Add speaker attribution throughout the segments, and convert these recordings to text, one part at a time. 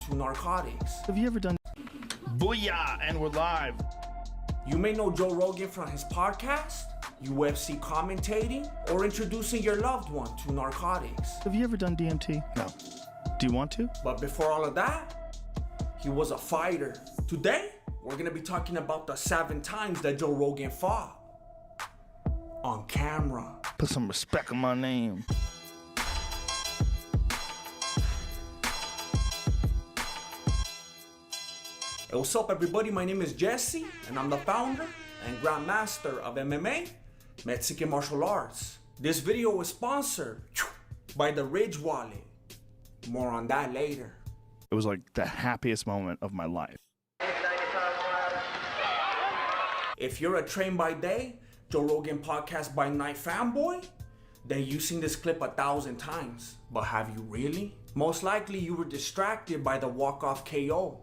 Speaker 1: to narcotics.
Speaker 2: Have you ever done?
Speaker 3: Booyah, and we're live.
Speaker 1: You may know Joe Rogan from his podcast, UFC commentating, or introducing your loved one to narcotics.
Speaker 2: Have you ever done DMT? No. Do you want to?
Speaker 1: But before all of that, he was a fighter. Today, we're gonna be talking about the 7 times that Joe Rogan fought on camera.
Speaker 2: Put some respect on my name.
Speaker 1: Hey, what's up everybody? My name is Jesse, and I'm the founder and grandmaster of MMA, Mexican martial arts. This video is sponsored by the Ridge Wallet. More on that later.
Speaker 2: It was like the happiest moment of my life.
Speaker 1: If you're a train by day, Joe Rogan podcast by night fanboy, then you've seen this clip 1,000 times. But have you really? Most likely you were distracted by the walk-off KO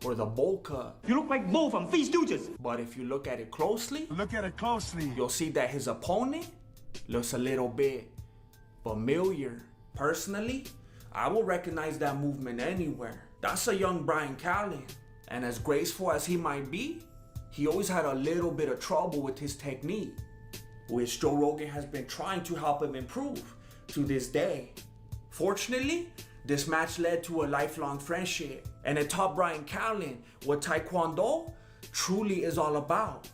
Speaker 1: or the bowl cut.
Speaker 4: You look like Bo from Three Stooges.
Speaker 1: But if you look at it closely,
Speaker 5: You'll
Speaker 1: you'll see that his opponent looks a little bit familiar. Personally, I will recognize that movement anywhere. That's a young Brian Callen. And as graceful as he might be, he always had a little bit of trouble with his technique, which Joe Rogan has been trying to help him improve to this day. Fortunately, this match led to a lifelong friendship, and it taught Brian Callen what Taekwondo truly is all about: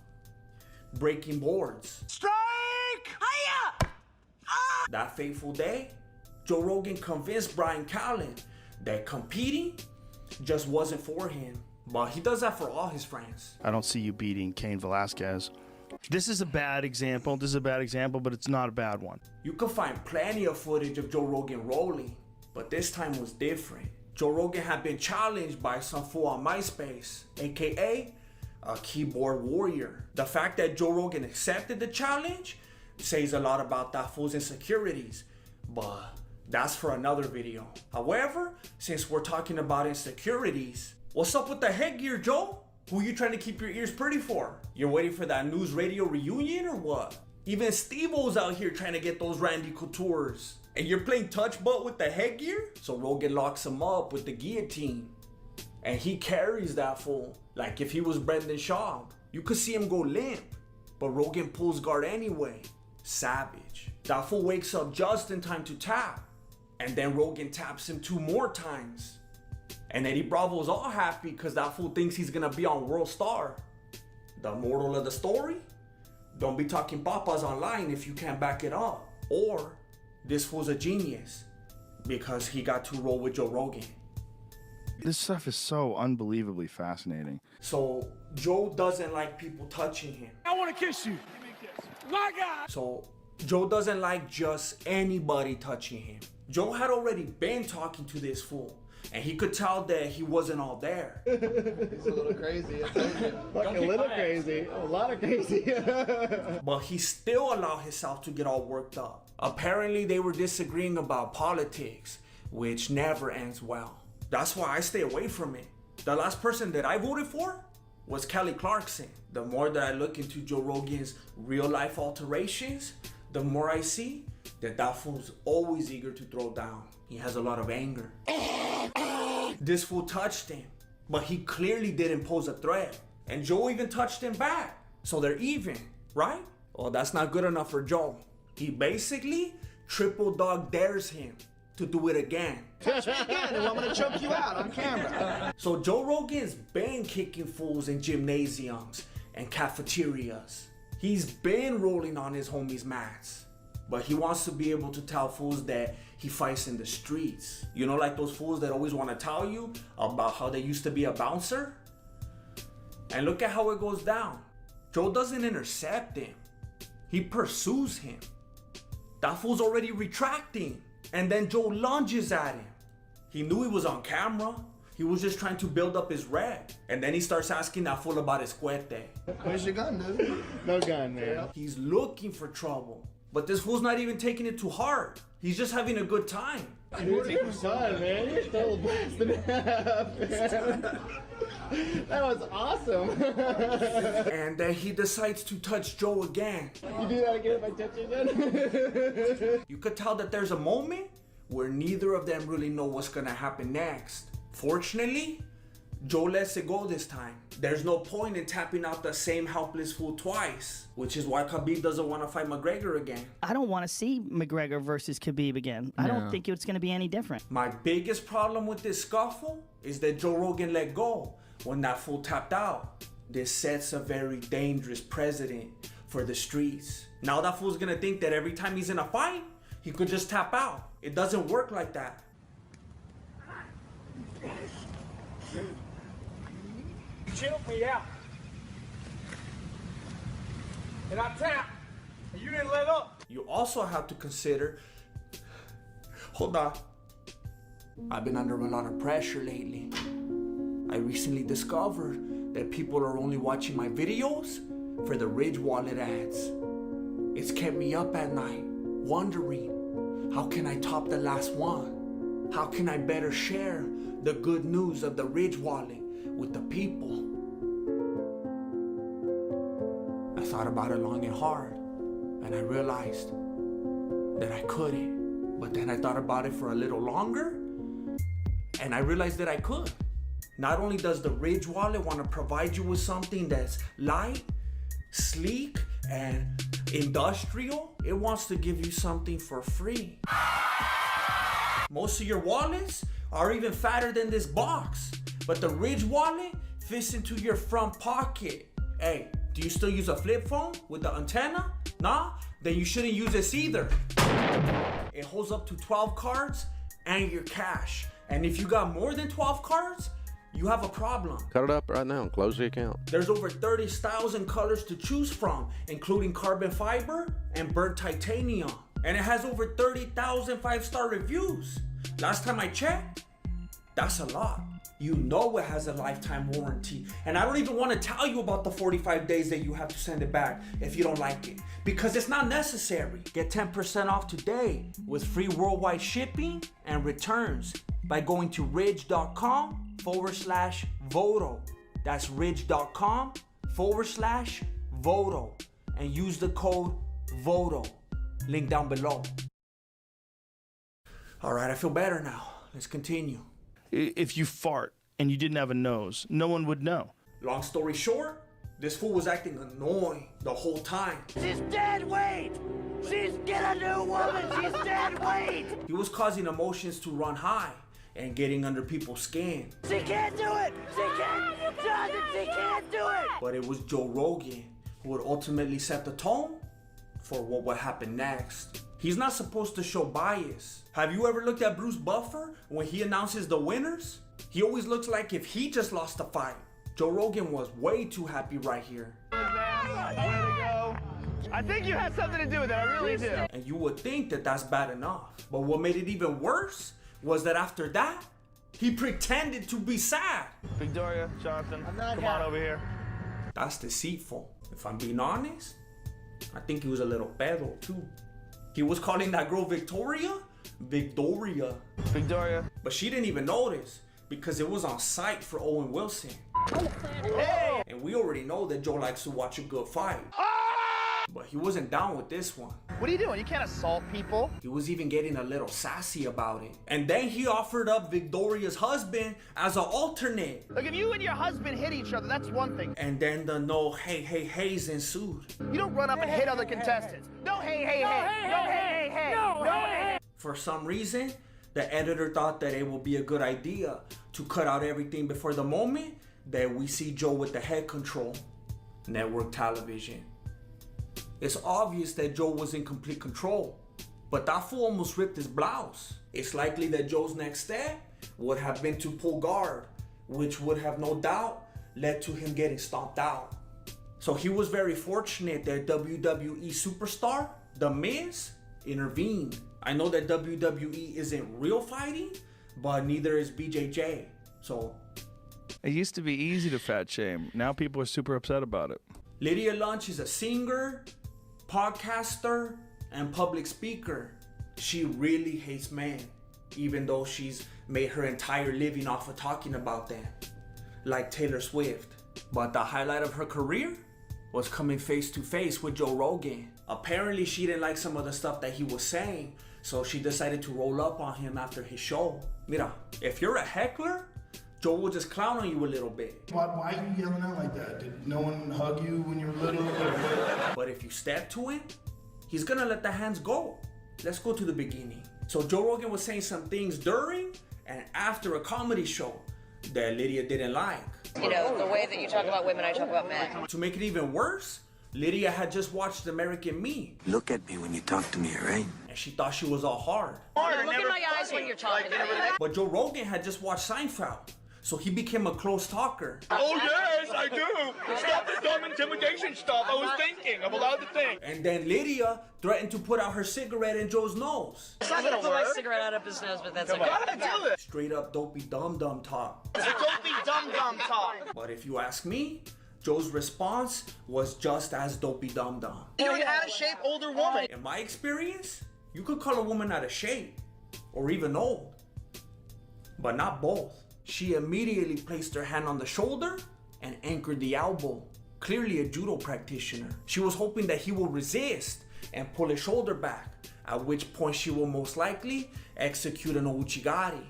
Speaker 1: breaking boards.
Speaker 5: strike!
Speaker 4: Hiya!
Speaker 1: That fateful day, Joe Rogan convinced Brian Callen that competing just wasn't for him. But he does that for all his friends.
Speaker 2: I don't see you beating Cain Velasquez. This is a bad example. But it's not a bad one.
Speaker 1: You can find plenty of footage of Joe Rogan rolling, but this time was different. Joe Rogan had been challenged by some fool on MySpace, aka a keyboard warrior. The fact that Joe Rogan accepted the challenge says a lot about that fool's insecurities, but that's for another video. However, since we're talking about insecurities, what's up with the headgear, Joe? Who you trying to keep your ears pretty for? You're waiting for that news radio reunion or what? Even Steve-O's out here trying to get those Randy Coutures. And you're playing touch butt with the headgear? So Rogan locks him up with the guillotine. And he carries that fool like if he was Brendan Schaub. You could see him go limp, but Rogan pulls guard anyway. Savage. That fool wakes up just in time to tap. And then Rogan taps him 2 more times. And Eddie Bravo's all happy because that fool thinks he's gonna be on World Star. The moral of the story? Don't be talking papas online if you can't back it up. Or this fool's a genius because he got to roll with Joe Rogan.
Speaker 2: This stuff is so unbelievably fascinating.
Speaker 1: So Joe doesn't like people touching him.
Speaker 5: I want to kiss you. My God!
Speaker 1: So Joe doesn't like just anybody touching him. Joe had already been talking to this fool, and he could tell that he wasn't all there.
Speaker 6: He's a little crazy. Like a little crazy. A lot of crazy.
Speaker 1: But he still allowed himself to get all worked up. Apparently they were disagreeing about politics, which never ends well. That's why I stay away from it. The last person that I voted for was Kelly Clarkson. The more that I look into Joe Rogan's real life alterations, the more I see that fool's always eager to throw down. He has a lot of anger. This fool touched him, but he clearly didn't pose a threat. And Joe even touched him back. So they're even, right? Well, that's not good enough for Joe. He basically triple dog dares him to do it again.
Speaker 6: Touch me again and I'm gonna choke you out on camera.
Speaker 1: So Joe Rogan's been kicking fools in gymnasiums and cafeterias. He's been rolling on his homies' mats. But he wants to be able to tell fools that he fights in the streets. You know, like those fools that always want to tell you about how they used to be a bouncer? And look at how it goes down. Joe doesn't intercept him. He pursues him. That fool's already retracting. And then Joe lunges at him. He knew he was on camera. He was just trying to build up his rep. And then he starts asking that fool about his cuete.
Speaker 6: Where's your gun, dude? No gun, man.
Speaker 1: He's looking for trouble. But this fool's not even taking it too hard. He's just having a good time.
Speaker 6: Dude, you're fun, man. You're still blasting it up, man. That was awesome.
Speaker 1: And then he decides to touch Joe again.
Speaker 6: You do that again if I touch you again?
Speaker 1: You could tell that there's a moment where neither of them really know what's gonna happen next. Fortunately, Joe lets it go this time. There's no point in tapping out the same helpless fool twice, which is why Khabib doesn't want to fight McGregor again.
Speaker 7: I don't want to see McGregor versus Khabib again. I don't think it's going to be any different.
Speaker 1: My biggest problem with this scuffle is that Joe Rogan let go when that fool tapped out. This sets a very dangerous precedent for the streets. Now that fool's gonna think that every time he's in a fight, he could just tap out. It doesn't work like that.
Speaker 5: You choked me out. And I tapped. And you didn't let up.
Speaker 1: You also have to consider, hold on. I've been under a lot of pressure lately. I recently discovered that people are only watching my videos for the Ridge Wallet ads. It's kept me up at night, wondering, how can I top the last one? How can I better share the good news of the Ridge Wallet with the people? I thought about it long and hard, and I realized that I couldn't. But then I thought about it for a little longer, and I realized that I could. Not only does the Ridge Wallet want to provide you with something that's light, sleek, and industrial, it wants to give you something for free. Most of your wallets are even fatter than this box, but the Ridge Wallet fits into your front pocket. Hey, do you still use a flip phone with the antenna? Nah? Then you shouldn't use this either. It holds up to 12 cards and your cash. And if you got more than 12 cards, you have a problem.
Speaker 8: Cut it up right now and close the account.
Speaker 1: There's over 30 styles and colors to choose from, including carbon fiber and burnt titanium. And it has over 30,000 5-star reviews. Last time I checked, that's a lot. You know it has a lifetime warranty. And I don't even want to tell you about the 45 days that you have to send it back if you don't like it, because it's not necessary. Get 10% off today with free worldwide shipping and returns by going to ridge.com/Voto. That's ridge.com/Voto and use the code VOTO. Link down below. All right, I feel better now. Let's continue.
Speaker 2: If you fart and you didn't have a nose, no one would know.
Speaker 1: Long story short, this fool was acting annoying the whole time.
Speaker 4: She's dead weight. She's get a new woman. She's dead weight.
Speaker 1: He was causing emotions to run high and getting under people's skin.
Speaker 4: She can't do it. She can't. Jonathan, she can't do it.
Speaker 1: But it was Joe Rogan who would ultimately set the tone for what would happen next. He's not supposed to show bias. Have you ever looked at Bruce Buffer when he announces the winners? He always looks like if he just lost a fight. Joe Rogan was way too happy right here.
Speaker 3: Way to go. I think you had something to do with it. I really do.
Speaker 1: And you would think that that's bad enough. But what made it even worse was that after that, he pretended to be sad.
Speaker 3: Victoria, Jonathan, come on over here.
Speaker 1: That's deceitful. If I'm being honest, I think he was a little pedo too. He was calling that girl Victoria.
Speaker 3: Victoria.
Speaker 1: But she didn't even notice because it was on site for Owen Wilson.
Speaker 3: Hey!
Speaker 1: And we already know that Joe likes to watch a good fight. But he wasn't down with this one.
Speaker 3: What are you doing? You can't assault people.
Speaker 1: He was even getting a little sassy about it. And then he offered up Victoria's husband as an alternate.
Speaker 3: Look, if you and your husband hit each other, that's one thing.
Speaker 1: And then the no heys ensued.
Speaker 3: You don't run up and hit other contestants. No hey. No hey.
Speaker 1: For some reason, the editor thought that it would be a good idea to cut out everything before the moment that we see Joe with the head control. Network television. It's obvious that Joe was in complete control, but that fool almost ripped his blouse. It's likely that Joe's next step would have been to pull guard, which would have no doubt led to him getting stomped out. So he was very fortunate that WWE superstar, The Miz, intervened. I know that WWE isn't real fighting, but neither is BJJ. So
Speaker 2: It used to be easy to fat shame. Now people are super upset about it.
Speaker 1: Lydia Lunch is a singer, podcaster, and public speaker. She really hates men, even though she's made her entire living off of talking about them, like Taylor Swift. But the highlight of her career was coming face to face with Joe Rogan. Apparently she didn't like some of the stuff that he was saying, so she decided to roll up on him after his show. Mira, if you're a heckler Joe will just clown on you a little bit.
Speaker 6: Why are you yelling out like that? Did no one hug you when you were little?
Speaker 1: But if you step to him, he's gonna let the hands go. Let's go to the beginning. So Joe Rogan was saying some things during and after a comedy show that Lydia didn't like.
Speaker 9: You know, the way that you talk about women, I talk about men.
Speaker 1: To make it even worse, Lydia had just watched American Me.
Speaker 10: Look at me when you talk to me, alright?
Speaker 1: And she thought she was all hard.
Speaker 9: Look in my eyes when you're talking to me.
Speaker 1: But Joe Rogan had just watched Seinfeld. So he became a close talker.
Speaker 5: Oh, yes, I do. Stop the dumb intimidation stuff. I was thinking. I'm allowed to think.
Speaker 1: And then Lydia threatened to put out her cigarette in Joe's nose.
Speaker 9: I'm not gonna put my cigarette out up his nose, but that's okay.
Speaker 5: Do it.
Speaker 1: Straight up dopey dum-dum talk.
Speaker 5: Don't be dumb talk.
Speaker 1: But if you ask me, Joe's response was just as dopey dum-dum.
Speaker 5: You're an out-of-shape older woman.
Speaker 1: In my experience, you could call a woman out of shape or even old, but not both. She immediately placed her hand on the shoulder and anchored the elbow, clearly a judo practitioner. She was hoping that he will resist and pull his shoulder back, at which point she will most likely execute an ouchigari.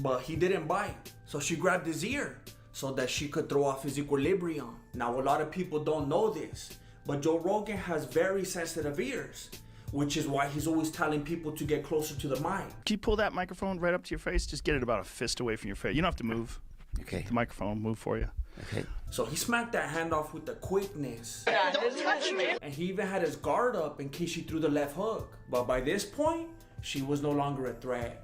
Speaker 1: But he didn't bite, so she grabbed his ear so that she could throw off his equilibrium. Now, a lot of people don't know this, but Joe Rogan has very sensitive ears, which is why he's always telling people to get closer to the mic.
Speaker 2: Can you pull that microphone right up to your face? Just get it about a fist away from your face. You don't have to move.
Speaker 10: Okay.
Speaker 2: The microphone will move for you.
Speaker 10: Okay.
Speaker 1: So he smacked that hand off with the quickness.
Speaker 5: Don't touch me.
Speaker 1: And he even had his guard up in case she threw the left hook. But by this point, she was no longer a threat.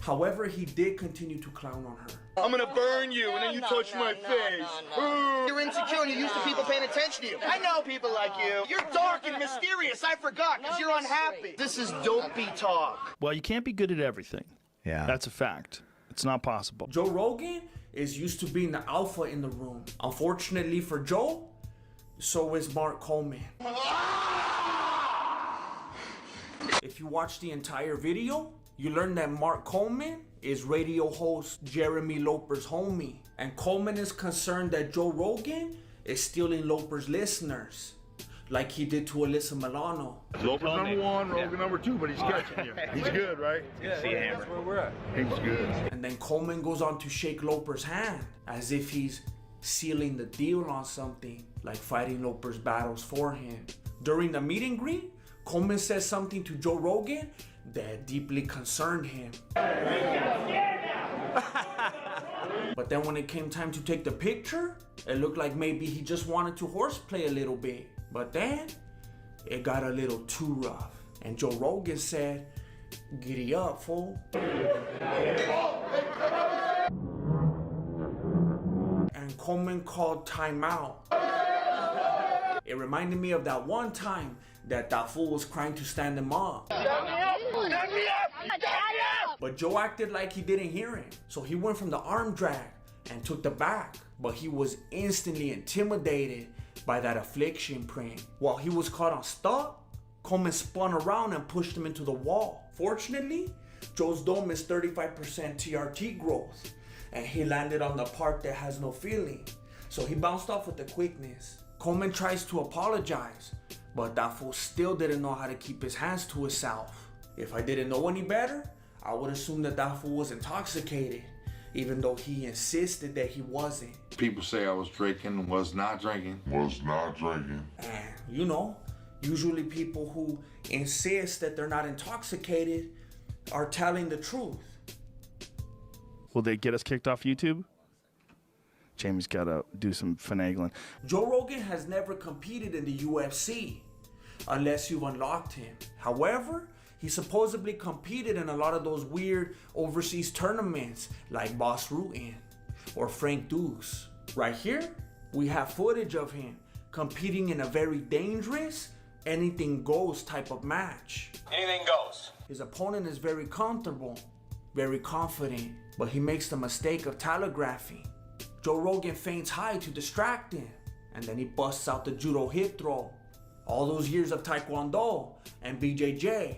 Speaker 1: However, he did continue to clown on her.
Speaker 5: I'm gonna burn you, and then you touch my face. You're insecure and you're used to people paying attention to you. I know people like you. You're dark and mysterious. I forgot, because you're unhappy. This is dopey talk.
Speaker 2: Well, you can't be good at everything.
Speaker 10: Yeah.
Speaker 2: That's a fact. It's not possible.
Speaker 1: Joe Rogan is used to being the alpha in the room. Unfortunately for Joe, so is Mark Coleman. If you watch the entire video, you learn that Mark Coleman is radio host Jeremy Loper's homie. And Coleman is concerned that Joe Rogan is stealing Loper's listeners, like he did to Alyssa Milano.
Speaker 11: Loper's number one, Rogan number two, but he's catching you. He's good, right?
Speaker 5: Yeah, that's where we're at.
Speaker 11: He's good.
Speaker 1: And then Coleman goes on to shake Loper's hand as if he's sealing the deal on something, like fighting Loper's battles for him. During the meet and greet, Coleman says something to Joe Rogan that deeply concerned him. But then when it came time to take the picture, it looked like maybe he just wanted to horseplay a little bit. But then it got a little too rough. And Joe Rogan said, "Giddy up, fool." And Coleman called timeout. It reminded me of that one time that fool was crying to stand him up. But Joe acted like he didn't hear him. So he went from the arm drag and took the back. But he was instantly intimidated by that affliction print. While he was caught on stop, Coleman spun around and pushed him into the wall. Fortunately, Joe's dome is 35% TRT growth, and he landed on the part that has no feeling. So he bounced off with the quickness. Coleman tries to apologize, but that fool still didn't know how to keep his hands to himself. If I didn't know any better, I would assume that fool was intoxicated, even though he insisted that he wasn't.
Speaker 11: People say I was drinking, was not drinking.
Speaker 1: And, you know, usually people who insist that they're not intoxicated are telling the truth.
Speaker 2: Will they get us kicked off YouTube? Jamie's got to do some finagling.
Speaker 1: Joe Rogan has never competed in the UFC unless you've unlocked him. However, he supposedly competed in a lot of those weird overseas tournaments like Boss Rutan or Frank Dukes. Right here, we have footage of him competing in a very dangerous, anything goes type of match.
Speaker 5: Anything goes.
Speaker 1: His opponent is very comfortable, very confident, but he makes the mistake of telegraphing. Joe Rogan feints high to distract him, and then he busts out the judo hip throw. All those years of Taekwondo and BJJ,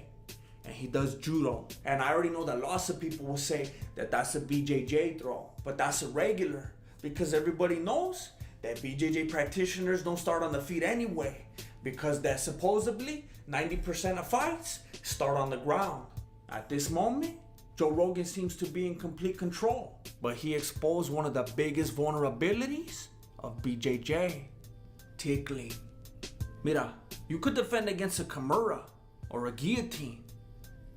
Speaker 1: and he does judo. And I already know that lots of people will say that that's a BJJ throw, but that's irregular because everybody knows that BJJ practitioners don't start on the feet anyway, because that supposedly 90% of fights start on the ground. At this moment, Joe Rogan seems to be in complete control, but he exposed one of the biggest vulnerabilities of BJJ, tickling. Mira, you could defend against a Kimura or a guillotine,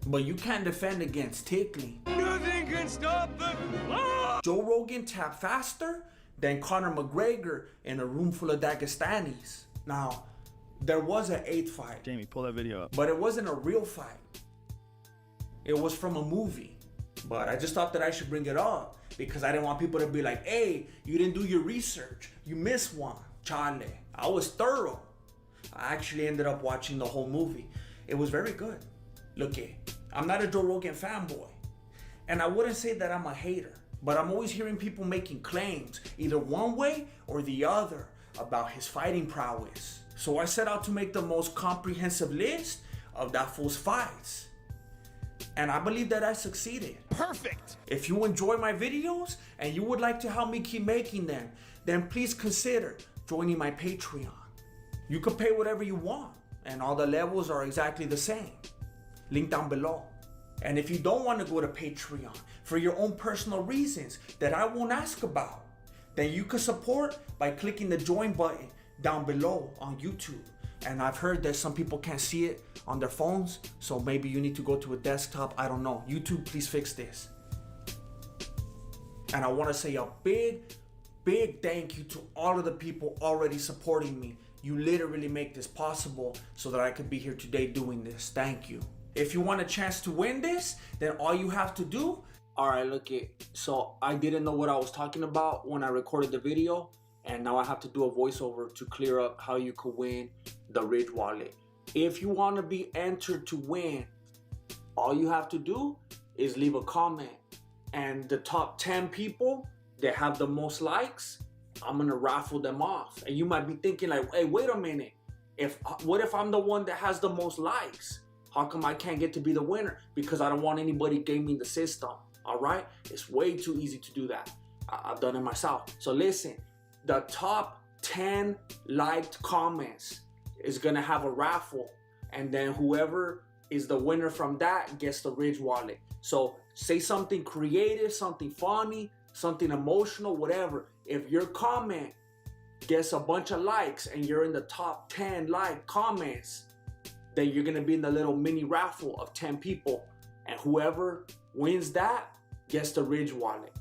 Speaker 1: but you can't defend against tickling.
Speaker 4: Nothing can stop them.
Speaker 1: Joe Rogan tapped faster than Conor McGregor in a room full of Dagestanis. Now, there was an 8th fight.
Speaker 2: Jamie, pull that video up.
Speaker 1: But it wasn't a real fight. It was from a movie. But I just thought that I should bring it up because I didn't want people to be like, hey, you didn't do your research. You missed one. Chale. I was thorough. I actually ended up watching the whole movie. It was very good. Look, I'm not a Joe Rogan fanboy. And I wouldn't say that I'm a hater. But I'm always hearing people making claims, either one way or the other, about his fighting prowess. So I set out to make the most comprehensive list of that fool's fights. And I believe that I succeeded.
Speaker 3: Perfect.
Speaker 1: If you enjoy my videos and you would like to help me keep making them, then please consider joining my Patreon. You can pay whatever you want, and all the levels are exactly the same. Link down below. And if you don't want to go to Patreon for your own personal reasons that I won't ask about, then you can support by clicking the join button down below on YouTube. And I've heard that some people can't see it on their phones, so maybe you need to go to a desktop. I don't know. YouTube, please fix this. And I want to say a big thank you to all of the people already supporting me. You literally make this possible so that I could be here today doing this. Thank you. If you want a chance to win this, then all you have to do, all right, look it. So I didn't know what I was talking about when I recorded the video, and now I have to do a voiceover to clear up how you could win the Ridge wallet. If you want to be entered to win, all you have to do is leave a comment, and the top 10 people that have the most likes, I'm gonna raffle them off. And you might be thinking like, hey, wait a minute. What if I'm the one that has the most likes? How come I can't get to be the winner? Because I don't want anybody gaming the system, all right? It's way too easy to do that. I've done it myself. So listen, the top 10 liked comments is gonna have a raffle, and then whoever is the winner from that gets the Ridge wallet. So say something creative, something funny, something emotional, whatever. If your comment gets a bunch of likes and you're in the top 10 like comments, then you're gonna be in the little mini raffle of 10 people, and whoever wins that gets the Ridge wallet.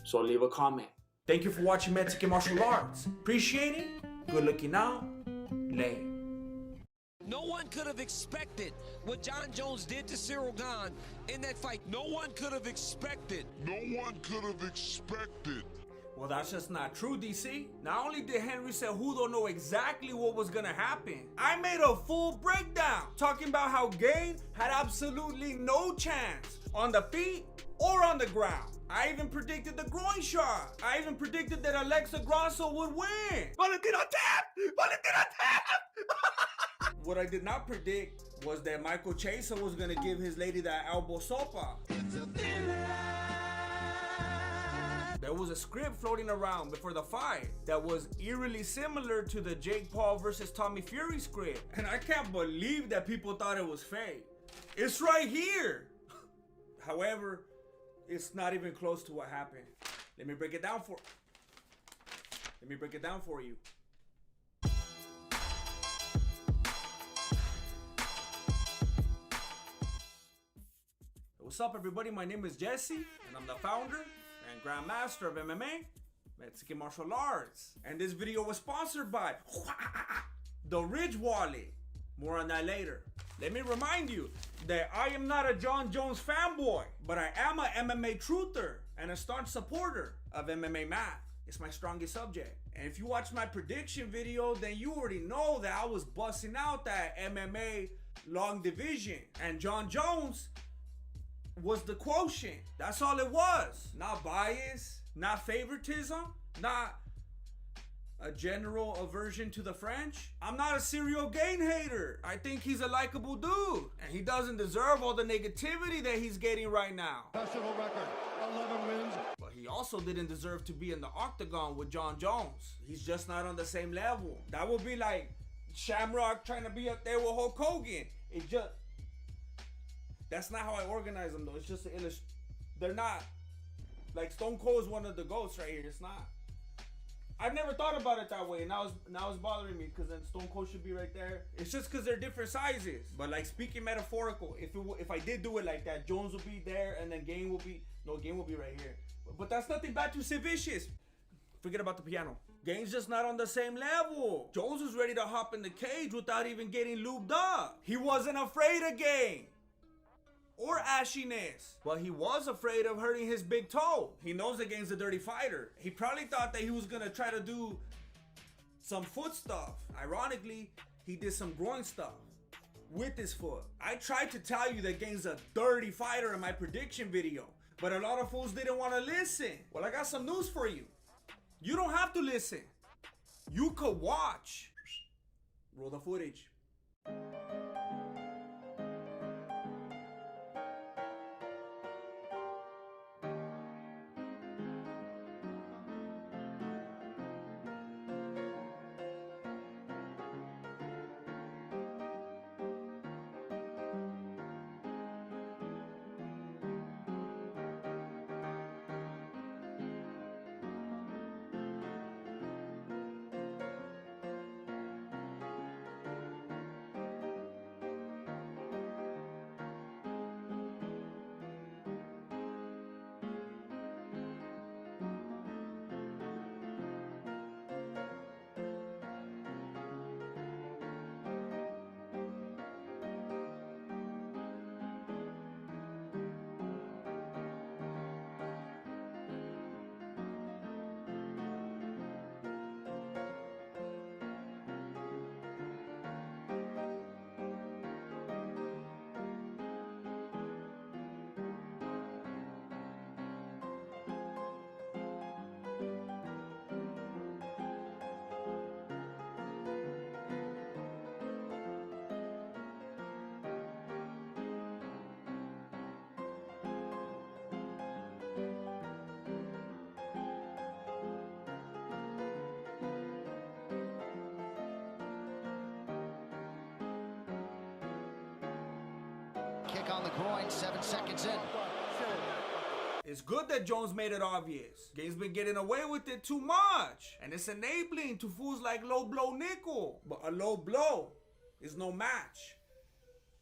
Speaker 1: So leave a comment. Thank you for watching Mexican Martial Arts. Appreciate it. Good looking out. Lay.
Speaker 4: No one could have expected what John Jones did to Cyril Gahn in that fight. No one could have expected.
Speaker 11: No one could have expected.
Speaker 1: Well, that's just not true, DC. Not only did Henry Cejudo know exactly what was gonna happen, I made a full breakdown talking about how Gane had absolutely no chance on the feet or on the ground. I even predicted the groin shot. I even predicted that Alexa Grasso would win. Valentino tap! Valentino tap! What I did not predict was that Michael Chaser was gonna give his lady that elbow sopa. There was a script floating around before the fight that was eerily similar to the Jake Paul versus Tommy Fury script. And I can't believe that people thought it was fake. It's right here. However, it's not even close to what happened. Let me break it down for you. What's up, everybody? My name is Jesse, and I'm the founder and Grandmaster of MMA, Mexican Martial Arts. And this video was sponsored by the Ridge wallet. More on that later. Let me remind you that I am not a John Jones fanboy, but I am a MMA truther and a staunch supporter of MMA math. It's my strongest subject. And if you watch my prediction video, then you already know that I was busting out that MMA long division. And John Jones was the quotient. That's all it was. Not bias, not favoritism, not a general aversion to the French. I'm not a serial Gane hater. I think he's a likable dude, and he doesn't deserve all the negativity that he's getting right now.
Speaker 6: Professional record, 11 wins.
Speaker 1: But he also didn't deserve to be in the octagon with John Jones. He's just not on the same level. That would be like Shamrock trying to be up there with Hulk Hogan. That's not how I organize them though. It's just to they're not. Like Stone Cold is one of the GOATs right here. It's not. I've never thought about it that way. Now it's bothering me because then Stone Cold should be right there. It's just because they're different sizes. But like speaking metaphorical, if I did do it like that, Jones will be there and then Game will be right here. But that's nothing bad to Sid Vicious. Forget about the piano. Game's just not on the same level. Jones was ready to hop in the cage without even getting lubed up. He wasn't afraid of Game or ashiness, but he was afraid of hurting his big toe. He knows the Game's a dirty fighter. He probably thought that he was gonna try to do some foot stuff. Ironically, he did some groin stuff with his foot. I tried to tell you that Game's a dirty fighter in my prediction video, but a lot of fools didn't want to listen. Well, I got some news for you. You don't have to listen. You could watch. Roll the footage.
Speaker 3: Kick on the groin, 7 seconds in.
Speaker 1: It's good that Jones made it obvious. Game's been getting away with it too much. And it's enabling to fools like Low Blow Nickel. But a low blow is no match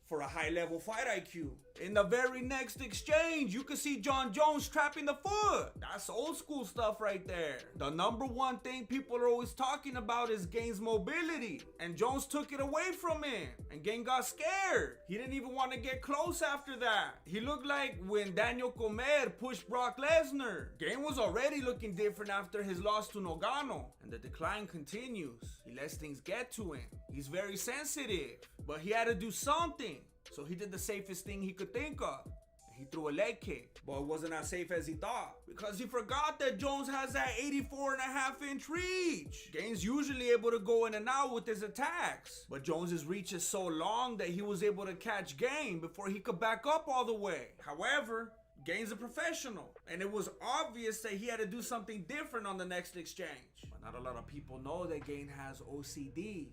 Speaker 1: for a high-level fight IQ. In the very next exchange, you can see Jon Jones trapping the foot. That's old school stuff right there. The number one thing people are always talking about is Game's mobility. And Jones took it away from him. And Game got scared. He didn't even want to get close after that. He looked like when Daniel Comer pushed Brock Lesnar. Game was already looking different after his loss to Nogano. And the decline continues. He lets things get to him. He's very sensitive. But he had to do something. So he did the safest thing he could think of. He threw a leg kick, but it wasn't as safe as he thought because he forgot that Jones has that 84.5-inch reach. Game's usually able to go in and out with his attacks, but Jones's reach is so long that he was able to catch Game before he could back up all the way. However, Game's a professional, and it was obvious that he had to do something different on the next exchange. But not a lot of people know that Game has OCD.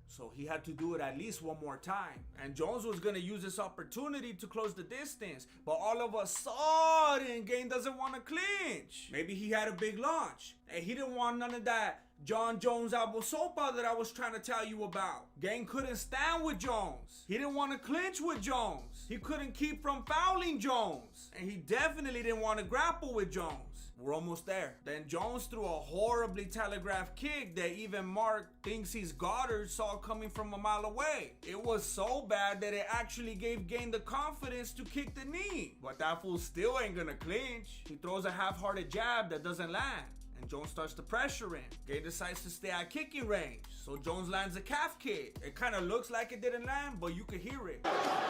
Speaker 1: So he had to do it at least one more time. And Jones was going to use this opportunity to close the distance. But all of a sudden, Game doesn't want to clinch. Maybe he had a big launch. And he didn't want none of that Jon Jones elbow sopa that I was trying to tell you about. Game couldn't stand with Jones. He didn't want to clinch with Jones. He couldn't keep from fouling Jones. And he definitely didn't want to grapple with Jones. We're almost there. Then Jones threw a horribly telegraphed kick that even Mark thinks he's Goddard saw coming from a mile away. It was so bad that it actually gave Game the confidence to kick the knee. But that fool still ain't gonna clinch. He throws a half-hearted jab that doesn't land. And Jones starts to pressure him. Game decides to stay at kicking range. So Jones lands a calf kick. It kind of looks like it didn't land, but you could hear it.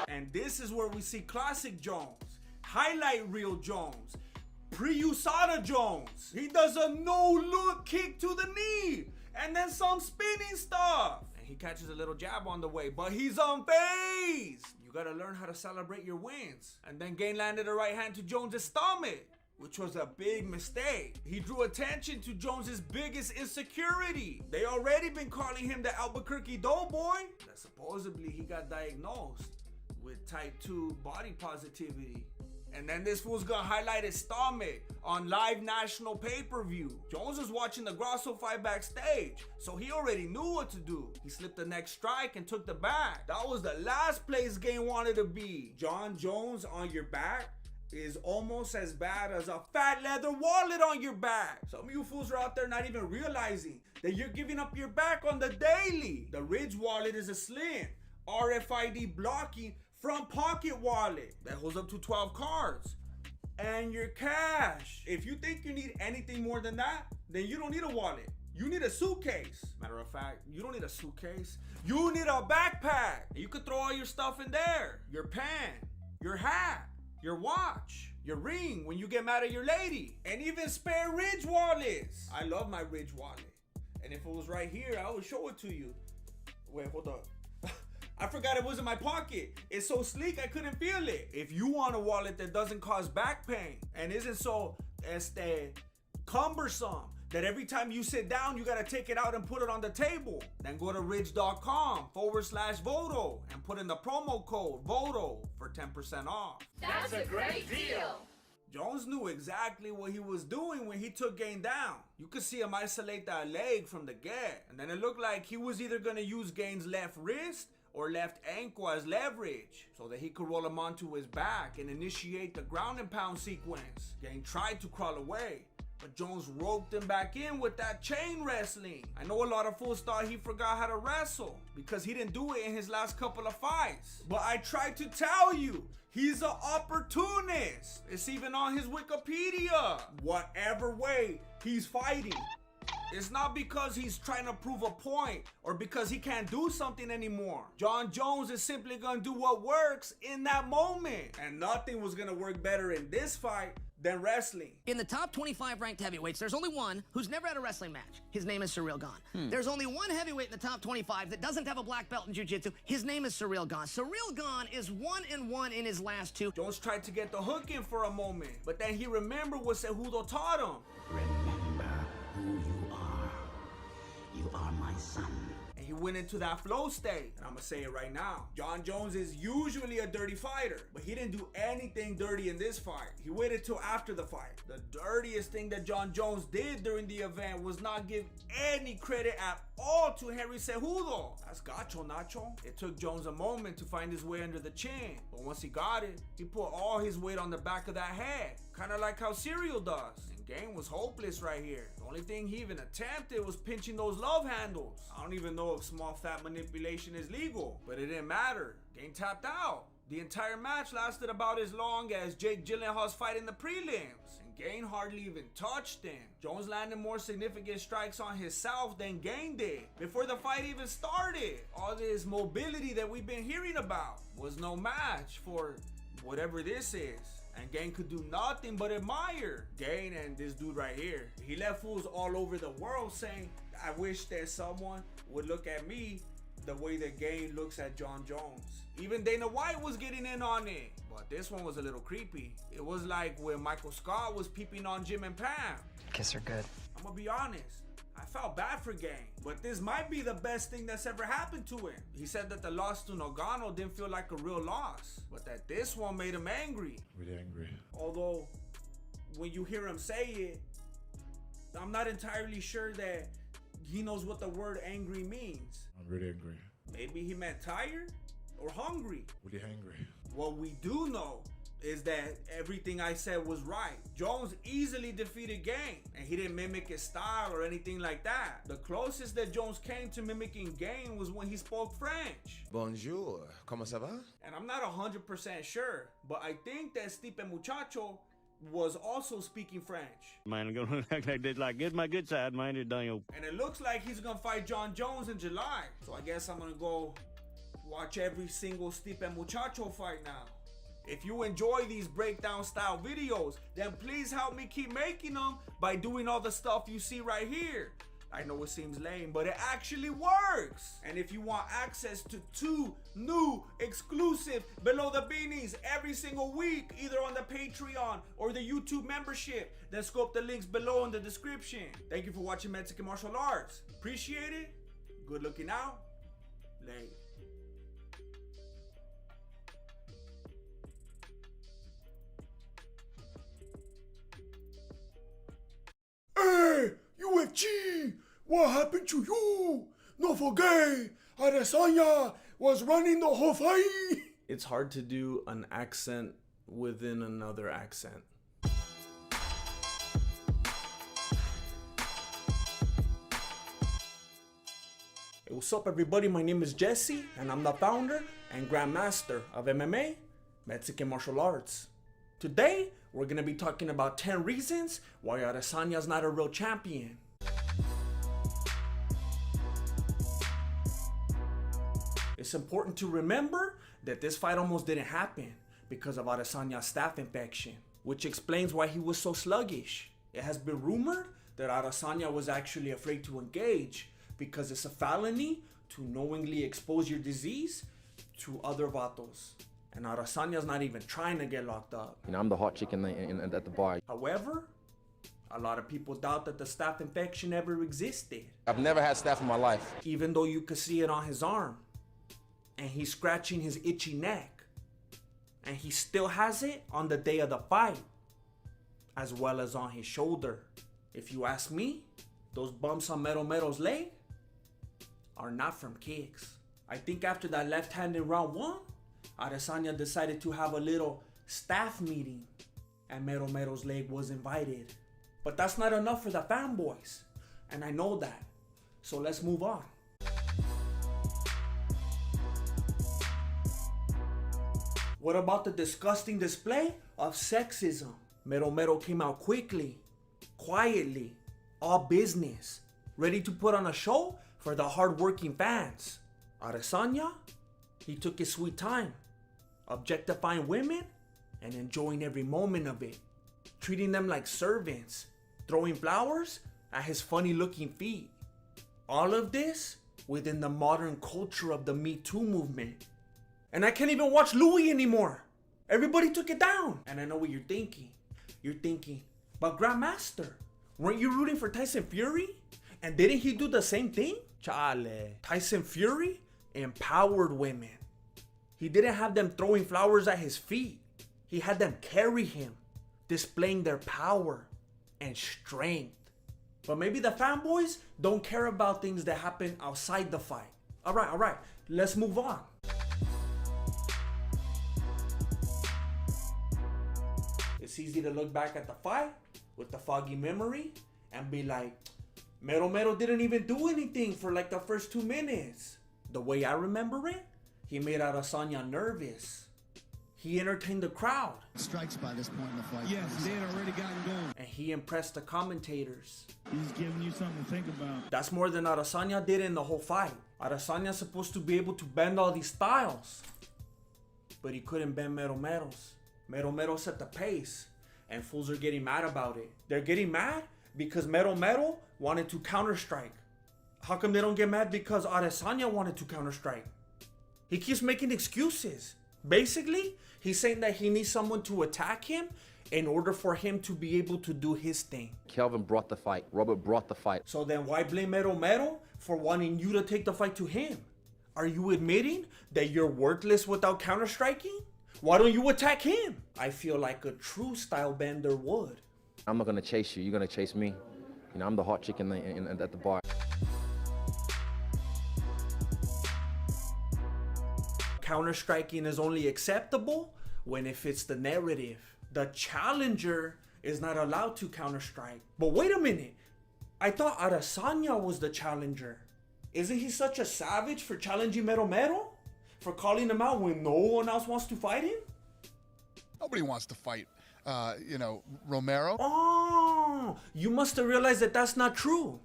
Speaker 1: And this is where we see classic Jones. Highlight reel Jones. Pre-USADA Jones. He does a no-look kick to the knee. And then some spinning stuff. And he catches a little jab on the way, but he's unfazed. You gotta learn how to celebrate your wins. And then Game landed a right hand to Jones' stomach, which was a big mistake. He drew attention to Jones's biggest insecurity. They already been calling him the Albuquerque Doughboy. That supposedly he got diagnosed with type 2 body positivity. And then this fool's gonna highlight his stomach on live national pay-per-view. Jones was watching the Grosso fight backstage, so he already knew what to do. He slipped the next strike and took the back. That was the last place Game wanted to be. Jon Jones on your back is almost as bad as a fat leather wallet on your back. Some of you fools are out there not even realizing that you're giving up your back on the daily. The Ridge wallet is a slim RFID blocking front pocket wallet that holds up to 12 cards and your cash. If you think you need anything more than that, then you don't need a wallet. You need a suitcase. Matter of fact, you don't need a suitcase. You need a backpack. You could throw all your stuff in there. Your pen, your hat, your watch, your ring when you get mad at your lady, and even spare Ridge wallets. I love my Ridge wallet. And if it was right here, I would show it to you. Wait, hold up. I forgot it was in my pocket. It's so sleek I couldn't feel it. If you want a wallet that doesn't cause back pain and isn't so cumbersome that every time you sit down you gotta take it out and put it on the table, then go to ridge.com/Voto and put in the promo code VOTO for 10% off.
Speaker 12: That's a great deal.
Speaker 1: Jones knew exactly what he was doing when he took Game down. You could see him isolate that leg from the get, and then it looked like he was either gonna use Gain's left wrist or left ankle as leverage so that he could roll him onto his back and initiate the ground and pound sequence. Gain tried to crawl away, but Jones roped him back in with that chain wrestling. I know a lot of fools thought he forgot how to wrestle because he didn't do it in his last couple of fights. But I tried to tell you, he's an opportunist. It's even on his Wikipedia. Whatever way he's fighting, it's not because he's trying to prove a point or because he can't do something anymore. Jon Jones is simply gonna do what works in that moment. And nothing was gonna work better in this fight than wrestling.
Speaker 13: In the top 25 ranked heavyweights, there's only one who's never had a wrestling match. His name is Ciryl Gane. There's only one heavyweight in the top 25 that doesn't have a black belt in jiu-jitsu. His name is Ciryl Gane. Ciryl Gane is 1-1 in his last two.
Speaker 1: Jones tried to get the hook in for a moment, but then he remembered what Cejudo taught him.
Speaker 10: Remember who you are. You are my son.
Speaker 1: And he went into that flow state. And I'm gonna say it right now. Jon Jones is usually a dirty fighter, but he didn't do anything dirty in this fight. He waited till after the fight. The dirtiest thing that Jon Jones did during the event was not give any credit at all to Henry Cejudo. That's gacho, Nacho. It took Jones a moment to find his way under the chin, but once he got it, he put all his weight on the back of that head, kind of like how Ciryl does. And Game was hopeless right here. The only thing he even attempted was pinching those love handles. I don't even know if small fat manipulation is legal, but it didn't matter. Game tapped out. The entire match lasted about as long as Jake Gyllenhaal's fight in the prelims, and Gain hardly even touched him. Jones landed more significant strikes on himself than Gain did before the fight even started. All this mobility that we've been hearing about was no match for whatever this is, and Gain could do nothing but admire Gain and this dude right here. He left fools all over the world saying, I wish that someone would look at me the way that Gain looks at Jon Jones. Even Dana White was getting in on it, but this one was a little creepy. It was like when Michael Scott was peeping on Jim and Pam.
Speaker 14: Kiss her good.
Speaker 1: I'm gonna be honest, I felt bad for Gain, but this might be the best thing that's ever happened to him. He said that the loss to Nagano didn't feel like a real loss, but that this one made him angry.
Speaker 11: Really angry.
Speaker 1: Although, when you hear him say it, I'm not entirely sure that he knows what the word angry means.
Speaker 11: I'm really angry.
Speaker 1: Maybe he meant tired or hungry.
Speaker 11: Really angry.
Speaker 1: What we do know is that everything I said was right. Jones easily defeated Gain, and he didn't mimic his style or anything like that. The closest that Jones came to mimicking Gain was when he spoke French.
Speaker 15: Bonjour, comment ça va?
Speaker 1: And I'm not 100% sure, but I think that Stipe Muchacho was also speaking French.
Speaker 16: Man, I'm gonna act like this, like, get my good side, man, it's done yo.
Speaker 1: And it looks like he's gonna fight Jon Jones in July. So I guess I'm gonna go watch every single Stipe Muchacho fight now. If you enjoy these breakdown style videos, then please help me keep making them by doing all the stuff you see right here. I know it seems lame, but it actually works. And if you want access to 2 new exclusive Below the Beanies every single week, either on the Patreon or the YouTube membership, then scope the links below in the description. Thank you for watching Mexican Martial Arts. Appreciate it. Good looking out. Late. G, what happened to you? No forget, Adesanya was running the whole fight. It's hard to do an accent within another accent. Hey, what's up everybody? My name is Jesse and I'm the founder and grandmaster of MMA, Mexican martial arts. Today, we're gonna be talking about 10 reasons why Adesanya is not a real champion. It's important to remember that this fight almost didn't happen because of Adesanya's staph infection, which explains why he was so sluggish. It has been rumored that Adesanya was actually afraid to engage because it's a felony to knowingly expose your disease to other vatos. And Adesanya's not even trying to get locked up.
Speaker 8: You know, I'm the hot chicken at the bar.
Speaker 1: However, a lot of people doubt that the staph infection ever existed.
Speaker 8: I've never had staph in my life.
Speaker 1: Even though you could see it on his arm. And he's scratching his itchy neck. And he still has it on the day of the fight. As well as on his shoulder. If you ask me, those bumps on Mero's leg are not from kicks. I think after that left hand in round 1, Adesanya decided to have a little staff meeting and Mero's leg was invited. But that's not enough for the fanboys, and I know that. So let's move on. What about the disgusting display of sexism? Mero came out quickly, quietly, all business, ready to put on a show for the hard-working fans. Adesanya, he took his sweet time, objectifying women and enjoying every moment of it, treating them like servants, throwing flowers at his funny-looking feet. All of this within the modern culture of the Me Too movement. And I can't even watch Louis anymore. Everybody took it down. And I know what you're thinking. You're thinking, but Grandmaster, weren't you rooting for Tyson Fury? And didn't he do the same thing? Chale. Tyson Fury empowered women. He didn't have them throwing flowers at his feet. He had them carry him, displaying their power and strength. But maybe the fanboys don't care about things that happen outside the fight. All right, let's move on. It's easy to look back at the fight with the foggy memory and be like, Mero didn't even do anything for like the first 2 minutes. The way I remember it, he made Adesanya nervous. He entertained the crowd.
Speaker 14: Strikes by this point in the fight.
Speaker 17: Yes, they had already gotten going.
Speaker 1: And he impressed the commentators.
Speaker 17: He's giving you something to think about.
Speaker 1: That's more than Adesanya did in the whole fight. Adesanya's supposed to be able to bend all these styles. But he couldn't bend Mero's. Mero set the pace. And fools are getting mad about it. They're getting mad because Mero wanted to counter-strike. How come they don't get mad because Adesanya wanted to counter-strike? He keeps making excuses. Basically, he's saying that he needs someone to attack him in order for him to be able to do his thing.
Speaker 8: Kelvin brought the fight. Robert brought the fight.
Speaker 1: So then why blame Mero for wanting you to take the fight to him? Are you admitting that you're worthless without counter-striking? Why don't you attack him? I feel like a true style bender would.
Speaker 8: I'm not gonna chase you. You're gonna chase me. You know, I'm the hot chicken at the bar.
Speaker 1: Counter-striking is only acceptable when it fits the narrative. The challenger is not allowed to counter-strike. But wait a minute. I thought Adesanya was the challenger. Isn't he such a savage for challenging Mero? For calling him out when no one else wants to fight him?
Speaker 18: Nobody wants to fight, Romero.
Speaker 1: Oh, you must have realized that that's not true.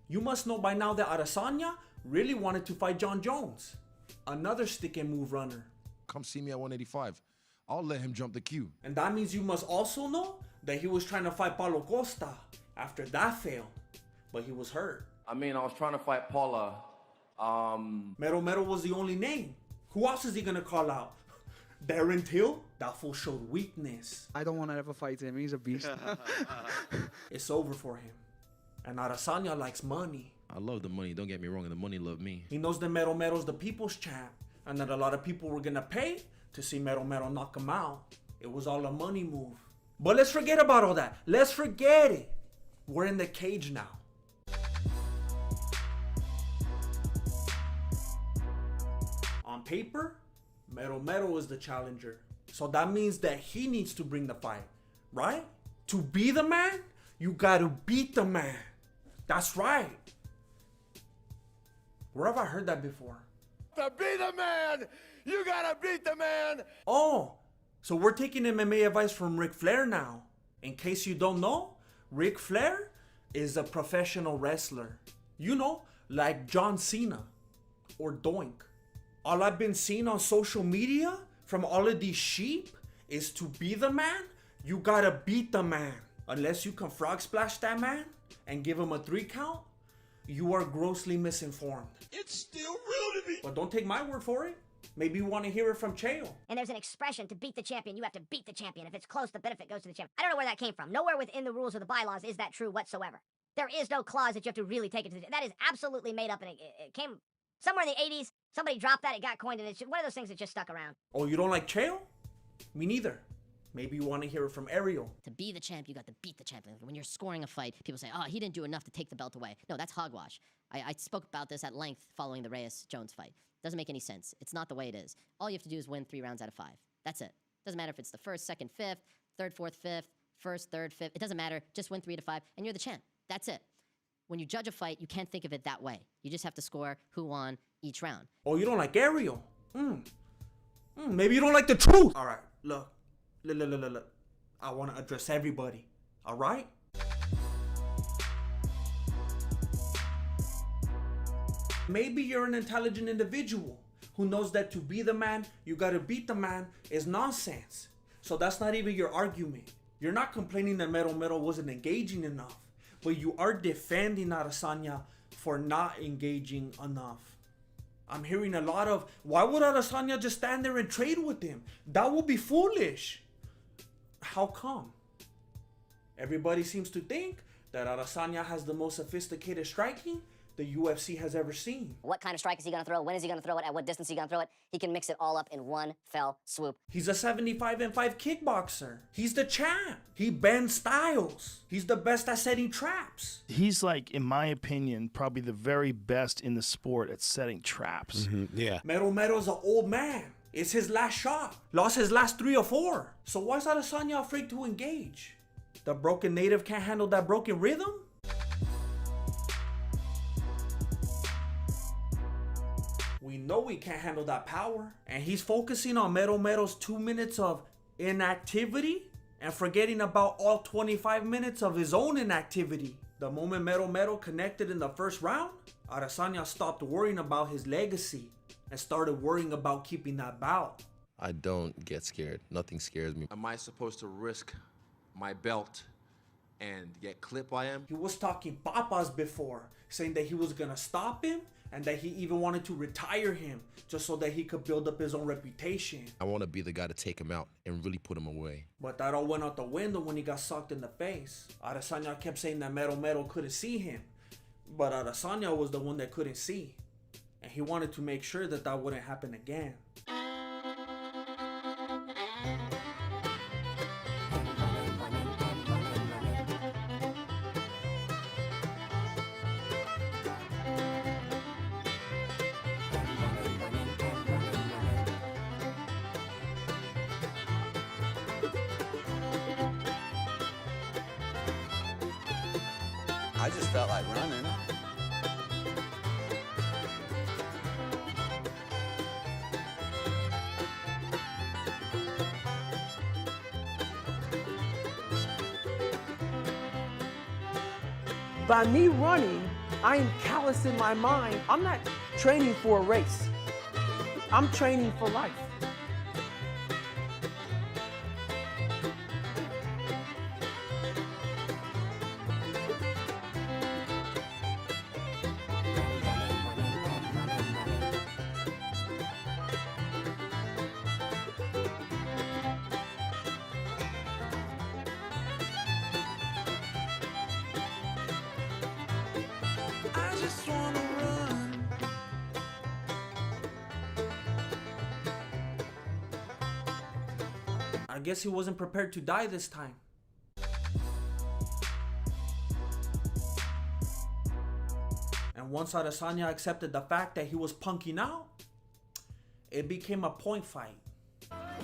Speaker 1: You must know by now that Adesanya really wanted to fight Jon Jones. Another stick and move runner.
Speaker 15: Come see me at 185. I'll let him jump the queue.
Speaker 1: And that means you must also know that he was trying to fight Paulo Costa after that failed, but he was hurt.
Speaker 8: I mean, I was trying to fight Paula.
Speaker 1: Mero was the only name. Who else is he gonna call out? Darren Till? That fool showed weakness.
Speaker 19: I don't want to ever fight him. He's a beast.
Speaker 1: It's over for him. And Adesanya likes money.
Speaker 20: I love the money, don't get me wrong, and the money love me.
Speaker 1: He knows that Mero's the people's champ, and that a lot of people were gonna pay to see Mero knock him out. It was all a money move. But let's forget about all that. Let's forget it. We're in the cage now. paper, Mero is the challenger. So that means that he needs to bring the fight, right? To be the man, you gotta beat the man. That's right. Where have I heard that before?
Speaker 11: To be the man, you gotta beat the man.
Speaker 1: Oh, so we're taking MMA advice from Ric Flair now. In case you don't know, Ric Flair is a professional wrestler. You know, like John Cena or Doink. All I've been seeing on social media from all of these sheep is to be the man, you gotta beat the man. Unless you can frog splash that man and give him a 3 count, you are grossly misinformed.
Speaker 4: It's still real to me.
Speaker 1: But don't take my word for it. Maybe you want to hear it from Chael.
Speaker 21: And there's an expression, to beat the champion, you have to beat the champion. If it's close, the benefit goes to the champion. I don't know where that came from. Nowhere within the rules or the bylaws is that true whatsoever. There is no clause that you have to really take it to the... That is absolutely made up, and it came somewhere in the 80s. Somebody dropped that, it got coined, and it's one of those things that just stuck around.
Speaker 1: Oh, you don't like Chael? Me neither. Maybe you want to hear it from Ariel.
Speaker 22: To be the champ, you got to beat the champion. When you're scoring a fight, people say, oh, he didn't do enough to take the belt away. No, that's hogwash. I spoke about this at length following the Reyes-Jones fight. Doesn't make any sense. It's not the way it is. All you have to do is win 3 rounds out of 5. That's it. Doesn't matter if it's the 1st, 2nd, 5th, 3rd, 4th, 5th, 1st, 3rd, 5th. It doesn't matter. Just win 3 to 5, and you're the champ. That's it. When you judge a fight, you can't think of it that way. You just have to score who won each round.
Speaker 1: Oh, you don't like Ariel? Maybe you don't like the truth. All right, look. I want to address everybody. All right? Maybe you're an intelligent individual who knows that to be the man, you gotta beat the man is nonsense. So that's not even your argument. You're not complaining that Mero wasn't engaging enough, but you are defending Adesanya for not engaging enough. I'm hearing a lot of, why would Adesanya just stand there and trade with him? That would be foolish. How come? Everybody seems to think that Adesanya has the most sophisticated striking the UFC has ever seen.
Speaker 21: What kind of strike is he going to throw? When is he going to throw it? At what distance is he going to throw it? He can mix it all up in one fell swoop.
Speaker 1: He's a 75-5 kickboxer. He's the champ. He bends styles. He's the best at setting traps.
Speaker 2: He's like, in my opinion, probably the very best in the sport at setting traps.
Speaker 23: Yeah.
Speaker 1: Mero's an old man. It's his last shot. Lost his last 3 or 4. So why is Adesanya afraid to engage? The broken native can't handle that broken rhythm? We know he can't handle that power. And he's focusing on Mero's 2 minutes of inactivity and forgetting about all 25 minutes of his own inactivity. The moment Mero connected in the first round, Adesanya stopped worrying about his legacy and started worrying about keeping that belt.
Speaker 8: I don't get scared. Nothing scares me.
Speaker 20: Am I supposed to risk my belt and get clipped by him?
Speaker 1: He was talking papas before, saying that he was gonna stop him and that he even wanted to retire him just so that he could build up his own reputation.
Speaker 8: I want to be the guy to take him out and really put him away.
Speaker 1: But that all went out the window when he got sucked in the face. Adesanya kept saying that Mero couldn't see him, but Adesanya was the one that couldn't see. And he wanted to make sure that that wouldn't happen again.
Speaker 24: I just felt like running.
Speaker 25: By me running, I am callous in my mind. I'm not training for a race. I'm training for life.
Speaker 1: I guess he wasn't prepared to die this time. And once Adesanya accepted the fact that he was punking out, it became a point fight.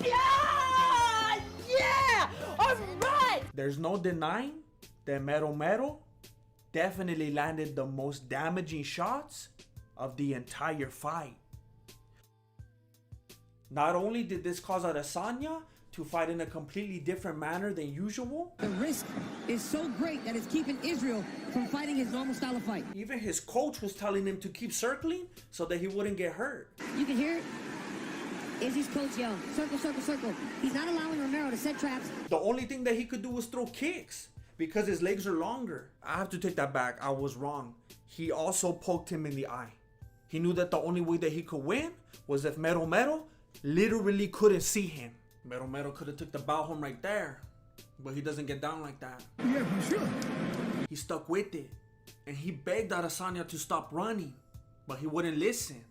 Speaker 25: Yeah! Yeah! All right!
Speaker 1: There's no denying that Mero definitely landed the most damaging shots of the entire fight. Not only did this cause Adesanya to fight in a completely different manner than usual,
Speaker 5: the risk is so great that it's keeping Israel from fighting his normal style of fight.
Speaker 1: Even his coach was telling him to keep circling so that he wouldn't get hurt.
Speaker 5: You can hear it. Izzy's coach yell, circle, circle, circle. He's not allowing Romero to set traps.
Speaker 1: The only thing that he could do was throw kicks because his legs are longer. I have to take that back. I was wrong. He also poked him in the eye. He knew that the only way that he could win was if Mero literally couldn't see him. Mero could have took the bow home right there, but he doesn't get down like that.
Speaker 17: Yeah, for sure.
Speaker 1: He stuck with it, and he begged Adesanya to stop running, but he wouldn't listen.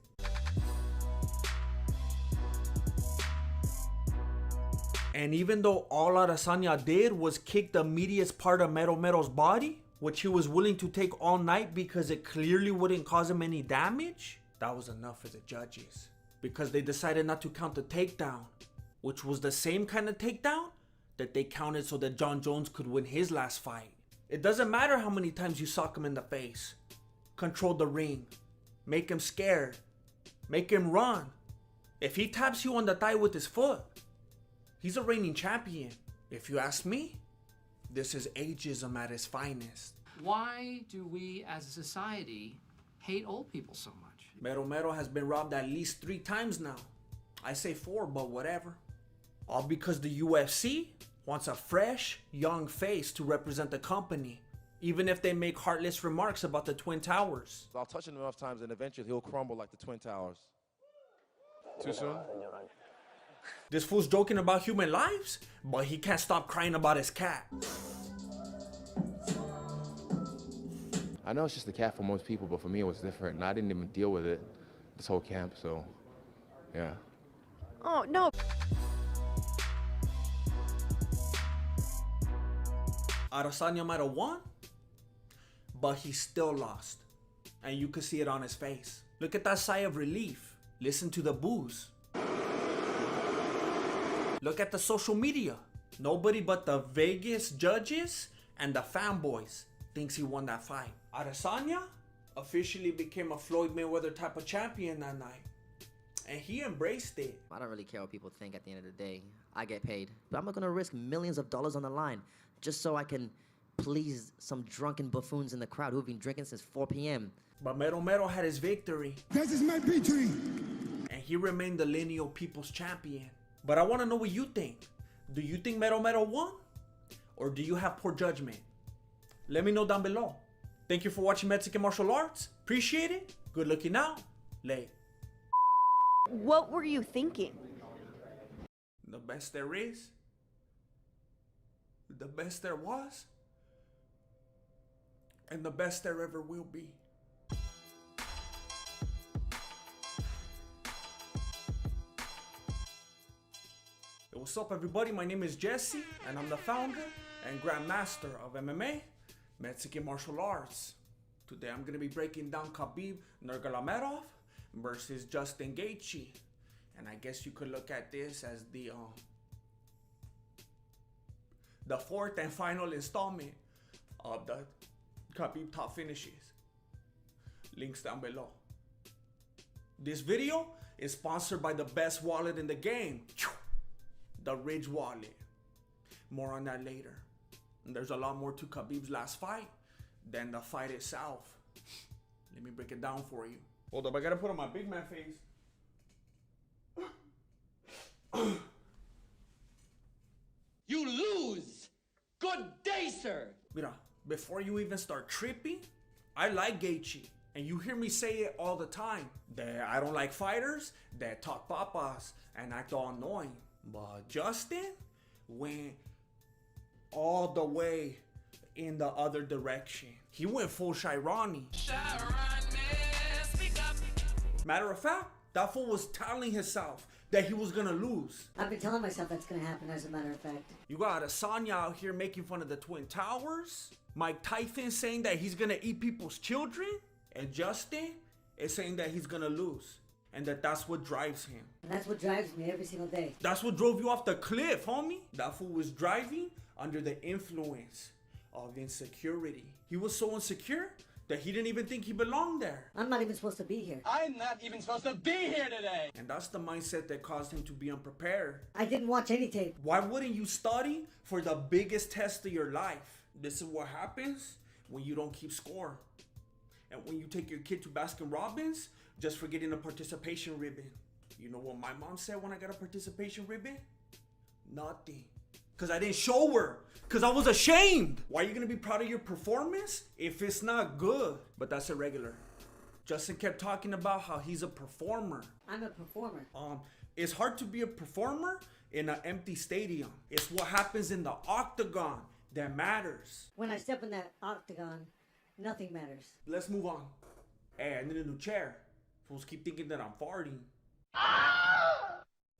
Speaker 1: And even though all Adesanya did was kick the meatiest part of Mero's body, which he was willing to take all night because it clearly wouldn't cause him any damage, that was enough for the judges. Because they decided not to count the takedown, which was the same kind of takedown that they counted so that Jon Jones could win his last fight. It doesn't matter how many times you sock him in the face. Control the ring. Make him scared. Make him run. If he taps you on the thigh with his foot, he's a reigning champion. If you ask me, this is ageism at its finest.
Speaker 6: Why do we as a society hate old people so much?
Speaker 1: Mero has been robbed at least 3 times now. I say 4, but whatever. All because the UFC wants a fresh, young face to represent the company, even if they make heartless remarks about the Twin Towers.
Speaker 8: I'll touch him enough times and eventually he'll crumble like the Twin Towers. Too soon?
Speaker 1: This fool's joking about human lives, but he can't stop crying about his cat.
Speaker 8: I know it's just a cat for most people, but for me it was different, and I didn't even deal with it this whole camp, so yeah.
Speaker 25: Oh, no.
Speaker 1: Adesanya might have won, but he still lost. And you could see it on his face. Look at that sigh of relief. Listen to the boos. Look at the social media. Nobody but the Vegas judges and the fanboys thinks he won that fight. Adesanya officially became a Floyd Mayweather type of champion that night. And he embraced it.
Speaker 7: I don't really care what people think at the end of the day. I get paid. But I'm not gonna risk millions of dollars on the line just so I can please some drunken buffoons in the crowd who've been drinking since 4 p.m.
Speaker 1: But Mero had his victory.
Speaker 17: This is my victory.
Speaker 1: And he remained the lineal people's champion. But I want to know what you think. Do you think Mero won? Or do you have poor judgment? Let me know down below. Thank you for watching Mexican Martial Arts. Appreciate it. Good looking out. Late.
Speaker 25: What were you thinking?
Speaker 1: The best there is. The best there was. And the best there ever will be. Hey, what's up everybody? My name is Jesse and I'm the founder and grandmaster of MMA, Mexican Martial Arts. Today I'm going to be breaking down Khabib Nurmagomedov versus Justin Gaethje. And I guess you could look at this as the fourth and final installment of the Khabib top finishes. Links down below. This video is sponsored by the best wallet in the game, the Ridge wallet. More on that later. And there's a lot more to Khabib's last fight than the fight itself. Let me break it down for you. Hold up, I gotta put on my big man face.
Speaker 9: You lose! Good day, sir!
Speaker 1: Mira, before you even start tripping, I like Gaethje. And you hear me say it all the time. That I don't like fighters that talk papas and act all annoying. But Justin went all the way in the other direction. He went full Shirani. Matter of fact, that fool was telling himself that he was gonna lose.
Speaker 23: I've been telling myself that's gonna happen, as a matter of fact.
Speaker 1: You got Adesanya out here making fun of the Twin Towers. Mike Tyson saying that he's gonna eat people's children. And Justin is saying that he's gonna lose. and that's what drives him.
Speaker 23: And that's what drives me every single day.
Speaker 1: That's what drove you off the cliff, homie. That fool was driving under the influence of insecurity. He was so insecure that he didn't even think he belonged there.
Speaker 23: I'm not even supposed to be here.
Speaker 9: I'm not even supposed to be here today.
Speaker 1: And that's the mindset that caused him to be unprepared.
Speaker 23: I didn't watch any tape.
Speaker 1: Why wouldn't you study for the biggest test of your life? This is what happens when you don't keep score. And when you take your kid to Baskin Robbins just for getting a participation ribbon. You know what my mom said when I got a participation ribbon? Nothing. Because I didn't show her. Because I was ashamed. Why are you going to be proud of your performance if it's not good? But that's irregular. Justin kept talking about how he's a performer.
Speaker 23: I'm a performer.
Speaker 1: It's hard to be a performer in an empty stadium. It's what happens in the octagon that matters.
Speaker 23: When I step in that octagon, nothing matters.
Speaker 1: Let's move on. Hey, I need a new chair. Fools keep thinking that I'm farting.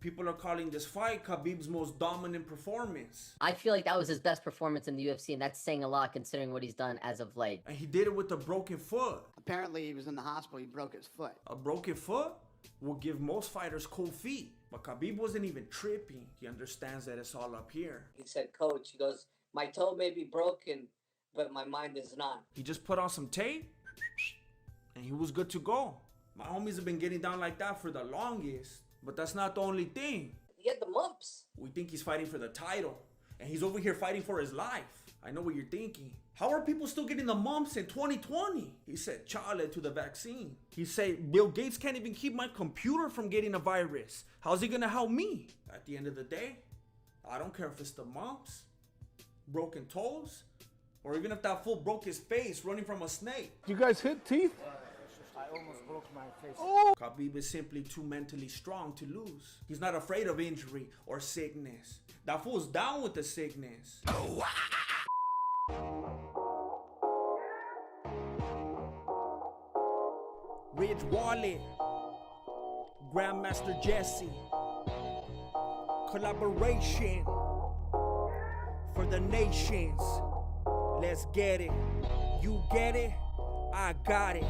Speaker 1: People are calling this fight Khabib's most dominant performance.
Speaker 3: I feel like that was his best performance in the UFC, and that's saying a lot considering what he's done as of late.
Speaker 1: And he did it with a broken foot.
Speaker 10: Apparently he was in the hospital, he broke his foot.
Speaker 1: A broken foot will give most fighters cold feet. But Khabib wasn't even tripping. He understands that it's all up here.
Speaker 12: He said, Coach, he goes, my toe may be broken, but my mind is not.
Speaker 1: He just put on some tape, and he was good to go. My homies have been getting down like that for the longest. But that's not the only thing.
Speaker 12: He had the mumps.
Speaker 1: We think he's fighting for the title. And he's over here fighting for his life. I know what you're thinking. How are people still getting the mumps in 2020? He said chale to the vaccine. He said Bill Gates can't even keep my computer from getting a virus. How's he gonna help me? At the end of the day, I don't care if it's the mumps, broken toes, or even if that fool broke his face running from a snake.
Speaker 11: You guys hit teeth?
Speaker 10: I almost broke my face.
Speaker 1: Oh! Khabib is simply too mentally strong to lose. He's not afraid of injury or sickness. That fool's down with the sickness. Ridge Wallet, Grandmaster Jesse, collaboration for the nations. Let's get it. You get it, I got it.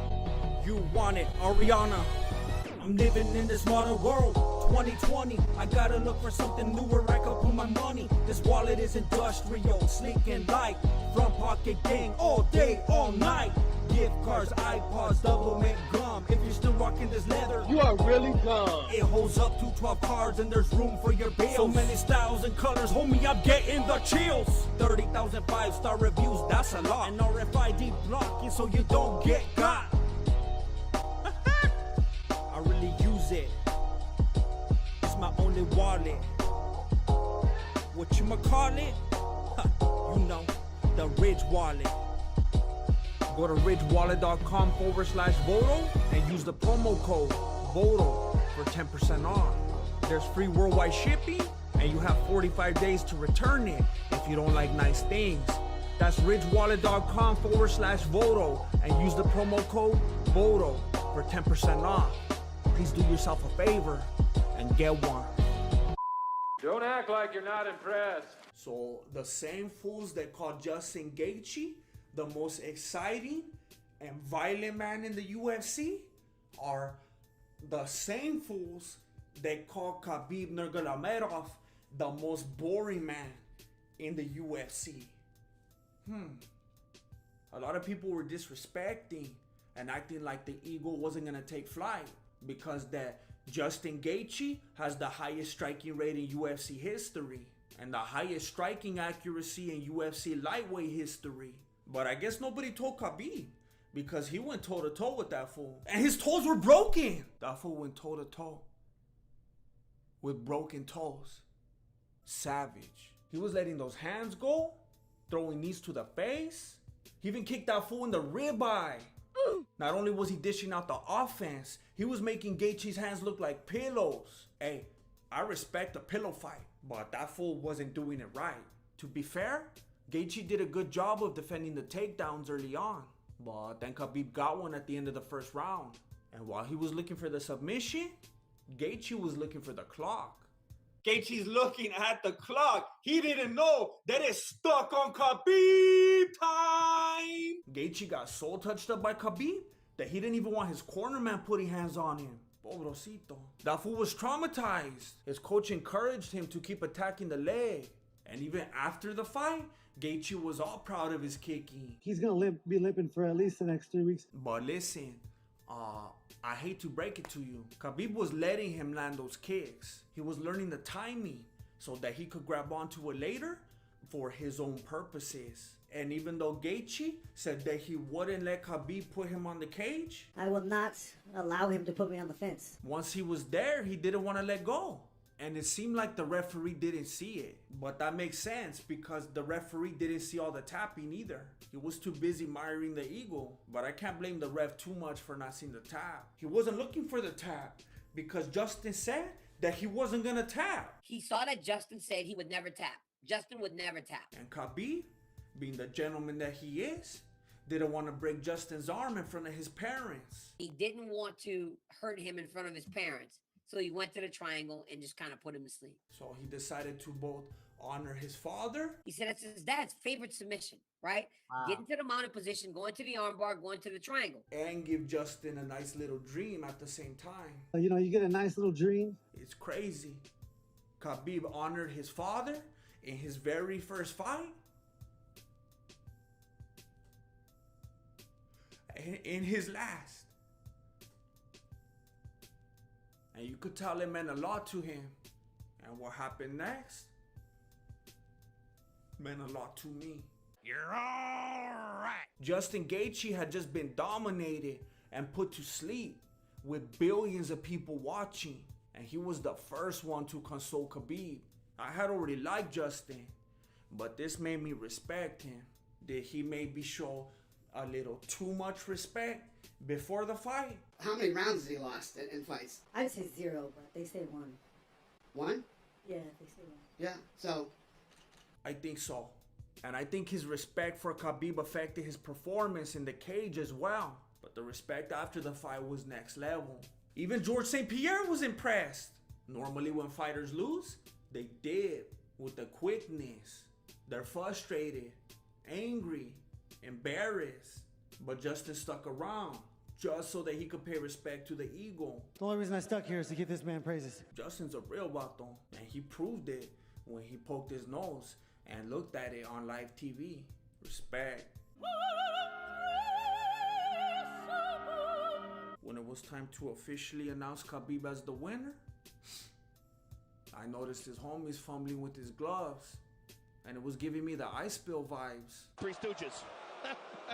Speaker 1: You want it, Ariana. I'm living in this modern world, 2020. I gotta look for something new where I can put my money. This wallet is industrial, sleek and light. Front pocket gang, all day, all night. Gift cards, iPods, double mint gum. If you're still rocking this leather,
Speaker 11: you are really dumb.
Speaker 1: It holds up to 12 cards and there's room for your bills. So many styles and colors, homie, I'm getting the chills. 30,000 5-star reviews, that's a lot. And RFID blocking so you don't get got. I really use it. It's my only wallet. What you call it? You know, the Ridge Wallet. Go to ridgewallet.com/Voto and use the promo code VOTO for 10% off. There's free worldwide shipping and you have 45 days to return it if you don't like nice things. That's ridgewallet.com/Voto and use the promo code VOTO for 10% off. Please do yourself a favor and get one.
Speaker 13: Don't act like you're not impressed.
Speaker 1: So the same fools that call Justin Gaethje the most exciting and violent man in the UFC are the same fools that call Khabib Nurmagomedov the most boring man in the UFC. A lot of people were disrespecting and acting like the eagle wasn't gonna take flight because that Justin Gaethje has the highest striking rate in UFC history and the highest striking accuracy in UFC lightweight history. But I guess nobody told Khabib because he went toe-to-toe with that fool. And his toes were broken. That fool went toe-to-toe with broken toes. Savage. He was letting those hands go, throwing knees to the face. He even kicked that fool in the ribeye. Not only was he dishing out the offense, he was making Gaethje's hands look like pillows. Hey, I respect a pillow fight, but that fool wasn't doing it right. To be fair, Gaethje did a good job of defending the takedowns early on, but then Khabib got one at the end of the first round. And while he was looking for the submission, Gaethje was looking for the clock. Gaethje's looking at the clock. He didn't know that it's stuck on Khabib time. Gaethje got so touched up by Khabib that he didn't even want his corner man putting hands on him. Pobrecito. That fool was traumatized. His coach encouraged him to keep attacking the leg. And even after the fight, Gaethje was all proud of his kicking.
Speaker 14: He's gonna be limping for at least the next 3 weeks.
Speaker 1: But listen, I hate to break it to you. Khabib was letting him land those kicks. He was learning the timing so that he could grab onto it later for his own purposes. And even though Gaethje said that he wouldn't let Khabib put him on the cage,
Speaker 23: I will not allow him to put me on the fence.
Speaker 1: once he was there, he didn't want to let go. And it seemed like the referee didn't see it. But that makes sense because the referee didn't see all the tapping either. He was too busy miring the eagle. But I can't blame the ref too much for not seeing the tap. He wasn't looking for the tap because Justin said that he wasn't gonna tap.
Speaker 15: He saw that Justin said he would never tap. Justin would never tap.
Speaker 1: And Khabib, being the gentleman that he is, didn't want to break Justin's arm in front of his parents.
Speaker 15: He didn't want to hurt him in front of his parents. So he went to the triangle and just kind of put him to sleep.
Speaker 1: So he decided to both honor his father.
Speaker 15: He said it's his dad's favorite submission, right?
Speaker 1: Wow.
Speaker 15: Get into the mounted position, go into the armbar, go into the triangle.
Speaker 1: And give Justin a nice little dream at the same time.
Speaker 14: You know, you get a nice little dream.
Speaker 1: It's crazy. Khabib honored his father in his very first fight. In his last. And you could tell it meant a lot to him. And what happened next meant a lot to me.
Speaker 4: You're all right.
Speaker 1: Justin Gaethje had just been dominated and put to sleep with billions of people watching. And he was the first one to console Khabib. I had already liked Justin, but this made me respect him. Did he maybe show a little too much respect before the fight?
Speaker 10: How many rounds has he lost in fights?
Speaker 23: I'd say 0, but they say 1.
Speaker 10: 1?
Speaker 23: Yeah, they say 1.
Speaker 10: Yeah, so.
Speaker 1: I think so. And I think his respect for Khabib affected his performance in the cage as well. But the respect after the fight was next level. Even George St. Pierre was impressed. Normally when fighters lose, they dip with the quickness. They're frustrated, angry, embarrassed. But Justin stuck around just so that he could pay respect to the eagle.
Speaker 14: The only reason I stuck here is to give this man praises.
Speaker 1: Justin's a real vato, and he proved it when he poked his nose and looked at it on live TV. Respect. When it was time to officially announce Khabib as the winner, I noticed his homies fumbling with his gloves, and it was giving me the ice spill vibes.
Speaker 2: Three Stooges.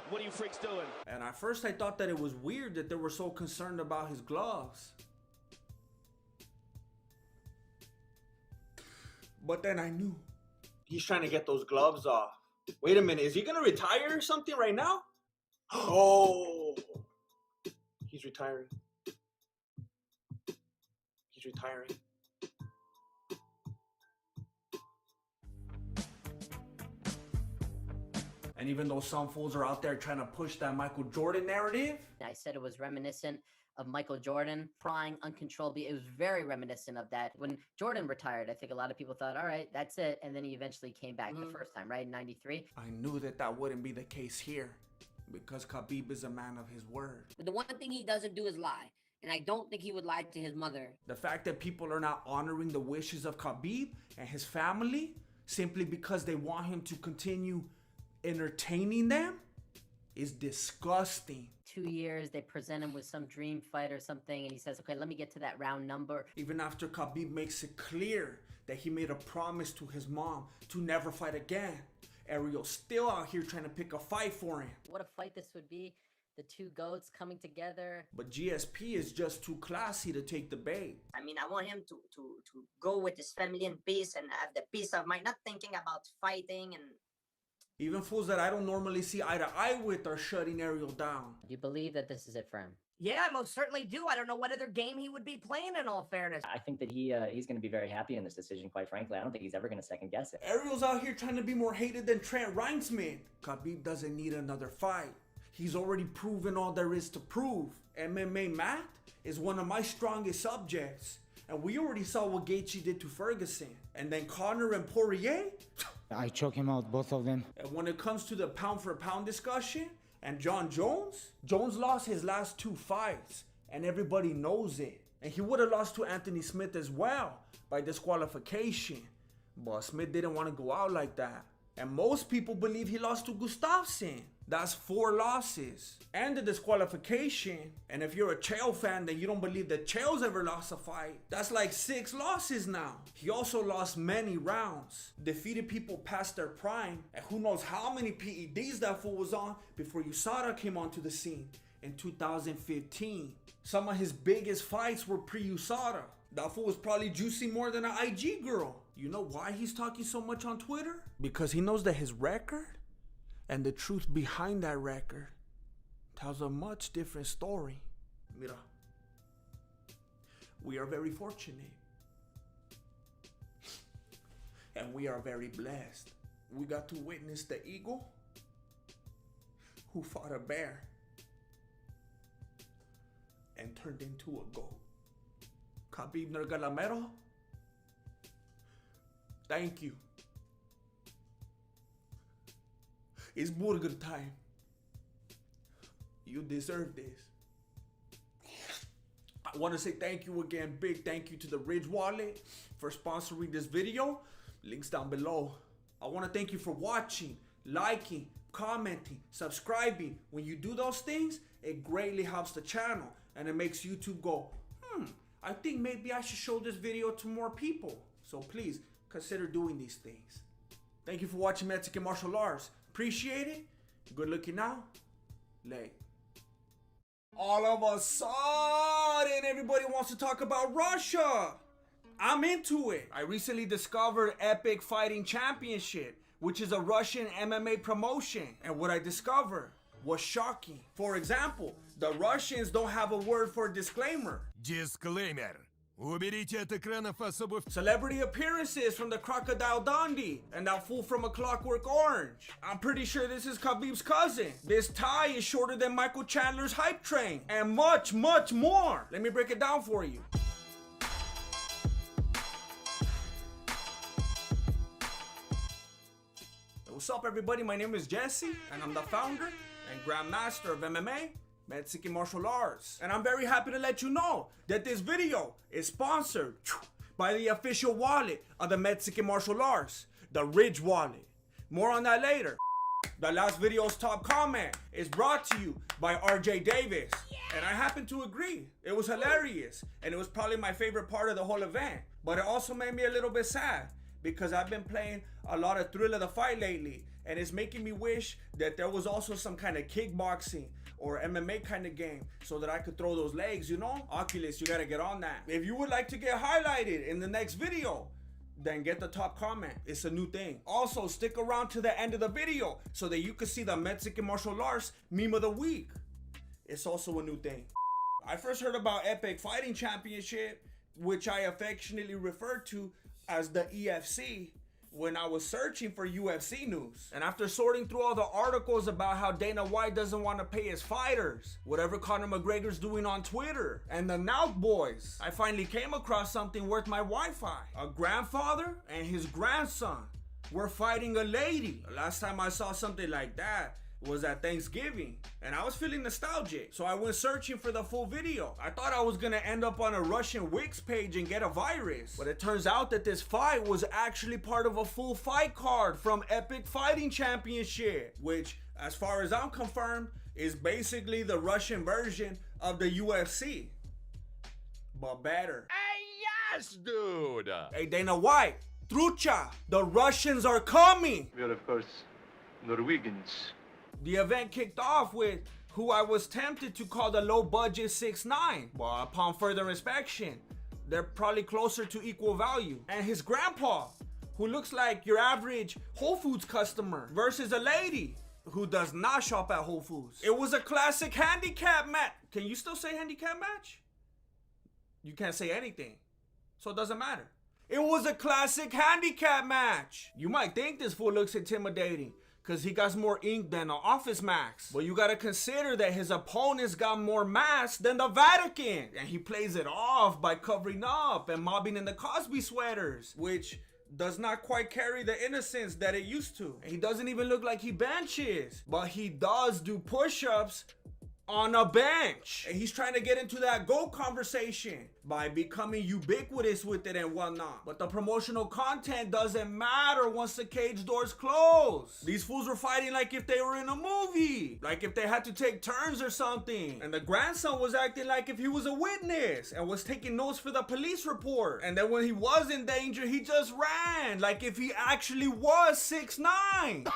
Speaker 2: What are you freaks doing?
Speaker 1: And at first I thought that it was weird that they were so concerned about his gloves. But then I knew. He's trying to get those gloves off. Wait a minute, is he gonna retire or something right now? Oh! He's retiring. He's retiring. And even though some fools are out there trying to push that Michael Jordan narrative,
Speaker 3: I said it was reminiscent of Michael Jordan crying uncontrollably. It was very reminiscent of that. When Jordan retired, I think a lot of people thought, all right, that's it. And then he eventually came back the first time, right? In 93.
Speaker 1: I knew that that wouldn't be the case here because Khabib is a man of his word.
Speaker 15: But the one thing he doesn't do is lie. And I don't think he would lie to his mother.
Speaker 1: The fact that people are not honoring the wishes of Khabib and his family simply because they want him to continue entertaining them is disgusting.
Speaker 3: 2 years, they present him with some dream fight or something, and he says, okay, let me get to that round number.
Speaker 1: Even after Khabib makes it clear that he made a promise to his mom to never fight again, Ariel's still out here trying to pick a fight for him.
Speaker 3: What a fight this would be. The two goats coming together.
Speaker 1: But GSP is just too classy to take the bait.
Speaker 16: I mean, I want him to go with his family in peace and have the peace of mind, not thinking about fighting. And
Speaker 1: even fools that I don't normally see eye to eye with are shutting Ariel down.
Speaker 3: Do you believe that this is it for him?
Speaker 15: Yeah, I most certainly do. I don't know what other game he would be playing, in all fairness.
Speaker 18: I think that he's going to be very happy in this decision, quite frankly. I don't think he's ever going to second guess it.
Speaker 1: Ariel's out here trying to be more hated than Trent Reinsman. Khabib doesn't need another fight. He's already proven all there is to prove. MMA math is one of my strongest subjects. And we already saw what Gaethje did to Ferguson. And then Conor and Poirier?
Speaker 19: I choke him out, both of them.
Speaker 1: And when it comes to the pound for pound discussion, and John Jones? Jones lost his last 2 fights, and everybody knows it. And he would have lost to Anthony Smith as well by disqualification. But Smith didn't want to go out like that. And most people believe he lost to Gustafsson. That's 4 losses. And the disqualification. And if you're a Chael fan, then you don't believe that Chael's ever lost a fight. That's like 6 losses now. He also lost many rounds. Defeated people past their prime. And who knows how many PEDs that fool was on before USADA came onto the scene in 2015. Some of his biggest fights were pre-USADA. That fool was probably juicing more than an IG girl. You know why he's talking so much on Twitter? Because he knows that his record and the truth behind that record tells a much different story. Mira, we are very fortunate. And we are very blessed. We got to witness the eagle who fought a bear and turned into a goat. Khabib Nurmagomedov, thank you. It's burger time. You deserve this. I want to say thank you again. Big thank you to the Ridge Wallet for sponsoring this video. Links down below. I want to thank you for watching, liking, commenting, subscribing. When you do those things, it greatly helps the channel and it makes YouTube go, I think maybe I should show this video to more people. So please consider doing these things. Thank you for watching Mexican Martial Arts. Appreciate it. Good looking now. Late. All of a sudden, everybody wants to talk about Russia. I'm into it. I recently discovered Epic Fighting Championship, which is a Russian MMA promotion. And what I discovered was shocking. For example, the Russians don't have a word for disclaimer.
Speaker 5: Disclaimer. Уберите от экранов особо...
Speaker 1: Celebrity appearances from the Crocodile Dundee and that fool from A Clockwork Orange. I'm pretty sure this is Khabib's cousin. This tie is shorter than Michael Chandler's Hype Train. And much, much more. Let me break it down for you. What's up, everybody? My name is Jesse, and I'm the founder and grandmaster of MMA, Mexican Martial Arts. And I'm very happy to let you know that this video is sponsored by the official wallet of the Mexican Martial Arts, the Ridge Wallet. More on that later. The last video's top comment is brought to you by RJ Davis. And I happen to agree. It was hilarious, and it was probably my favorite part of the whole event. But it also made me a little bit sad, because I've been playing a lot of Thrill of the Fight lately, and it's making me wish that there was also some kind of kickboxing or MMA kind of game so that I could throw those legs, you know? Oculus, you gotta get on that. If you would like to get highlighted in the next video, then get the top comment. It's a new thing. Also, stick around to the end of the video so that you can see the Mexican Martial Arts meme of the week. It's also a new thing. I first heard about Epic Fighting Championship, which I affectionately refer to as the EFC, when I was searching for UFC news. And after sorting through all the articles about how Dana White doesn't want to pay his fighters, whatever Conor McGregor's doing on Twitter, and the Naut Boys, I finally came across something worth my Wi-Fi. A grandfather and his grandson were fighting a lady. The last time I saw something like that was at Thanksgiving, and I was feeling nostalgic, so I went searching for the full video. I thought I was gonna end up on a Russian Wix page and get a virus, but it turns out that this fight was actually part of a full fight card from Epic Fighting Championship, which, as far as I'm confirmed, is basically the Russian version of the UFC, but better.
Speaker 5: Hey, yes, dude!
Speaker 1: Hey, Dana White, Trucha, the Russians are coming!
Speaker 13: We are, of course, Norwegians.
Speaker 1: The event kicked off with who I was tempted to call the low-budget 6'9", but upon further inspection, they're probably closer to equal value. And his grandpa, who looks like your average Whole Foods customer, versus a lady who does not shop at Whole Foods. It was a classic handicap match. Can you still say handicap match? You can't say anything, so it doesn't matter. It was a classic handicap match. You might think this fool looks intimidating, because he got more ink than an Office Max. But you gotta consider that his opponents got more mass than the Vatican. And he plays it off by covering up and mobbing in the Cosby sweaters, which does not quite carry the innocence that it used to. And he doesn't even look like he benches, but he does do push-ups on a bench. And he's trying to get into that GOAT conversation by becoming ubiquitous with it and whatnot. But the promotional content doesn't matter once the cage doors close. These fools were fighting like if they were in a movie, like if they had to take turns or something. And the grandson was acting like if he was a witness and was taking notes for the police report. And then when he was in danger, he just ran like if he actually was 6'9".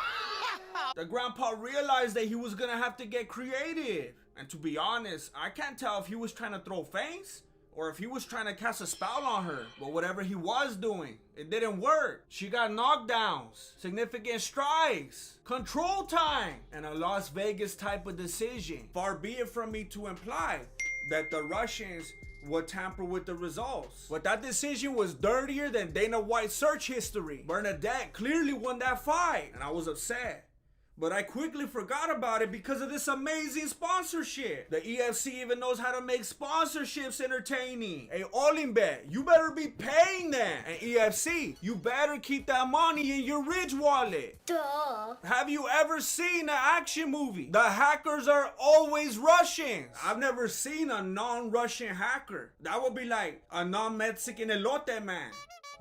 Speaker 1: The grandpa realized that he was gonna have to get creative. And to be honest, I can't tell if he was trying to throw feints or if he was trying to cast a spell on her. But whatever he was doing, it didn't work. She got knockdowns, significant strikes, control time, and a Las Vegas type of decision. Far be it from me to imply that the Russians would tamper with the results. But that decision was dirtier than Dana White's search history. Bernadette clearly won that fight, and I was upset. But I quickly forgot about it because of this amazing sponsorship. The EFC even knows how to make sponsorships entertaining. Hey, Olimbet, you better be paying them. And EFC, you better keep that money in your Ridge wallet.
Speaker 6: Duh.
Speaker 1: Have you ever seen an action movie? The hackers are always Russians. I've never seen a non-Russian hacker. That would be like a non-Mexican elote man.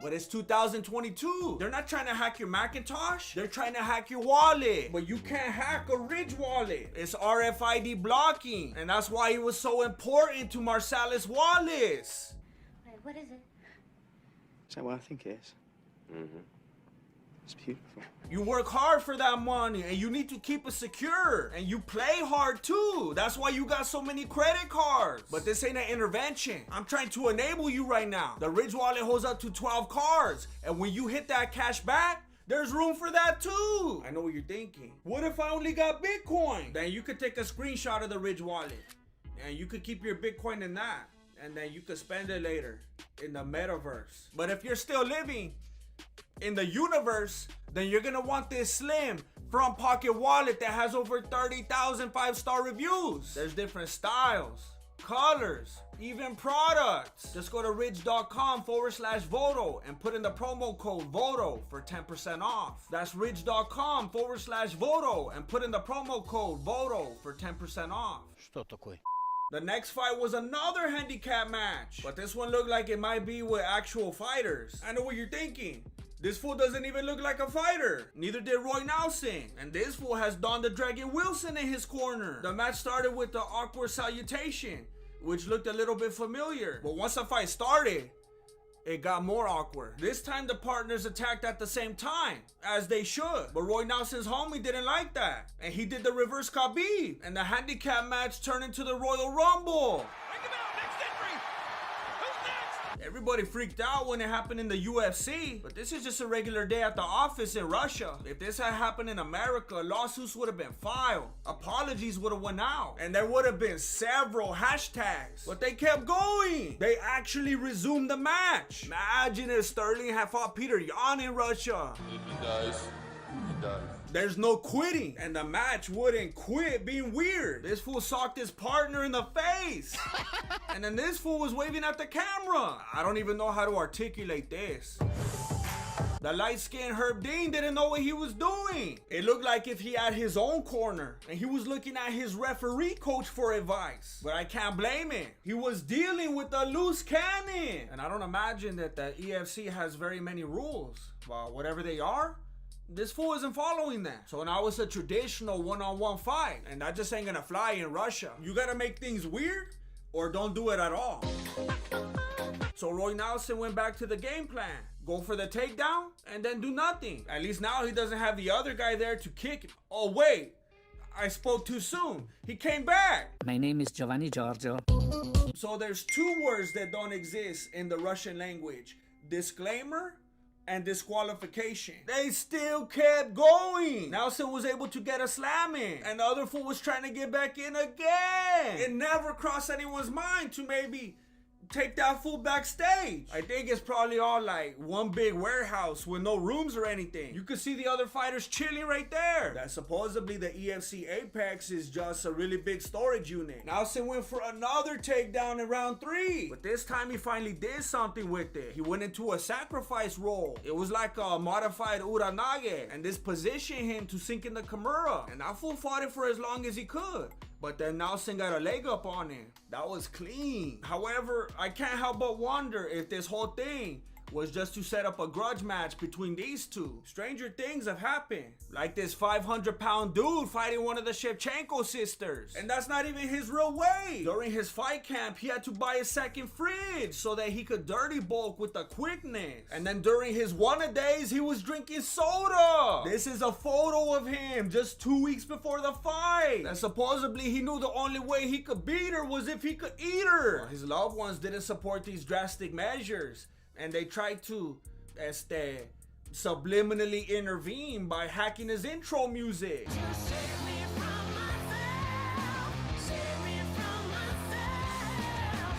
Speaker 1: But it's 2022. They're not trying to hack your Macintosh. They're trying to hack your wallet. But you can't hack a Ridge wallet. It's RFID blocking. And that's why it was so important to Marsalis Wallace.
Speaker 6: Wait, what is it?
Speaker 20: Is that what I think it is? Mm-hmm. It's beautiful.
Speaker 1: You work hard for that money and you need to keep it secure. And you play hard too. That's why you got so many credit cards. But this ain't an intervention. I'm trying to enable you right now. The Ridge wallet holds up to 12 cards. And when you hit that cash back, there's room for that too. I know what you're thinking. What if I only got Bitcoin? Then you could take a screenshot of the Ridge wallet. And you could keep your Bitcoin in that. And then you could spend it later in the metaverse. But if you're still living in the universe, then you're gonna want this slim front pocket wallet that has over 30,000 5-star reviews. There's different styles, colors, even products. Just go to ridge.com/Voto and put in the promo code VOTO for 10% off. That's ridge.com/Voto and put in the promo code VOTO for 10% off. The next fight was another handicap match, but this one looked like it might be with actual fighters. I know what you're thinking. This fool doesn't even look like a fighter. Neither did Roy Nelson. And this fool has Don the Dragon Wilson in his corner. The match started with the awkward salutation, which looked a little bit familiar. But once the fight started, it got more awkward. This time the partners attacked at the same time, as they should. But Roy Nelson's homie didn't like that. And he did the reverse Khabib. And the handicap match turned into the Royal Rumble. Everybody freaked out when it happened in the UFC, but this is just a regular day at the office in Russia. If this had happened in America, lawsuits would have been filed, apologies would have went out, and there would have been several hashtags. But they kept going. They actually resumed the match. Imagine if Sterling had fought Peter Yan in Russia.
Speaker 21: If he dies, he dies.
Speaker 1: There's no quitting, and the match wouldn't quit being weird. This fool socked his partner in the face. And then this fool was waving at the camera. I don't even know how to articulate this. The light-skinned Herb Dean didn't know what he was doing. It looked like if he had his own corner and he was looking at his referee coach for advice. But I can't blame him. He was dealing with a loose cannon. And I don't imagine that the EFC has very many rules. Well, whatever they are, this fool isn't following that. So now it's a traditional one-on-one fight. And that just ain't gonna fly in Russia. You gotta make things weird or don't do it at all. So Roy Nelson went back to the game plan. Go for the takedown and then do nothing. At least now he doesn't have the other guy there to kick him. Oh wait, I spoke too soon. He came back.
Speaker 22: My name is Giovanni Giorgio.
Speaker 1: So there's two words that don't exist in the Russian language. Disclaimer and disqualification. They still kept going. Nelson was able to get a slam in, and the other fool was trying to get back in again. It never crossed anyone's mind to maybe take that fool backstage. I think it's probably all like one big warehouse with no rooms or anything. You could see the other fighters chilling right there. That supposedly the EFC Apex is just a really big storage unit. Nelson went for another takedown in round 3. But this time he finally did something with it. He went into a sacrifice roll. It was like a modified Uranage. And this positioned him to sink in the Kimura. And that fool fought it for as long as he could. but then Nelson got a leg up on him. That was clean. However, I can't help but wonder if this whole thing was just to set up a grudge match between these two. Stranger things have happened. Like this 500-pound dude fighting one of the Shevchenko sisters. And that's not even his real weight. During his fight camp, he had to buy a second fridge so that he could dirty bulk with the quickness. And then during his one-a-days, he was drinking soda. This is a photo of him just 2 weeks before the fight. And supposedly he knew the only way he could beat her was if he could eat her. Well, his loved ones didn't support these drastic measures, and they tried to subliminally intervene by hacking his intro music.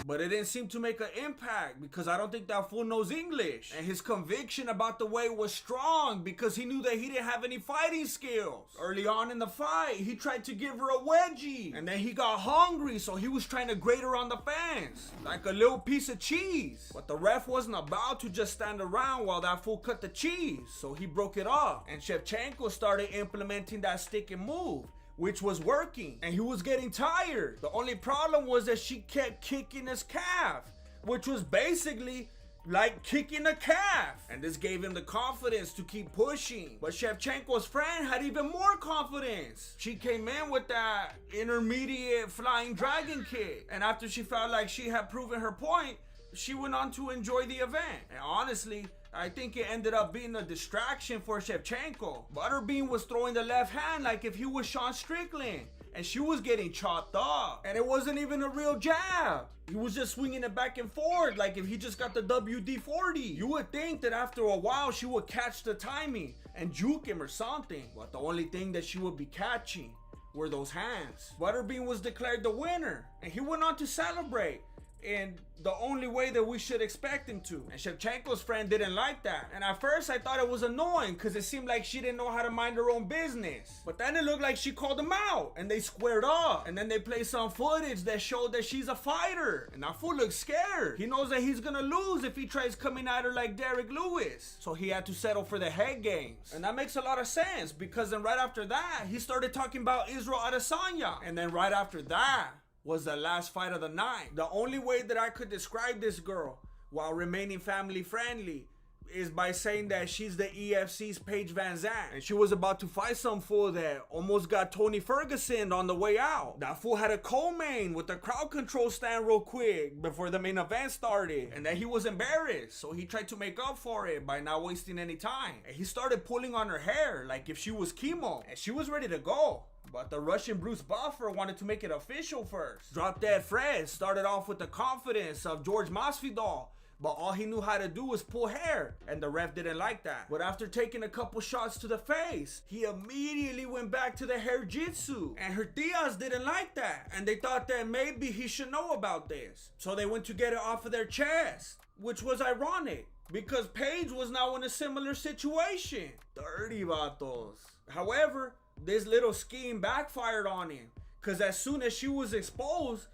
Speaker 1: But it didn't seem to make an impact because I don't think that fool knows English. And his conviction about the weight was strong because he knew that he didn't have any fighting skills. Early on in the fight, he tried to give her a wedgie. And then he got hungry, so he was trying to grate her on the fence. Like a little piece of cheese. But the ref wasn't about to just stand around while that fool cut the cheese. So he broke it off. And Shevchenko started implementing that stick and move, which was working, and he was getting tired. The only problem was that she kept kicking his calf, which was basically like kicking a calf. And this gave him the confidence to keep pushing. But Shevchenko's friend had even more confidence. She came in with that intermediate flying dragon kick. And after she felt like she had proven her point, she went on to enjoy the event. And honestly, I think it ended up being a distraction for Shevchenko. Butterbean was throwing the left hand like if he was Sean Strickland, and she was getting chopped up. And it wasn't even a real jab. He was just swinging it back and forth like if he just got the WD-40. You would think that after a while she would catch the timing and juke him or something. But the only thing that she would be catching were those hands. Butterbean was declared the winner, and he went on to celebrate in the only way that we should expect him to. And Shevchenko's friend didn't like that. And at first I thought it was annoying because it seemed like she didn't know how to mind her own business. But then it looked like she called him out and they squared up. And then they played some footage that showed that she's a fighter. And that fool looks scared. He knows that he's gonna lose if he tries coming at her like Derek Lewis. So he had to settle for the head games. And that makes a lot of sense because then right after that, he started talking about Israel Adesanya. And then right after that was the last fight of the night. The only way that I could describe this girl while remaining family friendly is by saying that she's the EFC's Paige Van Zandt. And she was about to fight some fool that almost got Tony Ferguson on the way out. That fool had a co-main with the crowd control stand real quick before the main event started. And then he was embarrassed, so he tried to make up for it by not wasting any time. And he started pulling on her hair like if she was chemo. And she was ready to go. But the Russian Bruce Buffer wanted to make it official first. Drop Dead Fred started off with the confidence of George Masvidal, but all he knew how to do was pull hair, and the ref didn't like that. But after taking a couple shots to the face, he immediately went back to the hair jitsu, and her tias didn't like that, and they thought that maybe he should know about this. So they went to get it off of their chest, which was ironic, because Paige was now in a similar situation. Dirty vatos. However, this little scheme backfired on him, because as soon as she was exposed,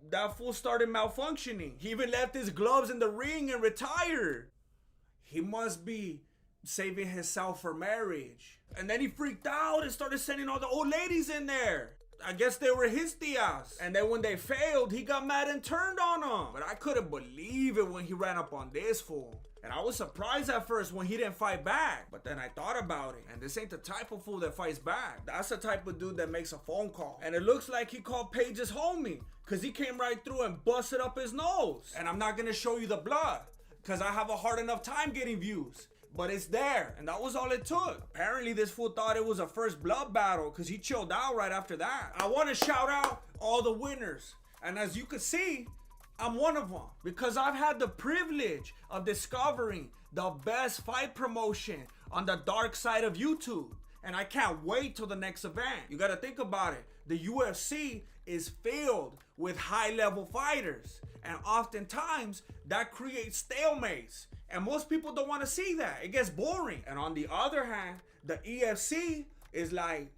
Speaker 1: that fool started malfunctioning. He even left his gloves in the ring and retired. He must be saving himself for marriage. And then he freaked out and started sending all the old ladies in there. I guess they were his tias. And then when they failed, he got mad and turned on them. But I couldn't believe it when he ran up on this fool. And I was surprised at first when he didn't fight back. But then I thought about it. And this ain't the type of fool that fights back. That's the type of dude that makes a phone call. And it looks like he called Paige's homie, because he came right through and busted up his nose. And I'm not going to show you the blood, because I have a hard enough time getting views. But it's there, and that was all it took. Apparently this fool thought it was a first blood battle, because he chilled out right after that. I want to shout out all the winners. And as you can see, I'm one of them, because I've had the privilege of discovering the best fight promotion on the dark side of YouTube. And I can't wait till the next event. You gotta think about it. The UFC is filled with high-level fighters. And oftentimes, that creates stalemates. And most people don't want to see that. It gets boring. And on the other hand, the EFC is like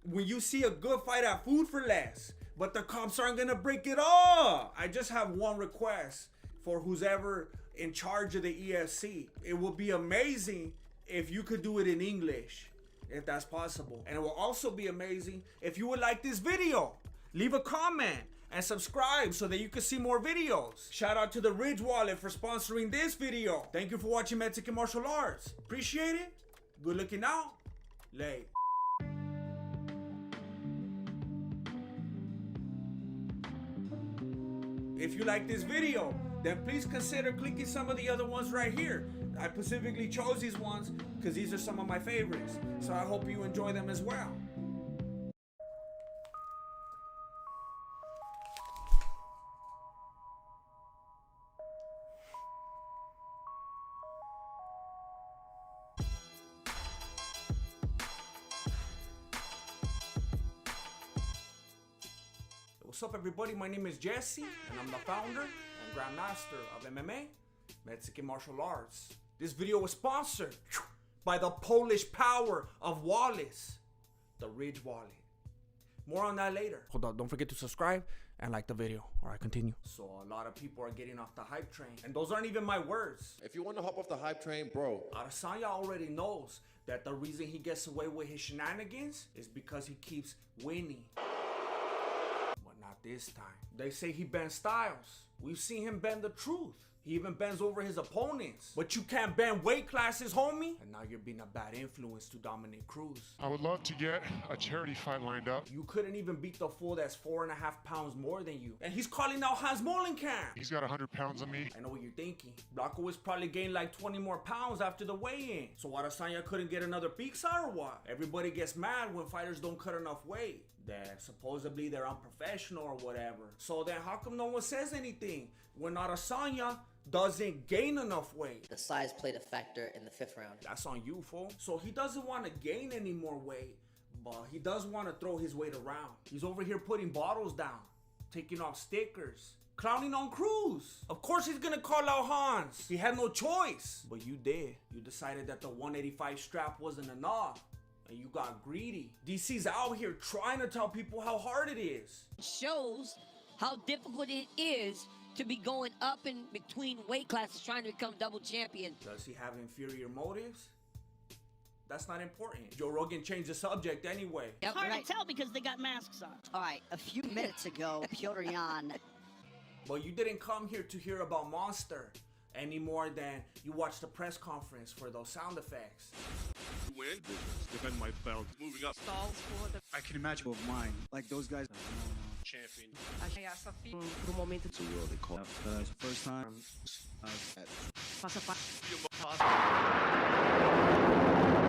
Speaker 1: when you see a good fight at Food for Less, but the comps aren't gonna break it up. I just have one request for who's ever in charge of the EFC. It would be amazing if you could do it in English, if that's possible. And it will also be amazing if you would like this video leave a comment, and subscribe so that you can see more videos. Shout out to the Ridge Wallet for sponsoring this video. Thank you for watching Mexican Martial Arts. Appreciate it. Good looking out. Late. If you like this video, then please consider clicking some of the other ones right here. I specifically chose these ones because these are some of my favorites. So I hope you enjoy them as well. What's up, everybody? My name is Jesse, and I'm the founder and grandmaster of MMA, Mexican Martial Arts. This video was sponsored by the Polish power of Wallace, the Ridge Wallet. More on that later. Hold up, don't forget to subscribe and like the video. All right, continue. So a lot of people are getting off the hype train, and those aren't even my words.
Speaker 6: If you want to hop off the hype train, bro.
Speaker 1: Adesanya already knows that the reason he gets away with his shenanigans is because he keeps winning. This time. They say he bends styles. We've seen him bend the truth. He even bends over his opponents. But you can't bend weight classes, homie. And now you're being a bad influence to Dominic Cruz.
Speaker 7: I would love to get a charity fight lined up.
Speaker 1: You couldn't even beat the fool that's 4.5 pounds more than you. And he's calling out Hans Molenkamp.
Speaker 7: He's got 100 pounds on me.
Speaker 1: I know what you're thinking. Blanco was probably gained like 20 more pounds after the weigh-in. So Adesanya couldn't get another pizza or what? Everybody gets mad when fighters don't cut enough weight. That supposedly they're unprofessional or whatever. So then how come no one says anything when Adesanya doesn't gain enough weight?
Speaker 3: The size played a factor in the 5th round.
Speaker 1: That's on you, fool. So he doesn't want to gain any more weight, but he does want to throw his weight around. He's over here putting bottles down, taking off stickers, clowning on Cruz. Of course he's gonna call out Hans. He had no choice. But you did. You decided that the 185 strap wasn't enough. And you got greedy. DC's out here trying to tell people how hard it is.
Speaker 15: It shows how difficult it is to be going up in between weight classes trying to become double champion.
Speaker 1: Does he have inferior motives? That's not important. Joe Rogan changed the subject anyway.
Speaker 8: It's hard to tell because they got masks on.
Speaker 23: All right, a few minutes ago, Piotr Jan.
Speaker 1: But you didn't come here to hear about Monster any more than you watched the press conference for those sound effects.
Speaker 11: Win. Defend my belt. Moving up.
Speaker 8: Stalls for the...
Speaker 20: I can imagine of mine. Like those guys.
Speaker 11: Champion.
Speaker 8: Pro momento.
Speaker 20: It's a world they call it. First time.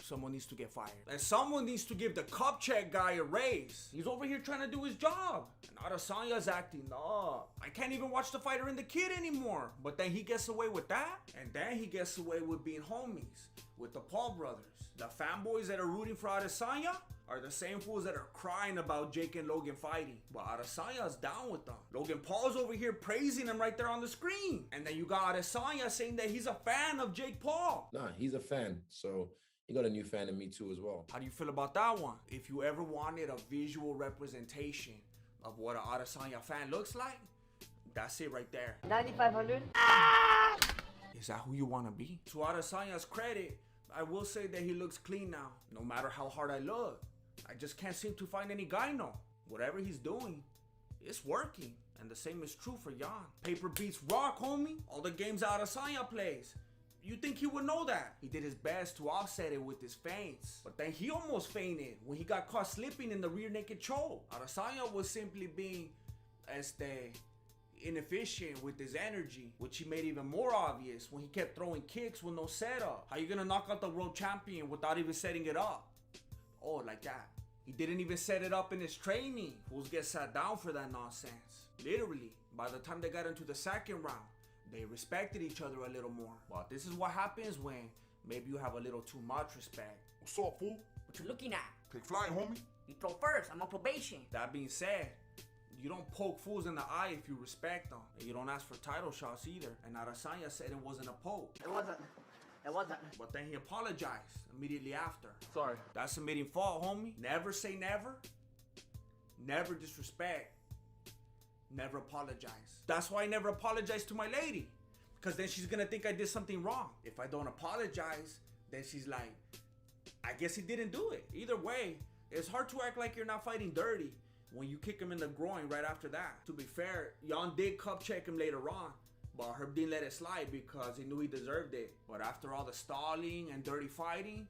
Speaker 1: Someone needs to get fired. And someone needs to give the cup check guy a raise. He's over here trying to do his job. And Adesanya's acting up. I can't even watch the fighter and the kid anymore. But then he gets away with that. And then he gets away with being homies with the Paul brothers. The fanboys that are rooting for Adesanya are the same fools that are crying about Jake and Logan fighting. But Adesanya's down with them. Logan Paul's over here praising him right there on the screen. And then you got Adesanya saying that he's a fan of Jake Paul.
Speaker 6: Nah, he's a fan. So he got a new fan in me too as well.
Speaker 1: How do you feel about that one? If you ever wanted a visual representation of what an Adesanya fan looks like, that's it right there.
Speaker 8: 9,500.
Speaker 1: Is that who you want to be? To Adesanya's credit, I will say that he looks clean now. No matter how hard I look, I just can't seem to find any gyno. Whatever he's doing, it's working. And the same is true for Jan. Paper beats rock, homie. All the games Adesanya plays. You think he would know that? He did his best to offset it with his feints. But then he almost fainted when he got caught slipping in the rear naked choke. Adesanya was simply being inefficient with his energy, which he made even more obvious when he kept throwing kicks with no setup. How you gonna knock out the world champion without even setting it up? Oh, like that. He didn't even set it up in his training. Fools get sat down for that nonsense. Literally, by the time they got into the 2nd round, they respected each other a little more. But this is what happens when maybe you have a little too much respect.
Speaker 11: What's up, fool?
Speaker 16: What you looking at?
Speaker 11: Take flight, homie.
Speaker 16: You throw first. I'm on probation.
Speaker 1: That being said, you don't poke fools in the eye if you respect them. And you don't ask for title shots either. And Adesanya said it wasn't a poke.
Speaker 16: It wasn't.
Speaker 1: But then he apologized immediately after.
Speaker 11: Sorry.
Speaker 1: That's admitting fault, homie. Never say never. Never disrespect. Never apologize. That's why I never apologize to my lady. Because then she's gonna think I did something wrong. If I don't apologize, then she's like, I guess he didn't do it. Either way, it's hard to act like you're not fighting dirty when you kick him in the groin right after that. To be fair, Jan did cup check him later on, but Herb didn't let it slide because he knew he deserved it. But after all the stalling and dirty fighting,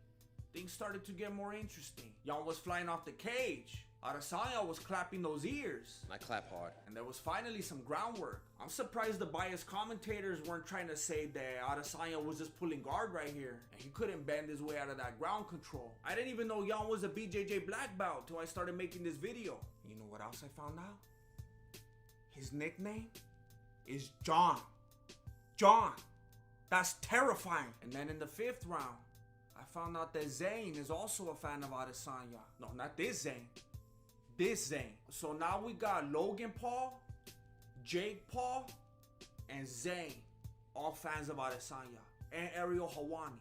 Speaker 1: things started to get more interesting. Jan was flying off the cage. Adesanya was clapping those ears.
Speaker 6: I clap hard.
Speaker 1: And there was finally some groundwork. I'm surprised the biased commentators weren't trying to say that Adesanya was just pulling guard right here, and he couldn't bend his way out of that ground control. I didn't even know Jan was a BJJ black belt till I started making this video. You know what else I found out? His nickname is John. John. That's terrifying. And then in the 5th round, I found out that Zayn is also a fan of Adesanya. No, not this Zayn. This Zayn. So now we got Logan Paul, Jake Paul, and Zayn, all fans of Adesanya. And Ariel Helwani,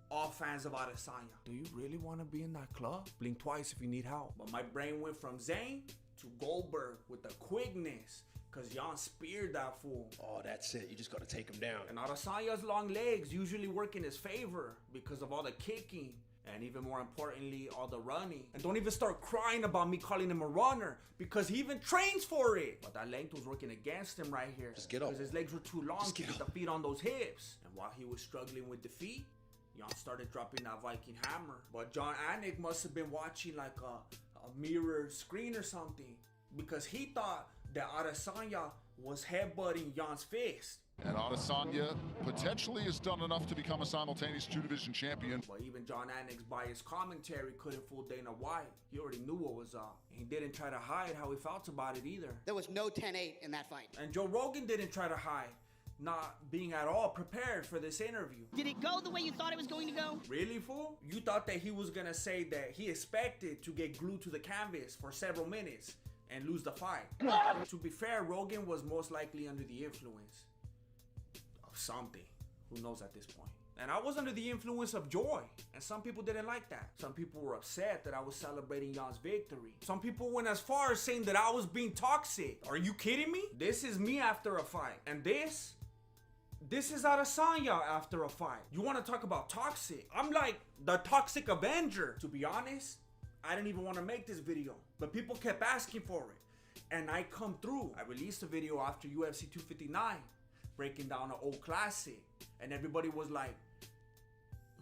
Speaker 1: all fans of Adesanya. Do you really want to be in that club? Blink twice if you need help. But my brain went from Zayn to Goldberg with the quickness, because Jan speared that fool.
Speaker 6: Oh, that's it. You just got to take him down.
Speaker 1: And Adesanya's long legs usually work in his favor because of all the kicking. And even more importantly, all the running. And don't even start crying about me calling him a runner, because he even trains for it. But that length was working against him right here.
Speaker 6: Just get up.
Speaker 1: Because his legs were too long to get the feet on those hips. And while he was struggling with defeat, Jan started dropping that Viking hammer. But John Anik must have been watching like a mirror screen or something, because he thought that Adesanya was headbutting Jan's fist.
Speaker 7: And Adesanya potentially has done enough to become a simultaneous 2-division champion.
Speaker 1: But even John Anik's biased commentary couldn't fool Dana White. He already knew what was up. He didn't try to hide how he felt about it either.
Speaker 10: There was no 10-8 in that fight.
Speaker 1: And Joe Rogan didn't try to hide, not being at all prepared for this interview.
Speaker 8: Did it go the way you thought it was going to go?
Speaker 1: Really, fool? You thought that he was gonna say that he expected to get glued to the canvas for several minutes and lose the fight. To be fair, Rogan was most likely under the influence of something. Who knows at this point? And I was under the influence of joy, and some people didn't like that. Some people were upset that I was celebrating Jan's victory. Some people went as far as saying that I was being toxic. Are you kidding me? This is me after a fight, and this is Adesanya after a fight. You want to talk about toxic? I'm like the toxic Avenger. To be honest, I didn't even want to make this video, but people kept asking for it, and I come through. I released a video after UFC 259, breaking down an old classic, and everybody was like,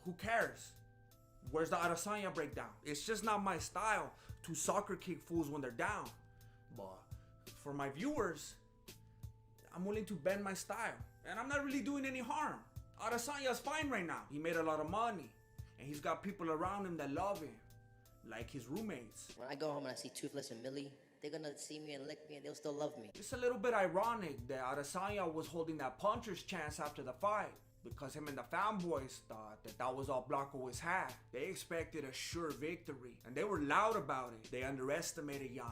Speaker 1: who cares? Where's the Adesanya breakdown? It's just not my style to soccer kick fools when they're down. But for my viewers, I'm willing to bend my style, and I'm not really doing any harm. Adesanya's fine right now. He made a lot of money, and he's got people around him that love him, like his roommates.
Speaker 3: When I go home and I see Toothless and Millie, they're gonna see me and lick me and they'll still love me.
Speaker 1: It's a little bit ironic that Adesanya was holding that puncher's chance after the fight, because him and the fanboys thought that that was all Blanco was had. They expected a sure victory, and they were loud about it. They underestimated Jan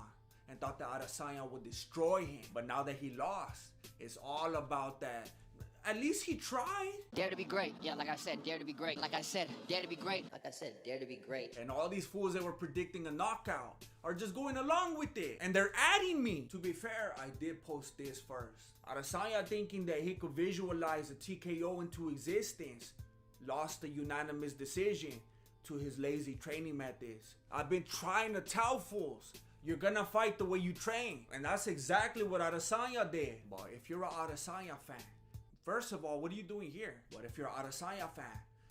Speaker 1: and thought that Adesanya would destroy him. But now that he lost, it's all about that. At least he tried.
Speaker 23: Dare to be great. Yeah, like I said, dare to be great. Like I said, dare to be great.
Speaker 3: Like I said, dare to be great.
Speaker 1: And all these fools that were predicting a knockout are just going along with it. And they're adding me. To be fair, I did post this first. Adesanya, thinking that he could visualize a TKO into existence, lost a unanimous decision to his lazy training methods. I've been trying to tell fools, you're gonna fight the way you train. And that's exactly what Adesanya did. But if you're an Adesanya fan, first of all, what are you doing here? But if you're an Adesanya fan,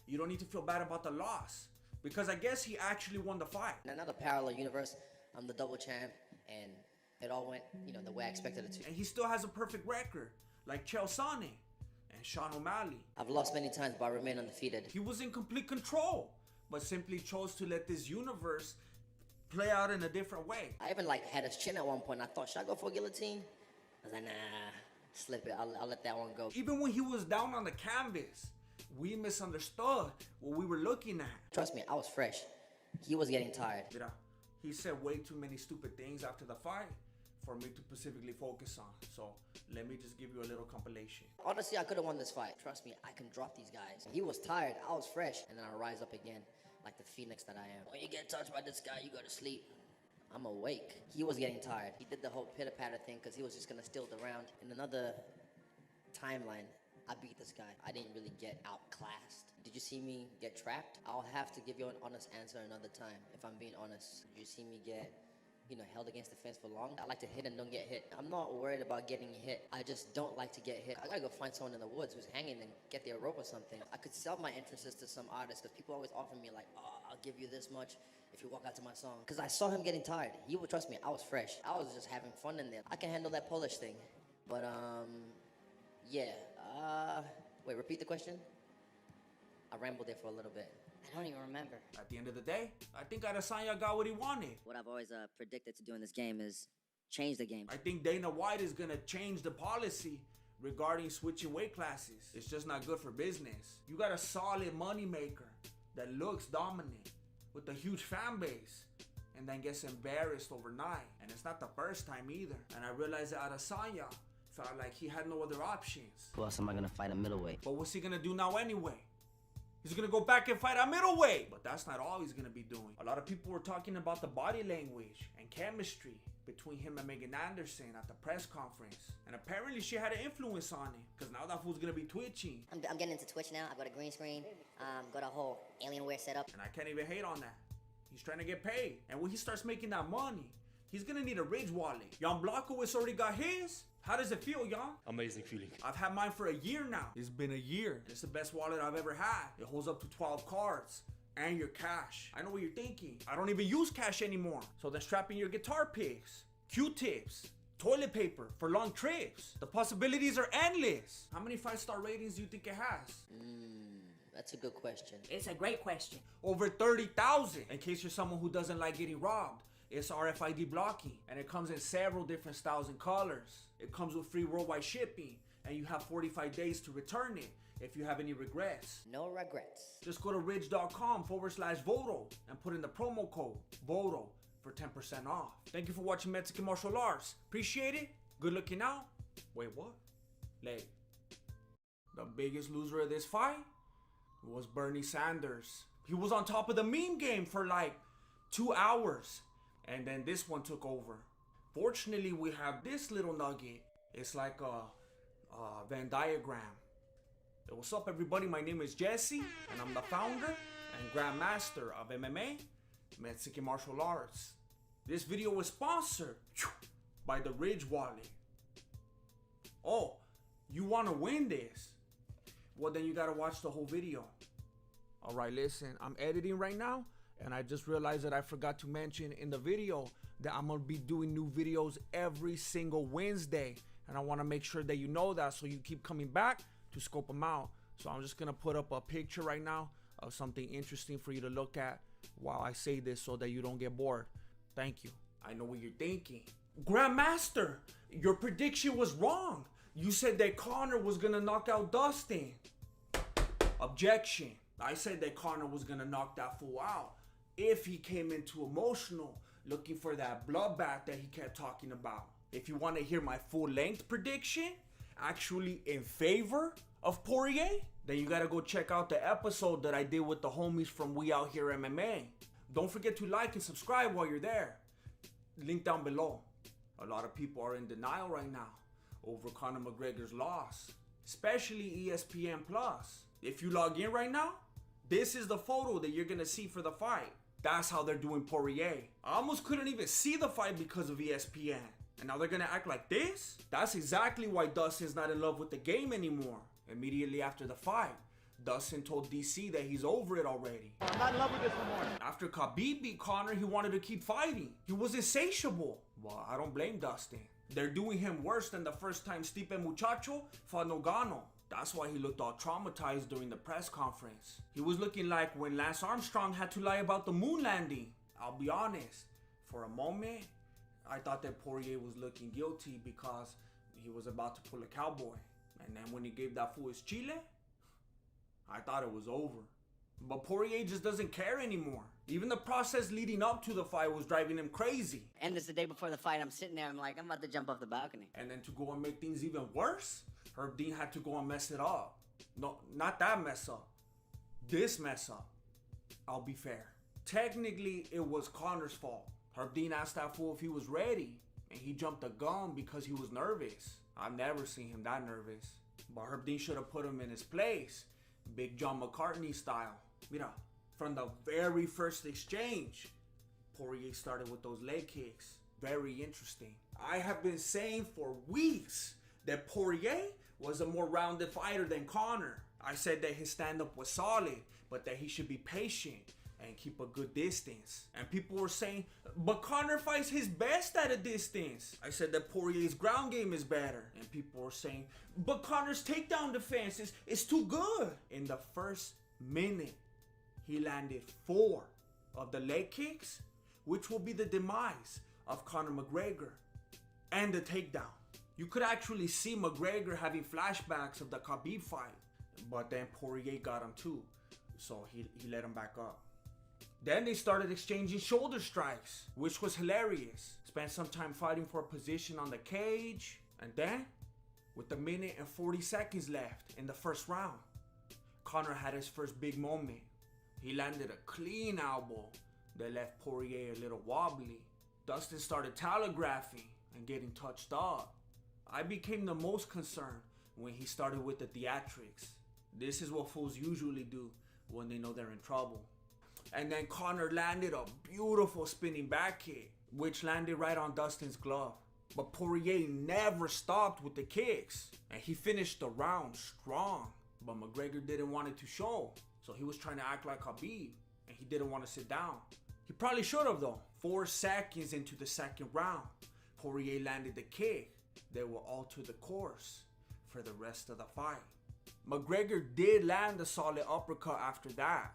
Speaker 1: you don't need to feel bad about the loss, because I guess he actually won the fight.
Speaker 3: In another parallel universe, I'm the double champ, and it all went, the way I expected it to.
Speaker 1: And he still has a perfect record, like Chael Sonnen and Sean O'Malley.
Speaker 3: I've lost many times, but I remain undefeated.
Speaker 1: He was in complete control, but simply chose to let this universe play out in a different way.
Speaker 3: I even had his chin at one point. I thought, should I go for a guillotine? I was like, nah, slip it. I'll let that one go.
Speaker 1: Even when he was down on the canvas, we misunderstood what we were looking at.
Speaker 3: Trust me, I was fresh. He was getting tired.
Speaker 1: He said way too many stupid things after the fight for me to specifically focus on. So let me just give you a little compilation.
Speaker 3: Honestly, I could have won this fight. Trust me, I can drop these guys. He was tired, I was fresh, and then I rise up again like the phoenix that I am. When you get touched by this guy, you go to sleep. I'm awake. He was getting tired. He did the whole pitter-patter thing because he was just gonna steal the round. In another timeline, I beat this guy. I didn't really get outclassed. Did you see me get trapped? I'll have to give you an honest answer another time, if I'm being honest. Did you see me get held against the fence for long. I like to hit and don't get hit. I'm not worried about getting hit. I just don't like to get hit. I gotta go find someone in the woods who's hanging and get their rope or something. I could sell my entrances to some artists because people always offer me like, oh, I'll give you this much if you walk out to my song. Because I saw him getting tired. He would trust me. I was fresh. I was just having fun in there. I can handle that Polish thing. But yeah. Wait, repeat the question? I rambled there for a little bit.
Speaker 16: I don't even remember.
Speaker 1: At the end of the day, I think Adesanya got what he wanted.
Speaker 3: What I've always predicted to do in this game is change the game.
Speaker 1: I think Dana White is gonna change the policy regarding switching weight classes. It's just not good for business. You got a solid moneymaker that looks dominant with a huge fan base and then gets embarrassed overnight. And it's not the first time either. And I realized that Adesanya felt like he had no other options.
Speaker 3: Who else am I gonna fight at middleweight?
Speaker 1: But what's he gonna do now anyway? He's gonna go back and fight at middleweight. But that's not all he's gonna be doing. A lot of people were talking about the body language and chemistry between him and Megan Anderson at the press conference. And apparently she had an influence on it. Because now that fool's gonna be twitching.
Speaker 3: I'm getting into Twitch now. I've got a green screen. Got a whole Alienware set up.
Speaker 1: And I can't even hate on that. He's trying to get paid. And when he starts making that money, he's gonna need a Ridge wallet. Jan Blachowicz already got his. How does it feel, Jan?
Speaker 9: Amazing feeling.
Speaker 1: I've had mine for a year now. It's been a year. It's the best wallet I've ever had. It holds up to 12 cards and your cash. I know what you're thinking. I don't even use cash anymore. So then strap in your guitar picks, Q-tips, toilet paper for long trips. The possibilities are endless. How many 5-star ratings do you think it has?
Speaker 3: That's a good question.
Speaker 8: It's a great question.
Speaker 1: Over 30,000. In case you're someone who doesn't like getting robbed. It's RFID blocking, and it comes in several different styles and colors. It comes with free worldwide shipping, and you have 45 days to return it if you have any regrets.
Speaker 3: No regrets.
Speaker 1: Just go to ridge.com/Voto and put in the promo code VOTO for 10% off. Thank you for watching Mexican Martial Arts. Appreciate it. Good looking out. Wait, what? Like, the biggest loser of this fight was Bernie Sanders. He was on top of the meme game for like 2 hours. And then this one took over. Fortunately, we have this little nugget. It's like a Venn diagram. Hey, what's up, everybody? My name is Jesse, and I'm the founder and grandmaster of MMA, Mexican Martial Arts. This video was sponsored by the Ridge Wallet. Oh, you want to win this? Well, then you got to watch the whole video. All right, listen, I'm editing right now. And I just realized that I forgot to mention in the video that I'm gonna be doing new videos every single Wednesday. And I wanna make sure that you know that so you keep coming back to scope them out. So I'm just gonna put up a picture right now of something interesting for you to look at while I say this so that you don't get bored. Thank you. I know what you're thinking. Grandmaster, your prediction was wrong. You said that Conor was gonna knock out Dustin. Objection. I said that Conor was gonna knock that fool out if he came into emotional, looking for that bloodbath that he kept talking about. If you want to hear my full-length prediction, actually in favor of Poirier, then you gotta go check out the episode that I did with the homies from We Out Here MMA. Don't forget to like and subscribe while you're there. Link down below. A lot of people are in denial right now over Conor McGregor's loss, especially ESPN Plus. If you log in right now, this is the photo that you're gonna see for the fight. That's how they're doing Poirier. I almost couldn't even see the fight because of ESPN. And now they're gonna act like this? That's exactly why Dustin's not in love with the game anymore. Immediately after the fight, Dustin told DC that he's over it already.
Speaker 11: I'm not in love with this no more.
Speaker 1: After Khabib beat Conor, he wanted to keep fighting. He was insatiable. Well, I don't blame Dustin. They're doing him worse than the first time Stipe Muchacho fought Ngannou. That's why he looked all traumatized during the press conference. He was looking like when Lance Armstrong had to lie about the moon landing. I'll be honest, for a moment, I thought that Poirier was looking guilty because he was about to pull a cowboy. And then when he gave that fool his chile, I thought it was over. But Poirier just doesn't care anymore. Even the process leading up to the fight was driving him crazy.
Speaker 23: And it's the day before the fight. I'm sitting there. I'm like, I'm about to jump off the balcony.
Speaker 1: And then to go and make things even worse, Herb Dean had to go and mess it up. No, not that mess up. This mess up. I'll be fair. Technically, it was Conor's fault. Herb Dean asked that fool if he was ready, and he jumped the gun because he was nervous. I've never seen him that nervous. But Herb Dean should have put him in his place. Big John McCartney style. Mira, from the very first exchange, Poirier started with those leg kicks. Very interesting. I have been saying for weeks that Poirier was a more rounded fighter than Conor. I said that his stand-up was solid, but that he should be patient and keep a good distance. And people were saying, but Conor fights his best at a distance. I said that Poirier's ground game is better. And people were saying, but Conor's takedown defense is too good. In the first minute, he landed 4 of the leg kicks, which will be the demise of Conor McGregor, and the takedown. You could actually see McGregor having flashbacks of the Khabib fight, but then Poirier got him too, so he let him back up. Then they started exchanging shoulder strikes, which was hilarious. Spent some time fighting for a position on the cage, and then, with a minute and 40 seconds left in the first round, Conor had his first big moment. He landed a clean elbow that left Poirier a little wobbly. Dustin started telegraphing and getting touched up. I became the most concerned when he started with the theatrics. This is what fools usually do when they know they're in trouble. And then Conor landed a beautiful spinning back kick, which landed right on Dustin's glove. But Poirier never stopped with the kicks, and he finished the round strong. But McGregor didn't want it to show, so he was trying to act like Khabib, and he didn't want to sit down. He probably should have though. 4 seconds into the second round, Poirier landed the kick that will alter the course for the rest of the fight. McGregor did land a solid uppercut after that,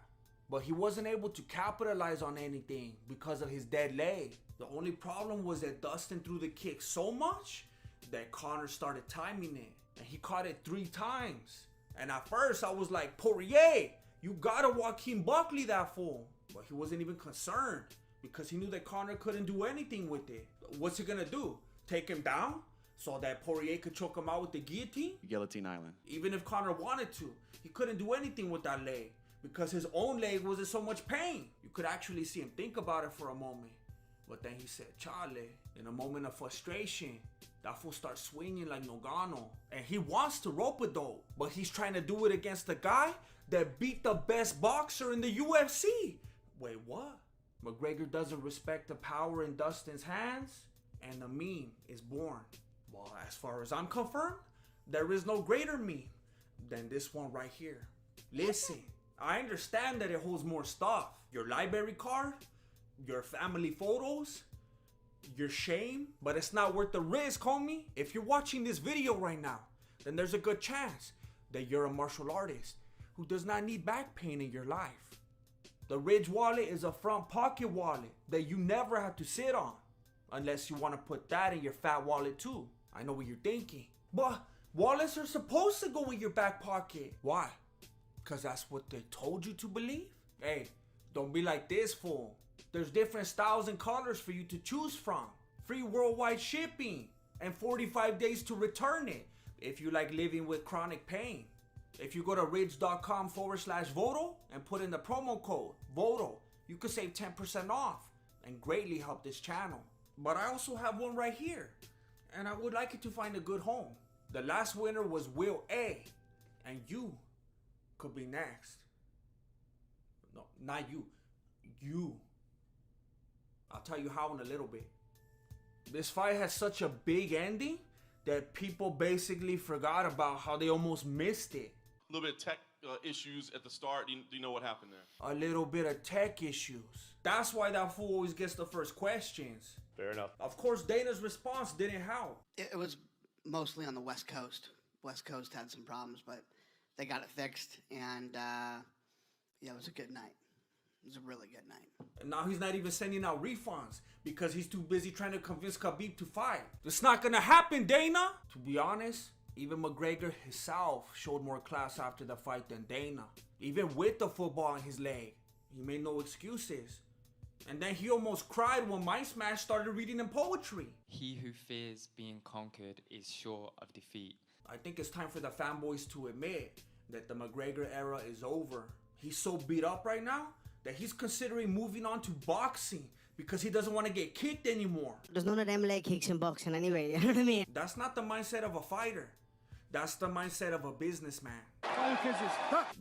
Speaker 1: but he wasn't able to capitalize on anything because of his dead leg. The only problem was that Dustin threw the kick so much that Conor started timing it, and he caught it 3 times. And at first I was like, Poirier, you gotta Joaquin Buckley that fool. But he wasn't even concerned because he knew that Conor couldn't do anything with it. What's he gonna do? Take him down so that Poirier could choke him out with the guillotine?
Speaker 9: Guillotine Island.
Speaker 1: Even if Conor wanted to, he couldn't do anything with that leg because his own leg was in so much pain. You could actually see him think about it for a moment. But then he said, Chale, in a moment of frustration, that fool starts swinging like Nogano. And he wants to rope it though, but he's trying to do it against the guy that beat the best boxer in the UFC. Wait, what? McGregor doesn't respect the power in Dustin's hands, and the meme is born. Well, as far as I'm confirmed, there is no greater meme than this one right here. Listen, I understand that it holds more stuff. Your library card, your family photos, your shame, but it's not worth the risk, homie. If you're watching this video right now, then there's a good chance that you're a martial artist who does not need back pain in your life. The Ridge wallet is a front pocket wallet that you never have to sit on, unless you want to put that in your fat wallet too. I know what you're thinking, but wallets are supposed to go in your back pocket. Why? Because that's what they told you to believe? Hey, don't be like this fool. There's different styles and colors for you to choose from. Free worldwide shipping and 45 days to return it if you like living with chronic pain. If you go to ridge.com/Voto and put in the promo code VOTO, you could save 10% off and greatly help this channel. But I also have one right here, and I would like it to find a good home. The last winner was Will A, and you could be next. No, not you. You. I'll tell you how in a little bit. This fight has such a big ending that people basically forgot about how they almost missed it.
Speaker 12: A little bit of tech issues at the start. Do you know what happened there?
Speaker 1: A little bit of tech issues. That's why that fool always gets the first questions.
Speaker 12: Fair enough.
Speaker 1: Of course, Dana's response didn't help.
Speaker 10: It was mostly on the West Coast. West Coast had some problems, but they got it fixed, and yeah, it was a good night. It was a really good night.
Speaker 1: And now he's not even sending out refunds because he's too busy trying to convince Khabib to fight. It's not gonna happen, Dana! To be honest, even McGregor himself showed more class after the fight than Dana. Even with the football in his leg, he made no excuses. And then he almost cried when My Smash started reading him poetry.
Speaker 17: He who fears being conquered is sure of defeat.
Speaker 1: I think it's time for the fanboys to admit that the McGregor era is over. He's so beat up right now that he's considering moving on to boxing because he doesn't want to get kicked anymore.
Speaker 8: There's none of them leg kicks in boxing anyway, you know what I mean?
Speaker 1: That's not the mindset of a fighter. That's the mindset of a businessman.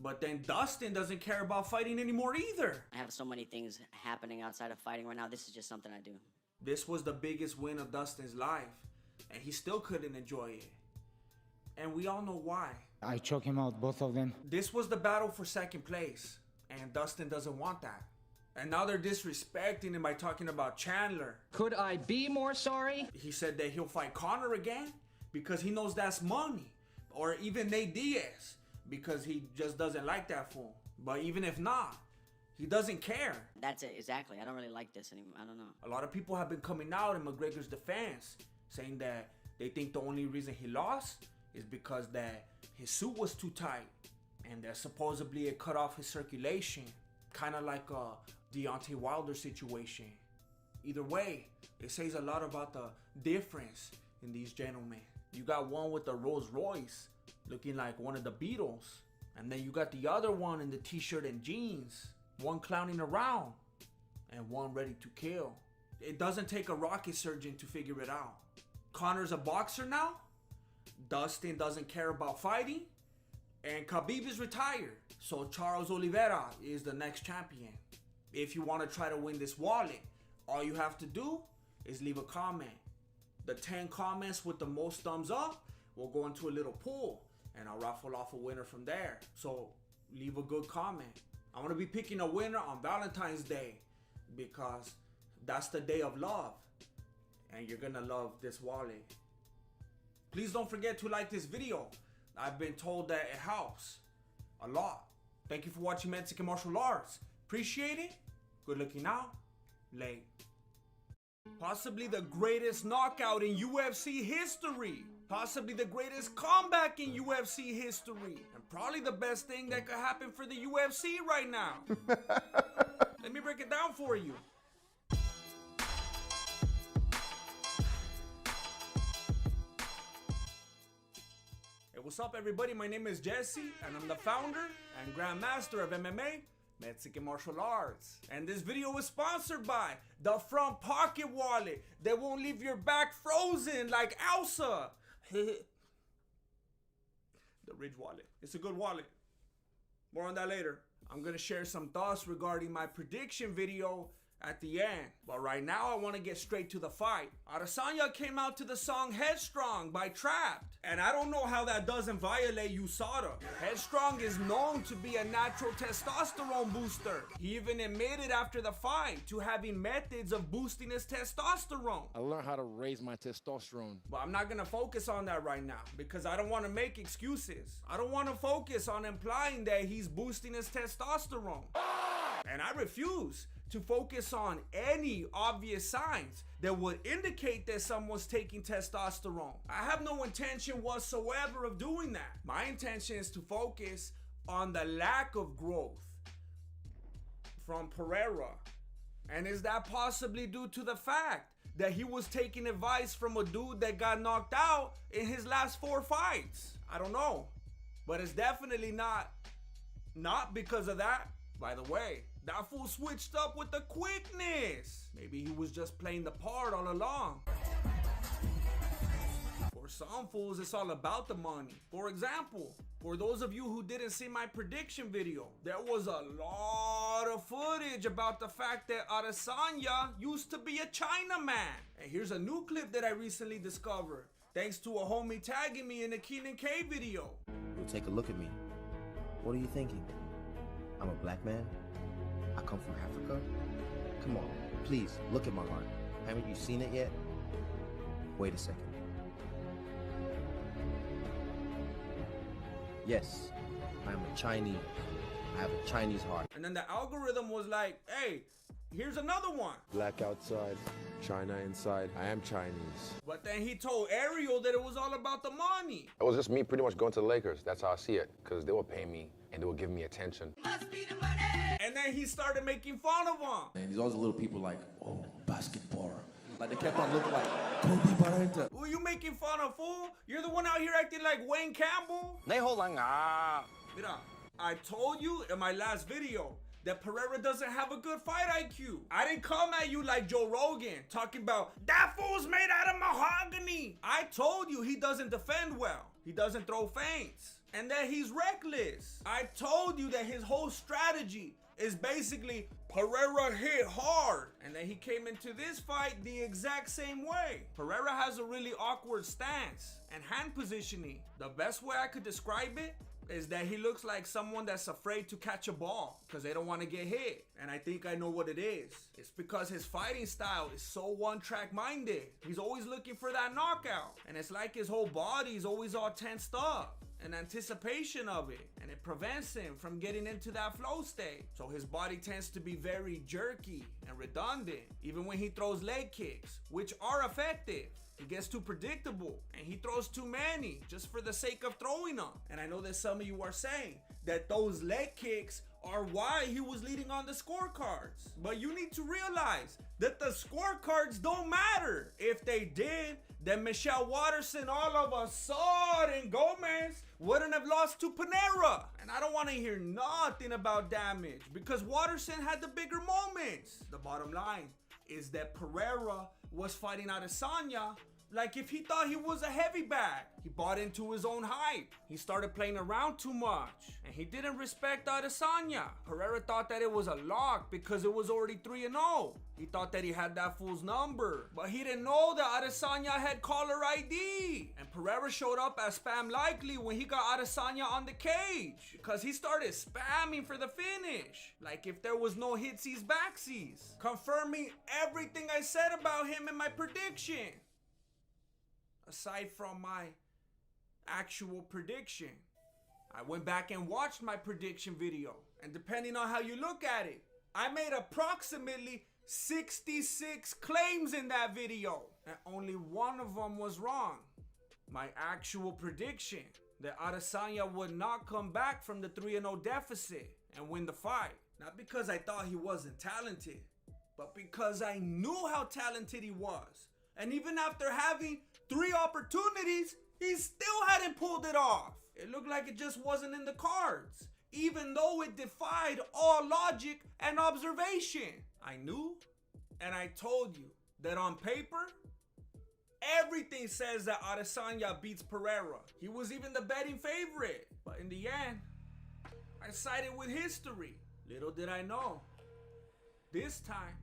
Speaker 1: But then Dustin doesn't care about fighting anymore either.
Speaker 23: I have so many things happening outside of fighting right now. This is just something I do.
Speaker 1: This was the biggest win of Dustin's life, and he still couldn't enjoy it. And we all know why.
Speaker 19: I choke him out, both of them.
Speaker 1: This was the battle for second place, and Dustin doesn't want that. And now they're disrespecting him by talking about Chandler.
Speaker 23: Could I be more sorry?
Speaker 1: He said that he'll fight Conor again because he knows that's money. Or even Nate Diaz because he just doesn't like that fool. But even if not, he doesn't care.
Speaker 23: That's it, exactly. I don't really like this anymore. I don't know.
Speaker 1: A lot of people have been coming out in McGregor's defense saying that they think the only reason he lost is because that his suit was too tight and that supposedly it cut off his circulation. Kind of like a Deontay Wilder situation. Either way, it says a lot about the difference in these gentlemen. You got one with the Rolls Royce looking like one of the Beatles. And then you got the other one in the t-shirt and jeans. One clowning around and one ready to kill. It doesn't take a rocket surgeon to figure it out. Conor's a boxer now. Dustin doesn't care about fighting. And Khabib is retired. So Charles Oliveira is the next champion. If you want to try to win this wallet, all you have to do is leave a comment. The 10 comments with the most thumbs up will go into a little pool and I'll raffle off a winner from there. So leave a good comment. I'm going to be picking a winner on Valentine's Day because that's the day of love. And you're going to love this wallet. Please don't forget to like this video. I've been told that it helps a lot. Thank you for watching Mexican Martial Arts. Appreciate it. Good looking out. Late. Possibly the greatest knockout in UFC history. Possibly the greatest comeback in UFC history. And probably the best thing that could happen for the UFC right now. Let me break it down for you. Hey, what's up everybody? My name is Jesse and I'm the founder and grandmaster of MMA, Mexican Martial Arts. And this video is sponsored by the Front Pocket Wallet that won't leave your back frozen like Elsa. The Ridge Wallet. It's a good wallet. More on that later. I'm gonna share some thoughts regarding my prediction video at the end. But right now I want to get straight to the fight. Adesanya came out to the song Headstrong by Trapped. And I don't know how that doesn't violate USADA. Headstrong is known to be a natural testosterone booster. He even admitted after the fight to having methods of boosting his testosterone.
Speaker 6: I learned how to raise my testosterone.
Speaker 1: But I'm not gonna focus on that right now because I don't want to make excuses. I don't want to focus on implying that he's boosting his testosterone. And I refuse to focus on any obvious signs that would indicate that someone's taking testosterone. I have no intention whatsoever of doing that. My intention is to focus on the lack of growth from Pereira. And is that possibly due to the fact that he was taking advice from a dude that got knocked out in his last 4 fights? I don't know. But it's definitely not because of that. By the way, that fool switched up with the quickness. Maybe he was just playing the part all along. For some fools, it's all about the money. For example, for those of you who didn't see my prediction video, there was a lot of footage about the fact that Adesanya used to be a Chinaman. And here's a new clip that I recently discovered, thanks to a homie tagging me in the Keenan K video.
Speaker 4: You'll take a look at me. What are you thinking? I'm a black man? I come from Africa? Come on, please, look at my heart. Haven't you seen it yet? Wait a second. Yes, I'm a Chinese. I have a Chinese heart.
Speaker 1: And then the algorithm was like, hey, here's another one.
Speaker 6: Black outside, China inside. I am Chinese.
Speaker 1: But then he told Ariel that it was all about the money.
Speaker 9: It was just me pretty much going to the Lakers. That's how I see it, because they were paying me and they were giving me attention.
Speaker 1: And then he started making fun of him.
Speaker 14: And there's always little people like, oh, basketball. Like they kept on looking like Kobe Bryant.
Speaker 1: Who you making fun of, fool? You're the one out here acting like Wayne Campbell. Mira, I told you in my last video that Pereira doesn't have a good fight IQ. I didn't come at you like Joe Rogan, talking about, that fool's made out of mahogany. I told you he doesn't defend well. He doesn't throw feints. And that he's reckless. I told you that his whole strategy is basically Pereira hit hard. And then he came into this fight the exact same way. Pereira has a really awkward stance and hand positioning. The best way I could describe it is that he looks like someone that's afraid to catch a ball because they don't want to get hit. And I think I know what it is. It's because his fighting style is so one-track minded. He's always looking for that knockout. And it's like his whole body is always all tensed up in anticipation of it, and it prevents him from getting into that flow state. So his body tends to be very jerky and redundant, even when he throws leg kicks, which are effective. He gets too predictable and he throws too many just for the sake of throwing them. And I know that some of you are saying that those leg kicks are why he was leading on the scorecards. But you need to realize that the scorecards don't matter. If they did, then Michelle Watterson all of a sudden Gomez wouldn't have lost to Panera. And I don't want to hear nothing about damage because Watterson had the bigger moments. The bottom line is that Pereira was fighting Adesanya like if he thought he was a heavy bag. He bought into his own hype. He started playing around too much and he didn't respect Adesanya. Pereira thought that it was a lock because it was already 3-0. He thought that he had that fool's number, but he didn't know that Adesanya had caller ID. And Pereira showed up as spam likely when he got Adesanya on the cage because he started spamming for the finish. Like if there was no hitsies backsies, confirming everything I said about him in my prediction. Aside from my actual prediction, I went back and watched my prediction video, and depending on how you look at it, I made approximately 66 claims in that video, and only one of them was wrong. My actual prediction that Adesanya would not come back from the 3-0 deficit and win the fight. Not because I thought he wasn't talented, but because I knew how talented he was. And even after having 3 opportunities, he still hadn't pulled it off. It looked like it just wasn't in the cards, even though it defied all logic and observation. I knew, and I told you, that on paper, everything says that Adesanya beats Pereira. He was even the betting favorite. But in the end, I sided with history. Little did I know, this time,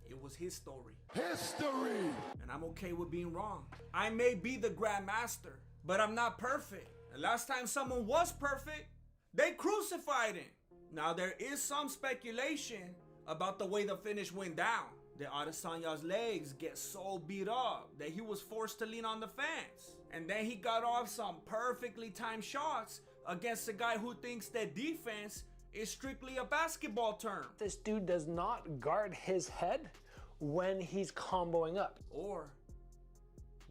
Speaker 1: it was his story. History! And I'm okay with being wrong. I may be the Grandmaster, but I'm not perfect. And last time someone was perfect, they crucified him. Now there is some speculation about the way the finish went down. That Adesanya's legs get so beat up that he was forced to lean on the fence. And then he got off some perfectly timed shots against a guy who thinks that defense is strictly a basketball term.
Speaker 2: This dude does not guard his head when he's comboing up.
Speaker 1: Or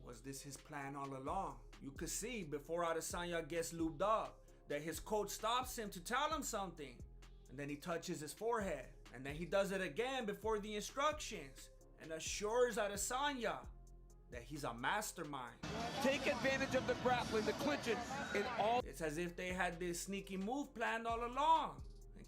Speaker 1: was this his plan all along? You could see before Adesanya gets lubed up that his coach stops him to tell him something, and then he touches his forehead, and then he does it again before the instructions and assures Adesanya that he's a mastermind.
Speaker 5: Take advantage of the grappling, the clinching, and all.
Speaker 1: It's as if they had this sneaky move planned all along.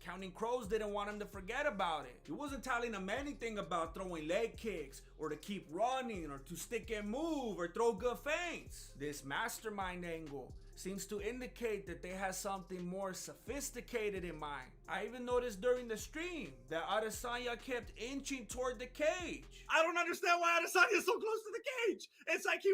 Speaker 1: Counting Crows didn't want him to forget about it. He wasn't telling him anything about throwing leg kicks or to keep running or to stick and move or throw good feints. This mastermind angle seems to indicate that they had something more sophisticated in mind. I even noticed during the stream that Adesanya kept inching toward the cage.
Speaker 5: I don't understand why Adesanya is so close to the cage. It's like he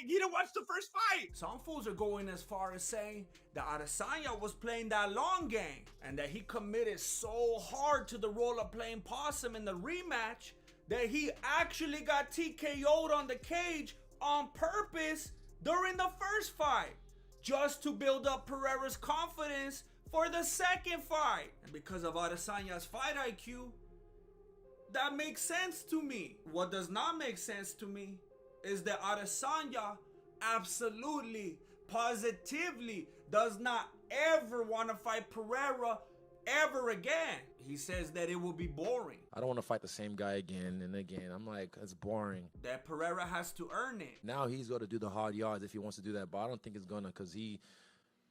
Speaker 5: didn't watch the first fight.
Speaker 1: Some fools are going as far as saying that Adesanya was playing that long game and that he committed so hard to the role of playing possum in the rematch that he actually got TKO'd on the cage on purpose during the first fight, just to build up Pereira's confidence for the second fight. And because of Adesanya's fight IQ, that makes sense to me. What does not make sense to me is that Adesanya absolutely, positively does not ever want to fight Pereira ever again. He says that it will be boring.
Speaker 6: I don't want to fight the same guy again and again. I'm like, it's boring.
Speaker 1: That Pereira has to earn it.
Speaker 6: Now he's got to do the hard yards if he wants to do that, but I don't think it's gonna, because he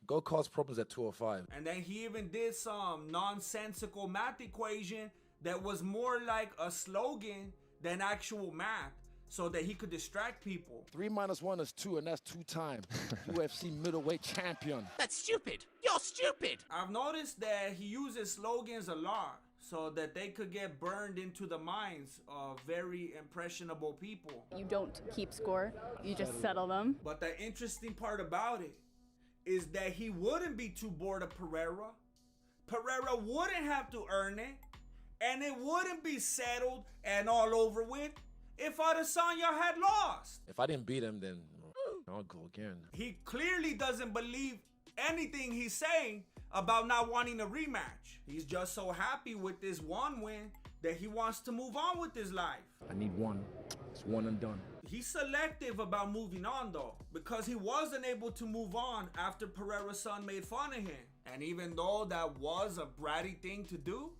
Speaker 6: go cause problems at 205.
Speaker 1: And then he even did some nonsensical math equation that was more like a slogan than actual math. so that he could distract people.
Speaker 6: 3 minus 1 is 2, and that's 2-time UFC middleweight champion.
Speaker 5: That's stupid. You're stupid.
Speaker 1: I've noticed that he uses slogans a lot so that they could get burned into the minds of very impressionable people.
Speaker 13: You don't keep score, you just settle them.
Speaker 1: But the interesting part about it is that he wouldn't be too bored of Pereira. Pereira wouldn't have to earn it, and it wouldn't be settled and all over with if Adesanya had lost.
Speaker 6: If I didn't beat him, then I'll go again.
Speaker 1: He clearly doesn't believe anything he's saying about not wanting a rematch. He's just so happy with this one win that he wants to move on with his life.
Speaker 6: I need one. It's one and done.
Speaker 1: He's selective about moving on though, because he wasn't able to move on after Pereira's son made fun of him. And even though that was a bratty thing to do,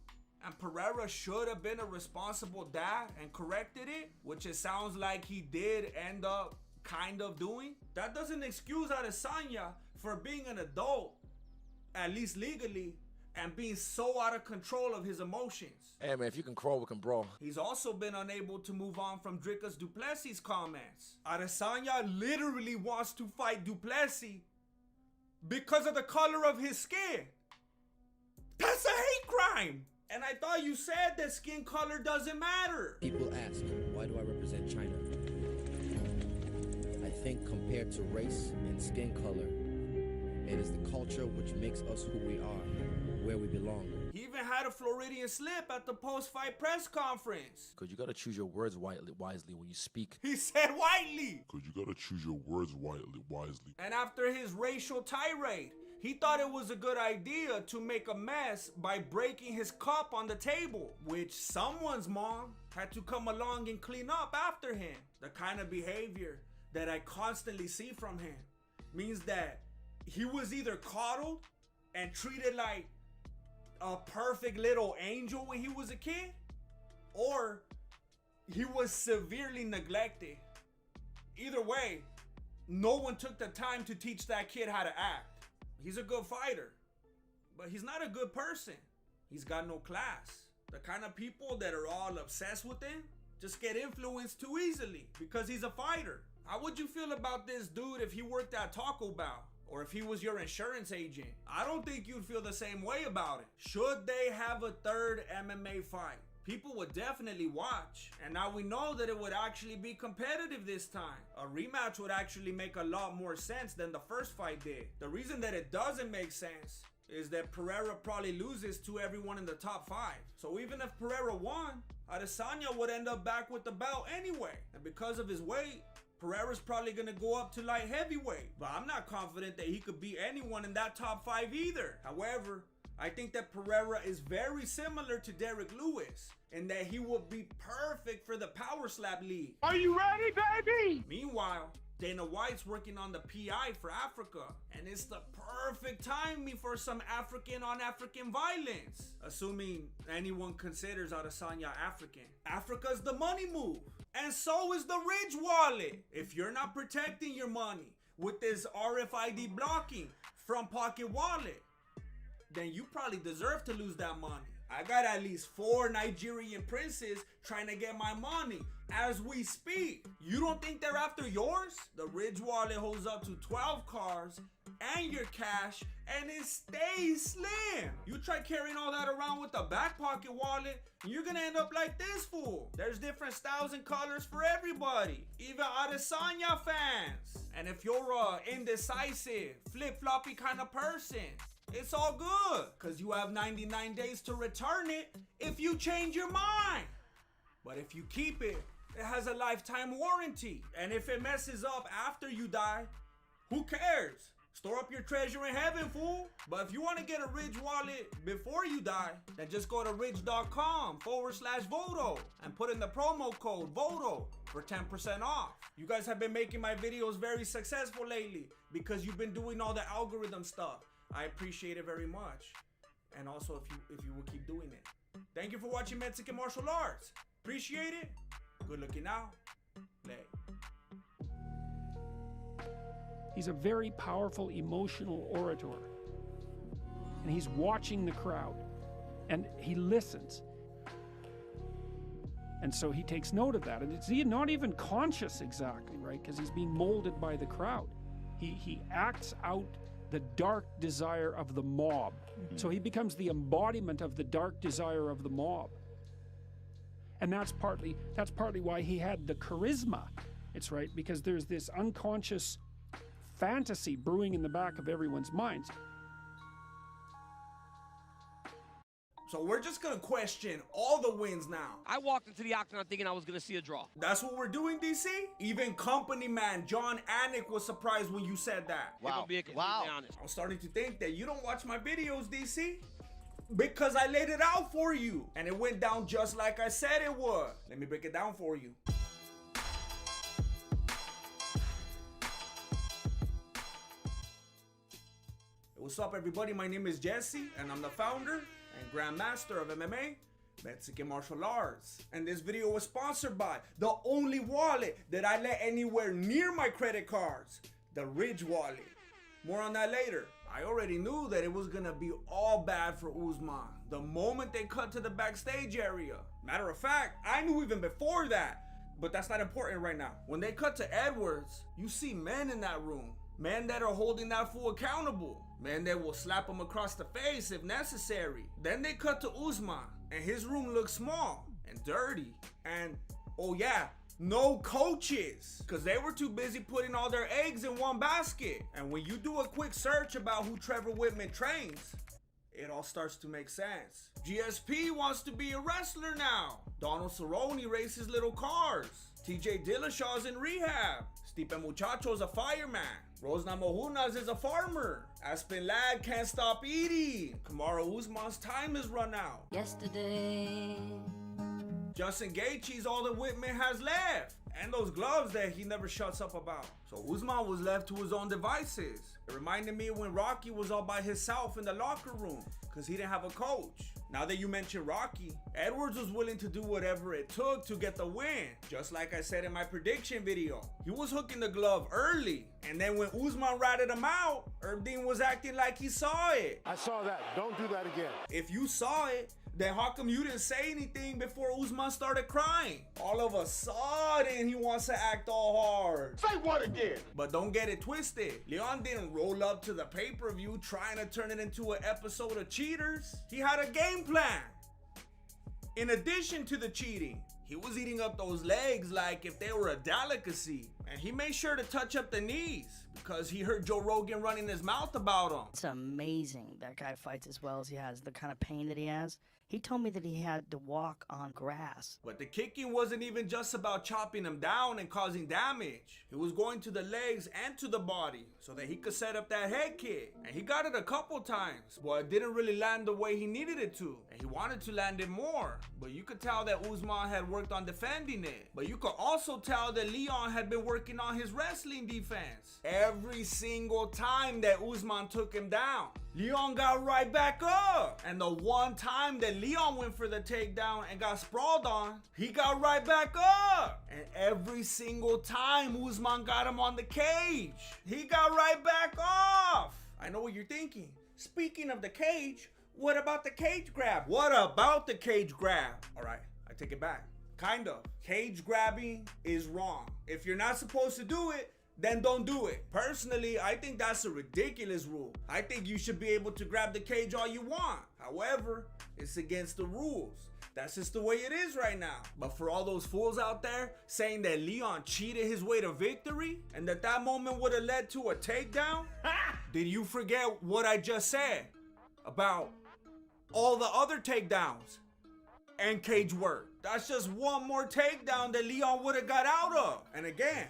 Speaker 1: and Pereira should have been a responsible dad and corrected it, which it sounds like he did end up kind of doing, that doesn't excuse Adesanya for being an adult, at least legally, and being so out of control of his emotions.
Speaker 6: Hey man, if you can crawl, we can brawl.
Speaker 1: He's also been unable to move on from Dricus du Plessis' comments. Adesanya literally wants to fight du Plessis because of the color of his skin. That's a hate crime! And I thought you said that skin color doesn't matter.
Speaker 4: People ask, why do I represent China? I think compared to race and skin color, it is the culture which makes us who we are, where we belong.
Speaker 1: He even had a Floridian slip at the post-fight press conference.
Speaker 6: Cause you gotta choose your words wisely when you speak.
Speaker 1: He said widely.
Speaker 7: Cause you gotta choose your words wisely.
Speaker 1: And after his racial tirade, he thought it was a good idea to make a mess by breaking his cup on the table, which someone's mom had to come along and clean up after him. The kind of behavior that I constantly see from him means that he was either coddled and treated like a perfect little angel when he was a kid, or he was severely neglected. Either way, no one took the time to teach that kid how to act. He's a good fighter, but he's not a good person. He's got no class. The kind of people that are all obsessed with him just get influenced too easily because he's a fighter. How would you feel about this dude if he worked at Taco Bell? Or if he was your insurance agent? I don't think you'd feel the same way about it. Should they have a third MMA fight? People would definitely watch. And now we know that it would actually be competitive this time. A rematch would actually make a lot more sense than the first fight did. The reason that it doesn't make sense is that Pereira probably loses to everyone in the top 5. So even if Pereira won, Adesanya would end up back with the belt anyway. And because of his weight, Pereira's probably gonna go up to light heavyweight, but I'm not confident that he could beat anyone in that top 5 either. However, I think that Pereira is very similar to Derek Lewis in that he would be perfect for the Power Slap League.
Speaker 5: Are you ready, baby?
Speaker 1: Meanwhile, Dana White's working on the PI for Africa, and it's the perfect timing for some African on African violence, assuming anyone considers Adesanya African. Africa's the money move, and so is the Ridge Wallet. If you're not protecting your money with this RFID blocking from Pocket Wallet, then you probably deserve to lose that money. I got at least 4 Nigerian princes trying to get my money as we speak. You don't think they're after yours? The Ridge Wallet holds up to 12 cars and your cash, and it stays slim. You try carrying all that around with a back pocket wallet, and you're gonna end up like this fool. There's different styles and colors for everybody, even Adesanya fans. And if you're a indecisive, flip-floppy kind of person, it's all good, because you have 99 days to return it if you change your mind. But if you keep it, it has a lifetime warranty. And if it messes up after you die, who cares? Store up your treasure in heaven, fool. But if you want to get a Ridge Wallet before you die, then just go to ridge.com/Voto and put in the promo code VOTO for 10% off. You guys have been making my videos very successful lately because you've been doing all the algorithm stuff. I appreciate it very much. And also if you will keep doing it. Thank you for watching Mexican Martial Arts. Appreciate it. Good looking out. Play.
Speaker 18: He's a very powerful, emotional orator. And he's watching the crowd. And he listens. And so he takes note of that. And it's not even conscious exactly, right? Because he's being molded by the crowd. He acts out the dark desire of the mob. So he becomes the embodiment of the dark desire of the mob. And that's partly why he had the charisma. It's right, because there's this unconscious fantasy brewing in the back of everyone's minds.
Speaker 1: So we're just gonna question all the wins now.
Speaker 15: I walked into the octagon thinking I was gonna see a draw.
Speaker 1: That's what we're doing, DC? Even company man John Anik was surprised when you said that.
Speaker 15: Wow. Wow. Honest.
Speaker 1: I'm starting to think that you don't watch my videos, DC. Because I laid it out for you. And it went down just like I said it would. Let me break it down for you. What's up, everybody? My name is Jesse, and I'm the founder and grandmaster of MMA, Mexican martial arts. And this video was sponsored by the only wallet that I let anywhere near my credit cards, the Ridge wallet. More on that later. I already knew that it was gonna be all bad for Usman the moment they cut to the backstage area. Matter of fact, I knew even before that, but that's not important right now. When they cut to Edwards, you see men in that room. Men that are holding that fool accountable. Men that will slap him across the face if necessary. Then they cut to Usman, and his room looks small and dirty. And, oh yeah, no coaches, because they were too busy putting all their eggs in one basket. And when you do a quick search about who Trevor Whitman trains, it all starts to make sense. GSP wants to be a wrestler now. Donald Cerrone races little cars. TJ Dillashaw's in rehab. Stipe Muchacho's a fireman. Rose Namajunas is a farmer. Aspen Ladd can't stop eating. Kamaru Usman's time is run out.
Speaker 3: Yesterday.
Speaker 1: Justin Gaethje's all that Whitman has left. And those gloves that he never shuts up about. So Usman was left to his own devices. It reminded me of when Rocky was all by himself in the locker room because he didn't have a coach. Now that you mention Rocky, Edwards was willing to do whatever it took to get the win. Just like I said in my prediction video. He was hooking the glove early. And then when Usman ratted him out, Herb Dean was acting like he saw it.
Speaker 11: I saw that. Don't do that again.
Speaker 1: If you saw it, then how come you didn't say anything before Usman started crying? All of a sudden, he wants to act all hard.
Speaker 11: Say what again?
Speaker 1: But don't get it twisted. Leon didn't roll up to the pay-per-view trying to turn it into an episode of Cheaters. He had a game plan. In addition to the cheating, he was eating up those legs like if they were a delicacy. And he made sure to touch up the knees because he heard Joe Rogan running his mouth about him.
Speaker 21: It's amazing that guy fights as well as he has, the kind of pain that he has. He told me that he had to walk on grass.
Speaker 1: But the kicking wasn't even just about chopping him down and causing damage. He was going to the legs and to the body so that he could set up that head kick. And he got it a couple times, but it didn't really land the way he needed it to. And he wanted to land it more. But you could tell that Usman had worked on defending it. But you could also tell that Leon had been working on his wrestling defense. Every single time that Usman took him down, Leon got right back up. And the one time that Leon went for the takedown and got sprawled on, he got right back up. And every single time Usman got him on the cage, he got right back off. I know what you're thinking. Speaking of the cage, what about the cage grab? What about the cage grab? All right, I take it back. Kind of. Cage grabbing is wrong. If you're not supposed to do it, then don't do it. Personally, I think that's a ridiculous rule. I think you should be able to grab the cage all you want. However, it's against the rules. That's just the way it is right now. But for all those fools out there saying that Leon cheated his way to victory and that moment would have led to a takedown, did you forget what I just said about all the other takedowns and cage work? That's just one more takedown that Leon would have got out of. And again,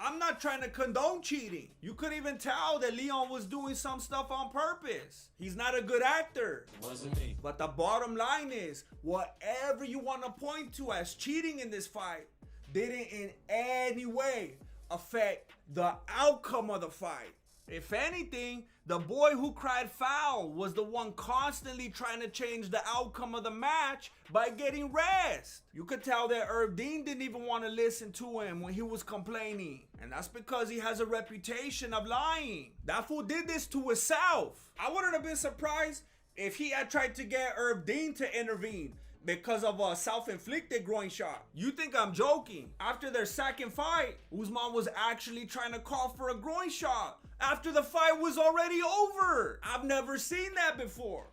Speaker 1: I'm not trying to condone cheating. You could even tell that Leon was doing some stuff on purpose. He's not a good actor.
Speaker 15: It wasn't me.
Speaker 1: But the bottom line is, whatever you want to point to as cheating in this fight didn't in any way affect the outcome of the fight. If anything, the boy who cried foul was the one constantly trying to change the outcome of the match by getting rest. You could tell that Herb Dean didn't even want to listen to him when he was complaining. And that's because he has a reputation of lying. That fool did this to himself. I wouldn't have been surprised if he had tried to get Herb Dean to intervene, because of a self-inflicted groin shot. You think I'm joking? After their second fight, Usman was actually trying to call for a groin shot after the fight was already over. I've never seen that before.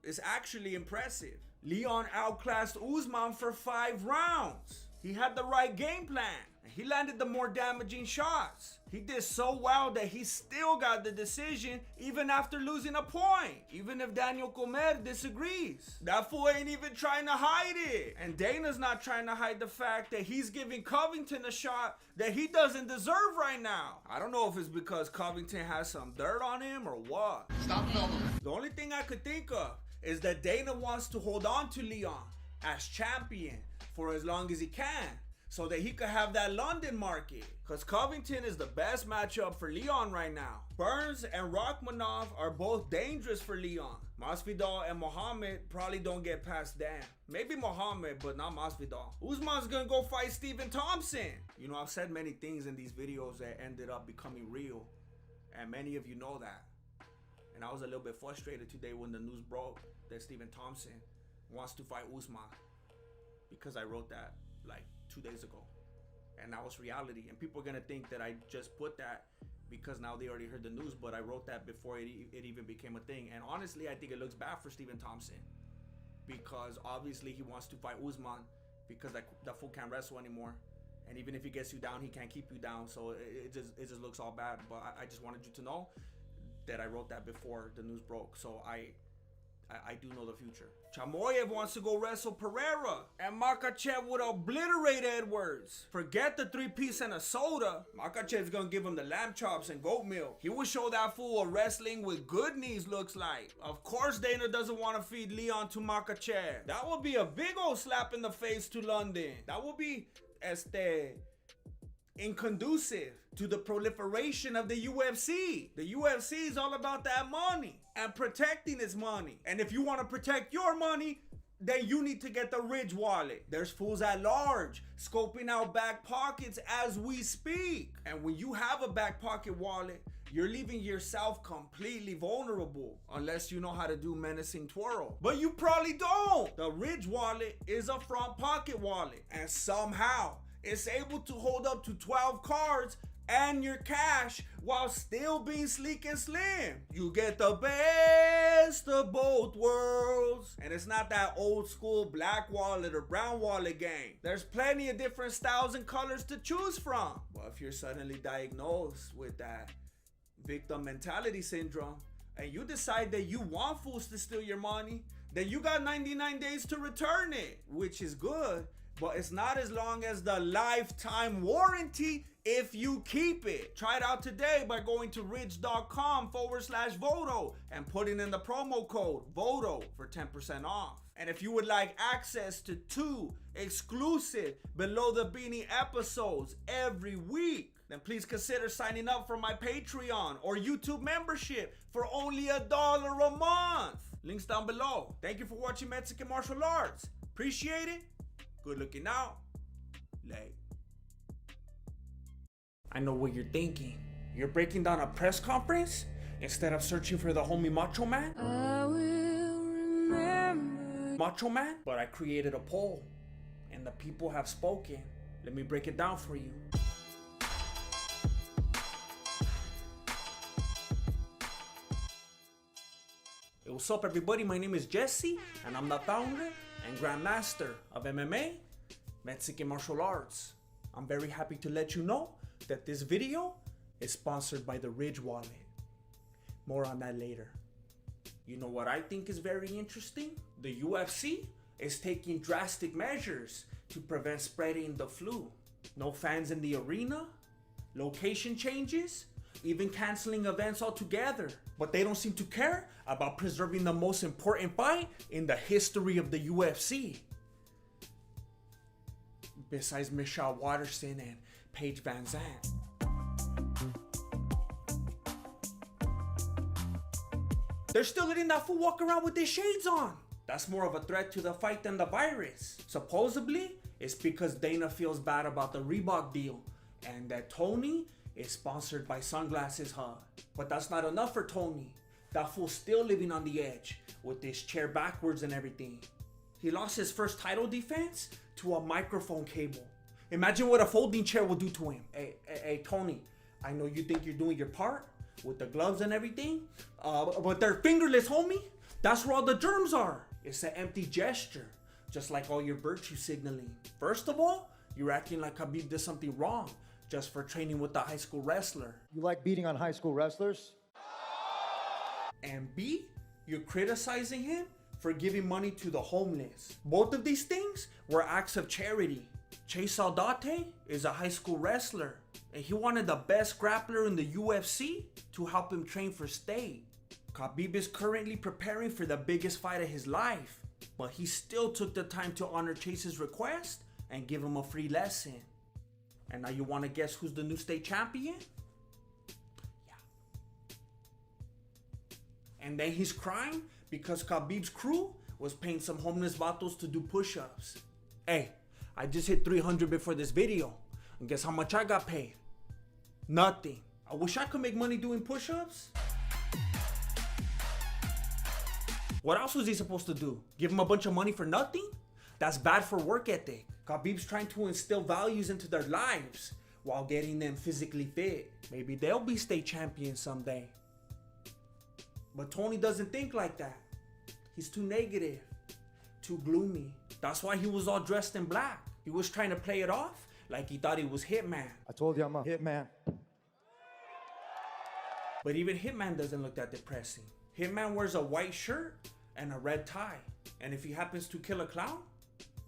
Speaker 1: It's actually impressive. Leon outclassed Usman for 5 rounds. He had the right game plan. He landed the more damaging shots. He did so well that he still got the decision even after losing a point. Even if Daniel Comer disagrees. That fool ain't even trying to hide it. And Dana's not trying to hide the fact that he's giving Covington a shot that he doesn't deserve right now. I don't know if it's because Covington has some dirt on him or what.
Speaker 7: Stop filming.
Speaker 1: The only thing I could think of is that Dana wants to hold on to Leon as champion for as long as he can, so that he could have that London market. Because Covington is the best matchup for Leon right now. Burns and Rachmanov are both dangerous for Leon. Masvidal and Muhammad probably don't get past them. Maybe Muhammad, but not Masvidal. Usman's gonna go fight Stephen Thompson. You know, I've said many things in these videos that ended up becoming real. And many of you know that. And I was a little bit frustrated today when the news broke that Stephen Thompson wants to fight Usman. Because I wrote that like 2 days ago, and that was reality. And people are gonna think that I just put that because now they already heard the news, but I wrote that before it even became a thing. And honestly, I think it looks bad for Stephen Thompson, because obviously he wants to fight Usman because that fool can't wrestle anymore, and even if he gets you down, he can't keep you down. So it just looks all bad. But I just wanted you to know that I wrote that before the news broke, so I do know the future. Chamoyev wants to go wrestle Pereira, and Makhachev would obliterate Edwards. Forget the 3-piece and a soda. Makhachev's gonna give him the lamb chops and goat milk. He will show that fool what wrestling with good knees looks like. Of course Dana doesn't want to feed Leon to Makhachev. That would be a big old slap in the face to London. That would be inconducive to the proliferation of the UFC. The UFC is all about that money and protecting its money. And if you want to protect your money, then you need to get the Ridge wallet. There's fools at large scoping out back pockets as we speak. And when you have a back pocket wallet, you're leaving yourself completely vulnerable unless you know how to do menacing twirl. But you probably don't. The Ridge wallet is a front pocket wallet, and somehow it's able to hold up to 12 cards and your cash while still being sleek and slim. You get the best of both worlds. And it's not that old school black wallet or brown wallet game. There's plenty of different styles and colors to choose from. Well, if you're suddenly diagnosed with that victim mentality syndrome and you decide that you want fools to steal your money, then you got 99 days to return it, which is good. But it's not as long as the lifetime warranty if you keep it. Try it out today by going to ridge.com/Voto and putting in the promo code VOTO for 10% off. And if you would like access to 2 exclusive Below the Beanie episodes every week, then please consider signing up for my Patreon or YouTube membership for only $1 a month. Links down below. Thank you for watching Mexican Martial Arts. Appreciate it. Good looking out. Late. I know what you're thinking. You're breaking down a press conference instead of searching for the homie Macho Man? I will remember Macho Man? But I created a poll, and the people have spoken. Let me break it down for you. Hey, what's up everybody? My name is Jesse, and I'm the founder and Grandmaster of MMA, Mexican Martial Arts. I'm very happy to let you know that this video is sponsored by the Ridge wallet. More on that later. You know what I think is very interesting? The UFC is taking drastic measures to prevent spreading the flu. No fans in the arena, location changes, even canceling events altogether. But they don't seem to care about preserving the most important fight in the history of the UFC. Besides Michelle Waterson and Paige Van Zandt. They're still letting that fool walk around with his shades on. That's more of a threat to the fight than the virus. Supposedly, it's because Dana feels bad about the Reebok deal and that Tony is sponsored by Sunglasses Hut. But that's not enough for Tony. That fool's still living on the edge with his chair backwards and everything. He lost his first title defense to a microphone cable. Imagine what a folding chair will do to him. Hey, Tony, I know you think you're doing your part with the gloves and everything, but they're fingerless, homie. That's where all the germs are. It's an empty gesture, just like all your virtue signaling. First of all, you're acting like Khabib did something wrong just for training with the high school wrestler.
Speaker 16: You like beating on high school wrestlers?
Speaker 1: And B, you're criticizing him for giving money to the homeless. Both of these things were acts of charity. Chase Aldate is a high school wrestler, and he wanted the best grappler in the UFC to help him train for state. Khabib is currently preparing for the biggest fight of his life, but he still took the time to honor Chase's request and give him a free lesson. And now you want to guess who's the new state champion? And then he's crying because Khabib's crew was paying some homeless vatos to do push-ups. Hey, I just hit 300 before this video. And guess how much I got paid? Nothing. I wish I could make money doing push-ups. What else was he supposed to do? Give him a bunch of money for nothing? That's bad for work ethic. Khabib's trying to instill values into their lives while getting them physically fit. Maybe they'll be state champions someday. But Tony doesn't think like that. He's too negative, too gloomy. That's why he was all dressed in black. He was trying to play it off like he thought he was Hitman.
Speaker 16: I told you I'm a hitman.
Speaker 1: But even Hitman doesn't look that depressing. Hitman wears a white shirt and a red tie. And if he happens to kill a clown,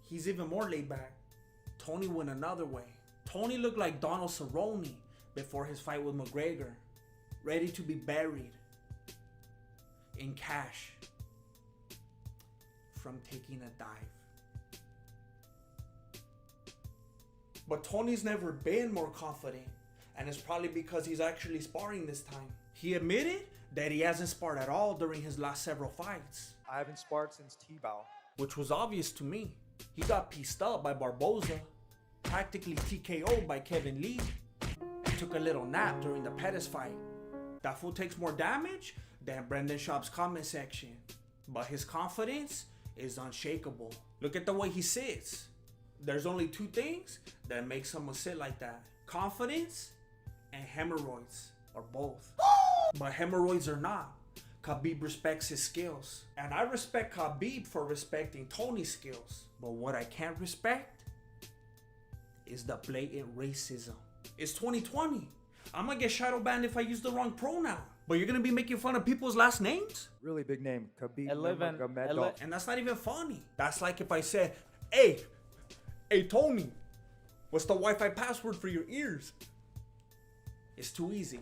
Speaker 1: he's even more laid back. Tony went another way. Tony looked like Donald Cerrone before his fight with McGregor, ready to be buried in cash from taking a dive. But Tony's never been more confident, and it's probably because he's actually sparring this time. He admitted that he hasn't sparred at all during his last several fights.
Speaker 16: I haven't sparred since T-Bow.
Speaker 1: Which was obvious to me. He got pieced up by Barboza, practically TKO'd by Kevin Lee, and took a little nap during the Pettis fight. That fool takes more damage than Brendan Schaub's comment section, but his confidence is unshakable. Look at the way he sits. There's only two things that make someone sit like that: confidence and hemorrhoids, or both. But hemorrhoids or not, Khabib respects his skills, and I respect Khabib for respecting Tony's skills. But what I can't respect is the blatant racism. It's 2020. I'm gonna get shadow banned if I use the wrong pronoun. But you're gonna be making fun of people's last names?
Speaker 16: Really big name, Khabib
Speaker 1: 11.
Speaker 16: Nurmagomedov.
Speaker 1: And that's not even funny. That's like if I said, hey Tony, what's the Wi-Fi password for your ears? It's too easy.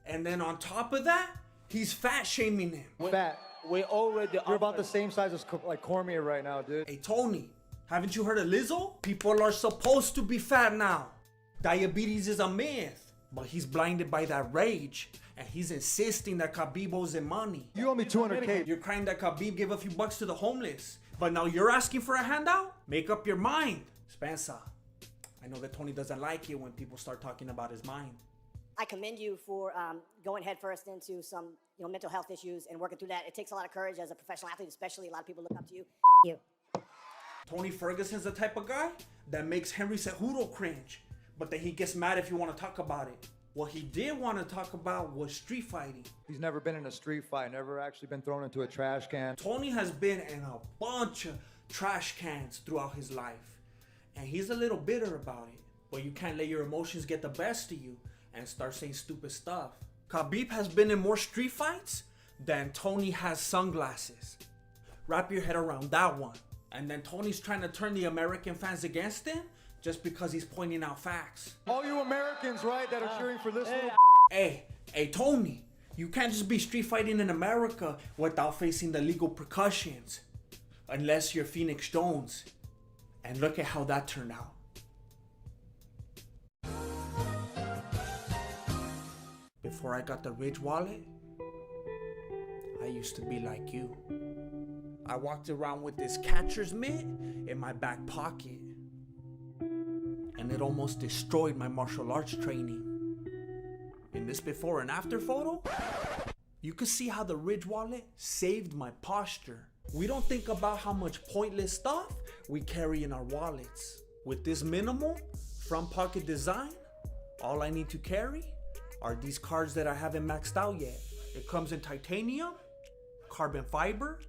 Speaker 1: And then on top of that, he's fat shaming him.
Speaker 16: Fat. We already. You're about the same size as like Cormier right now, dude.
Speaker 1: Hey Tony, haven't you heard of Lizzo? People are supposed to be fat now. Diabetes is a myth, but he's blinded by that rage, and he's insisting that Khabib owes him money.
Speaker 16: You owe me $200K.
Speaker 1: You're crying that Khabib gave a few bucks to the homeless, but now you're asking for a handout? Make up your mind. Spencer, I know that Tony doesn't like it when people start talking about his mind.
Speaker 20: I commend you for going headfirst into some, mental health issues and working through that. It takes a lot of courage as a professional athlete, especially. A lot of people look up to you. You.
Speaker 1: Tony Ferguson's the type of guy that makes Henry Cejudo cringe, but then he gets mad if you want to talk about it. What he did want to talk about was street fighting.
Speaker 16: He's never been in a street fight, never actually been thrown into a trash can.
Speaker 1: Tony has been in a bunch of trash cans throughout his life, and he's a little bitter about it. But you can't let your emotions get the best of you and start saying stupid stuff. Khabib has been in more street fights than Tony has sunglasses. Wrap your head around that one. And then Tony's trying to turn the American fans against him just because he's pointing out facts.
Speaker 16: All you Americans, right, that are cheering for this little...
Speaker 1: Hey, Tony, you can't just be street fighting in America without facing the legal repercussions. Unless you're Phoenix Jones. And look at how that turned out. Before I got the Ridge wallet, I used to be like you. I walked around with this catcher's mitt in my back pocket, and it almost destroyed my martial arts training. In this before and after photo, you can see how the Ridge wallet saved my posture. We don't think about how much pointless stuff we carry in our wallets. With this minimal front pocket design, all I need to carry are these cards that I haven't maxed out yet. It comes in titanium, carbon fiber,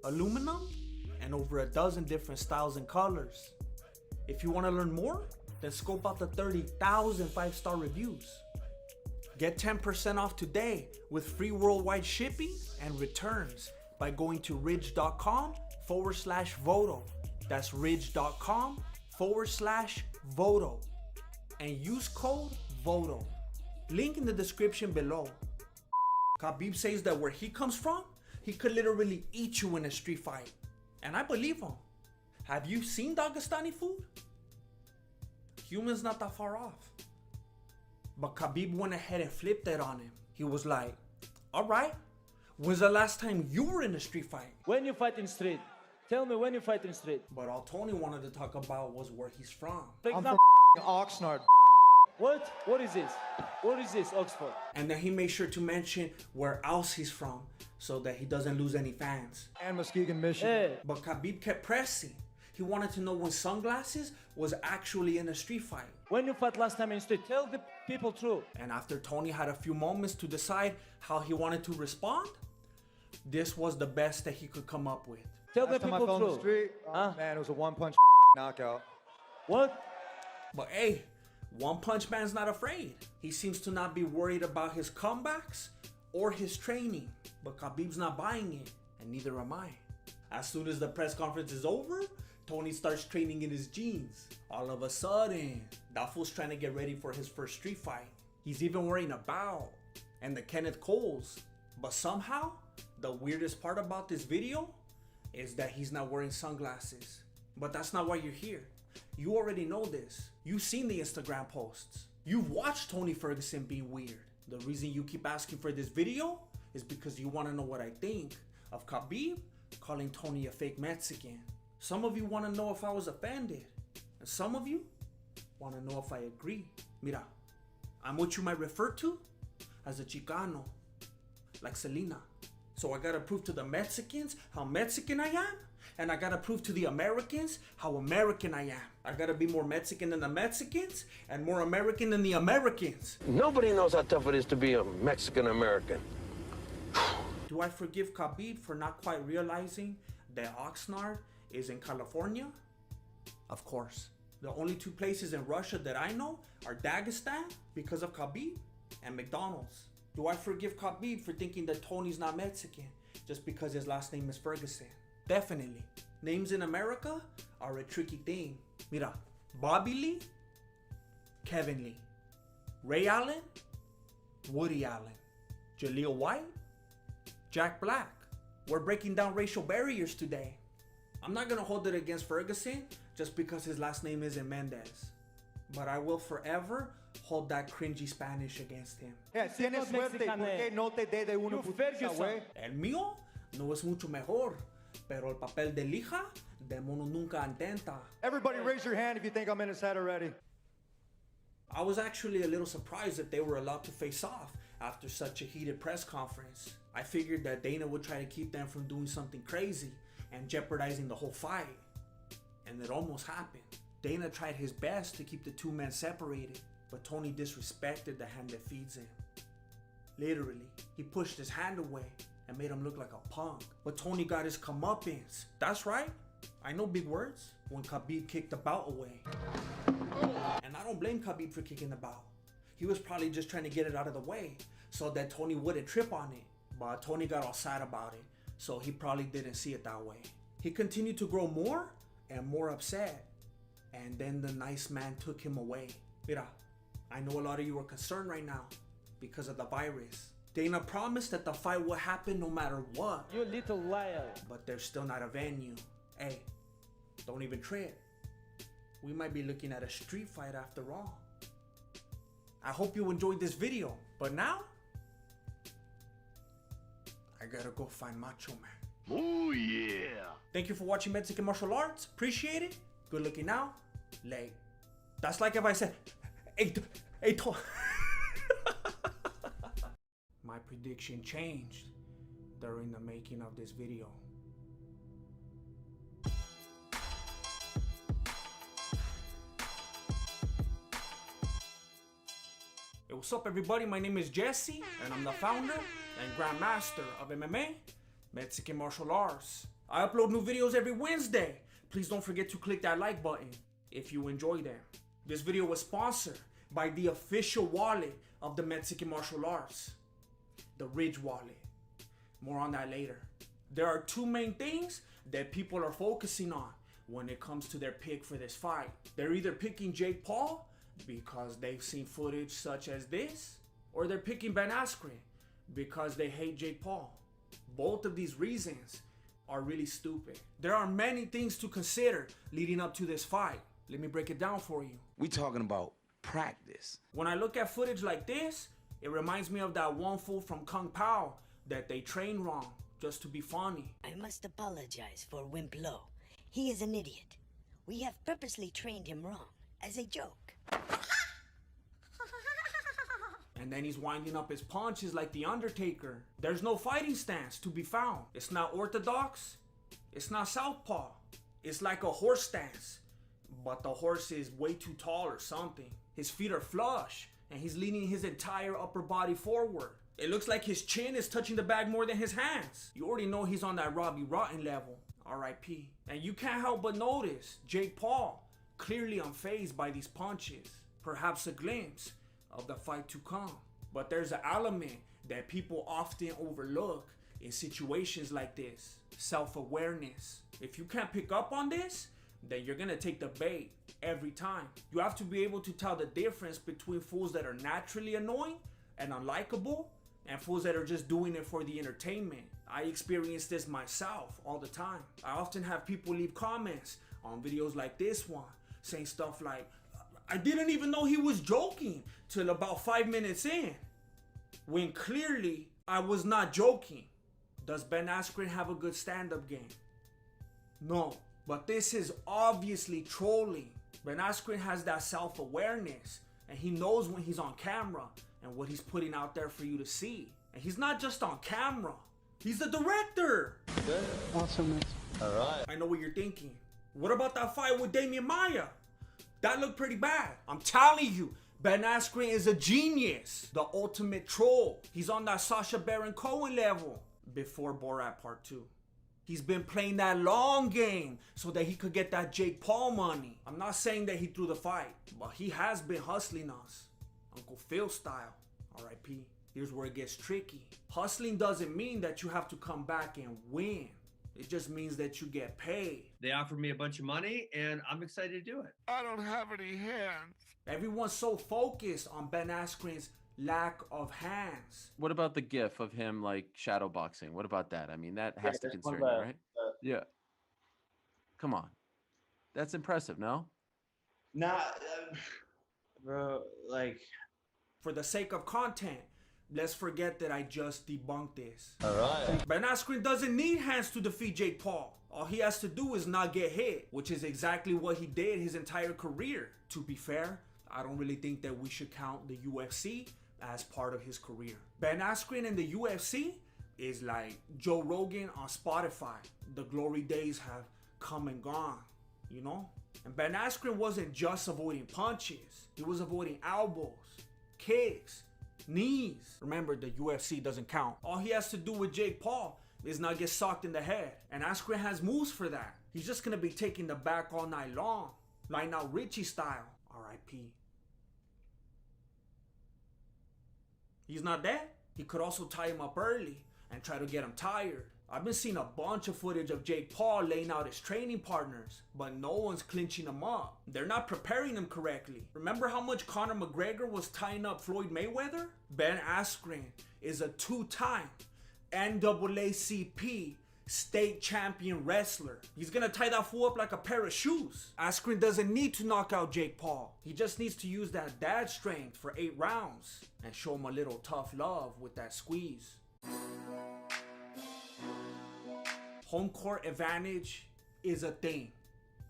Speaker 1: aluminum, and over a dozen different styles and colors. If you want to learn more, then scope out the 30,000 5-star reviews. Get 10% off today with free worldwide shipping and returns by going to ridge.com/Voto. That's ridge.com/Voto. And use code VOTO. Link in the description below. Khabib says that where he comes from, he could literally eat you in a street fight. And I believe him. Have you seen Dagestani food? Humans not that far off. But Khabib went ahead and flipped it on him. He was like, all right, when's the last time you were in a street fight?
Speaker 16: When you fight in street. Tell me when you fight in street.
Speaker 1: But all Tony wanted to talk about was where he's from.
Speaker 16: I'm from Oxnard. What? What is this? What is this, Oxford?
Speaker 1: And then he made sure to mention where else he's from so that he doesn't lose any fans.
Speaker 16: And Muskegon, Michigan.
Speaker 1: But Khabib kept pressing. He wanted to know when Sunglasses was actually in a street fight.
Speaker 16: When you fought last time in street, tell the people true.
Speaker 1: And after Tony had a few moments to decide how he wanted to respond, this was the best that he could come up with.
Speaker 16: Tell the people true.
Speaker 10: The street, man, it was a one-punch knockout.
Speaker 16: What?
Speaker 1: But hey, One Punch Man's not afraid. He seems to not be worried about his comebacks or his training. But Khabib's not buying it, and neither am I. As soon as the press conference is over, Tony starts training in his jeans. All of a sudden, that fool's trying to get ready for his first street fight. He's even wearing a bow and the Kenneth Coles. But somehow, the weirdest part about this video is that he's not wearing sunglasses. But that's not why you're here. You already know this. You've seen the Instagram posts. You've watched Tony Ferguson be weird. The reason you keep asking for this video is because you want to know what I think of Khabib calling Tony a fake Mexican. Some of you want to know if I was offended. And some of you want to know if I agree. Mira, I'm what you might refer to as a Chicano, like Selena. So I gotta prove to the Mexicans how Mexican I am, and I gotta prove to the Americans how American I am. I gotta be more Mexican than the Mexicans, and more American than the Americans.
Speaker 12: Nobody knows how tough it is to be a Mexican American.
Speaker 1: Do I forgive Khabib for not quite realizing that Oxnard is in California? Of course. The only two places in Russia that I know are Dagestan because of Khabib and McDonald's. Do I forgive Khabib for thinking that Tony's not Mexican just because his last name is Ferguson? Definitely. Names in America are a tricky thing. Mira, Bobby Lee, Kevin Lee, Ray Allen, Woody Allen, Jaleel White, Jack Black. We're breaking down racial barriers today. I'm not gonna hold it against Ferguson just because his last name isn't Mendez. But I will forever hold that cringy Spanish against him.
Speaker 16: Tienes suerte, porque no te dé de una putiza, güey.
Speaker 1: El mío no es mucho mejor, pero el papel de lija de mono nunca intenta.
Speaker 10: Everybody raise your hand if you think I'm in his head already.
Speaker 1: I was actually a little surprised that they were allowed to face off after such a heated press conference. I figured that Dana would try to keep them from doing something crazy and jeopardizing the whole fight. And it almost happened. Dana tried his best to keep the two men separated, but Tony disrespected the hand that feeds him. Literally, he pushed his hand away and made him look like a punk. But Tony got his comeuppance. That's right, I know big words, when Khabib kicked the bout away. And I don't blame Khabib for kicking the bout. He was probably just trying to get it out of the way so that Tony wouldn't trip on it. But Tony got all sad about it, so he probably didn't see it that way. He continued to grow more and more upset. And then the nice man took him away. Mira, I know a lot of you are concerned right now because of the virus. Dana promised that the fight would happen no matter what.
Speaker 16: You little liar.
Speaker 1: But there's still not a venue. Hey, don't even trip. We might be looking at a street fight after all. I hope you enjoyed this video. But now, I gotta go find Macho Man.
Speaker 11: Oh yeah.
Speaker 1: Thank you for watching Mexican Martial Arts. Appreciate it. Good looking now. Late. That's like if I said, hey, My prediction changed during the making of this video. what's up everybody? My name is Jesse, and I'm the founder and grandmaster of MMA, Mexican Martial Arts. I upload new videos every Wednesday. Please don't forget to click that like button if you enjoy them. This video was sponsored by the official wallet of the Mexican Martial Arts, the Ridge wallet. More on that later. There are two main things that people are focusing on when it comes to their pick for this fight. They're either picking Jake Paul because they've seen footage such as this, or they're picking Ben Askren because they hate Jake Paul. Both of these reasons are really stupid. There are many things to consider leading up to this fight. Let me break it down for you.
Speaker 14: We talking about practice.
Speaker 1: When I look at footage like this, it reminds me of that one fool from Kung Pao that they train wrong just to be funny.
Speaker 8: I must apologize for Wimp Lo. He is an idiot. We have purposely trained him wrong as a joke.
Speaker 1: And then he's winding up his punches like The Undertaker. There's no fighting stance to be found. It's not orthodox. It's not southpaw. It's like a horse stance. But the horse is way too tall or something. His feet are flush and he's leaning his entire upper body forward. It looks like his chin is touching the bag more than his hands. You already know he's on that Robbie Rotten level. R.I.P. And you can't help but notice Jake Paul clearly unfazed by these punches. Perhaps a glimpse of the fight to come. But there's an element that people often overlook in situations like this: self-awareness. If you can't pick up on this, then you're gonna take the bait every time. You have to be able to tell the difference between fools that are naturally annoying and unlikable and fools that are just doing it for the entertainment. I experience this myself all the time. I often have people leave comments on videos like this one saying stuff like, I didn't even know he was joking till about 5 minutes in, when clearly I was not joking. Does Ben Askren have a good stand-up game? No, but this is obviously trolling. Ben Askren has that self-awareness and he knows when he's on camera and what he's putting out there for you to see. And he's not just on camera, he's the director.
Speaker 17: Good. Awesome. All right.
Speaker 1: I know what you're thinking. What about that fight with Damian Maia? That looked pretty bad. I'm telling you, Ben Askren is a genius. The ultimate troll. He's on that Sacha Baron Cohen level before Borat Part 2. He's been playing that long game so that he could get that Jake Paul money. I'm not saying that he threw the fight, but he has been hustling us. Uncle Phil style. R.I.P. Here's where it gets tricky. Hustling doesn't mean that you have to come back and win. It just means that you get paid.
Speaker 22: They offered me a bunch of money and I'm excited to do it.
Speaker 7: I don't have any hands.
Speaker 1: Everyone's so focused on Ben Askren's lack of hands.
Speaker 24: What about the gif of him like shadow boxing? What about that? I mean, that has to concern you, right? Yeah. Come on. That's impressive, no?
Speaker 22: Nah, bro, like...
Speaker 1: For the sake of content, let's forget that I just debunked this.
Speaker 22: All right.
Speaker 1: Ben Askren doesn't need hands to defeat Jake Paul. All he has to do is not get hit, which is exactly what he did his entire career. To be fair, I don't really think that we should count the UFC as part of his career. Ben Askren in the UFC is like Joe Rogan on Spotify. The glory days have come and gone, you know? And Ben Askren wasn't just avoiding punches. He was avoiding elbows, kicks, knees. Remember, the UFC doesn't count. All he has to do with Jake Paul is not get socked in the head. And Askren has moves for that. He's just gonna be taking the back all night long. Line out Richie style. R.I.P. He's not dead. He could also tie him up early and try to get him tired. I've been seeing a bunch of footage of Jake Paul laying out his training partners, but no one's clinching him up. They're not preparing him correctly. Remember how much Conor McGregor was tying up Floyd Mayweather? Ben Askren is a two-time NAACP state champion wrestler. He's gonna tie that fool up like a pair of shoes. Askren doesn't need to knock out Jake Paul. He just needs to use that dad strength for 8 rounds and show him a little tough love with that squeeze. Home court advantage is a thing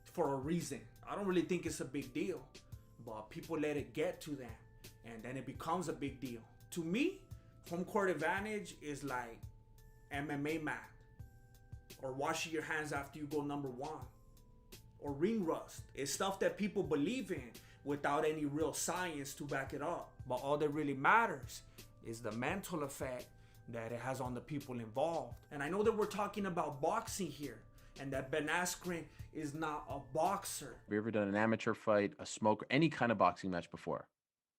Speaker 1: for a reason. I don't really think it's a big deal, but people let it get to them and then it becomes a big deal. To me, home court advantage is like MMA mat, or washing your hands after you go number 1, or ring rust. It's stuff that people believe in, without any real science to back it up. But all that really matters is the mental effect that it has on the people involved. And I know that we're talking about boxing here, and that Ben Askren is not a boxer.
Speaker 24: Have you ever done an amateur fight, a smoke, any kind of boxing match before?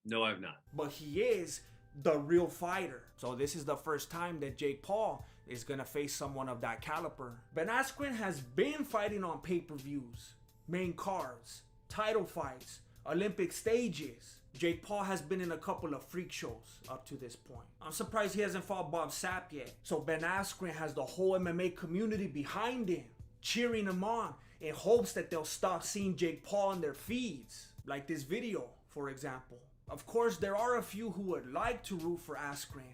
Speaker 22: No, I've not.
Speaker 1: But he is the real fighter. So this is the first time that Jake Paul is gonna face someone of that caliber. Ben Askren has been fighting on pay-per-views, main cards, title fights, Olympic stages. Jake Paul has been in a couple of freak shows up to this point. I'm surprised he hasn't fought Bob Sapp yet. So Ben Askren has the whole MMA community behind him, cheering him on in hopes that they'll stop seeing Jake Paul on their feeds, like this video, for example. Of course, there are a few who would like to root for Askren,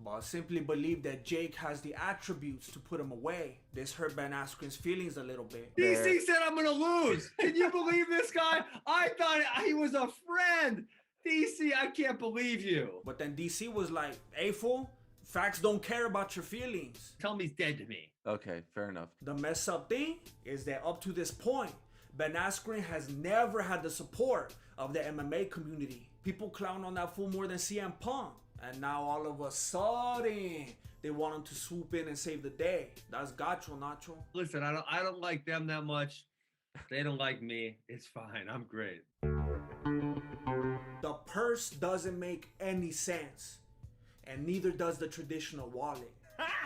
Speaker 1: but simply believe that Jake has the attributes to put him away. This hurt Ben Askren's feelings a little bit.
Speaker 22: DC said I'm gonna lose. Can you believe this guy? I thought he was a friend. DC, I can't believe you.
Speaker 1: But then DC was like, hey fool, facts don't care about your feelings.
Speaker 22: Tell him he's dead to me.
Speaker 24: Okay, fair enough.
Speaker 1: The mess up thing is that up to this point, Ben Askren has never had the support of the MMA community. People clown on that fool more than CM Punk. And now all of a sudden, they want him to swoop in and save the day. That's gacho, Nacho.
Speaker 22: Listen, I don't like them that much. They don't like me. It's fine. I'm great.
Speaker 1: The purse doesn't make any sense. And neither does the traditional wallet.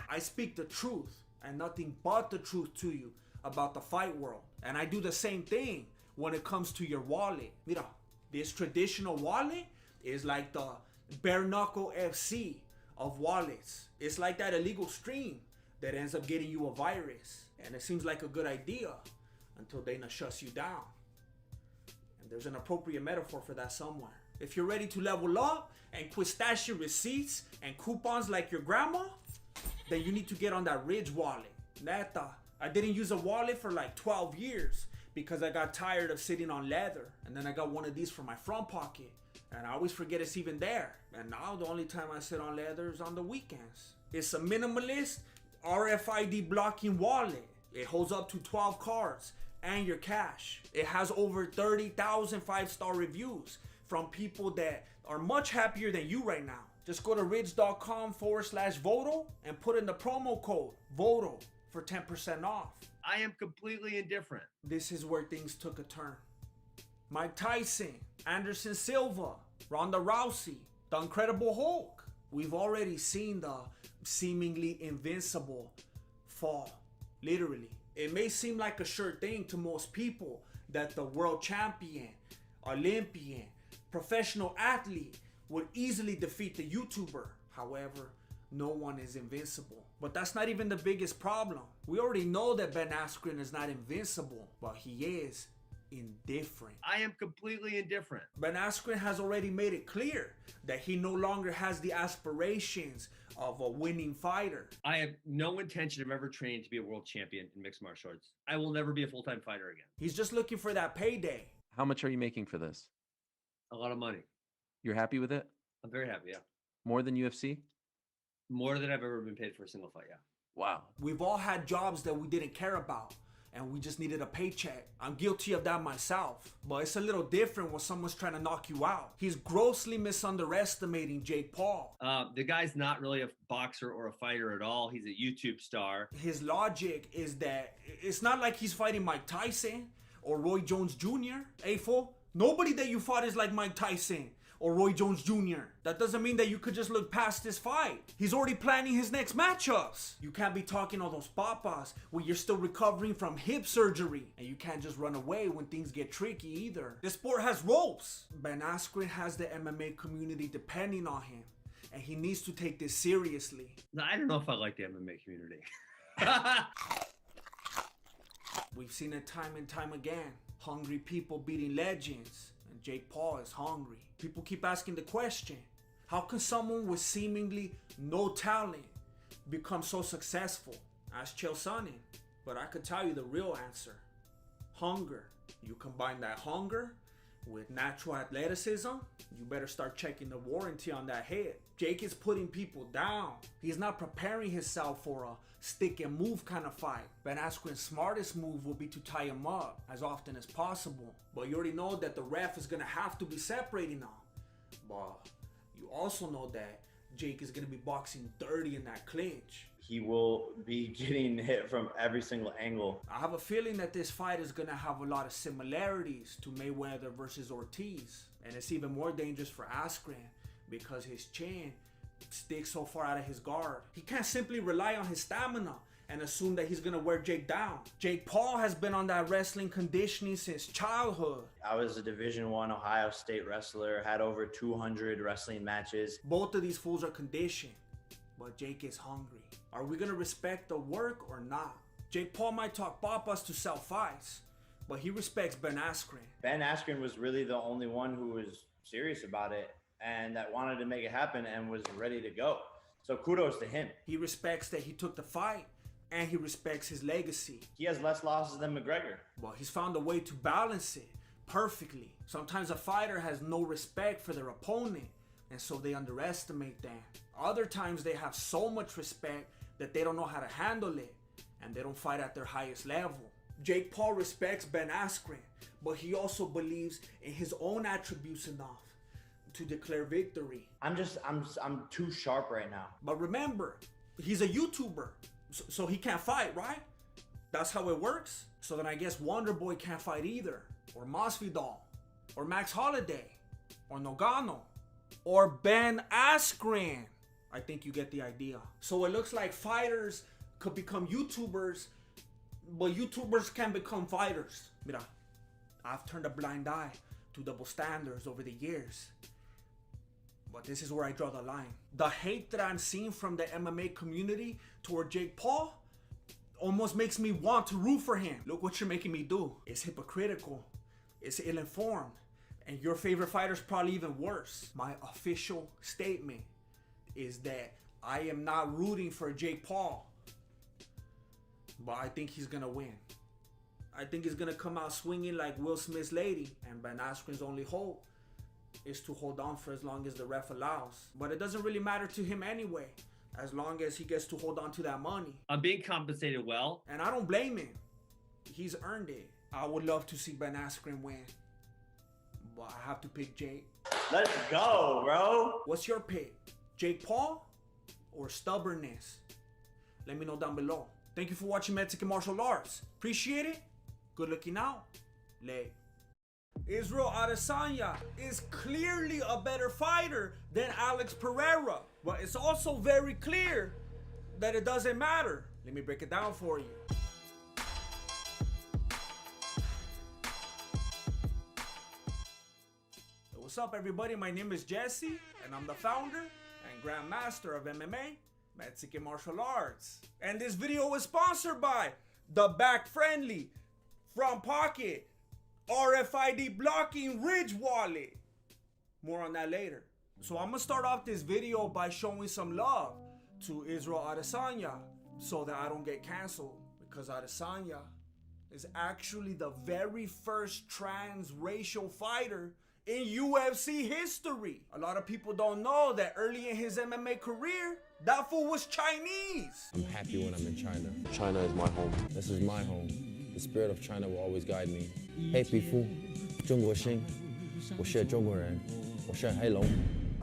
Speaker 1: I speak the truth and nothing but the truth to you about the fight world. And I do the same thing when it comes to your wallet. Mira, this traditional wallet is like the bare knuckle FC of wallets. It's like that illegal stream that ends up getting you a virus. And it seems like a good idea until Dana shuts you down. And there's an appropriate metaphor for that somewhere. If you're ready to level up and quit stashing receipts and coupons like your grandma, then you need to get on that Ridge wallet. Neta, I didn't use a wallet for like 12 years because I got tired of sitting on leather. And then I got one of these for my front pocket. And I always forget it's even there. And now the only time I sit on leather is on the weekends. It's a minimalist RFID blocking wallet. It holds up to 12 cards and your cash. It has over 30,000 5-star reviews from people that are much happier than you right now. Just go to ridge.com/Voto and put in the promo code VOTO for 10% off.
Speaker 22: I am completely indifferent.
Speaker 1: This is where things took a turn. Mike Tyson, Anderson Silva, Ronda Rousey, the Incredible Hulk. We've already seen the seemingly invincible fall, literally. It may seem like a sure thing to most people that the world champion, Olympian, professional athlete would easily defeat the YouTuber. However, no one is invincible. But that's not even the biggest problem. We already know that Ben Askren is not invincible, but he is indifferent.
Speaker 22: I am completely indifferent.
Speaker 1: Ben Askren has already made it clear that he no longer has the aspirations of a winning fighter.
Speaker 22: I have no intention of ever training to be a world champion in mixed martial arts. I will never be a full-time fighter again.
Speaker 1: He's just looking for that payday.
Speaker 24: How much are you making for this?
Speaker 22: A lot of money.
Speaker 24: You're happy with it?
Speaker 22: I'm very happy, yeah.
Speaker 24: More than UFC?
Speaker 22: More than I've ever been paid for a single fight, yeah.
Speaker 24: Wow.
Speaker 1: We've all had jobs that we didn't care about, and we just needed a paycheck. I'm guilty of that myself, but it's a little different when someone's trying to knock you out. He's grossly misunderestimating Jake Paul.
Speaker 22: The guy's not really a boxer or a fighter at all. He's a YouTube star.
Speaker 1: His logic is that it's not like he's fighting Mike Tyson or Roy Jones Jr. Hey, fool, nobody that you fought is like Mike Tyson or Roy Jones Jr. That doesn't mean that you could just look past this fight. He's already planning his next matchups. You can't be talking all those papas when you're still recovering from hip surgery. And you can't just run away when things get tricky either. The sport has ropes. Ben Askren has the MMA community depending on him. And he needs to take this seriously.
Speaker 22: No, I don't know if I like the MMA community.
Speaker 1: We've seen it time and time again. Hungry people beating legends. And Jake Paul is hungry. People keep asking the question, how can someone with seemingly no talent become so successful? Ask Chael Sonnen. But I could tell you the real answer. Hunger. You combine that hunger With natural athleticism, you better start checking the warranty on that head. Jake is putting people down. He's not preparing himself for a stick and move kind of fight. Ben Askren's smartest move will be to tie him up as often as possible. But you already know that the ref is gonna have to be separating them. But you also know that Jake is gonna be boxing dirty in that clinch.
Speaker 2: He will be getting hit from every single angle.
Speaker 1: I have a feeling that this fight is gonna have a lot of similarities to Mayweather versus Ortiz. And it's even more dangerous for Askren because his chin sticks so far out of his guard. He can't simply rely on his stamina and assume that he's gonna wear Jake down. Jake Paul has been on that wrestling conditioning since childhood.
Speaker 2: I was a Division I Ohio State wrestler, had over 200 wrestling matches.
Speaker 1: Both of these fools are conditioned, but Jake is hungry. Are we gonna respect the work or not? Jake Paul might talk papas to sell fights, but he respects Ben Askren.
Speaker 2: Ben Askren was really the only one who was serious about it and that wanted to make it happen and was ready to go. So kudos to him.
Speaker 1: He respects that he took the fight and he respects his legacy.
Speaker 2: He has less losses than McGregor.
Speaker 1: Well, he's found a way to balance it perfectly. Sometimes a fighter has no respect for their opponent, and so they underestimate them. Other times they have so much respect that they don't know how to handle it, and they don't fight at their highest level. Jake Paul respects Ben Askren, but he also believes in his own attributes enough to declare victory.
Speaker 2: I'm too sharp right now.
Speaker 1: But remember, he's a YouTuber, so he can't fight, right? That's how it works. So then I guess Wonder Boy can't fight either, or Masvidal, or Max Holiday, or Nogano, or Ben Askren. I think you get the idea. So it looks like fighters could become YouTubers, but YouTubers can become fighters. Mira, I've turned a blind eye to double standards over the years. But this is where I draw the line. The hate that I'm seeing from the MMA community toward Jake Paul almost makes me want to root for him. Look what you're making me do. It's hypocritical. It's ill-informed. And your favorite fighter's probably even worse. My official statement is that I am not rooting for Jake Paul. But I think he's gonna win. I think he's gonna come out swinging like Will Smith's lady. And Ben Askren's only hope is to hold on for as long as the ref allows. But it doesn't really matter to him anyway, as long as he gets to hold on to that money.
Speaker 22: I'm being compensated well.
Speaker 1: And I don't blame him. He's earned it. I would love to see Ben Askren win, but I have to pick Jake.
Speaker 2: Let's go, bro.
Speaker 1: What's your pick? Jake Paul or stubbornness? Let me know down below. Thank you for watching Mexican Martial Arts. Appreciate it. Good looking out. Lay. Israel Adesanya is clearly a better fighter than Alex Pereira, but it's also very clear that it doesn't matter. Let me break it down for you. What's up, everybody? My name is Jesse, and I'm the founder and grandmaster of MMA, Mexican Martial Arts. And this video is sponsored by the back-friendly, front pocket, RFID blocking Ridge wallet. More on that later. So I'm gonna start off this video by showing some love to Israel Adesanya so that I don't get canceled, because Adesanya is actually the very first transracial fighter in UFC history. A lot of people don't know that early in his MMA career, that fool was Chinese.
Speaker 9: I'm happy when I'm in China. China is my home. This is my home. The spirit of China will always guide me. Hey, people, 中国心，我是中国人，我是黑龙。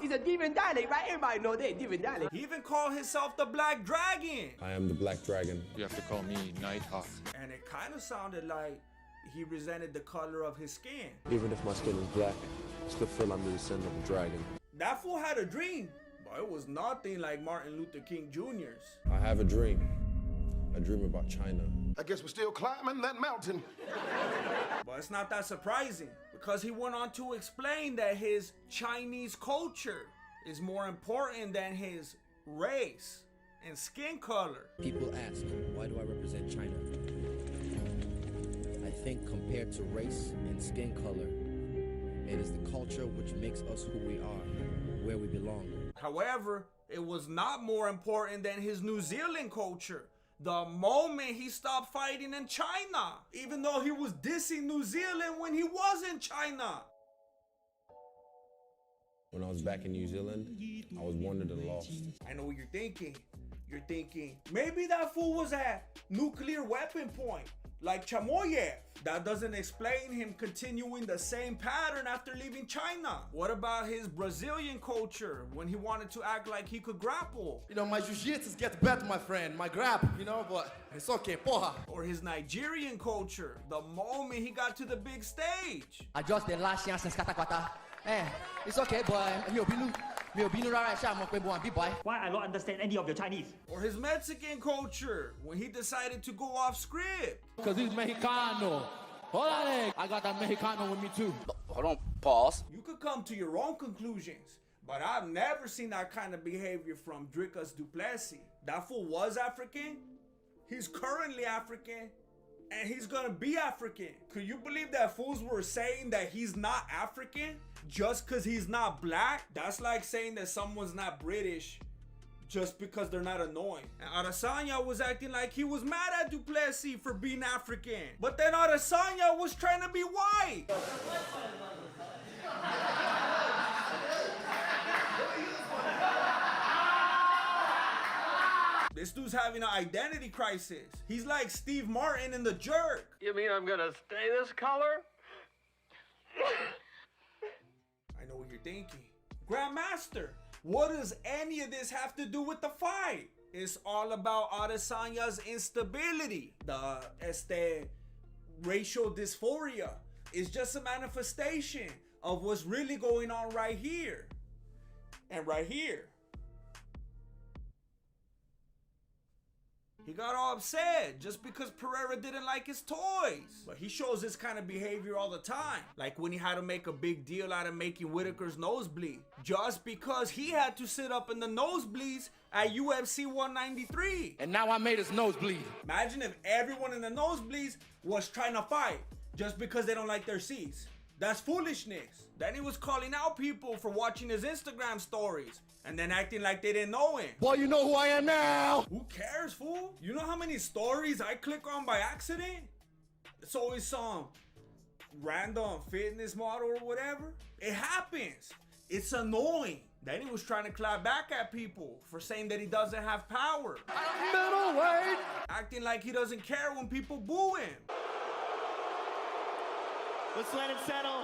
Speaker 15: He's a demon dialect, right? Everybody know that demon dialect.
Speaker 1: He even called himself the Black Dragon.
Speaker 9: I am the Black Dragon.
Speaker 19: You have to call me Nighthawk.
Speaker 1: And it kind of sounded like he resented the color of his skin.
Speaker 9: Even if my skin is black, I still feel I'm the descendant of a dragon.
Speaker 1: That fool had a dream, but it was nothing like Martin Luther King Jr.'s.
Speaker 9: I have a dream. I dream about China.
Speaker 11: I guess we're still climbing that mountain.
Speaker 1: But it's not that surprising, because he went on to explain that his Chinese culture is more important than his race and skin color.
Speaker 4: People ask, why do I represent China? I think compared to race and skin color, it is the culture which makes us who we are, where we belong.
Speaker 1: However, it was not more important than his New Zealand culture. The moment he stopped fighting in China, even though he was dissing New Zealand when he was in China.
Speaker 9: When I was back in New Zealand, I was wanted and lost.
Speaker 1: I know what you're thinking. You're thinking, maybe that fool was at nuclear weapon point, like Chamoyev. That doesn't explain him continuing the same pattern after leaving China. What about his Brazilian culture when he wanted to act like he could grapple?
Speaker 14: You know, my jiu-jitsu gets better, my friend. My grab, you know, but it's okay, porra.
Speaker 1: Or his Nigerian culture, the moment he got to the big stage.
Speaker 15: I just the last chance in Skatakwata. It's okay, boy.
Speaker 5: Why I don't understand any of your Chinese?
Speaker 1: Or his Mexican culture, when he decided to go off script.
Speaker 6: Because he's Mexicano. Hold on, I got that Mexicano with me too.
Speaker 13: Hold on, pause.
Speaker 1: You could come to your own conclusions, but I've never seen that kind of behavior from Dricus du Plessis. That fool was African, he's currently African, and he's gonna be African. Could you believe that fools were saying that he's not African just because he's not black? That's like saying that someone's not British just because they're not annoying. And Adesanya was acting like he was mad at du Plessis for being African. But then Adesanya was trying to be white. This dude's having an identity crisis. He's like Steve Martin in The Jerk.
Speaker 12: You mean I'm gonna stay this color?
Speaker 1: I know what you're thinking. Grandmaster, what does any of this have to do with the fight? It's all about Adesanya's instability. The racial dysphoria is just a manifestation of what's really going on right here and right here. He got all upset just because Pereira didn't like his toys. But he shows this kind of behavior all the time. Like when he had to make a big deal out of making Whitaker's nose bleed. Just because he had to sit up in the nosebleeds at UFC 193.
Speaker 6: And now I made his nose bleed.
Speaker 1: Imagine if everyone in the nosebleeds was trying to fight just because they don't like their seats. That's foolishness. Then he was calling out people for watching his Instagram stories and then acting like they didn't know him.
Speaker 6: Boy, you know who I am now.
Speaker 1: Who cares, fool? You know how many stories I click on by accident? It's always some random fitness model or whatever. It happens. It's annoying. Then he was trying to clap back at people for saying that he doesn't have power.
Speaker 6: Middleweight.
Speaker 1: Acting like he doesn't care when people boo him.
Speaker 5: Let's let it settle.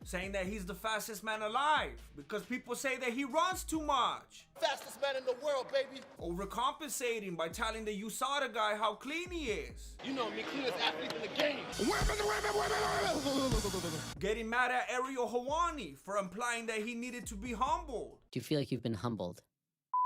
Speaker 1: Saying that he's the fastest man alive because people say that he runs too much.
Speaker 14: Fastest man in the world, baby.
Speaker 1: Overcompensating by telling the USADA guy how clean he is.
Speaker 14: You know me, cleanest athlete in the game.
Speaker 1: Getting mad at Ariel Helwani for implying that he needed to be humbled.
Speaker 3: Do you feel like you've been humbled?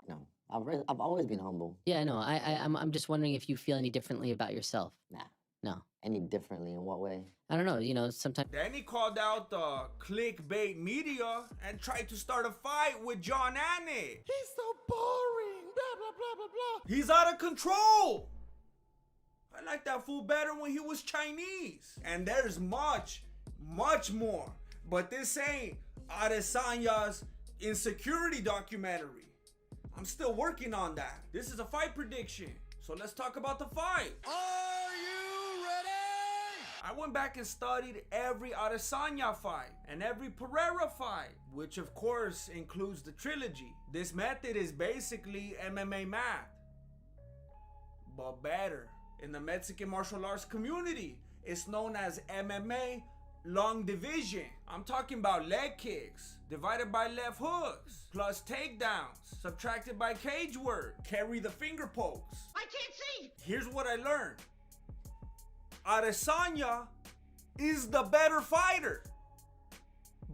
Speaker 23: No, I've always been humble.
Speaker 3: Yeah, I know. I'm just wondering if you feel any differently about yourself.
Speaker 23: Nah.
Speaker 3: No.
Speaker 23: Any differently in what way?
Speaker 3: I don't know, you know, sometimes.
Speaker 1: Then he called out the clickbait media and tried to start a fight with John Anik.
Speaker 14: He's so boring. Blah, blah, blah, blah, blah.
Speaker 1: He's out of control. I like that fool better when he was Chinese. And there's much, much more. But this ain't Adesanya's insecurity documentary. I'm still working on that. This is a fight prediction. So let's talk about the fight.
Speaker 14: Are you ready?
Speaker 1: I went back and studied every Adesanya fight and every Pereira fight, which of course includes the trilogy. This method is basically MMA math, but better. In the Mexican martial arts community, it's known as MMA long division. I'm talking about leg kicks divided by left hooks, plus takedowns subtracted by cage work, carry the finger pokes.
Speaker 15: I can't see.
Speaker 1: Here's what I learned. Adesanya is the better fighter,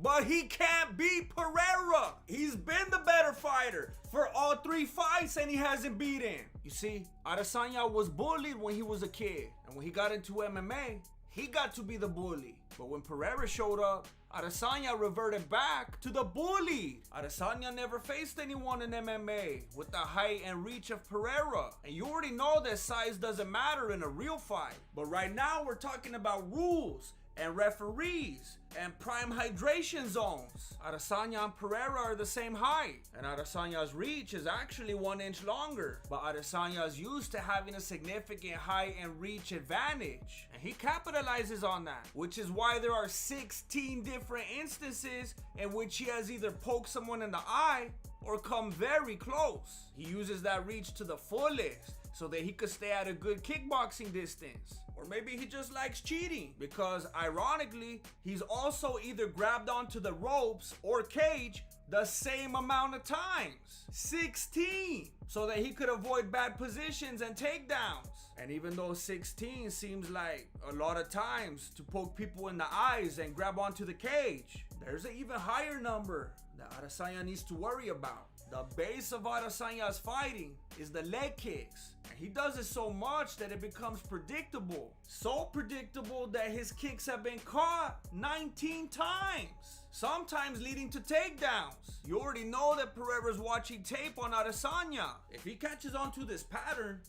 Speaker 1: but he can't beat Pereira. He's been the better fighter for all 3 fights and he hasn't beat him. You see, Adesanya was bullied when he was a kid, and when he got into MMA, he got to be the bully. But when Pereira showed up, Adesanya reverted back to the bully. Adesanya never faced anyone in MMA with the height and reach of Pereira. And you already know that size doesn't matter in a real fight. But right now we're talking about rules and referees and prime hydration zones. Adesanya and Pereira are the same height, and Adesanya's reach is actually 1 inch longer, but Adesanya is used to having a significant height and reach advantage, and he capitalizes on that, which is why there are 16 different instances in which he has either poked someone in the eye or come very close. He uses that reach to the fullest so that he could stay at a good kickboxing distance. Or maybe he just likes cheating, because ironically, he's also either grabbed onto the ropes or cage the same amount of times, 16, so that he could avoid bad positions and takedowns. And even though 16 seems like a lot of times to poke people in the eyes and grab onto the cage, there's an even higher number that Adesanya needs to worry about. The base of Adesanya's fighting is the leg kicks. And he does it so much that it becomes predictable. So predictable that his kicks have been caught 19 times. Sometimes leading to takedowns. You already know that Pereira's watching tape on Adesanya. If he catches onto this pattern,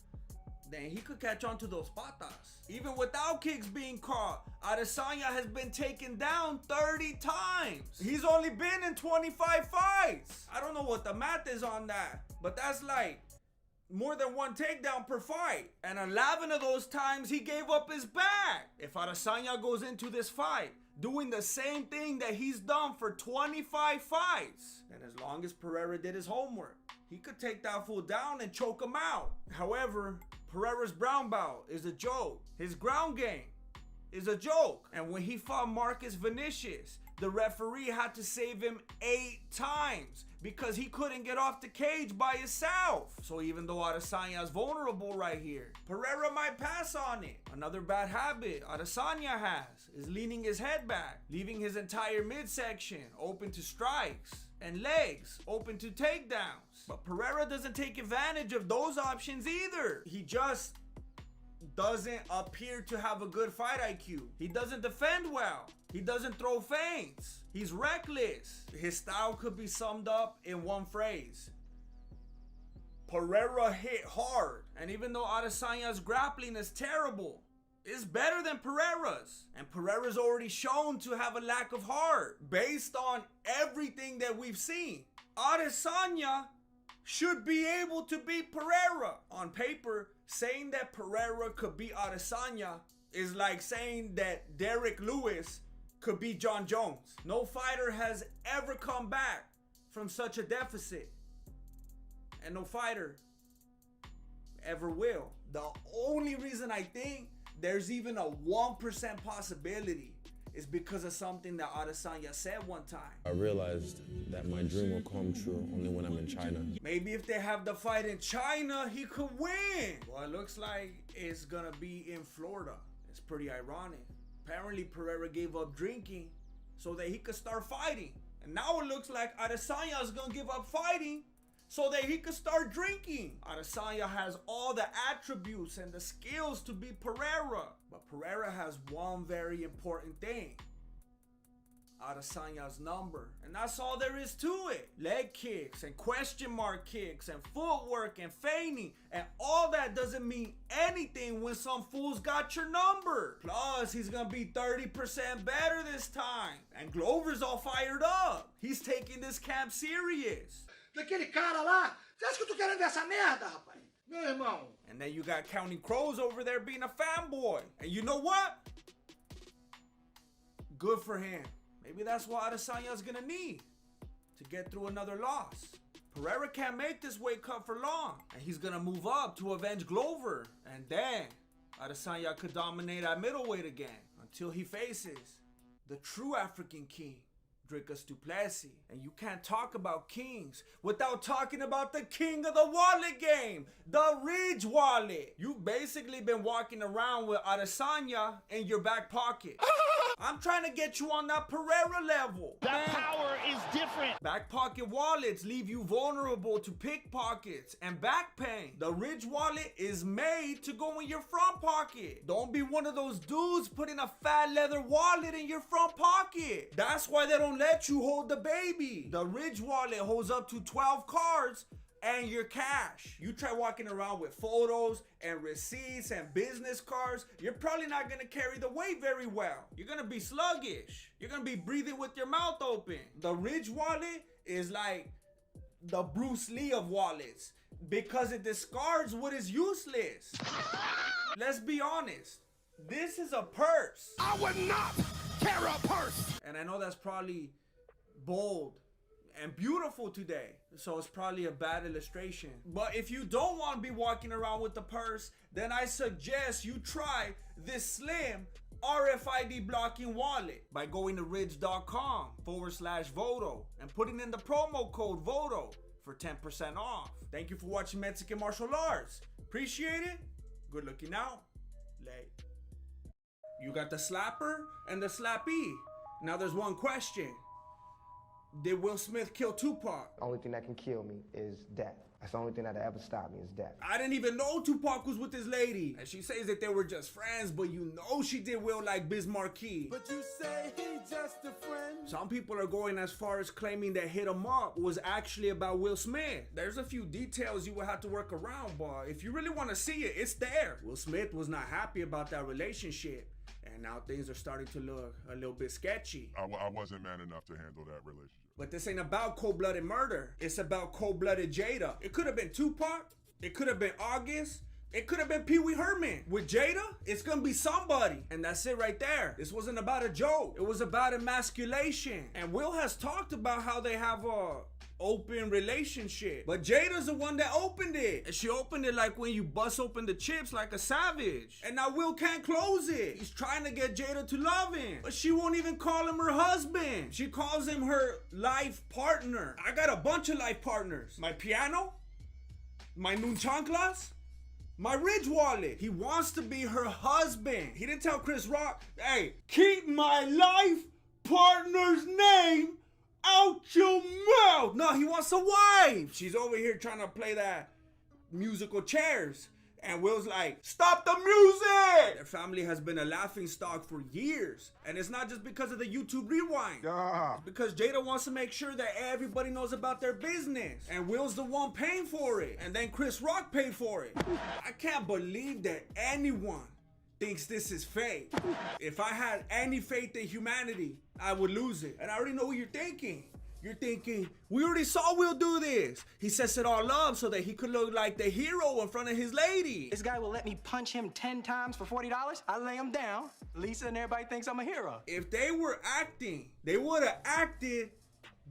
Speaker 1: then he could catch on to those patas. Even without kicks being caught, Adesanya has been taken down 30 times. He's only been in 25 fights. I don't know what the math is on that, but that's like more than 1 takedown per fight. And 11 of those times he gave up his back. If Adesanya goes into this fight doing the same thing that he's done for 25 fights, then as long as Pereira did his homework, he could take that fool down and choke him out. However, Pereira's brown belt is a joke. His ground game is a joke. And when he fought Marcus Vinicius, the referee had to save him 8 times because he couldn't get off the cage by himself. So even though Adesanya is vulnerable right here, Pereira might pass on it. Another bad habit Adesanya has is leaning his head back, leaving his entire midsection open to strikes and legs open to takedowns. But Pereira doesn't take advantage of those options either. He just doesn't appear to have a good fight IQ. He doesn't defend well. He doesn't throw feints. He's reckless. His style could be summed up in one phrase: Pereira hit hard. And even though Adesanya's grappling is terrible, it's better than Pereira's. And Pereira's already shown to have a lack of heart based on everything that we've seen. Adesanya should be able to beat Pereira. On paper, saying that Pereira could beat Adesanya is like saying that Derek Lewis could beat John Jones. No fighter has ever come back from such a deficit. And no fighter ever will. The only reason I think there's even a 1% possibility is because of something that Adesanya said one time.
Speaker 9: I realized that my dream will come true only when I'm in China.
Speaker 1: Maybe if they have the fight in China, he could win. Well, it looks like it's gonna be in Florida. It's pretty ironic. Apparently Pereira gave up drinking so that he could start fighting. And now it looks like Adesanya is gonna give up fighting so that he could start drinking. Adesanya has all the attributes and the skills to beat Pereira. But Pereira has one very important thing: Adesanya's number. And that's all there is to it. Leg kicks and question mark kicks and footwork and feigning, and all that doesn't mean anything when some fool's got your number. Plus, he's gonna be 30% better this time. And Glover's all fired up. He's taking this camp serious.
Speaker 13: Daquele cara lá, você acha que eu tô querendo ver essa merda, rapaz? Meu irmão.
Speaker 1: And then you got Counting Crows over there being a fanboy. And you know what? Good for him. Maybe that's what Adesanya's gonna need to get through another loss. Pereira can't make this weight cut for long, and he's gonna move up to avenge Glover. And then Adesanya could dominate at middleweight again until he faces the true African king, Dricus du Plessis. And you can't talk about kings without talking about the king of the wallet game, the Ridge Wallet. You've basically been walking around with Adesanya in your back pocket. I'm trying to get you on that Pereira level.
Speaker 5: That power is different.
Speaker 1: Back pocket wallets leave you vulnerable to pickpockets and back pain. The Ridge Wallet is made to go in your front pocket. Don't be one of those dudes putting a fat leather wallet in your front pocket. That's why they don't let you hold the baby. The Ridge Wallet holds up to 12 cards and your cash. You try walking around with photos and receipts and business cards, you're probably not gonna carry the weight very well. You're gonna be sluggish. You're gonna be breathing with your mouth open. The Ridge wallet is like the Bruce Lee of wallets because it discards what is useless. Let's be honest. This is a purse.
Speaker 13: I would not carry a purse.
Speaker 1: And I know that's probably bold and beautiful today, so it's probably a bad illustration. But if you don't want to be walking around with the purse, then I suggest you try this slim RFID blocking wallet by going to ridge.com/Voto and putting in the promo code VOTO for 10% off. Thank you for watching Mexican Martial Arts. Appreciate it. Good looking out. Late. You got the slapper and the slappee. Now there's one question. Did Will Smith kill Tupac?
Speaker 10: Only thing that can kill me is death. That's the only thing that'll ever stop me is death.
Speaker 1: I didn't even know Tupac was with this lady. And she says that they were just friends, but you know she did Will like Biz Markie.
Speaker 13: But you say he just a friend.
Speaker 1: Some people are going as far as claiming that Hit 'Em Up was actually about Will Smith. There's a few details you will have to work around, but if you really want to see it, it's there. Will Smith was not happy about that relationship. And now things are starting to look a little bit sketchy.
Speaker 7: I wasn't man enough to handle that relationship.
Speaker 1: But this ain't about cold-blooded murder. It's about cold-blooded Jada. It could have been Tupac. It could have been August. It could have been Pee Wee Herman. With Jada, it's gonna be somebody. And that's it right there. This wasn't about a joke. It was about emasculation. And Will has talked about how they have a open relationship. But Jada's the one that opened it. And she opened it like when you bust open the chips like a savage. And now Will can't close it. He's trying to get Jada to love him. But she won't even call him her husband. She calls him her life partner. I got a bunch of life partners. My piano, my nunchanclas, my Ridge wallet. He wants to be her husband. He didn't tell Chris Rock, hey, keep my life partner's name out your mouth. No, he wants a wife. She's over here trying to play that musical chairs. And Will's like, stop the music! Their family has been a laughing stock for years. And it's not just because of the YouTube rewind. It's because Jada wants to make sure that everybody knows about their business. And Will's the one paying for it. And then Chris Rock paid for it. I can't believe that anyone thinks this is fake. If I had any faith in humanity, I would lose it. And I already know what you're thinking. You're thinking, we already saw Will do this. He sets it all up so that he could look like the hero in front of his lady.
Speaker 18: This guy will let me punch him 10 times for $40. I lay him down. Lisa and everybody thinks I'm a hero.
Speaker 1: If they were acting, they would have acted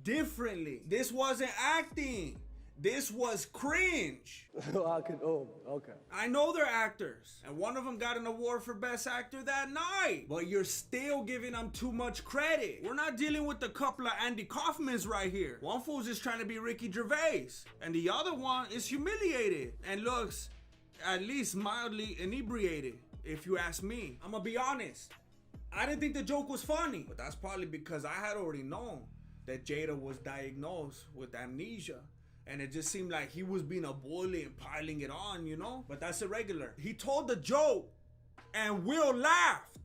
Speaker 1: differently. This wasn't acting. This was cringe.
Speaker 18: Okay.
Speaker 1: I know they're actors, and one of them got an award for Best Actor that night, but you're still giving them too much credit. We're not dealing with a couple of Andy Kaufmans right here. One fool's just trying to be Ricky Gervais, and the other one is humiliated and looks at least mildly inebriated, if you ask me. I'm gonna be honest. I didn't think the joke was funny, but that's probably because I had already known that Jada was diagnosed with amnesia. And it just seemed like he was being a bully and piling it on, you know? But that's irregular. He told the joke and Will laughed.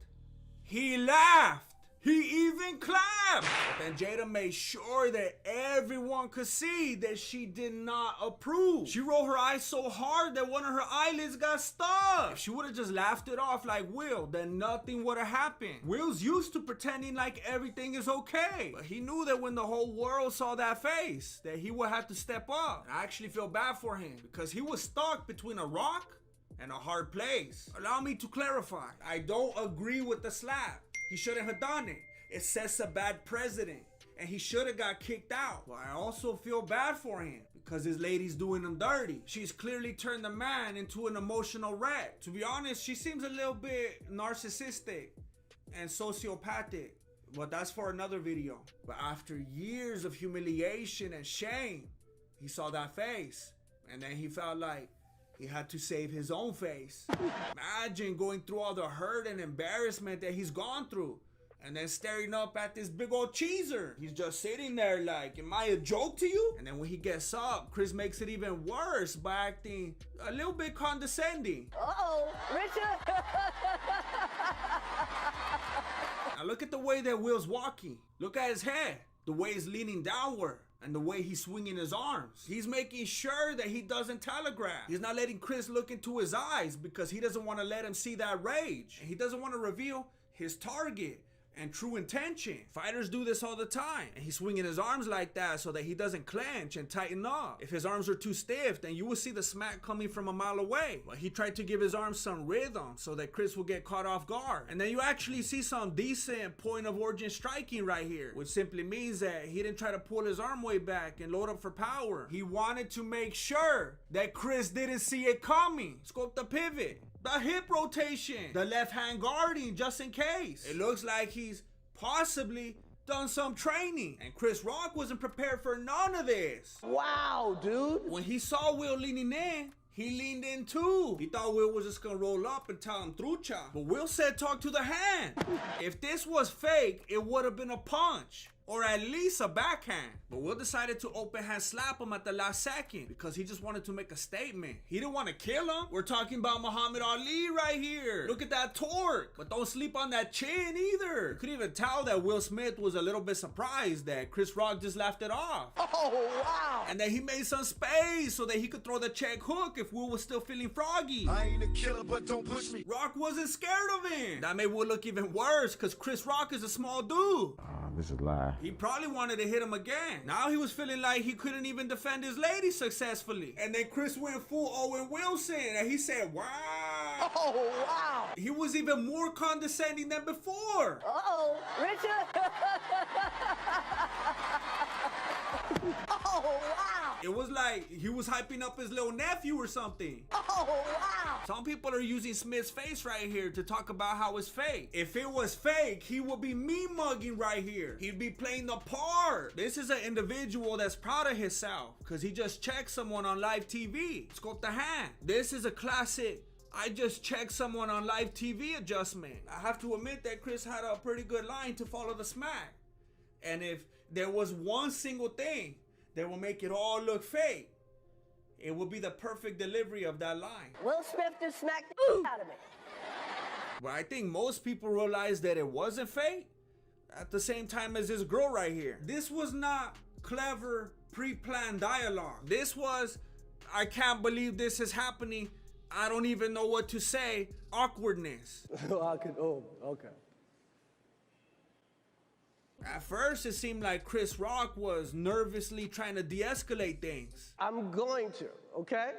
Speaker 1: He laughed. He even clapped. But then Jada made sure that everyone could see that she did not approve. She rolled her eyes so hard that one of her eyelids got stuck. If she would have just laughed it off like Will, then nothing would have happened. Will's used to pretending like everything is okay. But he knew that when the whole world saw that face, that he would have to step up. And I actually feel bad for him because he was stuck between a rock and a hard place. Allow me to clarify. I don't agree with the slap. He shouldn't have done it. It sets a bad precedent. And he should have got kicked out. But I also feel bad for him because his lady's doing him dirty. She's clearly turned the man into an emotional wreck. To be honest, she seems a little bit narcissistic and sociopathic. But that's for another video. But after years of humiliation and shame, he saw that face. And then he felt like he had to save his own face. Imagine going through all the hurt and embarrassment that he's gone through and then staring up at this big old cheeser. He's just sitting there like, am I a joke to you? And then when he gets up, Chris makes it even worse by acting a little bit condescending.
Speaker 8: Uh-oh, Richard!
Speaker 1: Now look at the way that Will's walking. Look at his head. The way he's leaning downward and the way he's swinging his arms. He's making sure that he doesn't telegraph. He's not letting Chris look into his eyes because he doesn't want to let him see that rage. And he doesn't want to reveal his target and true intention. Fighters do this all the time. And he's swinging his arms like that so that he doesn't clench and tighten up. If his arms are too stiff, then you will see the smack coming from a mile away. But he tried to give his arms some rhythm so that Chris will get caught off guard. And then you actually see some decent point of origin striking right here, which simply means that he didn't try to pull his arm way back and load up for power. He wanted to make sure that Chris didn't see it coming. Scope the pivot, the hip rotation, the left hand guarding just in case. It looks like he's possibly done some training, and Chris Rock wasn't prepared for none of this.
Speaker 16: Wow, dude.
Speaker 1: When he saw Will leaning in, he leaned in too. He thought Will was just gonna roll up and tell him trucha, but Will said talk to the hand. If this was fake, it would have been a punch, or at least a backhand. But Will decided to open hand slap him at the last second because he just wanted to make a statement. He didn't want to kill him. We're talking about Muhammad Ali right here. Look at that torque. But don't sleep on that chin either. You could even tell that Will Smith was a little bit surprised that Chris Rock just laughed it off.
Speaker 16: Oh, wow.
Speaker 1: And that he made some space so that he could throw the check hook if Will was still feeling froggy.
Speaker 11: I ain't a killer, but don't push me.
Speaker 1: Rock wasn't scared of him. That made Will look even worse because Chris Rock is a small dude.
Speaker 17: This is live.
Speaker 1: He probably wanted to hit him again. Now he was feeling like he couldn't even defend his lady successfully. And then Chris went full Owen Wilson and he said, wow.
Speaker 16: Oh, wow.
Speaker 1: He was even more condescending than before.
Speaker 16: Uh-oh, Richard. Oh, wow.
Speaker 1: It was like he was hyping up his little nephew or something.
Speaker 16: Oh, wow.
Speaker 1: Some people are using Smith's face right here to talk about how it's fake. If it was fake, he would be mean mugging right here. He'd be playing the part. This is an individual that's proud of himself because he just checked someone on live TV. Scope the hand. This is a classic I just checked someone on live TV adjustment. I have to admit that Chris had a pretty good line to follow the smack. And if there was one single thing that will make it all look fake, it will be the perfect delivery of that line.
Speaker 16: Will Smith just smacked the out of me.
Speaker 1: But I think most people realize that it wasn't fake at the same time as this girl right here. This was not clever, pre-planned dialogue. This was, I can't believe this is happening. I don't even know what to say. Awkwardness.
Speaker 16: Okay.
Speaker 1: At first, it seemed like Chris Rock was nervously trying to de-escalate things.
Speaker 16: I'm going to, okay?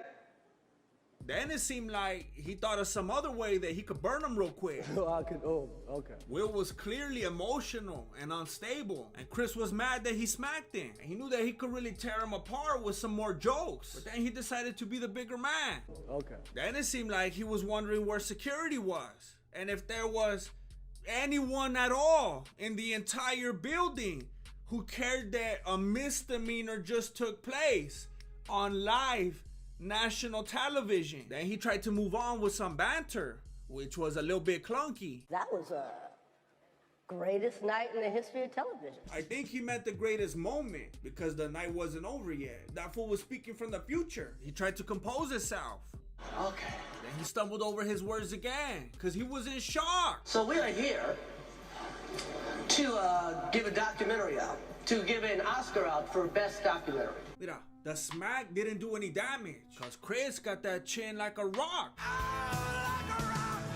Speaker 1: Then it seemed like he thought of some other way that he could burn him real quick.
Speaker 16: Okay.
Speaker 1: Will was clearly emotional and unstable, and Chris was mad that he smacked him. And he knew that he could really tear him apart with some more jokes, but then he decided to be the bigger man.
Speaker 16: Okay.
Speaker 1: Then it seemed like he was wondering where security was, and if there was anyone at all in the entire building who cared that a misdemeanor just took place on live national television. Then he tried to move on with some banter, which was a little bit clunky.
Speaker 16: That was a greatest night in the history of television.
Speaker 1: I think he meant the greatest moment because the night wasn't over yet. That fool was speaking from the future. He tried to compose himself.
Speaker 16: Okay.
Speaker 1: Then he stumbled over his words again because he was in shock.
Speaker 16: So we are here to give a documentary out, to give an Oscar out for best documentary.
Speaker 1: Mira, the smack didn't do any damage because Chris got that chin like a rock.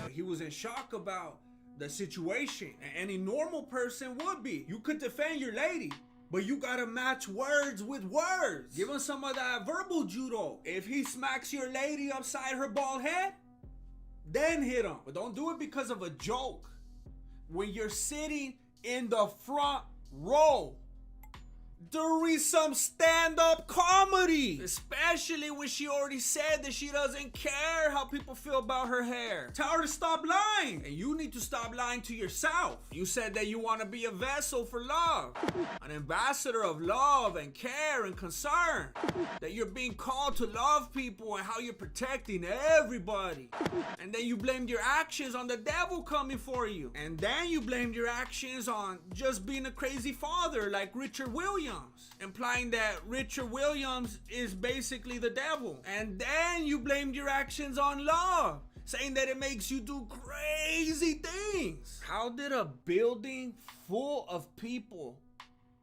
Speaker 1: But he was in shock about the situation, and any normal person would be. You could defend your lady, but you gotta match words with words. Give him some of that verbal judo. If he smacks your lady upside her bald head, then hit him. But don't do it because of a joke. When you're sitting in the front row during some stand-up comedy, especially when she already said that she doesn't care how people feel about her hair. Tell her to stop lying, and you need to stop lying to yourself. You said that you want to be a vessel for love, an ambassador of love and care and concern, that you're being called to love people and how you're protecting everybody. And then you blamed your actions on the devil coming for you, and then you blamed your actions on just being a crazy father like Richard Williams, implying that Richard Williams is basically the devil. And then you blamed your actions on love, saying that it makes you do crazy things. How did a building full of people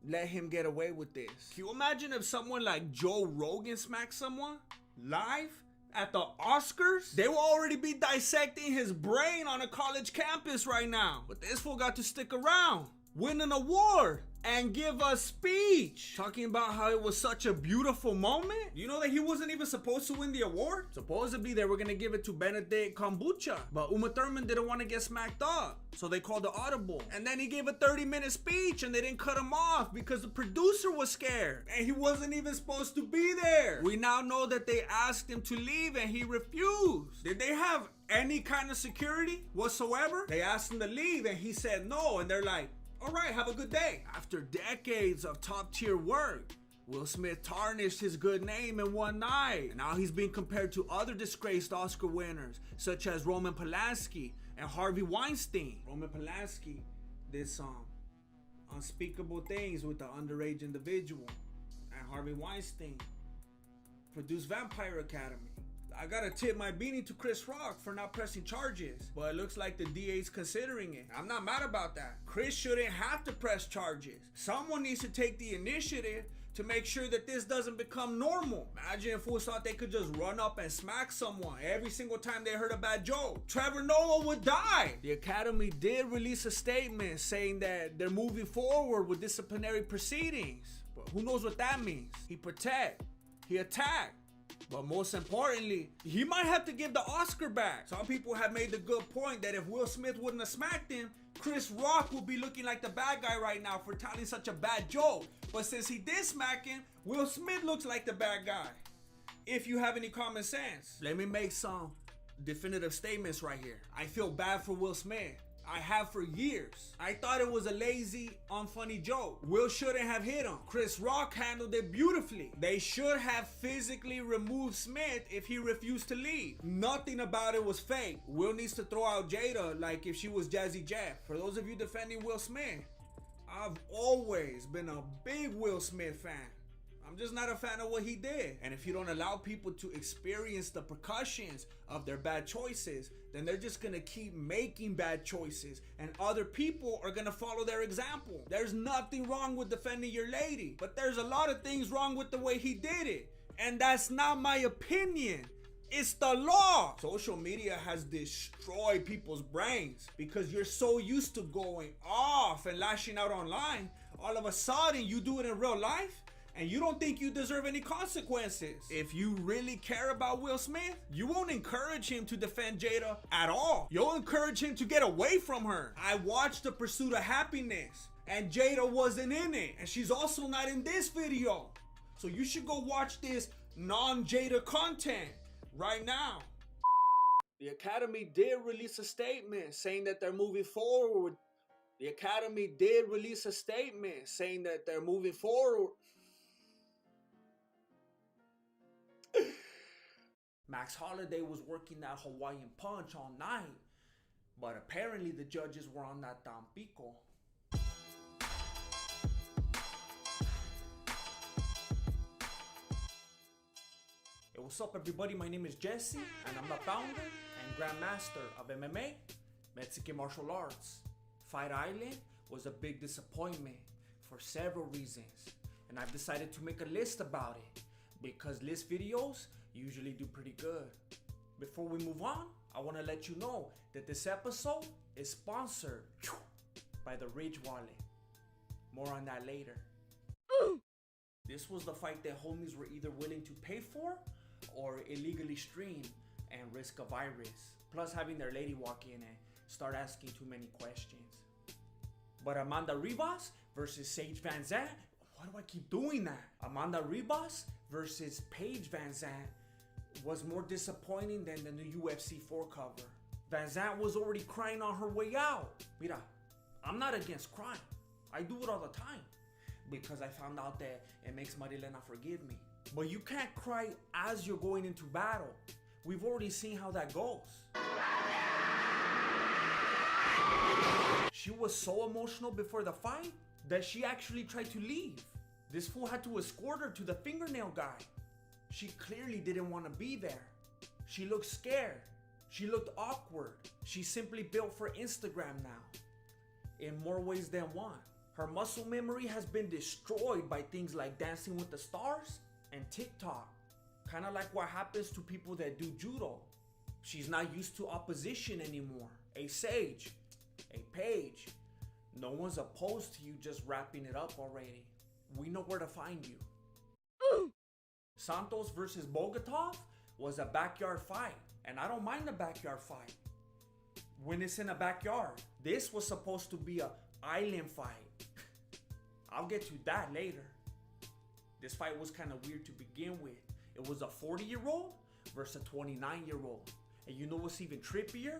Speaker 1: let him get away with this. Can you imagine if someone like Joe Rogan smacked someone live at the Oscars? They will already be dissecting his brain on a college campus right now. But this fool got to stick around, win an award, and give a speech talking about how it was such a beautiful moment. You know that he wasn't even supposed to win the award? Supposedly they were gonna give it to Benedict Kombucha, but Uma Thurman didn't want to get smacked up, so they called the audible. And then he gave a 30-minute speech and they didn't cut him off because the producer was scared and he wasn't even supposed to be there. We now know that they asked him to leave and he refused. Did they have any kind of security whatsoever? They asked him to leave and he said no, and they're like, all right, have a good day. After decades of top tier work, Will Smith tarnished his good name in one night. And now he's being compared to other disgraced Oscar winners, such as Roman Polanski and Harvey Weinstein. Roman Polanski did some unspeakable things with the underage individual. And Harvey Weinstein produced Vampire Academy. I gotta tip my beanie to Chris Rock for not pressing charges, but it looks like the DA's considering it. I'm not mad about that. Chris shouldn't have to press charges. Someone needs to take the initiative to make sure that this doesn't become normal. Imagine if fools thought they could just run up and smack someone every single time they heard a bad joke. Trevor Noah would die. The Academy did release a statement saying that they're moving forward with disciplinary proceedings, but who knows what that means? He protect, he attacked. But most importantly, he might have to give the Oscar back. Some people have made the good point that if Will Smith wouldn't have smacked him, Chris Rock would be looking like the bad guy right now for telling such a bad joke. But since he did smack him, Will Smith looks like the bad guy. If you have any common sense. Let me make some definitive statements right here. I feel bad for Will Smith. I have for years. I thought it was a lazy, unfunny joke. Will shouldn't have hit him. Chris Rock handled it beautifully. They should have physically removed Smith if he refused to leave. Nothing about it was fake. Will needs to throw out Jada like if she was Jazzy Jeff. For those of you defending Will Smith, I've always been a big Will Smith fan. I'm just not a fan of what he did. And if you don't allow people to experience the repercussions of their bad choices, then they're just gonna keep making bad choices and other people are gonna follow their example. There's nothing wrong with defending your lady, but there's a lot of things wrong with the way he did it. And that's not my opinion. It's the law. Social media has destroyed people's brains because you're so used to going off and lashing out online. All of a sudden you do it in real life and you don't think you deserve any consequences. If you really care about Will Smith, you won't encourage him to defend Jada at all. You'll encourage him to get away from her. I watched The Pursuit of Happiness and Jada wasn't in it. And she's also not in this video. So you should go watch this non-Jada content right now. The Academy did release a statement saying that they're moving forward. The Academy did release a statement saying that they're moving forward. Max Holiday was working that Hawaiian punch all night, but apparently the judges were on that Tampico. Hey, what's up everybody? My name is Jesse, and I'm the founder and grandmaster of MMA, Mexican martial arts. Fight Island was a big disappointment for several reasons, and I've decided to make a list about it, because list videos usually do pretty good. Before we move on, I want to let you know that this episode is sponsored by the Ridge Wallet. More on that later. This was the fight that homies were either willing to pay for or illegally stream and risk a virus, plus having their lady walk in and start asking too many questions. But Amanda Ribas versus Sage Van Zandt, why do I keep doing that? Amanda Ribas versus Paige Van Zandt was more disappointing than the new UFC 4 cover. Van Zandt was already crying on her way out. Mira, I'm not against crying. I do it all the time because I found out that it makes Marilena forgive me. But you can't cry as you're going into battle. We've already seen how that goes. She was so emotional before the fight that she actually tried to leave. This fool had to escort her to the fingernail guy. She clearly didn't want to be there. She looked scared. She looked awkward. She's simply built for Instagram now, in more ways than one. Her muscle memory has been destroyed by things like Dancing with the Stars and TikTok. Kind of like what happens to people that do judo. She's not used to opposition anymore. A Sage, a Paige, no one's opposed to you just wrapping it up already. We know where to find you. Santos versus Bogatov was a backyard fight, and I don't mind a backyard fight when it's in a backyard. This was supposed to be an island fight. I'll get to that later. This fight was kind of weird to begin with. It was a 40-year-old versus a 29-year-old. And you know what's even trippier?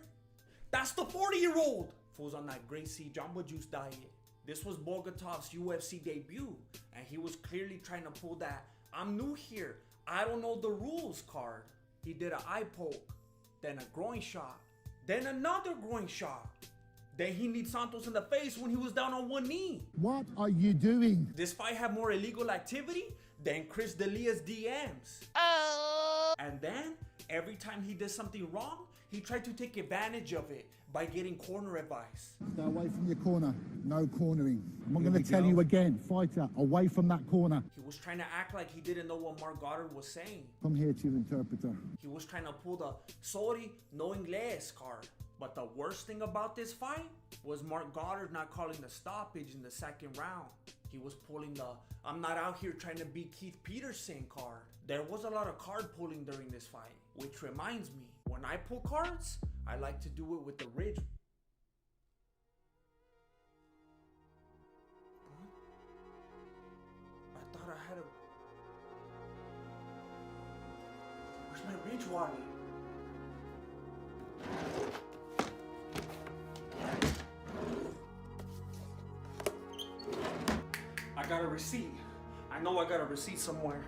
Speaker 1: That's the 40-year-old! Fools on that Gracie Jamba Juice diet. This was Bogatov's UFC debut, and he was clearly trying to pull that "I'm new here, I don't know the rules" card. He did an eye poke, then a groin shot, then another groin shot. Then he kneed Santos in the face when he was down on one knee.
Speaker 17: What are you doing?
Speaker 1: This fight had more illegal activity than Chris D'Elia's DMs. And then, every time he did something wrong, he tried to take advantage of it by getting corner advice.
Speaker 17: Stay away from your corner. No cornering. I'm not going to tell you again. Fighter, away from that corner.
Speaker 1: He was trying to act like he didn't know what Mark Goddard was saying.
Speaker 17: Come here to your interpreter.
Speaker 1: He was trying to pull the "sorry, no inglés" card. But the worst thing about this fight was Mark Goddard not calling the stoppage in the second round. He was pulling the "I'm not out here trying to beat Keith Peterson" card. There was a lot of card pulling during this fight, which reminds me, when I pull cards, I like to do it with the ridge. I thought I had a... Where's my ridge wallet? I got a receipt. I know I got a receipt somewhere.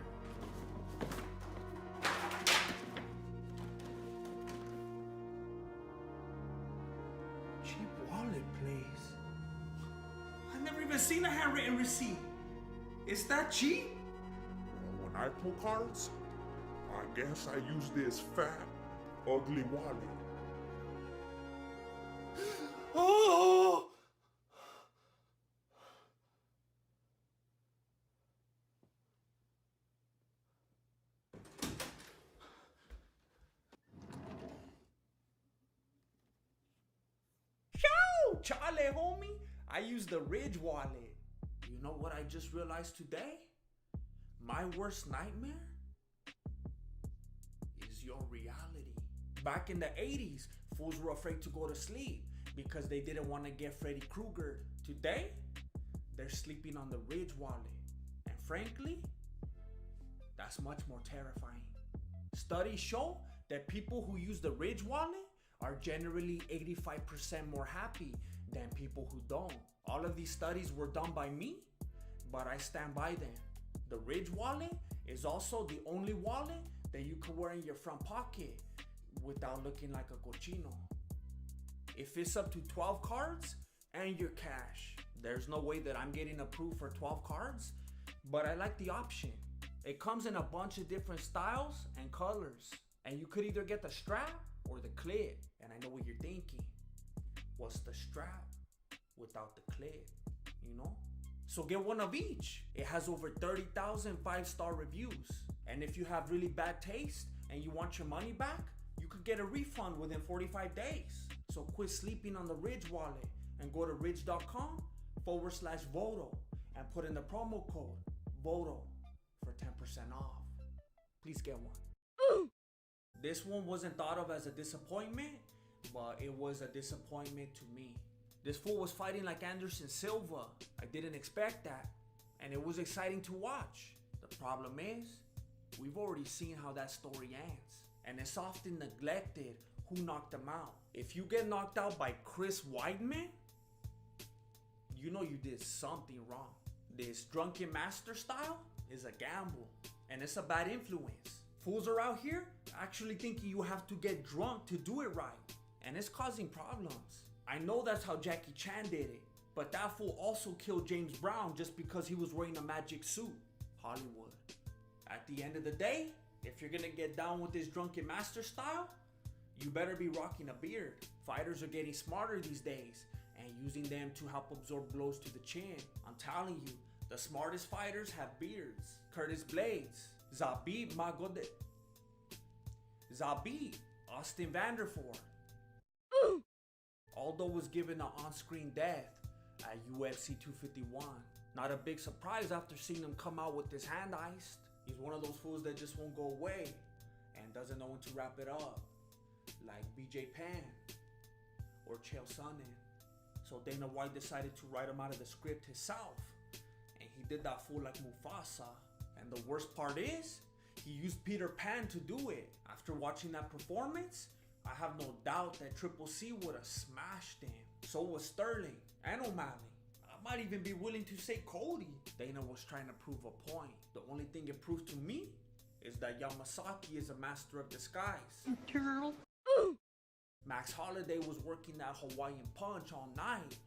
Speaker 1: Cheap wallet, please. I've never even seen a handwritten receipt. Is that cheap?
Speaker 20: When I pull cards, I guess I use this fat, ugly wallet.
Speaker 1: Oh! Chale, homie, I use the Ridge wallet. You know what I just realized today? My worst nightmare is your reality. Back in the 80s, fools were afraid to go to sleep because they didn't want to get Freddy Krueger. Today, they're sleeping on the Ridge wallet. And frankly, that's much more terrifying. Studies show that people who use the Ridge wallet are generally 85% more happy than people who don't. All of these studies were done by me, but I stand by them. The Ridge wallet is also the only wallet that you can wear in your front pocket without looking like a cochino. If it's up to 12 cards and your cash, there's no way that I'm getting approved for 12 cards, but I like the option. It comes in a bunch of different styles and colors, and you could either get the strap or the clip. And I know what you're thinking. What's the strap without the clip, you know? So get one of each. It has over 30,000 5-star reviews. And if you have really bad taste and you want your money back, you could get a refund within 45 days. So quit sleeping on the Ridge wallet and go to ridge.com/Voto and put in the promo code VOTO for 10% off. Please get one. This one wasn't thought of as a disappointment, but it was a disappointment to me. This fool was fighting like Anderson Silva. I didn't expect that, and it was exciting to watch. The problem is, we've already seen how that story ends, and it's often neglected who knocked him out. If you get knocked out by Chris Weidman, you know you did something wrong. This drunken master style is a gamble, and it's a bad influence. Fools are out here actually thinking you have to get drunk to do it right, and it's causing problems. I know that's how Jackie Chan did it, but that fool also killed James Brown just because he was wearing a magic suit. Hollywood. At the end of the day, if you're gonna get down with this drunken master style, you better be rocking a beard. Fighters are getting smarter these days, and using them to help absorb blows to the chin. I'm telling you, the smartest fighters have beards. Curtis Blades, Zabit Magode, Zabit, Austin Vanderford. Aldo was given an on-screen death at UFC 251. Not a big surprise after seeing him come out with this hand iced. He's one of those fools that just won't go away and doesn't know when to wrap it up, like BJ Penn or Chael Sonnen. So Dana White decided to write him out of the script himself, and he did that fool like Mufasa. And the worst part is, he used Peter Pan to do it. After watching that performance, I have no doubt that Triple C would have smashed him. So was Sterling and O'Malley. I might even be willing to say Cody. Dana was trying to prove a point. The only thing it proved to me is that Yamasaki is a master of disguise.
Speaker 8: Turtle.
Speaker 1: Max Holiday was working that Hawaiian punch all night,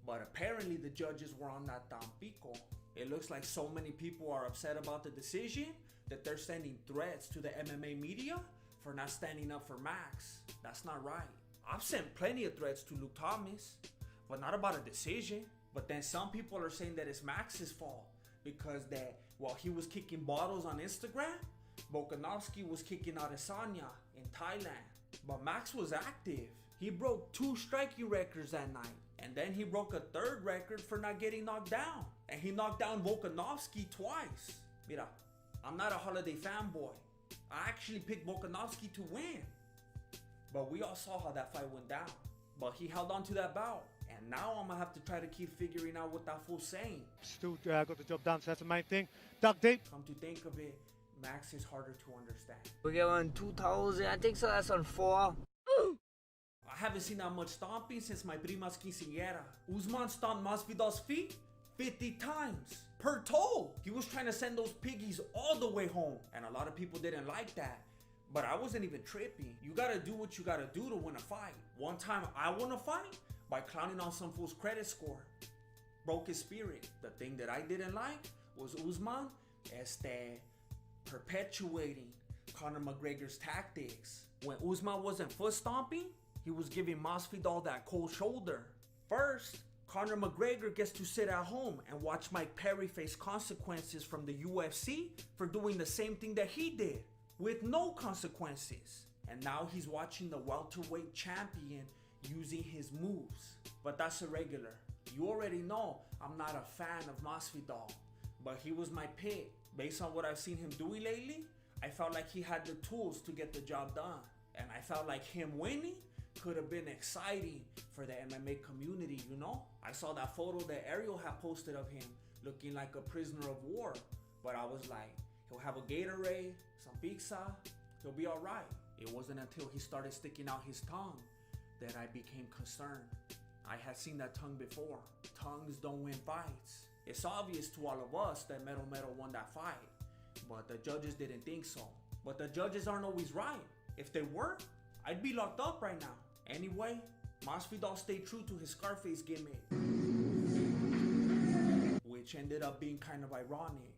Speaker 1: but apparently the judges were on that Tampico. It looks like so many people are upset about the decision that they're sending threats to the MMA media for not standing up for Max. That's not right. I've sent plenty of threats to Luke Thomas, but not about a decision. But then some people are saying that it's Max's fault because that while he was kicking bottles on Instagram, Volkanovski was kicking Adesanya in Thailand. But Max was active. He broke 2 striking records that night. And then he broke a 3rd record for not getting knocked down. And he knocked down Volkanovski twice. Mira, I'm not a Holiday fanboy. I actually picked Volkanovski to win. But we all saw how that fight went down. But he held on to that bout. And now I'm gonna have to try to keep figuring out what that fool's saying.
Speaker 2: Still got the job done, so that's the main thing. Dug deep.
Speaker 1: Come to think of it, Max is harder to understand.
Speaker 21: We get on 2000, I think so, that's on 4.
Speaker 1: I haven't seen that much stomping since my prima's quinceañera. Usman stomped Masvidal's feet 50 times per toe. He was trying to send those piggies all the way home, and a lot of people didn't like that. But I wasn't even tripping. You gotta do what you gotta do to win a fight. One time I won a fight by clowning on some fool's credit score. Broke his spirit. The thing that I didn't like was Usman perpetuating Conor McGregor's tactics. When Usman wasn't foot stomping, he was giving Masvidal that cold shoulder. First, Conor McGregor gets to sit at home and watch Mike Perry face consequences from the UFC for doing the same thing that he did, with no consequences. And now he's watching the welterweight champion using his moves. But that's irregular. You already know I'm not a fan of Masvidal, but he was my pick. Based on what I've seen him doing lately, I felt like he had the tools to get the job done. And I felt like him winning could have been exciting for the MMA community, you know? I saw that photo that Ariel had posted of him looking like a prisoner of war, but I was like, he'll have a Gatorade, some pizza, he'll be all right. It wasn't until he started sticking out his tongue that I became concerned. I had seen that tongue before. Tongues don't win fights. It's obvious to all of us that Metal won that fight, but the judges didn't think so. But the judges aren't always right. If they were, I'd be locked up right now. Anyway, Masvidal stayed true to his Scarface gimmick, which ended up being kind of ironic.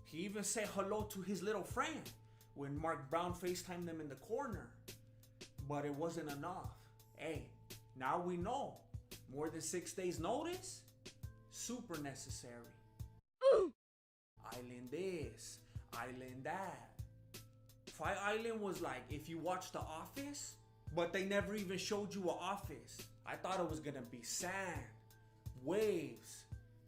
Speaker 1: He even said hello to his little friend when Mark Brown FaceTimed them in the corner. But it wasn't enough. Hey, now we know. More than 6 days notice? Super necessary. Island this, island that. Fight Island was like if you watched The Office, but they never even showed you an office. I thought it was gonna be sand, waves,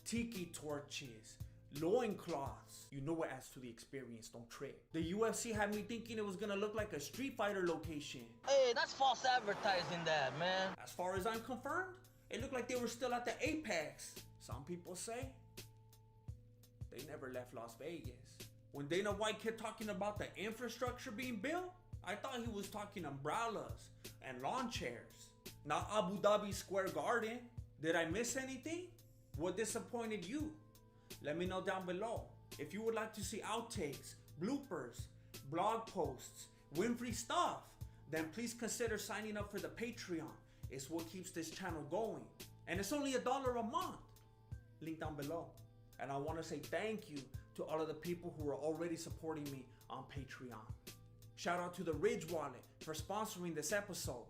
Speaker 1: tiki torches, loincloths. You know what adds to the experience, don't trip. The UFC had me thinking it was gonna look like a Street Fighter location.
Speaker 21: Hey, that's false advertising that, man.
Speaker 1: As far as I'm confirmed, it looked like they were still at the Apex. Some people say they never left Las Vegas. When Dana White kept talking about the infrastructure being built, I thought he was talking umbrellas and lawn chairs, not Abu Dhabi Square Garden. Did I miss anything? What disappointed you? Let me know down below. If you would like to see outtakes, bloopers, blog posts, win-free stuff, then please consider signing up for the Patreon. It's what keeps this channel going. And it's only $1 a month. Link down below. And I want to say thank you to all of the people who are already supporting me on Patreon. Shout out to the Ridge Wallet for sponsoring this episode.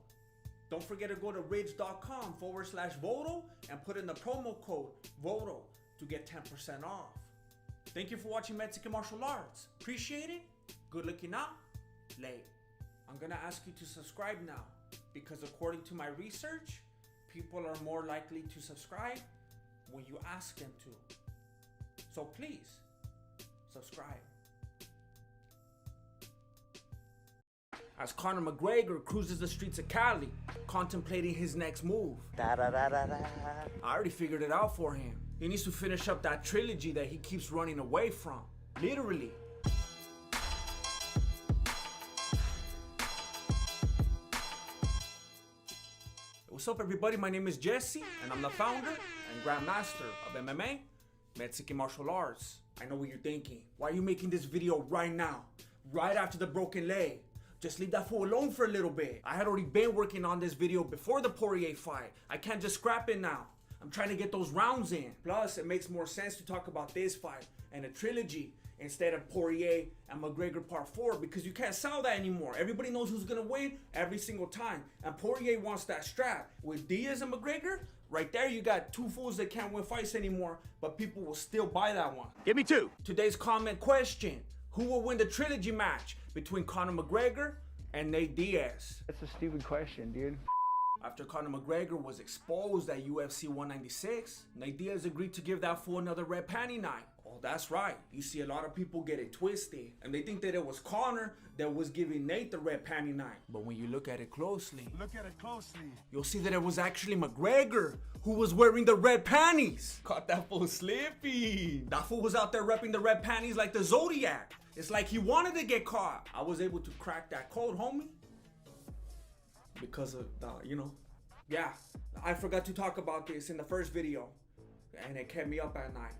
Speaker 1: Don't forget to go to ridge.com/Voto and put in the promo code VOTO to get 10% off. Thank you for watching Mexican Martial Arts. Appreciate it. Good looking out. Late. I'm gonna ask you to subscribe now because according to my research, people are more likely to subscribe when you ask them to. So please, subscribe. As Conor McGregor cruises the streets of Cali, contemplating his next move. I already figured it out for him. He needs to finish up that trilogy that he keeps running away from. Literally. What's up, everybody? My name is Jesse, and I'm the founder and grandmaster of MMA, Mexican Martial Arts. I know what you're thinking. Why are you making this video right now? Right after the broken leg? Just leave that fool alone for a little bit. I had already been working on this video before the Poirier fight. I can't just scrap it now. I'm trying to get those rounds in. Plus, it makes more sense to talk about this fight and a trilogy instead of Poirier and McGregor Part 4 because you can't sell that anymore. Everybody knows who's gonna win every single time. And Poirier wants that strap. With Diaz and McGregor, right there you got two fools that can't win fights anymore, but people will still buy that one.
Speaker 5: Give me two.
Speaker 1: Today's comment question: who will win the trilogy match between Conor McGregor and Nate Diaz?
Speaker 10: That's a stupid question, dude.
Speaker 1: After Conor McGregor was exposed at UFC 196, Nate Diaz agreed to give that fool another red panty night. Oh, that's right. You see a lot of people get it twisted, and they think that it was Conor that was giving Nate the red panty night. But when you look at it closely, you'll see that it was actually McGregor who was wearing the red panties. Caught that fool slipping. That fool was out there repping the red panties like the Zodiac. It's like he wanted to get caught. I was able to crack that code, homie. Because of the, yeah, I forgot to talk about this in the first video, and it kept me up at night.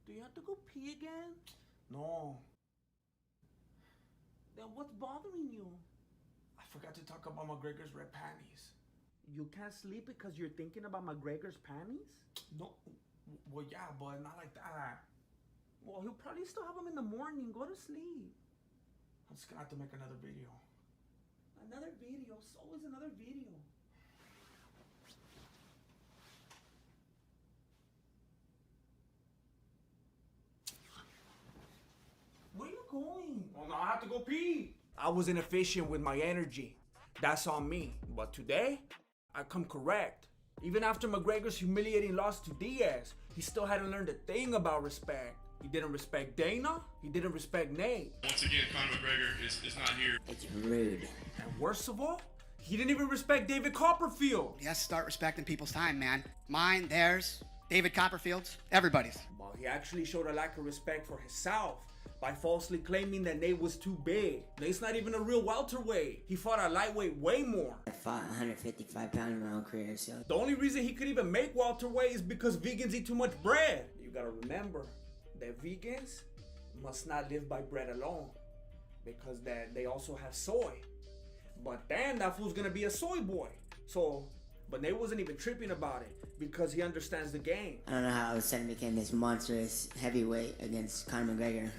Speaker 1: Do you have to go pee again? No. Then what's bothering you? I forgot to talk about McGregor's red panties. You can't sleep because you're thinking about McGregor's panties? No. Well, yeah, but not like that. Well, he'll probably still have them in the morning. Go to sleep. I'm just gonna have to make another video. Another video? It's always another video. Where are you going? Oh, no, I have to go pee. I was inefficient with my energy. That's on me. But today, I come correct. Even after McGregor's humiliating loss to Diaz, he still hadn't learned a thing about respect. He didn't respect Dana, he didn't respect Nate.
Speaker 4: Once again, Conor McGregor is not here.
Speaker 8: It's rude.
Speaker 1: And worst of all, he didn't even respect David Copperfield.
Speaker 19: You have to start respecting people's time, man. Mine, theirs, David Copperfield's, everybody's.
Speaker 1: Well, he actually showed a lack of respect for himself by falsely claiming that Nate was too big. Nate's not even a real welterweight. He fought at lightweight way more.
Speaker 8: I fought 155 pounds in my whole career, so.
Speaker 1: The only reason he could even make welterweight is because vegans eat too much bread. You gotta remember that vegans must not live by bread alone because they also have soy. But then that fool's gonna be a soy boy. But Nate wasn't even tripping about it because he understands the game.
Speaker 8: I don't know how I suddenly became this monstrous heavyweight against Conor McGregor.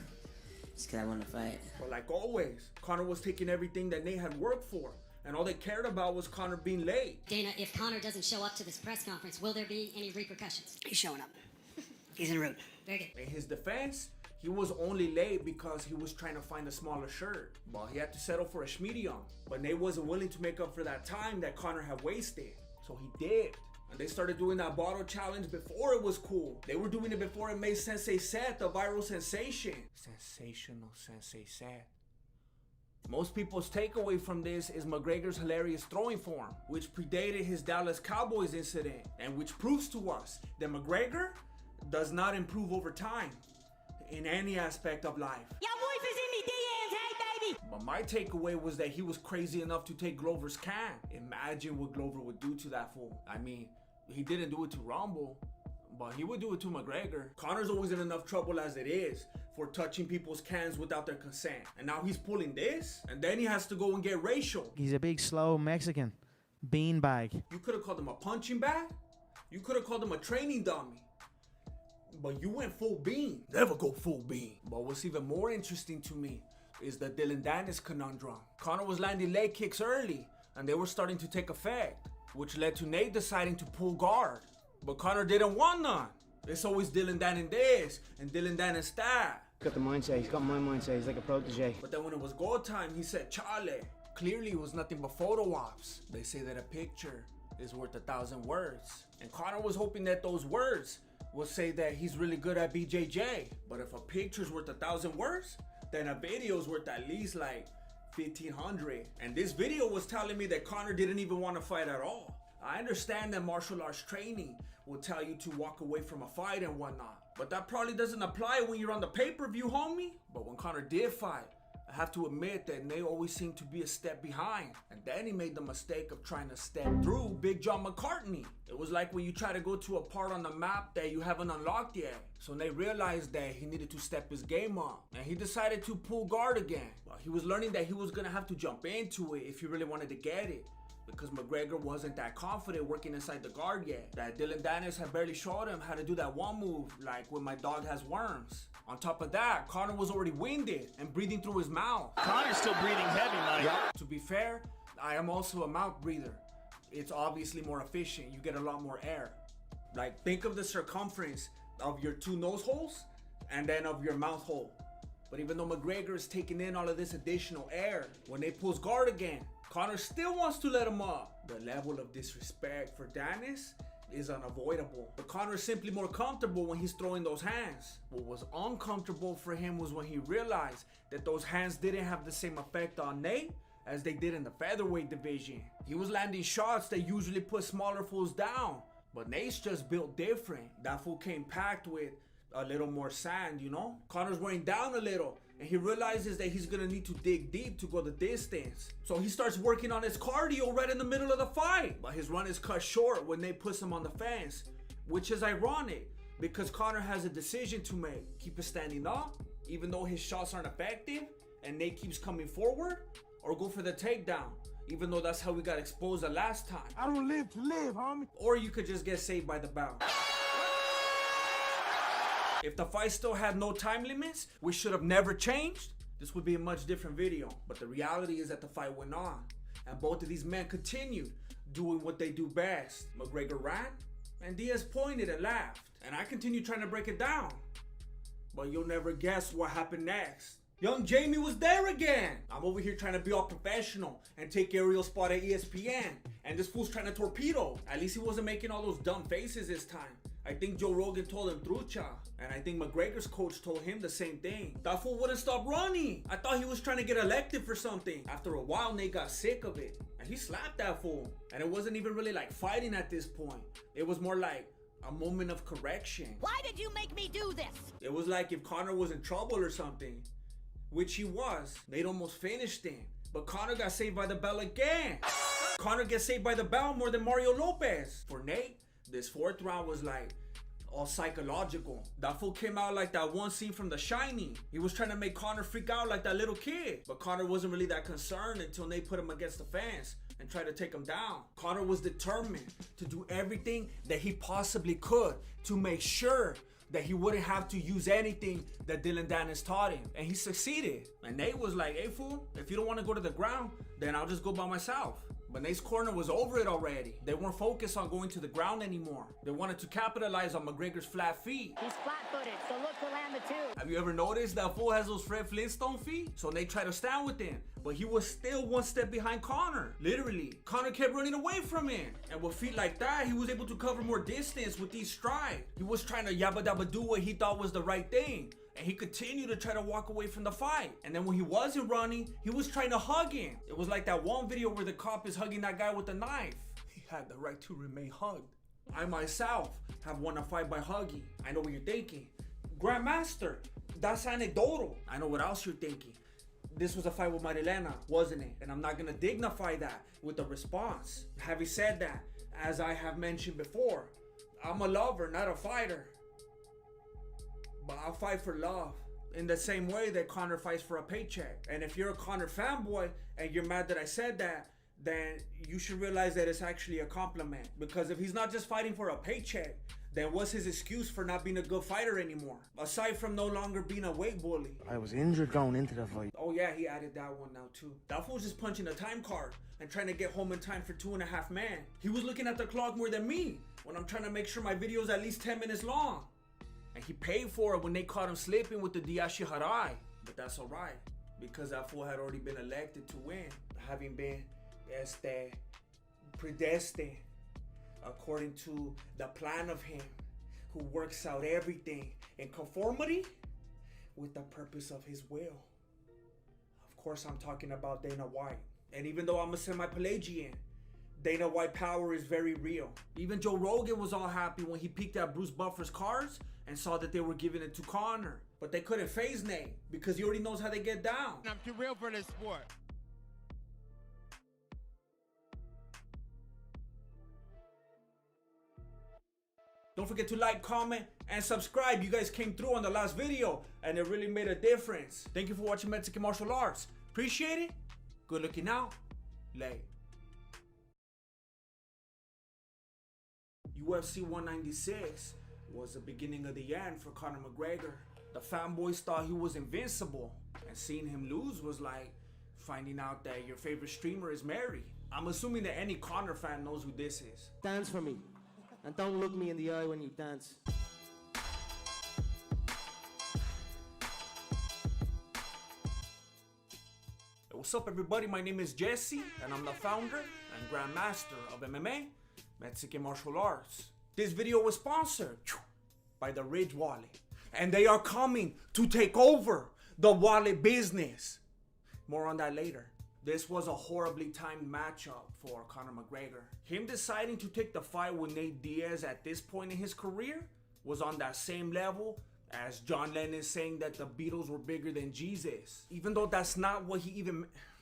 Speaker 8: Just because I want to fight.
Speaker 1: But like always, Conor was taking everything that Nate had worked for, and all they cared about was Conor being late.
Speaker 22: Dana, if Conor doesn't show up to this press conference, will there be any repercussions?
Speaker 8: He's showing up. He's en route.
Speaker 22: Very good.
Speaker 1: In his defense, he was only late because he was trying to find a smaller shirt. Well, he had to settle for a medium, but Nate wasn't willing to make up for that time that Conor had wasted. So he did. And they started doing that bottle challenge before it was cool. They were doing it before it made Sensei Seth a viral sensation. Sensational Sensei Seth. Most people's takeaway from this is McGregor's hilarious throwing form, which predated his Dallas Cowboys incident, and which proves to us that McGregor does not improve over time in any aspect of life.
Speaker 22: Your wife is in me DMs, hey baby!
Speaker 1: But my takeaway was that he was crazy enough to take Glover's can. Imagine what Glover would do to that fool. I mean, he didn't do it to Rumble, but he would do it to McGregor. Conor's always in enough trouble as it is for touching people's cans without their consent. And now he's pulling this, and then he has to go and get racial.
Speaker 24: He's a big, slow Mexican. Beanbag.
Speaker 1: You could have called him a punching bag. You could have called him a training dummy. But you went full beam. Never go full beam. But what's even more interesting to me is the Dylan Dennis conundrum. Conor was landing leg kicks early, and they were starting to take effect, which led to Nate deciding to pull guard. But Conor didn't want none. It's always Dylan Dennis this and Dylan Dennis that.
Speaker 6: Got the mindset, he's got my mindset, he's like a protege.
Speaker 1: But then when it was go time, he said, Charlie. Clearly it was nothing but photo ops. They say that a picture is worth 1,000 words. And Conor was hoping that those words will say that he's really good at BJJ. But if a picture's worth 1,000 words, then a video's worth at least like 1,500. And this video was telling me that Conor didn't even want to fight at all. I understand that martial arts training will tell you to walk away from a fight and whatnot, but that probably doesn't apply when you're on the pay-per-view, homie. But when Conor did fight, I have to admit that they always seemed to be a step behind. And then he made the mistake of trying to step through Big John McCartney. It was like when you try to go to a part on the map that you haven't unlocked yet. So they realized that he needed to step his game up. And he decided to pull guard again. Well, he was learning that he was gonna have to jump into it if he really wanted to get it, because McGregor wasn't that confident working inside the guard yet. That Dylan Dennis had barely showed him how to do that one move, like when my dog has worms. On top of that, Conor was already winded and breathing through his mouth.
Speaker 5: Conor's still breathing heavy, Mike.
Speaker 1: Yeah. To be fair, I am also a mouth breather. It's obviously more efficient. You get a lot more air. Like, think of the circumference of your two nose holes and then of your mouth hole. But even though McGregor is taking in all of this additional air, when they pulls guard again, Conor still wants to let him up. The level of disrespect for Dennis is unavoidable. But Conor is simply more comfortable when he's throwing those hands. What was uncomfortable for him was when he realized that those hands didn't have the same effect on Nate as they did in the featherweight division. He was landing shots that usually put smaller fools down, but Nate's just built different. That fool came packed with a little more sand, you know? Conor's wearing down a little, and he realizes that he's gonna need to dig deep to go the distance. So he starts working on his cardio right in the middle of the fight. But his run is cut short when Nate puts him on the fence, which is ironic because Conor has a decision to make. Keep it standing up, even though his shots aren't effective, and Nate keeps coming forward, or go for the takedown, even though that's how we got exposed the last time.
Speaker 13: I don't live to live, homie.
Speaker 1: Or you could just get saved by the bell. If the fight still had no time limits, which should have never changed, this would be a much different video. But the reality is that the fight went on, and both of these men continued doing what they do best. McGregor ran, and Diaz pointed and laughed. And I continued trying to break it down. But you'll never guess what happened next. Young Jamie was there again. I'm over here trying to be all professional and take aerial spot at ESPN. And this fool's trying to torpedo. At least he wasn't making all those dumb faces this time. I think Joe Rogan told him trucha. And I think McGregor's coach told him the same thing. That fool wouldn't stop running. I thought he was trying to get elected for something. After a while, Nate got sick of it. And he slapped that fool. And it wasn't even really like fighting at this point. It was more like a moment of correction.
Speaker 8: Why did you make me do this?
Speaker 1: It was like if Conor was in trouble or something, which he was. Nate almost finished him, but Conor got saved by the bell again. Conor gets saved by the bell more than Mario Lopez. For Nate, this fourth round was like all psychological. That fool came out like that one scene from The Shining. He was trying to make Conor freak out like that little kid, but Conor wasn't really that concerned until Nate put him against the fence and tried to take him down. Conor was determined to do everything that he possibly could to make sure that he wouldn't have to use anything that Dylan Dennis taught him. And he succeeded. And Nate was like, hey fool, if you don't want to go to the ground, then I'll just go by myself. But Nate's corner was over it already. They weren't focused on going to the ground anymore. They wanted to capitalize on McGregor's flat feet.
Speaker 8: He's flat-footed, so look to land the two.
Speaker 1: Have you ever noticed that fool has those Fred Flintstone feet? So Nate tried to stand with him, but he was still one step behind Conor. Literally, Conor kept running away from him. And with feet like that, he was able to cover more distance with each stride. He was trying to yabba dabba do what he thought was the right thing. And he continued to try to walk away from the fight. And then when he wasn't running, he was trying to hug him. It was like that one video where the cop is hugging that guy with a knife. He had the right to remain hugged. I myself have won a fight by hugging. I know what you're thinking. Grandmaster, that's anecdotal. I know what else you're thinking. This was a fight with Marilena, wasn't it? And I'm not gonna dignify that with a response. Having said that, as I have mentioned before, I'm a lover, not a fighter. But I'll fight for love in the same way that Conor fights for a paycheck. And if you're a Conor fanboy and you're mad that I said that, then you should realize that it's actually a compliment. Because if he's not just fighting for a paycheck, Then what's his excuse for not being a good fighter anymore? Aside from no longer being a weight bully.
Speaker 10: I was injured going into the fight.
Speaker 1: Oh yeah, he added that one now too. That fool's just punching a time card and trying to get home in time for 2.5 man. He was looking at the clock more than me when I'm trying to make sure my video's at least 10 minutes long. And he paid for it when they caught him slipping with the Diashi Harai. But that's alright, because that fool had already been elected to win, having been predestined according to the plan of him who works out everything in conformity with the purpose of his will. Of course, I'm talking about Dana White. And even though I'm a semi-Pelagian, Dana White power is very real. Even Joe Rogan was all happy when he peeked at Bruce Buffer's cards and saw that they were giving it to Conor. But they couldn't phase Nate because he already knows how they get down.
Speaker 3: I'm too real for this sport.
Speaker 1: Don't forget to like, comment, and subscribe. You guys came through on the last video and it really made a difference. Thank you for watching Mexican Martial Arts. Appreciate it. Good looking out. Late. UFC 196 was the beginning of the end for Conor McGregor. The fanboys thought he was invincible, and seeing him lose was like finding out that your favorite streamer is married. I'm assuming that any Conor fan knows who this is.
Speaker 6: Dance for me. And don't look me in the eye when you dance.
Speaker 1: What's up everybody, my name is Jesse and I'm the founder and grandmaster of MMA, Mexican Martial Arts. This video was sponsored by the Ridge Wallet and they are coming to take over the wallet business. More on that later. This was a horribly timed matchup for Conor McGregor. Him deciding to take the fight with Nate Diaz at this point in his career was on that same level as John Lennon saying that the Beatles were bigger than Jesus. Even though that's not what he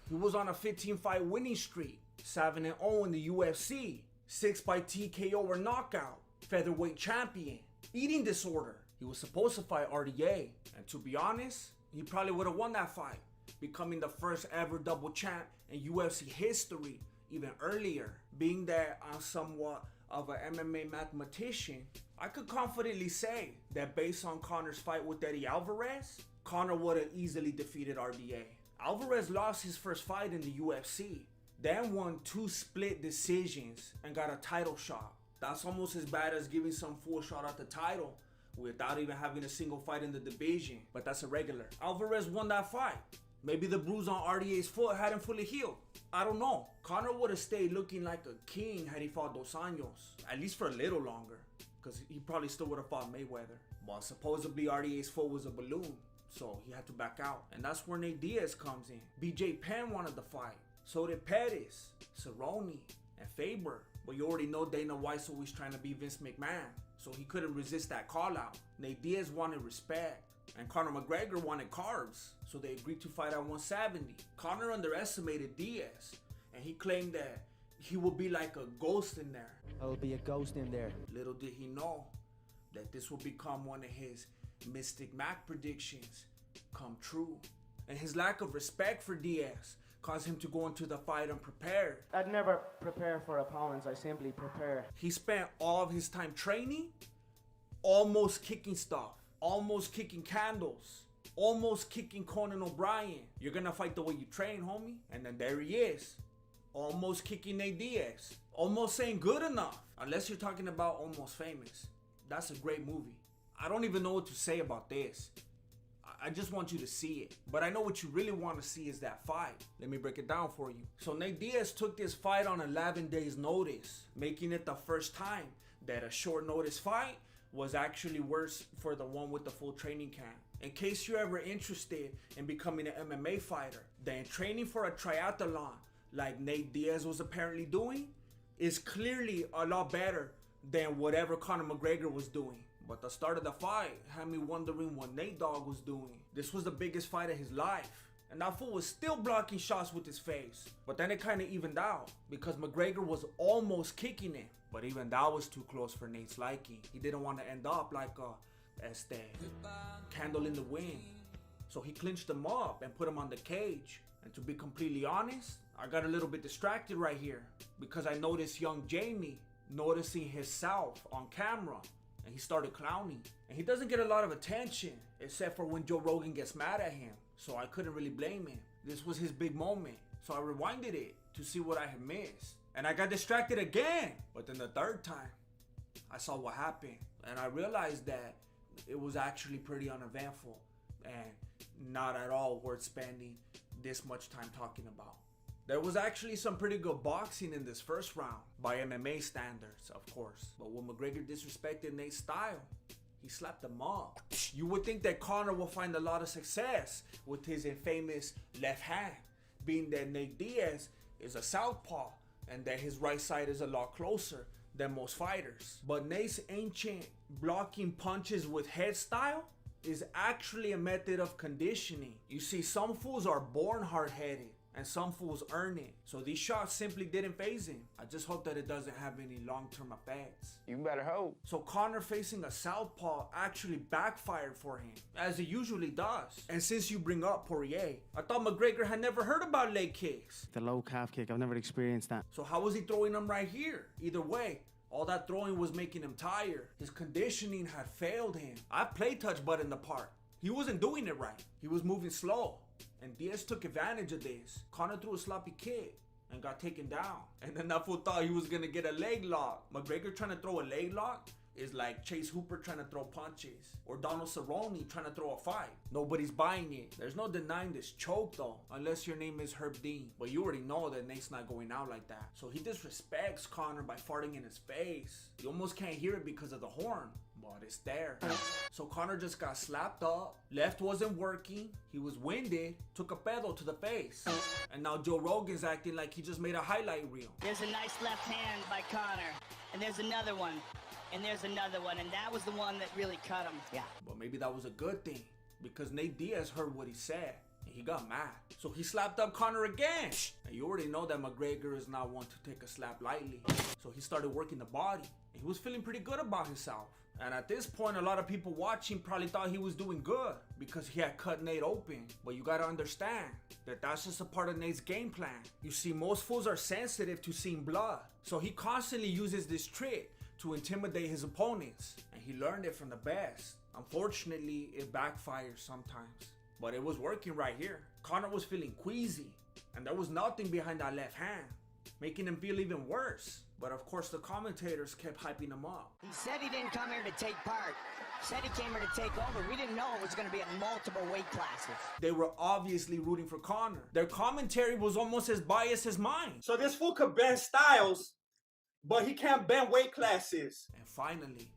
Speaker 1: was on a 15-fight winning streak, 7-0 in the UFC, 6 by TKO or knockout, featherweight champion, eating disorder. He was supposed to fight RDA, and to be honest, he probably would have won that fight, becoming the first ever double champ in UFC history, even earlier. Being that I'm somewhat of an MMA mathematician, I could confidently say that based on Conor's fight with Eddie Alvarez, Conor would have easily defeated RDA. Alvarez lost his first fight in the UFC, then won 2 split decisions and got a title shot. That's almost as bad as giving some fool shot at the title without even having a single fight in the division, but that's a regular. Alvarez won that fight. Maybe the bruise on RDA's foot hadn't fully healed. I don't know. Conor would have stayed looking like a king had he fought Dos Anjos, at least for a little longer, because he probably still would have fought Mayweather. But supposedly RDA's foot was a balloon, so he had to back out. And that's where Nate Diaz comes in. BJ Penn wanted the fight. So did Pettis, Cerrone, and Faber. But you already know Dana White's always trying to be Vince McMahon, so he couldn't resist that call out. Nate Diaz wanted respect, and Conor McGregor wanted carbs, so they agreed to fight at 170. Conor underestimated Diaz, and he claimed that he would be like a ghost in there.
Speaker 6: I'll be a ghost in there.
Speaker 1: Little did he know that this will become one of his Mystic Mac predictions come true. And his lack of respect for Diaz caused him to go into the fight unprepared.
Speaker 6: I'd never prepare for opponents, I simply prepare.
Speaker 1: He spent all of his time training, almost kicking stuff, almost kicking candles, almost kicking Conan O'Brien. You're gonna fight the way you train, homie. And then there he is, almost kicking Nate Diaz, almost saying good enough. Unless you're talking about Almost Famous. That's a great movie. I don't even know what to say about this. I just want you to see it. But I know what you really want to see is that fight. Let me break it down for you. So Nate Diaz took this fight on 11 days notice, making it the first time that a short notice fight was actually worse for the one with the full training camp. In case you're ever interested in becoming an MMA fighter, then training for a triathlon like Nate Diaz was apparently doing is clearly a lot better than whatever Conor McGregor was doing. But the start of the fight had me wondering what Nate Dogg was doing. This was the biggest fight of his life, and that fool was still blocking shots with his face. But then it kind of evened out because McGregor was almost kicking him. But even that was too close for Nate's liking. He didn't want to end up like a candle in the wind. So he clinched him up and put him on the cage. And to be completely honest, I got a little bit distracted right here because I noticed young Jamie noticing himself on camera and he started clowning. And he doesn't get a lot of attention, except for when Joe Rogan gets mad at him, so I couldn't really blame him. This was his big moment, so I rewinded it to see what I had missed. And I got distracted again, but then the third time, I saw what happened, and I realized that it was actually pretty uneventful and not at all worth spending this much time talking about. There was actually some pretty good boxing in this first round, by MMA standards, of course. But when McGregor disrespected Nate's style, he slapped him up. You would think that Conor will find a lot of success with his infamous left hand, being that Nate Diaz is a southpaw and that his right side is a lot closer than most fighters. But Nate's ancient blocking punches with head style is actually a method of conditioning. You see, some fools are born hard-headed and some fools earn it. So these shots simply didn't faze him. I just hope that it doesn't have any long-term effects.
Speaker 10: You better hope.
Speaker 1: So Conor facing a southpaw actually backfired for him, as it usually does. And since you bring up Poirier, I thought McGregor had never heard about leg kicks.
Speaker 6: The low calf kick, I've never experienced that.
Speaker 1: So how was he throwing them right here? Either way, all that throwing was making him tired. His conditioning had failed him. I played touch butt in the park. He wasn't doing it right. He was moving slow. And Diaz took advantage of this. Conor threw a sloppy kick and got taken down. And then that fool thought he was gonna get a leg lock. McGregor trying to throw a leg lock is like Chase Hooper trying to throw punches, or Donald Cerrone trying to throw a fight. Nobody's buying it. There's no denying this choke though, unless your name is Herb Dean. But you already know that Nate's not going out like that. So he disrespects Conor by farting in his face. You almost can't hear it because of the horn, but it's there. So Conor just got slapped up, left wasn't working, he was winded, took a pedo to the face. And now Joe Rogan's acting like he just made a highlight reel.
Speaker 21: There's a nice left hand by Conor, and there's another one, and there's another one, and that was the one that really cut him. Yeah.
Speaker 1: But maybe that was a good thing, because Nate Diaz heard what he said, and he got mad. So he slapped up Conor again. And you already know that McGregor is not one to take a slap lightly. So he started working the body, and he was feeling pretty good about himself. And at this point, a lot of people watching probably thought he was doing good because he had cut Nate open. But you gotta understand that that's just a part of Nate's game plan. You see, most fools are sensitive to seeing blood. So he constantly uses this trick to intimidate his opponents. And he learned it from the best. Unfortunately, it backfires sometimes. But it was working right here. Conor was feeling queasy, and there was nothing behind that left hand, making him feel even worse. But of course, the commentators kept hyping him up.
Speaker 21: He said he didn't come here to take part. Said he came here to take over. We didn't know it was going to be at multiple weight classes.
Speaker 1: They were obviously rooting for Conor. Their commentary was almost as biased as mine.
Speaker 3: So this fool could bend styles, but he can't bend weight classes.
Speaker 1: And finally,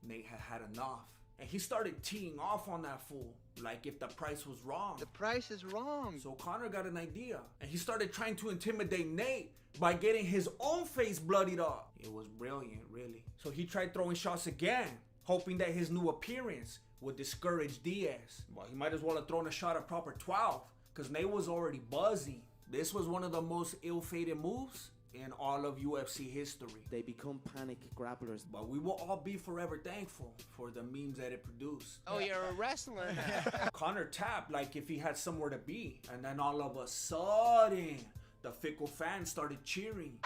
Speaker 1: Nate had had enough. And he started teeing off on that fool, like if the price was wrong.
Speaker 12: The price is wrong.
Speaker 1: So Conor got an idea, and he started trying to intimidate Nate by getting his own face bloodied up. It was brilliant, really. So he tried throwing shots again, hoping that his new appearance would discourage Diaz. Well, he might as well have thrown a shot at proper 12, because Nate was already buzzing. This was one of the most ill-fated moves in all of UFC history.
Speaker 6: They become panic grapplers.
Speaker 1: But we will all be forever thankful for the memes that it produced.
Speaker 12: Oh, you're a wrestler.
Speaker 1: Conor tapped like if he had somewhere to be. And then all of a sudden, the fickle fans started cheering.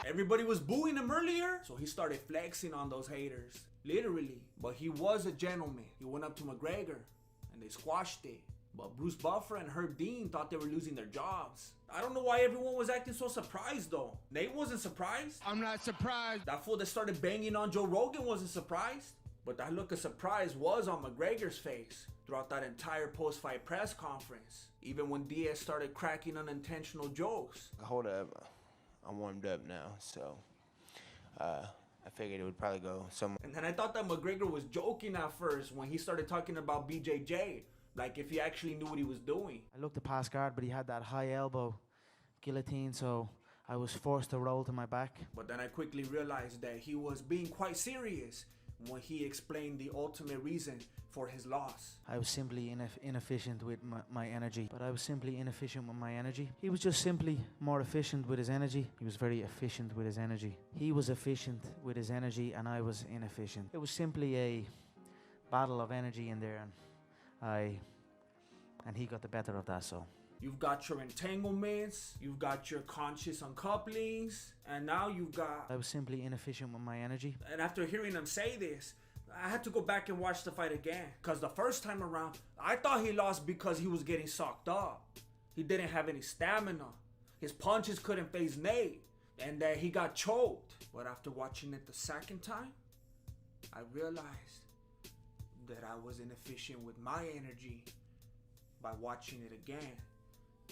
Speaker 1: Everybody was booing him earlier, so he started flexing on those haters. Literally. But he was a gentleman. He went up to McGregor and they squashed it. But Bruce Buffer and Herb Dean thought they were losing their jobs. I don't know why everyone was acting so surprised though. Nate wasn't surprised.
Speaker 12: I'm not surprised.
Speaker 1: That fool that started banging on Joe Rogan wasn't surprised. But that look of surprise was on McGregor's face throughout that entire post-fight press conference. Even when Diaz started cracking unintentional jokes.
Speaker 10: Hold up. I'm warmed up now, so I figured it would probably go somewhere.
Speaker 1: And then I thought that McGregor was joking at first when he started talking about BJJ. Like if he actually knew what he was doing.
Speaker 6: I looked to pass guard, but he had that high elbow guillotine, so I was forced to roll to my back.
Speaker 1: But then I quickly realized that he was being quite serious when he explained the ultimate reason for his loss.
Speaker 6: I was simply inefficient with my energy. But I was simply inefficient with my energy. He was just simply more efficient with his energy. He was very efficient with his energy. He was efficient with his energy and I was inefficient. It was simply a battle of energy in there, and he got the better of that, so
Speaker 1: You've got your entanglements, you've got your conscious uncouplings, and now you've got...
Speaker 6: I was simply inefficient with my energy.
Speaker 1: And after hearing him say this, I had to go back and watch the fight again. Because the first time around, I thought he lost because he was getting socked up. He didn't have any stamina. His punches couldn't phase Nate. And that he got choked. But after watching it the second time, I realized that I was inefficient with my energy by watching it again.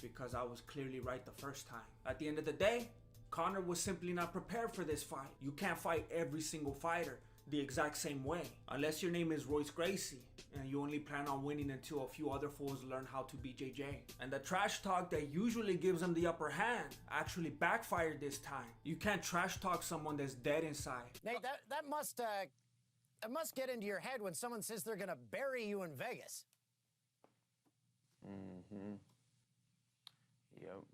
Speaker 1: Because I was clearly right the first time. At the end of the day, Conor was simply not prepared for this fight. You can't fight every single fighter the exact same way. Unless your name is Royce Gracie and you only plan on winning until a few other fools learn how to be JJ. And the trash talk that usually gives them the upper hand actually backfired this time. You can't trash talk someone that's dead inside.
Speaker 14: Nate, that must get into your head when someone says they're gonna bury you in Vegas.
Speaker 10: Mm-hmm. Yep.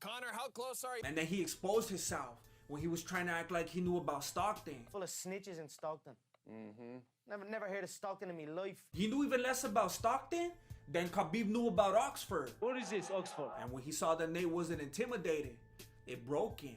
Speaker 14: Conor, how close are you?
Speaker 1: And then he exposed himself when he was trying to act like he knew about Stockton.
Speaker 15: Full of snitches in Stockton.
Speaker 10: Mm-hmm.
Speaker 15: Never heard of Stockton in my life.
Speaker 1: He knew even less about Stockton than Khabib knew about Oxford.
Speaker 15: What is this, Oxford?
Speaker 1: And when he saw that Nate wasn't intimidated, it broke him.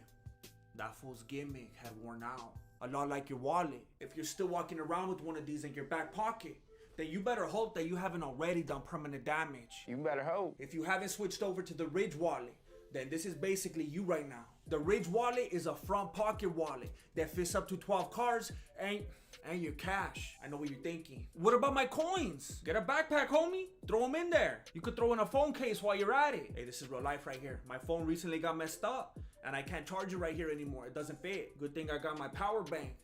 Speaker 1: That fool's gimmick had worn out. A lot like your wallet. If you're still walking around with one of these in your back pocket, then you better hope that you haven't already done permanent damage.
Speaker 10: You better hope.
Speaker 1: If you haven't switched over to the Ridge wallet, then this is basically you right now. The Ridge wallet is a front pocket wallet that fits up to 12 cards and your cash. I know what you're thinking. What about my coins? Get a backpack, homie. Throw them in there. You could throw in a phone case while you're at it. Hey, this is real life right here. My phone recently got messed up and I can't charge it right here anymore. It doesn't fit. Good thing I got my power bank.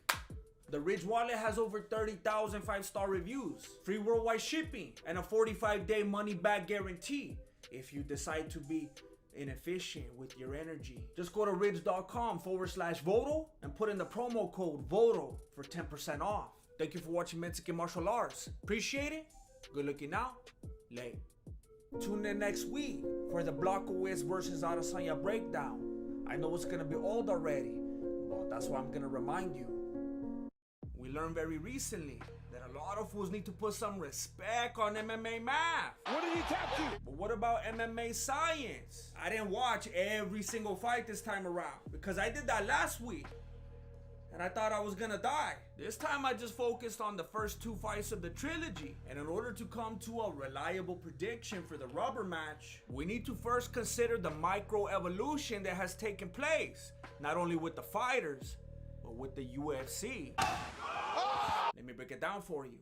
Speaker 1: The Ridge wallet has over 30,000 5-star reviews, free worldwide shipping, and a 45-day money-back guarantee if you decide to be inefficient with your energy. Just go to ridge.com/Voto and put in the promo code VOTO for 10% off. Thank you for watching Mexican Martial Arts. Appreciate it. Good looking out. Late. Tune in next week for the Blockowitz versus Adesanya breakdown. I know it's gonna be old already, but that's why I'm gonna remind you. We learned very recently that a lot of fools need to put some respect on MMA math. What did he tap to? But what about MMA science? I didn't watch every single fight this time around because I did that last week and I thought I was gonna die. This time I just focused on the first 2 fights of the trilogy. And in order to come to a reliable prediction for the rubber match, we need to first consider the micro evolution that has taken place, not only with the fighters, but with the UFC. Let me break it down for you.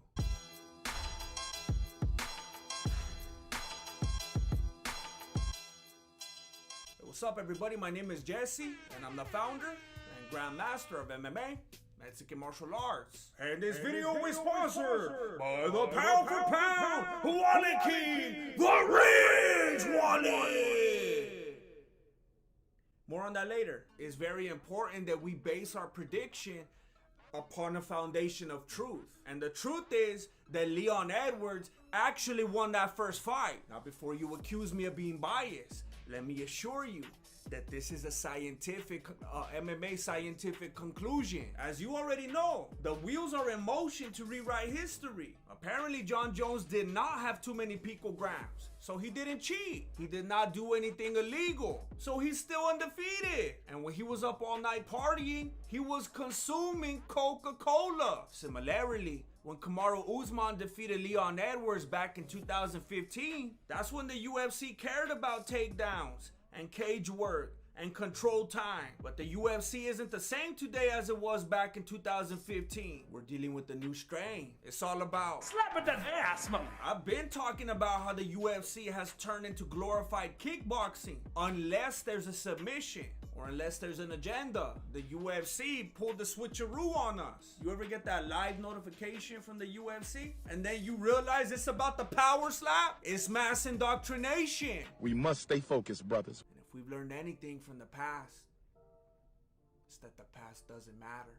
Speaker 1: Hey, what's up everybody? My name is Jesse and I'm the founder and grandmaster of MMA, Mexican Martial Arts. And this video is sponsored by the pound for pound Wallet King, the Ridge Wallet. More on that later. It's very important that we base our prediction upon a foundation of truth. And the truth is that Leon Edwards actually won that first fight. Now before you accuse me of being biased, let me assure you that this is a scientific, MMA scientific conclusion. As you already know, the wheels are in motion to rewrite history. Apparently John Jones did not have too many picograms, so he didn't cheat. He did not do anything illegal, so he's still undefeated. And when he was up all night partying, he was consuming Coca-Cola. Similarly, when Kamaru Usman defeated Leon Edwards back in 2015, that's when the UFC cared about takedowns and cage work and control time. But the UFC isn't the same today as it was back in 2015. We're dealing with a new strain. It's all about slapping that ass, man. I've been talking about how the UFC has turned into glorified kickboxing unless there's a submission or unless there's an agenda. The UFC pulled the switcheroo on us. You ever get that live notification from the UFC and then you realize it's about the power slap? It's mass indoctrination.
Speaker 11: We must stay focused, brothers.
Speaker 1: And if we've learned anything from the past, it's that the past doesn't matter.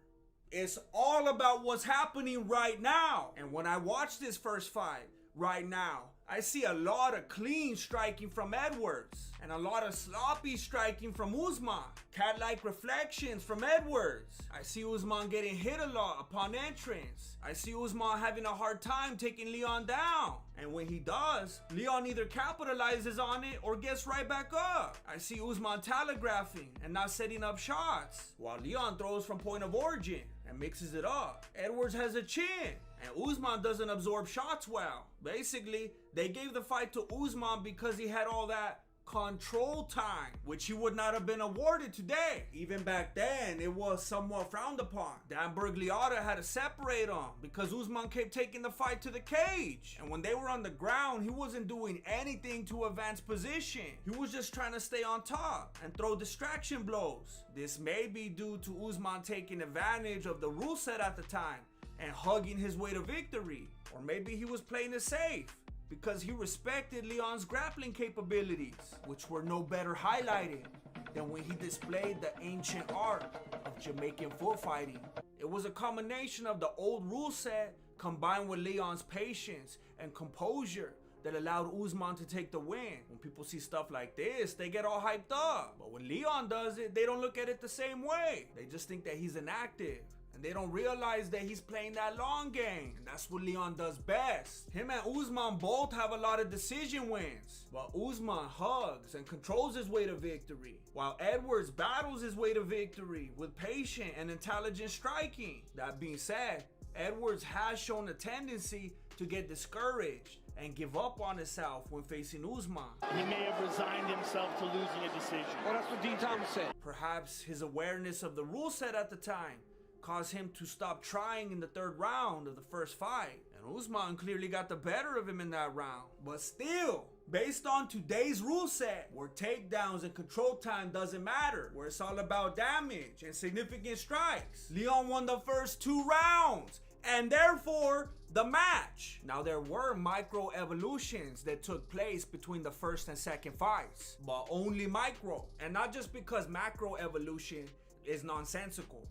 Speaker 1: It's all about what's happening right now. And when I watched this first fight right now, I see a lot of clean striking from Edwards and a lot of sloppy striking from Usman. Cat-like reflections from Edwards. I see Usman getting hit a lot upon entrance. I see Usman having a hard time taking Leon down. And when he does, Leon either capitalizes on it or gets right back up. I see Usman telegraphing and not setting up shots, while Leon throws from point of origin and mixes it up. Edwards has a chin, and Usman doesn't absorb shots well. Basically, they gave the fight to Usman because he had all that control time, which he would not have been awarded today. Even back then, it was somewhat frowned upon. Dan Bergliotta had to separate him because Usman kept taking the fight to the cage. And when they were on the ground, he wasn't doing anything to advance position. He was just trying to stay on top and throw distraction blows. This may be due to Usman taking advantage of the rule set at the time and hugging his way to victory. Or maybe he was playing it safe because he respected Leon's grappling capabilities, which were no better highlighted than when he displayed the ancient art of Jamaican foot fighting. It was a combination of the old rule set combined with Leon's patience and composure that allowed Usman to take the win. When people see stuff like this, they get all hyped up. But when Leon does it, they don't look at it the same way. They just think that he's inactive. And they don't realize that he's playing that long game. And that's what Leon does best. Him and Usman both have a lot of decision wins, while Usman hugs and controls his way to victory, while Edwards battles his way to victory with patient and intelligent striking. That being said, Edwards has shown a tendency to get discouraged and give up on himself when facing Usman.
Speaker 5: He may have resigned himself to losing a decision.
Speaker 3: Well, that's what Dean Thomas said.
Speaker 1: Perhaps his awareness of the rule set at the time caused him to stop trying in the third round of the first fight. And Usman clearly got the better of him in that round. But still, based on today's rule set, where takedowns and control time doesn't matter, where it's all about damage and significant strikes, Leon won the first 2 rounds, and therefore the match. Now, there were micro evolutions that took place between the first and second fights, but only micro. And not just because macro evolution is nonsensical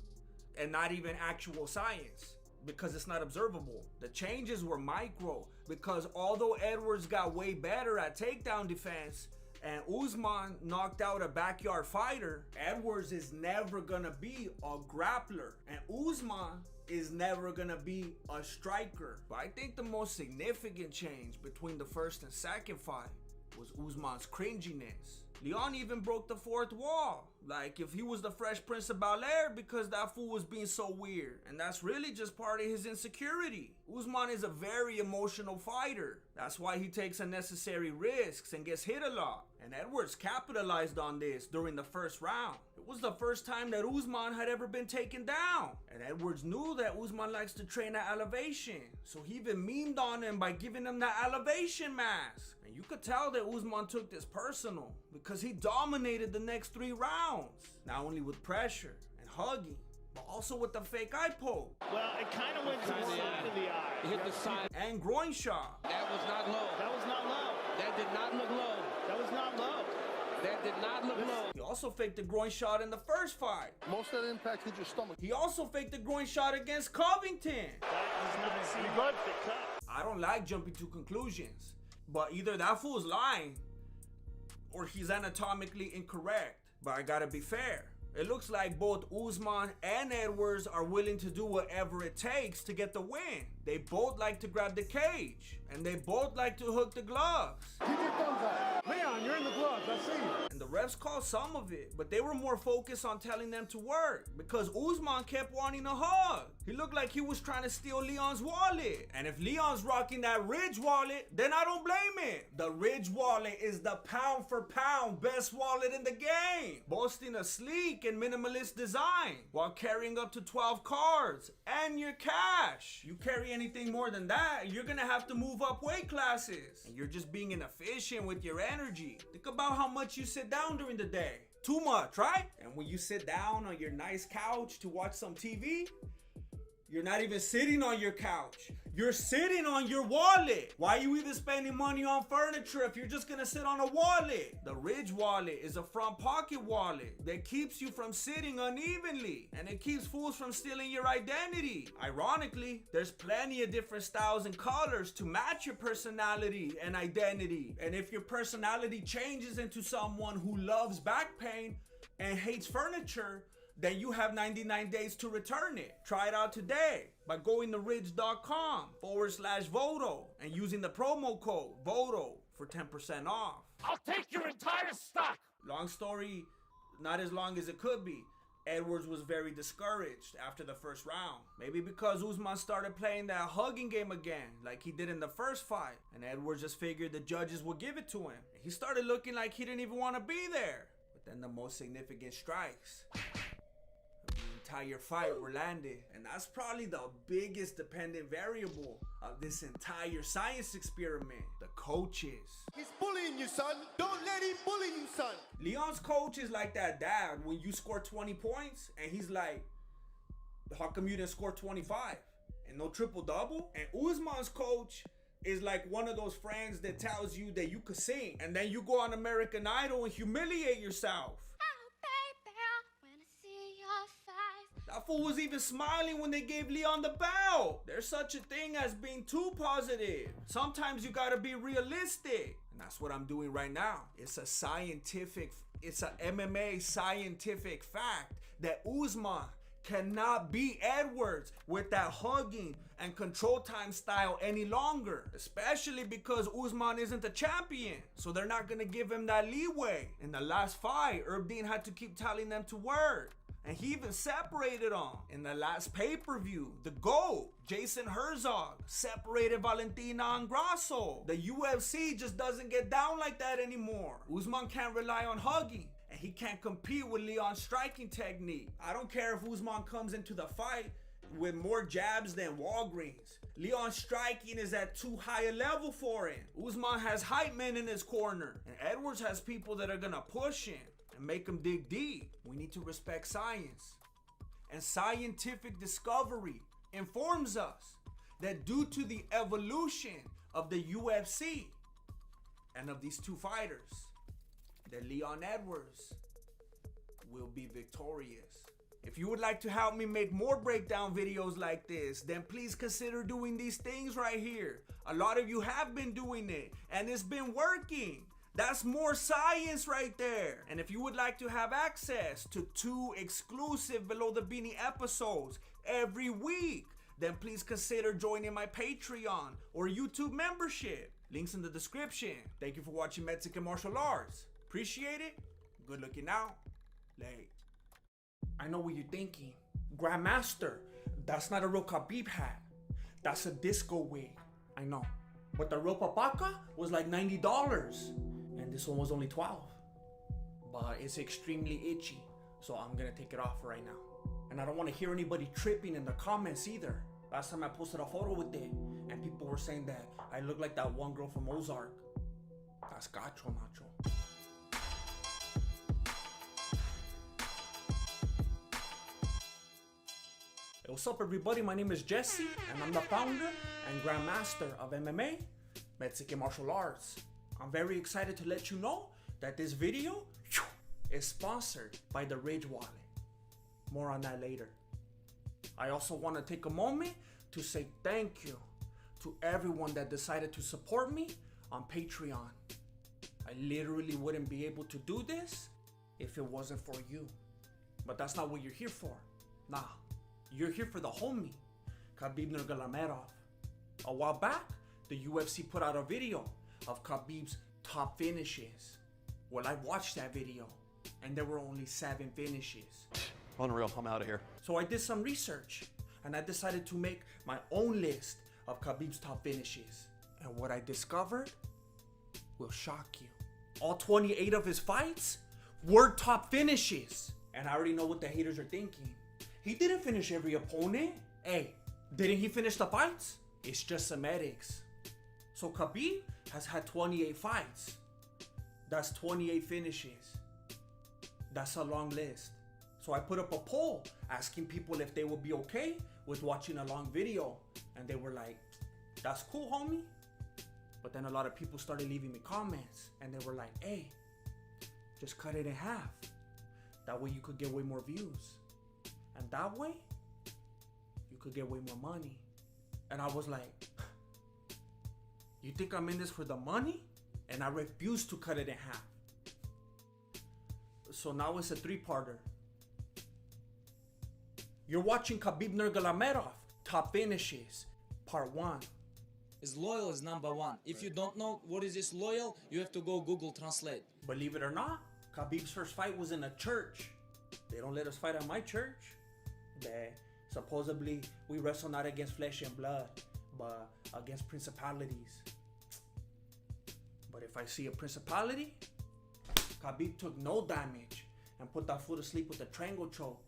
Speaker 1: and not even actual science, because it's not observable. The changes were micro because although Edwards got way better at takedown defense and Usman knocked out a backyard fighter, Edwards is never gonna be a grappler and Usman is never gonna be a striker. But I think the most significant change between the first and second fight was Usman's cringiness. Leon even broke the fourth wall, like if he was the Fresh Prince of Bel-Air, because that fool was being so weird. And that's really just part of his insecurity. Usman is a very emotional fighter. That's why he takes unnecessary risks and gets hit a lot. And Edwards capitalized on this during the first round. It was the first time that Usman had ever been taken down. And Edwards knew that Usman likes to train at elevation. So he even memed on him by giving him that elevation mask. And you could tell that Usman took this personal because he dominated the next 3 rounds. Not only with pressure and hugging, but also with the fake eye poke.
Speaker 5: Well, it kind of went to the side of the eye.
Speaker 3: It hit the side.
Speaker 1: And groin shot.
Speaker 3: That was not low.
Speaker 5: That was not low.
Speaker 3: That did not look low.
Speaker 5: That was not low.
Speaker 3: That did not look low.
Speaker 1: He also faked the groin shot in the first fight.
Speaker 11: Most of the impact hit your stomach.
Speaker 1: He also faked the groin shot against Covington. I don't like jumping to conclusions, but either that fool's lying or he's anatomically incorrect. But I gotta be fair. It looks like both Usman and Edwards are willing to do whatever it takes to get the win. They both like to grab the cage, and they both like to hook the gloves.
Speaker 11: Keep your thumbs out.
Speaker 2: Leon, you're in the gloves. I see you.
Speaker 1: And the refs called some of it, but they were more focused on telling them to work because Usman kept wanting a hug. He looked like he was trying to steal Leon's wallet. And if Leon's rocking that Ridge wallet, then I don't blame it. The Ridge wallet is the pound for pound best wallet in the game, boasting a sleek and minimalist design while carrying up to 12 cards and your cash. You carry anything more than that, you're gonna have to move up weight classes. And you're just being inefficient with your energy. Think about how much you sit down during the day. Too much, right? And when you sit down on your nice couch to watch some TV, you're not even sitting on your couch. You're sitting on your wallet. Why are you even spending money on furniture if you're just gonna sit on a wallet? The Ridge wallet is a front pocket wallet that keeps you from sitting unevenly, and it keeps fools from stealing your identity. Ironically, there's plenty of different styles and colors to match your personality and identity. And if your personality changes into someone who loves back pain and hates furniture, then you have 99 days to return it. Try it out today by going to ridge.com/Voto and using the promo code VOTO for 10% off.
Speaker 2: I'll take your entire stock.
Speaker 1: Long story, not as long as it could be. Edwards was very discouraged after the first round. Maybe because Usman started playing that hugging game again, like he did in the first fight. And Edwards just figured the judges would give it to him. He started looking like he didn't even want to be there. But then the most significant strikes entire fight were landed, and that's probably the biggest dependent variable of this entire science experiment. The coaches.
Speaker 2: He's bullying you, son. Don't let him bully you, son.
Speaker 1: Leon's coach is like that dad when you score 20 points and he's like, how come you didn't score 25 and no triple double? And Usman's coach is like one of those friends that tells you that you could sing and then you go on American Idol and humiliate yourself. That fool was even smiling when they gave Leon the belt. There's such a thing as being too positive. Sometimes you gotta be realistic. And that's what I'm doing right now. It's a MMA scientific fact that Usman cannot beat Edwards with that hugging and control time style any longer. Especially because Usman isn't the champion. So they're not gonna give him that leeway. In the last fight, Herb Dean had to keep telling them to work. And he even separated them. In the last pay-per-view, the GOAT, Jason Herzog, separated Valentina Angrasso. The UFC just doesn't get down like that anymore. Usman can't rely on hugging, and he can't compete with Leon's striking technique. I don't care if Usman comes into the fight with more jabs than Walgreens. Leon's striking is at too high a level for him. Usman has hype men in his corner, and Edwards has people that are gonna push him and make them dig deep. We need to respect science. And scientific discovery informs us that due to the evolution of the UFC and of these two fighters, that Leon Edwards will be victorious. If you would like to help me make more breakdown videos like this, then please consider doing these things right here. A lot of you have been doing it, and it's been working. That's more science right there. And if you would like to have access to 2 exclusive Below the Beanie episodes every week, then please consider joining my Patreon or YouTube membership. Links in the description. Thank you for watching Mexican Martial Arts. Appreciate it. Good looking out. Late. I know what you're thinking. Grandmaster, that's not a real Khabib hat. That's a disco wig. I know. But the real Papaca was like $90. And this one was only 12. But it's extremely itchy, so I'm gonna take it off right now. And I don't want to hear anybody tripping in the comments either. Last time I posted a photo with it, and people were saying that I look like that one girl from Ozark. That's gacho, macho. Hey, what's up everybody? My name is Jesse, and I'm the founder and grandmaster of MMA, Mexican Martial Arts. I'm very excited to let you know that this video is sponsored by the Ridge wallet. More on that later. I also want to take a moment to say thank you to everyone that decided to support me on Patreon. I literally wouldn't be able to do this if it wasn't for you. But that's not what you're here for. Nah, you're here for the homie, Khabib Nurmagomedov. A while back, the UFC put out a video of Khabib's top finishes. Well, I watched that video, and there were only 7 finishes.
Speaker 7: Unreal, I'm out of here.
Speaker 1: So I did some research, and I decided to make my own list of Khabib's top finishes. And what I discovered will shock you. All 28 of his fights were top finishes. And I already know what the haters are thinking. He didn't finish every opponent. Hey, didn't he finish the fights? It's just semantics. So Khabib has had 28 fights. That's 28 finishes. That's a long list. So I put up a poll asking people if they would be okay with watching a long video. And they were like, That's cool, homie. But then a lot of people started leaving me comments and they were like, hey, just cut it in half. That way you could get way more views. And that way, you could get way more money. And I was like, you think I'm in this for the money? And I refused to cut it in half. So now it's a 3-parter. You're watching Khabib Nurmagomedov, Top Finishes, Part 1.
Speaker 7: Is loyal is number one. If you don't know what is this loyal, you have to go Google Translate.
Speaker 1: Believe it or not, Khabib's first fight was in a church. They don't let us fight at my church. Supposedly, we wrestle not against flesh and blood, but against principalities. But if I see a principality, Khabib took no damage and put that fool to sleep with a triangle choke.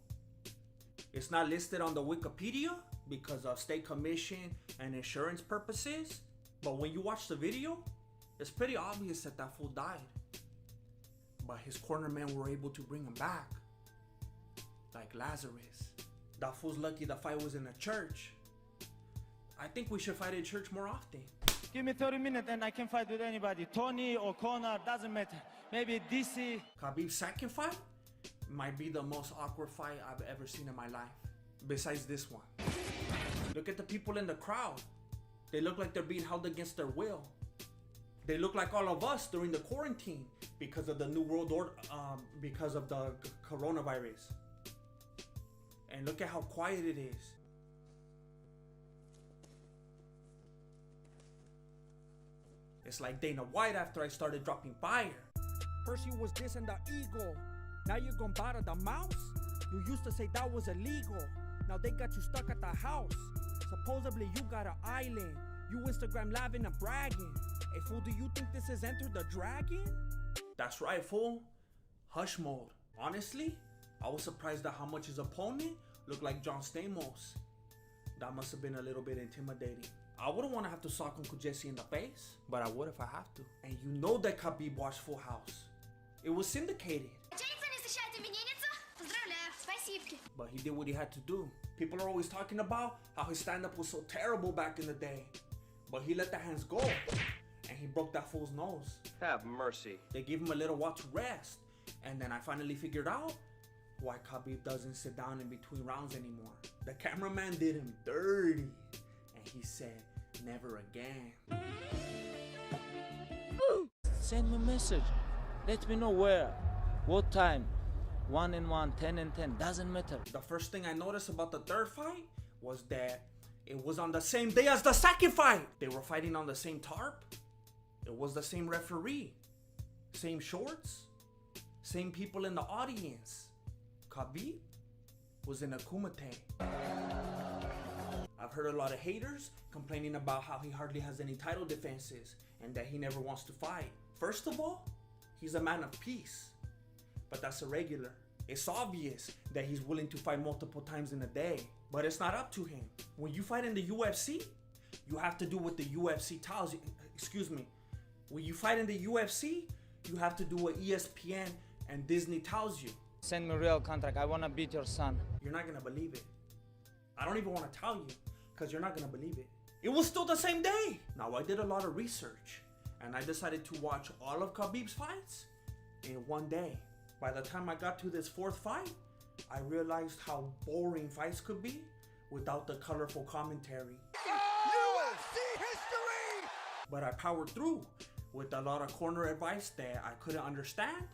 Speaker 1: It's not listed on the Wikipedia because of state commission and insurance purposes, but when you watch the video, it's pretty obvious that that fool died. But his cornermen were able to bring him back, like Lazarus. That fool's lucky the fight was in a church. I think we should fight in church more often.
Speaker 5: Give me 30 minutes and I can fight with anybody. Tony or Conor, doesn't matter. Maybe DC.
Speaker 1: Khabib's second fight might be the most awkward fight I've ever seen in my life, besides this one. Look at the people in the crowd. They look like they're being held against their will. They look like all of us during the quarantine because of the New World Order, because of the coronavirus. And look at how quiet it is. It's like Dana White after I started dropping fire.
Speaker 9: First you was dissing the eagle. Now you're gonna bother the mouse? You used to say that was illegal. Now they got you stuck at the house. Supposedly you got an island. You Instagram living and bragging. Hey fool, do you think this is Enter the Dragon?
Speaker 1: That's right, fool. Hush mode. Honestly, I was surprised at how much his opponent looked like John Stamos. That must have been a little bit intimidating. I wouldn't want to have to sock Uncle Jesse in the face, but I would if I have to. And you know that Khabib watched Full House. It was syndicated. But he did what he had to do. People are always talking about how his stand-up was so terrible back in the day. But he let the hands go, and he broke that fool's nose.
Speaker 23: Have mercy.
Speaker 1: They gave him a little while to rest, and then I finally figured out why Khabib doesn't sit down in between rounds anymore. The cameraman did him dirty, and he said, never again.
Speaker 7: Send me a message. Let me know where, what time. 1 and 1, 10 and 10, doesn't matter.
Speaker 1: The first thing I noticed about the third fight was that it was on the same day as the second fight. They were fighting on the same tarp. It was the same referee, same shorts, same people in the audience. Khabib was in a kumite. I've heard a lot of haters complaining about how he hardly has any title defenses and that he never wants to fight. First of all, he's a man of peace. But that's irregular. It's obvious that he's willing to fight multiple times in a day, but it's not up to him. When you fight in the UFC, you have to do what the UFC tells you. Excuse me. When you fight in the UFC, you have to do what ESPN and Disney tells you.
Speaker 7: Send me a real contract. I want to beat your son.
Speaker 1: You're not gonna believe it. I don't even want to tell you, because you're not gonna believe it. It was still the same day. Now, I did a lot of research, and I decided to watch all of Khabib's fights in one day. By the time I got to this fourth fight, I realized how boring fights could be without the colorful commentary.
Speaker 2: UFC history!
Speaker 1: But I powered through with a lot of corner advice that I couldn't understand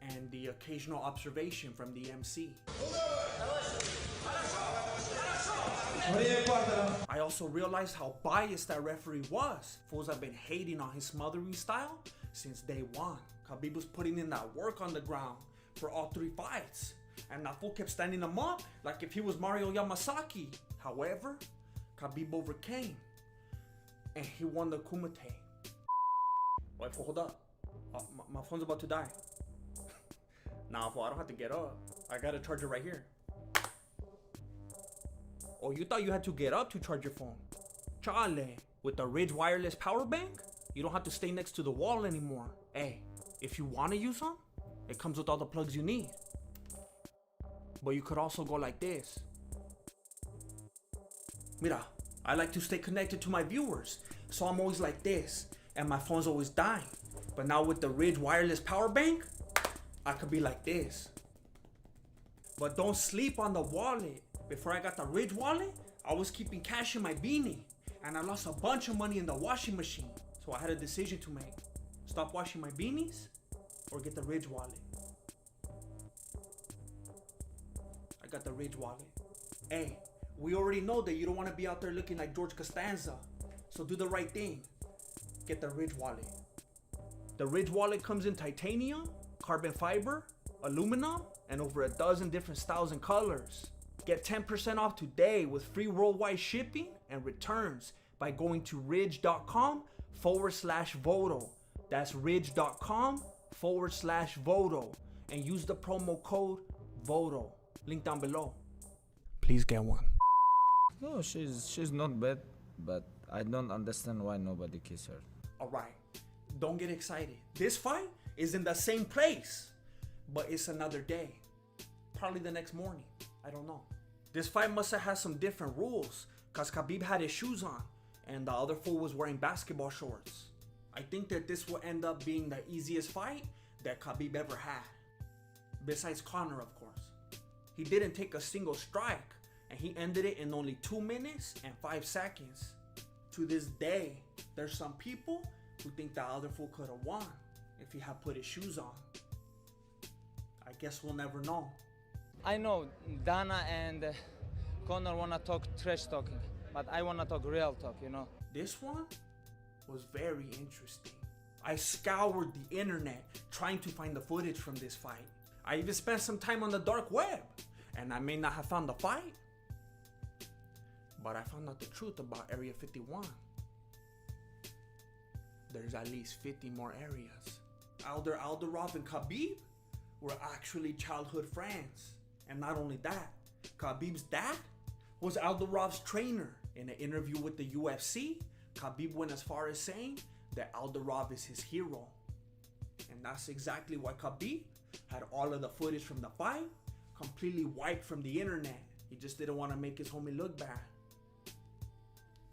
Speaker 1: and the occasional observation from the MC. I also realized how biased that referee was. Fools have been hating on his smothering style since day one. Khabib was putting in that work on the ground for all three fights, and that fool kept standing him up like if he was Mario Yamasaki. However, Khabib overcame, and he won the kumite. Wait, hold up. My phone's about to die. Nah, fool, I don't have to get up. I got a charger right here. Oh, you thought you had to get up to charge your phone? Chale. With the Ridge wireless power bank, you don't have to stay next to the wall anymore. Hey, if you want to use some, it comes with all the plugs you need. But you could also go like this. Mira, I like to stay connected to my viewers, so I'm always like this, and my phone's always dying. But now with the Ridge wireless power bank, I could be like this. But don't sleep on the wallet. Before I got the Ridge wallet, I was keeping cash in my beanie, and I lost a bunch of money in the washing machine. So I had a decision to make. Stop washing my beanies, or get the Ridge wallet. I got the Ridge wallet. Hey, we already know that you don't want to be out there looking like George Costanza. So do the right thing. Get the Ridge wallet. The Ridge wallet comes in titanium, carbon fiber, aluminum, and over a dozen different styles and colors. Get 10% off today with free worldwide shipping and returns by going to ridge.com/Voto. That's ridge.com/Voto. And use the promo code VOTO. Link down below. Please get one.
Speaker 7: No, she's not bad, but I don't understand why nobody kiss her.
Speaker 1: Alright, don't get excited. This fight is in the same place, but it's another day. Probably the next morning. I don't know. This fight must have had some different rules, cause Khabib had his shoes on, and the other fool was wearing basketball shorts. I think that this will end up being the easiest fight that Khabib ever had. Besides Conor, of course. He didn't take a single strike, and he ended it in only 2 minutes and 5 seconds. To this day, there's some people who think the other fool could have won if he had put his shoes on. I guess we'll never know.
Speaker 7: I know Dana and Conor wanna talk trash talking, but I wanna talk real talk, you know.
Speaker 1: This one was very interesting. I scoured the internet trying to find the footage from this fight. I even spent some time on the dark web, and I may not have found the fight, but I found out the truth about Area 51. There's at least 50 more areas. Alderov and Khabib were actually childhood friends. And not only that, Khabib's dad was Alderov's trainer. In an interview with the UFC, Khabib went as far as saying that Alderov is his hero. And that's exactly why Khabib had all of the footage from the fight completely wiped from the internet. He just didn't want to make his homie look bad.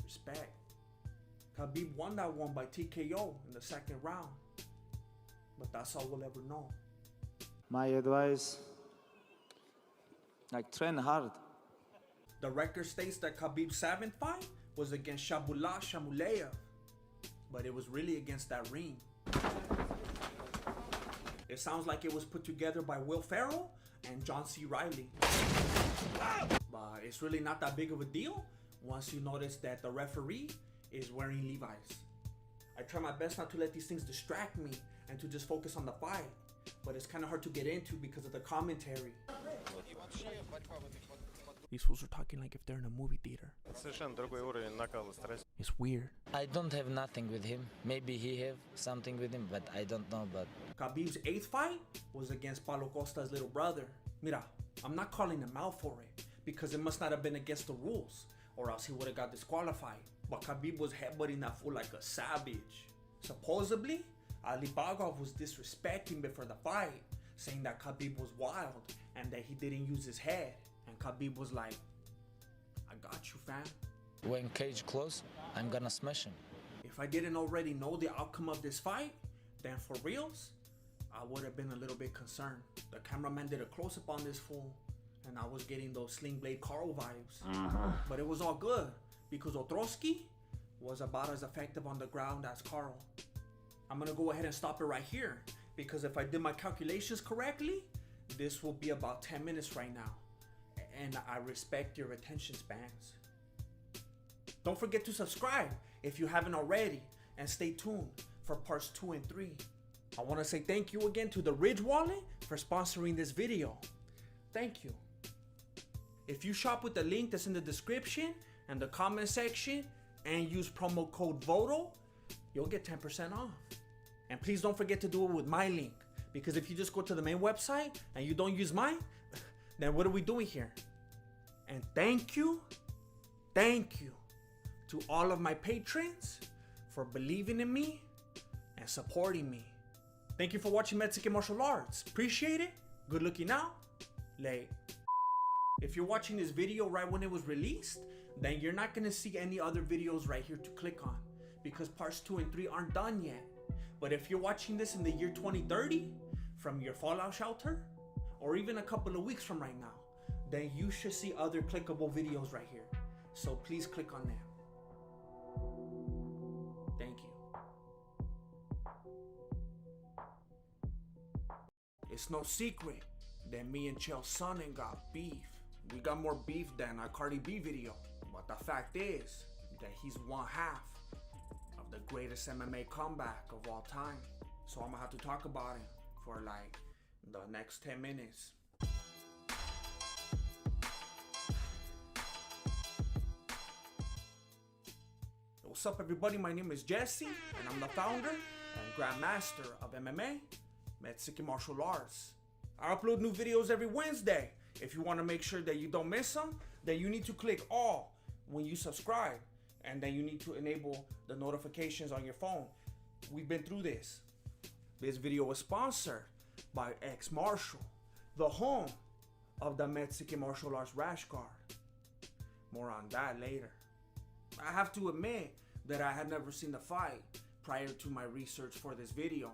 Speaker 1: Respect. Khabib won that one by TKO in the second round. But that's all we'll ever know.
Speaker 7: My advice, like train hard.
Speaker 1: The record states that Khabib's 7th fight was against Shabullah Shamuleyev, but it was really against that ring. It sounds like it was put together by Will Ferrell and John C. Reilly. But it's really not that big of a deal once you notice that the referee is wearing Levi's. I try my best not to let these things distract me and to just focus on the fight, but it's kind of hard to get into because of the commentary. These fools are talking like if they're in a movie theater. It's weird.
Speaker 7: I don't have nothing with him. Maybe he have something with him, but I don't know. But
Speaker 1: Khabib's 8th fight was against Paulo Costa's little brother. Mira, I'm not calling him out for it because it must not have been against the rules, or else he would have got disqualified. But Khabib was headbutting that fool like a savage. Supposedly, Ali Bagov was disrespecting before the fight, saying that Khabib was wild and that he didn't use his head. And Khabib was like, I got you, fam.
Speaker 7: when cage close, I'm gonna smash him.
Speaker 1: If I didn't already know the outcome of this fight, then for reals, I would have been a little bit concerned. The cameraman did a close-up on this fool, and I was getting those Sling Blade Carl vibes. But it was all good, because Ostrowski was about as effective on the ground as Carl. I'm gonna go ahead and stop it right here, because if I did my calculations correctly, this will be about 10 minutes right now. And I respect your attention spans. Don't forget to subscribe if you haven't already, and stay tuned for parts 2 and 3. I want to say thank you again to the Ridge Wallet for sponsoring this video. Thank you. If you shop with the link that's in the description and the comment section and use promo code VOTO, you'll get 10% off. And please don't forget to do it with my link, because if you just go to the main website and you don't use mine, then what are we doing here? And thank you to all of my patrons for believing in me and supporting me. Thank you for watching Mexican Martial Arts. Appreciate it. Good looking out. Late. If you're watching this video right when it was released, then you're not gonna see any other videos right here to click on, because parts 2 and 3 aren't done yet. But if you're watching this in the year 2030, from your fallout shelter, or even a couple of weeks from right now, then you should see other clickable videos right here. So please click on them. Thank you. It's no secret that me and Chael Sonnen got beef. We got more beef than a Cardi B video. But the fact is that he's one half of the greatest MMA comeback of all time. So I'm gonna have to talk about him for like the next 10 minutes. What's up, everybody? My name is Jesse, and I'm the founder and grandmaster of MMA, Mexican martial arts. I upload new videos every Wednesday. If you want to make sure that you don't miss them, then you need to click all when you subscribe, and then you need to enable the notifications on your phone. We've been through this. This video was sponsored by X Martial, the home of the Mexican martial arts rash guard. More on that later. I have to admit that I had never seen the fight prior to my research for this video,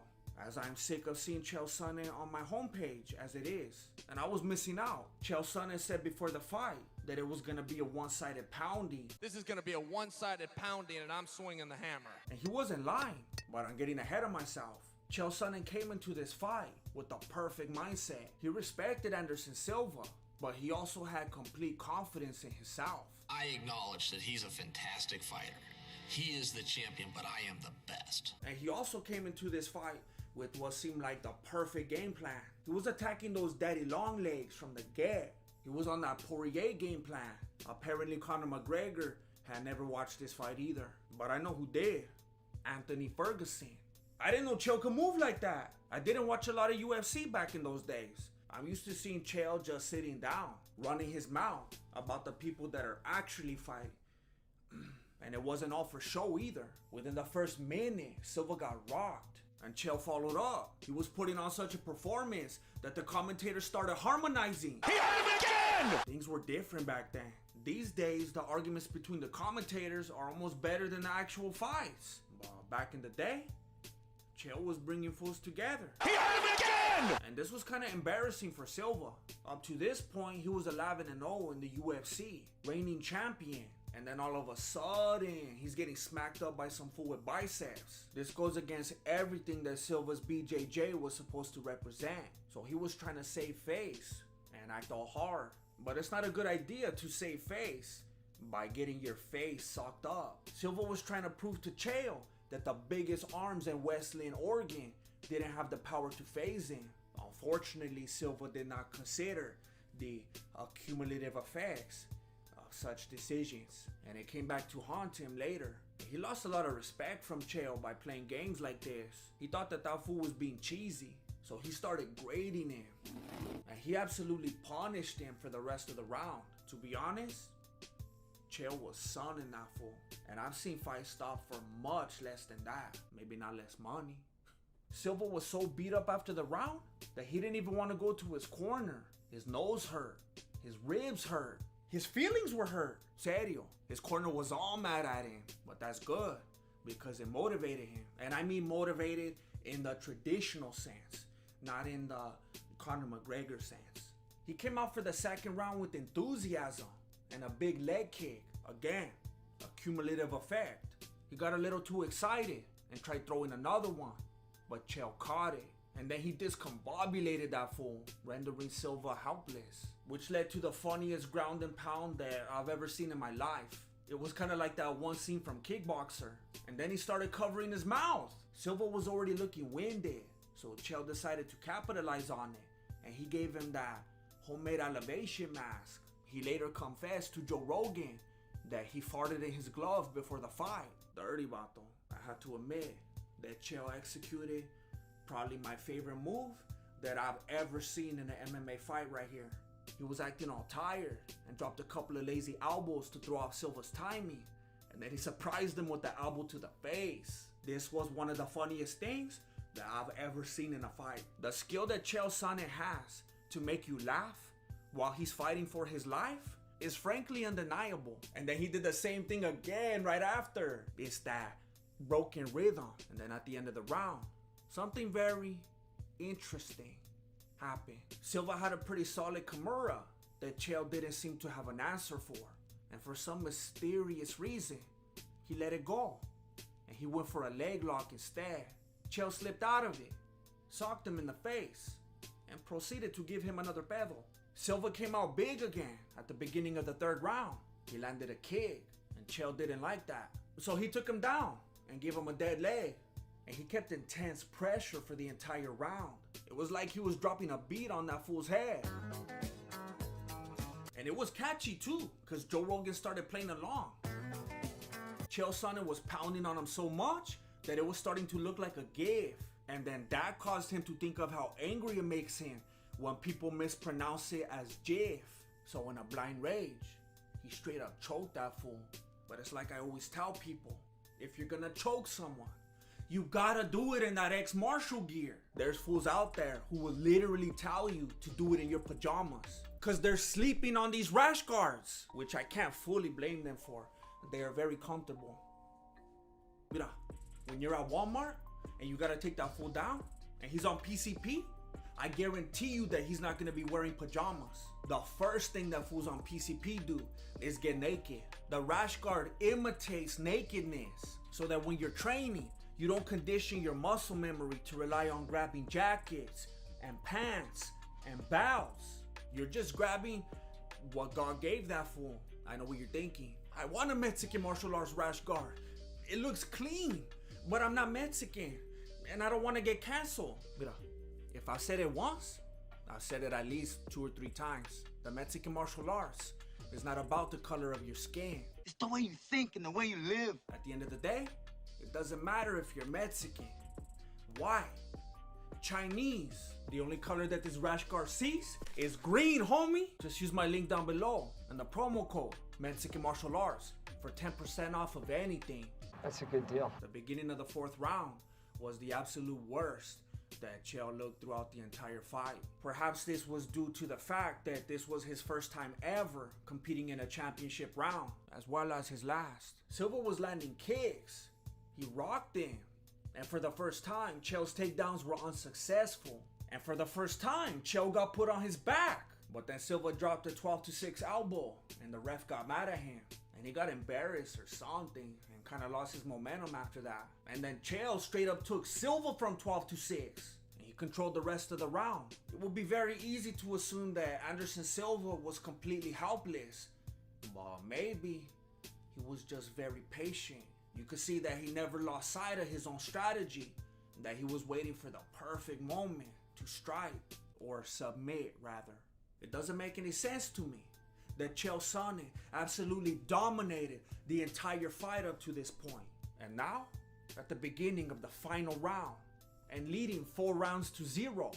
Speaker 1: as I'm sick of seeing Chael Sonnen on my homepage as it is, and I was missing out. Chael Sonnen said before the fight that it was gonna be a one-sided pounding.
Speaker 16: This is gonna be a one-sided pounding and I'm swinging the hammer.
Speaker 1: And he wasn't lying, but I'm getting ahead of myself. Chael Sonnen came into this fight with the perfect mindset. He respected Anderson Silva, but he also had complete confidence in himself.
Speaker 18: I acknowledge that he's a fantastic fighter. He is the champion, but I am the best.
Speaker 1: And he also came into this fight with what seemed like the perfect game plan. He was attacking those daddy long legs from the get. He was on that Poirier game plan. Apparently Conor McGregor had never watched this fight either, but I know who did. Anthony Ferguson. I didn't know Chael could move like that. I didn't watch a lot of UFC back in those days. I'm used to seeing Chael just sitting down, running his mouth about the people that are actually fighting. And it wasn't all for show either. Within the first minute, Silva got rocked, and Chael followed up. He was putting on such a performance that the commentators started harmonizing. He had him again! Things were different back then. These days, the arguments between the commentators are almost better than the actual fights. But back in the day, Chael was bringing fools together. He had him again! And this was kind of embarrassing for Silva. Up to this point, he was 11-0 in the UFC, reigning champion. And then all of a sudden, he's getting smacked up by some fool with biceps. This goes against everything that Silva's BJJ was supposed to represent. So he was trying to save face and act all hard. But it's not a good idea to save face by getting your face socked up. Silva was trying to prove to Chael that the biggest arms in Wesleyan, Oregon didn't have the power to phase him. Unfortunately, Silva did not consider the cumulative effects such decisions, and it came back to haunt him later. He lost a lot of respect from Chael by playing games like this. He thought that that fool was being cheesy, so he started grading him, and he absolutely punished him for the rest of the round. To be honest, Chael was sunning that fool, and I've seen fights stop for much less than that, maybe not less money. Silva was so beat up after the round that he didn't even want to go to his corner. His nose hurt, his ribs hurt, his feelings were hurt. Serio. His corner was all mad at him. But that's good, because it motivated him. And I mean motivated in the traditional sense, not in the Conor McGregor sense. He came out for the second round with enthusiasm and a big leg kick. Again, a cumulative effect. He got a little too excited and tried throwing another one, but Chael caught it. And then he discombobulated that fool, rendering Silva helpless, which led to the funniest ground and pound that I've ever seen in my life. It was kind of like that one scene from Kickboxer. And then he started covering his mouth. Silva was already looking winded, so Chael decided to capitalize on it, and he gave him that homemade elevation mask. He later confessed to Joe Rogan that he farted in his glove before the fight. Dirty vato. I have to admit that Chael executed probably my favorite move that I've ever seen in an MMA fight right here. He was acting all tired and dropped a couple of lazy elbows to throw off Silva's timing, and then he surprised him with the elbow to the face. This was one of the funniest things that I've ever seen in a fight. The skill that Chael Sonnen has to make you laugh while he's fighting for his life is frankly undeniable. And then he did the same thing again right after. It's that broken rhythm. And then at the end of the round, something very interesting happened. Silva had a pretty solid Kimura that Chael didn't seem to have an answer for. And for some mysterious reason, he let it go. And he went for a leg lock instead. Chael slipped out of it, socked him in the face, and proceeded to give him another bevel. Silva came out big again at the beginning of the third round. He landed a kick, and Chael didn't like that. So he took him down and gave him a dead leg. And he kept intense pressure for the entire round. It was like he was dropping a beat on that fool's head. And it was catchy too, because Joe Rogan started playing along. Chael Sonnen was pounding on him so much that it was starting to look like a gif. And then that caused him to think of how angry it makes him when people mispronounce it as Jiff. So in a blind rage, he straight up choked that fool. But it's like I always tell people, if you're gonna choke someone, you gotta do it in that ex-martial gear. There's fools out there who will literally tell you to do it in your pajamas, cause they're sleeping on these rash guards, which I can't fully blame them for. They are very comfortable. Mira, when you're at Walmart and you gotta take that fool down and he's on PCP, I guarantee you that he's not gonna be wearing pajamas. The first thing that fools on PCP do is get naked. The rash guard imitates nakedness so that when you're training, you don't condition your muscle memory to rely on grabbing jackets and pants and bows. You're just grabbing what God gave that fool. I know what you're thinking. I want a Mexican martial arts rash guard. It looks clean, but I'm not Mexican and I don't want to get canceled. Mira, if I said it once, I've said it at least 2 or 3 times. The Mexican martial arts is not about the color of your skin.
Speaker 2: It's the way you think and the way you live.
Speaker 1: At the end of the day, it doesn't matter if you're Mexican, white, Chinese. The only color that this rash guard sees is green, homie. Just use my link down below and the promo code Mexican Martial Arts for 10% off of anything.
Speaker 17: That's a good deal.
Speaker 1: The beginning of the 4th round was the absolute worst that Chael looked throughout the entire fight. Perhaps this was due to the fact that this was his first time ever competing in a championship round, as well as his last. Silva was landing kicks. He rocked him. And for the first time, Chael's takedowns were unsuccessful. And for the first time, Chael got put on his back. But then Silva dropped a 12-6 elbow, and the ref got mad at him. And he got embarrassed or something, and kind of lost his momentum after that. And then Chael straight up took Silva from 12-6, and he controlled the rest of the round. It would be very easy to assume that Anderson Silva was completely helpless. But maybe he was just very patient. You could see that he never lost sight of his own strategy, that he was waiting for the perfect moment to strike, or submit rather. It doesn't make any sense to me that Chael Sonnen absolutely dominated the entire fight up to this point. And now, at the beginning of the final round, and leading 4 rounds to 0,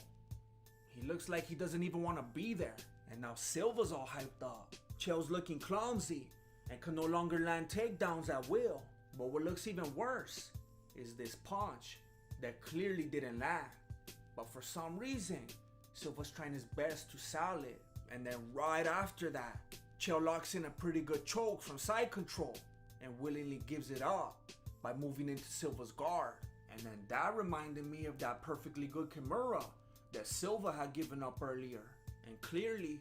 Speaker 1: he looks like he doesn't even want to be there. And now Silva's all hyped up. Chael's looking clumsy and can no longer land takedowns at will. But what looks even worse is this punch that clearly didn't land. But for some reason, Silva's trying his best to sell it. And then right after that, Chael locks in a pretty good choke from side control and willingly gives it up by moving into Silva's guard. And then that reminded me of that perfectly good Kimura that Silva had given up earlier. And clearly,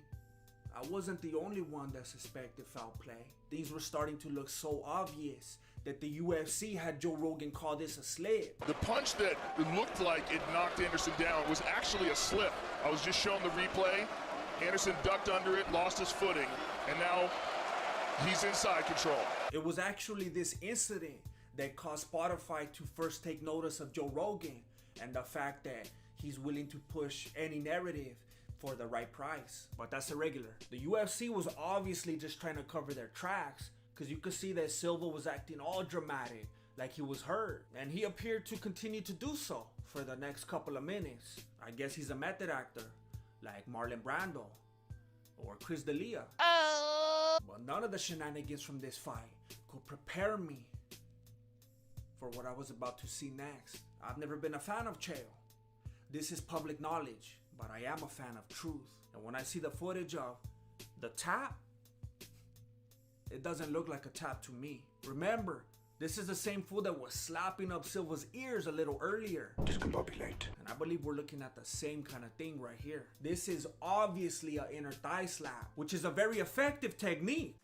Speaker 1: I wasn't the only one that suspected foul play. Things were starting to look so obvious that the UFC had Joe Rogan call this a slip.
Speaker 11: The punch that looked like it knocked Anderson down was actually a slip. I was just showing the replay. Anderson ducked under it, lost his footing, and now he's in side control.
Speaker 1: It was actually this incident that caused Spotify to first take notice of Joe Rogan and the fact that he's willing to push any narrative for the right price. But that's irregular. The UFC was obviously just trying to cover their tracks, because you could see that Silva was acting all dramatic, like he was hurt. And he appeared to continue to do so for the next couple of minutes. I guess he's a method actor, like Marlon Brando or Chris D'Elia. But none of the shenanigans from this fight could prepare me for what I was about to see next. I've never been a fan of Chael. This is public knowledge, but I am a fan of truth. And when I see the footage of the tap, it doesn't look like a tap to me. Remember, this is the same fool that was slapping up Silva's ears a little earlier.
Speaker 17: Discombobulate.
Speaker 1: And I believe we're looking at the same kind of thing right here. This is obviously an inner thigh slap, which is a very effective technique.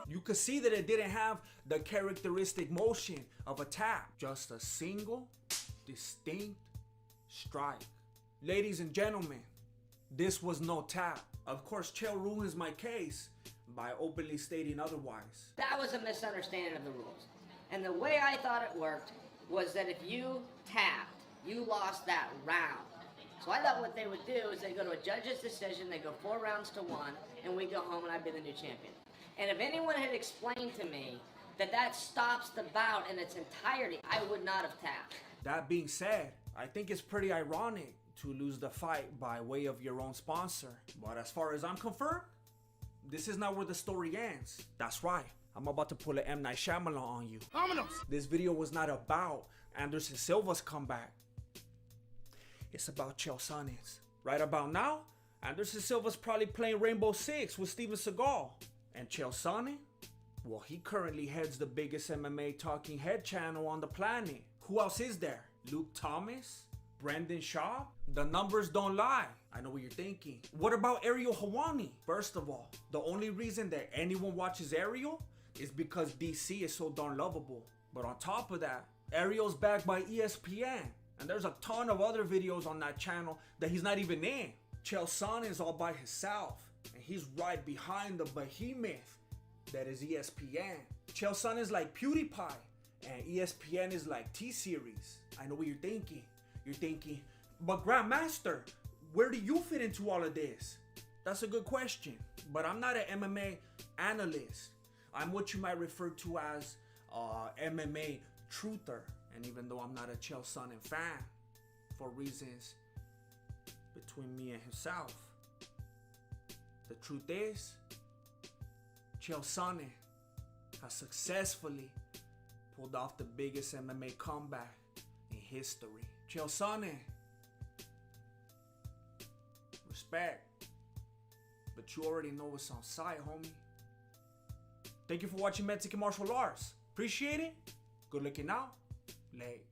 Speaker 1: You could see that it didn't have the characteristic motion of a tap, just a single, distinct strike. Ladies and gentlemen, this was no tap. Of course, Chael ruins my case by openly stating otherwise.
Speaker 20: That was a misunderstanding of the rules. And the way I thought it worked was that if you tapped, you lost that round. So I thought what they would do is they go to a judge's decision, they go 4 rounds to 1, and we go home and I'd be the new champion. And if anyone had explained to me that that stops the bout in its entirety, I would not have tapped.
Speaker 1: That being said, I think it's pretty ironic to lose the fight by way of your own sponsor. But as far as I'm concerned, this is not where the story ends. That's right. I'm about to pull an M. Night Shyamalan on you.
Speaker 13: Vámonos!
Speaker 1: This video was not about Anderson Silva's comeback. It's about Chael Sonnen's. Right about now, Anderson Silva's probably playing Rainbow Six with Steven Seagal. And Chael Sonnen? Well, he currently heads the biggest MMA talking head channel on the planet. Who else is there? Luke Thomas? Brendan Shaw? The numbers don't lie. I know what you're thinking. What about Ariel Helwani? First of all, the only reason that anyone watches Ariel is because DC is so darn lovable. But on top of that, Ariel's backed by ESPN. And there's a ton of other videos on that channel that he's not even in. Chael Sonnen is all by himself. And he's right behind the behemoth that is ESPN. Chael Sonnen is like PewDiePie. And ESPN is like T-Series. I know what you're thinking. You're thinking, but Grandmaster, where do you fit into all of this? That's a good question. But I'm not an MMA analyst. I'm what you might refer to as MMA truther. And even though I'm not a Chael Sonnen fan, for reasons between me and himself, the truth is, Chael Sonnen has successfully pulled off the biggest MMA comeback in history. Chael Sonnen, respect, but you already know what's on site, homie. Thank you for watching Mexican Martial Arts. Appreciate it. Good looking out. Late.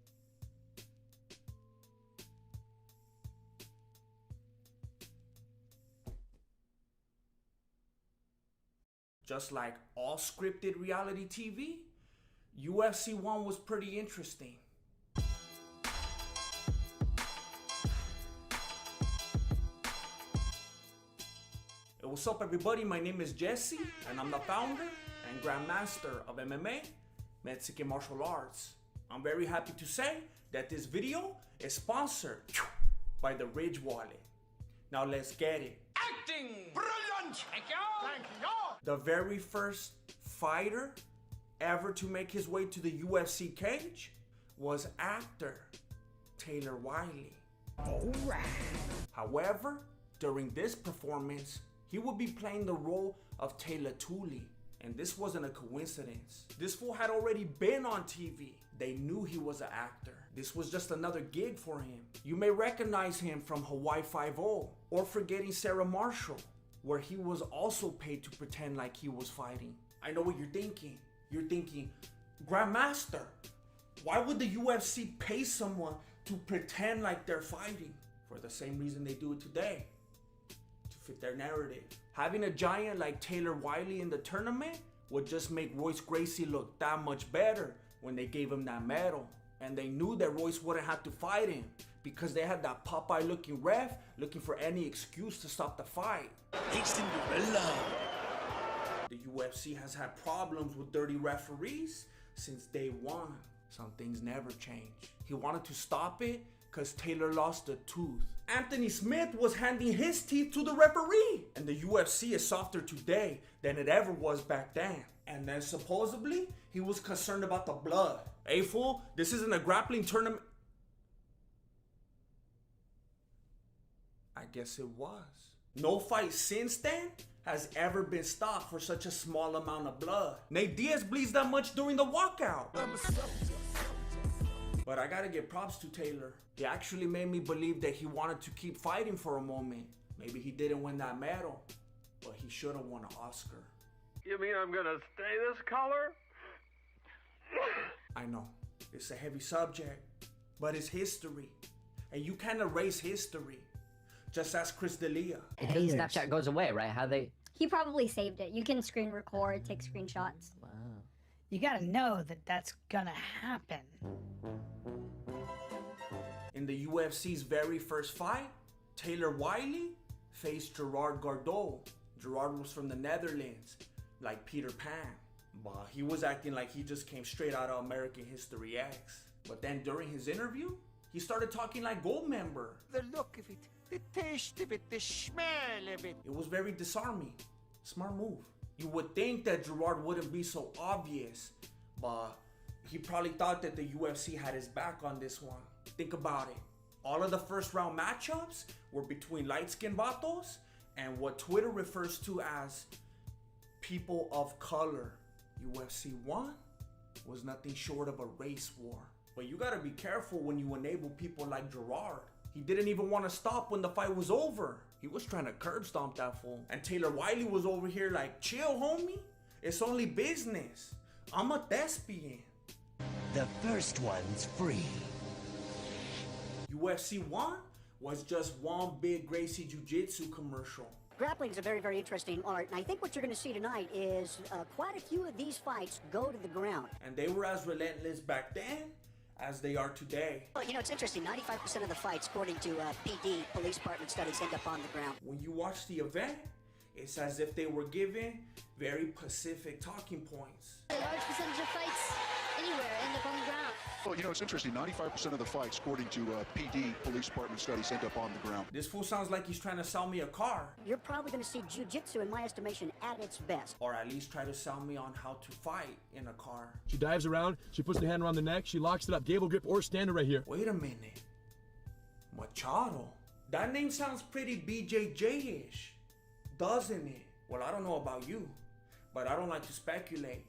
Speaker 1: Just like all scripted reality TV, UFC 1 was pretty interesting. Hey, what's up everybody? My name is Jesse and I'm the founder and grandmaster of MMA, Mexican Martial Arts. I'm very happy to say that this video is sponsored by the Ridge Wallet. Now let's get it.
Speaker 13: Acting! Brilliant! Thank you! Thank you!
Speaker 1: The very first fighter ever to make his way to the UFC cage was actor Taylor Wiley. Alright. However, during this performance, he would be playing the role of Taylor Tooley. And this wasn't a coincidence. This fool had already been on TV. They knew he was an actor. This was just another gig for him. You may recognize him from Hawaii Five-0 or Forgetting Sarah Marshall, where he was also paid to pretend like he was fighting. I know what you're thinking. You're thinking, Grandmaster, why would the UFC pay someone to pretend like they're fighting? For the same reason they do it today, to fit their narrative. Having a giant like Taylor Wiley in the tournament would just make Royce Gracie look that much better when they gave him that medal. And they knew that Royce wouldn't have to fight him because they had that Popeye looking ref looking for any excuse to stop the fight. Hey Cinderella! The UFC has had problems with dirty referees since day one. Some things never change. He wanted to stop it because Taylor lost a tooth. Anthony Smith was handing his teeth to the referee. And the UFC is softer today than it ever was back then. And then supposedly, he was concerned about the blood. Hey fool, this isn't a grappling tournament. I guess it was. No fight since then has ever been stopped for such a small amount of blood. Nate Diaz bleeds that much during the walkout. But I gotta give props to Taylor. He actually made me believe that he wanted to keep fighting for a moment. Maybe he didn't win that medal, but he should have won an Oscar.
Speaker 4: You mean I'm gonna stay this color?
Speaker 1: I know, it's a heavy subject, but it's history. And you can't erase history. Just ask Chris D'Elia.
Speaker 17: His Snapchat goes away, right? How they...
Speaker 23: He probably saved it. You can screen record, take screenshots.
Speaker 17: Wow.
Speaker 24: You gotta know that that's gonna happen.
Speaker 1: In the UFC's very first fight, Taylor Wiley faced Gerard Gordeau. Gerard was from the Netherlands, like Peter Pan. But he was acting like he just came straight out of American History X. But then during his interview, he started talking like Goldmember.
Speaker 13: The look of it, the taste of it, the smell of it.
Speaker 1: It was very disarming. Smart move. You would think that Gerard wouldn't be so obvious, but he probably thought that the UFC had his back on this one. Think about it. All of the first round matchups were between light-skinned vatos and what Twitter refers to as people of color. UFC 1 was nothing short of a race war. But you gotta be careful when you enable people like Gerard. He didn't even want to stop when the fight was over. He was trying to curb stomp that fool. And Taylor Wiley was over here like, chill, homie. It's only business. I'm a thespian.
Speaker 25: The first one's free.
Speaker 1: UFC 1 was just one big Gracie Jiu-Jitsu commercial.
Speaker 26: Grappling is a very, very interesting art, and I think what you're going to see tonight is quite a few of these fights go to the ground.
Speaker 1: And they were as relentless back then as they are today.
Speaker 26: Well, you know, it's interesting. 95% of the fights, according to PD, police department studies, end up on the ground.
Speaker 1: When you watch the event, it's as if they were given very Pacific talking points.
Speaker 23: A large percentage of fights anywhere end up on the ground.
Speaker 27: Well, you know, it's interesting. 95% of the fights, according to PD, police department studies, end up on the ground.
Speaker 1: This fool sounds like he's trying to sell me a car.
Speaker 26: You're probably going to see jiu-jitsu, in my estimation, at its best.
Speaker 1: Or at least try to sell me on how to fight in a car.
Speaker 28: She dives around, she puts the hand around the neck, she locks it up, gable grip or standing right here.
Speaker 1: Wait a minute. Machado? That name sounds pretty BJJ-ish, doesn't it? Well, I don't know about you, but I don't like to speculate.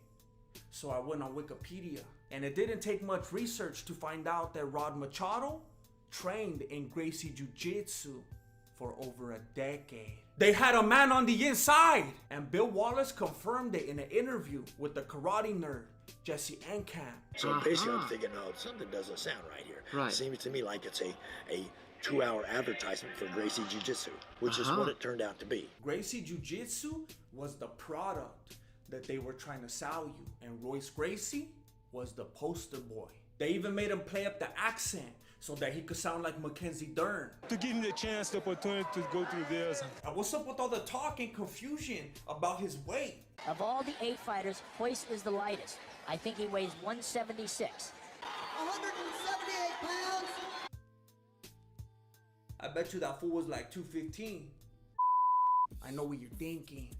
Speaker 1: So I went on Wikipedia, and it didn't take much research to find out that Rod Machado trained in Gracie Jiu-Jitsu for over a decade. They had a man on the inside, and Bill Wallace confirmed it in an interview with the karate nerd, Jesse Enkamp.
Speaker 29: So basically I'm thinking, no, something doesn't sound right here.
Speaker 1: Right.
Speaker 29: Seems to me like it's a 2-hour advertisement for Gracie Jiu-Jitsu, which is what it turned out to be.
Speaker 1: Gracie Jiu-Jitsu was the product that they were trying to sell you, and Royce Gracie was the poster boy. They even made him play up the accent so that he could sound like Mackenzie Dern.
Speaker 30: To give him the chance, the opportunity to go through this.
Speaker 1: And what's up with all the talk and confusion about his weight?
Speaker 31: Of all the 8 fighters, Royce is the lightest. I think he weighs 176.
Speaker 26: 178 pounds?
Speaker 1: I bet you that fool was like 215. I know what you're thinking.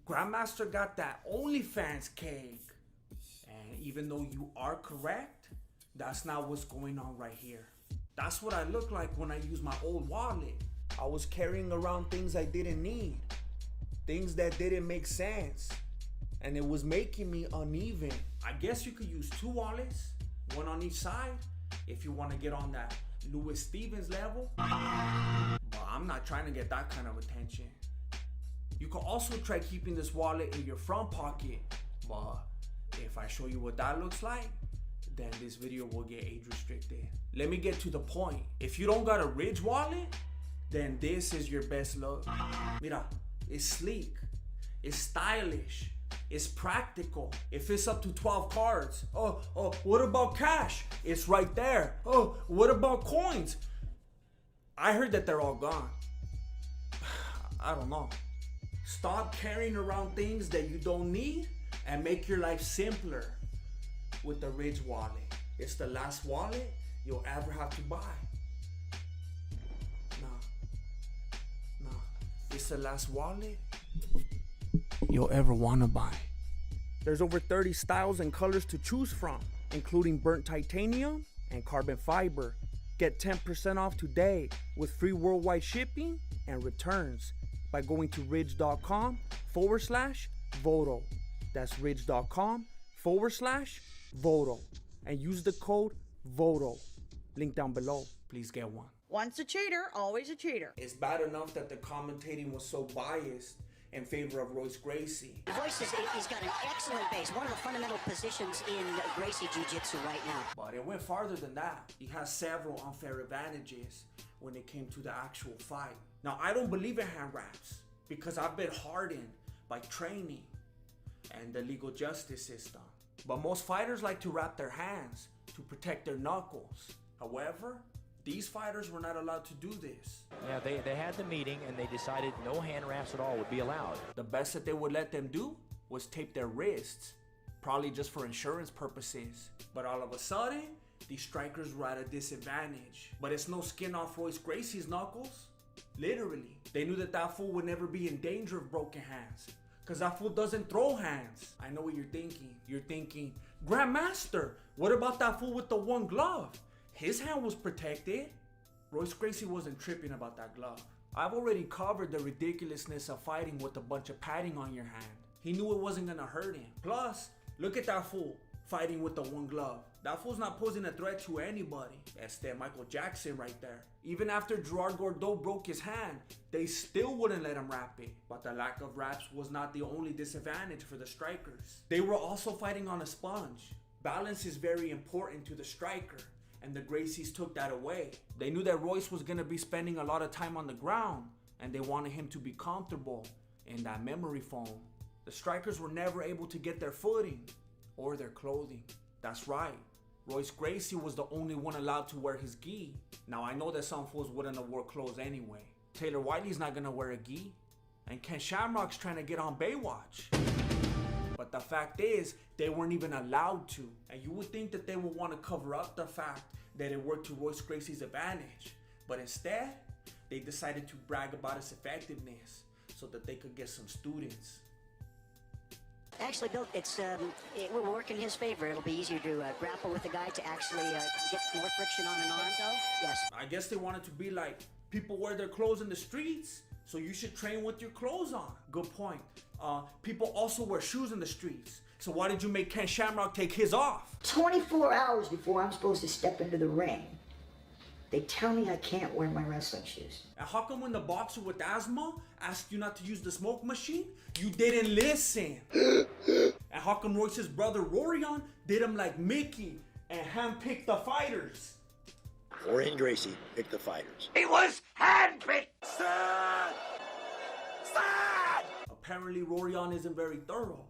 Speaker 1: Grandmaster got that OnlyFans cake. And even though you are correct, that's not what's going on right here. That's what I look like when I use my old wallet. I was carrying around things I didn't need. Things that didn't make sense. And it was making me uneven. I guess you could use 2 wallets, one on each side, if you want to get on that Louis Stevens level. But I'm not trying to get that kind of attention. You can also try keeping this wallet in your front pocket, but if I show you what that looks like, then this video will get age restricted. Let me get to the point. If you don't got a Ridge wallet, then this is your best look. Mira, it's sleek, it's stylish, it's practical. It fits up to 12 cards. Oh, what about cash? It's right there. Oh, what about coins? I heard that they're all gone. I don't know. Stop carrying around things that you don't need and make your life simpler with the Ridge wallet. It's the last wallet you'll ever have to buy. Nah. It's the last wallet you'll ever want to buy. There's over 30 styles and colors to choose from, including burnt titanium and carbon fiber. Get 10% off today with free worldwide shipping and returns by going to ridge.com/Voto. That's ridge.com/Voto. And use the code VOTO. Link down below. Please get one.
Speaker 3: Once a cheater, always a cheater.
Speaker 1: It's bad enough that the commentating was so biased in favor of Royce Gracie.
Speaker 26: Royce he's got an excellent base, one of the fundamental positions in Gracie Jiu-Jitsu right now.
Speaker 1: But it went farther than that. He has several unfair advantages when it came to the actual fight. Now, I don't believe in hand wraps because I've been hardened by training and the legal justice system. But most fighters like to wrap their hands to protect their knuckles. However, these fighters were not allowed to do this.
Speaker 5: Yeah, they had the meeting and they decided no hand wraps at all would be allowed.
Speaker 1: The best that they would let them do was tape their wrists, probably just for insurance purposes. But all of a sudden, these strikers were at a disadvantage. But it's no skin off Royce Gracie's knuckles. Literally, they knew that that fool would never be in danger of broken hands, because that fool doesn't throw hands. I know what you're thinking. You're thinking, Grandmaster, what about that fool with the one glove? His hand was protected. Royce Gracie wasn't tripping about that glove. I've already covered the ridiculousness of fighting with a bunch of padding on your hand. He knew it wasn't gonna hurt him. Plus, look at that fool fighting with the one glove. That fool's not posing a threat to anybody. That's that Michael Jackson right there. Even after Gerard Gordeau broke his hand, they still wouldn't let him wrap it. But the lack of wraps was not the only disadvantage for the strikers. They were also fighting on a sponge. Balance is very important to the striker, and the Gracies took that away. They knew that Royce was gonna be spending a lot of time on the ground, and they wanted him to be comfortable in that memory foam. The strikers were never able to get their footing or their clothing. That's right, Royce Gracie was the only one allowed to wear his gi. Now I know that some fools wouldn't have wore clothes anyway. Taylor Wiley's not gonna wear a gi, and Ken Shamrock's trying to get on Baywatch. But the fact is, they weren't even allowed to. And you would think that they would want to cover up the fact that it worked to Royce Gracie's advantage. But instead, they decided to brag about its effectiveness so that they could get some students.
Speaker 26: Actually, Bill, it will work in his favor. It'll be easier to grapple with the guy to actually get more friction on an arm. Yes.
Speaker 1: I guess they wanted to be like, people wear their clothes in the streets, so you should train with your clothes on. Good point. People also wear shoes in the streets, so why did you make Ken Shamrock take his off?
Speaker 26: 24 hours before I'm supposed to step into the ring, they tell me I can't wear my wrestling shoes.
Speaker 1: And how come when the boxer with asthma asked you not to use the smoke machine, you didn't listen? And how come Royce's brother Rorion did him like Mickey and handpicked the fighters?
Speaker 29: Rorion Gracie picked the fighters.
Speaker 13: He was handpicked! Sad! Sad!
Speaker 1: Apparently Rorion isn't very thorough,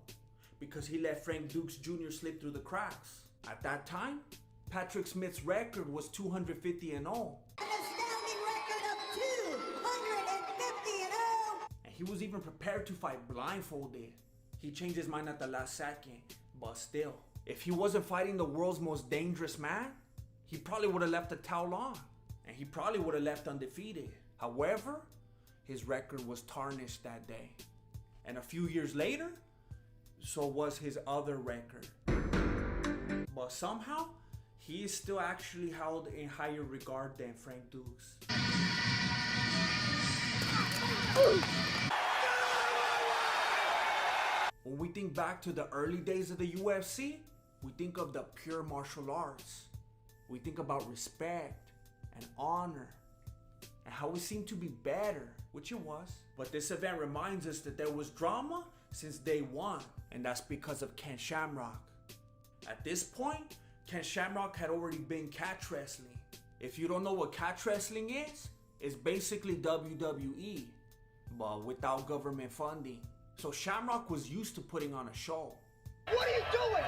Speaker 1: because he let Frank Dukes Jr. slip through the cracks. At that time, Patrick Smith's record was 250-0.
Speaker 26: An astounding record of 250-0!
Speaker 1: And he was even prepared to fight blindfolded. He changed his mind at the last second, but still, if he wasn't fighting the world's most dangerous man, he probably would have left the towel on, and he probably would have left undefeated. However, his record was tarnished that day. And a few years later, so was his other record. But somehow, he is still actually held in higher regard than Frank Dukes. When we think back to the early days of the UFC, we think of the pure martial arts. We think about respect and honor and how it seemed to be better, which it was. But this event reminds us that there was drama since day one, and that's because of Ken Shamrock. At this point, Ken Shamrock had already been catch wrestling. If you don't know what catch wrestling is, it's basically WWE, but without government funding. So Shamrock was used to putting on a show.
Speaker 13: What are you doing?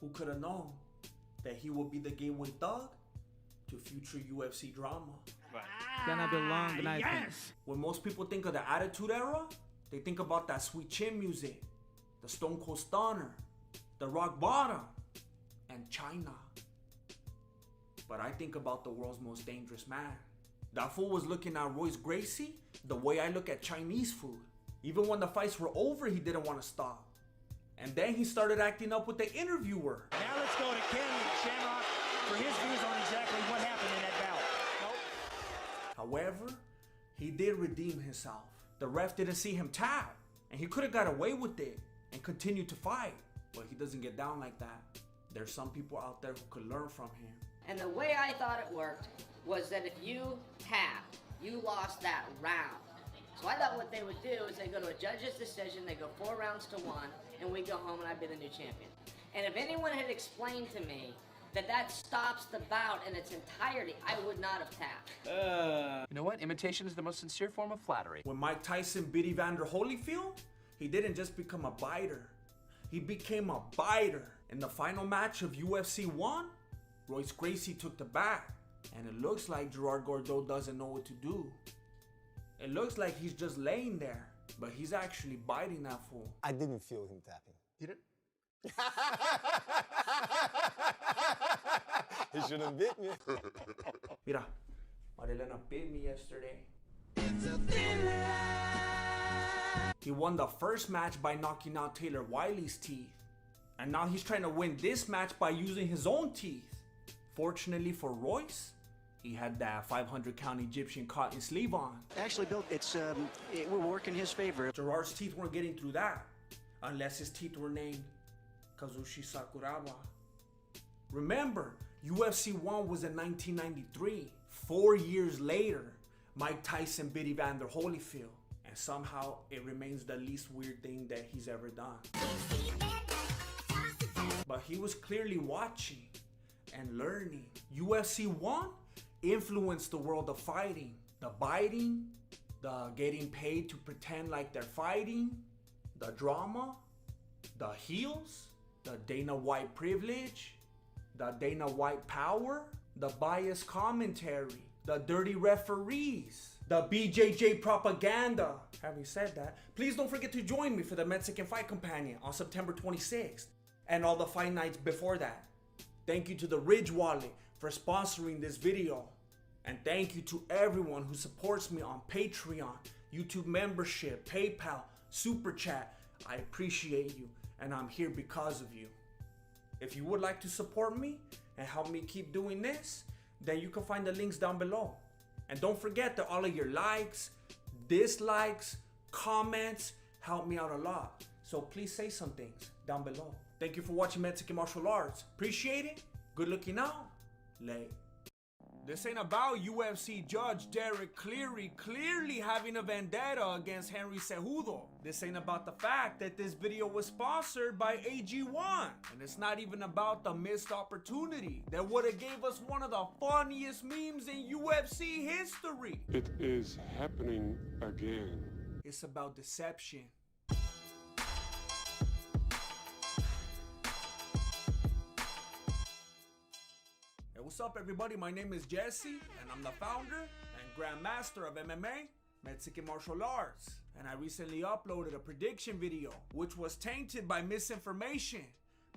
Speaker 1: Who could have known that he would be the gateway thug to future UFC drama?
Speaker 7: Gonna be long night.
Speaker 13: Yes!
Speaker 1: When most people think of the Attitude Era, they think about that sweet chin music, the Stone Cold Stunner, the Rock Bottom, and China. But I think about the world's most dangerous man. That fool was looking at Royce Gracie the way I look at Chinese food. Even when the fights were over, he didn't want to stop. And then he started acting up with the interviewer.
Speaker 5: Now let's go to Ken Shamrock for his views on exactly what happened in that bout.
Speaker 1: However, he did redeem himself. The ref didn't see him tap, and he could have got away with it and continued to fight. But he doesn't get down like that. There's some people out there who could learn from him.
Speaker 20: And the way I thought it worked was that if you tapped, you lost that round. So I thought what they would do is they go to a judge's decision, they go 4 rounds to 1, and we go home and I'd be the new champion. And if anyone had explained to me that that stops the bout in its entirety, I would not have tapped.
Speaker 6: You know what? Imitation is the most sincere form of flattery.
Speaker 1: When Mike Tyson beat Evander Holyfield, he didn't just become a biter. He became a biter. In the final match of UFC 1, Royce Gracie took the back. And it looks like Gerard Gordeau doesn't know what to do. It looks like he's just laying there, but he's actually biting that fool.
Speaker 8: I didn't feel him tapping.
Speaker 6: You didn't?
Speaker 8: He shouldn't beat me.
Speaker 1: Mira, Marilena bit me yesterday. He won the first match by knocking out Taylor Wiley's teeth. And now he's trying to win this match by using his own teeth. Fortunately for Royce, he had that 500 count Egyptian cotton sleeve on.
Speaker 26: Actually, Bill, it will work in his favor.
Speaker 1: Gerard's teeth weren't getting through that, unless his teeth were named Kazushi Sakuraba. Remember, UFC 1 was in 1993. 4 years later, Mike Tyson beat Evander Holyfield. And somehow, it remains the least weird thing that he's ever done. But he was clearly watching and learning. UFC 1 influenced the world of fighting. The biting, the getting paid to pretend like they're fighting, the drama, the heels, the Dana White privilege, the Dana White power, the biased commentary, the dirty referees, the BJJ propaganda. Having said that, please don't forget to join me for the Mexican Fight Companion on September 26th and all the fight nights before that. Thank you to the Ridge Wallet for sponsoring this video. And thank you to everyone who supports me on Patreon, YouTube membership, PayPal, Super Chat. I appreciate you, and I'm here because of you. If you would like to support me and help me keep doing this, then you can find the links down below. And don't forget that all of your likes, dislikes, comments help me out a lot. So please say some things down below. Thank you for watching Mexican Martial Arts. Appreciate it. Good looking out. Late. This ain't about UFC judge Derek Cleary clearly having a vendetta against Henry Cejudo. This ain't about the fact that this video was sponsored by AG1. And it's not even about the missed opportunity that would have gave us one of the funniest memes in UFC history.
Speaker 9: It is happening again.
Speaker 1: It's about deception. What's up, everybody? My name is Jesse, and I'm the founder and grandmaster of MMA, Mexican Martial Arts. And I recently uploaded a prediction video, which was tainted by misinformation,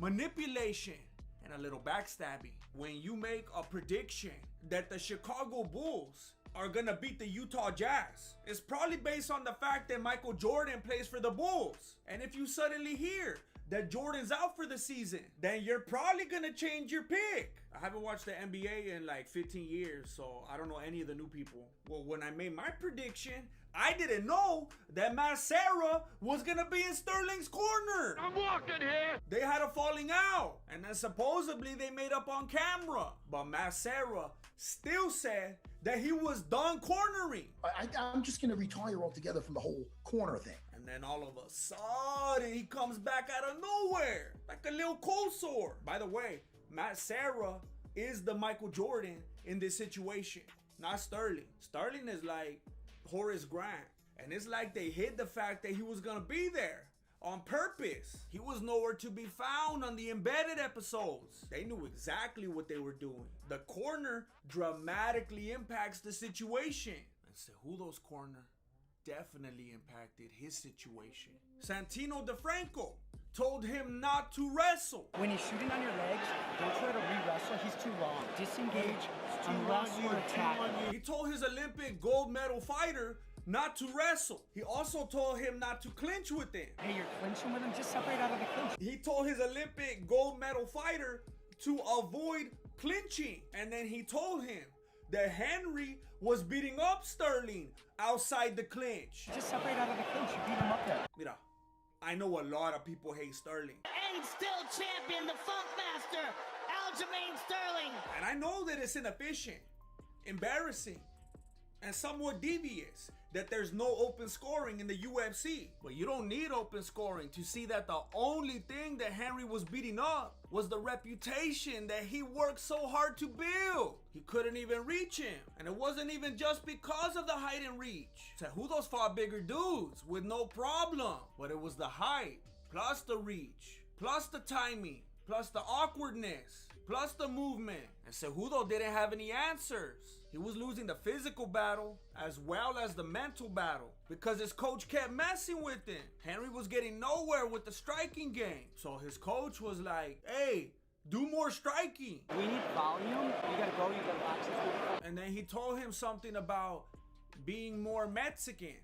Speaker 1: manipulation, and a little backstabbing. When you make a prediction that the Chicago Bulls are gonna beat the Utah Jazz, it's probably based on the fact that Michael Jordan plays for the Bulls. And if you suddenly hear that Jordan's out for the season, then you're probably gonna change your pick. I haven't watched the NBA in like 15 years, so I don't know any of the new people. Well, when I made my prediction, I didn't know that Matt Serra was gonna be in Sterling's corner.
Speaker 4: I'm walking here.
Speaker 1: They had a falling out, and then supposedly they made up on camera. But Matt Serra still said that he was done cornering.
Speaker 13: I'm just gonna retire altogether from the whole corner thing.
Speaker 1: And then all of a sudden, he comes back out of nowhere, like a little cold sore. By the way, Matt Serra is the Michael Jordan in this situation, not Sterling. Sterling is like Horace Grant. And it's like they hid the fact that he was gonna be there on purpose. He was nowhere to be found on the embedded episodes. They knew exactly what they were doing. The corner dramatically impacts the situation. And Cejudo's corner definitely impacted his situation. Santino DeFranco told him not to wrestle.
Speaker 5: When he's shooting on your legs, don't try to re-wrestle. He's too long. Disengage unless you're attacking.
Speaker 1: He told his Olympic gold medal fighter not to wrestle. He also told him not to clinch with him.
Speaker 5: Hey, you're clinching with him? Just separate out of the clinch.
Speaker 1: He told his Olympic gold medal fighter to avoid clinching. And then he told him that Henry was beating up Sterling outside the clinch.
Speaker 5: Just separate out of the clinch. You beat him up there.
Speaker 1: Mira, I know a lot of people hate Sterling.
Speaker 31: And still champion, the Funk Master,
Speaker 24: Aljamain Sterling.
Speaker 1: And I know that it's inefficient, embarrassing, and somewhat devious that there's no open scoring in the UFC. But you don't need open scoring to see that the only thing that Henry was beating up was the reputation that he worked so hard to build. He couldn't even reach him. And it wasn't even just because of the height and reach. Cejudo's fought bigger dudes with no problem. But it was the height, plus the reach, plus the timing, plus the awkwardness, plus the movement. And Cejudo didn't have any answers. He was losing the physical battle as well as the mental battle because his coach kept messing with him. Henry was getting nowhere with the striking game. So his coach was like, hey, do more striking.
Speaker 5: We need volume. You gotta go, you gotta box this.
Speaker 1: And then he told him something about being more Mexican.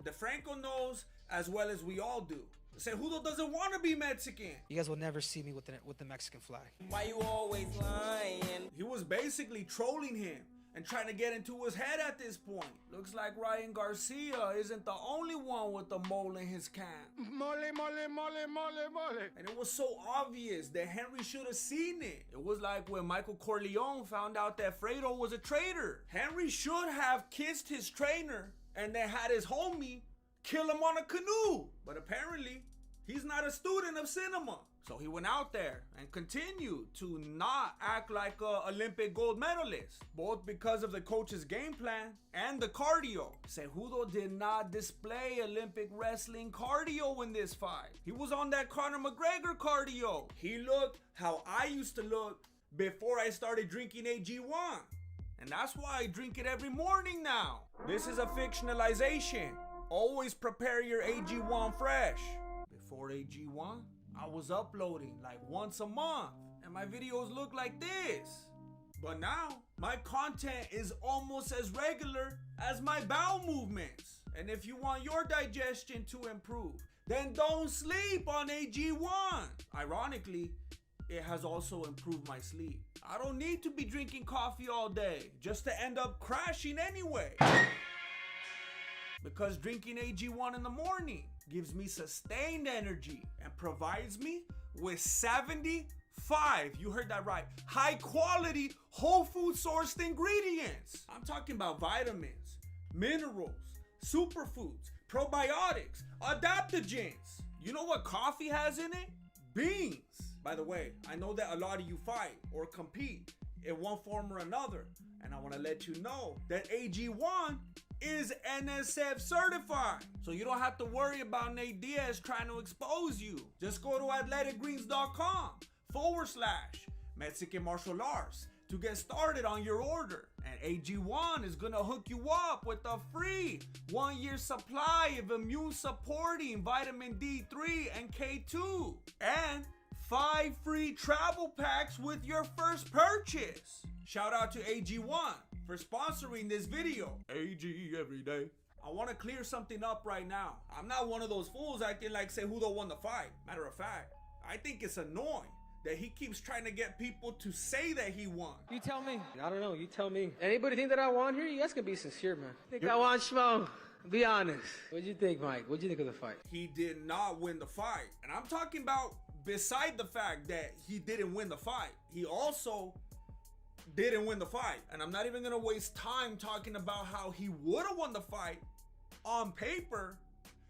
Speaker 1: DeFranco knows as well as we all do. Cejudo doesn't want to be Mexican.
Speaker 2: You guys will never see me with the Mexican flag.
Speaker 10: Why you always lying?
Speaker 1: He was basically trolling him and trying to get into his head at this point. Looks like Ryan Garcia isn't the only one with the mole in his camp.
Speaker 10: Mole, mole, mole, mole, mole.
Speaker 1: And it was so obvious that Henry should have seen it. It was like when Michael Corleone found out that Fredo was a traitor. Henry should have kissed his trainer and then had his homie kill him on a canoe. But apparently, he's not a student of cinema. So he went out there and continued to not act like an Olympic gold medalist, both because of the coach's game plan and the cardio. Cejudo did not display Olympic wrestling cardio in this fight. He was on that Conor McGregor cardio. He looked how I used to look before I started drinking AG1. And that's why I drink it every morning now. This is a fictionalization. Always prepare your AG1 fresh. Before AG1, I was uploading like once a month and my videos look like this. But now, my content is almost as regular as my bowel movements. And if you want your digestion to improve, then don't sleep on AG1. Ironically, it has also improved my sleep. I don't need to be drinking coffee all day just to end up crashing anyway. Because drinking AG1 in the morning gives me sustained energy and provides me with 75, you heard that right, high quality whole food sourced ingredients. I'm talking about vitamins, minerals, superfoods, probiotics, adaptogens. You know what coffee has in it? Beans. By the way, I know that a lot of you fight or compete in one form or another, and I want to let you know that AG1 is NSF certified. So you don't have to worry about Nate Diaz trying to expose you. Just go to athleticgreens.com/Mexican martial arts to get started on your order. And AG1 is gonna hook you up with a free 1-year supply of immune supporting vitamin D3 and K2. And 5 free travel packs with your first purchase. Shout out to AG1 for sponsoring this video. AG every day. I want to clear something up right now. I'm not one of those fools acting like Cejudo won the fight. Matter of fact, I think it's annoying that he keeps trying to get people to say that he won.
Speaker 11: You tell me. I don't know. You tell me. Anybody think that I won here? You guys can be sincere, man. Think I won, Schmo? Be honest. What'd you think, Mike? What'd you think of the fight?
Speaker 1: He did not win the fight. And I'm talking about beside the fact that he didn't win the fight, he also didn't win the fight. And I'm not even gonna waste time talking about how he would have won the fight on paper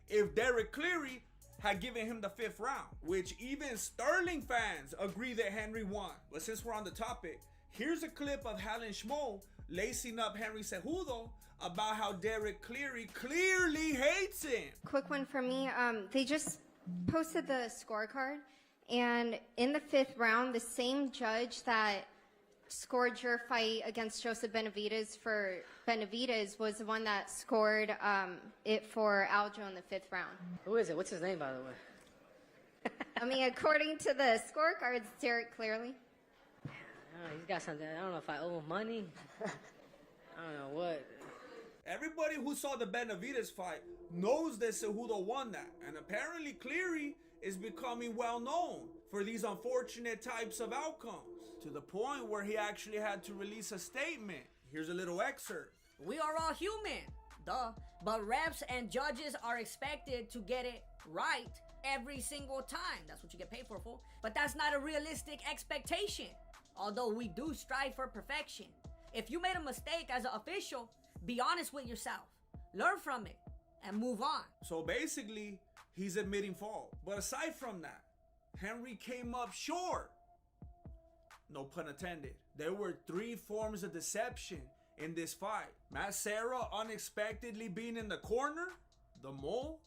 Speaker 1: if Derek Cleary had given him the 5th round, which even Sterling fans agree that Henry won. But since we're on the topic, here's a clip of Helen Schmo lacing up Henry Cejudo about how Derek Cleary clearly hates him.
Speaker 12: Quick one for me. They just posted the scorecard, and in the 5th round, the same judge that scored your fight against Joseph Benavidez for Benavidez was the one that scored it for Aljo in the 5th round.
Speaker 31: Who is it? What's his name, by the way?
Speaker 12: I mean, according to the scorecards, Derek Clearly.
Speaker 31: Oh, he's got something. I don't know if I owe him money. I don't know what.
Speaker 1: Everybody who saw the Benavidez fight knows that Cejudo won that. And apparently Cleary is becoming well known for these unfortunate types of outcomes, to the point where he actually had to release a statement. Here's a little excerpt.
Speaker 3: We are all human.
Speaker 20: duh. But refs and judges are expected to get it right every single time. That's what you get paid for, fool. But that's not a realistic expectation. Although we do strive for perfection. If you made a mistake as an official, be honest with yourself. Learn from it and move on.
Speaker 1: So basically, he's admitting fault. But aside from that, Henry came up short. No pun intended. There were 3 forms of deception in this fight. Matt Serra unexpectedly being in the corner, the mole,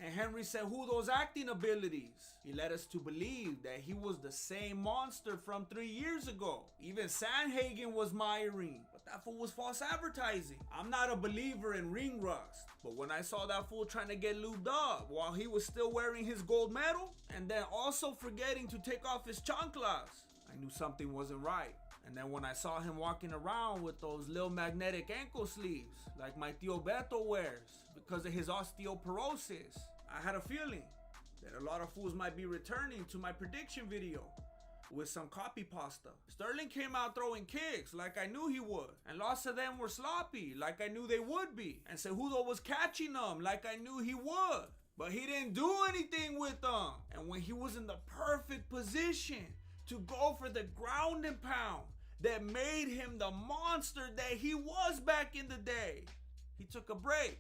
Speaker 1: and Henry Cejudo's acting abilities. He led us to believe that he was the same monster from 3 years ago. Even Sanhagen was miring, but that fool was false advertising. I'm not a believer in ring rust, but when I saw that fool trying to get lubed up while he was still wearing his gold medal, and then also forgetting to take off his chanclas, I knew something wasn't right. And then when I saw him walking around with those little magnetic ankle sleeves like my Tío Beto wears because of his osteoporosis, I had a feeling that a lot of fools might be returning to my prediction video with some copy pasta. Sterling came out throwing kicks like I knew he would, and lots of them were sloppy like I knew they would be, and Cejudo was catching them like I knew he would, but he didn't do anything with them. And when he was in the perfect position to go for the ground and pound that made him the monster that he was back in the day, he took a break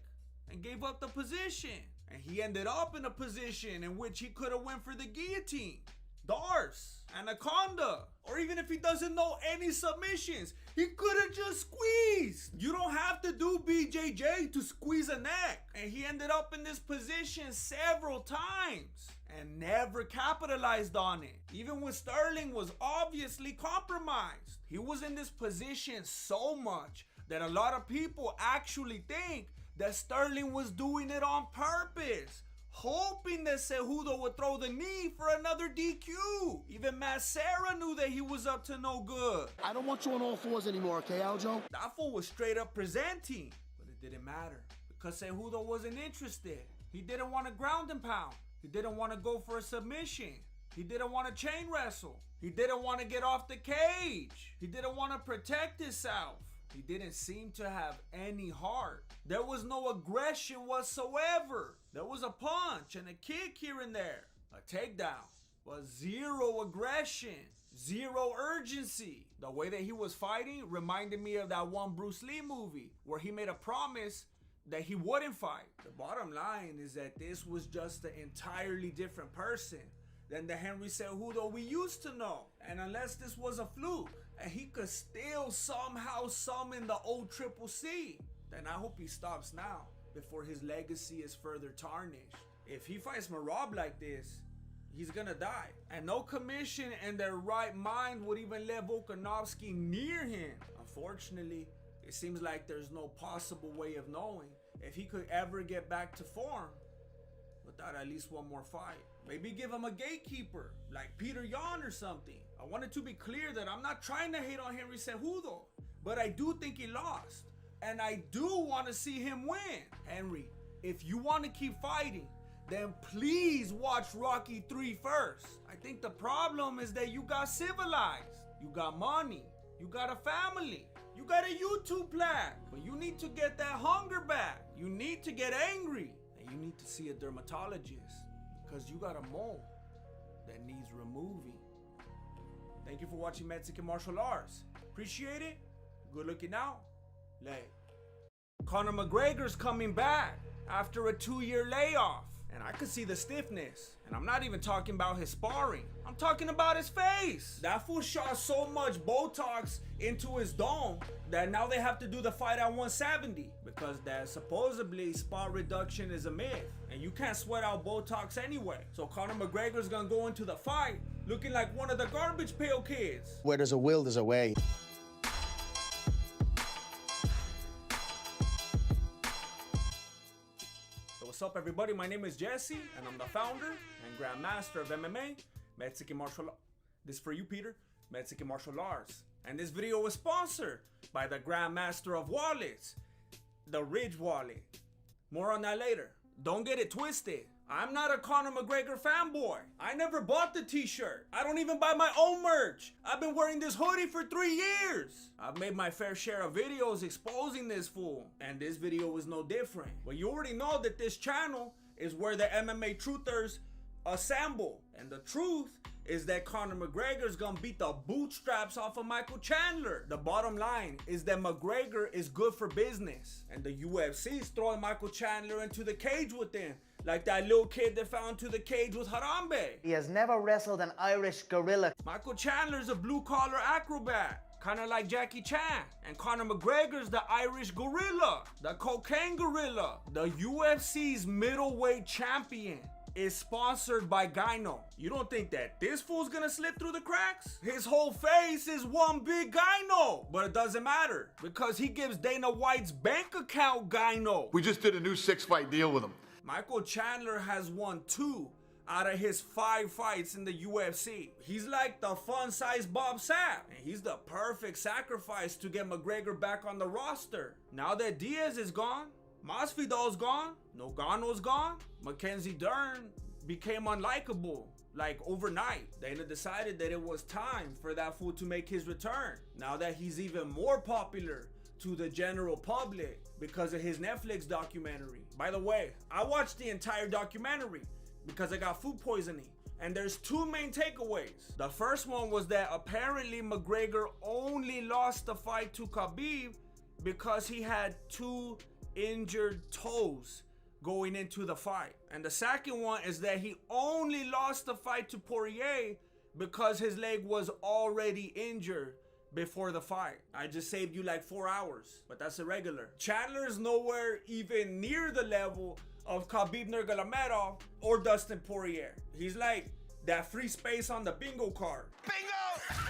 Speaker 1: and gave up the position. And he ended up in a position in which he could have went for the guillotine, Darce, Anaconda, or even if he doesn't know any submissions, he could have just squeezed. You don't have to do BJJ to squeeze a neck. And he ended up in this position several times and never capitalized on it. Even when Sterling was obviously compromised, he was in this position so much that a lot of people actually think that Sterling was doing it on purpose, hoping that Cejudo would throw the knee for another DQ. Even Matt Serra knew that he was up to no good.
Speaker 14: I don't want you on all fours anymore, okay, Aljo?
Speaker 1: That fool was straight up presenting, but it didn't matter because Cejudo wasn't interested. He didn't want to ground and pound. He didn't want to go for a submission. He didn't want to chain wrestle. He didn't want to get off the cage. He didn't want to protect himself. He didn't seem to have any heart. There was no aggression whatsoever. There was a punch and a kick here and there, a takedown, but zero aggression, zero urgency. The way that he was fighting reminded me of that one Bruce Lee movie where he made a promise that he wouldn't fight. The bottom line is that this was just an entirely different person than the Henry Cejudo we used to know. And unless this was a fluke and he could still somehow summon the old Triple C, then I hope he stops now before his legacy is further tarnished. If he fights Merab like this, he's gonna die. And no commission in their right mind would even let Volkanovski near him. Unfortunately, it seems like there's no possible way of knowing if he could ever get back to form without at least one more fight. Maybe give him a gatekeeper like Peter Yan or something. I wanted to be clear that I'm not trying to hate on Henry Cejudo, but I do think he lost. And I do want to see him win. Henry, if you want to keep fighting, then please watch Rocky 3 first. I think the problem is that you got civilized. You got money. You got a family. You got a YouTube plaque. But you need to get that hunger back. You need to get angry. And you need to see a dermatologist because you got a mole that needs removing. Thank you for watching Mexican Martial Arts. Appreciate it. Good looking out. Lay. Conor McGregor's coming back after a 2-year layoff. And I could see the stiffness. And I'm not even talking about his sparring. I'm talking about his face. That fool shot so much Botox into his dome that now they have to do the fight at 170. Because that supposedly spot reduction is a myth. And you can't sweat out Botox anyway. So Conor McGregor's gonna go into the fight looking like one of the Garbage Pail Kids.
Speaker 14: Where there's a will, there's a way.
Speaker 1: What's up, everybody? My name is Jesse, and I'm the founder and grandmaster of MMA, Mexican Martial Arts. This is for you, Peter, Mexican Martial Arts. And this video was sponsored by the grandmaster of wallets, the Ridge wallet. More on that later. Don't get it twisted. I'm not a Conor McGregor fanboy. I never bought the t-shirt. I don't even buy my own merch. I've been wearing this hoodie for 3 years. I've made my fair share of videos exposing this fool, and this video was no different. But you already know that this channel is where the MMA truthers assemble. And the truth is that Conor McGregor's gonna beat the bootstraps off of Michael Chandler. The bottom line is that McGregor is good for business, and the UFC is throwing Michael Chandler into the cage with him, like that little kid that fell into the cage with Harambe.
Speaker 15: He has never wrestled an Irish gorilla.
Speaker 1: Michael Chandler's a blue-collar acrobat, kind of like Jackie Chan. And Conor McGregor's the Irish gorilla, the cocaine gorilla. The UFC's middleweight champion is sponsored by Gyno. You don't think that this fool's gonna slip through the cracks? His whole face is one big Gyno, but it doesn't matter because he gives Dana White's bank account Gyno.
Speaker 16: We just did a new 6-fight deal with him.
Speaker 1: Michael Chandler has won 2 out of his 5 fights in the UFC. He's like the fun-sized Bob Sapp, and he's the perfect sacrifice to get McGregor back on the roster. Now that Diaz is gone, Masvidal's gone, Nogano's gone, Mackenzie Dern became unlikable, like overnight. Dana decided that it was time for that fool to make his return. Now that he's even more popular to the general public because of his Netflix documentary. By the way, I watched the entire documentary because I got food poisoning. And there's 2 main takeaways. The first one was that apparently McGregor only lost the fight to Khabib because he had 2 injured toes going into the fight. And the second one is that he only lost the fight to Poirier because his leg was already injured before the fight. I just saved you like 4 hours, but that's irregular. Chandler is nowhere even near the level of Khabib Nurmagomedov or Dustin Poirier. He's like that free space on the bingo card. Bingo!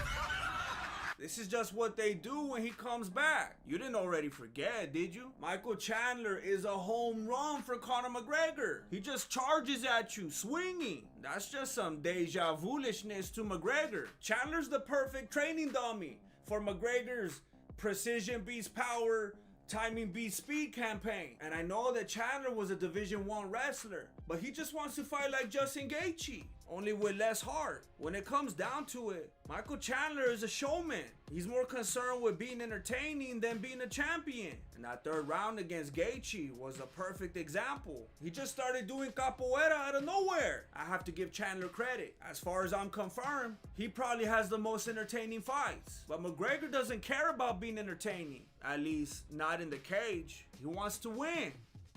Speaker 1: This is just what they do when he comes back. You didn't already forget, did you? Michael Chandler is a home run for Conor McGregor. He just charges at you, swinging. That's just some deja vu-ishness to McGregor. Chandler's the perfect training dummy for McGregor's precision beats power, timing beats speed campaign. And I know that Chandler was a Division I wrestler, but he just wants to fight like Justin Gaethje, only with less heart. When it comes down to it, Michael Chandler is a showman. He's more concerned with being entertaining than being a champion. And that 3rd round against Gaethje was a perfect example. He just started doing capoeira out of nowhere. I have to give Chandler credit. As far as I'm confirmed, he probably has the most entertaining fights. But McGregor doesn't care about being entertaining. At least not in the cage. He wants to win.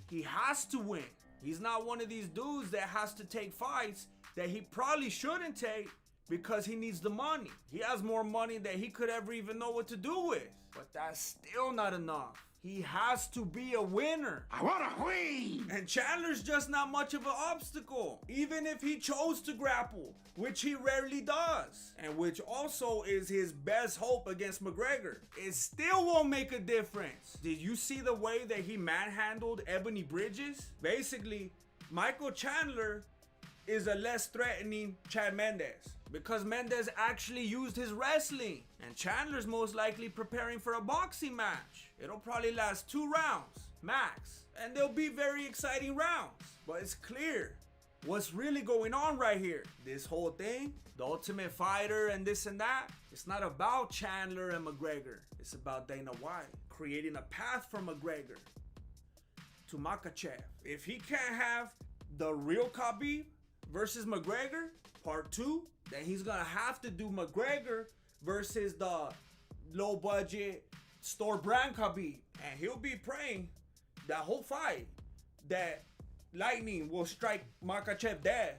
Speaker 1: He has to win. He's not one of these dudes that has to take fights that he probably shouldn't take because he needs the money. He has more money than he could ever even know what to do with. But that's still not enough. He has to be a winner.
Speaker 13: I want to win!
Speaker 1: And Chandler's just not much of an obstacle, even if he chose to grapple, which he rarely does, and which also is his best hope against McGregor. It still won't make a difference. Did you see the way that he manhandled Ebony Bridges? Basically, Michael Chandler is a less threatening Chad Mendes because Mendes actually used his wrestling, and Chandler's most likely preparing for a boxing match. It'll probably last 2 rounds max, and they'll be very exciting rounds. But it's clear what's really going on right here. This whole thing, the Ultimate Fighter and this and that, it's not about Chandler and McGregor. It's about Dana White creating a path for McGregor to Makhachev. If he can't have the real Khabib versus McGregor part 2, then he's gonna have to do McGregor versus the low budget store brand Khabib, and he'll be praying that whole fight that lightning will strike Makhachev dead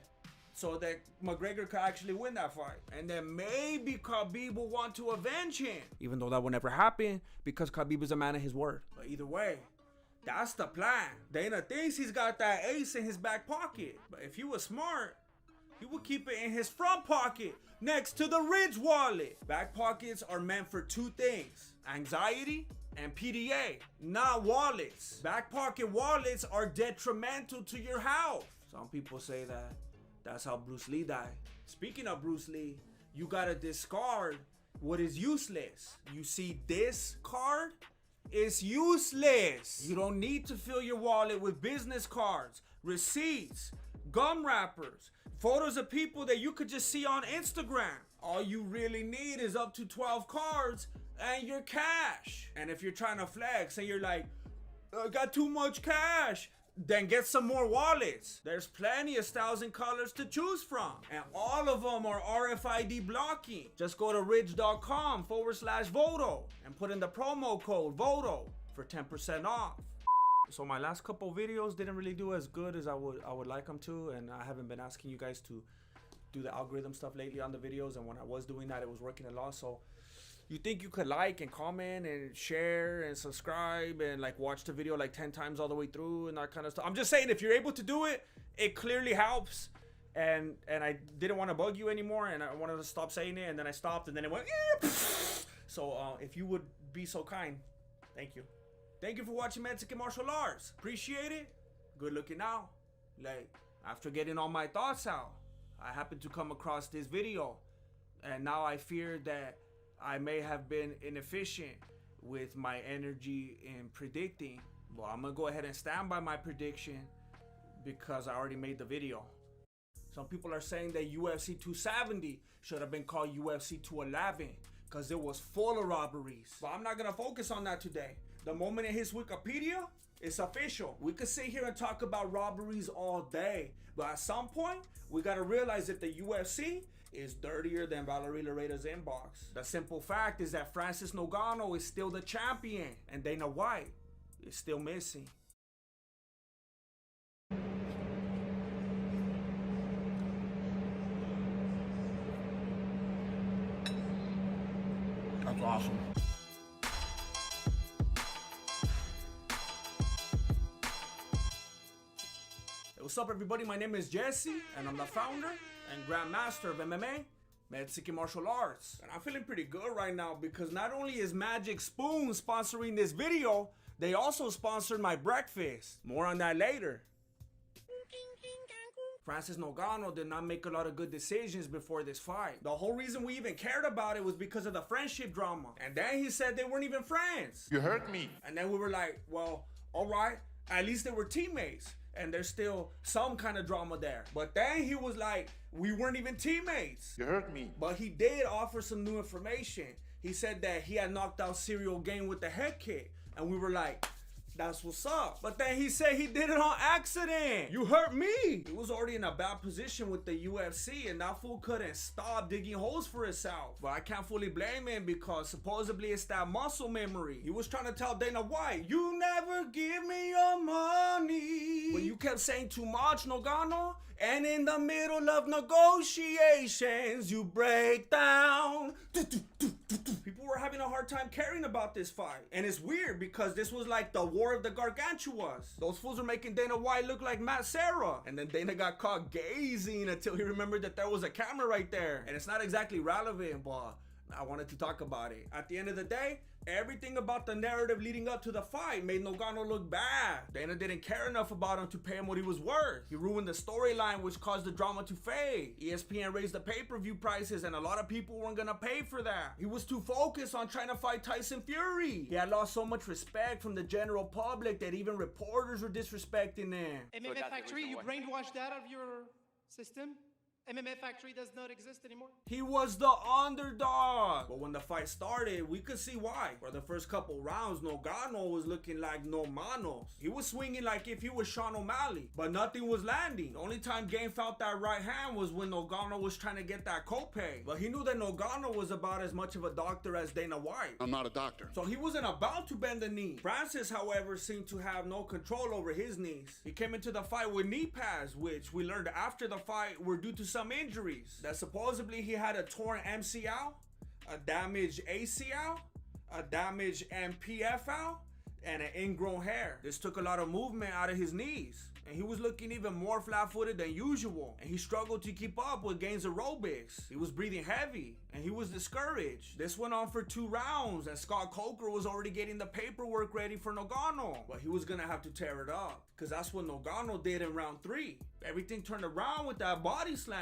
Speaker 1: so that McGregor could actually win that fight, and then maybe Khabib will want to avenge him, even though that will never happen because Khabib is a man of his word. But either way, that's the plan. Dana thinks he's got that ace in his back pocket, but if he was smart, he would keep it in his front pocket next to the Ridge wallet. Back pockets are meant for 2 things: anxiety and PDA, not wallets. Back pocket wallets are detrimental to your health. Some people say that that's how Bruce Lee died. Speaking of Bruce Lee, you gotta discard what is useless. You see this card? It's useless. You don't need to fill your wallet with business cards, receipts, gum wrappers, photos of people that you could just see on Instagram. All you really need is up to 12 cards and your cash. And if you're trying to flex and you're like, I got too much cash, then get some more wallets. There's plenty of styles and colors to choose from, and all of them are RFID blocking. Just go to ridge.com/Voto and put in the promo code VOTO for 10% off. So my last couple videos didn't really do as good as I would like them to, and I haven't been asking you guys to do the algorithm stuff lately on the videos, and when I was doing that, it was working a lot. So you think you could like and comment and share and subscribe and like watch the video like 10 times all the way through and that kind of stuff. I'm just saying, if you're able to do it, it clearly helps. And I didn't want to bug you anymore, and I wanted to stop saying it, and then I stopped, and then it went so if you would be so kind, thank you. Thank you for watching Mexican Martial Arts. Appreciate it. Good looking out. Like, after getting all my thoughts out, I happened to come across this video, and now I fear that I may have been inefficient with my energy in predicting. Well, I'm gonna go ahead and stand by my prediction because I already made the video. Some people are saying that UFC 270 should have been called UFC 211 because it was full of robberies. But I'm not gonna focus on that today. The moment it hits Wikipedia, it's official. We could sit here and talk about robberies all day, but at some point, we gotta realize that the UFC is dirtier than Valerie Loreda's inbox. The simple fact is that Francis Ngannou is still the champion, and Dana White is still missing. That's awesome. Hey, what's up, everybody? My name is Jesse, and I'm the founder and grandmaster of MMA, Mexican Martial Arts. And I'm feeling pretty good right now because not only is Magic Spoon sponsoring this video, they also sponsored my breakfast. More on that later. Francis Ngannou did not make a lot of good decisions before this fight. The whole reason we even cared about it was because of the friendship drama. And then he said they weren't even friends.
Speaker 16: You hurt me.
Speaker 1: And then we were like, well, all right, at least they were teammates. And there's still some kind of drama there. But then he was like, we weren't even teammates.
Speaker 16: You hurt me.
Speaker 1: But he did offer some new information. He said that he had knocked out Serial Game with the head kick. And we were like, that's what's up. But then he said he did it on accident. You hurt me. He was already in a bad position with the UFC, and that fool couldn't stop digging holes for himself. But I can't fully blame him because supposedly it's that muscle memory. He was trying to tell Dana White, you never give me your money. But you kept saying too much, Ngannou. And in the middle of negotiations, you break down. People were having a hard time caring about this fight. And it's weird because this was like the War of the Gargantuas. Those fools were making Dana White look like Matt Serra. And then Dana got caught gazing until he remembered that there was a camera right there. And it's not exactly relevant, but I wanted to talk about it. At the end of the day, everything about the narrative leading up to the fight made Ngannou look bad. Dana didn't care enough about him to pay him what he was worth. He ruined the storyline, which caused the drama to fade. ESPN raised the pay-per-view prices, and a lot of people weren't gonna pay for that. He was too focused on trying to fight Tyson Fury. He had lost so much respect from the general public that even reporters were disrespecting him.
Speaker 2: MMA Factory, you brainwashed that out of your system? MMA Factory does not exist anymore?
Speaker 1: He was the underdog. But when the fight started, we could see why. For the first couple rounds, Ngannou was looking like no manos. He was swinging like if he was Sean O'Malley, but nothing was landing. The only time Game felt that right hand was when Ngannou was trying to get that copay. But he knew that Ngannou was about as much of a doctor as Dana White.
Speaker 16: I'm not a doctor.
Speaker 1: So he wasn't about to bend the knee. Francis, however, seemed to have no control over his knees. He came into the fight with knee pads, which we learned after the fight were due to some injuries. That supposedly he had a torn MCL, a damaged ACL, a damaged MPFL, and an ingrown hair. This took a lot of movement out of his knees, and he was looking even more flat-footed than usual, and he struggled to keep up with Gaines aerobics. He was breathing heavy, and he was discouraged. This went on for 2 rounds, and Scott Coker was already getting the paperwork ready for Ngannou, but he was gonna have to tear it up, because that's what Ngannou did in round 3. Everything turned around with that body slam.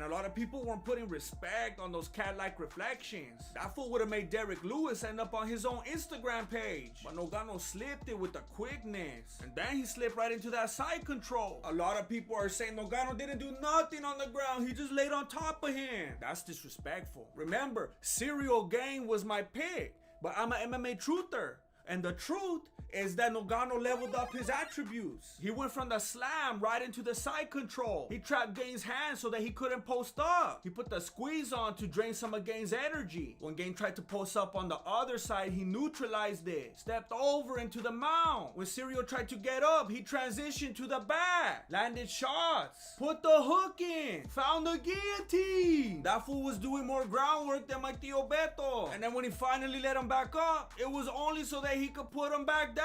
Speaker 1: And a lot of people weren't putting respect on those cat-like reflections. That fool would have made Derek Lewis end up on his own Instagram page. But Nogano slipped it with the quickness. And then he slipped right into that side control. A lot of people are saying Nogano didn't do nothing on the ground. He just laid on top of him. That's disrespectful. Remember, Serial Gang was my pick. But I'm an MMA truther. And the truth is that Nogano leveled up his attributes. He went from the slam right into the side control. He trapped Gain's hands so that he couldn't post up. He put the squeeze on to drain some of Gain's energy. When Gain tried to post up on the other side, he neutralized it. Stepped over into the mount. When Serial tried to get up, he transitioned to the back. Landed shots. Put the hook in. Found the guillotine. That fool was doing more groundwork than my Tio Beto. And then when he finally let him back up, it was only so that he could put him back down.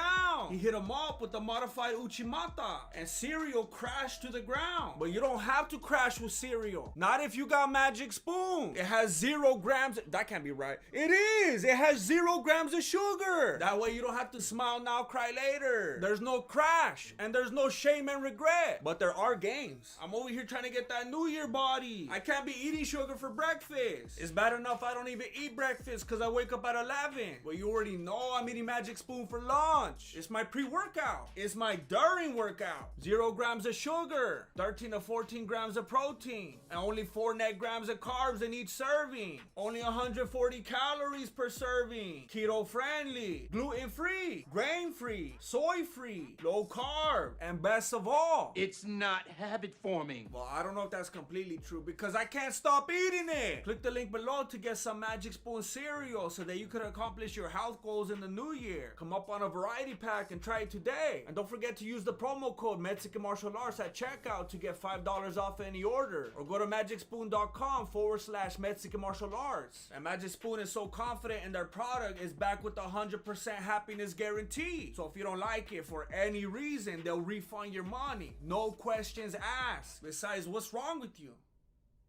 Speaker 1: He hit him up with the modified Uchimata, and Serial crashed to the ground. But you don't have to crash with Serial. Not if you got Magic Spoon. It has 0 grams. That can't be right. It is. It has 0 grams of sugar. That way you don't have to smile now, cry later. There's no crash, and there's no shame and regret. But there are games. I'm over here trying to get that New Year body. I can't be eating sugar for breakfast. It's bad enough I don't even eat breakfast because I wake up at 11. But you already know I'm eating Magic Spoon for lunch. It's my pre-workout. It's my during workout. 0 grams of sugar, 13 to 14 grams of protein, and only 4 net grams of carbs in each serving. Only 140 calories per serving. Keto friendly, gluten free, grain free, soy free, low carb, and best of all,
Speaker 6: It's not habit forming.
Speaker 1: well, I don't know if that's completely true because I can't stop eating it. Click the link below to get some Magic Spoon cereal so that you can accomplish your health goals in the new year. Come up on a variety pack and try it today. And don't forget to use the promo code Mexican Martial Arts at checkout to get $5 off any order. Or go to magicspoon.com/Mexican Martial Arts. And Magic Spoon is so confident in their product, it's back with a 100% happiness guarantee. So if you don't like it for any reason, they'll refund your money. No questions asked. Besides, what's wrong with you?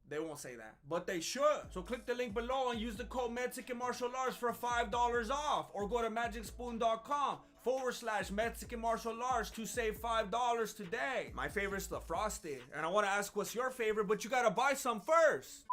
Speaker 1: They won't say that, but they should. So click the link below and use the code Mexican Martial Arts for $5 off. Or go to magicspoon.com/Mexican Martial Arts to save $5 today. My favorite's the frosted. And I want to ask what's your favorite, but you gotta buy some first.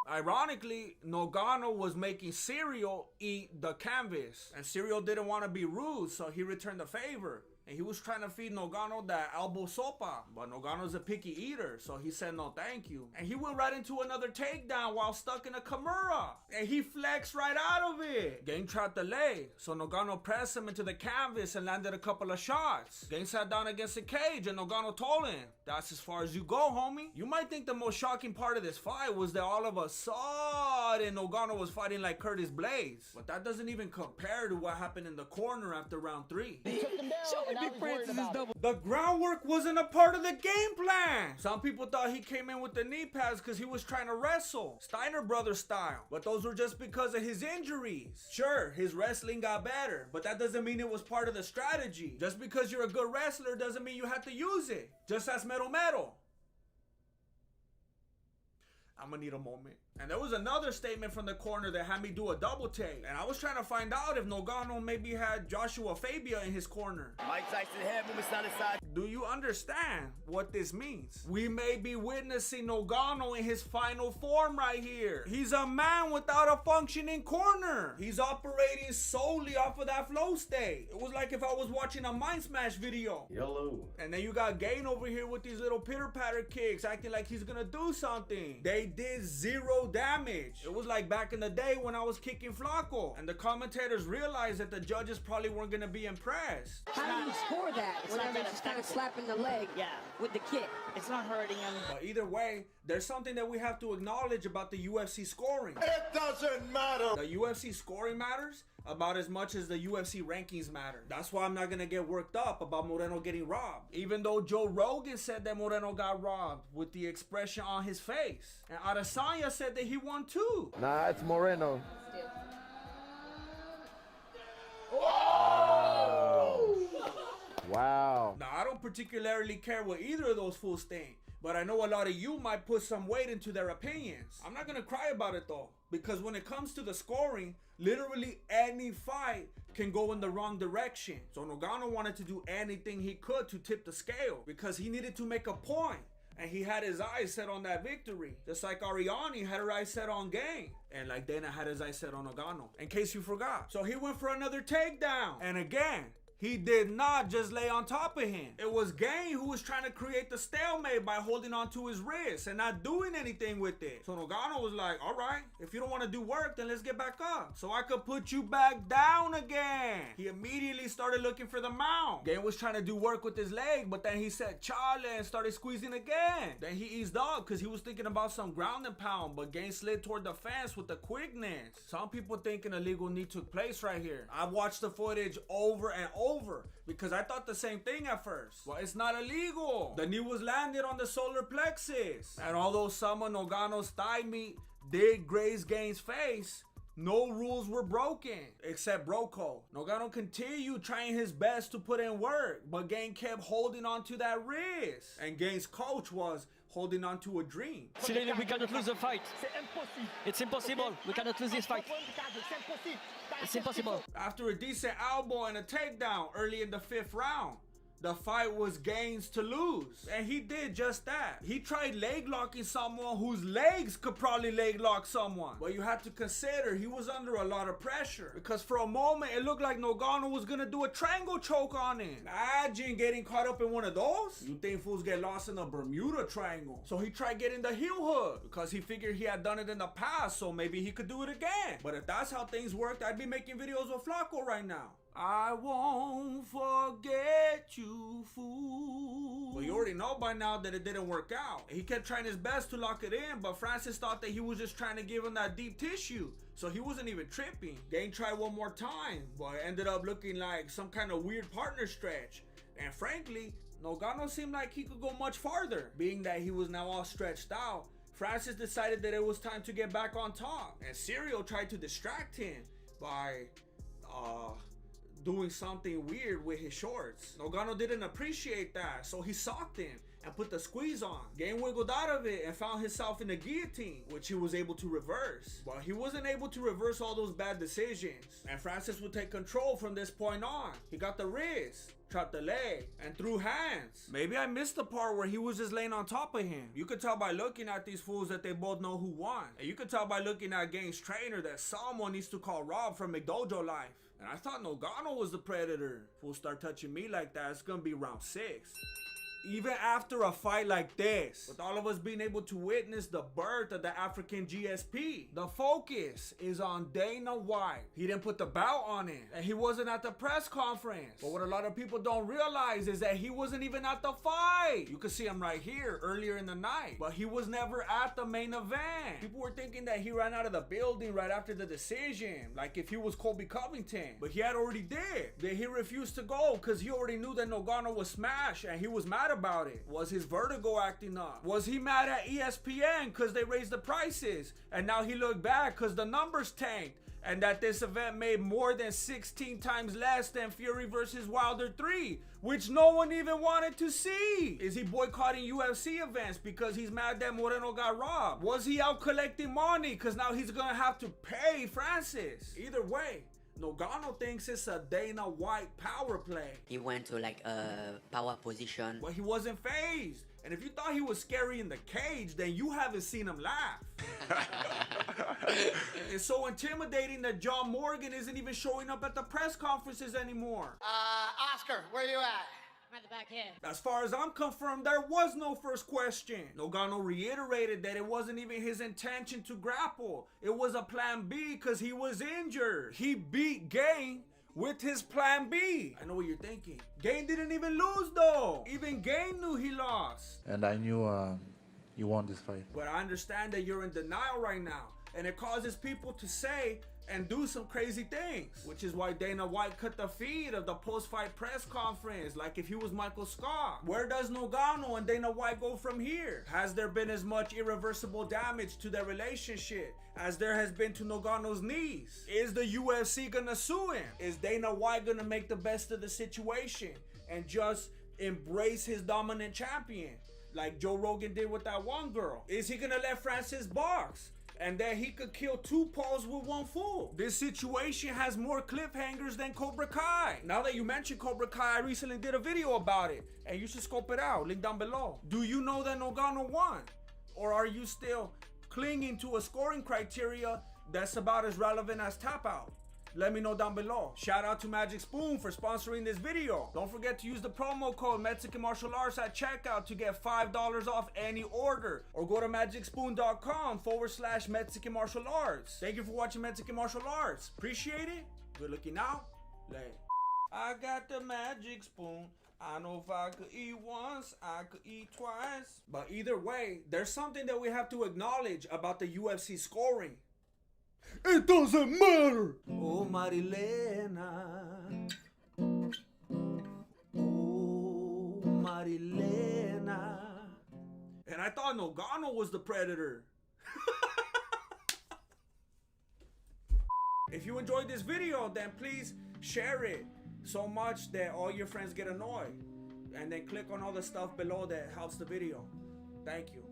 Speaker 1: Ironically, Nogano was making Serial eat the canvas. And Serial didn't want to be rude, so he returned the favor. And he was trying to feed Nogano that elbow sopa. But Nogano's a picky eater, so he said no thank you. And he went right into another takedown while stuck in a Kimura. And he flexed right out of it. Gang trapped the leg, so Nogano pressed him into the canvas and landed a couple of shots. Gang sat down against the cage and Nogano told him, "That's as far as you go, homie." You might think the most shocking part of this fight was that all of a sudden Nogano was fighting like Curtis Blades. But that doesn't even compare to what happened in the corner after round 3. The groundwork wasn't a part of the game plan. Some people thought he came in with the knee pads because he was trying to wrestle, Steiner Brothers style. But those were just because of his injuries. Sure, his wrestling got better, but that doesn't mean it was part of the strategy. Just because you're a good wrestler doesn't mean you have to use it. Just as Metal. I'm gonna need a moment. And there was another statement from the corner that had me do a double take. And I was trying to find out if Nogano maybe had Joshua Fabia in his corner.
Speaker 17: Mike Tyson head moving side to side.
Speaker 1: Do you understand what this means? We may be witnessing Nogano in his final form right here. He's a man without a functioning corner. He's operating solely off of that flow state. It was like if I was watching a Mind Smash video.
Speaker 17: YOLO.
Speaker 1: And then you got Gain over here with these little pitter-patter kicks, acting like he's gonna do something. They did 0 damage. It was like back in the day when I was kicking Flacco. And the commentators realized that the judges probably weren't gonna be impressed.
Speaker 26: How do you score that when they're just kind of slapping the leg with the kick?
Speaker 24: It's not hurting him.
Speaker 1: But either way, there's something that we have to acknowledge about the UFC scoring.
Speaker 17: It doesn't matter.
Speaker 1: The UFC scoring matters about as much as the UFC rankings matter. That's why I'm not gonna get worked up about Moreno getting robbed. Even though Joe Rogan said that Moreno got robbed with the expression on his face. And Adesanya said that he won too.
Speaker 17: Nah, it's Moreno. Wow.
Speaker 1: Now, I don't particularly care what either of those fools think, but I know a lot of you might put some weight into their opinions. I'm not gonna cry about it though, because when it comes to the scoring, literally any fight can go in the wrong direction. So Nogano wanted to do anything he could to tip the scale because he needed to make a point. And he had his eyes set on that victory. Just like Ariane had her eyes set on Gang. And like Dana had his eyes set on Ngannou. In case you forgot. So he went for another takedown. And again, he did not just lay on top of him. It was Gang who was trying to create the stalemate by holding on to his wrist and not doing anything with it. So Ngannou was like, all right, if you don't want to do work, then let's get back up so I could put you back down again. He immediately started looking for the mount. Gang was trying to do work with his leg, but then he said Chale and started squeezing again. Then he eased up because he was thinking about some ground and pound, but Gang slid toward the fence with the quickness. Some people think an illegal knee took place right here. I watched the footage over and over because I thought the same thing at first. Well, it's not illegal. The knee was landed on the solar plexus. And although some of Ngannou's thigh meat did graze Gang's face, no rules were broken, except Broco. Ngannou continued trying his best to put in work, but Gang kept holding on to that wrist. And Gang's coach was holding on to a dream.
Speaker 7: We cannot lose the fight. It's impossible. We cannot lose this fight. It's impossible.
Speaker 1: After a decent elbow and a takedown early in the 5th round, the fight was Gang's to lose. And he did just that. He tried leg locking someone whose legs could probably leg lock someone. But you have to consider he was under a lot of pressure. Because for a moment, it looked like Ngannou was gonna do a triangle choke on him. Imagine getting caught up in one of those. You think fools get lost in the Bermuda Triangle. So he tried getting the heel hook. Because he figured he had done it in the past, so maybe he could do it again. But if that's how things worked, I'd be making videos with Flacco right now. I won't forget you, fool. Well, you already know by now that it didn't work out. He kept trying his best to lock it in, but Francis thought that he was just trying to give him that deep tissue. So he wasn't even tripping. Gang tried one more time, but it ended up looking like some kind of weird partner stretch. And frankly, Ngannou seemed like he could go much farther. Being that he was now all stretched out, Francis decided that it was time to get back on top. And Serial tried to distract him by, doing something weird with his shorts. Ngannou didn't appreciate that, so he socked him and put the squeeze on. Gang wiggled out of it and found himself in a guillotine, which he was able to reverse. But he wasn't able to reverse all those bad decisions, and Francis would take control from this point on. He got the wrist, chopped the leg, and threw hands. Maybe I missed the part where he was just laying on top of him. You could tell by looking at these fools that they both know who won. And you could tell by looking at Gang's trainer that someone needs to call Rob from McDojo Life. And I thought Ngannou was the predator. Fools start touching me like that, it's gonna be round 6. Even after a fight like this, with all of us being able to witness the birth of the African GSP, the focus is on Dana White. He didn't put the belt on him, and he wasn't at the press conference. But what a lot of people don't realize is that he wasn't even at the fight. You can see him right here earlier in the night, but he was never at the main event. People were thinking that he ran out of the building right after the decision, like if he was Colby Covington, but he had already did. Then he refused to go because he already knew that Ngannou was smashed, and he was mad about it. Was his vertigo acting up? Was he mad at ESPN because they raised the prices and now he looked bad because the numbers tanked, and that this event made more than 16 times less than Fury versus Wilder 3, which no one even wanted to see? Is he boycotting UFC events because he's mad that Moreno got robbed? Was he out collecting money because now he's gonna have to pay Francis? Either way, Ngannou thinks it's a Dana White power play.
Speaker 26: He went to like a power position.
Speaker 1: But he wasn't phased. And if you thought he was scary in the cage, then you haven't seen him laugh. It's so intimidating that John Morgan isn't even showing up at the press conferences anymore.
Speaker 13: Oscar, where you at?
Speaker 31: I'm at the back here.
Speaker 1: As far as I'm confirmed, there was no first question. Ngannou reiterated that it wasn't even his intention to grapple. It was a plan B because he was injured. He beat Gang with his plan B. I know what you're thinking. Gang didn't even lose though. Even Gang knew he lost.
Speaker 18: And I knew you won this fight.
Speaker 1: But I understand that you're in denial right now. And it causes people to say and do some crazy things, which is why Dana White cut the feed of the post-fight press conference like if he was Michael Scott. Where does Ngannou and Dana White go from here? Has there been as much irreversible damage to their relationship as there has been to Ngannou's knees? Is the UFC gonna sue him? Is Dana White gonna make the best of the situation and just embrace his dominant champion like Joe Rogan did with that one girl? Is he gonna let Francis box and that he could kill 2 paws with 1 fool. This situation has more cliffhangers than Cobra Kai. Now that you mentioned Cobra Kai, I recently did a video about it, and you should scope it out, link down below. Do you know that Nagano won? Or are you still clinging to a scoring criteria that's about as relevant as tap out? Let me know down below. Shout out to Magic Spoon for sponsoring this video. Don't forget to use the promo code Mexican Martial Arts at checkout to get $5 off any order. Or go to magicspoon.com/Mexican Martial Arts. Thank you for watching Mexican Martial Arts. Appreciate it. Good looking out. Lay. I got the magic spoon. I know if I could eat once, I could eat twice. But either way, there's something that we have to acknowledge about the UFC scoring. It doesn't matter. Oh, Marilena. Oh, Marilena. And I thought Nagano was the predator. If you enjoyed this video, then please share it so much that all your friends get annoyed. And then click on all the stuff below that helps the video. Thank you.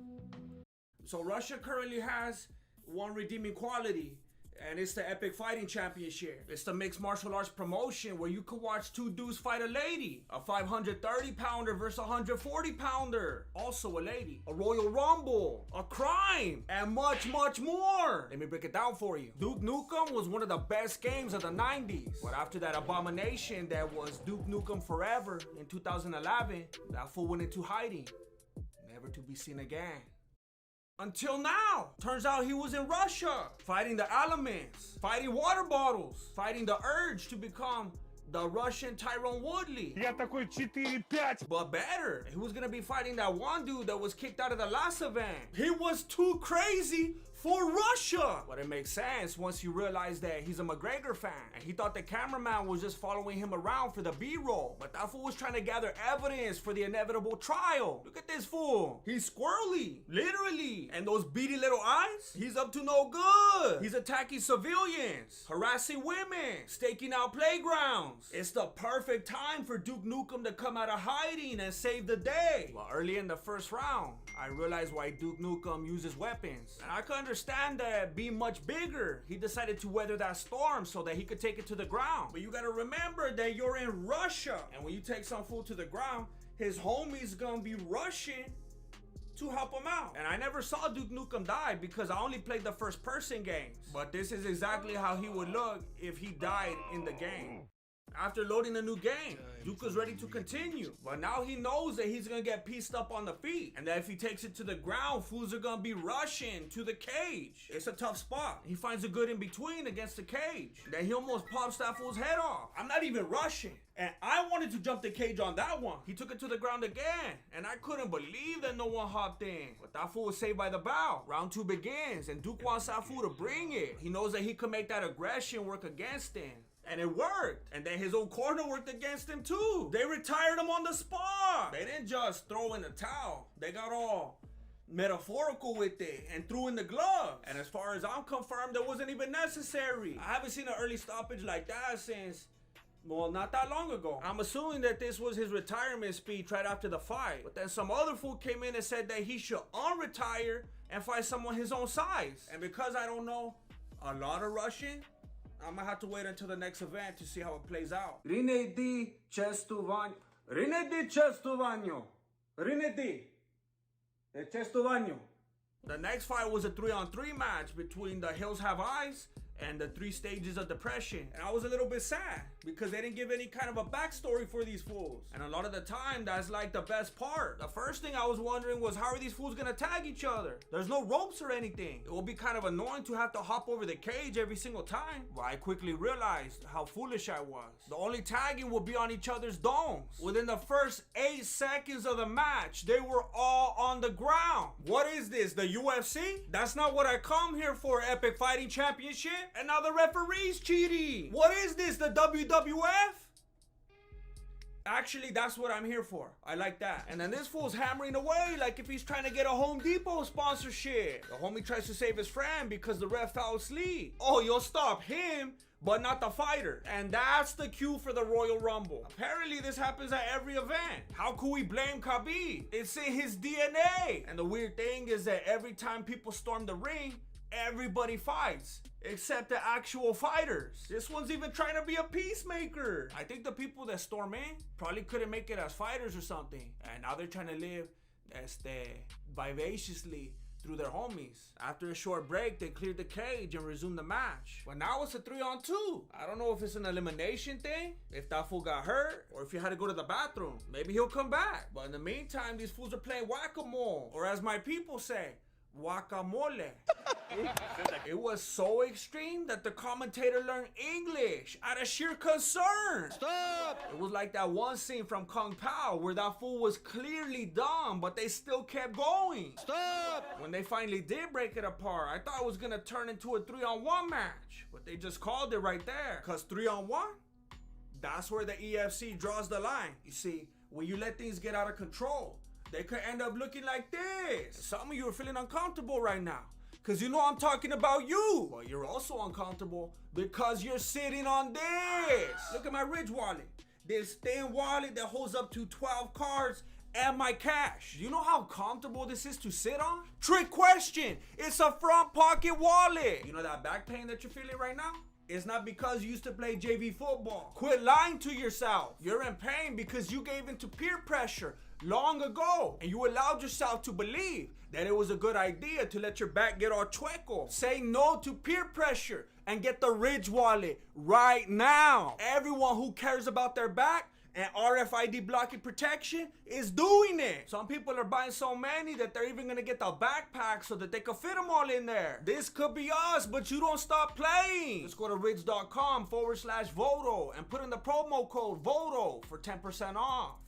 Speaker 1: So Russia currently has one redeeming quality, and it's the Epic Fighting Championship. It's the mixed martial arts promotion where you could watch 2 dudes fight a lady. A 530-pounder versus a 140-pounder. Also a lady. A Royal Rumble. A crime. And much, much more. Let me break it down for you. Duke Nukem was one of the best games of the 90s. But after that abomination that was Duke Nukem Forever in 2011, that fool went into hiding. Never to be seen again. Until now. Turns out he was in Russia, fighting the elements, fighting water bottles, fighting the urge to become the Russian Tyrone Woodley.
Speaker 10: Я такой 4-5.
Speaker 1: But better, he was gonna be fighting that one dude that was kicked out of the last event. He was too crazy for Russia. But it makes sense once you realize that he's a McGregor fan, and he thought the cameraman was just following him around for the B-roll. But that fool was trying to gather evidence for the inevitable trial. Look at this fool. He's squirrely, literally. And those beady little eyes, he's up to no good. He's attacking civilians, harassing women, staking out playgrounds. It's the perfect time for Duke Nukem to come out of hiding and save the day. Well, early in the first round, I realized why Duke Nukem uses weapons. And I could understand that being much bigger, he decided to weather that storm so that he could take it to the ground. But you gotta remember that you're in Russia. And when you take some fool to the ground, his homie's gonna be rushing to help him out. And I never saw Duke Nukem die because I only played the first person games. But this is exactly how he would look if he died in the game. After loading a new game, Duke was ready to continue. But now he knows that he's gonna get pieced up on the feet. And that if he takes it to the ground, fools are gonna be rushing to the cage. It's a tough spot. He finds a good in between against the cage. Then he almost pops that fool's head off. I'm not even rushing. And I wanted to jump the cage on that one. He took it to the ground again. And I couldn't believe that no one hopped in. But that fool was saved by the bow. Round 2 begins, and Duke wants that fool to bring it. He knows that he could make that aggression work against him. And it worked. And then his own corner worked against him too. They retired him on the spot. They didn't just throw in the towel. They got all metaphorical with it and threw in the gloves. And as far as I'm confirmed, it wasn't even necessary. I haven't seen an early stoppage like that since, well, not that long ago. I'm assuming that this was his retirement speech right after the fight. But then some other fool came in and said that he should unretire and fight someone his own size. And because I don't know a lot of Russian, I'm gonna have to wait until the next event to see how it plays out. Rinedi Chestuvanyo. Rinedi Chestuvanyo. Rinedi Chestuvanyo. The next fight was a 3-on-3 match between the Hills Have Eyes and the 3 stages of depression. And I was a little bit sad because they didn't give any kind of a backstory for these fools. And a lot of the time, that's like the best part. The first thing I was wondering was, how are these fools gonna tag each other? There's no ropes or anything. It will be kind of annoying to have to hop over the cage every single time. But I quickly realized how foolish I was. The only tagging will be on each other's domes. Within the first 8 seconds of the match, they were all on the ground. What is this, the UFC? That's not what I come here for, Epic Fighting Championship. And now the referee's cheating. What is this, the WWF? Actually, that's what I'm here for. I like that. And then this fool's hammering away like if he's trying to get a Home Depot sponsorship. The homie tries to save his friend because the ref fell asleep. Oh, you'll stop him, but not the fighter. And that's the cue for the Royal Rumble. Apparently, this happens at every event. How could we blame Khabib? It's in his DNA. And the weird thing is that every time people storm the ring, everybody fights except the actual fighters. This one's even trying to be a peacemaker. I think the people that storm in probably couldn't make it as fighters or something, and now they're trying to live vivaciously through their homies. After a short break, they cleared the cage and resumed the match. But now it's a 3-on-2. I don't know if it's an elimination thing, if that fool got hurt, or if he had to go to the bathroom. Maybe he'll come back. But in the meantime, these fools are playing whack-a-mole, or as my people say, guacamole. It was so extreme that the commentator learned English out of sheer concern. Stop! It was like that one scene from Kung Pao where that fool was clearly dumb, but they still kept going. Stop! When they finally did break it apart, I thought it was gonna turn into a 3-on-1 match, but they just called it right there. Cause 3-on-1, that's where the EFC draws the line. You see, when you let things get out of control, they could end up looking like this. Some of you are feeling uncomfortable right now, cause you know I'm talking about you. But you're also uncomfortable because you're sitting on this. Look at my Ridge wallet. This thin wallet that holds up to 12 cards and my cash. You know how comfortable this is to sit on? Trick question, it's a front pocket wallet. You know that back pain that you're feeling right now? It's not because you used to play JV football. Quit lying to yourself. You're in pain because you gave into peer pressure long ago, and you allowed yourself to believe that it was a good idea to let your back get all chueco. Say no to peer pressure and get the Ridge wallet right now. Everyone who cares about their back and RFID blocking protection is doing it. Some people are buying so many that they're even gonna get the backpack so that they can fit them all in there. This could be us, but you don't stop playing. Just go to ridge.com/Voto and put in the promo code VOTO for 10% off.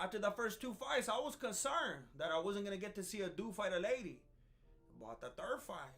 Speaker 1: After the first 2 fights, I was concerned that I wasn't gonna get to see a dude fight a lady. But the third fight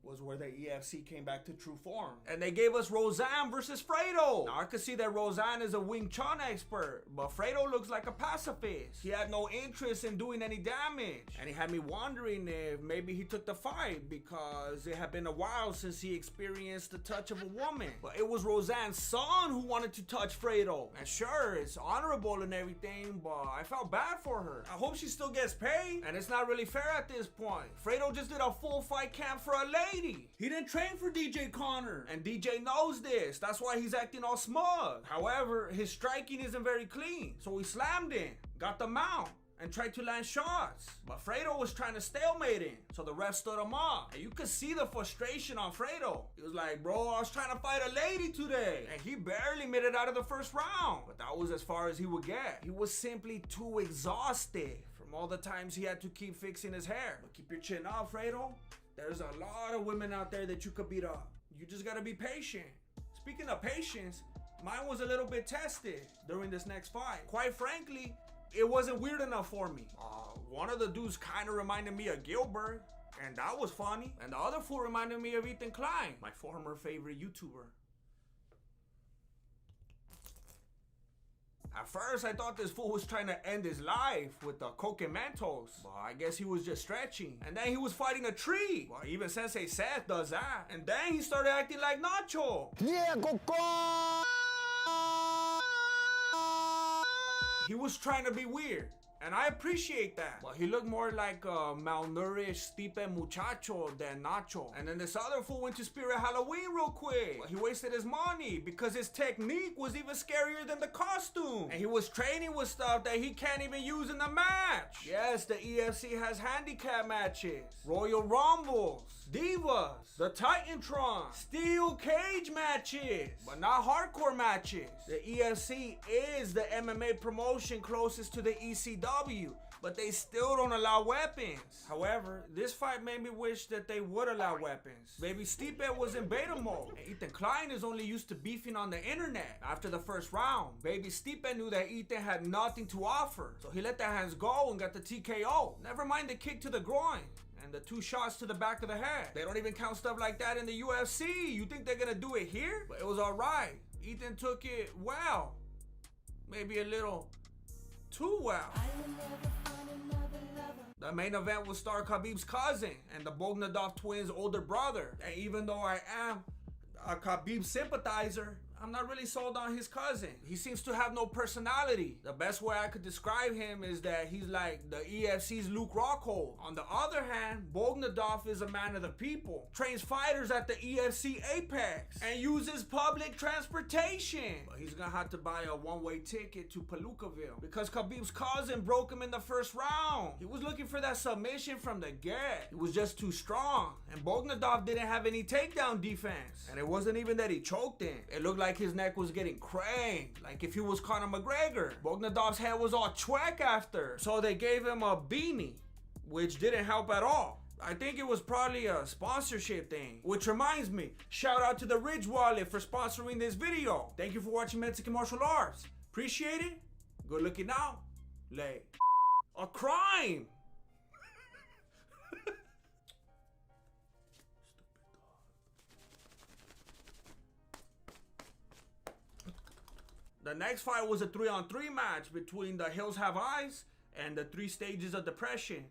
Speaker 1: was where the EFC came back to true form. And they gave us Roseanne versus Fredo. Now I could see that Roseanne is a Wing Chun expert, but Fredo looks like a pacifist. He had no interest in doing any damage. And he had me wondering if maybe he took the fight because it had been a while since he experienced the touch of a woman. But it was Roseanne's son who wanted to touch Fredo. And sure, it's honorable and everything, but I felt bad for her. I hope she still gets paid, and it's not really fair at this point. Fredo just did a full fight camp for a lady. He didn't train for DJ Connor, and DJ knows this. That's why he's acting all smug. However, his striking isn't very clean, so he slammed him, got the mount, and tried to land shots. But Fredo was trying to stalemate him, so the ref stood him up. And you could see the frustration on Fredo. He was like, bro, I was trying to fight a lady today. And he barely made it out of the first round. But that was as far as he would get. He was simply too exhausted from all the times he had to keep fixing his hair. But keep your chin up, Fredo. There's a lot of women out there that you could beat up. You just gotta be patient. Speaking of patience, mine was a little bit tested during this next fight. Quite frankly, it wasn't weird enough for me. One of the dudes kind of reminded me of Gilbert, and that was funny. And the other fool reminded me of Ethan Klein, my former favorite YouTuber. At first, I thought this fool was trying to end his life with the Coke and Mentos. But I guess he was just stretching. And then he was fighting a tree. Well, even Sensei Seth does that. And then he started acting like Nacho. Yeah, Coco! He was trying to be weird. And I appreciate that. But he looked more like a malnourished Stipe muchacho than Nacho. And then this other fool went to Spirit Halloween real quick. But he wasted his money because his technique was even scarier than the costume. And he was training with stuff that he can't even use in the match. Yes, the EFC has handicap matches, Royal Rumbles, Divas, the Titantron, Steel Cage matches, but not hardcore matches. The EFC is the MMA promotion closest to the ECW, but they still don't allow weapons. However, this fight made me wish that they would allow weapons. Baby Stipe was in beta mode, and Ethan Klein is only used to beefing on the internet. After the first round, Baby Stipe knew that Ethan had nothing to offer, so he let the hands go and got the TKO. Never mind the kick to the groin and the 2 shots to the back of the head. They don't even count stuff like that in the UFC. You think they're gonna do it here? But it was alright. Ethan took it well. Maybe a little too well. The main event was star Khabib's cousin and the Bogdanov twins' older brother. And even though I am a Khabib sympathizer, I'm not really sold on his cousin. He seems to have no personality. The best way I could describe him is that he's like the EFC's Luke Rockhold. On the other hand, Bogdanov is a man of the people, trains fighters at the EFC Apex, and uses public transportation. But he's gonna have to buy a one-way ticket to Palookaville because Khabib's cousin broke him in the first round. He was looking for that submission from the get. He was just too strong, and Bogdanov didn't have any takedown defense. And it wasn't even that he choked him. It looked like his neck was getting cranked, like if he was Conor McGregor. Bogdanov's head was all chwack after, so they gave him a beanie, which didn't help at all. I think it was probably a sponsorship thing. Which reminds me, shout out to the Ridge Wallet for sponsoring this video. Thank you for watching Mexican Martial Arts. Appreciate it. Good looking out. Like a crime. The next fight was a 3-on-3 match between the Hills Have Eyes and the 3 Stages of Depression.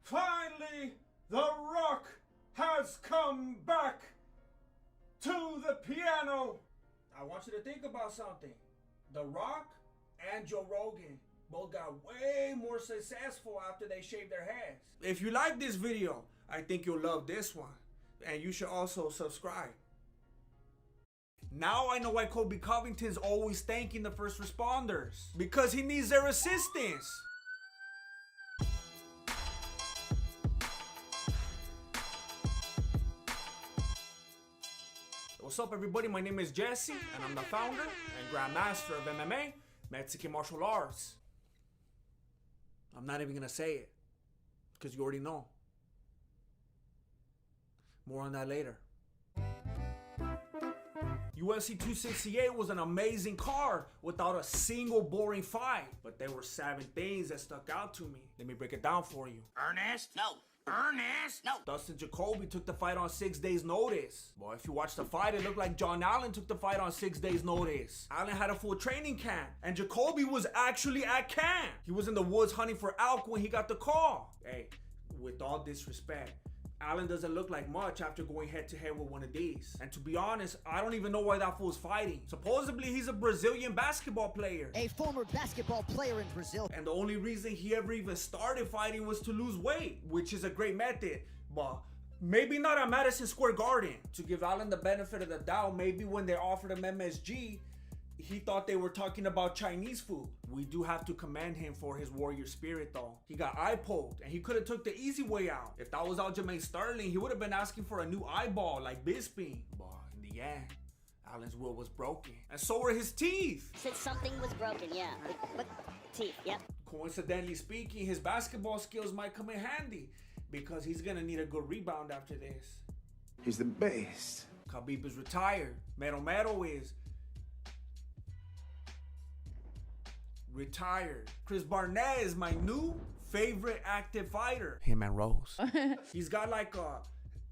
Speaker 10: Finally, The Rock has come back to the piano.
Speaker 1: I want you to think about something. The Rock and Joe Rogan both got way more successful after they shaved their heads. If you like this video, I think you'll love this one. And you should also subscribe. Now I know why Colby Covington's always thanking the first responders. Because he needs their assistance. What's up everybody, my name is Jesse and I'm the founder and grandmaster of MMA, Mexican Martial Arts. I'm not even gonna say it, because you already know. More on that later. UFC 268 was an amazing card without a single boring fight. But there were 7 things that stuck out to me. Let me break it down for you.
Speaker 26: Ernest? No. Ernest? No.
Speaker 1: Dustin Jacoby took the fight on 6 days notice. Well, if you watch the fight, it looked like John Allen took the fight on 6 days notice. Allen had a full training camp, and Jacoby was actually at camp. He was in the woods hunting for elk when he got the call. Hey, with all disrespect, Allen doesn't look like much after going head to head with one of these. And to be honest, I don't even know why that fool's fighting. Supposedly he's a Brazilian basketball player.
Speaker 8: A former basketball player in Brazil.
Speaker 1: And the only reason he ever even started fighting was to lose weight, which is a great method. But maybe not at Madison Square Garden. To give Allen the benefit of the doubt, maybe when they offered him MSG, he thought they were talking about Chinese food. We do have to commend him for his warrior spirit though. He got eye poked and he could have took the easy way out. If that was Aljamain Sterling, he would have been asking for a new eyeball like Bisping. But in the end, Allen's will was broken. And so were his teeth.
Speaker 26: Said something was broken, yeah. But teeth, yep.
Speaker 1: Coincidentally speaking, his basketball skills might come in handy because he's gonna need a good rebound after this.
Speaker 10: He's the best.
Speaker 1: Khabib is retired. Mero is retired. Chris Barnett is my new favorite active fighter. Him and Rose. He's got like a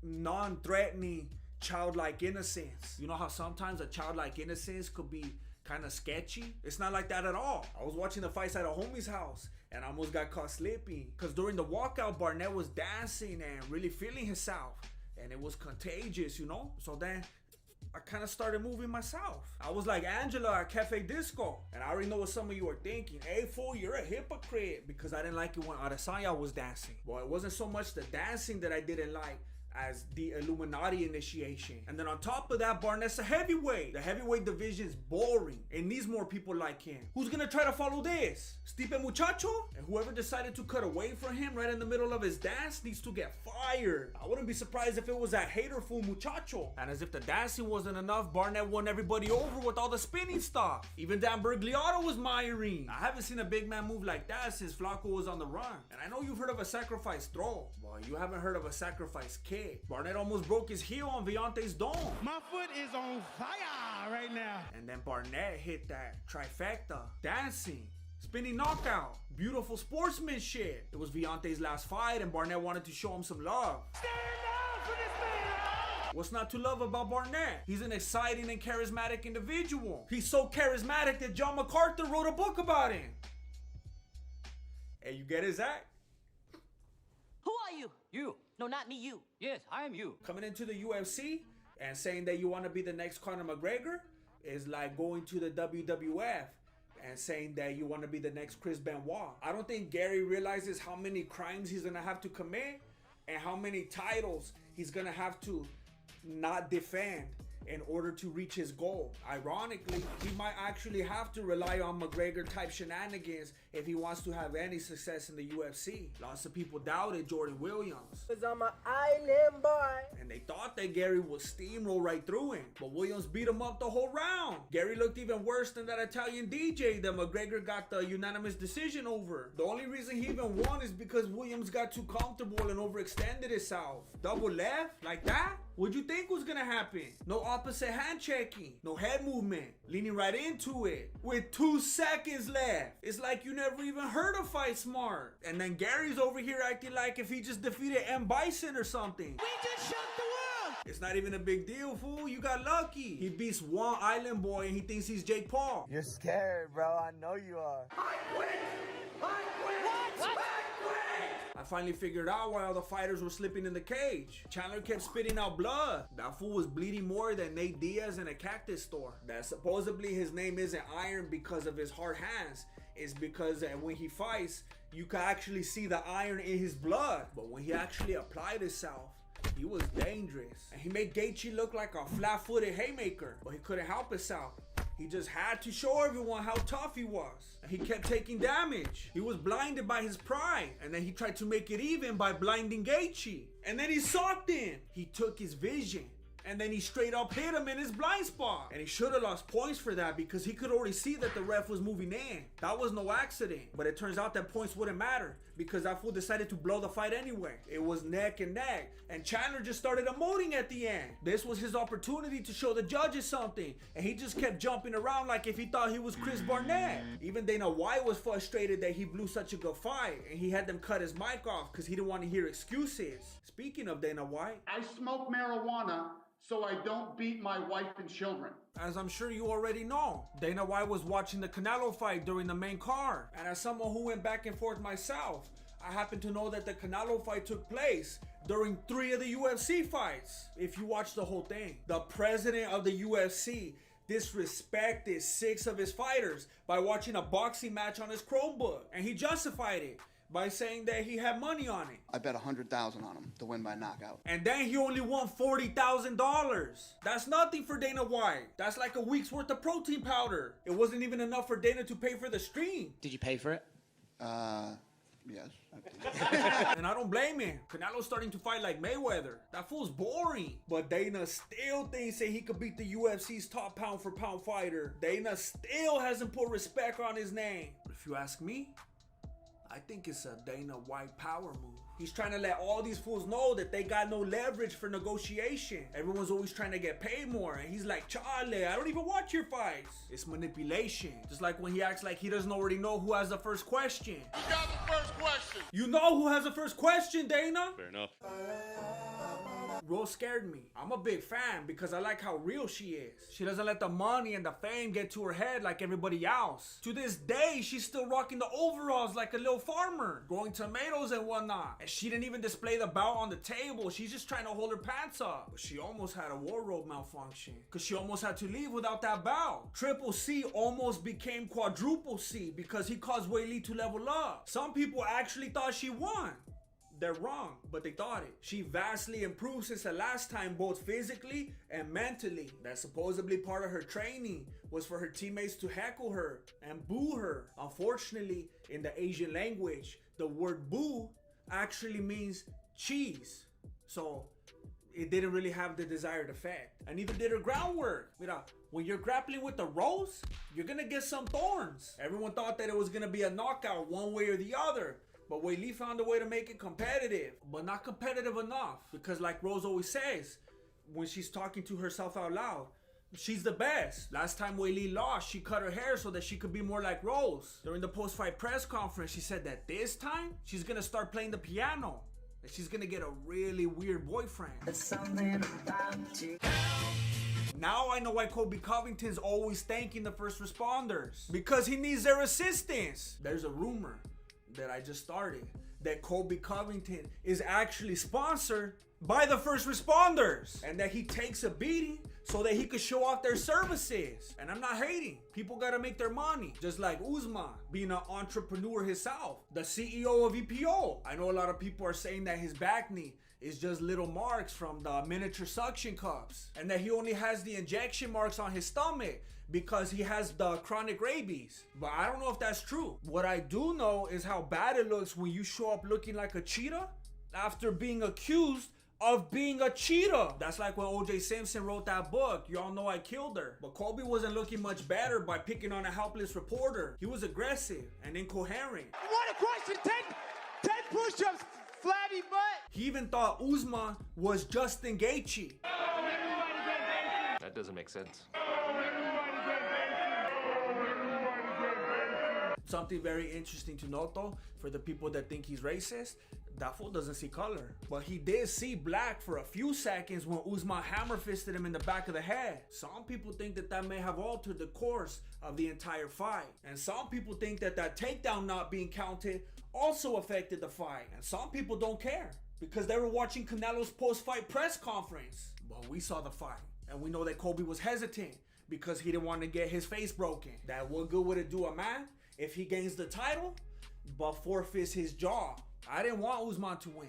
Speaker 1: non-threatening childlike innocence. You know how sometimes a childlike innocence could be kind of sketchy? It's not like that at all. I was watching the fights at a homie's house and I almost got caught slipping because during the walkout, Barnett was dancing and really feeling himself, and it was contagious, you know? So then I kind of started moving myself. I was like Angela at Cafe Disco. And I already know what some of you are thinking. Hey fool, you're a hypocrite, because I didn't like it when Adesanya was dancing. Well, it wasn't so much the dancing that I didn't like as the Illuminati initiation. And then on top of that, Barnett's a heavyweight. The heavyweight division's boring. It needs more people like him. Who's gonna try to follow this? Stipe Muchacho? And whoever decided to cut away from him right in the middle of his dance needs to get fired. I wouldn't be surprised if it was that haterful Muchacho. And as if the dancing wasn't enough, Barnett won everybody over with all the spinning stuff. Even Dan Bergliotto was miring. I haven't seen a big man move like that since Flacco was on the run. And I know you've heard of a sacrifice throw. Well, you haven't heard of a sacrifice kick. Barnett almost broke his heel on Viante's dome.
Speaker 2: My foot is on fire right now.
Speaker 1: And then Barnett hit that trifecta. Dancing, spinning knockout, beautiful sportsmanship. It was Viante's last fight and Barnett wanted to show him some love.
Speaker 2: Stand up for this man!
Speaker 1: What's not to love about Barnett? He's an exciting and charismatic individual. He's so charismatic that John MacArthur wrote a book about him. Hey, you get his act?
Speaker 26: Who are you?
Speaker 7: You. No, not me, you. Yes, I am you.
Speaker 1: Coming into the UFC and saying that you want to be the next Conor McGregor is like going to the WWF and saying that you want to be the next Chris Benoit. I don't think Gary realizes how many crimes he's going to have to commit and how many titles he's going to have to not defend in order to reach his goal. Ironically, he might actually have to rely on McGregor type shenanigans if he wants to have any success in the UFC. Lots of people doubted Jordan Williams.
Speaker 4: Cause I'm an island boy.
Speaker 1: And they thought that Gary would steamroll right through him. But Williams beat him up the whole round. Gary looked even worse than that Italian DJ that McGregor got the unanimous decision over. The only reason he even won is because Williams got too comfortable and overextended himself. Double left? Like that? What'd you think was gonna happen? No opposite hand checking, no head movement, leaning right into it with 2 seconds left. It's like you never even heard of Fight Smart. And then Gary's over here acting like if he just defeated M. Bison or something.
Speaker 4: We just shocked the world.
Speaker 1: It's not even a big deal, fool. You got lucky. He beats one island boy and he thinks he's Jake Paul.
Speaker 4: You're scared, bro. I know you are.
Speaker 13: I quit! I quit!
Speaker 4: What?
Speaker 13: I quit!
Speaker 1: I finally figured out why all the fighters were slipping in the cage. Chandler kept spitting out blood. That fool was bleeding more than Nate Diaz in a cactus store. That supposedly his name isn't Iron because of his hard hands. It's because when he fights, you can actually see the iron in his blood. But when he actually applied himself, he was dangerous. And he made Gaethje look like a flat-footed haymaker, but he couldn't help himself. He just had to show everyone how tough he was. And he kept taking damage. He was blinded by his pride. And then he tried to make it even by blinding Gaethje. And then he socked him. He took his vision. And then he straight up hit him in his blind spot. And he should have lost points for that because he could already see that the ref was moving in. That was no accident. But it turns out that points wouldn't matter because that fool decided to blow the fight anyway. It was neck and neck. And Chandler just started emoting at the end. This was his opportunity to show the judges something. And he just kept jumping around like if he thought he was Chris Barnett. Even Dana White was frustrated that he blew such a good fight. And he had them cut his mic off because he didn't want to hear excuses. Speaking of Dana White,
Speaker 9: I smoke marijuana so I don't beat my wife and children.
Speaker 1: as I'm sure you already know, Dana White was watching the Canelo fight during the main card. And as someone who went back and forth myself, I happen to know that the Canelo fight took place during 3 of the UFC fights. If you watch the whole thing, the president of the UFC disrespected 6 of his fighters by watching a boxing match on his Chromebook. And he justified it by saying that he had money on it.
Speaker 14: I bet $100,000 on him to win by knockout.
Speaker 1: And then he only won $40,000. That's nothing for Dana White. That's like a week's worth of protein powder. It wasn't even enough for Dana to pay for the stream.
Speaker 7: Did you pay for it?
Speaker 14: Yes.
Speaker 1: And I don't blame him. Canelo's starting to fight like Mayweather. That fool's boring. But Dana still thinks that he could beat the UFC's top pound for pound fighter. Dana still hasn't put respect on his name. But if you ask me, I think it's a Dana White power move. He's trying to let all these fools know that they got no leverage for negotiation. Everyone's always trying to get paid more. And he's like, Charlie, I don't even watch your fights. It's manipulation. Just like when he acts like he doesn't already know who has the first question.
Speaker 16: You got the first question.
Speaker 1: You know who has the first question, Dana?
Speaker 19: Fair enough.
Speaker 1: Rose scared me. I'm a big fan because I like how real she is. She doesn't let the money and the fame get to her head like everybody else. To this day, she's still rocking the overalls like a little farmer, growing tomatoes and whatnot. And she didn't even display the belt on the table. She's just trying to hold her pants up. But she almost had a wardrobe malfunction because she almost had to leave without that belt. Triple C almost became quadruple C because he caused Wei Li to level up. Some people actually thought she won. They're wrong, but they thought it. She vastly improved since the last time, both physically and mentally. That supposedly part of her training was for her teammates to heckle her and boo her. Unfortunately, in the Asian language, the word boo actually means cheese. So it didn't really have the desired effect. And neither did her groundwork. Mira, when you're grappling with the Rose, you're gonna get some thorns. Everyone thought that it was gonna be a knockout one way or the other. But Wei Li found a way to make it competitive, but not competitive enough. Because like Rose always says, when she's talking to herself out loud, she's the best. Last time Wei Li lost, she cut her hair so that she could be more like Rose. During the post-fight press conference, she said that this time, she's gonna start playing the piano. And she's gonna get a really weird boyfriend. There's something about you. Now I know why Kobe Covington's always thanking the first responders. Because he needs their assistance. There's a rumor that I just started that Colby Covington is actually sponsored by the first responders and that he takes a beating so that he could show off their services. And I'm not hating. People gotta make their money. Just like Usman being an entrepreneur himself, the CEO of EPO. I know a lot of people are saying that his back knee is just little marks from the miniature suction cups and that he only has the injection marks on his stomach because he has the chronic rabies. But I don't know if that's true. What I do know is how bad it looks when you show up looking like a cheetah after being accused of being a cheetah. That's like when O.J. Simpson wrote that book, Y'all Know I Killed Her. But Colby wasn't looking much better by picking on a helpless reporter. He was aggressive and incoherent.
Speaker 13: You want a question? 10 push-ups, flabby butt.
Speaker 1: He even thought Usman was Justin Gaethje.
Speaker 6: That doesn't make sense.
Speaker 1: Something very interesting to note though, for the people that think he's racist, that fool doesn't see color. But he did see black for a few seconds when Usman hammer-fisted him in the back of the head. Some people think that that may have altered the course of the entire fight. And some people think that that takedown not being counted also affected the fight. And some people don't care because they were watching Canelo's post-fight press conference. But we saw the fight and we know that Colby was hesitant because he didn't want to get his face broken. That what good would it do a man if he gains the title but forfeits his jaw? I didn't want Usman to win,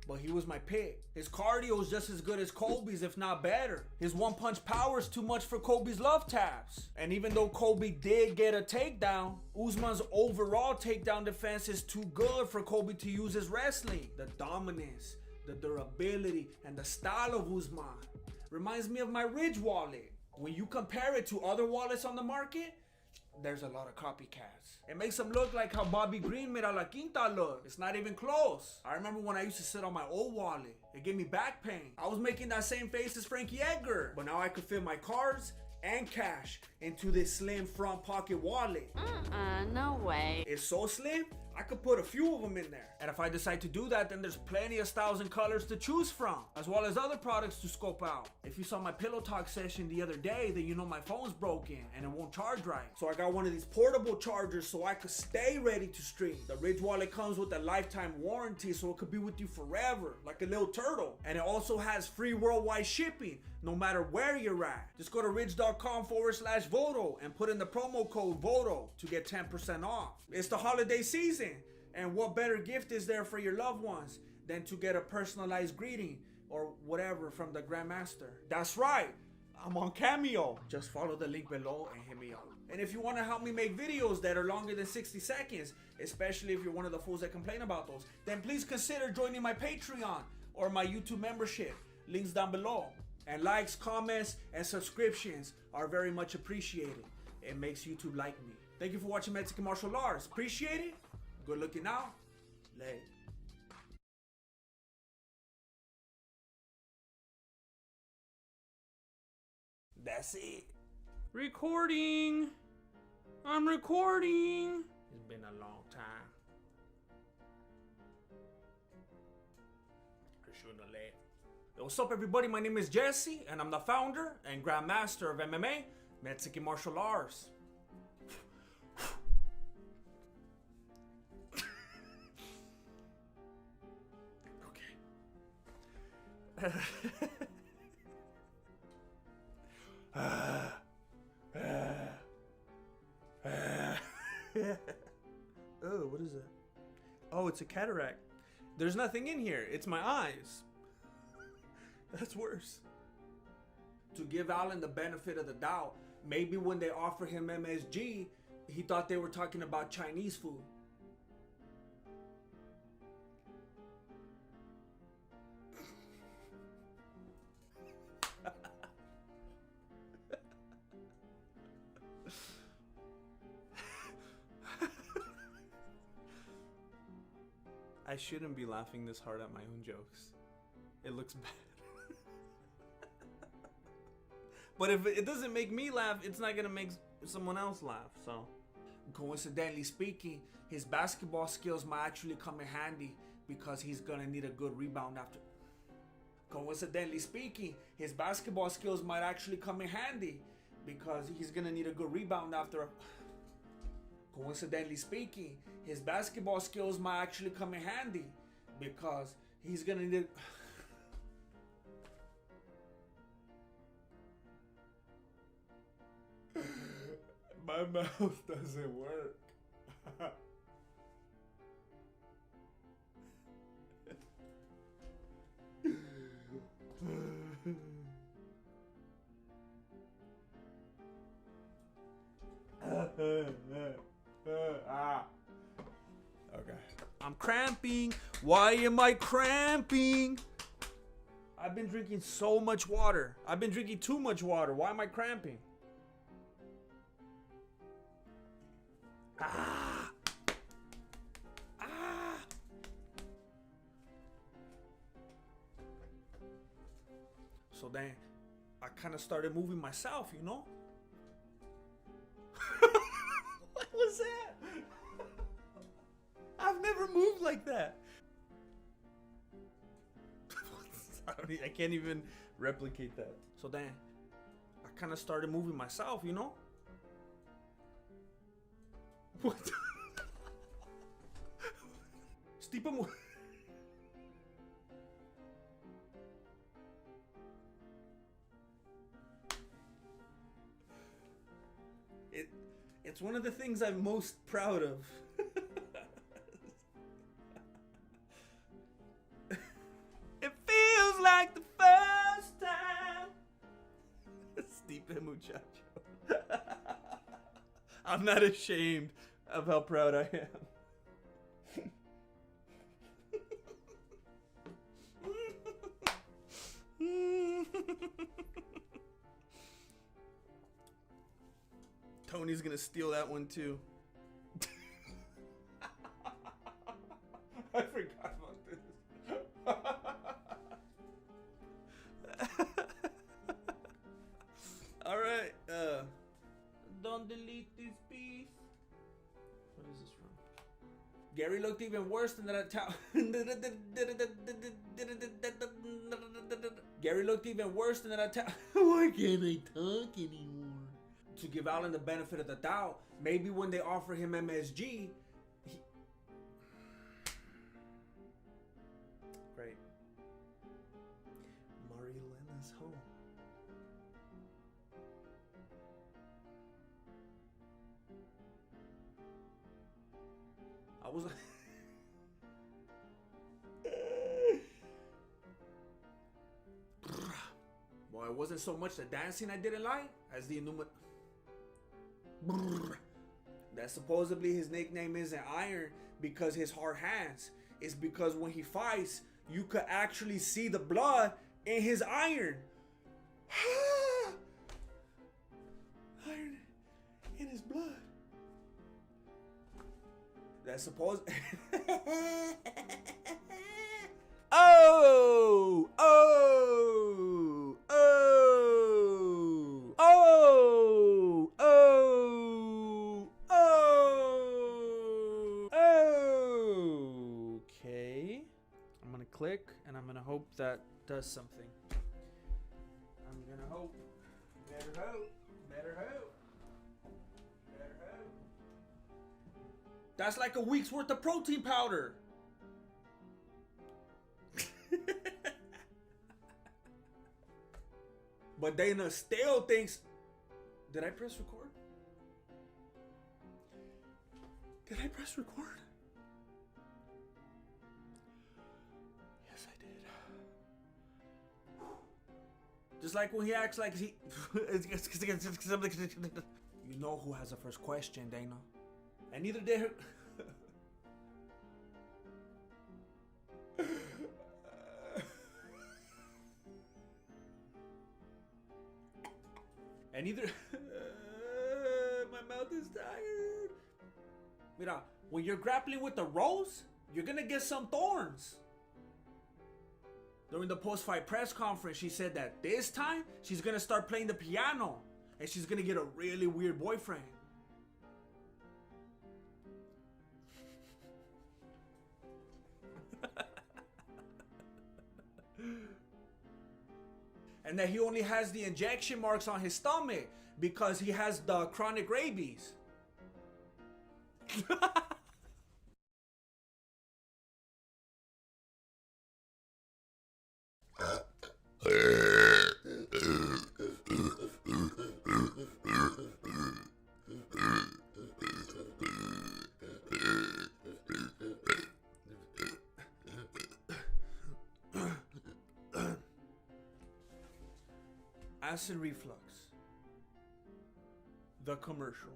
Speaker 1: but he was my pick. His cardio is just as good as Colby's, if not better. His one-punch power is too much for Colby's love taps. And even though Colby did get a takedown, Usman's overall takedown defense is too good for Colby to use his wrestling. The dominance, the durability, and the style of Usman reminds me of my Ridge wallet. When you compare it to other wallets on the market, there's a lot of copycats. It makes them look like how Bobby Green made a La Quinta look. It's not even close. I remember when I used to sit on my old wallet. It gave me back pain. I was making that same face as Frankie Edgar. But now I could fit my cards and cash into this slim front pocket wallet.
Speaker 5: No way.
Speaker 1: It's so slim, I could put a few of them in there. And if I decide to do that, then there's plenty of styles and colors to choose from, as well as other products to scope out. If you saw my Pillow Talk session the other day, then you know my phone's broken and it won't charge right. So I got one of these portable chargers so I could stay ready to stream. The Ridge wallet comes with a lifetime warranty, so it could be with you forever, like a little turtle. And it also has free worldwide shipping, no matter where you're at. Just go to ridge.com/Voto and put in the promo code VOTO to get 10% off. It's the holiday season, and what better gift is there for your loved ones than to get a personalized greeting or whatever from the Grandmaster? That's right, I'm on Cameo. Just follow the link below and hit me up. And if you want to help me make videos that are longer than 60 seconds, especially if you're one of the fools that complain about those, then please consider joining my Patreon or my YouTube membership. Links down below. And likes, comments, and subscriptions are very much appreciated. It makes YouTube like me. Thank you for watching Mexican Martial Arts. Appreciate it. Good looking out. Lay. That's it. Recording. I'm recording. It's been a long time. I shouldn't have left. Yo, what's up, everybody? My name is Jesse, and I'm the founder and grandmaster of MMA, Mexican Martial Arts. Okay. Oh, what is that? Oh, it's a cataract. There's nothing in here. It's my eyes. That's worse. To give Alan the benefit of the doubt, maybe when they offered him MSG, he thought they were talking about Chinese food. I shouldn't be laughing this hard at my own jokes. It looks bad. But if it doesn't make me laugh, it's not gonna make someone else laugh, so. Coincidentally speaking, his basketball skills might actually come in handy because he's gonna need a good rebound after. Coincidentally speaking, his basketball skills might actually come in handy because he's gonna need a good rebound after a. Coincidentally speaking, his basketball skills might actually come in handy because he's gonna need. My mouth doesn't work. Okay. I'm cramping. Why am I cramping? I've been drinking so much water. I've been drinking too much water. Why am I cramping? Ah. Ah. So then I kind of started moving myself, you know? What was that? I've never moved like that. I can't even replicate that. So then I kind of started moving myself, you know? What? Stipe mo. It's one of the things I'm most proud of. It feels like the first time. Stipe muchacho. I'm not ashamed of how proud I am. Tony's gonna steal that one too. I forgot about this. Alright, don't delete this piece. What is this from? Gary looked even worse than that Gary looked even worse than that Why can't I talk anymore? To give Allen the benefit of the doubt, maybe when they offer him MSG, Great. Marilyn is home. I was well, it wasn't so much the dancing I didn't like as the that supposedly his nickname isn't Iron because his hard hands. It's because when he fights, you could actually see the blood in his iron. Iron in his blood. That's supposed. Oh! Oh! Oh! Oh! Oh! Oh! Okay. I'm gonna click and I'm gonna hope that does something. I'm gonna hope. Better hope. Better hope. Better hope. That's like a week's worth of protein powder. But Dana still thinks, did I press record? Did I press record? Yes, I did. Just like when he acts like he... You know who has the first question, Dana. And neither did her... And either my mouth is tired. Mira, when you're grappling with the rose, you're gonna get some thorns. During the post-fight press conference, she said that this time she's gonna start playing the piano and she's gonna get a really weird boyfriend. And that he only has the injection marks on his stomach because he has the chronic rabies. Acid reflux. The commercial.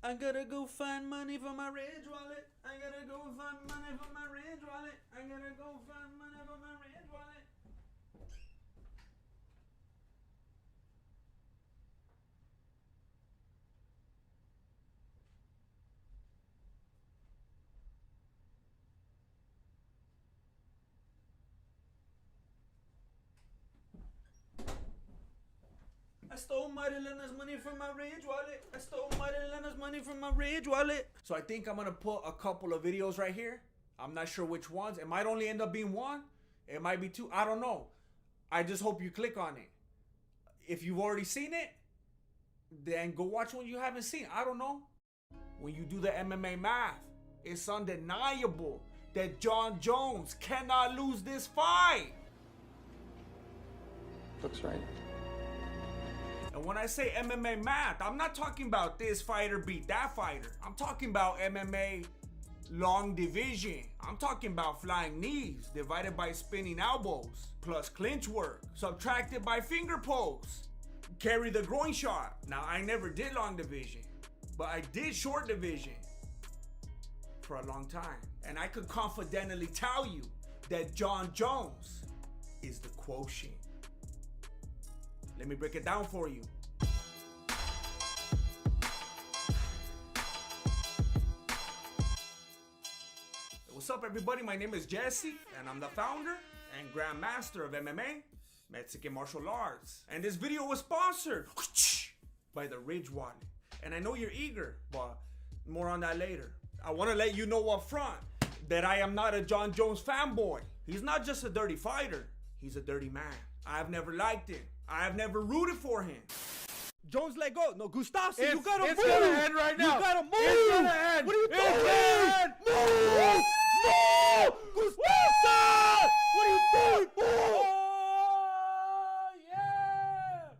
Speaker 1: I gotta go find money for my Ridge wallet. I gotta go find money for my Ridge wallet. I gotta go find money for my Ridge wallet. I stole Marilena's money from my Ridge wallet. I stole Marilena's money from my Ridge wallet. So I think I'm gonna put a couple of videos right here. I'm not sure which ones. It might only end up being one. It might be two. I don't know. I just hope you click on it. If you've already seen it, then go watch one you haven't seen. I don't know. When you do the MMA math, it's undeniable that Jon Jones cannot lose this fight.
Speaker 18: Looks right.
Speaker 1: And when I say MMA math, I'm not talking about this fighter beat that fighter. I'm talking about MMA long division. I'm talking about flying knees divided by spinning elbows, plus clinch work, subtracted by finger pokes, carry the groin shot. Now, I never did long division, but I did short division for a long time. And I could confidently tell you that Jon Jones is the quotient. Let me break it down for you. What's up, everybody? My name is Jesse, and I'm the founder and grandmaster of MMA, Mexican martial arts. And this video was sponsored by the Ridge wallet. And I know you're eager, but more on that later. I want to let you know up front that I am not a Jon Jones fanboy. He's not just a dirty fighter, he's a dirty man. I've never liked him. I have never rooted for him. Jones let go. No, Gustafsson, you gotta move.
Speaker 17: It's gonna end right now.
Speaker 1: You gotta move.
Speaker 17: It's gonna end.
Speaker 1: What are you doing?
Speaker 17: Move!
Speaker 1: No! Gustafsson! What are you doing?
Speaker 17: Oh, yeah!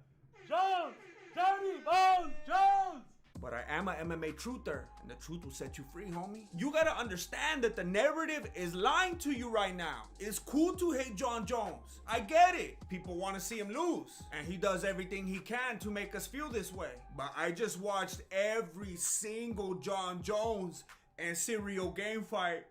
Speaker 17: Jones! Dirty Bones Jones!
Speaker 1: But I am a MMA truther, and the truth will set you free, homie. You gotta understand that the narrative is lying to you right now. It's cool to hate Jon Jones. I get it. People want to see him lose, and he does everything he can to make us feel this way. But I just watched every single Jon Jones and Serial game fight,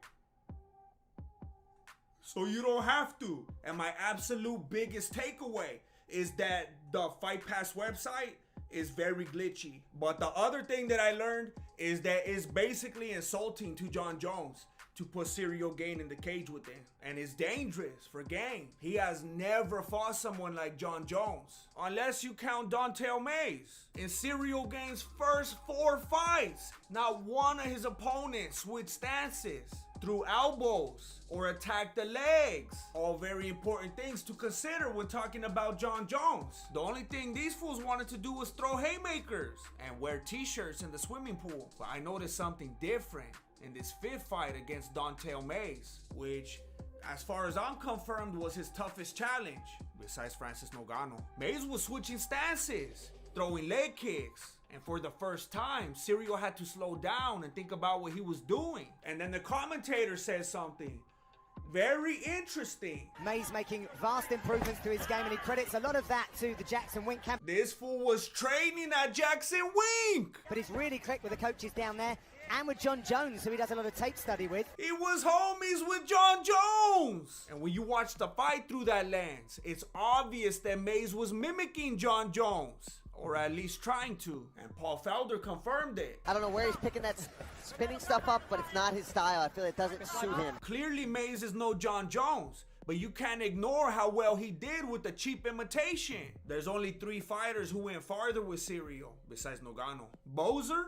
Speaker 1: so you don't have to. And my absolute biggest takeaway is that the Fight Pass website is very glitchy. But the other thing that I learned is that it's basically insulting to Jon Jones to put Serial Gain in the cage with him. And it's dangerous for Gain. He has never fought someone like Jon Jones, unless you count Don'Tale Mayes. In Serial Gain's first 4 fights, not one of his opponents switched stances, threw elbows, or attacked the legs. All very important things to consider when talking about Jon Jones. The only thing these fools wanted to do was throw haymakers and wear t-shirts in the swimming pool. But I noticed something different in this 5th fight against Don'Tale Mayes, which, as far as I'm confirmed, was his toughest challenge, besides Francis Ngannou. Mayes was switching stances, throwing leg kicks, and for the first time, Serial had to slow down and think about what he was doing. And then the commentator says something very interesting.
Speaker 8: Mayes making vast improvements to his game, and he credits a lot of that to the Jackson Wink camp.
Speaker 1: This fool was training at Jackson Wink!
Speaker 8: But he's really clicked with the coaches down there, and with Jon Jones, who he does a lot of tape study with.
Speaker 1: He was homies with Jon Jones! And when you watch the fight through that lens, it's obvious that Mayes was mimicking Jon Jones, or at least trying to. And Paul Felder confirmed it.
Speaker 15: I don't know where he's picking that spinning stuff up, but it's not his style. I feel it doesn't suit him.
Speaker 1: Clearly Mayes is no Jon Jones, but you can't ignore how well he did with the cheap imitation. There's only 3 fighters who went farther with Serial, besides Ngannou: Bozer,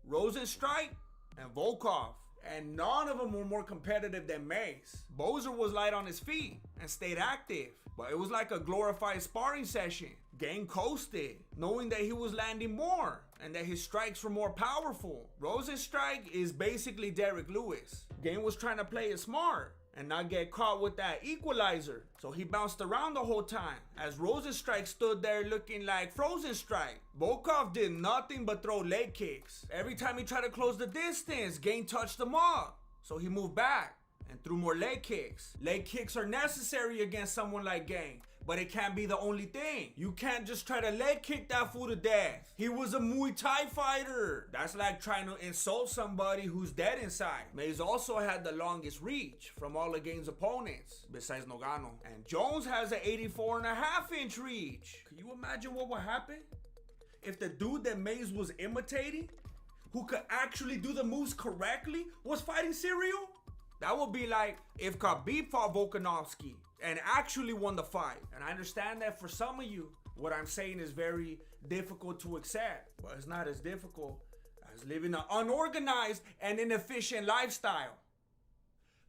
Speaker 1: Rosenstrike, and Volkov. and none of them were more competitive than Mays. Bowser was light on his feet and stayed active, but it was like a glorified sparring session. Gang coasted, knowing that he was landing more and that his strikes were more powerful. Rose's strike is basically Derek Lewis. Gang was trying to play it smart and not get caught with that equalizer, so he bounced around the whole time, as Rose's strike stood there looking like Frozen strike. Volkov did nothing but throw leg kicks. Every time he tried to close the distance, Gang touched him up, so he moved back and threw more leg kicks. Leg kicks are necessary against someone like Gang, but it can't be the only thing. You can't just try to leg kick that fool to death. He was a Muay Thai fighter. That's like trying to insult somebody who's dead inside. Mays also had the longest reach from all of Gang's opponents, besides Nogano. And Jones has an 84.5-inch reach. Can you imagine what would happen if the dude that Mays was imitating, who could actually do the moves correctly, was fighting Serial? That would be like if Khabib fought Volkanovski and actually won the fight. And I understand that for some of you, what I'm saying is very difficult to accept. But it's not as difficult as living an unorganized and inefficient lifestyle.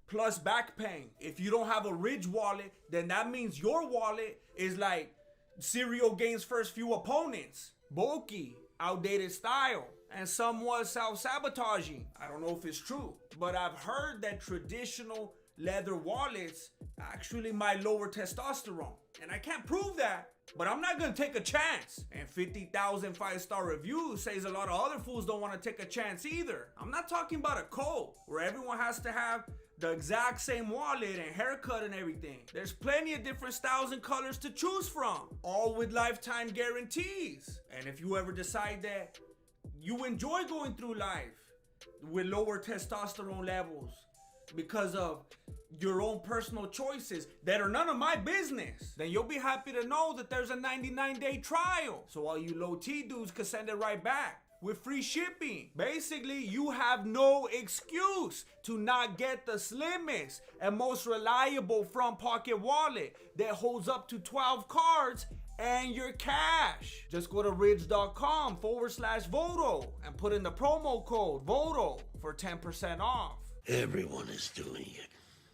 Speaker 1: Plus back pain. If you don't have a Ridge wallet, then that means your wallet is like Serial Game's first few opponents. Bulky, outdated style, and somewhat self-sabotaging. I don't know if it's true, but I've heard that traditional leather wallets actually might lower testosterone. And I can't prove that, but I'm not gonna take a chance. And 50,000 5-star reviews says a lot of other fools don't wanna take a chance either. I'm not talking about a cult where everyone has to have the exact same wallet and haircut and everything. There's plenty of different styles and colors to choose from, all with lifetime guarantees. And if you ever decide that you enjoy going through life with lower testosterone levels because of your own personal choices that are none of my business, then you'll be happy to know that there's a 99-day trial. So all you low T dudes can send it right back with free shipping. Basically, you have no excuse to not get the slimmest and most reliable front pocket wallet that holds up to 12 cards and your cash. Just go to ridge.com/Voto and put in the promo code VOTO for 10% off.
Speaker 11: Everyone is doing it.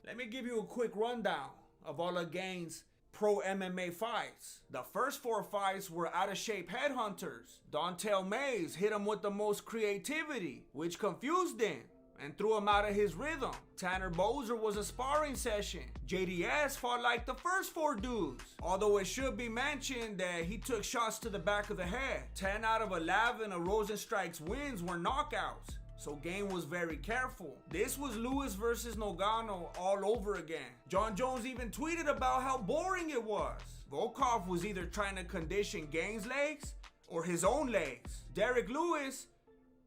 Speaker 1: Let me give you a quick rundown of all of Gang's pro MMA fights. The first 4 fights were out of shape headhunters. Dontel Mays hit him with the most creativity, which confused him and threw him out of his rhythm. Tanner Bowser was a sparring session. JDS fought like the first 4 dudes, although it should be mentioned that he took shots to the back of the head. 10 out of 11 of Rosenstrike's wins were knockouts, so Gang was very careful. This was Lewis versus Nogano all over again. John Jones even tweeted about how boring it was. Volkov was either trying to condition Gang's legs or his own legs. Derek Lewis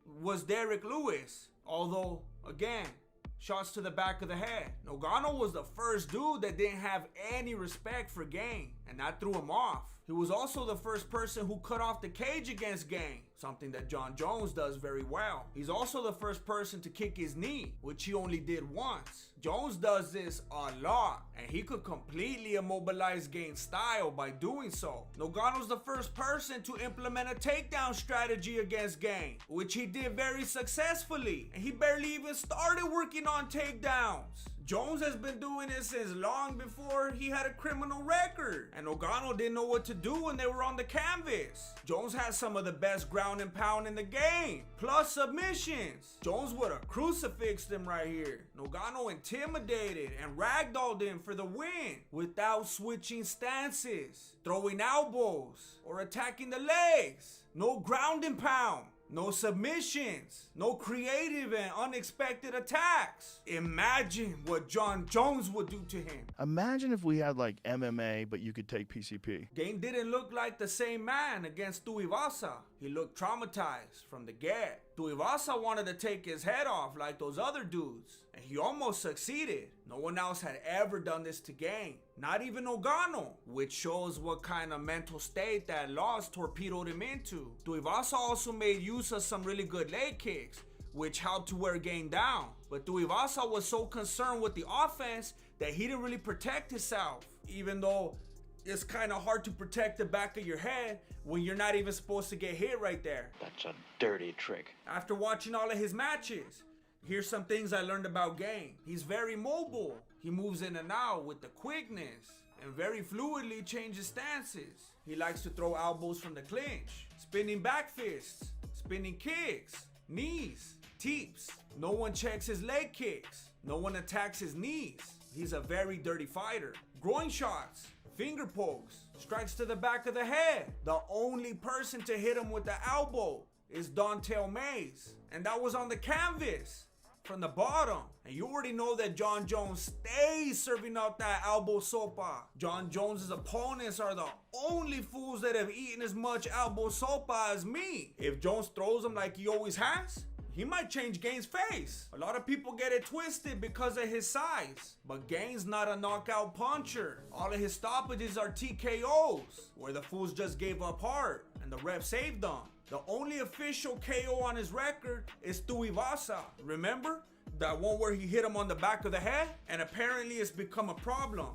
Speaker 1: was Derek Lewis, although, again, shots to the back of the head. Nogano was the first dude that didn't have any respect for Gang, and that threw him off. He was also the first person who cut off the cage against Gang, something that John Jones does very well. He's also the first person to kick his knee, which he only did once. Jones does this a lot, and he could completely immobilize Gang's style by doing so. Nogano's the first person to implement a takedown strategy against Gang, which he did very successfully, and he barely even started working on takedowns. Jones has been doing this since long before he had a criminal record, and Nogano didn't know what to do when they were on the canvas. Jones had some of the best ground and pound in the game, plus submissions. Jones would have crucifixed him right here. Nogano intimidated and ragdolled him for the win without switching stances, throwing elbows, or attacking the legs. No ground and pound. No submissions, no creative and unexpected attacks. Imagine what John Jones would do to him.
Speaker 12: Imagine if we had like MMA, but you could take PCP.
Speaker 1: Gang didn't look like the same man against Tuivasa. He looked traumatized from the get. Tuivasa wanted to take his head off like those other dudes, and he almost succeeded. No one else had ever done this to Gang, not even Nogano, which shows what kind of mental state that loss torpedoed him into. Tuivasa also made use of some really good leg kicks, which helped to wear Gang down. But Tuivasa was so concerned with the offense that he didn't really protect himself, even though it's kind of hard to protect the back of your head when you're not even supposed to get hit right there.
Speaker 11: That's a dirty trick.
Speaker 1: After watching all of his matches, Here's some things I learned about Gang. He's very mobile. He moves in and out with the quickness and very fluidly changes stances. He likes to throw elbows from the clinch, spinning back fists, spinning kicks, knees, teeps. No one checks his leg kicks. No one attacks his knees. He's a very dirty fighter. Groin shots, finger pokes, strikes to the back of the head. The only person to hit him with the elbow is Dontel Mays. And that was on the canvas from the bottom. And you already know that John Jones stays serving out that elbow sopa. John Jones's opponents are the only fools that have eaten as much elbow sopa as me. If Jones throws him like he always has, he might change Gang's face. A lot of people get it twisted because of his size. But Gang's not a knockout puncher. All of his stoppages are TKOs, where the fools just gave up hard and the ref saved them. The only official KO on his record is Tuivasa. Remember? That one where he hit him on the back of the head? And apparently it's become a problem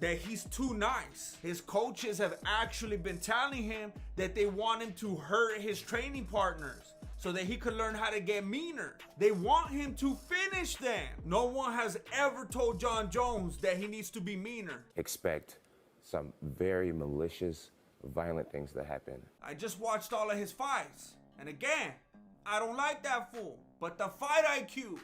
Speaker 1: that he's too nice. His coaches have actually been telling him that they want him to hurt his training partners so that he could learn how to get meaner. They want him to finish them. No one has ever told John Jones that he needs to be meaner.
Speaker 3: Expect some very malicious, violent things to happen.
Speaker 1: I just watched all of his fights. And again, I don't like that fool. But the fight IQ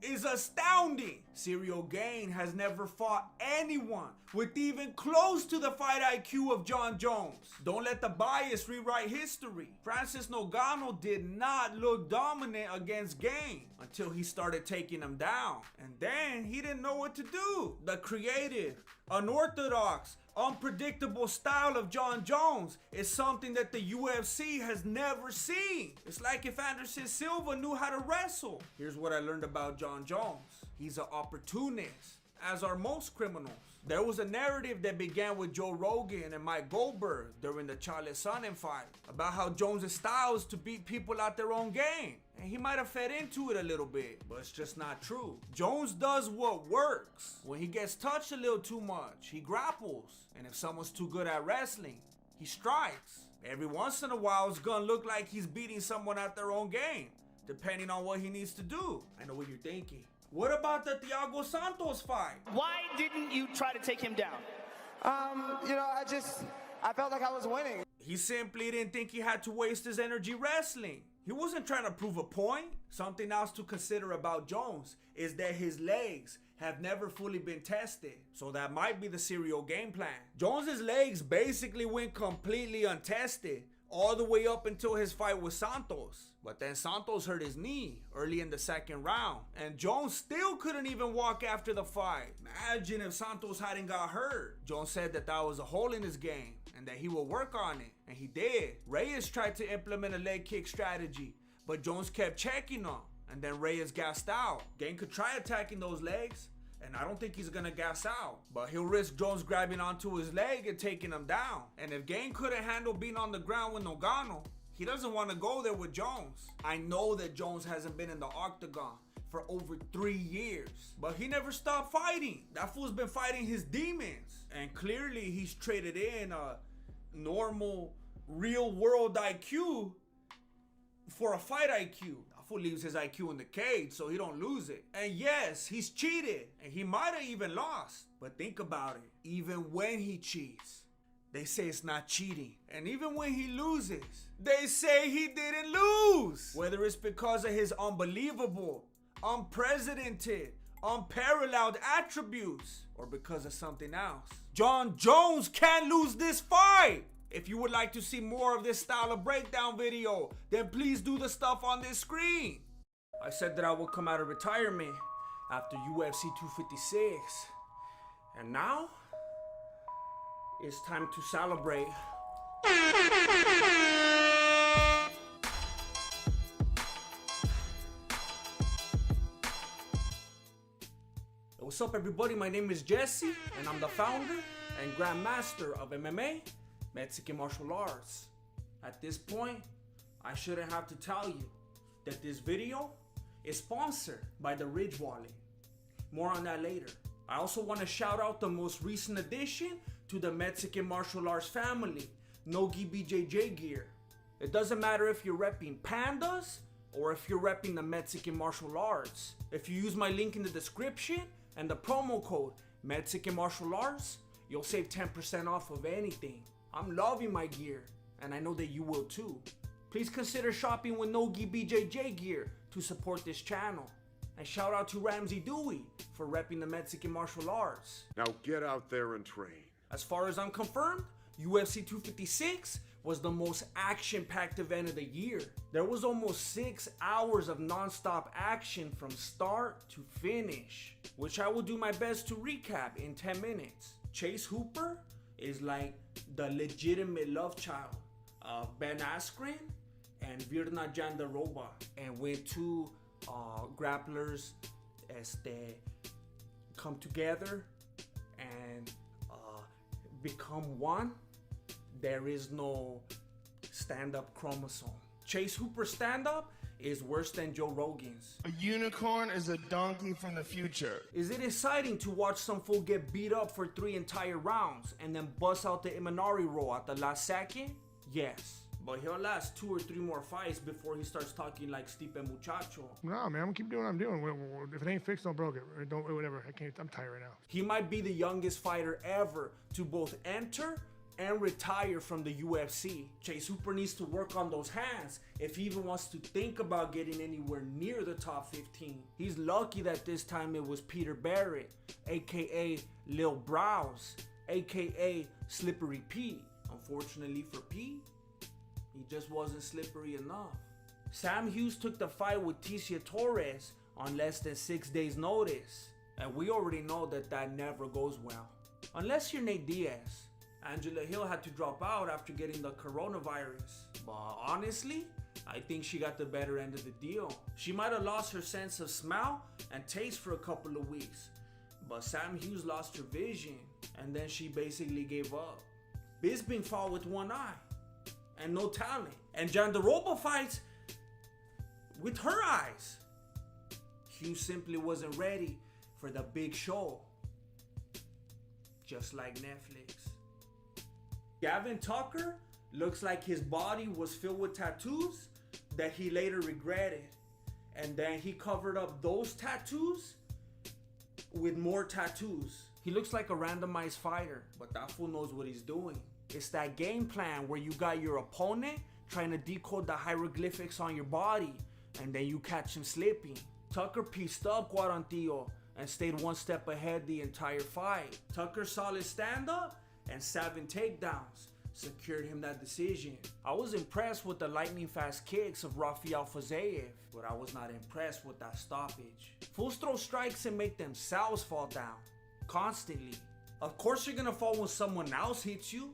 Speaker 1: is astounding. Ciryl Gane has never fought anyone with even close to the fight IQ of John Jones. Don't let the bias rewrite history. Francis Ngannou did not look dominant against Gane until he started taking him down. And then he didn't know what to do. The creative, unorthodox, unpredictable style of John Jones is something that the UFC has never seen. It's like if Anderson Silva knew how to wrestle. Here's what I learned about John Jones. He's an opportunist, as are most criminals. There was a narrative that began with Joe Rogan and Mike Goldberg during the Charles Sonnen fight about how Jones' style is to beat people out their own game. And he might have fed into it a little bit, but it's just not true. Jones does what works. When he gets touched a little too much, he grapples. And if someone's too good at wrestling, he strikes. Every once in a while, it's gonna look like he's beating someone at their own game, depending on what he needs to do. I know what you're thinking. What about the Thiago Santos fight?
Speaker 17: Why didn't you try to take him down?
Speaker 4: I felt like I was winning.
Speaker 1: He simply didn't think he had to waste his energy wrestling. He wasn't trying to prove a point. Something else to consider about Jones is that his legs have never fully been tested. So that might be the Ciryl game plan. Jones's legs basically went completely untested all the way up until his fight with Santos. But then Santos hurt his knee early in the second round. And Jones still couldn't even walk after the fight. Imagine if Santos hadn't got hurt. Jones said that was a hole in his game and that he will work on it. And he did. Reyes tried to implement a leg kick strategy, but Jones kept checking him. And then Reyes gassed out. Gane could try attacking those legs, and I don't think he's gonna gas out. But he'll risk Jones grabbing onto his leg and taking him down. And if Gane couldn't handle being on the ground with Ngannou, he doesn't want to go there with Jones. I know that Jones hasn't been in the octagon for over 3 years, but he never stopped fighting. That fool's been fighting his demons. And clearly he's traded in a normal, real world IQ for a fight IQ. That fool leaves his IQ in the cage so he don't lose it. And yes, he's cheated, and he might have even lost. But think about it. Even when he cheats, they say it's not cheating. And even when he loses, they say he didn't lose. Whether it's because of his unbelievable, unprecedented, unparalleled attributes, or because of something else. John Jones can't lose this fight. If you would like to see more of this style of breakdown video, then please do the stuff on this screen. I said that I would come out of retirement after UFC 256. And now, it's time to celebrate. What's up, everybody? My name is Jesse, and I'm the founder and grandmaster of MMA, Mexican martial arts. At this point, I shouldn't have to tell you that this video is sponsored by the Ridge Wallet. More on that later. I also want to shout out the most recent addition to the Mexican martial arts family, Nogi BJJ gear. It doesn't matter if you're repping pandas or if you're repping the Mexican martial arts. If you use my link in the description and the promo code Mexican Martial Arts, you'll save 10% off of anything. I'm loving my gear, and I know that you will too. Please consider shopping with Nogi BJJ gear to support this channel. And shout out to Ramsey Dewey for repping the Mexican martial arts.
Speaker 19: Now get out there and train.
Speaker 1: As far as I'm confirmed, UFC 256 was the most action-packed event of the year. There was almost 6 hours of non-stop action from start to finish, which I will do my best to recap in 10 minutes. Chase Hooper is like the legitimate love child of Ben Askren and Virna Jandiroba, and when two grapplers come together and become one, there is no stand-up chromosome. Chase Hooper's stand-up is worse than Joe Rogan's.
Speaker 20: A unicorn is a donkey from the future.
Speaker 1: Is it exciting to watch some fool get beat up for 3 entire rounds and then bust out the Imanari roll at the last second? Yes. But he'll last 2 or 3 more fights before he starts talking like Stipe Muchacho.
Speaker 21: No, man, I'm gonna keep doing what I'm doing. If it ain't fixed, don't broke it. Don't, whatever. I'm tired right now.
Speaker 1: He might be the youngest fighter ever to both enter and retire from the UFC. Chase Hooper needs to work on those hands if he even wants to think about getting anywhere near the top 15. He's lucky that this time it was Peter Barrett, aka Lil Brows, aka Slippery Pete. Unfortunately for Pete, he just wasn't slippery enough. Sam Hughes took the fight with Ticia Torres on less than 6 days notice, and we already know that that never goes well. Unless you're Nate Diaz. Angela Hill had to drop out after getting the coronavirus. But honestly, I think she got the better end of the deal. She might have lost her sense of smell and taste for a couple of weeks, but Sam Hughes lost her vision, and then she basically gave up. Bisping fought with one eye and no talent, and Jandiroba fights with her eyes. Hughes simply wasn't ready for the big show, just like Netflix. Gavin Tucker looks like his body was filled with tattoos that he later regretted, and then he covered up those tattoos with more tattoos. He looks like a randomized fighter, but that fool knows what he's doing. It's that game plan where you got your opponent trying to decode the hieroglyphics on your body, and then you catch him slipping. Tucker pieced up Guarantillo and stayed 1 step ahead the entire fight. Tucker's solid stand-up and 7 takedowns secured him that decision. I was impressed with the lightning fast kicks of Rafael Faziev, but I was not impressed with that stoppage. Fools throw strikes and make themselves fall down constantly. Of course you're gonna fall when someone else hits you.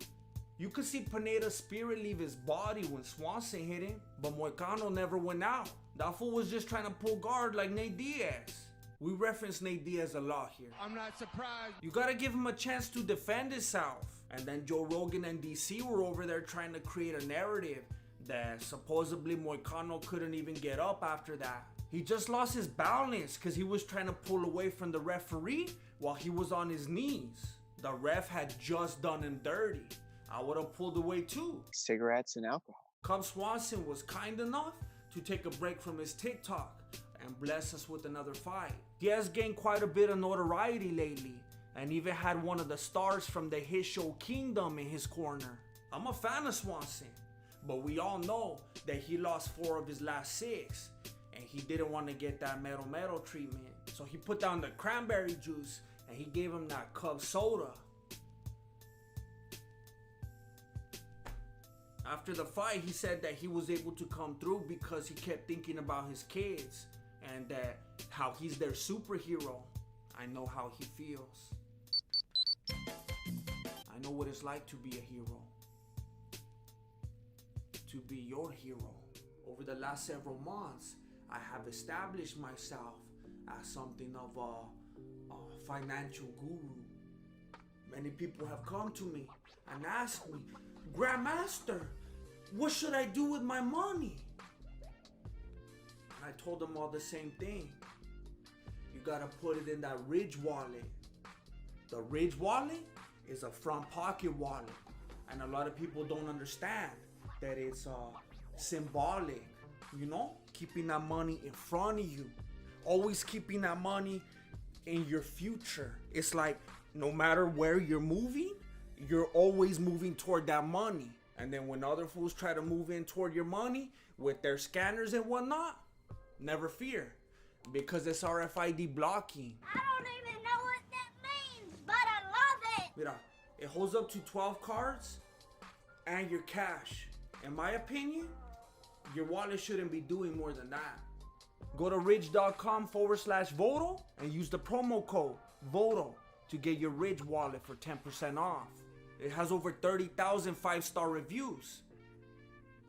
Speaker 1: You could see Pineda's spirit leave his body when Swanson hit him, but Moicano never went out. That fool was just trying to pull guard like Nate Diaz. We reference Nate Diaz a lot here.
Speaker 20: I'm not surprised.
Speaker 1: You gotta give him a chance to defend himself. And then Joe Rogan and DC were over there trying to create a narrative that supposedly Moicano couldn't even get up after that. He just lost his balance because he was trying to pull away from the referee while he was on his knees. The ref had just done him dirty. I would have pulled away too.
Speaker 22: Cigarettes and alcohol.
Speaker 1: Cub Swanson was kind enough to take a break from his TikTok and bless us with another fight. He has gained quite a bit of notoriety lately, and even had one of the stars from the hit show Kingdom in his corner. I'm a fan of Swanson, but we all know that he lost 4 of his last 6, and he didn't want to get that metal treatment. So he put down the cranberry juice and he gave him that Cub soda. After the fight, he said that he was able to come through because he kept thinking about his kids and that how he's their superhero. I know how he feels. I know what it's like to be a hero. To be your hero. Over the last several months, I have established myself as something of a financial guru. Many people have come to me and asked me, Grandmaster, what should I do with my money? And I told them all the same thing. You gotta put it in that Ridge wallet. The Ridge wallet is a front pocket wallet. And a lot of people don't understand that it's symbolic, you know? keeping that money in front of you. Always keeping that money in your future. It's like no matter where you're moving, you're always moving toward that money. And then when other fools try to move in toward your money with their scanners and whatnot, never fear, because it's RFID blocking.
Speaker 2: I don't even know what that means, but I love it.
Speaker 1: Mira, it holds up to 12 cards and your cash. In my opinion, your wallet shouldn't be doing more than that. Go to ridge.com/Voto and use the promo code VOTO to get your Ridge wallet for 10% off. It has over 30,000 5-star reviews.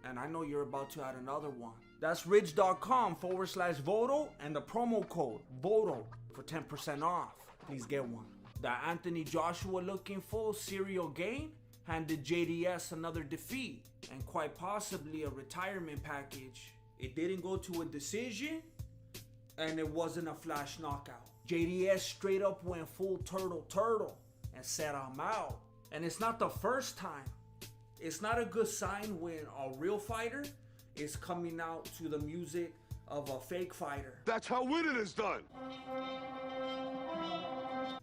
Speaker 1: And I know you're about to add another one. That's ridge.com/Voto and the promo code VOTO for 10% off. Please get one. The Anthony Joshua looking full serial gain handed JDS another defeat and quite possibly a retirement package. It didn't go to a decision and it wasn't a flash knockout. JDS straight up went full turtle and said I'm out. And it's not the first time. It's not a good sign when a real fighter is coming out to the music of a fake fighter.
Speaker 19: That's how winning is done.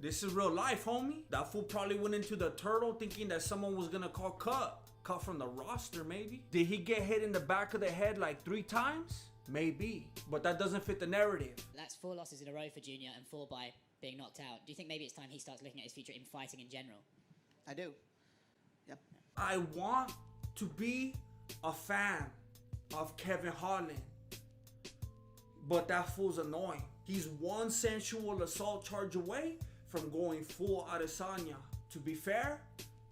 Speaker 1: This is real life, homie. That fool probably went into the turtle thinking that someone was gonna call cut from the roster, maybe. Did he get hit in the back of the head like 3 times? Maybe, but that doesn't fit the narrative.
Speaker 10: That's 4 losses in a row for Junior and 4 by being knocked out. Do you think maybe it's time he starts looking at his future in fighting in general?
Speaker 15: I do. Yep.
Speaker 1: I want to be a fan of Kevin Holland, but that fool's annoying. He's one sensual assault charge away from going full Adesanya. To be fair,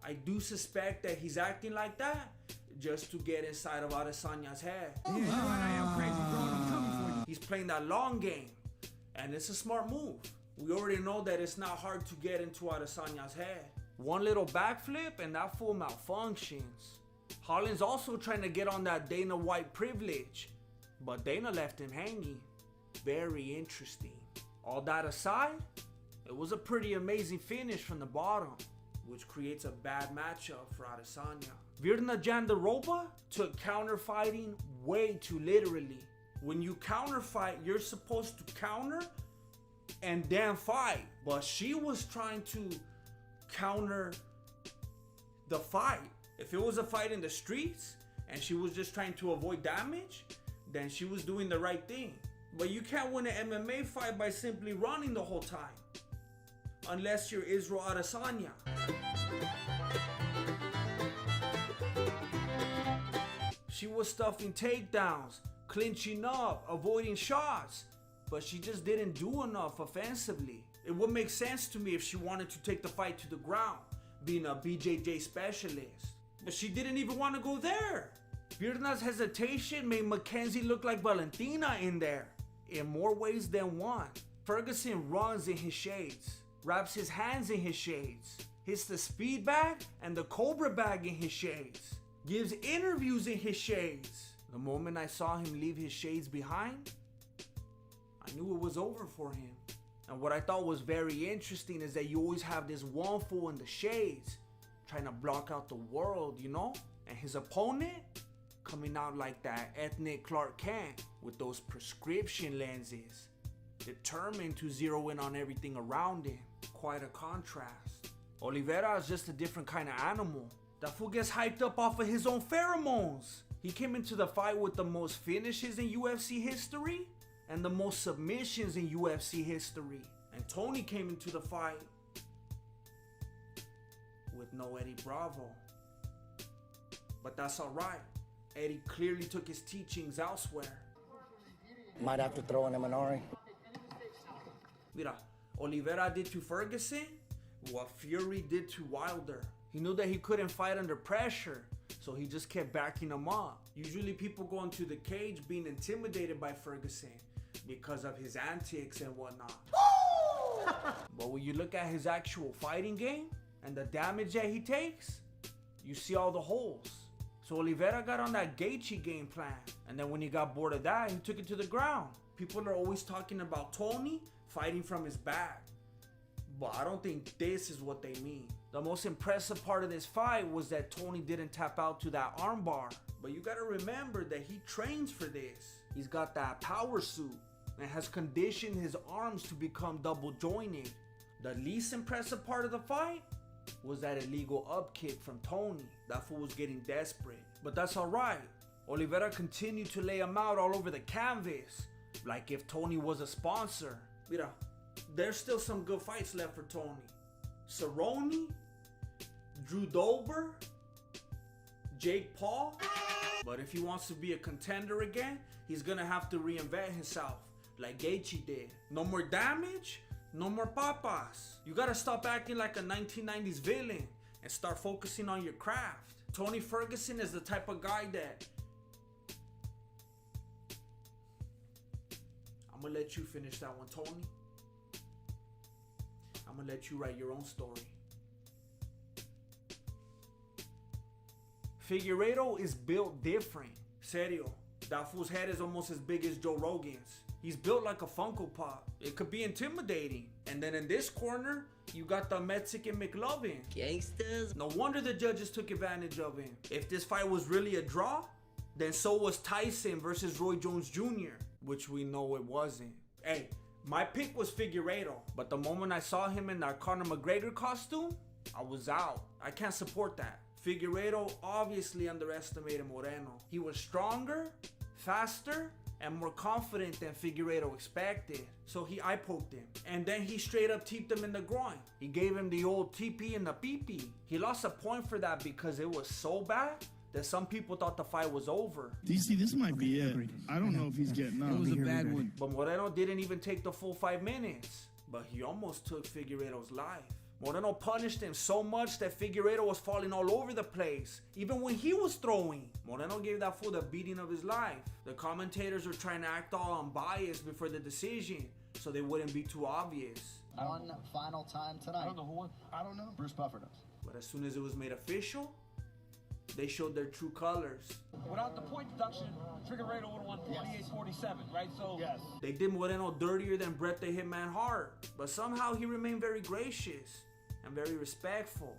Speaker 1: I do suspect that he's acting like that just to get inside of Adesanya's head. He's playing that long game, and it's a smart move. We already know that it's not hard to get into Adesanya's head. One little backflip and that fool malfunctions. Holland's also trying to get on that Dana White privilege, but Dana left him hanging. Very interesting. All that aside, it was a pretty amazing finish from the bottom, which creates a bad matchup for Adesanya. Virna Jandiroba took counter fighting way too literally. When you counter fight, you're supposed to counter and then fight. But she was trying to counter the fight. If it was a fight in the streets and she was just trying to avoid damage, then she was doing the right thing. But you can't win an MMA fight by simply running the whole time, unless you're Israel Adesanya. She was stuffing takedowns, clinching up, avoiding shots, but she just didn't do enough offensively. It would make sense to me if she wanted to take the fight to the ground, being a BJJ specialist. But she didn't even want to go there. Virna's hesitation made Mackenzie look like Valentina in there, in more ways than one. Ferguson runs in his shades, wraps his hands in his shades, hits the speed bag and the Cobra bag in his shades, gives interviews in his shades. The moment I saw him leave his shades behind, I knew it was over for him. And what I thought was very interesting is that you always have this one fool in the shades trying to block out the world, you know? And his opponent coming out like that ethnic Clark Kent with those prescription lenses, determined to zero in on everything around him. Quite a contrast. Oliveira is just a different kind of animal. That fool gets hyped up off of his own pheromones. He came into the fight with the most finishes in UFC history and the most submissions in UFC history. And Tony came into the fight with no Eddie Bravo. But that's alright. Eddie clearly took his teachings elsewhere.
Speaker 4: Might have to throw in Eminari.
Speaker 1: Mira, Oliveira did to Ferguson what Fury did to Wilder. He knew that he couldn't fight under pressure, so he just kept backing him up. Usually people go into the cage being intimidated by Ferguson because of his antics and whatnot. But when you look at his actual fighting game and the damage that he takes, you see all the holes. So Oliveira got on that Gaethje game plan, and then when he got bored of that, he took it to the ground. People are always talking about Tony fighting from his back, but I don't think this is what they mean. The most impressive part of this fight was that Tony didn't tap out to that armbar. But you gotta remember that he trains for this. He's got that power suit and has conditioned his arms to become double jointed. The least impressive part of the fight was that illegal up kick from Tony. That fool was getting desperate. But that's alright. Oliveira continued to lay him out all over the canvas, like if Tony was a sponsor. Mira, there's still some good fights left for Tony. Cerrone, Drew Dober, Jake Paul. But if he wants to be a contender again, he's gonna have to reinvent himself, like Gaethje did. No more damage, no more papas. You gotta stop acting like a 1990s villain and start focusing on your craft. Tony Ferguson is the type of guy that... I'm gonna let you finish that one, Tony. I'm gonna let you write your own story. Figueiredo is built different. Serio. That fool's head is almost as big as Joe Rogan's. He's built like a Funko Pop. It could be intimidating. And then in this corner, you got the Mexican McLovin. Gangsters. No wonder the judges took advantage of him. If this fight was really a draw, then so was Tyson versus Roy Jones Jr., which we know it wasn't. Hey, my pick was Figueiredo, but the moment I saw him in that Conor McGregor costume, I was out. I can't support that. Figueiredo obviously underestimated Moreno. He was stronger, faster, and more confident than Figueiredo expected. So he eye-poked him. And then he straight up teeped him in the groin. He gave him the old TP and the PP. He lost a point for that because it was so bad that some people thought the fight was over.
Speaker 20: DC, this might be it. I don't know if he's getting up. It was a bad one.
Speaker 1: But Moreno didn't even take the full 5 minutes. But he almost took Figueiredo's life. Moreno punished him so much that Figueiredo was falling all over the place, even when he was throwing. Moreno gave that fool the beating of his life. The commentators were trying to act all unbiased before the decision, so they wouldn't be too obvious.
Speaker 4: One final time tonight. I don't know who won. I don't know. Bruce Buffer does.
Speaker 1: But as soon as it was made official, they showed their true colors.
Speaker 9: Without the point deduction, Figueiredo would have won 48-47, right? So yes.
Speaker 1: They did Moreno dirtier than Bret the Hitman Hart, but somehow he remained very gracious and very respectful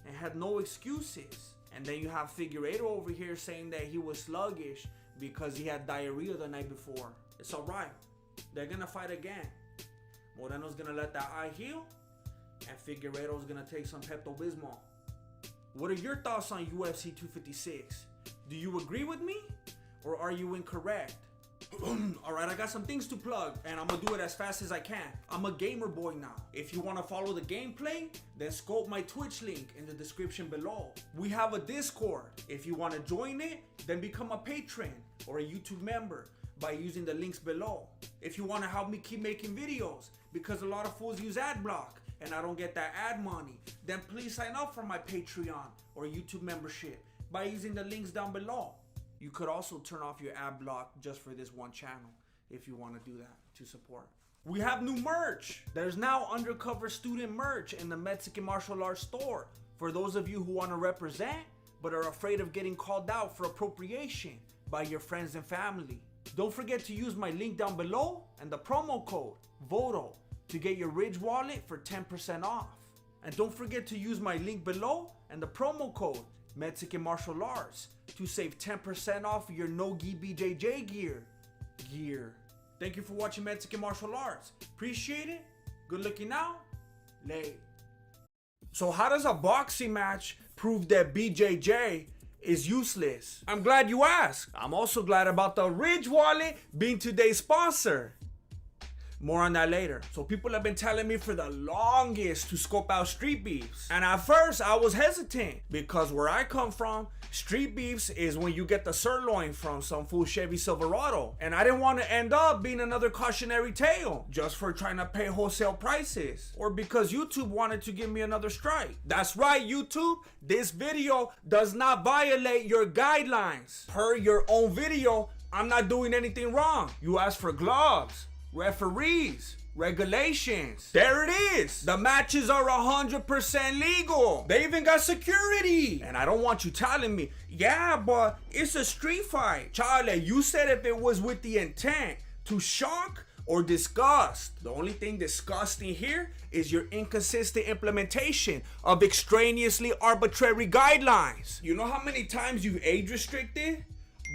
Speaker 1: and had no excuses. And then you have Figueiredo over here saying that he was sluggish because he had diarrhea the night before. It's alright. They're gonna fight again. Moreno's gonna let that eye heal, and Figueiredo's gonna take some Pepto-Bismol. What are your thoughts on UFC 256? Do you agree with me, or are you incorrect? Alright, I got some things to plug, and I'm gonna do it as fast as I can. I'm a gamer boy now. If you wanna follow the gameplay, then scope my Twitch link in the description below. We have a Discord. If you wanna join it, then become a patron or a YouTube member by using the links below. If you wanna help me keep making videos, because a lot of fools use ad block, and I don't get that ad money, then please sign up for my Patreon or YouTube membership by using the links down below. You could also turn off your ad block just for this one channel if you want to do that to support. We have new merch. There's now undercover student merch in the Mexican martial arts store for those of you who want to represent but are afraid of getting called out for appropriation by your friends and family. Don't forget to use my link down below and the promo code VOTO to get your Ridge wallet for 10% off. And don't forget to use my link below and the promo code Mexican Martial Arts to save 10% off your no-gi BJJ gear. Thank you for watching Mexican Martial Arts. Appreciate it. Good looking out. Late. So how does a boxing match prove that BJJ is useless? I'm glad you asked. I'm also glad about the Ridge wallet being today's sponsor. More on that later. So people have been telling me for the longest to scope out street beefs. And at first I was hesitant because where I come from, street beefs is when you get the sirloin from some fool Chevy Silverado. And I didn't want to end up being another cautionary tale just for trying to pay wholesale prices. Or because YouTube wanted to give me another strike. That's right, YouTube. This video does not violate your guidelines. Per your own video, I'm not doing anything wrong. You asked for gloves, referees, regulations. There it is. The matches are 100% legal. They even got security. And I don't want you telling me, yeah, but it's a street fight. Charlie, you said if it was with the intent to shock or disgust. The only thing disgusting here is your inconsistent implementation of extraneously arbitrary guidelines. You know how many times you've age restricted,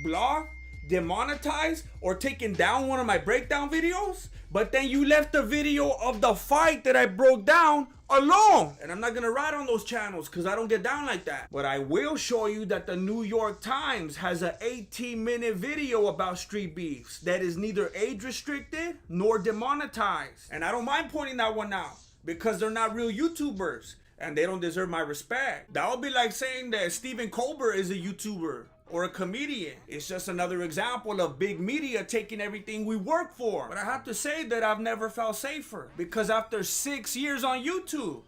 Speaker 1: blocked, demonetized, or taken down one of my breakdown videos? But then you left the video of the fight that I broke down alone. And I'm not gonna ride on those channels because I don't get down like that. But I will show you that the New York Times has an 18-minute video about street beefs that is neither age restricted nor demonetized. And I don't mind pointing that one out because they're not real YouTubers and they don't deserve my respect. That would be like saying that Stephen Colbert is a YouTuber or a comedian. It's just another example of big media taking everything we work for. But I have to say that I've never felt safer because after 6 years on YouTube,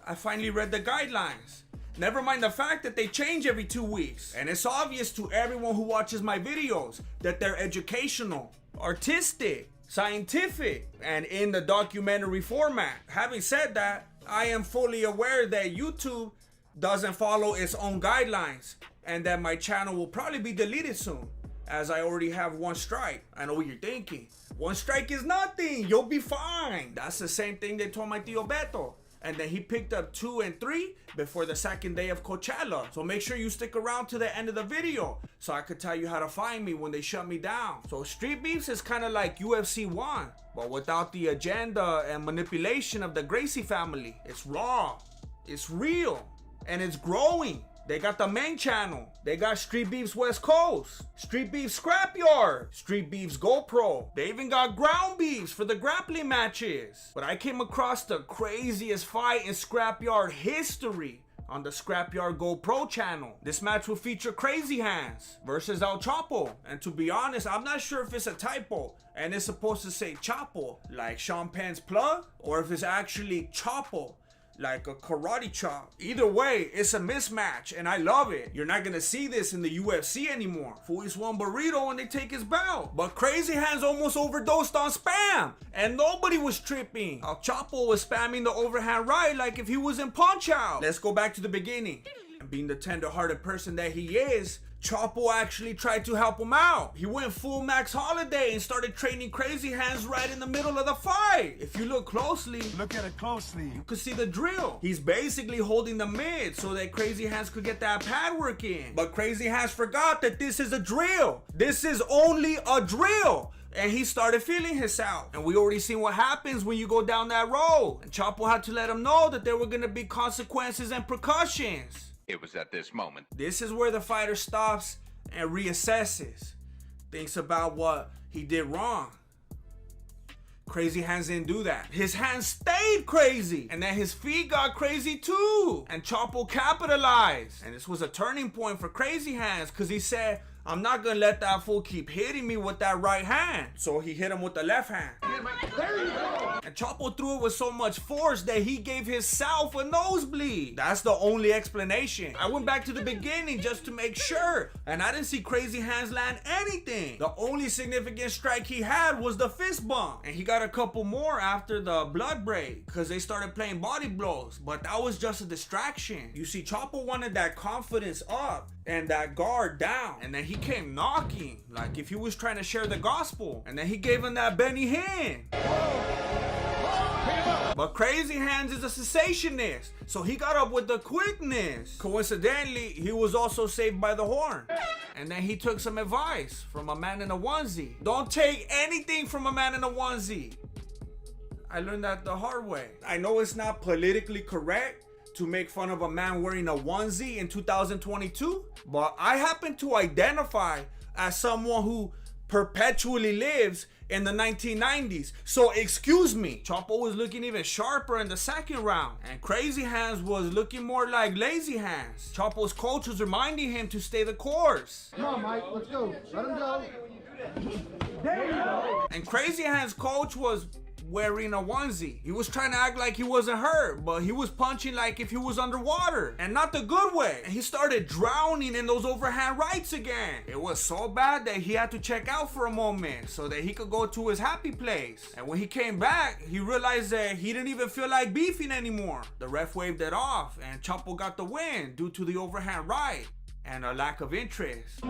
Speaker 1: I finally read the guidelines. Never mind the fact that they change every 2 weeks. And it's obvious to everyone who watches my videos that they're educational, artistic, scientific, and in the documentary format. Having said that, I am fully aware that YouTube doesn't follow its own guidelines and that my channel will probably be deleted soon, as I already have 1 strike. I know what you're thinking. 1 strike is nothing, you'll be fine. That's the same thing they told my Tío Beto. And then he picked up 2 and 3 before the second day of Coachella. So make sure you stick around to the end of the video so I could tell you how to find me when they shut me down. So Street Beefs is kind of like UFC 1, but without the agenda and manipulation of the Gracie family. It's raw, it's real, and it's growing. They got the main channel. They got Street Beefs West Coast, Street Beefs Scrapyard, Street Beefs GoPro. They even got ground beefs for the grappling matches. But I came across the craziest fight in Scrapyard history on the Scrapyard GoPro channel. This match will feature Crazy Hands versus El Chapo. And to be honest, I'm not sure if it's a typo and it's supposed to say Chapo, like Sean Penn's plug, or if it's actually Chapo, like a karate chop. Either way, it's a mismatch and I love it. You're not gonna see this in the UFC anymore. Fool swung burrito and they take his belt. But Crazy Hands almost overdosed on spam and nobody was tripping. El Chapo was spamming the overhand right like if he was in Punch Out. Let's go back to the beginning. And being the tender-hearted person that he is, Chapo actually tried to help him out. He went full Max Holiday and started training Crazy Hands right in the middle of the fight. If you look closely,
Speaker 20: Look at it closely.
Speaker 1: you could see the drill. He's basically holding the mid so that Crazy Hands could get that pad work in. But Crazy Hands forgot that this is a drill. This is only a drill. And he started feeling himself. And we already seen what happens when you go down that road. And Chapo had to let him know that there were gonna be consequences and repercussions.
Speaker 7: It was at this moment.
Speaker 1: This is where the fighter stops and reassesses. Thinks about what he did wrong. Crazy Hands didn't do that. His hands stayed crazy. And then his feet got crazy too. And Chapo capitalized. And this was a turning point for Crazy Hands because he said, I'm not gonna let that fool keep hitting me with that right hand. So he hit him with the left hand.
Speaker 20: There you go.
Speaker 1: And Chapo threw it with so much force that he gave himself a nosebleed. That's the only explanation. I went back to the beginning just to make sure, and I didn't see Crazy Hands land anything. The only significant strike he had was the fist bump, and he got a couple more after the blood break because they started playing body blows, but that was just a distraction. You see, Chapo wanted that confidence up and that guard down, and then he came knocking like if he was trying to share the gospel, and then he gave him that Benny Hinn. But Crazy Hands is a cessationist, so he got up with the quickness. Coincidentally, he was also saved by the horn. And then he took some advice from a man in a onesie. Don't take anything from a man in a onesie. I learned that the hard way. I know it's not politically correct to make fun of a man wearing a onesie in 2022, but I happen to identify as someone who perpetually lives in the 1990s. So excuse me, Chapo was looking even sharper in the second round, and Crazy Hands was looking more like Lazy Hands. Chapo's coach was reminding him to stay the course.
Speaker 20: Come on, Mike, let's go. Let him go. There you go.
Speaker 1: And Crazy Hands' coach was wearing a onesie. He was trying to act like he wasn't hurt, but he was punching like if he was underwater, and not the good way. And he started drowning in those overhand rights again. It was so bad that he had to check out for a moment so that he could go to his happy place. And when he came back, he realized that he didn't even feel like beefing anymore. The ref waved it off and Chapo got the win due to the overhand right. and a lack of interest.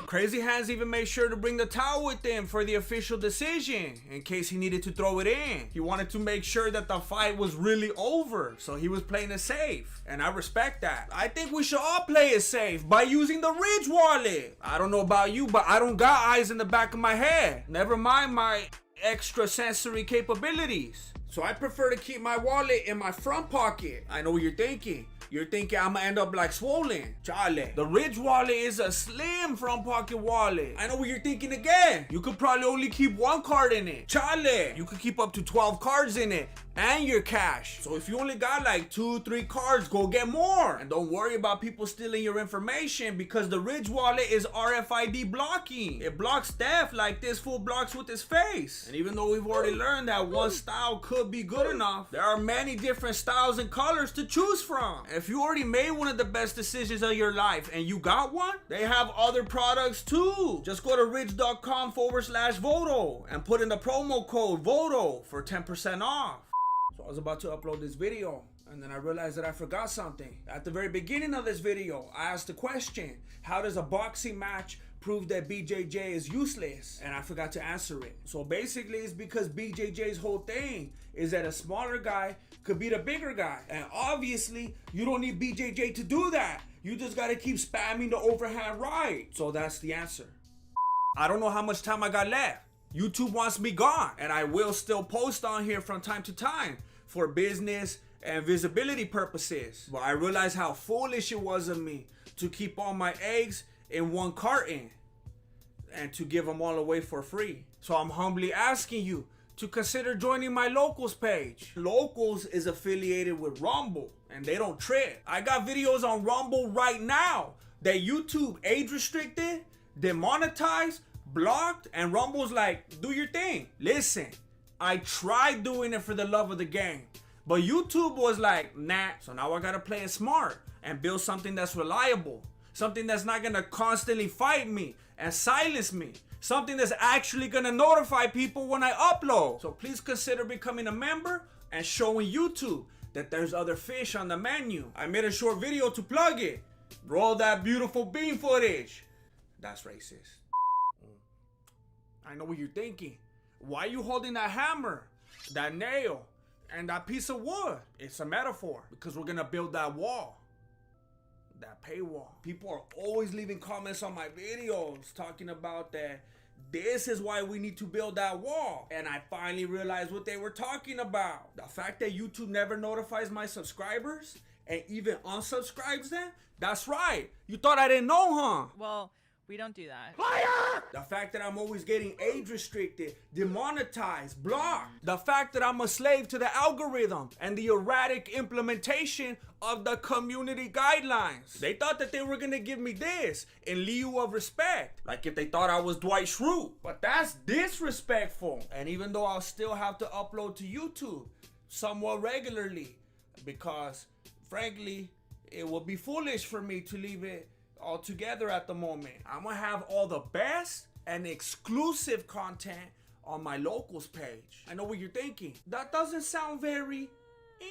Speaker 1: Crazy Hands even made sure to bring the towel with him for the official decision in case he needed to throw it in. He wanted to make sure that the fight was really over, so he was playing it safe, and I respect that. I think we should all play it safe by using the Ridge wallet. I don't know about you, but I don't got eyes in the back of my head. Never mind my extrasensory capabilities. So I prefer to keep my wallet in my front pocket. I know what you're thinking. You're thinking I'm gonna end up like swollen. Chale. The Ridge wallet is a slim front pocket wallet. I know what you're thinking again. You could probably only keep one card in it. Chale. You could keep up to 12 cards in it and your cash. So if you only got like 2-3 cards, go get more. And don't worry about people stealing your information because the Ridge wallet is RFID blocking. It blocks theft like this fool blocks with his face. And even though we've already learned that one style could be good enough, there are many different styles and colors to choose from. If you already made one of the best decisions of your life and you got one, they have other products too. Just go to ridge.com/Voto and put in the promo code VOTO for 10% off. So I was about to upload this video and then I realized that I forgot something. At the very beginning of this video, I asked the question, how does a boxing match prove that BJJ is useless? And I forgot to answer it. So basically it's because BJJ's whole thing is that a smaller guy could beat a bigger guy. And obviously you don't need BJJ to do that. You just gotta keep spamming the overhand right. So that's the answer. I don't know how much time I got left. YouTube wants me gone, and I will still post on here from time to time for business and visibility purposes. But I realized how foolish it was of me to keep all my eggs in one carton and to give them all away for free. So I'm humbly asking you to consider joining my Locals page. Locals is affiliated with Rumble and they don't trip. I got videos on Rumble right now that YouTube age restricted, demonetized, blocked, and Rumble's like, do your thing. Listen, I tried doing it for the love of the game, but YouTube was like, nah. So now I gotta play it smart and build something that's reliable, something that's not gonna constantly fight me and silence me, something that's actually gonna notify people when I upload. So please consider becoming a member and showing YouTube that there's other fish on the menu. I made a short video to plug it. Roll that beautiful bean footage. That's racist. I know what you're thinking. Why are you holding that hammer, that nail, and that piece of wood? It's a metaphor because we're gonna build that wall, that paywall. People are always leaving comments on my videos talking about that. This is why we need to build that wall. And I finally realized what they were talking about. The fact that YouTube never notifies my subscribers and even unsubscribes them. That's right. You thought I didn't know, huh?
Speaker 7: Well, we don't do that.
Speaker 1: Liar! The fact that I'm always getting age restricted, demonetized, blocked. The fact that I'm a slave to the algorithm and the erratic implementation of the community guidelines. They thought that they were gonna give me this in lieu of respect. Like if they thought I was Dwight Schrute. But that's disrespectful. And even though I'll still have to upload to YouTube somewhat regularly, because frankly, it would be foolish for me to leave it all together at the moment. I'm gonna have all the best and exclusive content on my Locals page. I know what you're thinking. That doesn't sound very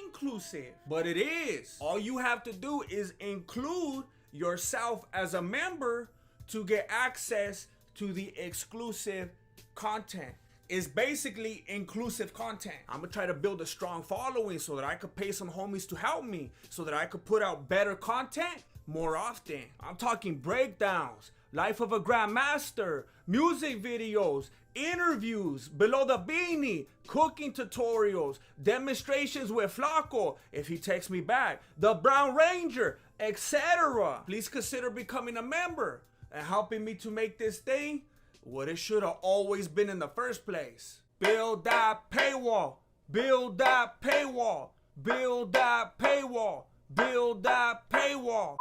Speaker 1: inclusive, but it is. All you have to do is include yourself as a member to get access to the exclusive content. It's basically inclusive content. I'm gonna try to build a strong following so that I could pay some homies to help me, so that I could put out better content more often. I'm talking breakdowns, life of a grandmaster, music videos, interviews, below the beanie, cooking tutorials, demonstrations with Flaco if he texts me back, the Brown Ranger, etc. Please consider becoming a member and helping me to make this thing what it should have always been in the first place. Build that paywall, build that paywall, build that paywall, build that paywall.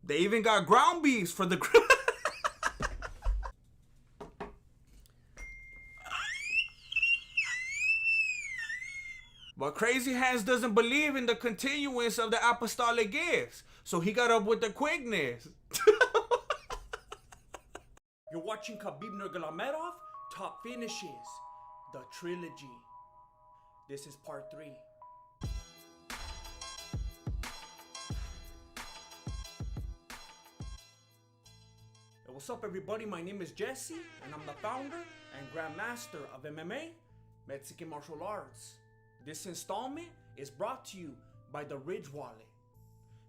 Speaker 1: They even got ground beefs for the But Crazy Hands doesn't believe in the continuance of the apostolic gifts, so he got up with the quickness. You're watching Khabib Nurmagomedov Top Finishes, the trilogy. This is part 3. What's up, everybody? My name is Jesse, and I'm the founder and grandmaster of MMA, Mexican martial arts. This installment is brought to you by the Ridge wallet.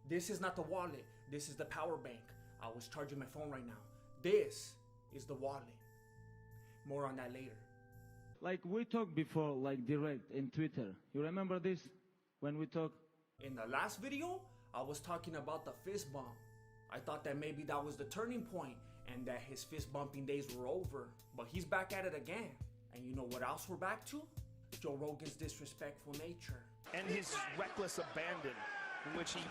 Speaker 1: This is not the wallet, this is the power bank. I was charging my phone right now. This is the wallet. More on that later.
Speaker 14: Like we talked before, like direct in Twitter. You remember this? When we talked?
Speaker 1: In the last video, I was talking about the fist bump. I thought that maybe that was the turning point and that his fist bumping days were over. But he's back at it again. And you know what else we're back to? Joe Rogan's disrespectful nature.
Speaker 17: And his reckless abandon, in which he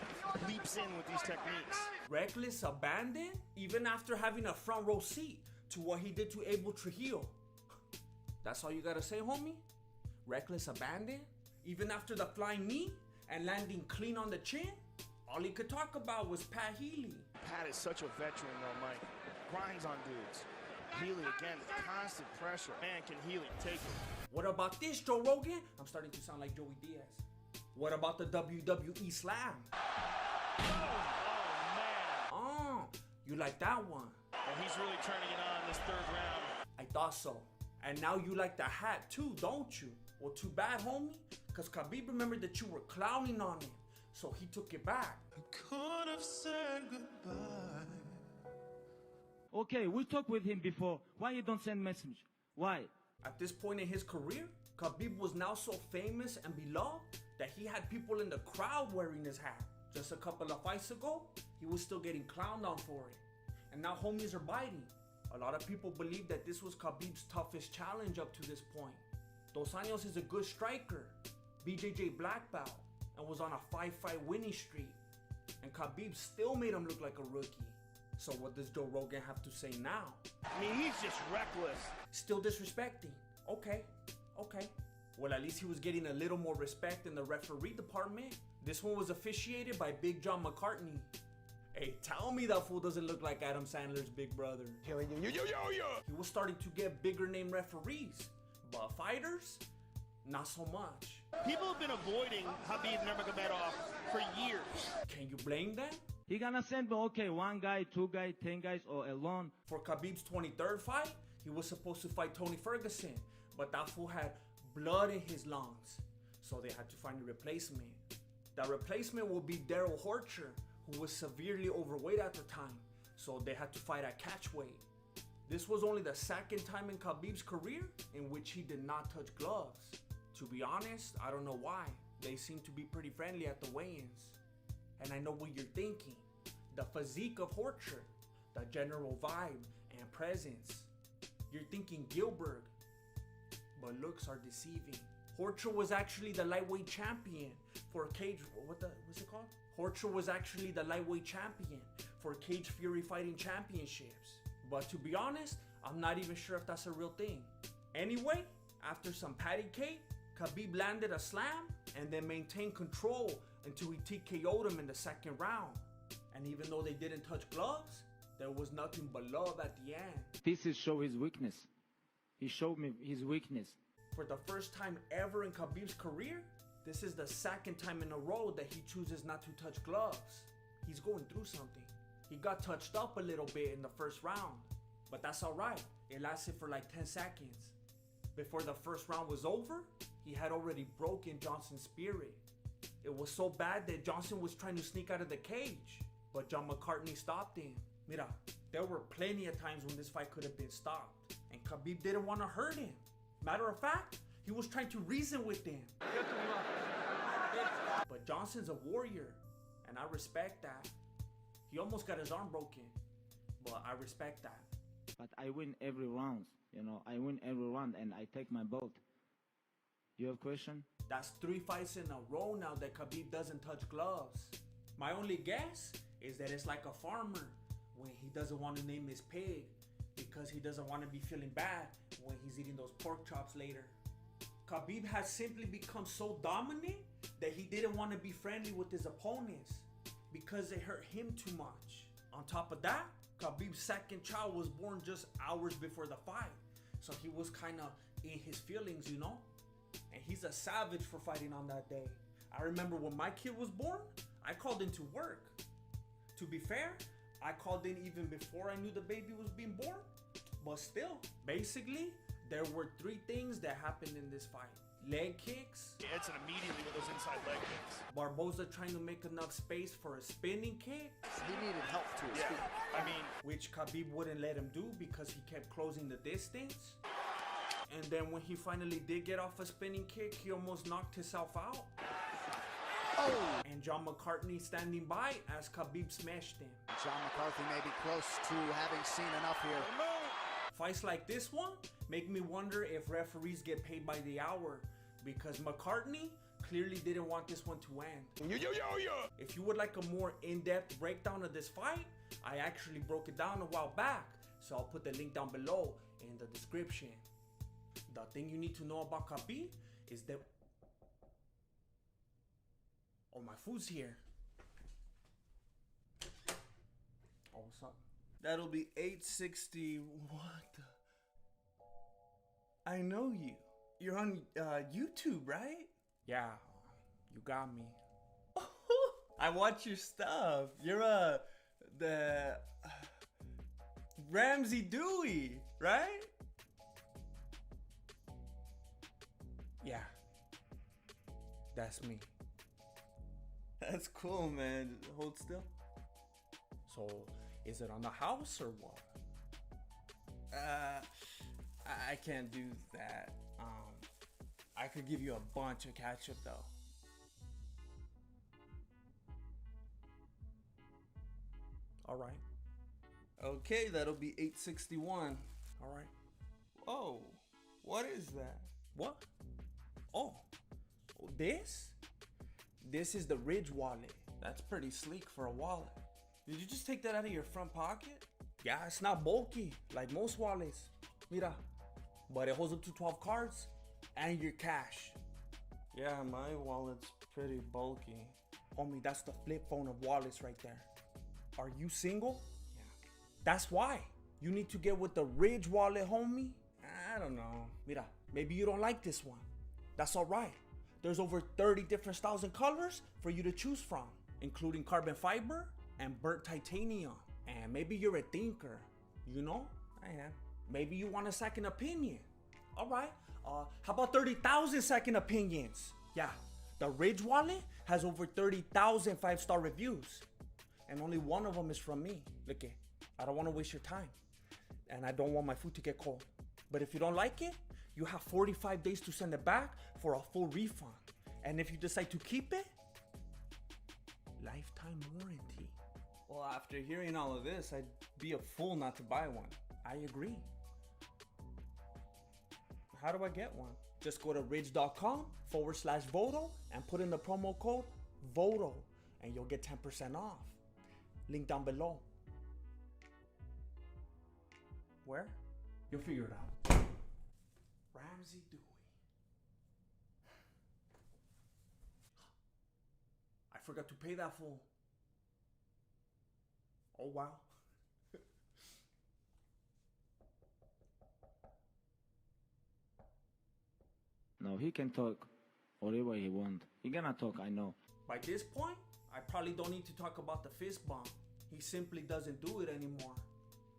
Speaker 17: leaps in with these techniques.
Speaker 1: Reckless abandon? Even after having a front row seat to what he did to Abel Trujillo. That's all you gotta say, homie? Reckless abandon? Even after the flying knee and landing clean on the chin? All he could talk about was Pat Healy.
Speaker 17: Pat is such a veteran though, Mike. Grinds on dudes. Healy again, constant pressure. Man, can Healy take it?
Speaker 1: What about this, Joe Rogan? I'm starting to sound like Joey Diaz. What about the WWE Slam?
Speaker 17: Oh man.
Speaker 1: Oh, you like that one?
Speaker 17: And he's really turning it on this third round.
Speaker 1: I thought so. And now you like the hat too, don't you? Well, too bad, homie. Because Khabib remembered that you were clowning on him. So he took it back.
Speaker 22: I could have said goodbye.
Speaker 14: Okay, we talked with him before. Why you don't send message? Why?
Speaker 1: At this point in his career, Khabib was now so famous and beloved that he had people in the crowd wearing his hat. Just a couple of fights ago, he was still getting clowned on for it. And now homies are biting. A lot of people believe that this was Khabib's toughest challenge up to this point. Dos Anjos is a good striker, BJJ black belt, and was on a 5-fight winning streak. And Khabib still made him look like a rookie. So what does Joe Rogan have to say now?
Speaker 17: I mean, he's just reckless.
Speaker 1: Still disrespecting. Okay. Well, at least he was getting a little more respect in the referee department. This one was officiated by Big John McCartney. Hey, tell me that fool doesn't look like Adam Sandler's big brother. He was starting to get bigger name referees, but fighters, not so much.
Speaker 17: People have been avoiding Khabib Nurmagomedov for years.
Speaker 1: Can you blame them?
Speaker 14: He gonna send me, okay, 1 guy, 2 guys, 10 guys, or alone.
Speaker 1: For Khabib's 23rd fight, he was supposed to fight Tony Ferguson, but that fool had blood in his lungs, so they had to find a replacement. That replacement will be Daryl Horcher, who was severely overweight at the time, so they had to fight at catchweight. This was only the second time in Khabib's career in which he did not touch gloves. To be honest, I don't know why. They seem to be pretty friendly at the weigh-ins. And I know what you're thinking. The physique of Horcher, the general vibe and presence. You're thinking Gilbert, but looks are deceiving. Horcher was actually the lightweight champion for Cage. What's it called? Horcher was actually the lightweight champion for Cage Fury Fighting Championships. But to be honest, I'm not even sure if that's a real thing. Anyway, after some patty cake, Khabib landed a slam and then maintained control until he TKO'd him in the second round. And even though they didn't touch gloves, there was nothing but love at the end.
Speaker 14: This is show his weakness. He showed me his weakness.
Speaker 1: For the first time ever in Khabib's career, this is the second time in a row that he chooses not to touch gloves. He's going through something. He got touched up a little bit in the first round, but that's alright. It lasted for like 10 seconds. Before the first round was over, he had already broken Johnson's spirit. It was so bad that Johnson was trying to sneak out of the cage, but John McCartney stopped him. Mira, there were plenty of times when this fight could have been stopped, and Khabib didn't want to hurt him. Matter of fact, he was trying to reason with him. But Johnson's a warrior, and I respect that. He almost got his arm broken, but I respect that.
Speaker 14: But I win every round, I win every round and I take my belt. You have a question?
Speaker 1: That's 3 fights in a row now that Khabib doesn't touch gloves. My only guess is that it's like a farmer when he doesn't want to name his pig because he doesn't want to be feeling bad when he's eating those pork chops later. Khabib has simply become so dominant that he didn't want to be friendly with his opponents because they hurt him too much. On top of that, Khabib's second child was born just hours before the fight, so he was kind of in his feelings, And he's a savage for fighting on that day. I remember when my kid was born, I called into work. To be fair, I called in even before I knew the baby was being born. But still, basically, there were 3 things that happened in this fight. Leg kicks.
Speaker 17: Edson immediately with those inside leg kicks.
Speaker 1: Barboza trying to make enough space for a spinning kick.
Speaker 15: He needed help to his feet.
Speaker 17: I mean,
Speaker 1: which Khabib wouldn't let him do because he kept closing the distance. And then when he finally did get off a spinning kick, he almost knocked himself out.
Speaker 15: Oh!
Speaker 1: And John McCartney standing by as Khabib smashed him.
Speaker 8: John McCarthy may be close to having seen enough here.
Speaker 1: Fights like this one make me wonder if referees get paid by the hour, because McCartney clearly didn't want this one to end. If you would like a more in-depth breakdown of this fight, I actually broke it down a while back, so I'll put the link down below in the description. The thing you need to know about Khabib is that... Oh, my food's here. Oh, what's up? That'll be 860. What the? I know you. You're on YouTube, right? Yeah, you got me. I watch your stuff. You're the Ramsey Dewey, right? Yeah, that's me. That's cool, man. Hold still. So, is it on the house or what? I can't do that. I could give you a bunch of ketchup though. All right. Okay, that'll be 861. All right. Whoa, what is that? What? Oh, this? This is the Ridge wallet. That's pretty sleek for a wallet. Did you just take that out of your front pocket? Yeah, it's not bulky like most wallets. Mira, but it holds up to 12 cards and your cash. Yeah, my wallet's pretty bulky. Homie, that's the flip phone of wallets right there. Are you single? Yeah. That's why. You need to get with the Ridge wallet, homie. I don't know. Mira, maybe you don't like this one. That's all right. There's over 30 different styles and colors for you to choose from, including carbon fiber and burnt titanium. And maybe you're a thinker, you know? I am. Maybe you want a second opinion. All right. How about 30,000 second opinions? Yeah. The Ridge wallet has over 30,000 5-star reviews. And only one of them is from me. Look it. I don't want to waste your time. And I don't want my food to get cold. But if you don't like it, you have 45 days to send it back for a full refund. And if you decide to keep it, lifetime warranty. Well, after hearing all of this, I'd be a fool not to buy one. I agree. How do I get one? Just go to ridge.com/Voto and put in the promo code VOTO and you'll get 10% off. Link down below. Where? You'll figure it out. Ramsey Dewey. I forgot to pay that fool. Oh wow.
Speaker 14: No, he can talk whatever he want. He gonna talk, I know.
Speaker 1: By this point, I probably don't need to talk about the fist bump. He simply doesn't do it anymore.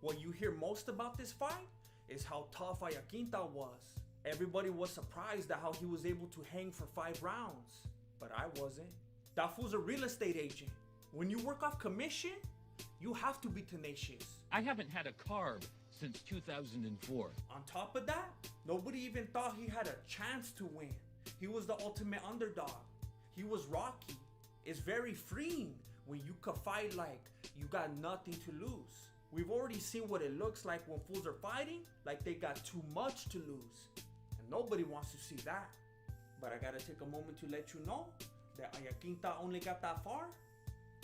Speaker 1: What you hear most about this fight is how tough Ayaquinta was. Everybody was surprised at how he was able to hang for 5 rounds. But I wasn't. That fool's a real estate agent. When you work off commission, you have to be tenacious.
Speaker 13: I haven't had a carb since 2004.
Speaker 1: On top of that, nobody even thought he had a chance to win. He was the ultimate underdog. He was Rocky. It's very freeing when you can fight like you got nothing to lose. We've already seen what it looks like when fools are fighting like they got too much to lose. And nobody wants to see that. But I gotta take a moment to let you know that Ayaquinta only got that far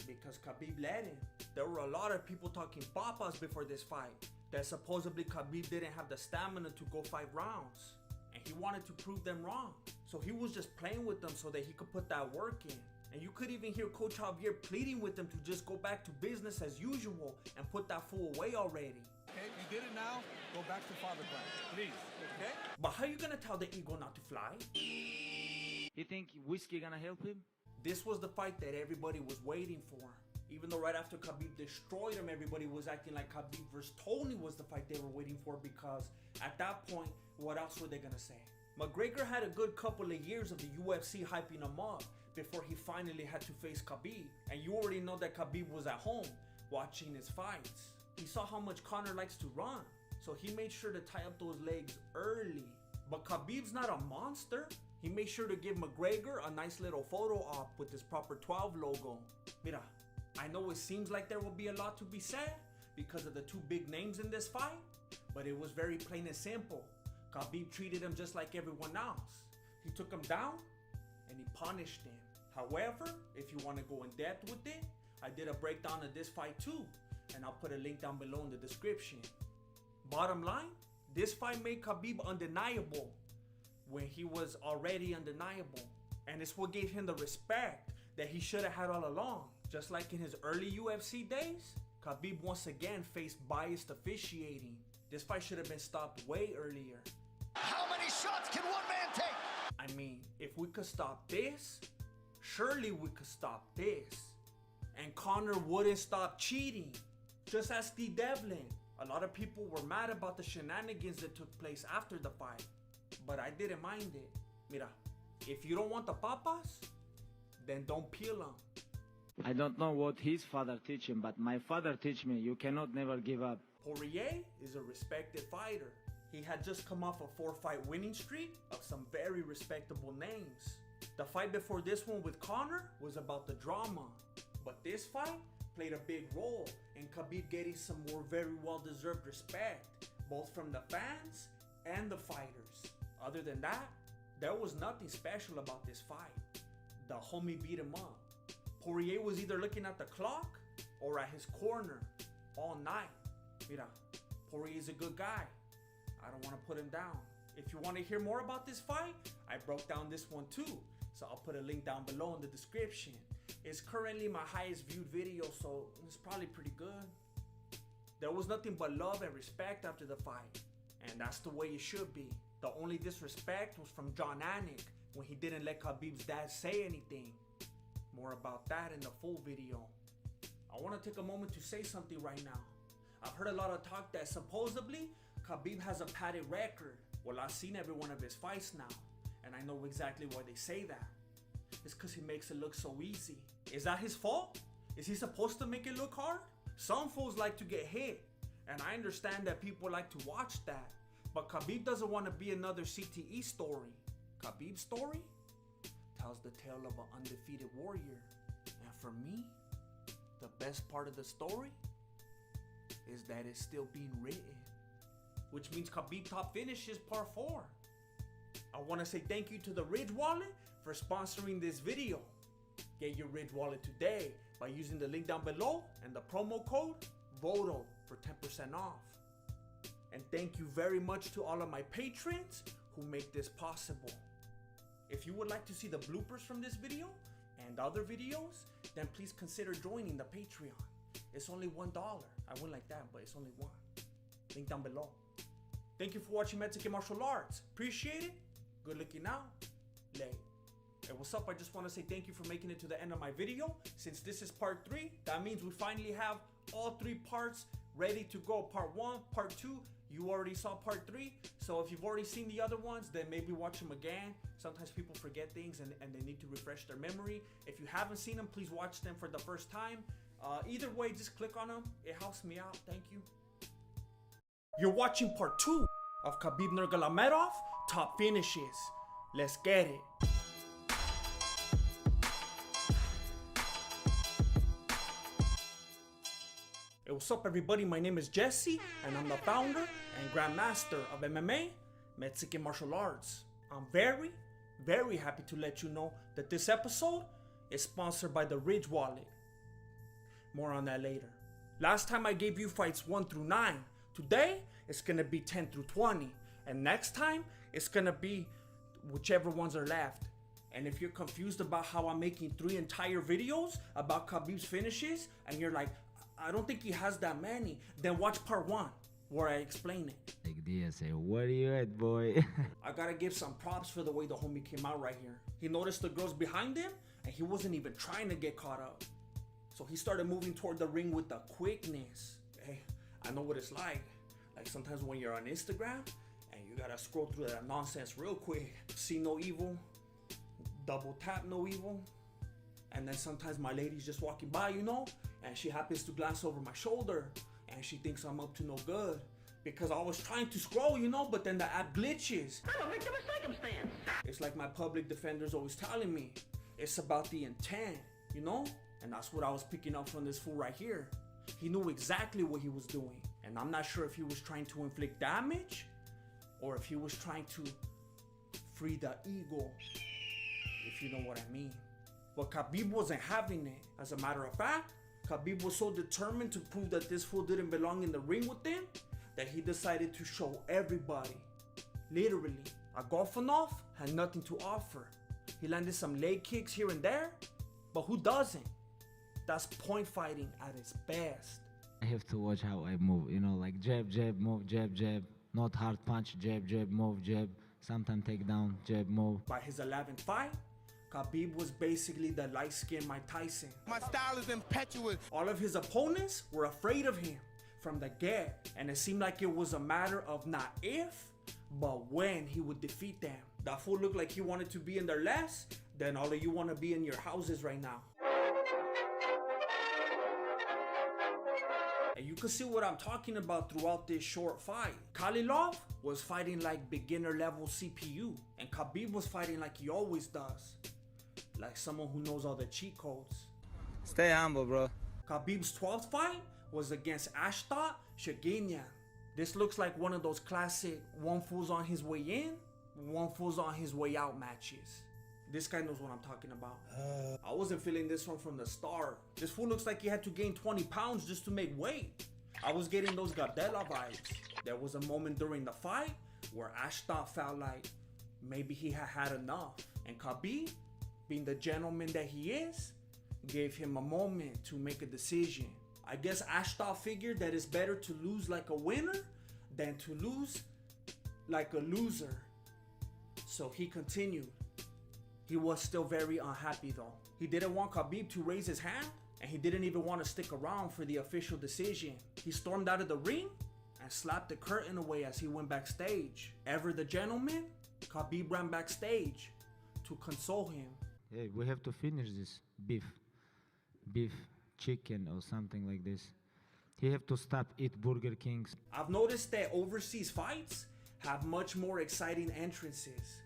Speaker 1: because Khabib led him. There were a lot of people talking papas before this fight that supposedly Khabib didn't have the stamina to go 5 rounds. And he wanted to prove them wrong. So he was just playing with them so that he could put that work in. And you could even hear Coach Javier pleading with them to just go back to business as usual and put that fool away already.
Speaker 9: Okay, you did it now. Go back to father plan, please. Okay?
Speaker 1: But how you gonna tell the eagle not to fly?
Speaker 14: You think whiskey gonna help him?
Speaker 1: This was the fight that everybody was waiting for. Even though right after Khabib destroyed him, everybody was acting like Khabib versus Tony was the fight they were waiting for, because at that point, what else were they gonna say? McGregor had a good couple of years of the UFC hyping him up before he finally had to face Khabib. And you already know that Khabib was at home watching his fights. He saw how much Conor likes to run, so he made sure to tie up those legs early. But Khabib's not a monster. He made sure to give McGregor a nice little photo op with his proper 12 logo. Mira, I know it seems like there will be a lot to be said because of the two big names in this fight, but it was very plain and simple. Khabib treated him just like everyone else. He took him down and he punished him. However, if you want to go in depth with it, I did a breakdown of this fight too, and I'll put a link down below in the description. Bottom line, this fight made Khabib undeniable when he was already undeniable. And it's what gave him the respect that he should have had all along. Just like in his early UFC days, Khabib once again faced biased officiating. This fight should have been stopped way earlier.
Speaker 4: How many shots can one man take?
Speaker 1: I mean, if we could stop this, surely we could stop this. And Conor wouldn't stop cheating. Just ask D. Devlin. A lot of people were mad about the shenanigans that took place after the fight, but I didn't mind it. Mira, if you don't want the papas, then don't peel them.
Speaker 14: I don't know what his father teach him, but my father teach me you cannot never give up.
Speaker 1: Poirier is a respected fighter. He had just come off a 4-fight winning streak of some very respectable names. The fight before this one with Conor was about the drama, but this fight played a big role in Khabib getting some more very well-deserved respect, both from the fans and the fighters. Other than that, there was nothing special about this fight. The homie beat him up. Poirier was either looking at the clock or at his corner all night. Mira, Poirier's a good guy. I don't want to put him down. If you want to hear more about this fight, I broke down this one too, so I'll put a link down below in the description. It's currently my highest viewed video, so it's probably pretty good. There was nothing but love and respect after the fight, and that's the way it should be. The only disrespect was from John Anik when he didn't let Khabib's dad say anything. More about that in the full video. I want to take a moment to say something right now. I've heard a lot of talk that supposedly Khabib has a padded record. Well, I've seen every one of his fights now, and I know exactly why they say that. It's because he makes it look so easy. Is that his fault? Is he supposed to make it look hard? Some fools like to get hit, and I understand that people like to watch that. But Khabib doesn't want to be another CTE story. Khabib's story tells the tale of an undefeated warrior. And for me, the best part of the story is that it's still being written. Which means Khabib top finish is part 4. I want to say thank you to the Ridge Wallet for sponsoring this video. Get your Ridge Wallet today by using the link down below and the promo code VOTO for 10% off. And thank you very much to all of my patrons who make this possible. If you would like to see the bloopers from this video and other videos, then please consider joining the Patreon. It's only $1. I wouldn't like that, but it's only one. Link down below. Thank you for watching Mexican Martial Arts. Appreciate it. Good looking out. Lay. Hey, what's up? I just want to say thank you for making it to the end of my video. Since this is part 3, that means we finally have all 3 parts ready to go. Part 1, part 2, you already saw part 3. So if you've already seen the other ones, then maybe watch them again. Sometimes people forget things and they need to refresh their memory. If you haven't seen them, please watch them for the first time. Either way, just click on them. It helps me out. Thank you. You're watching part 2 of Khabib Nurmagomedov top finishes. Let's get it. Hey, what's up everybody? My name is Jesse and I'm the founder and grandmaster of MMA, Mexican Martial Arts. I'm very, very happy to let you know that this episode is sponsored by the Ridge Wallet. More on that later. Last time I gave you fights 1 through 9. Today, it's gonna be 10 through 20. And next time, it's gonna be whichever ones are left. And if you're confused about how I'm making 3 entire videos about Khabib's finishes, and you're like, I don't think he has that many, then watch part 1, where I explain it.
Speaker 6: Like this, say, what are you at, boy?
Speaker 1: I gotta give some props for the way the homie came out right here. He noticed the girls behind him, and he wasn't even trying to get caught up. So he started moving toward the ring with the quickness. Hey, I know what it's like. Like sometimes when you're on Instagram and you gotta scroll through that nonsense real quick. See no evil, double tap no evil. And then sometimes my lady's just walking by, you know, and she happens to glance over my shoulder and she thinks I'm up to no good because I was trying to scroll, you know, but then the app glitches.
Speaker 2: I'm a victim of circumstance.
Speaker 1: It's like my public defender's always telling me, it's about the intent, you know? And that's what I was picking up from this fool right here. He knew exactly what he was doing. And I'm not sure if he was trying to inflict damage or if he was trying to free the ego, if you know what I mean. But Khabib wasn't having it. As a matter of fact, Khabib was so determined to prove that this fool didn't belong in the ring with him that he decided to show everybody. Literally, Agolfanov had nothing to offer. He landed some leg kicks here and there, but who doesn't? That's point fighting at its best.
Speaker 6: I have to watch how I move, you know, like jab, jab, move, jab, jab. Not hard punch, jab, jab, move, jab. Sometimes take down, jab, move.
Speaker 1: By his 11th fight, Khabib was basically the light-skinned Mike Tyson.
Speaker 22: My style is impetuous.
Speaker 1: All of his opponents were afraid of him from the get, and it seemed like it was a matter of not if, but when he would defeat them. That fool looked like he wanted to be in there less than all of you want to be in your houses right now. And you can see what I'm talking about throughout this short fight. Kalilov was fighting like beginner level CPU, and Khabib was fighting like he always does. Like someone who knows all the cheat codes.
Speaker 6: Stay humble, bro.
Speaker 1: Khabib's 12th fight was against Ashtat Shaginyan. This looks like one of those classic one fool's on his way in, one fool's on his way out matches. This guy knows what I'm talking about. I wasn't feeling this one from the start. This fool looks like he had to gain 20 pounds just to make weight. I was getting those Gardella vibes. There was a moment during the fight where Ashtat felt like maybe he had had enough. And Khabib, being the gentleman that he is, gave him a moment to make a decision. I guess Ashtat figured that it's better to lose like a winner than to lose like a loser. So he continued. He was still very unhappy though. He didn't want Khabib to raise his hand, and he didn't even want to stick around for the official decision. He stormed out of the ring and slapped the curtain away as he went backstage. Ever the gentleman, Khabib ran backstage to console him.
Speaker 6: Hey, we have to finish this beef, chicken or something like this. He have to stop eat Burger Kings.
Speaker 1: I've noticed that overseas fights have much more exciting entrances.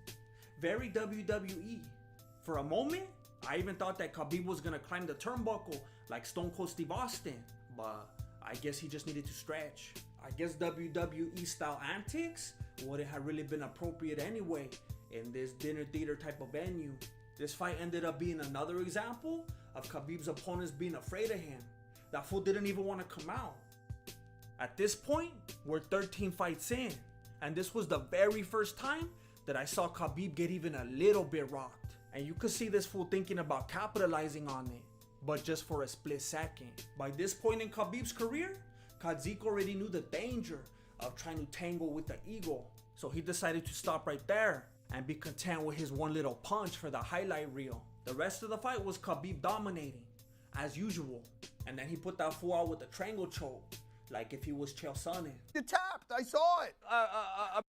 Speaker 1: Very WWE. For a moment, I even thought that Khabib was gonna climb the turnbuckle like Stone Cold Steve Austin, but I guess he just needed to stretch. I guess WWE style antics wouldn't have really been appropriate anyway in this dinner theater type of venue. This fight ended up being another example of Khabib's opponents being afraid of him. That fool didn't even want to come out. At this point, we're 13 fights in, and this was the very first time that I saw Khabib get even a little bit rocked. And you could see this fool thinking about capitalizing on it, but just for a split second. By this point in Khabib's career, Kadzik already knew the danger of trying to tangle with the ego. So he decided to stop right there and be content with his one little punch for the highlight reel. The rest of the fight was Khabib dominating, as usual. And then he put that fool out with a triangle choke, like if he was Chael Sonnen.
Speaker 22: You tapped, I saw it.
Speaker 1: I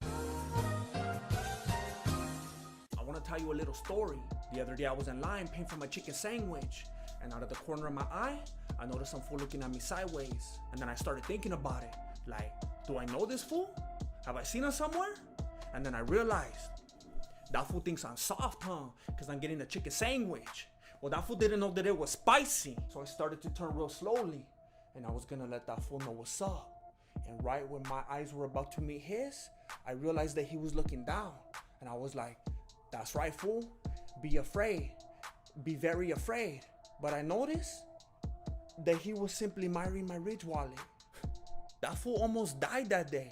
Speaker 1: want to tell you a little story. The other day I was in line paying for my chicken sandwich, and out of the corner of my eye, I noticed some fool looking at me sideways. And then I started thinking about it. Like, do I know this fool? Have I seen him somewhere? And then I realized, that fool thinks I'm soft, huh? Because I'm getting a chicken sandwich. Well, that fool didn't know that it was spicy. So I started to turn real slowly, and I was gonna let that fool know what's up. And right when my eyes were about to meet his, I realized that he was looking down. And I was like, that's right, fool. Be afraid. Be very afraid. But I noticed that he was simply admiring my Ridge wallet. That fool almost died that day,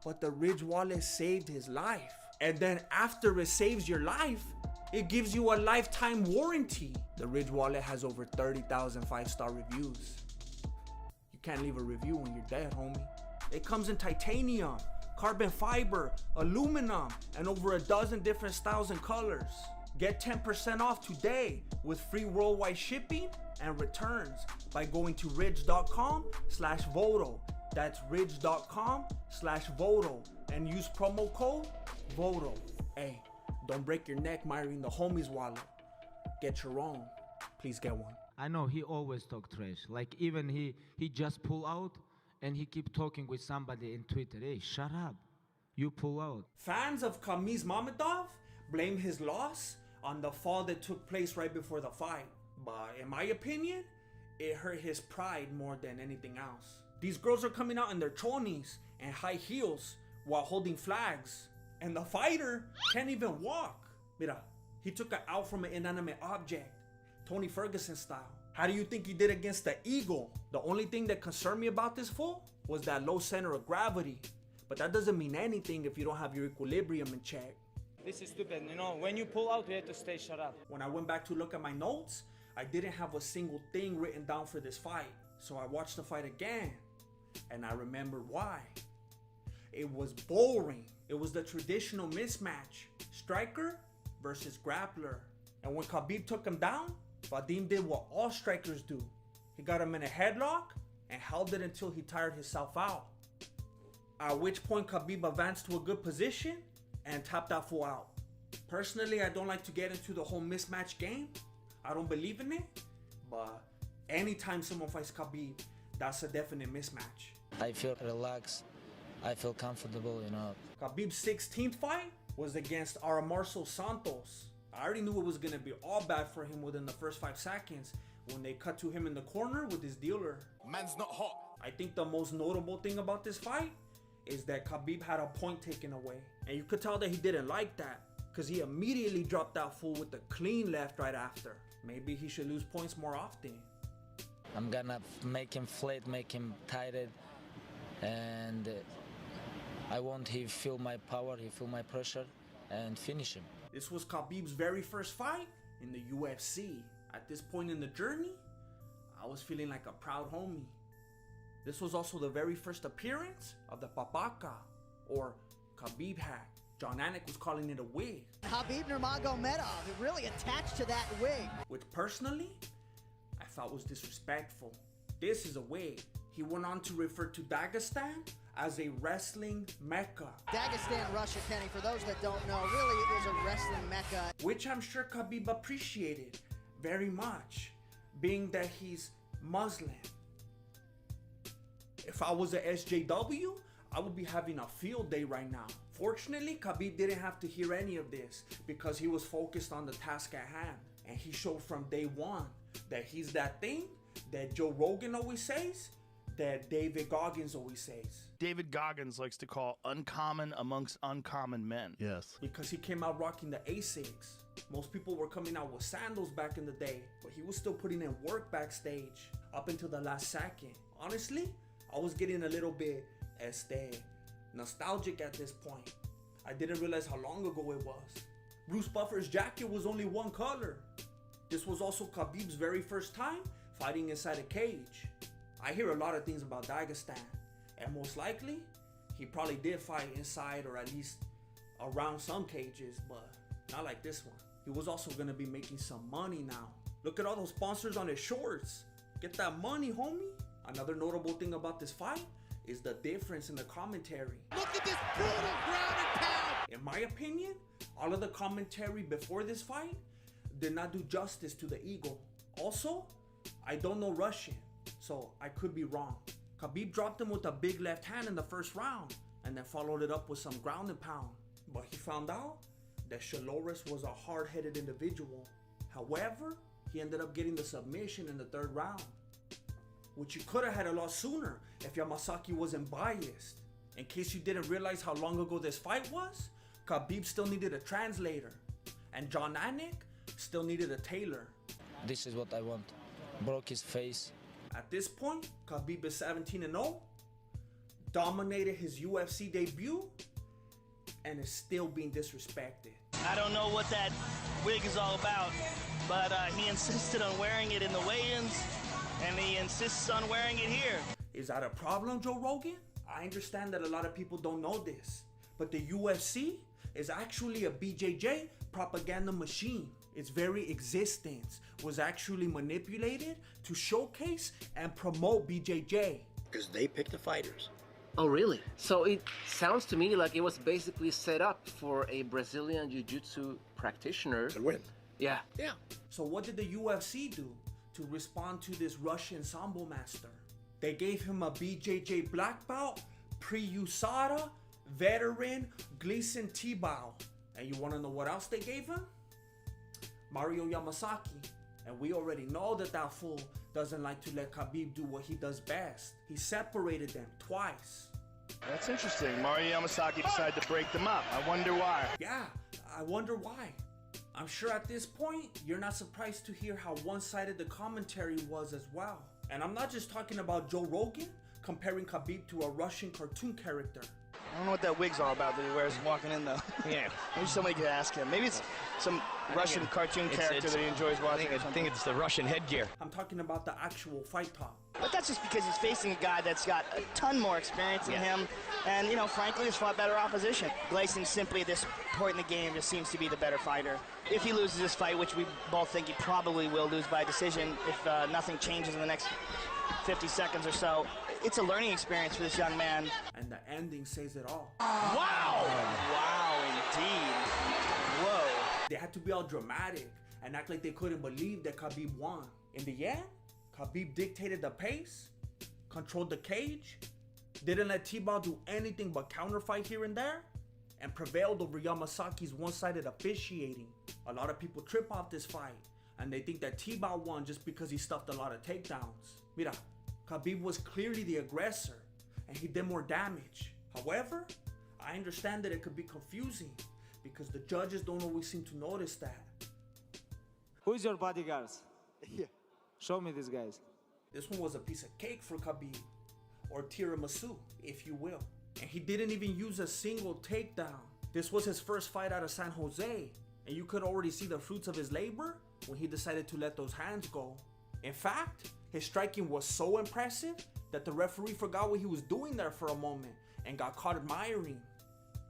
Speaker 1: but the Ridge wallet saved his life. And then after it saves your life, it gives you a lifetime warranty. The Ridge wallet has over 30,000 5-star reviews. You can't leave a review when you're dead, homie. It comes in titanium, carbon fiber, aluminum, and over a dozen different styles and colors. Get 10% off today with free worldwide shipping and returns by going to ridge.com/Voto. That's ridge.com/Voto and use promo code VOTO. Hey, don't break your neck miring the homie's wallet. Get your own. Please get one.
Speaker 6: I know he always talk trash. Like even he just pull out and he keep talking with somebody in Twitter. Hey, shut up. You pull out.
Speaker 1: Fans of Khamzat Mammadov blame his loss on the fall that took place right before the fight. But in my opinion, it hurt his pride more than anything else. These girls are coming out in their chonies and high heels while holding flags. And the fighter can't even walk. Mira, he took it out from an inanimate object, Tony Ferguson style. How do you think he did against the Eagle? The only thing that concerned me about this fool was that low center of gravity. But that doesn't mean anything if you don't have your equilibrium in check.
Speaker 5: This is stupid. You know, when you pull out, you have to stay shut up.
Speaker 1: When I went back to look at my notes, I didn't have a single thing written down for this fight. So I watched the fight again, and I remembered why. It was boring. It was the traditional mismatch. Striker versus grappler. And when Khabib took him down, Vadim did what all strikers do. He got him in a headlock and held it until he tired himself out. At which point Khabib advanced to a good position and tapped that fool out. Personally, I don't like to get into the whole mismatch game. I don't believe in it. But anytime someone fights Khabib, that's a definite mismatch.
Speaker 6: I feel relaxed. I feel comfortable, you know.
Speaker 1: Khabib's 16th fight was against Aramarso Santos. I already knew it was going to be all bad for him within the first 5 seconds when they cut to him in the corner with his dealer.
Speaker 22: Man's not hot.
Speaker 1: I think the most notable thing about this fight is that Khabib had a point taken away. And you could tell that he didn't like that because he immediately dropped that fool with a clean left right after. Maybe he should lose points more often.
Speaker 6: I'm gonna make him flat, make him tighted, and I want him feel my power, he feel my pressure, and finish him.
Speaker 1: This was Khabib's very first fight in the UFC. At this point in the journey, I was feeling like a proud homie. This was also the very first appearance of the papaka, or Khabib hat. John Anik was calling it a wig.
Speaker 8: Khabib Nurmagomedov really attached to that wig.
Speaker 1: Which personally, I thought was disrespectful. This is a wig. He went on to refer to Dagestan as a wrestling mecca.
Speaker 8: Dagestan, Russia, Kenny, for those that don't know, really it is a wrestling mecca.
Speaker 1: Which I'm sure Khabib appreciated very much, being that he's Muslim. If I was a SJW, I would be having a field day right now. Fortunately, Khabib didn't have to hear any of this because he was focused on the task at hand. And he showed from day one that he's that thing that Joe Rogan always says, that David Goggins always says.
Speaker 12: David Goggins likes to call uncommon amongst uncommon men.
Speaker 18: Yes.
Speaker 1: Because he came out rocking the Asics. Most people were coming out with sandals back in the day, but he was still putting in work backstage up until the last second. Honestly, I was getting a little bit nostalgic at this point. I didn't realize how long ago it was. Bruce Buffer's jacket was only one color. This was also Khabib's very first time fighting inside a cage. I hear a lot of things about Dagestan, and most likely, he probably did fight inside or at least around some cages, but not like this one. He was also gonna be making some money now. Look at all those sponsors on his shorts. Get that money, homie. Another notable thing about this fight is the difference in the commentary.
Speaker 22: Look at this brutal ground and pound.
Speaker 1: In my opinion, all of the commentary before this fight did not do justice to the Eagle. Also, I don't know Russian, so I could be wrong. Khabib dropped him with a big left hand in the first round and then followed it up with some ground and pound. But he found out that Shaloris was a hard-headed individual. However, he ended up getting the submission in the 3rd round, which he could have had a lot sooner if Yamasaki wasn't biased. In case you didn't realize how long ago this fight was, Khabib still needed a translator, and John Anik still needed a tailor.
Speaker 6: This is what I want. Broke his face.
Speaker 1: At this point, Khabib is 17-0, dominated his UFC debut, and is still being disrespected.
Speaker 5: I don't know what that wig is all about, but he insisted on wearing it in the weigh-ins, and he insists on wearing it here.
Speaker 1: Is that a problem, Joe Rogan? I understand that a lot of people don't know this, but the UFC is actually a BJJ propaganda machine. Its very existence was actually manipulated to showcase and promote BJJ.
Speaker 11: Because they pick the fighters.
Speaker 16: Oh, really? So it sounds to me like it was basically set up for a Brazilian Jiu-Jitsu practitioner
Speaker 11: to win.
Speaker 16: Yeah.
Speaker 11: Yeah.
Speaker 1: So what did the UFC do to respond to this Russian Sambo master? They gave him a BJJ black belt, pre-USADA, veteran, Gleason T-bow. And you want to know what else they gave him? Mario Yamasaki. And we already know that that fool doesn't like to let Khabib do what he does best. He separated them twice.
Speaker 17: That's interesting. Mario Yamasaki decided to break them up. I wonder why.
Speaker 1: Yeah, I wonder why. I'm sure at this point, you're not surprised to hear how one-sided the commentary was as well. And I'm not just talking about Joe Rogan comparing Khabib to a Russian cartoon character.
Speaker 9: I don't know what that wig's all about that he wears walking in, though.
Speaker 5: Yeah.
Speaker 9: Maybe somebody could ask him. Maybe it's some Russian cartoon character that he enjoys watching.
Speaker 5: I think it's the Russian headgear.
Speaker 1: I'm talking about the actual fight talk.
Speaker 9: But that's just because he's facing a guy that's got a ton more experience than him. And, you know, frankly, has fought better opposition. Gleason simply at this point in the game just seems to be the better fighter. If he loses this fight, which we both think he probably will lose by decision if nothing changes in the next 50 seconds or so, it's a learning experience for this young man.
Speaker 1: And the ending says it all.
Speaker 9: Wow! Wow, indeed. Whoa.
Speaker 1: They had to be all dramatic and act like they couldn't believe that Khabib won. In the end, Khabib dictated the pace, controlled the cage, didn't let T-Bow do anything but counterfight here and there, and prevailed over Yamasaki's one-sided officiating. A lot of people trip off this fight, and they think that T-Bow won just because he stuffed a lot of takedowns. Mira, Khabib was clearly the aggressor, and he did more damage. However, I understand that it could be confusing, because the judges don't always seem to notice that.
Speaker 14: Who is your bodyguards? Yeah. Show me these guys.
Speaker 1: This one was a piece of cake for Khabib, or tiramisu, if you will. And he didn't even use a single takedown. This was his first fight out of San Jose, and you could already see the fruits of his labor when he decided to let those hands go. In fact, his striking was so impressive that the referee forgot what he was doing there for a moment and got caught admiring.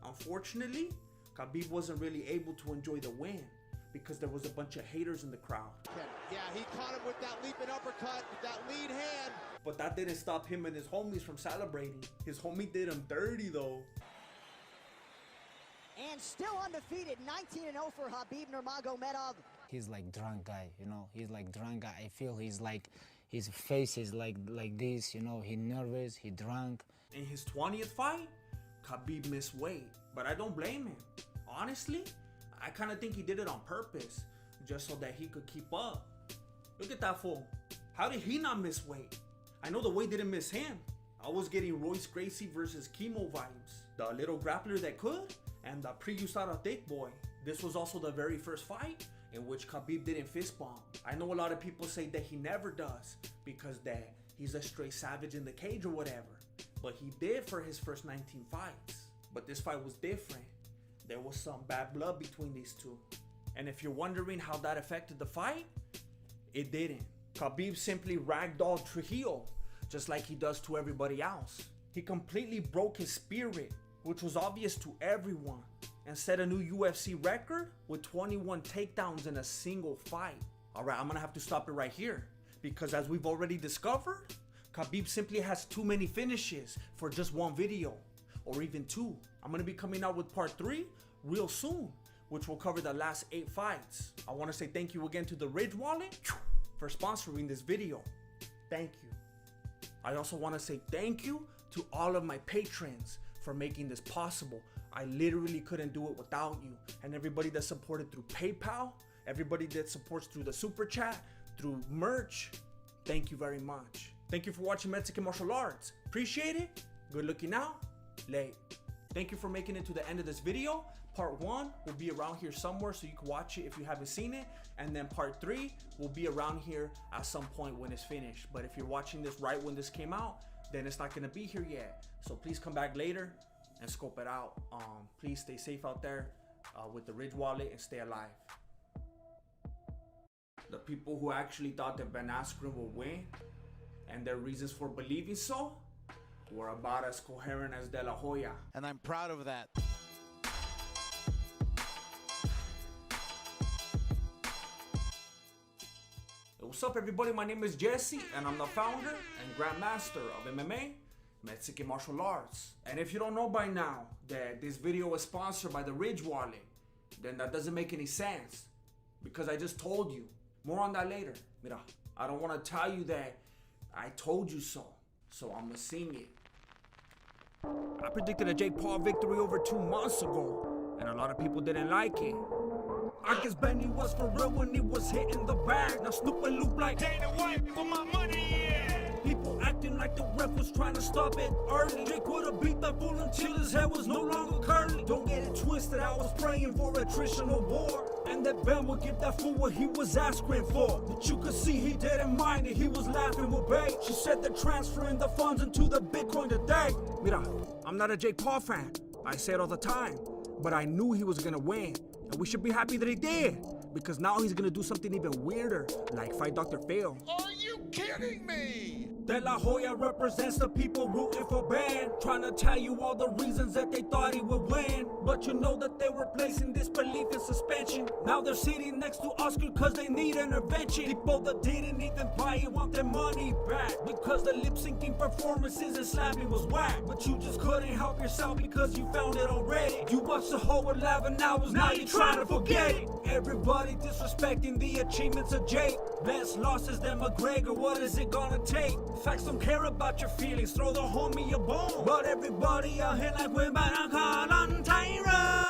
Speaker 1: Unfortunately, Khabib wasn't really able to enjoy the win because there was a bunch of haters in the crowd.
Speaker 22: Yeah, he caught him with that leaping uppercut, with that lead hand.
Speaker 1: But that didn't stop him and his homies from celebrating. His homie did him dirty though.
Speaker 8: And still undefeated, 19-0 for Khabib Nurmagomedov.
Speaker 6: He's like drunk guy, you know. He's like drunk guy. I feel he's like, his face is like this, you know. He nervous, he drunk.
Speaker 1: In his 20th fight, Khabib missed weight, but I don't blame him. Honestly, I kind of think he did it on purpose, just so that he could keep up. Look at that fool. How did he not miss weight? I know the weight didn't miss him. I was getting Royce Gracie versus Chemo vibes. The little grappler that could, and the pre-USADA thick boy. This was also the very first fight in which Khabib didn't fist bump. I know a lot of people say that he never does because that he's a straight savage in the cage or whatever. But he did for his first 19 fights. But this fight was different. There was some bad blood between these two. And if you're wondering how that affected the fight, it didn't. Khabib simply ragdolled Trujillo, just like he does to everybody else. He completely broke his spirit, which was obvious to everyone, and set a new UFC record with 21 takedowns in a single fight. Alright, I'm gonna have to stop it right here, because as we've already discovered, Khabib simply has too many finishes for just one video, or even two. I'm gonna be coming out with part 3 real soon, which will cover the last 8 fights. I wanna say thank you again to the Ridge Wallet for sponsoring this video. Thank you. I also wanna say thank you to all of my patrons for making this possible. I literally couldn't do it without you. And everybody that supported through PayPal, everybody that supports through the Super Chat, through merch, thank you very much. Thank you for watching Mexican Martial Arts. Appreciate it. Good looking out. Late. Thank you for making it to the end of this video. Part 1 will be around here somewhere so you can watch it if you haven't seen it. And then part 3 will be around here at some point when it's finished. But if you're watching this right when this came out, then it's not gonna be here yet. So please come back later and scope it out. Please stay safe out there with the Ridge Wallet and stay alive. The people who actually thought that Ben Askren would win and their reasons for believing so were about as coherent as De La Hoya.
Speaker 22: And I'm proud of that.
Speaker 1: What's up, everybody? My name is Jesse, and I'm the founder and grandmaster of MMA, Mexican martial arts. And if you don't know by now that this video is sponsored by the Ridge Wallet, then that doesn't make any sense, because I just told you. More on that later. Mira, I don't want to tell you that I told you so I'm gonna sing it. I predicted a Jake Paul victory over 2 months ago, and a lot of people didn't like it. I guess Benny was for real when he was hitting the bag. Now Snoop and Luke like Dana White with my money, yeah. People acting like the ref was trying to stop it early. Jake would've beat that fool until his head was no longer curly. Don't get it twisted, I was praying for attritional war, and that Ben would give that fool what he was asking for. But you could see he didn't mind it, he was laughing with bait. She said they're transferring the funds into the Bitcoin today. Mira, I'm not a Jake Paul fan, I say it all the time, but I knew he was gonna win. And we should be happy that he did, because now he's gonna do something even weirder, like fight Dr. Phil.
Speaker 22: Are you kidding me?
Speaker 1: De La Hoya represents the people rooting for Ben, trying to tell you all the reasons that they thought he would win. But you know that they were placing disbelief in suspension. Now they're sitting next to Oscar cause they need intervention. People that didn't even buy it want their money back, because the lip-syncing performances and slapping was whack. But you just couldn't help yourself because you found it already. You watched the whole 11 hours, now you're trying to forget it. Everybody disrespecting the achievements of Jake. Less losses than McGregor, what is it gonna take? Facts don't care about your feelings, throw the homie a bone. But everybody out here like we're about to call on Tyrone.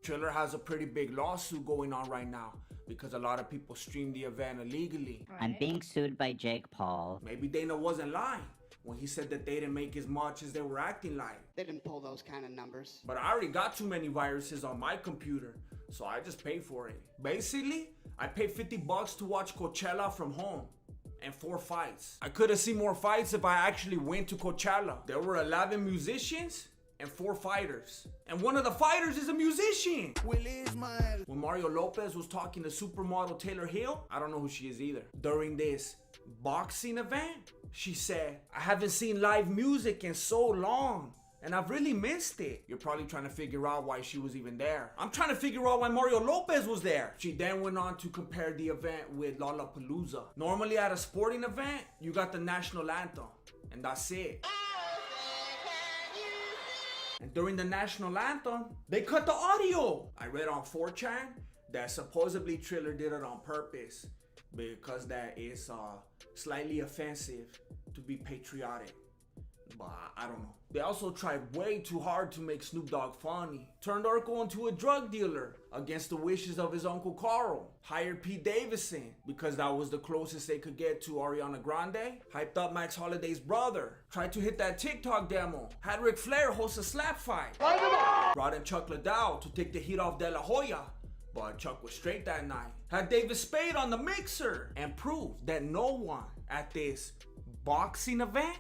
Speaker 1: Triller has a pretty big lawsuit going on right now, because a lot of people streamed the event illegally.
Speaker 3: I'm being sued by Jake Paul.
Speaker 1: Maybe Dana wasn't lying when he said that they didn't make as much as they were acting like.
Speaker 21: They didn't pull those kind of numbers.
Speaker 1: But I already got too many viruses on my computer, so I just paid for it. Basically, I paid $50 to watch Coachella from home, and 4 fights. I could have seen more fights if I actually went to Coachella. There were 11 musicians and 4 fighters, and one of the fighters is a musician. When Mario Lopez was talking to supermodel Taylor Hill, I don't know who she is either, during this boxing event, she said, "I haven't seen live music in so long, and I've really missed it." You're probably trying to figure out why she was even there. I'm trying to figure out why Mario Lopez was there. She then went on to compare the event with Lollapalooza. Normally at a sporting event, you got the national anthem, and that's it. And during the national anthem, they cut the audio. I read on 4chan that supposedly Triller did it on purpose, because that is slightly offensive to be patriotic. But I don't know. They also tried way too hard to make Snoop Dogg funny. Turned Urkel into a drug dealer against the wishes of his Uncle Carl. Hired Pete Davidson because that was the closest they could get to Ariana Grande. Hyped up Max Holiday's brother. Tried to hit that TikTok demo. Had Ric Flair host a slap fight. Brought in Chuck Liddell to take the heat off De La Hoya, but Chuck was straight that night. Had David Spade on the mixer, and proved that no one at this boxing event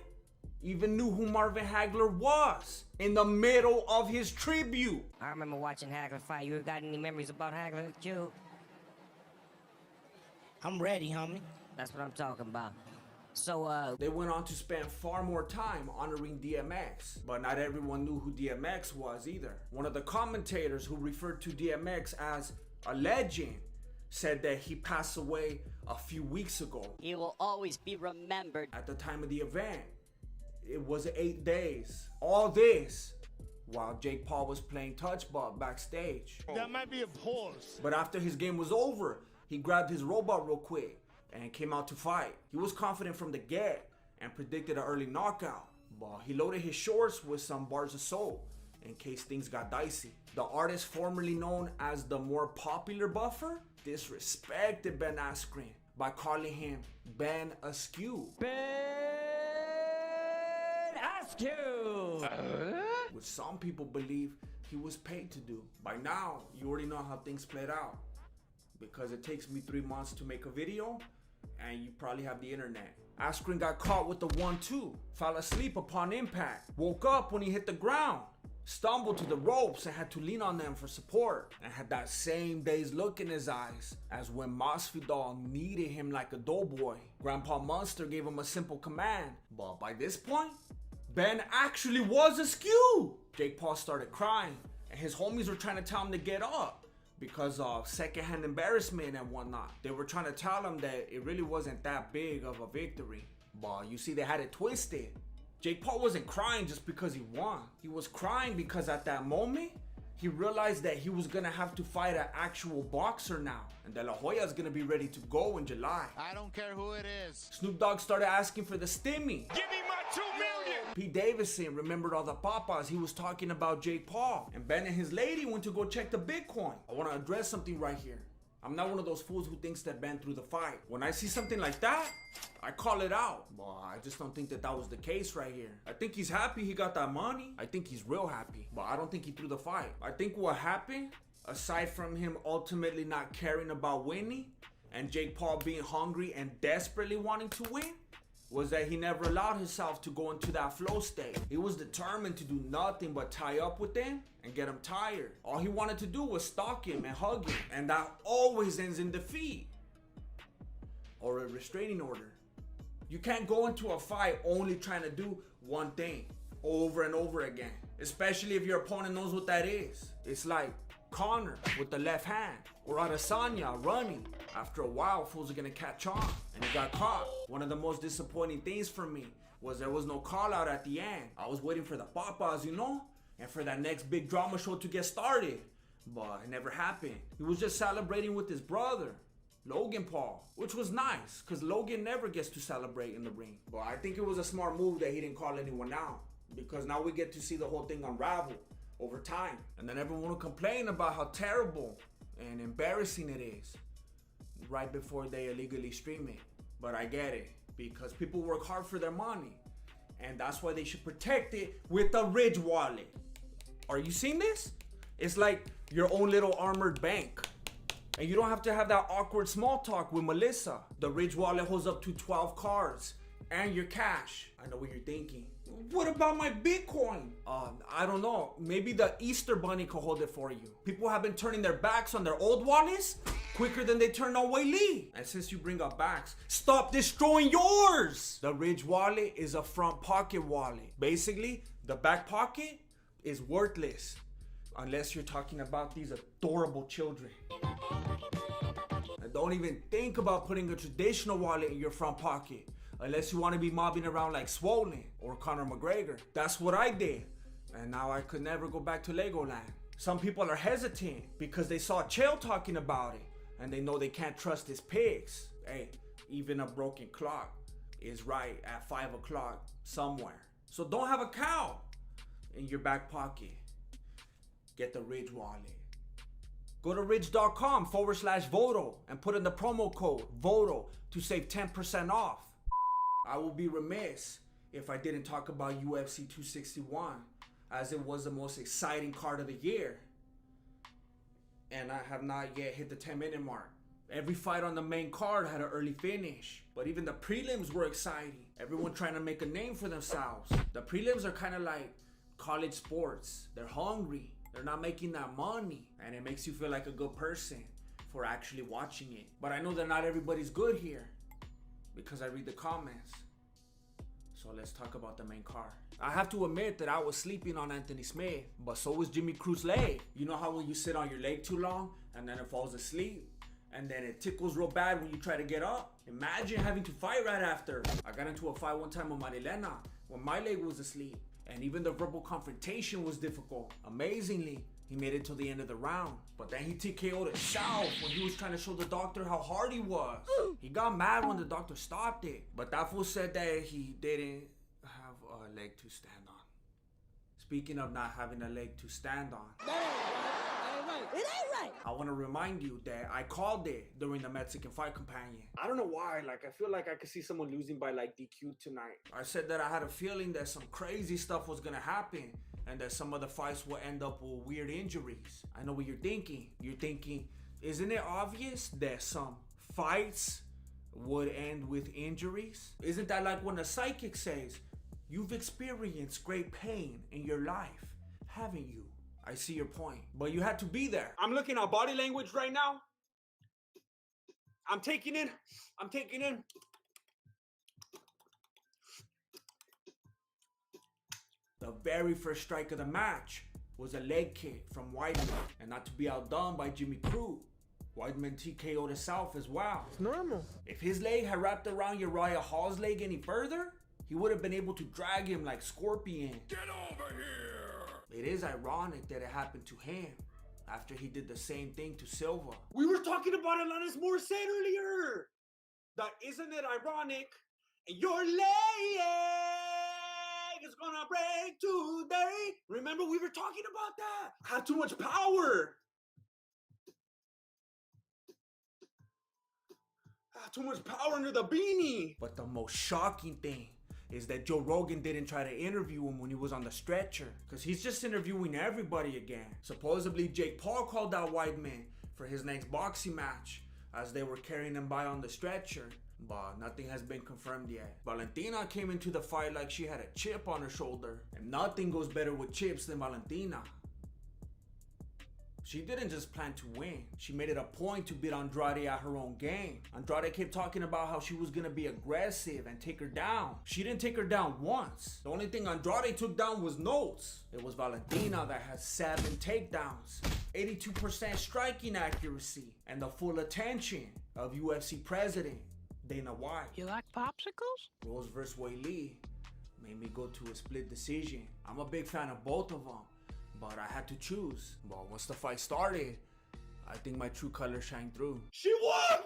Speaker 1: even knew who Marvin Hagler was in the middle of his tribute.
Speaker 23: I remember watching Hagler fight. You got any memories about Hagler, Joe? I'm ready, homie. That's what I'm talking about. So,
Speaker 1: they went on to spend far more time honoring DMX, but not everyone knew who DMX was either. One of the commentators who referred to DMX as a legend said that he passed away a few weeks ago.
Speaker 3: He will always be remembered.
Speaker 1: At the time of the event, it was 8 days. All this while Jake Paul was playing touch ball backstage.
Speaker 22: That might be a pause.
Speaker 1: But after his game was over, he grabbed his robot real quick and came out to fight. He was confident from the get and predicted an early knockout, but he loaded his shorts with some bars of soap in case things got dicey. The artist formerly known as the more popular Buffer disrespected Ben Askren by calling him Ben Askew. Which some people believe he was paid to do. By now, you already know how things played out, because it takes me 3 months to make a video, and you probably have the internet. Askren got caught with the 1-2, fell asleep upon impact, woke up when he hit the ground, stumbled to the ropes and had to lean on them for support, and had that same dazed look in his eyes as when Masvidal needed him like a doughboy. Grandpa Munster gave him a simple command, but by this point, Ben actually was askew. Jake Paul started crying, and his homies were trying to tell him to get up, because of secondhand embarrassment and whatnot. They were trying to tell him that it really wasn't that big of a victory. But you see, they had it twisted. Jake Paul wasn't crying just because he won. He was crying because at that moment, he realized that he was gonna have to fight an actual boxer now. And De La Hoya is gonna be ready to go in July.
Speaker 22: I don't care who it is.
Speaker 1: Snoop Dogg started asking for the stimmy.
Speaker 22: Give me my $2 million.
Speaker 1: Pete Davidson remembered all the papas. He was talking about Jake Paul. And Ben and his lady went to go check the Bitcoin. I wanna address something right here. I'm not one of those fools who thinks that Ben threw the fight. When I see something like that, I call it out. But I just don't think that that was the case right here. I think he's happy he got that money. I think he's real happy. But I don't think he threw the fight. I think what happened, aside from him ultimately not caring about winning, and Jake Paul being hungry and desperately wanting to win, was that he never allowed himself to go into that flow state. He was determined to do nothing but tie up with him and get him tired. All he wanted to do was stalk him and hug him. And that always ends in defeat or a restraining order. You can't go into a fight only trying to do one thing over and over again, especially if your opponent knows what that is. It's like Connor with the left hand, or Adesanya running. After a while, fools are gonna catch on, and he got caught. One of the most disappointing things for me was there was no call out at the end. I was waiting for the papas, you know, and for that next big drama show to get started, but it never happened. He was just celebrating with his brother, Logan Paul, which was nice, because Logan never gets to celebrate in the ring. But I think it was a smart move that he didn't call anyone out, because now we get to see the whole thing unravel over time. And then everyone will complain about how terrible and embarrassing it is right before they illegally stream it. But I get it, because people work hard for their money, and that's why they should protect it with a Ridge wallet. Are you seeing this? It's like your own little armored bank. And you don't have to have that awkward small talk with Melissa. The Ridge wallet holds up to 12 cards and your cash. I know what you're thinking. What about my Bitcoin? I don't know. Maybe the Easter Bunny can hold it for you. People have been turning their backs on their old wallets quicker than they turn on Wei Lee. And since you bring up backs, stop destroying yours! The Ridge wallet is a front pocket wallet. Basically, the back pocket is worthless unless you're talking about these adorable children. And don't even think about putting a traditional wallet in your front pocket unless you want to be mobbing around like Swollen or Conor McGregor. That's what I did, and now I could never go back to Legoland. Some people are hesitant because they saw Chael talking about it and they know they can't trust his pigs. Hey, even a broken clock is right at 5 o'clock somewhere. So don't have a cow in your back pocket. Get the Ridge wallet. Go to ridge.com/Voto and put in the promo code VOTO to save 10% off. I will be remiss if I didn't talk about UFC 261, as it was the most exciting card of the year. And I have not yet hit the 10-minute mark. Every fight on the main card had an early finish, but even the prelims were exciting. Everyone trying to make a name for themselves. The prelims are kind of like college sports. They're hungry. They're not making that money, and it makes you feel like a good person for actually watching it. But I know that not everybody's good here because I read the comments. So let's talk about the main card. I have to admit that I was sleeping on Anthony Smith, but so was Jimmy Cruz's leg. You know how when you sit on your leg too long and then it falls asleep and then it tickles real bad when you try to get up? Imagine having to fight right after. I got into a fight one time with Marilena when my leg was asleep. And even the verbal confrontation was difficult. Amazingly, he made it till the end of the round. But then he TKO'd himself when he was trying to show the doctor how hard he was. He got mad when the doctor stopped it. But that fool said that he didn't have a leg to stand on. Speaking of not having a leg to stand on.
Speaker 2: It ain't right.
Speaker 1: I want to remind you that I called it during the Mexican Fight Companion. I don't know why, I feel like I could see someone losing by DQ tonight. I said that I had a feeling that some crazy stuff was gonna happen and that some of the fights will end up with weird injuries. I know what you're thinking. You're thinking, isn't it obvious that some fights would end with injuries? Isn't that like when a psychic says, you've experienced great pain in your life, haven't you? I see your point, but you had to be there. I'm looking at body language right now. I'm taking in. The very first strike of the match was a leg kick from Weidman, and not to be outdone by Jimmy Crute. Weidman TKO'd the South as well.
Speaker 10: It's normal.
Speaker 1: If his leg had wrapped around Uriah Hall's leg any further, he would have been able to drag him like Scorpion.
Speaker 10: Get over here!
Speaker 1: It is ironic that it happened to him after he did the same thing to Silva.
Speaker 10: We were talking about Alanis Morissette earlier. That isn't it ironic? Your leg is gonna break today. Remember we were talking about that? Had too much power. Too much power under the beanie.
Speaker 1: But the most shocking thing is that Joe Rogan didn't try to interview him when he was on the stretcher, because he's just interviewing everybody again. Supposedly Jake Paul called out Weidman for his next boxing match as they were carrying him by on the stretcher, but nothing has been confirmed yet. Valentina came into the fight like she had a chip on her shoulder, and nothing goes better with chips than Valentina. She didn't just plan to win. She made it a point to beat Andrade at her own game. Andrade kept talking about how she was gonna be aggressive and take her down. She didn't take her down once. The only thing Andrade took down was notes. It was Valentina that had 7 takedowns, 82% striking accuracy, and the full attention of UFC president Dana White.
Speaker 19: You like popsicles?
Speaker 1: Rose vs. Weili made me go to a split decision. I'm a big fan of both of them, but I had to choose. But once the fight started, I think my true colors shined through.
Speaker 10: She won!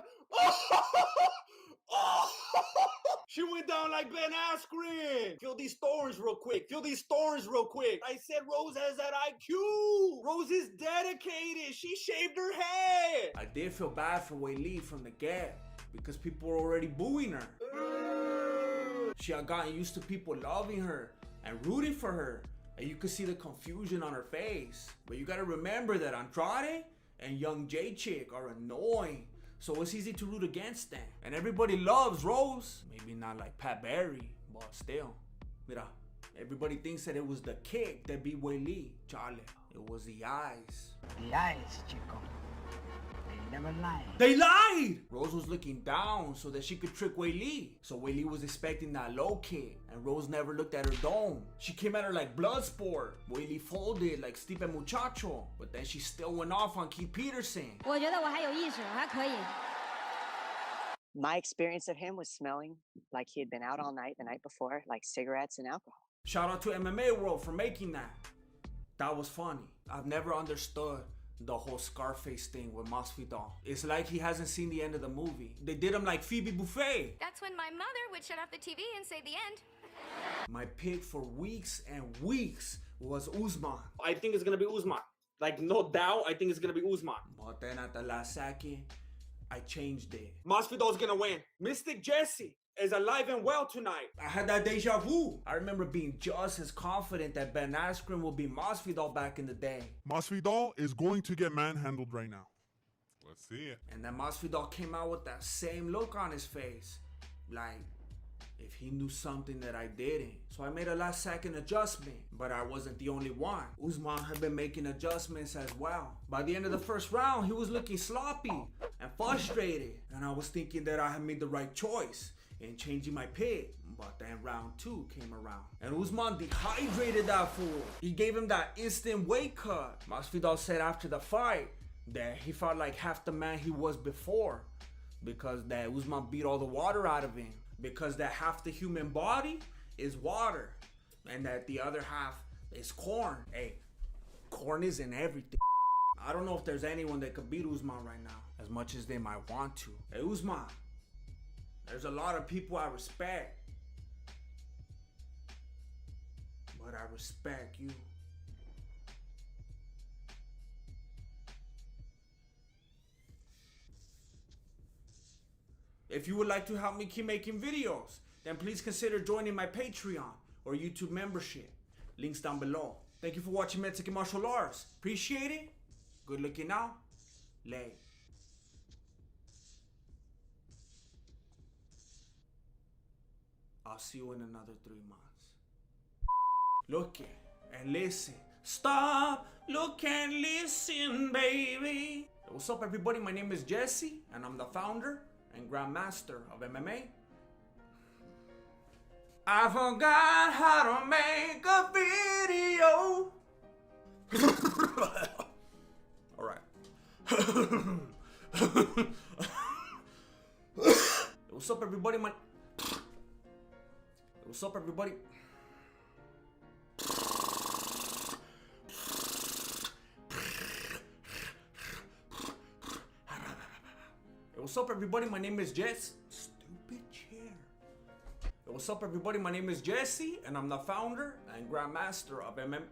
Speaker 10: She went down like Ben Askren. Feel these thorns real quick. Feel these thorns real quick. I said Rose has that IQ. Rose is dedicated. She shaved her head.
Speaker 1: I did feel bad for Weili from the get because people were already booing her. She had gotten used to people loving her and rooting for her, and you could see the confusion on her face. But you gotta remember that Andrade and young J-Chick are annoying, so it's easy to root against them. And everybody loves Rose. Maybe not like Pat Barry, but still. Mira, everybody thinks that it was the kick that beat Weili. Chale, it was the eyes.
Speaker 23: The eyes, chico. They never lie.
Speaker 1: They lied! Rose was looking down so that she could trick Weili. So Weili was expecting that low kick, and Rose never looked at her dome. She came at her like Bloodsport. Weili folded like Stipe Muchacho, but then she still went off on Keith Peterson.
Speaker 20: My experience of him was smelling like he had been out all night the night before, like cigarettes and alcohol.
Speaker 1: Shout out to MMA World for making that. That was funny. I've never understood the whole Scarface thing with Masvidal. It's like he hasn't seen the end of the movie. They did him like Phoebe Buffet.
Speaker 24: That's when my mother would shut off the TV and say the end.
Speaker 1: My pick for weeks and weeks was Usman.
Speaker 10: I think it's gonna be Usman. Like, no doubt, I think it's gonna be Usman.
Speaker 1: But then at the last second, I changed it.
Speaker 10: Masvidal's gonna win. Mystic Jesse is alive and well tonight.
Speaker 1: I had that deja vu. I remember being just as confident that Ben Askren would be Masvidal back in the day.
Speaker 25: Masvidal is going to get manhandled right now. Let's see it.
Speaker 1: And then Masvidal came out with that same look on his face. Like, if he knew something that I didn't. So I made a last second adjustment, but I wasn't the only one. Usman had been making adjustments as well. By the end of the first round, he was looking sloppy and frustrated. And I was thinking that I had made the right choice in changing my pick. But then round 2 came around, and Usman dehydrated that fool. He gave him that instant weight cut. Masvidal said after the fight that he felt like half the man he was before, because that Usman beat all the water out of him, because that half the human body is water and that the other half is corn. Hey, corn is in everything. I don't know if there's anyone that could beat Usman right now as much as they might want to. Hey, Usman, there's a lot of people I respect, but I respect you. If you would like to help me keep making videos, then please consider joining my Patreon or YouTube membership. Links down below. Thank you for watching Mexican Martial Arts. Appreciate it. Good looking out. Lay. I'll see you in another 3 months. Look and listen. Stop, look and listen, baby. What's up, everybody? My name is Jesse, and I'm the founder and grandmaster of MMA. I forgot how to make a video. All right. What's up, everybody? What's up, everybody? What's up, everybody? My name is Jess. Stupid chair. What's up, everybody? My name is Jesse, and I'm the founder and grandmaster of MMA.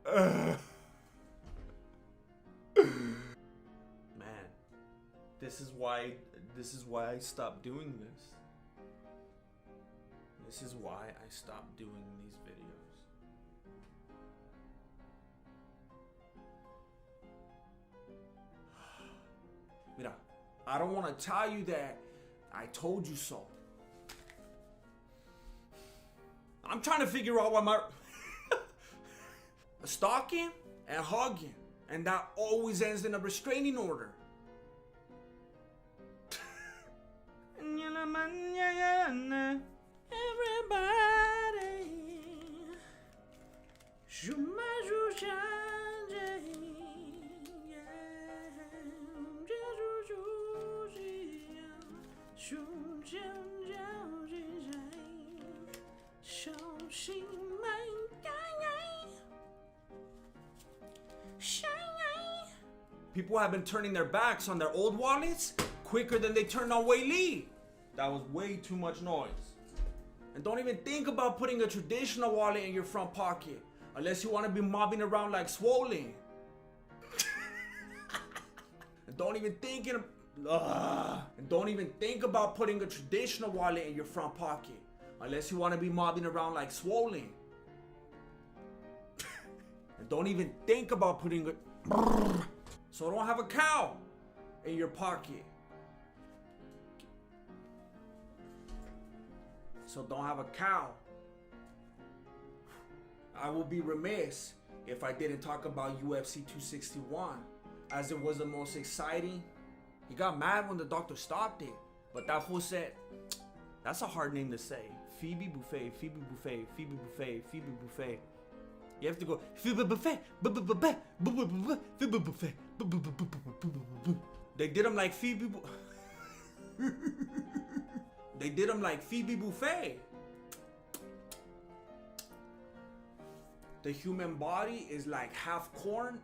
Speaker 1: Man, this is why I stopped doing this. This is why I stopped doing these videos. Mira, I don't want to tell you that I told you so. I'm trying to figure out why my stalking and hugging, and that always ends in a restraining order. Everybody, people have been turning their backs on their old wallets quicker than they turned on Wei Li. That was way too much noise. And don't even think about putting a traditional wallet in your front pocket unless you want to be mobbing around like Swollen. And don't even think about putting a traditional wallet in your front pocket unless you want to be mobbing around like Swollen. And don't even think about putting a so don't have a cow in your pocket. So don't have a cow. I will be remiss if I didn't talk about UFC 261, as it was the most exciting. He got mad when the doctor stopped it, but that fool said, that's a hard name to say. Phoebe Buffet, Phoebe Buffet, Phoebe Buffet, Phoebe Buffet. You have to go, Phoebe Buffet, Phoebe Buffet. They did him like Phoebe They did him like Phoebe Buffet. The human body is like half corn.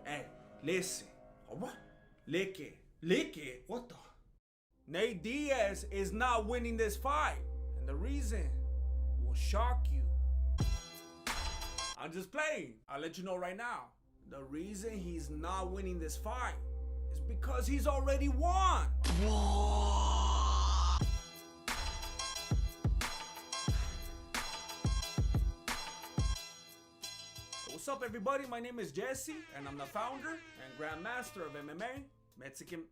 Speaker 1: Hey, listen. What? Lick it. What the? Nate Diaz is not winning this fight. And the reason will shock you. I'm just playing. I'll let you know right now. The reason he's not winning this fight is because he's already won. What's up, everybody? My name is Jesse, and I'm the founder and grandmaster of MMA, Mexican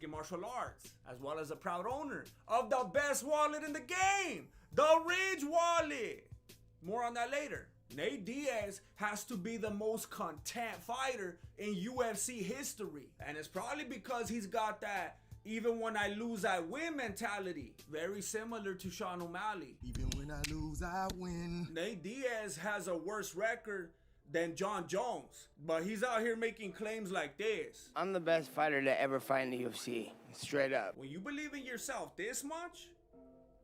Speaker 1: martial arts, as well as a proud owner of the best wallet in the game, the Ridge Wallet. More on that later. Nate Diaz has to be the most content fighter in UFC history, and it's probably because he's got that even when I lose, I win mentality. Very similar to Sean O'Malley.
Speaker 4: Even when I lose, I win.
Speaker 1: Nate Diaz has a worse record than John Jones, but he's out here making claims like this.
Speaker 7: I'm the best fighter to ever fight in the UFC, straight up.
Speaker 1: When you believe in yourself this much,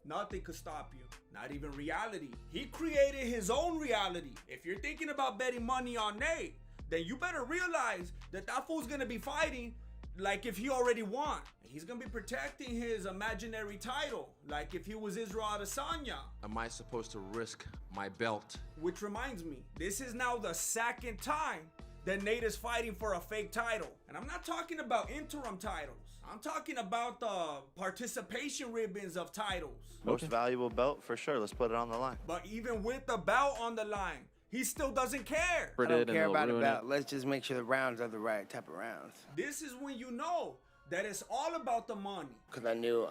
Speaker 1: nothing could stop you. Not even reality. He created his own reality. If you're thinking about betting money on Nate, then you better realize that that fool's gonna be fighting like if he already won. He's gonna be protecting his imaginary title, like if he was Israel Adesanya.
Speaker 13: Am I supposed to risk my belt?
Speaker 1: Which reminds me, this is now the second time that Nate is fighting for a fake title. And I'm not talking about interim titles. I'm talking about the participation ribbons of titles.
Speaker 15: Most valuable belt, for sure. Let's put it on the line.
Speaker 1: But even with the belt on the line, he still doesn't care.
Speaker 7: I don't care about a belt. Let's just make sure the rounds are the right type of rounds.
Speaker 1: This is when you know that it's all about the money.
Speaker 7: Because I knew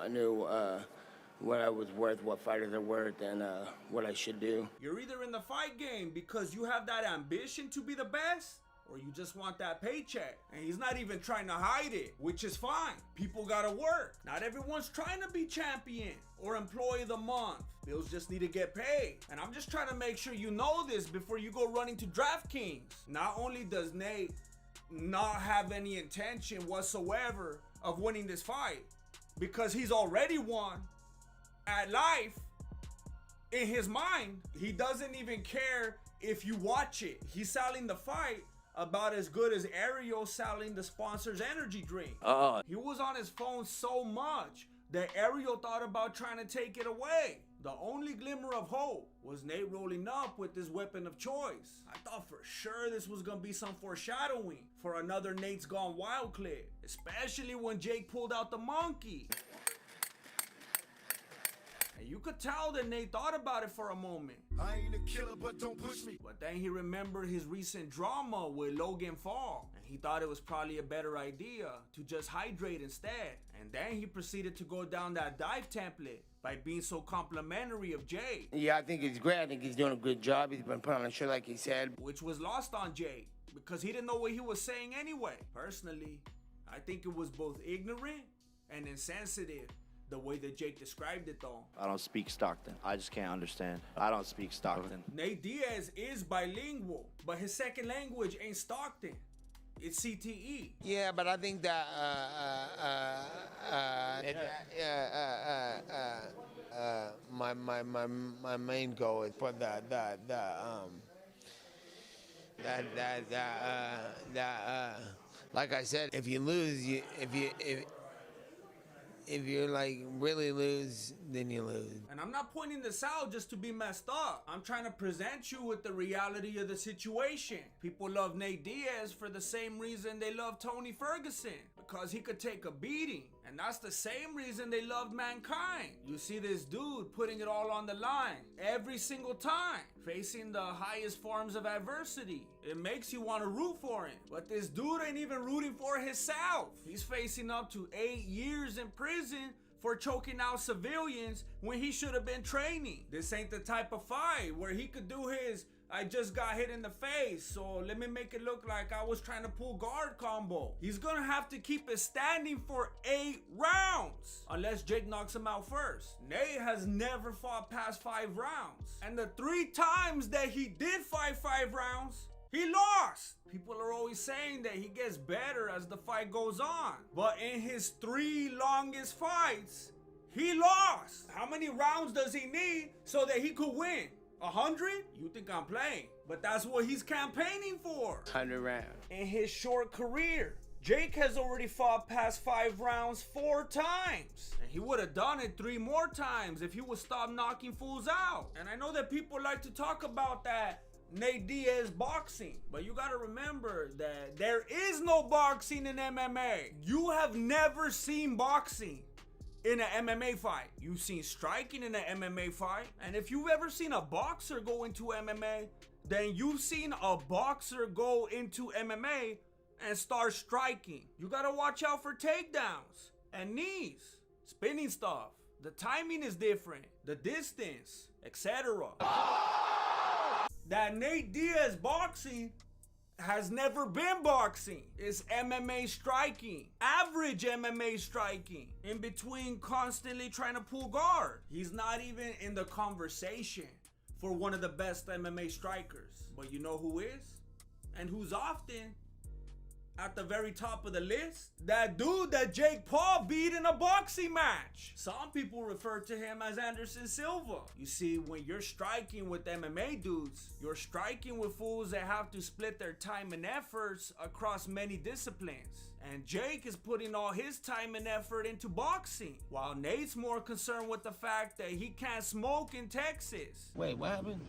Speaker 7: what I was worth, what fighters are worth, and what I should do.
Speaker 1: You're either in the fight game because you have that ambition to be the best, or you just want that paycheck. And he's not even trying to hide it, which is fine. People gotta work. Not everyone's trying to be champion or employee of the month. Bills just need to get paid. And I'm just trying to make sure you know this before you go running to DraftKings. Not only does Nate not have any intention whatsoever of winning this fight, because he's already won at life in his mind, he doesn't even care if you watch it. He's selling the fight about as good as Ariel selling the sponsor's energy drink. He was on his phone so much that Ariel thought about trying to take it away. The only glimmer of hope was Nate rolling up with his weapon of choice. I thought for sure this was gonna be some foreshadowing for another Nate's Gone Wild clip, especially when Jake pulled out the monkey. And you could tell that Nate thought about it for a moment.
Speaker 4: I ain't a killer, but don't push me.
Speaker 1: But then he remembered his recent drama with Logan Paul, and he thought it was probably a better idea to just hydrate instead. And then he proceeded to go down that dive template by being so complimentary of Jake.
Speaker 7: Yeah, I think he's great. I think he's doing a good job. He's been putting on a show like he said.
Speaker 1: Which was lost on Jake, because he didn't know what he was saying anyway. Personally, I think it was both ignorant and insensitive, the way that Jake described it though.
Speaker 15: I don't speak Stockton. I just can't understand. I don't speak Stockton.
Speaker 1: Nate Diaz is bilingual, but his second language ain't Stockton. It's CTE.
Speaker 11: Yeah, but I think that my main goal is put like I said, if you lose, if you like really lose, then you lose.
Speaker 1: And I'm not pointing this out just to be messed up. I'm trying to present you with the reality of the situation. People love Nate Diaz for the same reason they love Tony Ferguson, because he could take a beating. And that's the same reason they loved Mankind. You see this dude putting it all on the line every single time, facing the highest forms of adversity. It makes you want to root for him. But this dude ain't even rooting for himself. He's facing up to 8 years in prison for choking out civilians when he should have been training. This ain't the type of fight where he could do his I just got hit in the face, so let me make it look like I was trying to pull guard combo. He's gonna have to keep it standing for 8 rounds, unless Jake knocks him out first. Nate has never fought past 5 rounds. And the 3 times that he did fight 5 rounds, he lost. People are always saying that he gets better as the fight goes on. But in his 3 longest fights, he lost. How many rounds does he need so that he could win? 100? You think I'm playing? But that's what he's campaigning for.
Speaker 7: 100 rounds.
Speaker 1: In his short career, Jake has already fought past 5 rounds 4 times. And he would have done it 3 more times if he would stop knocking fools out. And I know that people like to talk about that Nate Diaz boxing, but you gotta remember that there is no boxing in MMA. You have never seen boxing in an MMA fight. You've seen striking in an MMA fight. And if you've ever seen a boxer go into MMA, then you've seen a boxer go into MMA and start striking. You gotta watch out for takedowns and knees, spinning stuff. The timing is different, the distance, etc. That Nate Diaz boxing has never been boxing. It's MMA striking. Average MMA striking. In between constantly trying to pull guard. He's not even in the conversation for one of the best MMA strikers. But you know who is? And who's often at the very top of the list? That dude that Jake Paul beat in a boxing match. Some people refer to him as Anderson Silva. You see, when you're striking with MMA dudes, you're striking with fools that have to split their time and efforts across many disciplines. And Jake is putting all his time and effort into boxing, while Nate's more concerned with the fact that he can't smoke in Texas.
Speaker 11: Wait, what happened?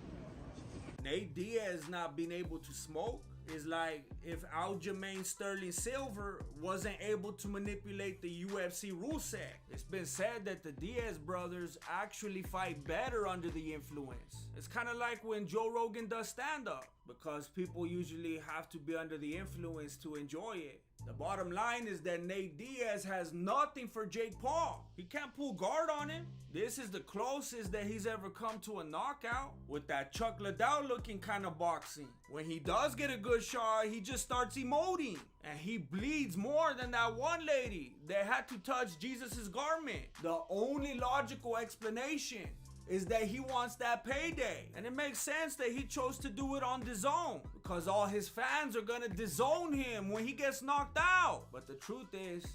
Speaker 1: Nate Diaz not being able to smoke is like if Aljamain Sterling Silver wasn't able to manipulate the UFC rule set. It's been said that the Diaz brothers actually fight better under the influence. It's kind of like when Joe Rogan does stand-up, because people usually have to be under the influence to enjoy it. The bottom line is that Nate Diaz has nothing for Jake Paul. He can't pull guard on him. This is the closest that he's ever come to a knockout with that Chuck Liddell looking kind of boxing. When he does get a good shot, he just starts emoting. And he bleeds more than that one lady that had to touch Jesus' garment. The only logical explanation is that he wants that payday. And it makes sense that he chose to do it on DAZN because all his fans are gonna DAZN him when he gets knocked out. But the truth is,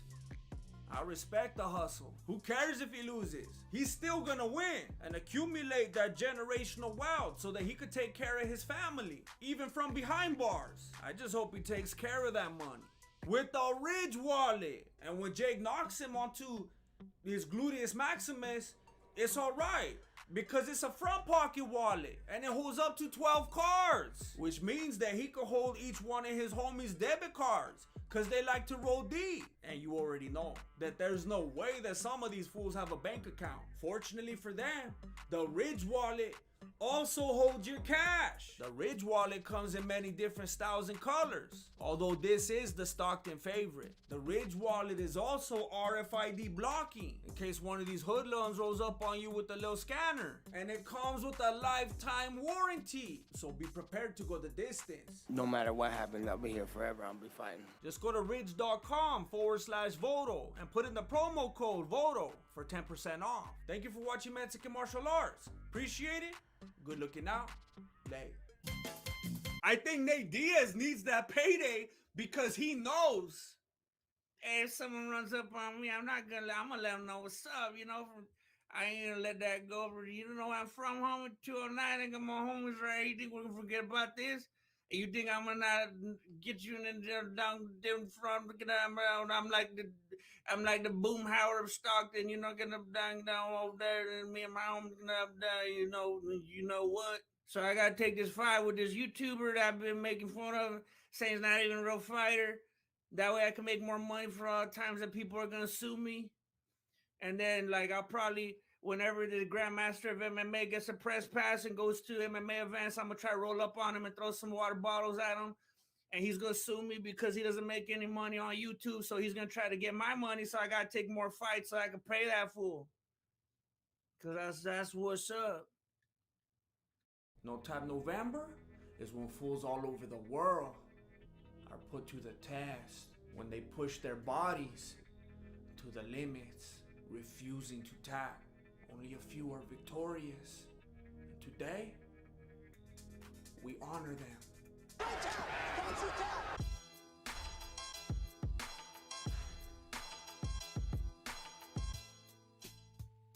Speaker 1: I respect the hustle. Who cares if he loses? He's still gonna win and accumulate that generational wealth so that he could take care of his family, even from behind bars. I just hope he takes care of that money with the Ridge wallet. And when Jake knocks him onto his gluteus maximus, it's all right because it's a front pocket wallet and it holds up to 12 cards, which means that he could hold each one of his homies' debit cards because they like to roll deep. And you already know that there's no way that some of these fools have a bank account. Fortunately for them, the Ridge wallet also holds your cash. The Ridge wallet comes in many different styles and colors, although this is the Stockton favorite. The Ridge wallet is also RFID blocking in case one of these hoodlums rolls up on you with a little scanner. And it comes with a lifetime warranty, so be prepared to go the distance.
Speaker 7: No matter what happens, I'll be here forever. I'll be fighting.
Speaker 1: Just go to ridge.com/Voto and put in the promo code VOTO for 10% off. Thank you for watching Mexican Martial Arts. Appreciate it. Good looking out. Late. I think Nate Diaz needs that payday because he knows if someone runs up on me, I'm gonna let them know what's up, you know. I ain't gonna let that go over. You know where I'm from, home at 209. I got my homies right. You think we're gonna forget about this? You think I'm gonna get you in down front? I'm like the Boom Howard of Stockton. You're not gonna down over there, and me and my homies gonna up there. You know what? So I gotta take this fight with this YouTuber that I've been making fun of, saying he's not even a real fighter. That way I can make more money for all the times that people are gonna sue me. And then like I'll probably, whenever the Grandmaster of MMA gets a press pass and goes to MMA events, I'm gonna try to roll up on him and throw some water bottles at him. And he's gonna sue me because he doesn't make any money on YouTube. So he's gonna try to get my money. So I gotta take more fights so I can pay that fool. Cause that's what's up. No Tap November is when fools all over the world are put to the test when they push their bodies to the limits, refusing to tap. Only a few are victorious. And today, we honor them.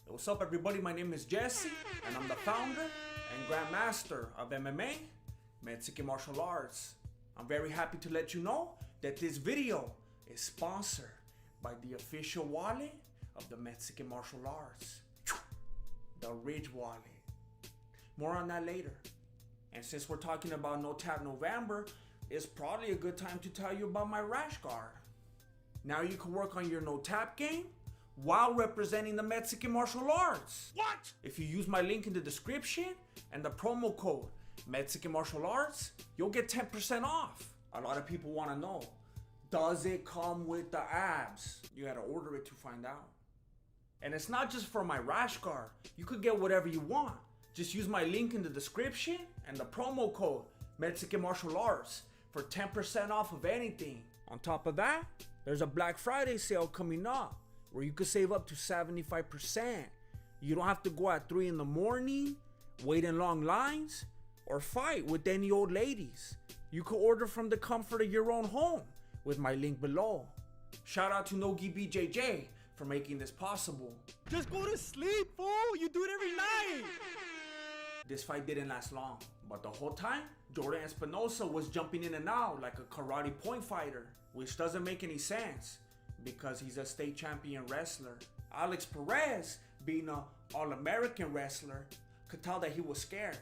Speaker 1: Hey, what's up everybody? My name is Jesse, and I'm the founder and Grandmaster of MMA, Mexican Martial Arts. I'm very happy to let you know that this video is sponsored by the official wallet of the Mexican Martial Arts, the Ridge wallet. More on that later. And since we're talking about No Tap November, it's probably a good time to tell you about my rash guard. Now you can work on your no tap game while representing the Mexican Martial Arts. What? If you use my link in the description and the promo code Mexican Martial Arts, you'll get 10% off. A lot of people want to know, does it come with the abs? You gotta order it to find out. And it's not just for my rash guard. You could get whatever you want. Just use my link in the description and the promo code Mexican Martial Arts for 10% off of anything. On top of that, there's a Black Friday sale coming up where you could save up to 75%. You don't have to go at 3 in the morning, wait in long lines, or fight with any old ladies. You could order from the comfort of your own home with my link below. Shout out to Nogi BJJ for making this possible. Just go to sleep, fool! You do it every night! This fight didn't last long, but the whole time, Jordan Espinosa was jumping in and out like a karate point fighter, which doesn't make any sense because he's a state champion wrestler. Alex Perez, being an All-American wrestler, could tell that he was scared.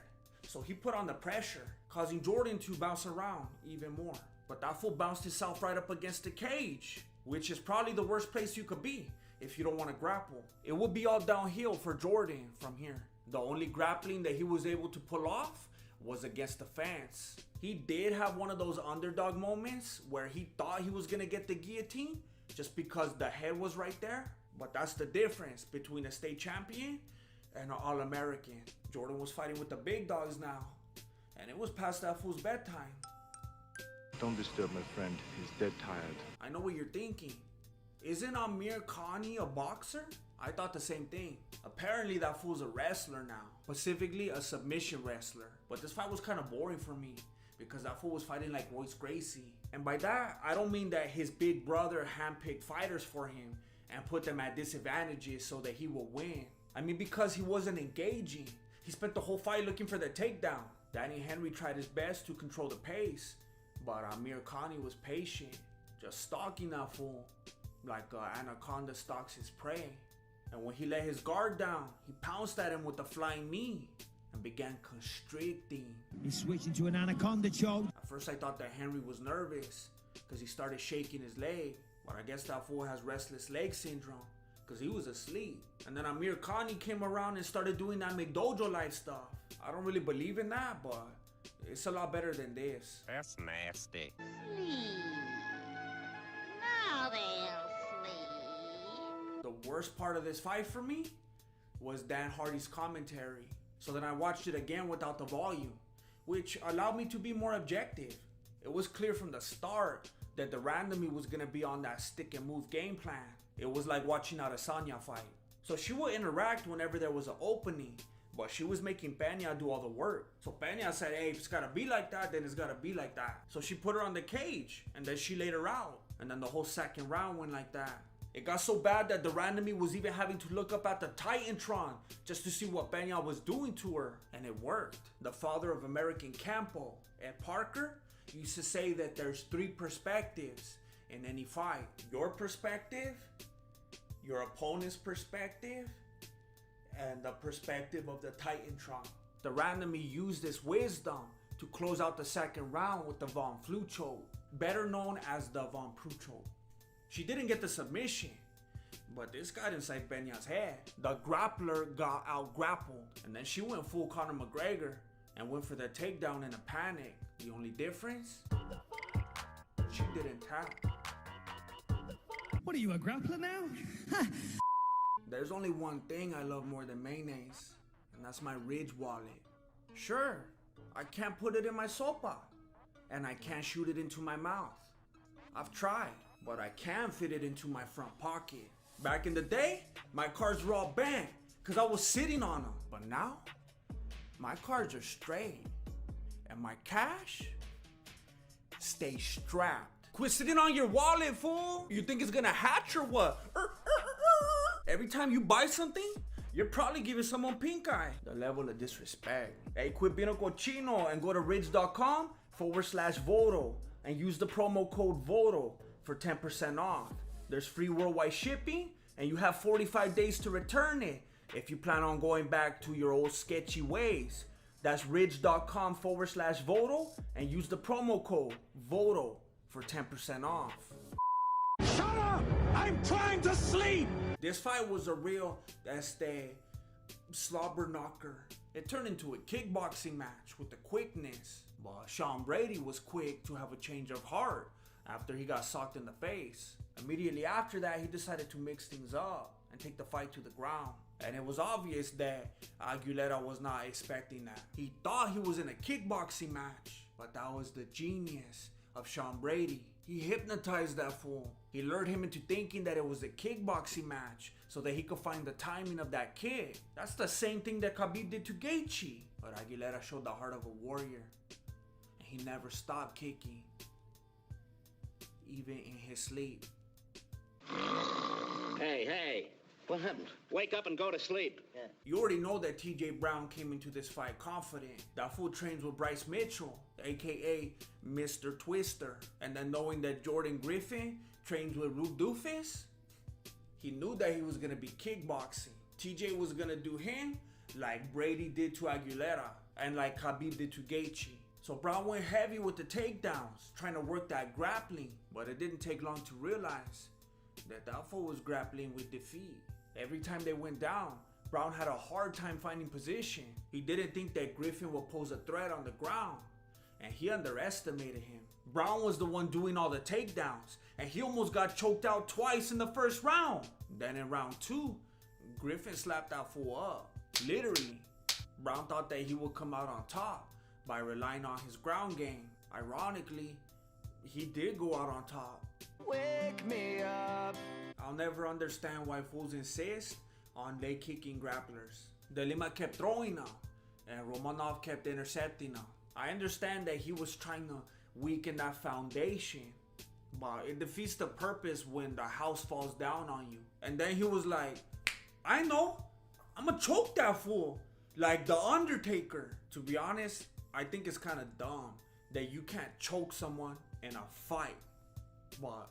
Speaker 1: So he put on the pressure, causing Jordan to bounce around even more. But that fool bounced himself right up against the cage, which is probably the worst place you could be if you don't want to grapple. It would be all downhill for Jordan from here. The only grappling that he was able to pull off was against the fans. He did have one of those underdog moments where he thought he was gonna get the guillotine just because the head was right there. But that's the difference between a state champion and an All-American. Jordan was fighting with the big dogs now, and it was past that fool's bedtime.
Speaker 12: Don't disturb my friend. He's dead tired.
Speaker 1: I know what you're thinking. Isn't Amir Khani a boxer? I thought the same thing. Apparently that fool's a wrestler now. Specifically a submission wrestler. But this fight was kind of boring for me because that fool was fighting like Royce Gracie. And by that, I don't mean that his big brother handpicked fighters for him and put them at disadvantages so that he will win. I mean because he wasn't engaging. He spent the whole fight looking for the takedown. Danny Henry tried his best to control the pace, but Amir Khani was patient, just stalking that fool like an anaconda stalks his prey. And when he let his guard down, he pounced at him with a flying knee and began constricting.
Speaker 16: He's switching to an anaconda choke.
Speaker 1: At first I thought that Henry was nervous because he started shaking his leg, but I guess that fool has restless leg syndrome because he was asleep. And then Amir Khani came around and started doing that McDojo life stuff. I don't really believe in that, but it's a lot better than this.
Speaker 17: That's nasty.
Speaker 2: Now they'll sleep.
Speaker 1: The worst part of this fight for me was Dan Hardy's commentary. So then I watched it again without the volume, which allowed me to be more objective. It was clear from the start that the randomie was gonna be on that stick and move game plan. It was like watching Adesanya fight. So she would interact whenever there was an opening, but she was making Peña do all the work. So Peña said, hey, if it's gotta be like that, then it's gotta be like that. So she put her on the cage, and then she laid her out. And then the whole second round went like that. It got so bad that the randomie was even having to look up at the Titantron just to see what Peña was doing to her. And it worked. The father of American Campo, Ed Parker, used to say that there's 3 perspectives in any fight. Your perspective, your opponent's perspective, and the perspective of the Titantron. The randomie used this wisdom to close out the second round with the Von Flue choke, better known as the Von Prue choke. She didn't get the submission, but this got inside Peña's head. The grappler got out grappled, and then she went full Conor McGregor and went for the takedown in a panic. The only difference? She didn't tap.
Speaker 16: What are you, a grappler now?
Speaker 1: There's only one thing I love more than mayonnaise, and that's my Ridge wallet. Sure, I can't put it in my sopa, and I can't shoot it into my mouth. I've tried, but I can fit it into my front pocket. Back in the day, my cards were all bent because I was sitting on them. But now, my cards are straight, and my cash stays strapped. Quit sitting on your wallet, fool! You think it's gonna hatch or what? Every time you buy something, you're probably giving someone pink eye. The level of disrespect. Hey, quit being a cochino and go to ridge.com/Voto and use the promo code VOTO for 10% off. There's free worldwide shipping and you have 45 days to return it if you plan on going back to your old sketchy ways. That's ridge.com/Voto and use the promo code VOTO for 10% off.
Speaker 16: Shut up! I'm trying to sleep!
Speaker 1: This fight was a real slobber knocker. It turned into a kickboxing match with the quickness. But Sean Brady was quick to have a change of heart after he got socked in the face. Immediately after that, he decided to mix things up and take the fight to the ground. And it was obvious that Aguilera was not expecting that. He thought he was in a kickboxing match, but that was the genius of Sean Brady. He hypnotized that fool. He lured him into thinking that it was a kickboxing match so that he could find the timing of that kick. That's the same thing that Khabib did to Gaethje. But Aguilera showed the heart of a warrior. And he never stopped kicking, even in his sleep.
Speaker 18: Hey, what happened? Wake up and go to sleep. Yeah.
Speaker 1: You already know that TJ Brown came into this fight confident. That fool trains with Bryce Mitchell, aka Mr. Twister. And then knowing that Jordan Griffin trains with Ruth Doofus, he knew that he was gonna be kickboxing. TJ was gonna do him like Brady did to Aguilera and like Khabib did to Gaethje. So Brown went heavy with the takedowns, trying to work that grappling. But it didn't take long to realize that fool was grappling with defeat. Every time they went down, Brown had a hard time finding position. He didn't think that Griffin would pose a threat on the ground, and he underestimated him. Brown was the one doing all the takedowns, and he almost got choked out twice in the first round. Then in round 2, Griffin slapped that fool up. Literally. Brown thought that he would come out on top by relying on his ground game. Ironically, he did go out on top.
Speaker 8: Wake me up.
Speaker 1: I'll never understand why fools insist on leg kicking grapplers. De Lima kept throwing them, and Romanov kept intercepting them. I understand that he was trying to weaken that foundation, but it defeats the purpose when the house falls down on you. And then he was like, I know, I'ma choke that fool, like the Undertaker. To be honest, I think it's kind of dumb that you can't choke someone in a fight, but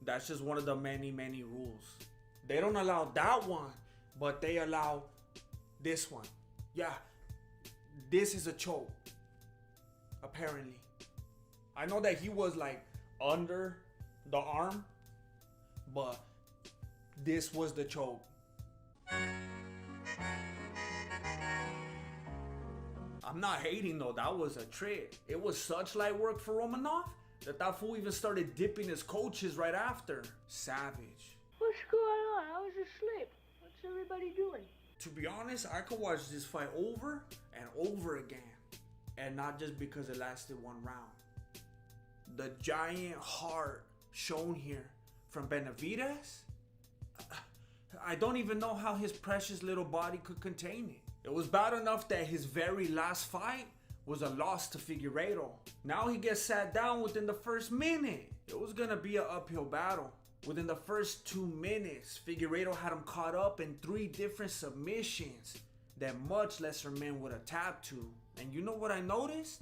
Speaker 1: that's just one of the many rules. They don't allow that one, but they allow this one. Yeah, this is a choke, apparently. I know that he was like under the arm, but this was the choke. I'm not hating though, that was a trick. It was such light work for Romanov that fool even started dipping his coaches right after. Savage.
Speaker 5: What's going on? I was asleep. What's everybody doing?
Speaker 1: To be honest, I could watch this fight over and over again, and not just because it lasted one round. The giant heart shown here from Benavidez, I don't even know how his precious little body could contain it. It was bad enough that his very last fight was a loss to Figueiredo. Now he gets sat down within the first minute. It was gonna be an uphill battle. Within the first 2 minutes, Figueiredo had him caught up in 3 different submissions that much lesser men would have tapped to. And you know what I noticed?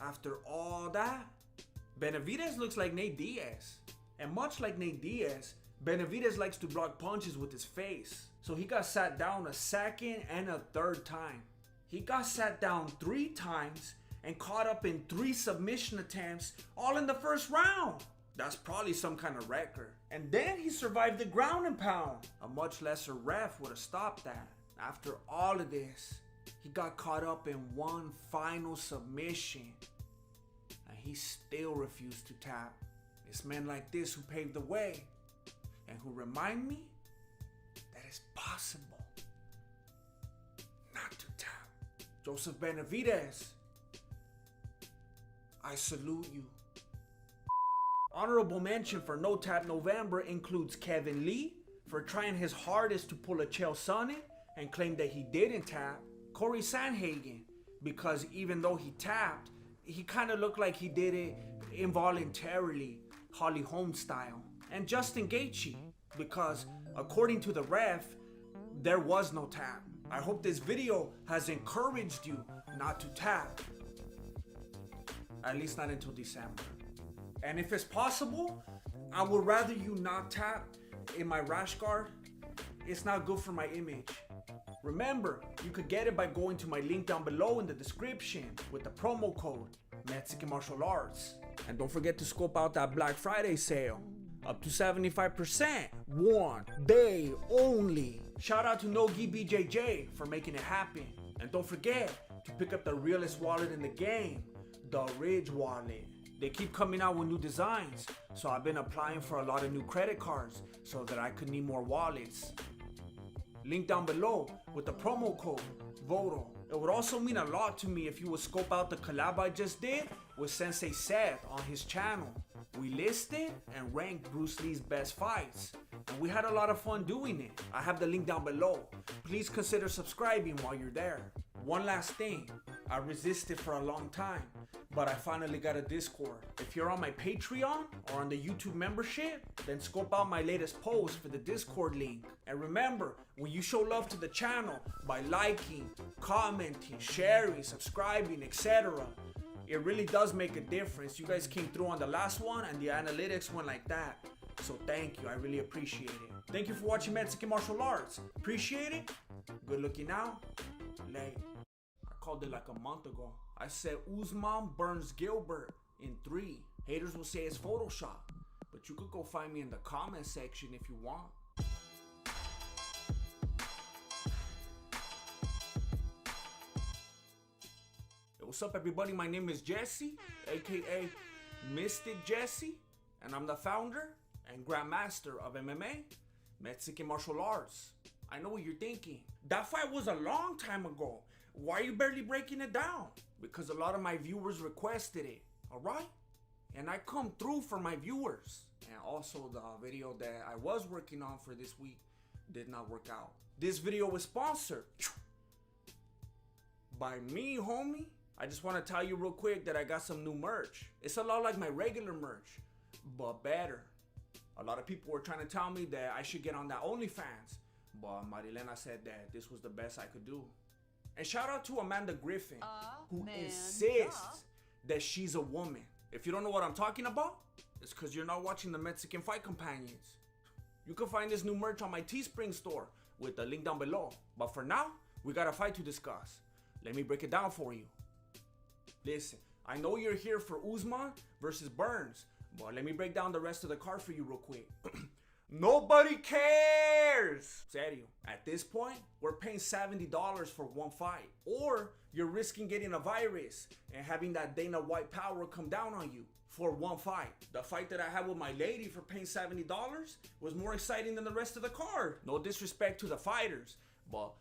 Speaker 1: After all that, Benavidez looks like Nate Diaz. And much like Nate Diaz, Benavidez likes to block punches with his face. So he got sat down a second and a third time. He got sat down 3 times and caught up in 3 submission attempts, all in the first round. That's probably some kind of record. And then he survived the ground and pound. A much lesser ref would have stopped that. After all of this, he got caught up in 1 final submission, and he still refused to tap. It's men like this who paved the way and who remind me that it's possible not to tap. Joseph Benavidez, I salute you. Honorable mention for No Tap November includes Kevin Lee for trying his hardest to pull a Chael Sonnen and claim that he didn't tap. Corey Sandhagen, because even though he tapped, he kind of looked like he did it involuntarily, Holly Holmes style. And Justin Gaethje, because according to the ref, there was no tap. I hope this video has encouraged you not to tap. At least not until December. And if it's possible, I would rather you not tap in my rash guard. It's not good for my image. Remember, you could get it by going to my link down below in the description with the promo code Mexican Martial Arts. And don't forget to scope out that Black Friday sale. Up to 75%. 1 day only. Shout out to Nogi BJJ for making it happen. And don't forget to pick up the realest wallet in the game, the Ridge wallet. They keep coming out with new designs, so I've been applying for a lot of new credit cards so that I could need more wallets. Link down below with the promo code VOTO. It would also mean a lot to me if you would scope out the collab I just did with Sensei Seth on his channel. We listed and ranked Bruce Lee's best fights, and we had a lot of fun doing it. I have the link down below. Please consider subscribing while you're there. One last thing, I resisted for a long time, but I finally got a Discord. If you're on my Patreon or on the YouTube membership, then scope out my latest post for the Discord link. And remember, when you show love to the channel by liking, commenting, sharing, subscribing, etc., it really does make a difference. You guys came through on the last one and the analytics went like that. So thank you, I really appreciate it. Thank you for watching Mexican Martial Arts. Appreciate it. Good looking out. Late. I called it like a month ago. I said Usman burns Gilbert in 3. Haters will say it's Photoshop, but you could go find me in the comment section if you want. What's up, everybody? My name is Jesse, aka Mystic Jesse, and I'm the founder and grandmaster of MMA, Mexican martial arts. I know what you're thinking. That fight was a long time ago. Why are you barely breaking it down? Because a lot of my viewers requested it, alright? And I come through for my viewers. And also the video that I was working on for this week did not work out. This video was sponsored by me, homie. I just want to tell you real quick that I got some new merch. It's a lot like my regular merch, but better. A lot of people were trying to tell me that I should get on that OnlyFans, but Marilena said that this was the best I could do. And shout out to Amanda Griffin, who insists that she's a woman. If you don't know what I'm talking about, it's because you're not watching the Mexican Fight Companions. You can find this new merch on my Teespring store with the link down below. But for now, we got a fight to discuss. Let me break it down for you. Listen, I know you're here for Usman versus Burns, but let me break down the rest of the card for you real quick. Nobody cares! Serio, at this point, we're paying $70 for one fight. Or you're risking getting a virus and having that Dana White power come down on you for one fight. The fight that I had with my lady for paying $70 was more exciting than the rest of the card. No disrespect to the fighters, but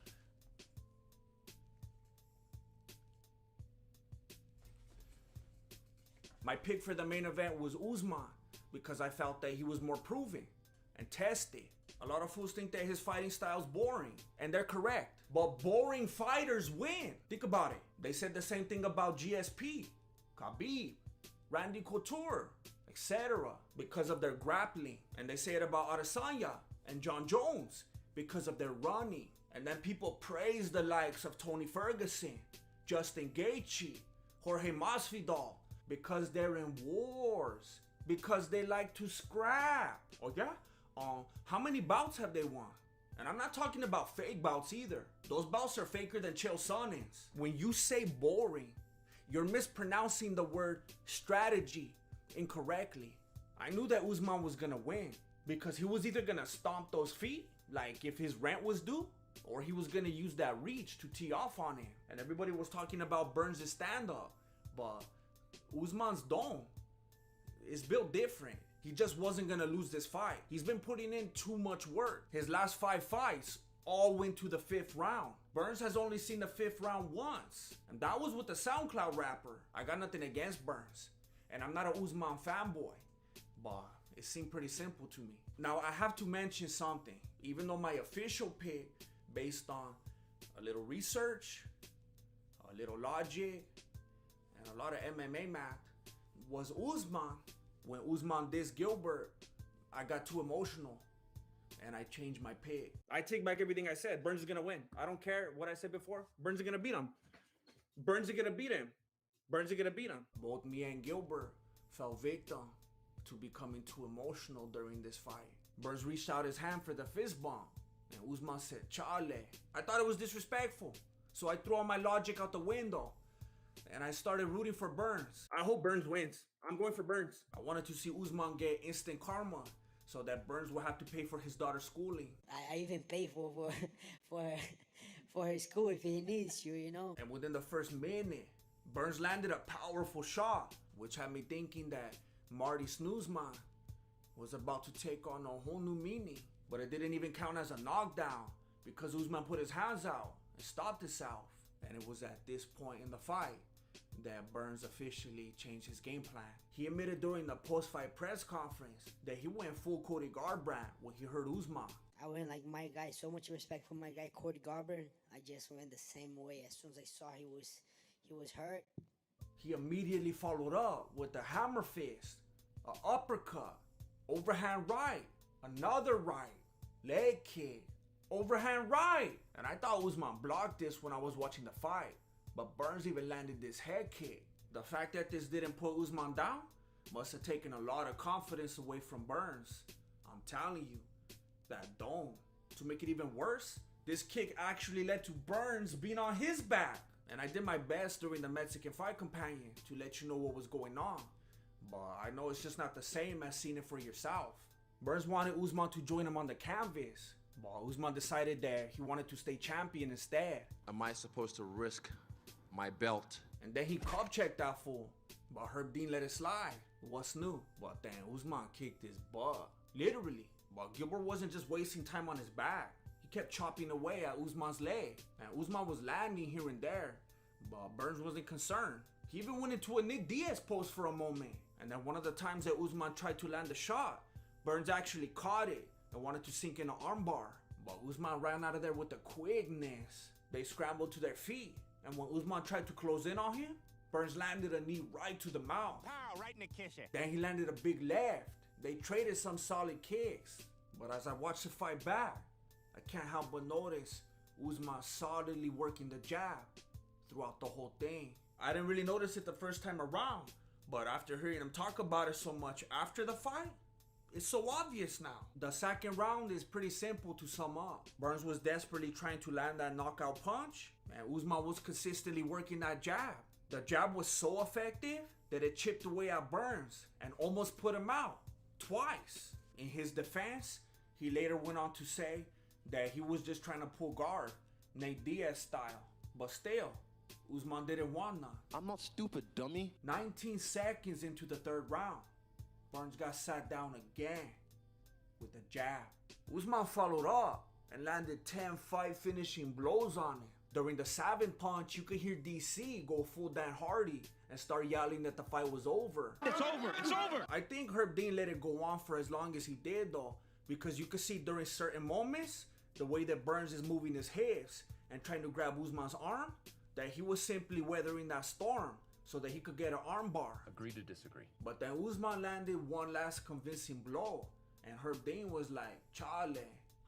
Speaker 1: my pick for the main event was Usman because I felt that he was more proven and tested. A lot of fools think that his fighting style is boring, and they're correct. But boring fighters win. Think about it. They said the same thing about GSP, Khabib, Randy Couture, etc. because of their grappling. And they say it about Adesanya and John Jones because of their running. And then people praise the likes of Tony Ferguson, Justin Gaethje, Jorge Masvidal, because they're in wars, because they like to scrap. Oh yeah? How many bouts have they won? And I'm not talking about fake bouts either. Those bouts are faker than Chael Sonnen's. When you say boring, you're mispronouncing the word strategy incorrectly. I knew that Usman was gonna win because he was either gonna stomp those feet, like if his rent was due, or he was gonna use that reach to tee off on him. And everybody was talking about Burns' stand-up, but Usman's dome is built different. He just wasn't gonna lose this fight. He's been putting in too much work. His last 5 fights all went to the 5th round. Burns has only seen the 5th round once, and that was with the SoundCloud rapper. I got nothing against Burns, and I'm not an Usman fanboy, but it seemed pretty simple to me. Now I have to mention something. Even though my official pick, based on a little research, a little logic, and a lot of MMA math, was Usman. When Usman dissed Gilbert, I got too emotional and I changed my pick. I take back everything I said. Burns is gonna win. I don't care what I said before. Burns is gonna beat him. Burns is gonna beat him. Burns is gonna beat him. Both me and Gilbert fell victim to becoming too emotional during this fight. Burns reached out his hand for the fist bump and Usman said, "Chale." I thought it was disrespectful, so I threw all my logic out the window and I started rooting for Burns. I hope Burns wins. I'm going for Burns. I wanted to see Usman get instant karma so that Burns will have to pay for his daughter's schooling.
Speaker 23: I even pay for his school if he needs to, you know.
Speaker 1: And within the first minute, Burns landed a powerful shot, which had me thinking that Marty Snoozman was about to take on a whole new meaning. But it didn't even count as a knockdown because Usman put his hands out and stopped himself. And it was at this point in the fight that Burns officially changed his game plan. He admitted during the post-fight press conference that he went full Cody Garbrandt when he heard Usman.
Speaker 23: I went like my guy, so much respect for my guy Cody Garbrandt. I just went the same way as soon as I saw he was hurt.
Speaker 1: He immediately followed up with a hammer fist, an uppercut, overhand right, another right, leg kick, overhand right. And I thought Usman blocked this when I was watching the fight. But Burns even landed this head kick. The fact that this didn't put Usman down must have taken a lot of confidence away from Burns. I'm telling you, that dome. To make it even worse, this kick actually led to Burns being on his back. And I did my best during the Mexican Fight Companion to let you know what was going on. But I know it's just not the same as seeing it for yourself. Burns wanted Usman to join him on the canvas, but Usman decided that he wanted to stay champion instead.
Speaker 13: Am I supposed to risk my belt?
Speaker 1: And then he cup checked that fool. But Herb Dean let it slide. What's new? But then Usman kicked his butt. Literally. But Gilbert wasn't just wasting time on his back. He kept chopping away at Usman's leg. And Usman was landing here and there. But Burns wasn't concerned. He even went into a Nick Diaz pose for a moment. And then one of the times that Usman tried to land a shot, Burns actually caught it and wanted to sink in an armbar. But Usman ran out of there with the quickness. They scrambled to their feet. And when Usman tried to close in on him, Burns landed a knee right to the mouth.
Speaker 6: Pow, right in the kisser.
Speaker 1: Then he landed a big left. They traded some solid kicks. But as I watched the fight back, I can't help but notice Usman solidly working the jab throughout the whole thing. I didn't really notice it the first time around, but after hearing him talk about it so much after the fight, it's so obvious now. The second round is pretty simple to sum up. Burns was desperately trying to land that knockout punch, and Usman was consistently working that jab. The jab was so effective that it chipped away at Burns and almost put him out twice. In his defense, he later went on to say that he was just trying to pull guard, Nate Diaz style. But still, Usman didn't want none.
Speaker 15: I'm not stupid, dummy.
Speaker 1: 19 seconds into the third round, Burns got sat down again with a jab. Usman followed up and landed 10 fight finishing blows on him. During the 7th punch, you could hear DC go full Dan Hardy and start yelling that the fight was over.
Speaker 6: It's over, it's over!
Speaker 1: I think Herb Dean let it go on for as long as he did though, because you could see during certain moments, the way that Burns is moving his hips and trying to grab Usman's arm, that he was simply weathering that storm so that he could get an arm bar.
Speaker 9: Agree to disagree.
Speaker 1: But then Usman landed one last convincing blow, and Herb Dean was like, Charlie,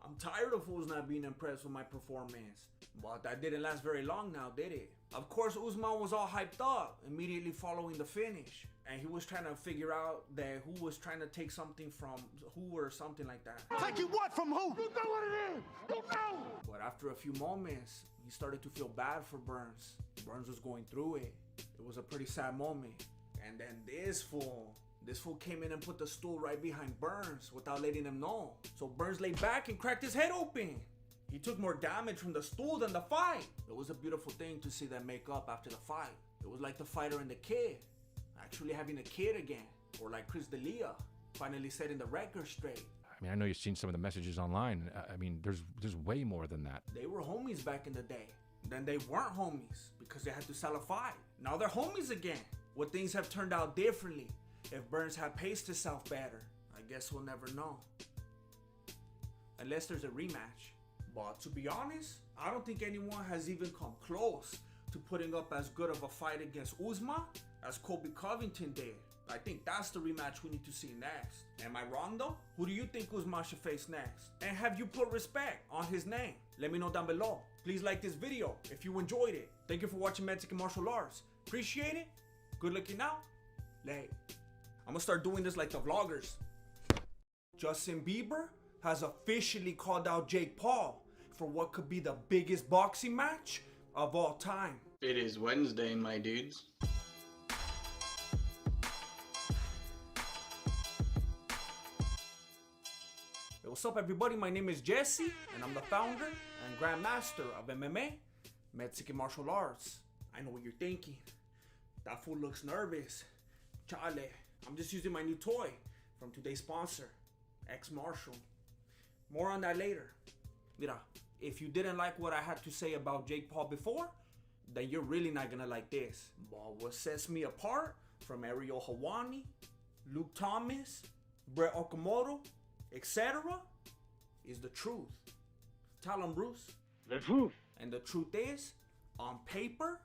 Speaker 1: I'm tired of fools not being impressed with my performance. But that didn't last very long now, did it? Of course, Usman was all hyped up immediately following the finish. And he was trying to figure out that who was trying to take something from who or something like that.
Speaker 6: Taking what from who? You know what it is! You know!
Speaker 1: But after a few moments, he started to feel bad for Burns. Burns was going through it. It was a pretty sad moment. And then this fool came in and put the stool right behind Burns without letting him know. So Burns laid back and cracked his head open. He took more damage from the stool than the fight. It was a beautiful thing to see them make up after the fight. It was like the fighter and the kid actually having a kid again. Or like Chris D'Elia finally setting the record straight.
Speaker 9: I mean, I know you've seen some of the messages online. I mean, there's way more than that.
Speaker 1: They were homies back in the day. Then they weren't homies because they had to sell a fight. Now they're homies again. Would things have turned out differently if Burns had paced himself better? I guess we'll never know. Unless there's a rematch. But to be honest, I don't think anyone has even come close to putting up as good of a fight against Usman as Colby Covington did. I think that's the rematch we need to see next. Am I wrong though? Who do you think Usman should face next? And have you put respect on his name? Let me know down below. Please like this video if you enjoyed it. Thank you for watching Mexican Martial Arts. Appreciate it. Good looking out. Late. I'm gonna start doing this like the vloggers. Justin Bieber has officially called out Jake Paul for what could be the biggest boxing match of all time.
Speaker 14: It is Wednesday, my dudes.
Speaker 1: Hey, what's up everybody? My name is Jesse and I'm the founder and grandmaster of MMA, Mexican Martial Arts. I know what you're thinking. That fool looks nervous. Chale, I'm just using my new toy from today's sponsor, X-Martial. More on that later. Mira, if you didn't like what I had to say about Jake Paul before, then you're really not gonna like this. But what sets me apart from Ariel Helwani, Luke Thomas, Brett Okamoto, etc. is the truth. Tell them, Bruce.
Speaker 6: The truth.
Speaker 1: And the truth is, on paper,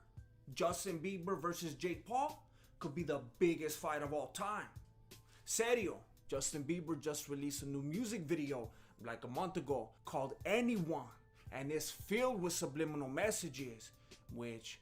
Speaker 1: Justin Bieber versus Jake Paul could be the biggest fight of all time. Serio, Justin Bieber just released a new music video like a month ago called Anyone, and it's filled with subliminal messages, which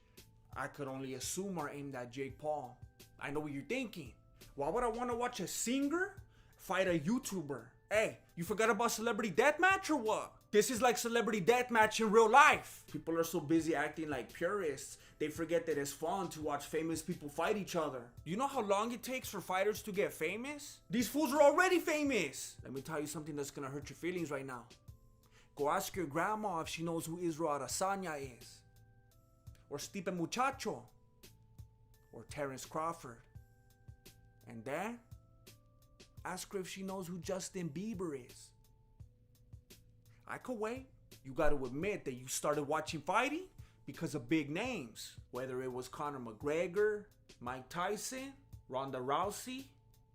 Speaker 1: I could only assume are aimed at Jake Paul. I know what you're thinking. Why would I want to watch a singer fight a YouTuber? Hey, you forgot about Celebrity Deathmatch or what? This is like Celebrity Deathmatch in real life. People are so busy acting like purists, they forget that it's fun to watch famous people fight each other. You know how long it takes for fighters to get famous? These fools are already famous. Let me tell you something that's gonna hurt your feelings right now. Go ask your grandma if she knows who Israel Adesanya is. Or Stipe Muchacho. or Terrence Crawford. And then, ask her if she knows who Justin Bieber is. I could wait. You gotta admit that you started watching fighting because of big names. Whether it was Conor McGregor, Mike Tyson, Ronda Rousey,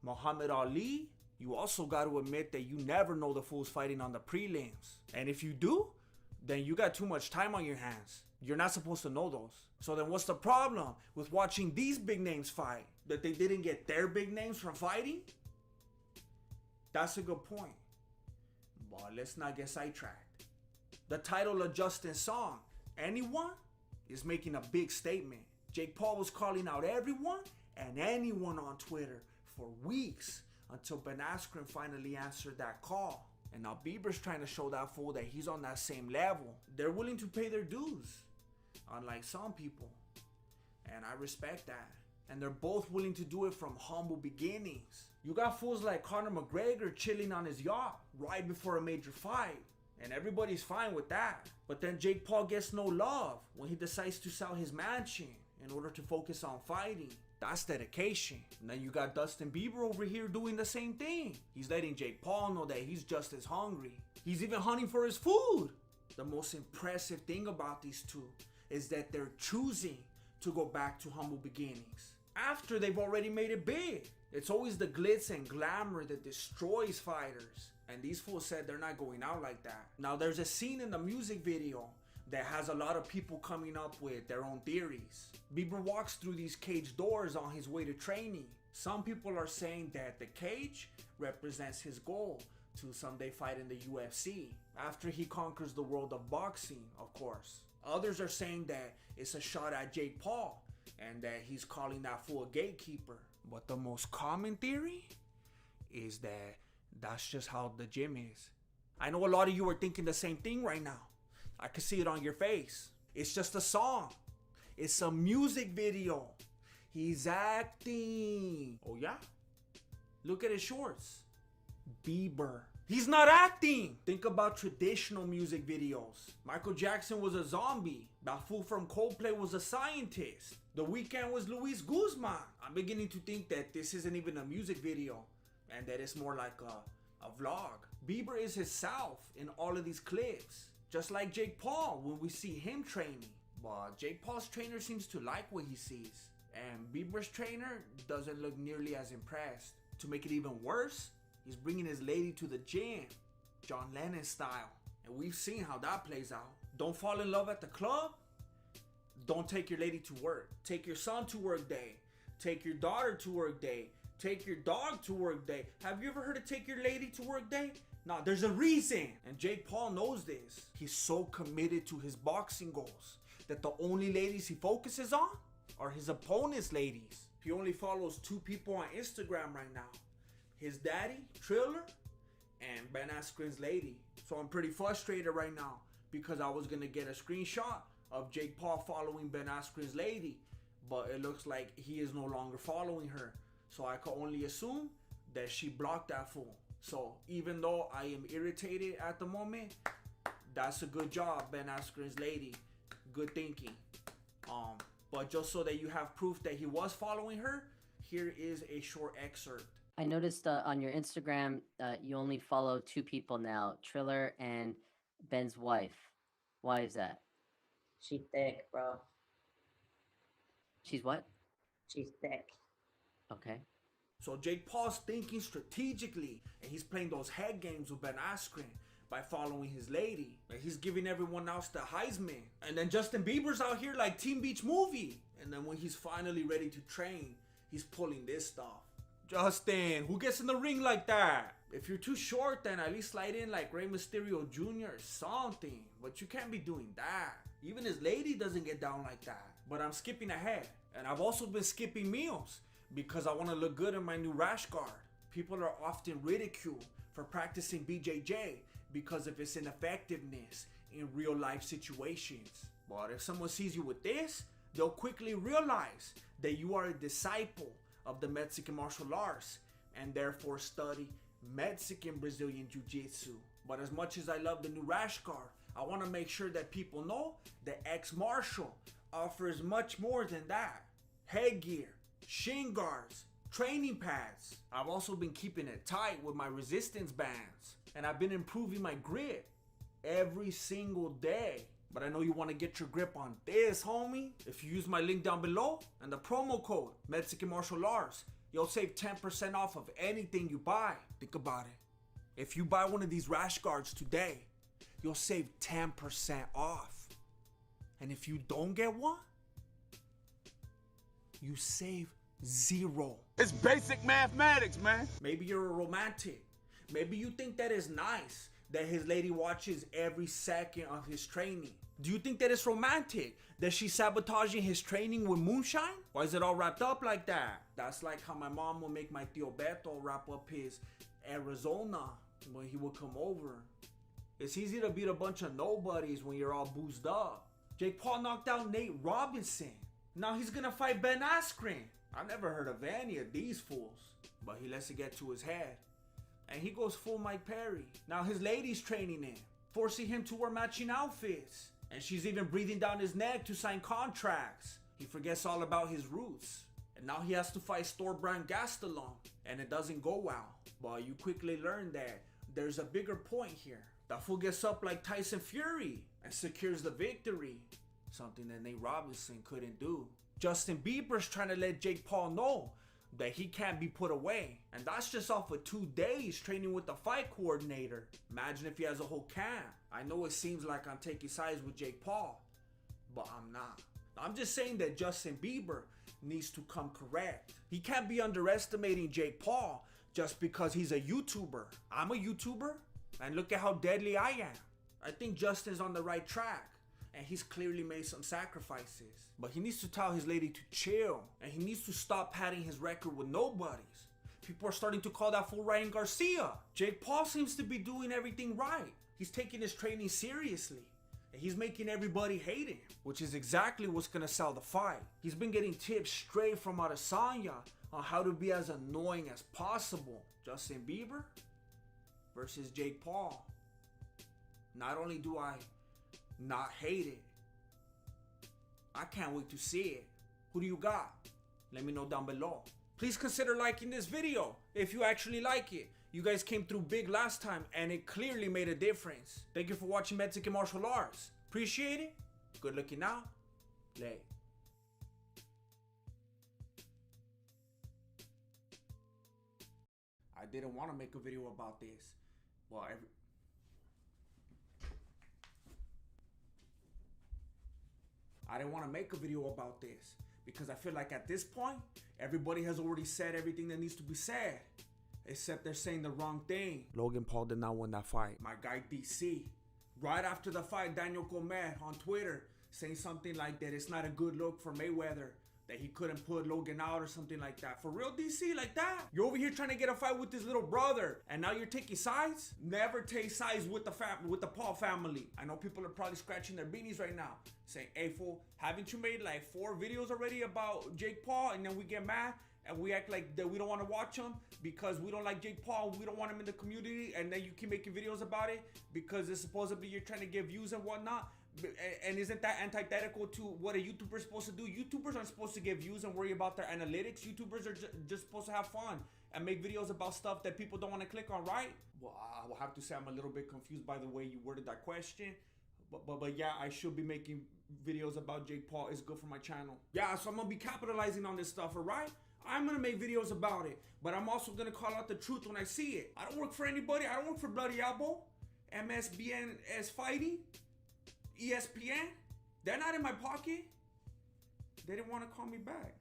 Speaker 1: Muhammad Ali. You also gotta admit that you never know the fools fighting on the prelims. And if you do, then you got too much time on your hands. You're not supposed to know those. So then what's the problem with watching these big names fight? That they didn't get their big names from fighting? That's a good point. But let's not get sidetracked. The title of Justin's song, Anyone, is making a big statement. Jake Paul was calling out everyone and anyone on Twitter for weeks until Ben Askren finally answered that call. And now Bieber's trying to show that fool that he's on that same level. They're willing to pay their dues, unlike some people. And I respect that. And they're both willing to do it from humble beginnings. You got fools like Conor McGregor chilling on his yacht right before a major fight. And everybody's fine with that. But then Jake Paul gets no love when he decides to sell his mansion in order to focus on fighting. That's dedication. And then you got Dustin Bieber over here doing the same thing. He's letting Jake Paul know that he's just as hungry. He's even hunting for his food. The most impressive thing about these two is that they're choosing to go back to humble beginnings after they've already made it big. It's always the glitz and glamour that destroys fighters. And these fools said they're not going out like that. Now there's a scene in the music video that has a lot of people coming up with their own theories. Bieber walks through these cage doors on his way to training. Some people are saying that the cage represents his goal to someday fight in the UFC, after he conquers the world of boxing, of course. Others are saying that it's a shot at Jake Paul and that he's calling that fool a gatekeeper. But the most common theory is that that's just how the gym is. I know a lot of you are thinking the same thing right now. I can see it on your face. It's just a song. It's a music video. He's acting. Oh yeah? Look at his shorts. Bieber. He's not acting. Think about traditional music videos. Michael Jackson was a zombie. That fool from Coldplay was a scientist. The Weeknd was Luis Guzman. I'm beginning to think that this isn't even a music video and that it's more like a vlog. Bieber is himself in all of these clips. Just like Jake Paul when we see him training. But Jake Paul's trainer seems to like what he sees. And Bieber's trainer doesn't look nearly as impressed. To make it even worse, he's bringing his lady to the gym, John Lennon style. And we've seen how that plays out. Don't fall in love at the club? Don't take your lady to work. Take your son to work day. Take your daughter to work day. Take your dog to work day. Have you ever heard of take your lady to work day? No, there's a reason. And Jake Paul knows this. He's so committed to his boxing goals that the only ladies he focuses on are his opponent's ladies. He only follows 2 people on Instagram right now. His daddy, Triller, and Ben Askren's lady. So I'm pretty frustrated right now because I was gonna get a screenshot of Jake Paul following Ben Askren's lady, but it looks like he is no longer following her. So I can only assume that she blocked that fool. So even though I am irritated at the moment, that's a good job, Ben Askren's lady. Good thinking. But just so that you have proof that he was following her, here is a short excerpt.
Speaker 3: I noticed on your Instagram, you only follow 2 people now, Triller and Ben's wife. Why is that?
Speaker 17: She thick, bro.
Speaker 3: She's what?
Speaker 17: She's thick.
Speaker 3: Okay.
Speaker 1: So Jake Paul's thinking strategically, and he's playing those head games with Ben Askren by following his lady. Like he's giving everyone else the Heisman. And then Justin Bieber's out here like Teen Beach Movie. And then when he's finally ready to train, he's pulling this stuff. Justin, who gets in the ring like that? If you're too short, then at least slide in like Rey Mysterio Jr. or something. But you can't be doing that. Even his lady doesn't get down like that. But I'm skipping ahead. And I've also been skipping meals because I want to look good in my new rash guard. People are often ridiculed for practicing BJJ because of its ineffectiveness in real life situations. But if someone sees you with this, they'll quickly realize that you are a disciple of the Mexican martial arts and therefore study Mexican Brazilian Jiu-Jitsu. But as much as I love the new rash guard, I want to make sure that people know that X Martial offers much more than that. headgear, shin guards, training pads. I've also been keeping it tight with my resistance bands, and I've been improving my grip every single day. But I know you want to get your grip on this, homie. If you use my link down below and the promo code Mexican Martial Arts, you'll save 10% off of anything you buy. Think about it. If you buy one of these rash guards today, you'll save 10% off. And if you don't get one, you save 0.
Speaker 16: It's basic mathematics, man.
Speaker 1: Maybe you're a romantic. Maybe you think that it's nice that his lady watches every second of his training. Do you think that it's romantic that she's sabotaging his training with moonshine? Why is it all wrapped up like that? That's like how my mom would make my tío Beto wrap up his Arizona when he would come over. It's easy to beat a bunch of nobodies when you're all boozed up. Jake Paul knocked out Nate Robinson. Now he's gonna fight Ben Askren. I never heard of any of these fools, but he lets it get to his head. And he goes full Mike Perry. Now his lady's training him, forcing him to wear matching outfits. And she's even breathing down his neck to sign contracts. He forgets all about his roots. And now he has to fight store brand Gastelum. And it doesn't go well. But you quickly learn that there's a bigger point here. That fool gets up like Tyson Fury and secures the victory. Something that Nate Robinson couldn't do. Justin Bieber's trying to let Jake Paul know that he can't be put away. And that's just off of 2 days training with the fight coordinator. Imagine if he has a whole camp. I know it seems like I'm taking sides with Jake Paul, but I'm not. I'm just saying that Justin Bieber needs to come correct. He can't be underestimating Jake Paul just because he's a YouTuber. I'm a YouTuber, and look at how deadly I am. I think Justin's on the right track, and he's clearly made some sacrifices. But he needs to tell his lady to chill, and he needs to stop padding his record with nobodies. People are starting to call that fool Ryan Garcia. Jake Paul seems to be doing everything right. He's taking his training seriously, and he's making everybody hate him, which is exactly what's gonna sell the fight. He's been getting tips straight from Adesanya on how to be as annoying as possible. Justin Bieber versus Jake Paul. Not only do I not hate it, I can't wait to see it. Who do you got? Let me know down below. Please consider liking this video if you actually like it. You guys came through big last time and it clearly made a difference. Thank you for watching Mexican Martial Arts. Appreciate it. Good looking out. Lay. I didn't want to make a video about this. Well, I didn't want to make a video about this because I feel like at this point, everybody has already said everything that needs to be said. Except they're saying the wrong thing. Logan Paul did not win that fight. My guy DC. Right after the fight, Daniel Gomez on Twitter saying something like that it's not a good look for Mayweather. That he couldn't put Logan out or something like that. For real, DC, like that? You're over here trying to get a fight with his little brother, and now you're taking sides? Never take sides with the Paul family. I know people are probably scratching their beanies right now, saying, "Hey fool, haven't you made like 4 videos already about Jake Paul?" And then we get mad and we act like that we don't want to watch him because we don't like Jake Paul, we don't want him in the community, and then you keep making videos about it because it's supposedly you're trying to get views and whatnot. And isn't that antithetical to what a YouTuber is supposed to do? YouTubers aren't supposed to get views and worry about their analytics. YouTubers are just supposed to have fun and make videos about stuff that people don't want to click on, right? Well, I will have to say I'm a little bit confused by the way you worded that question. But yeah, I should be making videos about Jake Paul. It's good for my channel. Yeah, so I'm going to be capitalizing on this stuff, all right? I'm going to make videos about it. But I'm also going to call out the truth when I see it. I don't work for anybody. I don't work for Bloody Elbow, MSBNS Fighting, ESPN. They're not in my pocket. They didn't want to call me back.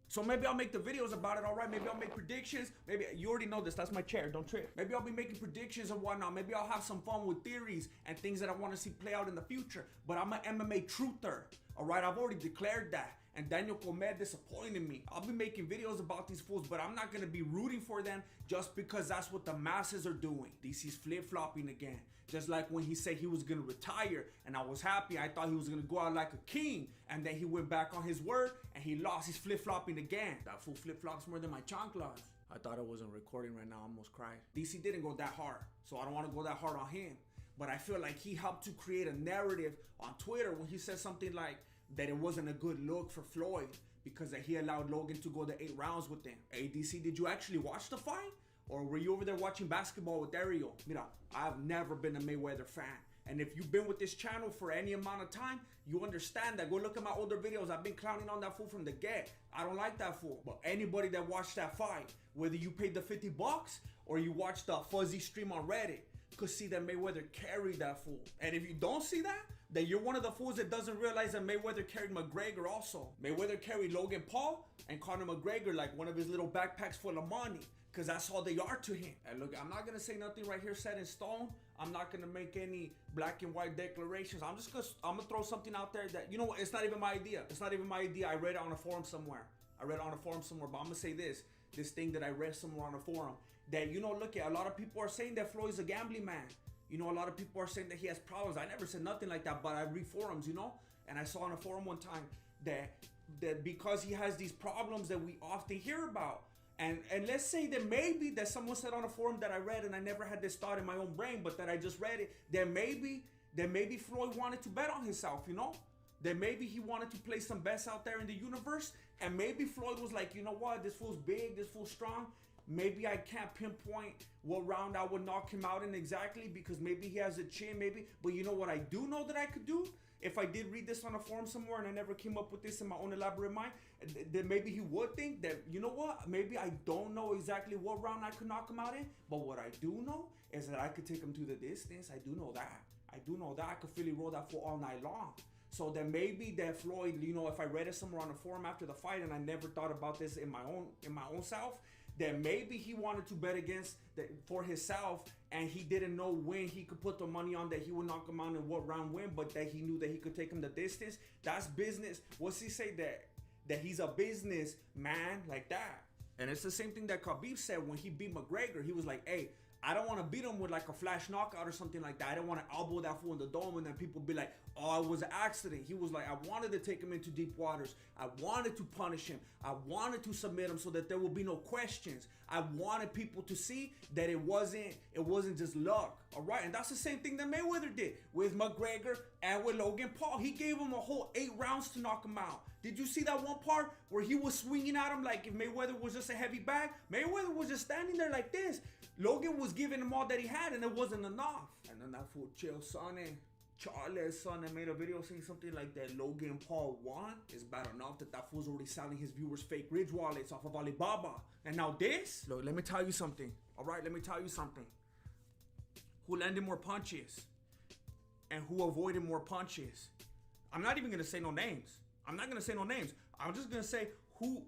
Speaker 1: So maybe I'll make the videos about it, all right? Maybe I'll make predictions. Maybe, you already know this, that's my chair, don't trip. Maybe I'll be making predictions and whatnot. Maybe I'll have some fun with theories and things that I want to see play out in the future. But I'm an MMA truther, all right? I've already declared that. And Daniel Gomez disappointed me. I'll be making videos about these fools, but I'm not going to be rooting for them just because that's what the masses are doing. DC's flip-flopping again. Just like when he said he was going to retire, and I was happy. I thought he was going to go out like a king, and then he went back on his word, and he lost. He's flip-flopping again. That fool flip-flops more than my chanclas. I thought I wasn't recording right now. I almost cried. DC didn't go that hard, so I don't want to go that hard on him. But I feel like he helped to create a narrative on Twitter when he said something like, that it wasn't a good look for Floyd because that he allowed Logan to go the 8 rounds with him. Hey, DC, did you actually watch the fight? Or were you over there watching basketball with Ariel? Mira, I've never been a Mayweather fan. And if you've been with this channel for any amount of time, you understand that. Go look at my older videos. I've been clowning on that fool from the get. I don't like that fool. But anybody that watched that fight, whether you paid the $50 or you watched the fuzzy stream on Reddit, could see that Mayweather carried that fool. And if you don't see that, then you're one of the fools that doesn't realize that Mayweather carried McGregor also. Mayweather carried Logan Paul and Conor McGregor like one of his little backpacks full of money. Because that's all they are to him. And look, I'm not going to say nothing right here set in stone. I'm not going to make any black and white declarations. I'm going to throw something out there that, you know what, it's not even my idea. It's not even my idea. I read it on a forum somewhere. But I'm going to say this thing that I read somewhere on a forum. That, you know, look, a lot of people are saying that Floyd's a gambling man. You know, a lot of people are saying that he has problems. I never said nothing like that, but I read forums, you know. And I saw on a forum one time that because he has these problems that we often hear about, and let's say that maybe that someone said on a forum that I read, and I never had this thought in my own brain, but that I just read it, that maybe Floyd wanted to bet on himself, you know? That maybe he wanted to play some bets out there in the universe, and maybe Floyd was like, you know what, this fool's big, this fool's strong. Maybe I can't pinpoint what round I would knock him out in exactly because maybe he has a chin, maybe. But you know what I do know that I could do? If I did read this on a forum somewhere and I never came up with this in my own elaborate mind, then maybe he would think that, you know what, maybe I don't know exactly what round I could knock him out in, but what I do know is that I could take him to the distance. I do know that. I could Philly roll that for all night long. So then maybe that Floyd, you know, if I read it somewhere on a forum after the fight and I never thought about this in my own self, that maybe he wanted to bet against for himself and he didn't know when he could put the money on that he would knock him out in what round win, but that he knew that he could take him the distance. That's business. What's he say that he's a business man like that? And it's the same thing that Khabib said when he beat McGregor. He was like, hey, I don't want to beat him with like a flash knockout or something like that. I don't want to elbow that fool in the dome and then people be like, oh, it was an accident. He was like, I wanted to take him into deep waters. I wanted to punish him. I wanted to submit him so that there will be no questions. I wanted people to see that it wasn't just luck. All right. And that's the same thing that Mayweather did with McGregor and with Logan Paul. He gave him a whole 8 rounds to knock him out. Did you see that one part where he was swinging at him like if Mayweather was just a heavy bag? Mayweather was just standing there like this. Logan was giving him all that he had and it wasn't enough. And then that fool Chael Sonnen, Charles Sonnen made a video saying something like that Logan Paul won. It's bad enough that fool's already selling his viewers fake Ridge wallets off of Alibaba. And now this? Look, let me tell you something. All right, let me tell you something. Who landed more punches? And who avoided more punches? I'm not even going to say no names. I'm just going to say who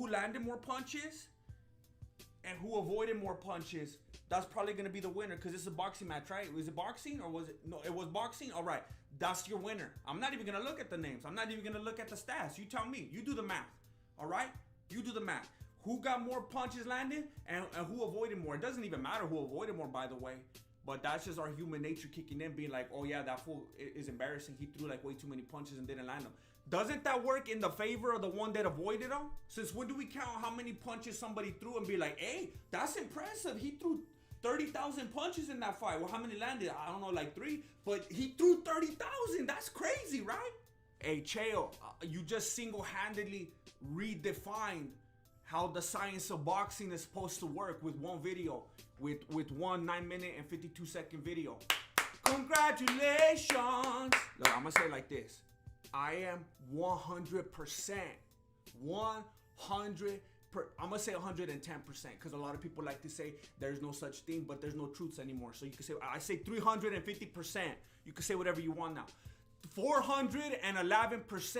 Speaker 1: landed more punches and who avoided more punches. That's probably going to be the winner because it's a boxing match, right? Was it boxing or was it? No, it was boxing. All right. That's your winner. I'm not even going to look at the names. I'm not even going to look at the stats. You tell me. You do the math. All right? You do the math. Who got more punches landed and who avoided more? It doesn't even matter who avoided more, by the way. But that's just our human nature kicking in, being like, oh yeah, that fool is embarrassing. He threw like way too many punches and didn't land them. Doesn't that work in the favor of the one that avoided them? Since when do we count how many punches somebody threw and be like, hey, that's impressive. He threw 30,000 punches in that fight. Well, how many landed? I don't know, like 3. But he threw 30,000. That's crazy, right? Hey, Chael, you just single-handedly redefined how the science of boxing is supposed to work with one video, with one 9-minute and 52-second video. Congratulations. Look, I'm gonna say it like this. I am 100%, I'm gonna say 110%, because a lot of people like to say there's no such thing, but there's no truths anymore. So you can say, I say 350%. You can say whatever you want now. 411%.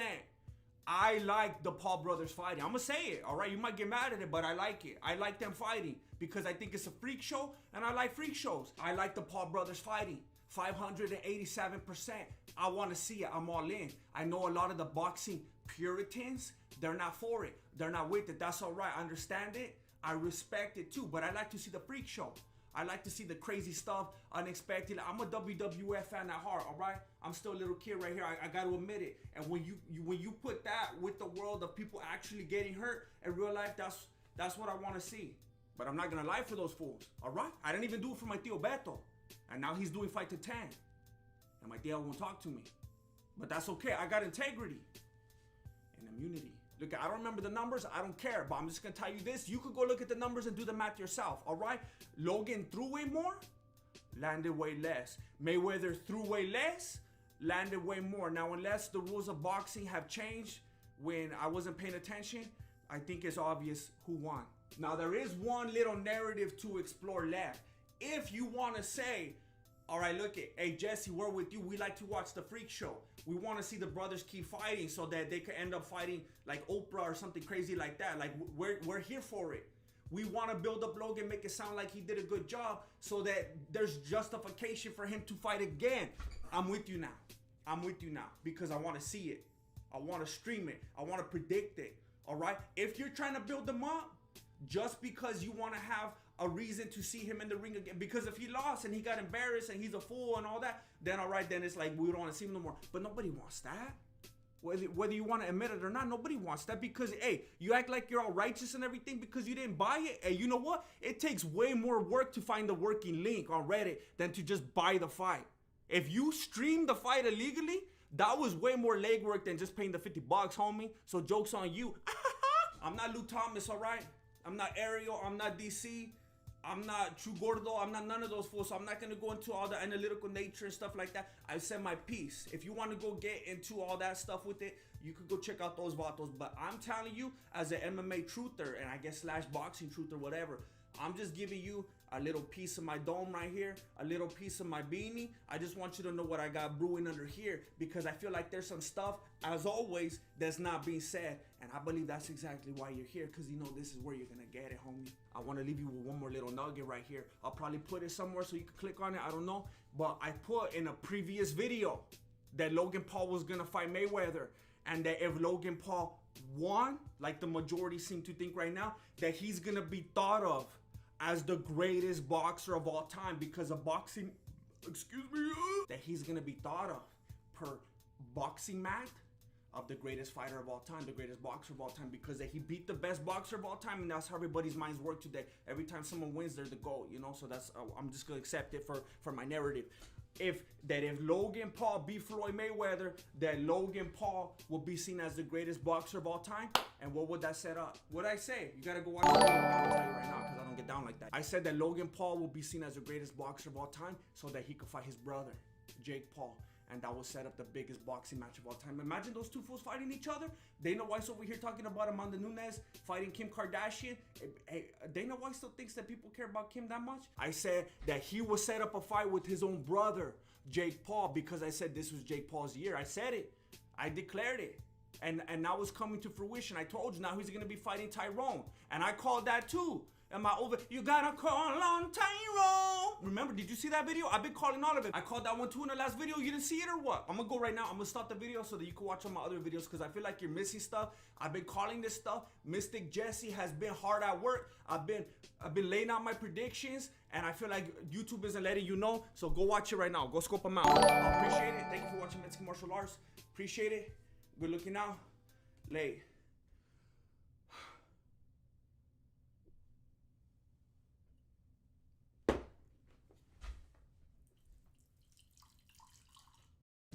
Speaker 1: I like the Paul brothers fighting. I'm gonna say it, all right? You might get mad at it, but I like it. I like them fighting because I think it's a freak show, and I like freak shows. I like the Paul brothers fighting. 587%. I want to see it. I'm all in. I know a lot of the boxing puritans, they're not for it. They're not with it. That's all right. I understand it. I respect it too, but I like to see the freak show. I like to see the crazy stuff, unexpected. I'm a WWF fan at heart, all right? I'm still a little kid right here. I got to admit it. And when you put that with the world of people actually getting hurt in real life, that's what I want to see. But I'm not going to lie for those fools, all right? I didn't even do it for my Tío Beto. And now he's doing Fight to 10. And my Tío won't talk to me. But that's okay. I got integrity. and immunity. Look, I don't remember the numbers. I don't care, but I'm just gonna tell you this. You could go look at the numbers and do the math yourself, all right? Logan threw way more, landed way less. Mayweather threw way less, landed way more. Now, unless the rules of boxing have changed when I wasn't paying attention, I think it's obvious who won. Now, there is one little narrative to explore left. If you want to say, all right, look it, hey, Jesse, we're with you. We like to watch the freak show. We want to see the brothers keep fighting so that they could end up fighting like Oprah or something crazy like that. Like, we're here for it. We want to build up Logan, make it sound like he did a good job so that there's justification for him to fight again. I'm with you now. I'm with you now because I want to see it. I want to stream it. I want to predict it. All right? If you're trying to build them up just because you want to have a reason to see him in the ring again, because if he lost and he got embarrassed and he's a fool and all that, then all right, then it's like we don't want to see him no more. But nobody wants that. Whether you want to admit it or not, nobody wants that because, hey, you act like you're all righteous and everything because you didn't buy it. Hey, you know what? It takes way more work to find the working link on Reddit than to just buy the fight. If you stream the fight illegally, that was way more legwork than just paying the $50, homie. So joke's on you. I'm not Lou Thomas, all right? I'm not Ariel. I'm not DC. I'm not True Gordo. I'm not none of those fools. So I'm not going to go into all the analytical nature and stuff like that. I said my piece. If you want to go get into all that stuff with it, you could go check out those vatos. But I'm telling you, as an MMA truther, and I guess / boxing truther, whatever, I'm just giving you a little piece of my dome right here, a little piece of my beanie. I just want you to know what I got brewing under here because I feel like there's some stuff, as always, that's not being said. And I believe that's exactly why you're here because you know this is where you're going to get it, homie. I want to leave you with one more little nugget right here. I'll probably put it somewhere so you can click on it. I don't know. But I put in a previous video that Logan Paul was going to fight Mayweather and that if Logan Paul won, like the majority seem to think right now, that he's going to be thought of as the greatest boxer of all time because of boxing, that he's gonna be thought of per boxing mat of the greatest fighter of all time, the greatest boxer of all time, because that he beat the best boxer of all time, and that's how everybody's minds work today. Every time someone wins, they're the GOAT, you know. So that's I'm just gonna accept it for my narrative. If Logan Paul beat Floyd Mayweather, that Logan Paul will be seen as the greatest boxer of all time. And what would that set up? What'd I say? You gotta go watch the video. I'll tell you right now because I don't get down like that. I said that Logan Paul will be seen as the greatest boxer of all time so that he could fight his brother, Jake Paul. And that will set up the biggest boxing match of all time. Imagine those two fools fighting each other. Dana White's over here talking about Amanda Nunes fighting Kim Kardashian. Hey, Dana White still thinks that people care about Kim that much? I said that he will set up a fight with his own brother, Jake Paul, because I said this was Jake Paul's year. I said it. I declared it. And now it's coming to fruition. I told you now he's going to be fighting Tyrone. And I called that too. Am I over? You gotta call on Tyrone. Remember, did you see that video? I've been calling all of it. I called that one too in the last video. You didn't see it or what? I'm gonna go right now. I'm gonna stop the video so that you can watch all my other videos because I feel like you're missing stuff. I've been calling this stuff. Mystic Jesse has been hard at work. I've been laying out my predictions and I feel like YouTube isn't letting you know. So go watch it right now. Go scope them out. I appreciate it. Thank you for watching Mexican Martial Arts. Appreciate it. Good looking out. Late.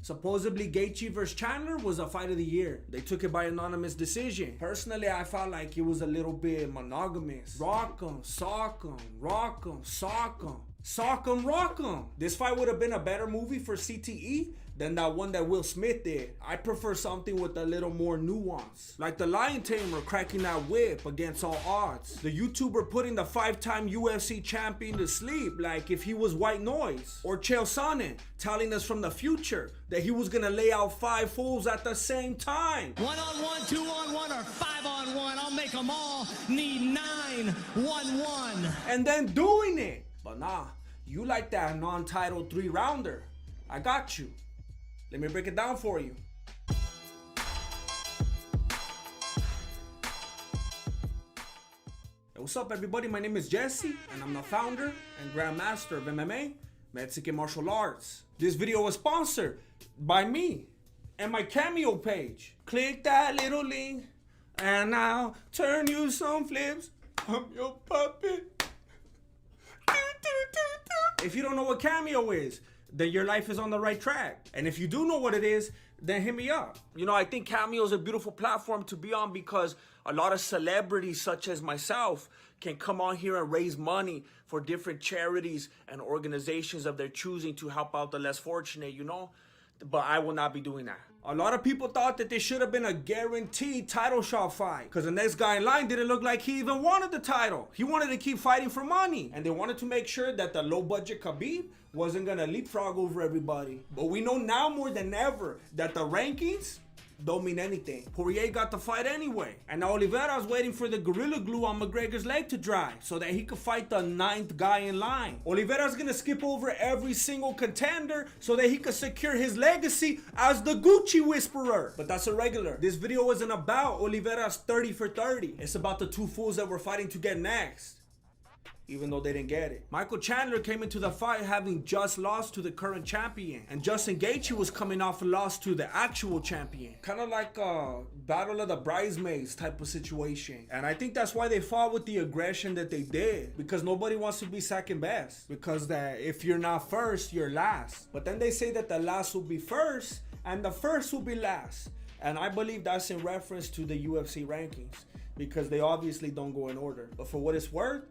Speaker 1: Supposedly, Gaethje vs. Chandler was a fight of the year. They took it by anonymous decision. Personally, I felt like it was a little bit monogamous. Rock 'em, sock 'em, rock 'em, sock 'em. Sock 'em, rock 'em. This fight would have been a better movie for CTE than that one that Will Smith did. I prefer something with a little more nuance. Like the Lion Tamer cracking that whip against all odds. The YouTuber putting the 5-time UFC champion to sleep like if he was white noise. Or Chael Sonnen telling us from the future that he was gonna lay out 5 fools at the same time.
Speaker 19: 1-on-1, 2-on-1, or 5-on-1. I'll make them all need 9-1-1.
Speaker 1: And then doing it. But nah, you like that non-title 3-rounder. I got you. Let me break it down for you. Hey, what's up everybody? My name is Jesse and I'm the founder and grandmaster of MMA, Mexican Martial Arts. This video was sponsored by me and my Cameo page. Click that little link and I'll turn you some flips. I'm your puppet. If you don't know what Cameo is, then your life is on the right track. And if you do know what it is, then hit me up. You know, I think Cameo is a beautiful platform to be on because a lot of celebrities such as myself can come on here and raise money for different charities and organizations of their choosing to help out the less fortunate, you know? But I will not be doing that. A lot of people thought that there should have been a guaranteed title shot fight because the next guy in line didn't look like he even wanted the title. He wanted to keep fighting for money, and they wanted to make sure that the low budget Khabib wasn't gonna leapfrog over everybody. But we know now more than ever that the rankings don't mean anything. Poirier got the fight anyway. And now Oliveira's waiting for the Gorilla Glue on McGregor's leg to dry so that he could fight the 9th guy in line. Oliveira's gonna skip over every single contender so that he could secure his legacy as the Gucci Whisperer. But that's irregular. This video isn't about Oliveira's 30 for 30. It's about the two fools that were fighting to get next, even though they didn't get it. Michael Chandler came into the fight having just lost to the current champion, and Justin Gaethje was coming off a loss to the actual champion. Kind of like a battle of the bridesmaids type of situation. And I think that's why they fought with the aggression that they did, because nobody wants to be second best, because that if you're not first, you're last. But then they say that the last will be first and the first will be last. And I believe that's in reference to the UFC rankings, because they obviously don't go in order. But for what it's worth,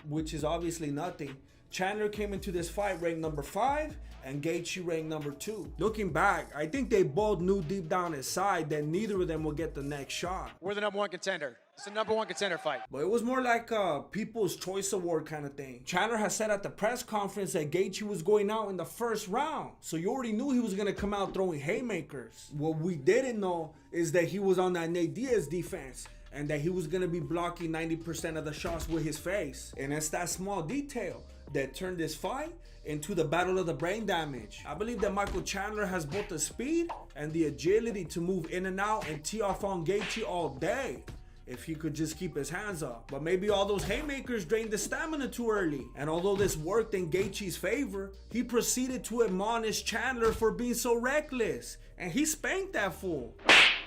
Speaker 1: which is obviously nothing, Chandler came into this fight ranked number 5 and Gaethje ranked number 2. Looking back, I think they both knew deep down inside that neither of them will get the next shot.
Speaker 10: We're the #1 contender. It's a #1 contender fight.
Speaker 1: But it was more like a People's Choice Award kind of thing. Chandler has said at the press conference that Gaethje was going out in the first round, so you already knew he was going to come out throwing haymakers. What we didn't know is that he was on that Nate Diaz defense, and that he was going to be blocking 90% of the shots with his face. And it's that small detail that turned this fight into the battle of the brain damage. I believe that Michael Chandler has both the speed and the agility to move in and out and tee off on Gaethje all day if he could just keep his hands up. But maybe all those haymakers drained the stamina too early. And although this worked in Gaethje's favor, he proceeded to admonish Chandler for being so reckless. And he spanked that fool.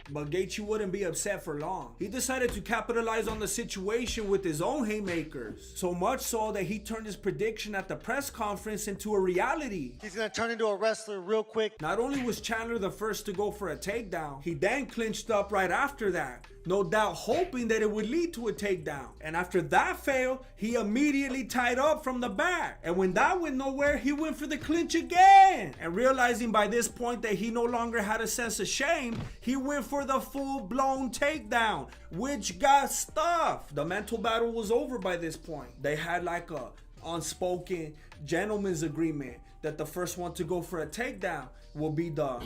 Speaker 1: But Gaethje wouldn't be upset for long. He decided to capitalize on the situation with his own haymakers. So much so that he turned his prediction at the press conference into a reality.
Speaker 10: He's gonna turn into a wrestler real quick.
Speaker 1: Not only was Chandler the first to go for a takedown, he then clinched up right after that, no doubt hoping that it would lead to a takedown. And after that failed, he immediately tied up from the back. And when that went nowhere, he went for the clinch again. And realizing by this point that he no longer had a sense of shame, he went for the full-blown takedown, which got stuffed. The mental battle was over by this point. They had like a unspoken gentleman's agreement that the first one to go for a takedown will be the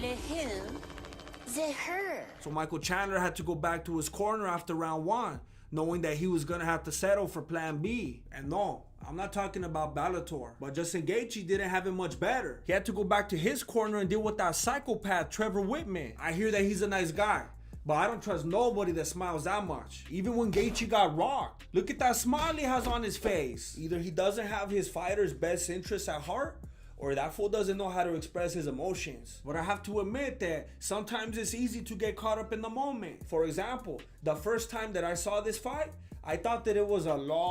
Speaker 1: her. So Michael Chandler had to go back to his corner after round 1, knowing that he was gonna have to settle for plan B. And no, I'm not talking about Bellator, but Justin Gaethje didn't have it much better. He had to go back to his corner and deal with that psychopath Trevor Whitman. I hear that he's a nice guy, but I don't trust nobody that smiles that much. Even when Gaethje got rocked, look at that smile he has on his face. Either he doesn't have his fighter's best interests at heart, or that fool doesn't know how to express his emotions. But I have to admit that sometimes it's easy to get caught up in the moment. For example, the first time that I saw this fight, I thought that it was a lot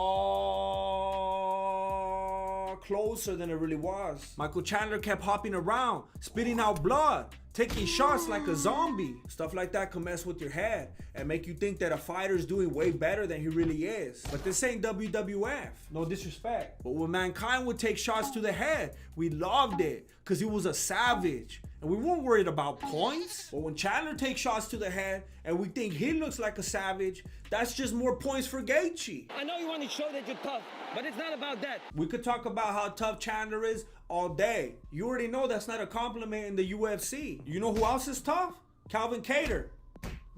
Speaker 1: closer than it really was. Michael Chandler kept hopping around, spitting out blood, taking shots like a zombie. Stuff like that can mess with your head and make you think that a fighter's doing way better than he really is. But this ain't WWF, no disrespect. But when Mankind would take shots to the head, we loved it because he was a savage. And we weren't worried about points. But when Chandler takes shots to the head and we think he looks like a savage, that's just more points for Gaethje.
Speaker 19: I know you want to show that you're tough, but it's not about that.
Speaker 1: We could talk about how tough Chandler is all day. You already know that's not a compliment in the UFC. You know who else is tough? Calvin Kattar,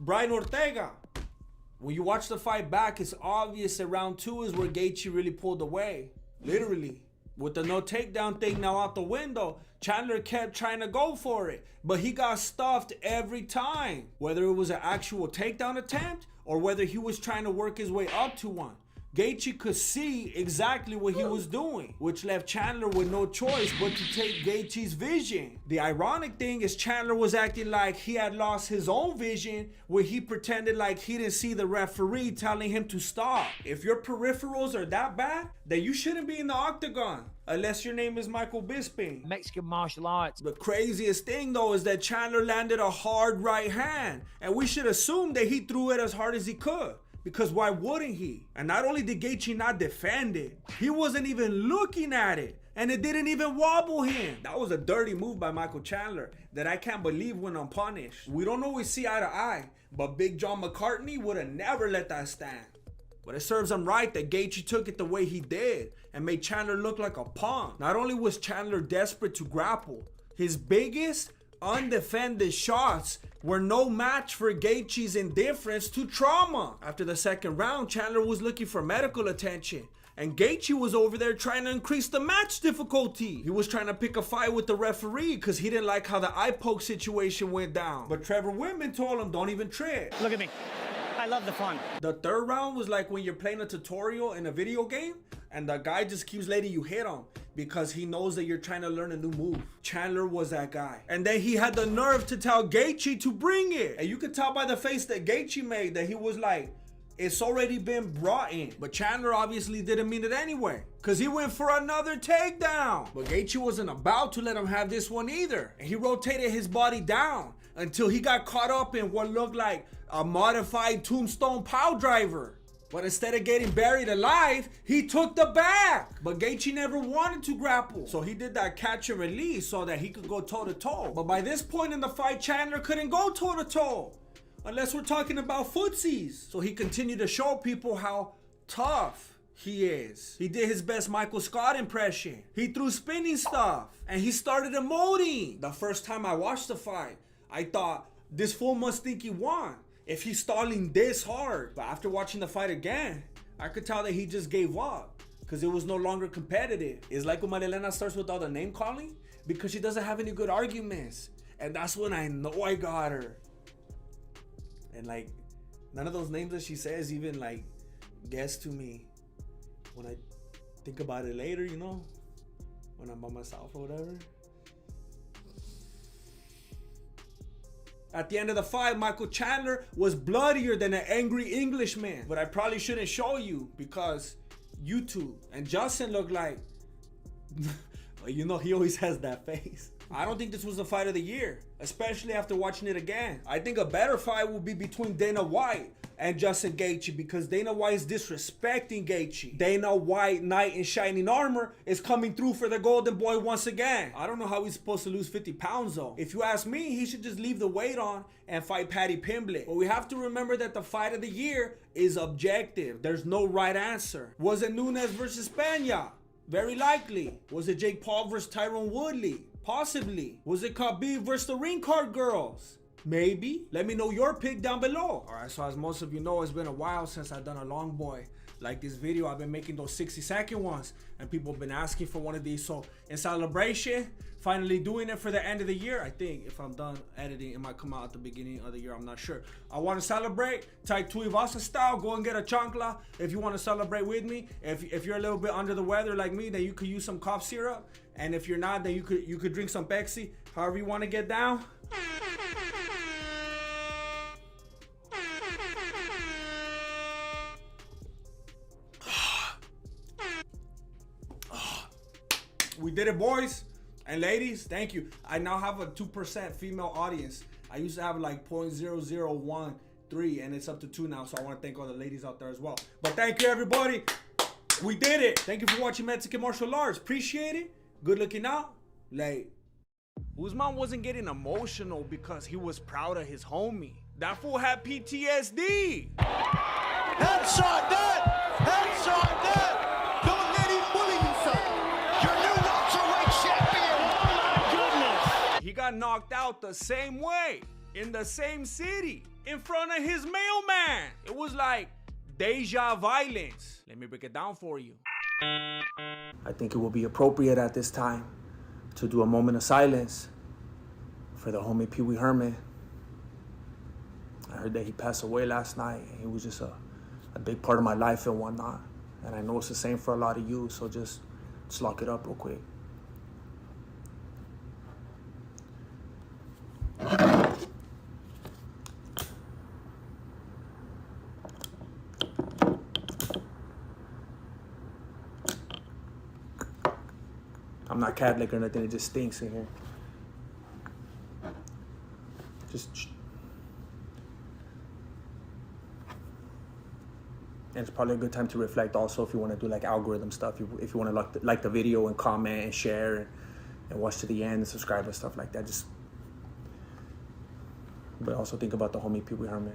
Speaker 1: Brian Ortega. When you watch the fight back, it's obvious that round 2 is where Gaethje really pulled away. Literally. With the no takedown thing now out the window, Chandler kept trying to go for it, but he got stuffed every time. Whether it was an actual takedown attempt or whether he was trying to work his way up to one. Gaethje could see exactly what he was doing, which left Chandler with no choice but to take Gaethje's vision. The ironic thing is Chandler was acting like he had lost his own vision, where he pretended like he didn't see the referee telling him to stop. If your peripherals are that bad, then you shouldn't be in the octagon. Unless your name is Michael Bisping.
Speaker 20: Mexican martial arts.
Speaker 1: The craziest thing though is that Chandler landed a hard right hand, and we should assume that he threw it as hard as he could. Because why wouldn't he? And not only did Gaethje not defend it, he wasn't even looking at it. And it didn't even wobble him. That was a dirty move by Michael Chandler that I can't believe went unpunished. We don't always see eye to eye, but Big John McCartney would have never let that stand. But it serves him right that Gaethje took it the way he did and made Chandler look like a pawn. Not only was Chandler desperate to grapple, his biggest undefended shots were no match for Gaethje's indifference to trauma. After the second round, Chandler was looking for medical attention, and Gaethje was over there trying to increase the match difficulty. He was trying to pick a fight with the referee because he didn't like how the eye poke situation went down. But Trevor Whitman told him, don't even trip.
Speaker 20: Look at me. I love the fun.
Speaker 1: The third round was like when you're playing a tutorial in a video game and the guy just keeps letting you hit him because he knows that you're trying to learn a new move. Chandler was that guy. And then he had the nerve to tell Gaethje to bring it. And you could tell by the face that Gaethje made that he was like, it's already been brought in. But Chandler obviously didn't mean it anyway, because he went for another takedown. But Gaethje wasn't about to let him have this one either. And he rotated his body down until he got caught up in what looked like a modified tombstone pile driver. But instead of getting buried alive, he took the back. But Gaethje never wanted to grapple, so he did that catch and release so that he could go toe to toe. But by this point in the fight, Chandler couldn't go toe to toe, unless we're talking about footsies. So he continued to show people how tough he is. He did his best Michael Scott impression. He threw spinning stuff, and he started emoting. The first time I watched the fight, I thought, this fool must think he won if he's stalling this hard. But after watching the fight again, I could tell that he just gave up because it was no longer competitive. It's like when Marilena starts with all the name calling because she doesn't have any good arguments. And that's when I know I got her. And like, none of those names that she says even like gets to me when I think about it later, you know, when I'm by myself or whatever. At the end of the fight, Michael Chandler was bloodier than an angry Englishman. But I probably shouldn't show you because YouTube and Justin look like, you know, he always has that face. I don't think this was the fight of the year, especially after watching it again. I think a better fight would be between Dana White and Justin Gaethje, because Dana White is disrespecting Gaethje. Dana White, knight in shining armor, is coming through for the golden boy once again. I don't know how he's supposed to lose 50 pounds though. If you ask me, he should just leave the weight on and fight Paddy Pimblett. But we have to remember that the fight of the year is objective. There's no right answer. Was it Nunes versus Peña? Very likely. Was it Jake Paul versus Tyron Woodley? Possibly. Was it Khabib versus the ring card girls? Maybe. Let me know your pick down below. Alright, so as most of you know, it's been a while since I've done a long boy like this video. I've been making those 60-second ones and people have been asking for one of these. So in celebration, finally doing it for the end of the year. I think if I'm done editing, it might come out at the beginning of the year. I'm not sure. I want to celebrate type Tuivasa style. Go and get a chancla if you want to celebrate with me. If you're a little bit under the weather like me, then you could use some cough syrup. And if you're not, then you could drink some Pepsi. However you want to get down. We did it, boys and ladies. Thank you. I now have a 2% female audience. I used to have like 0.0013 and it's up to 2 now. So I want to thank all the ladies out there as well. But thank you, everybody. We did it. Thank you for watching Mexican Martial Arts. Appreciate it. Good looking out. Late. Usman wasn't getting emotional because he was proud of his homie. That fool had PTSD.
Speaker 6: Headshot dead! Headshot dead! Don't let him bully you, son! Your new welterweight champion! Oh my goodness!
Speaker 1: He got knocked out the same way, in the same city, in front of his mailman. It was like deja violence. Let me break it down for you. I think it will be appropriate at this time to do a moment of silence for the homie Pee Wee Herman. I heard that he passed away last night, and he was just a big part of my life and whatnot. And I know it's the same for a lot of you, so just lock it up real quick. I'm not Catholic or nothing, it just stinks in here. And it's probably a good time to reflect also if you want to do like algorithm stuff, if you want to like the video and comment and share and watch to the end and subscribe and stuff like that. But also think about the homie Pee Wee Herman.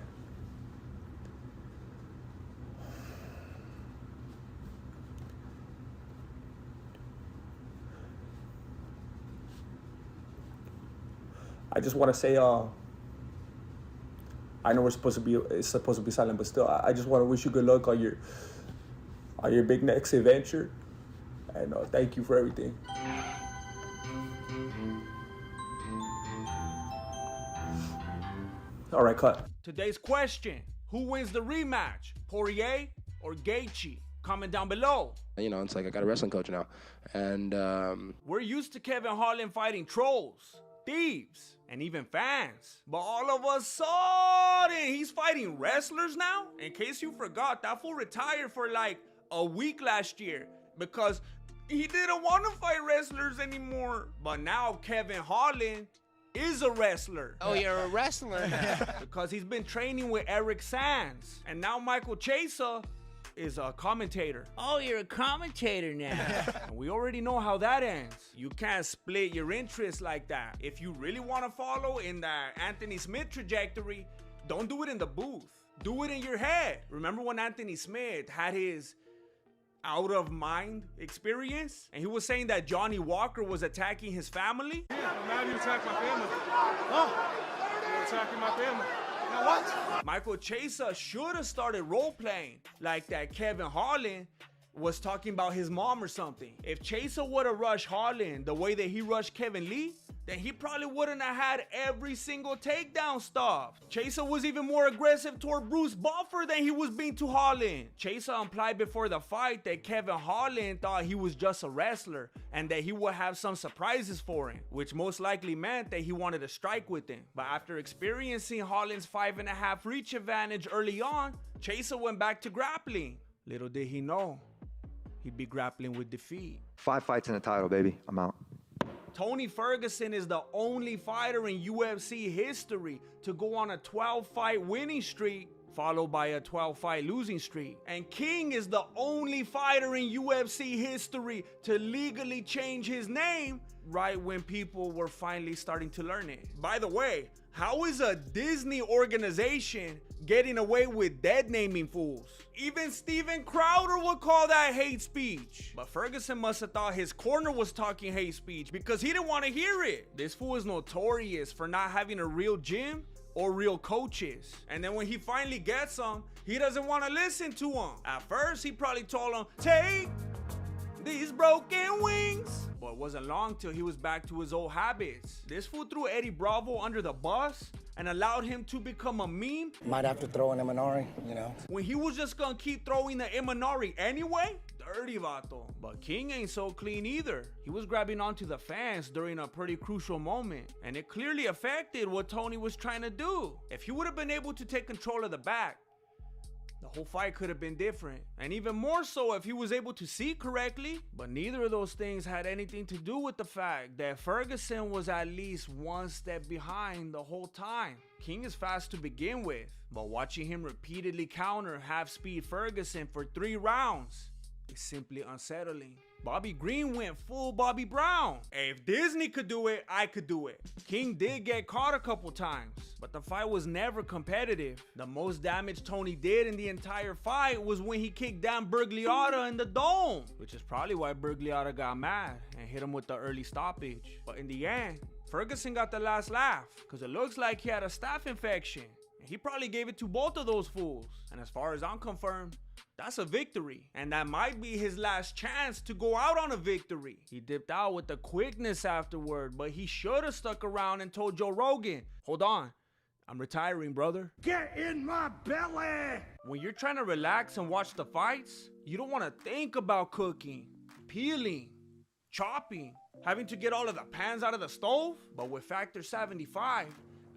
Speaker 1: I just want to say, I know it's supposed to be silent, but still, I just want to wish you good luck on your big next adventure, and thank you for everything. All right, cut. Today's question: who wins the rematch, Poirier or Gaethje? Comment down below.
Speaker 4: You know, it's like I got a wrestling coach now, and
Speaker 1: we're used to Kevin Holland fighting trolls, thieves, and even fans. But all of a sudden, he's fighting wrestlers now? In case you forgot, that fool retired for like a week last year because he didn't want to fight wrestlers anymore. But now Kevin Holland is a wrestler.
Speaker 11: Oh, you're a wrestler now.
Speaker 1: Because he's been training with Eric Sands. And now Michael Chiesa is a commentator. Oh, you're a commentator now. And we already know how that ends. You can't split your interests like that. If you really want to follow in that Anthony Smith trajectory, don't do it in the booth. Do it in your head. Remember when Anthony Smith had his out of mind experience? And he was saying that Johnny Walker was attacking his family?
Speaker 21: Yeah, I'm mad you attacked my family. Oh, you're attacking my family. Now what?
Speaker 1: Michael Chiesa should have started role-playing like that Kevin Holland was talking about his mom or something. If Chiesa would have rushed Holland the way that he rushed Kevin Lee, then he probably wouldn't have had every single takedown stuff. Chiesa was even more aggressive toward Bruce Buffer than he was being to Holland. Chiesa implied before the fight that Kevin Holland thought he was just a wrestler and that he would have some surprises for him, which most likely meant that he wanted to strike with him. But after experiencing Holland's 5.5 reach advantage early on, Chiesa went back to grappling. Little did he know, he'd be grappling with defeat.
Speaker 22: 5 fights in the title, baby. I'm out.
Speaker 1: Tony Ferguson is the only fighter in UFC history to go on a 12-fight winning streak followed by a 12-fight losing streak. And King is the only fighter in UFC history to legally change his name right when people were finally starting to learn it. By the way, how is a Disney organization getting away with dead naming fools? Even Steven Crowder would call that hate speech. But Ferguson must have thought his corner was talking hate speech because he didn't want to hear it. This fool is notorious for not having a real gym or real coaches. And then when he finally gets them, he doesn't want to listen to them. At first, he probably told them, take these broken wings. But it wasn't long till he was back to his old habits. This fool threw Eddie Bravo under the bus and allowed him to become a meme.
Speaker 24: Might have to throw an Imanari, you know.
Speaker 1: When he was just gonna keep throwing the Imanari anyway? Dirty vato. But King ain't so clean either. He was grabbing onto the fans during a pretty crucial moment, and it clearly affected what Tony was trying to do. If he would have been able to take control of the back, the whole fight could have been different. And even more so if he was able to see correctly. But neither of those things had anything to do with the fact that Ferguson was at least one step behind the whole time. King is fast to begin with, but watching him repeatedly counter half-speed Ferguson for 3 rounds is simply unsettling. Bobby Green went full Bobby Brown. If Disney could do it, I could do it. King did get caught a couple times, but the fight was never competitive. The most damage Tony did in the entire fight was when he kicked down Bergliotta in the dome, which is probably why Bergliotta got mad and hit him with the early stoppage. But in the end, Ferguson got the last laugh because it looks like he had a staph infection. And he probably gave it to both of those fools. And as far as I'm confirmed, that's a victory. And that might be his last chance to go out on a victory. He dipped out with the quickness afterward, but he should have stuck around and told Joe Rogan, hold on, I'm retiring, brother.
Speaker 16: Get in my belly!
Speaker 1: When you're trying to relax and watch the fights, you don't want to think about cooking, peeling, chopping, having to get all of the pans out of the stove. But with Factor 75,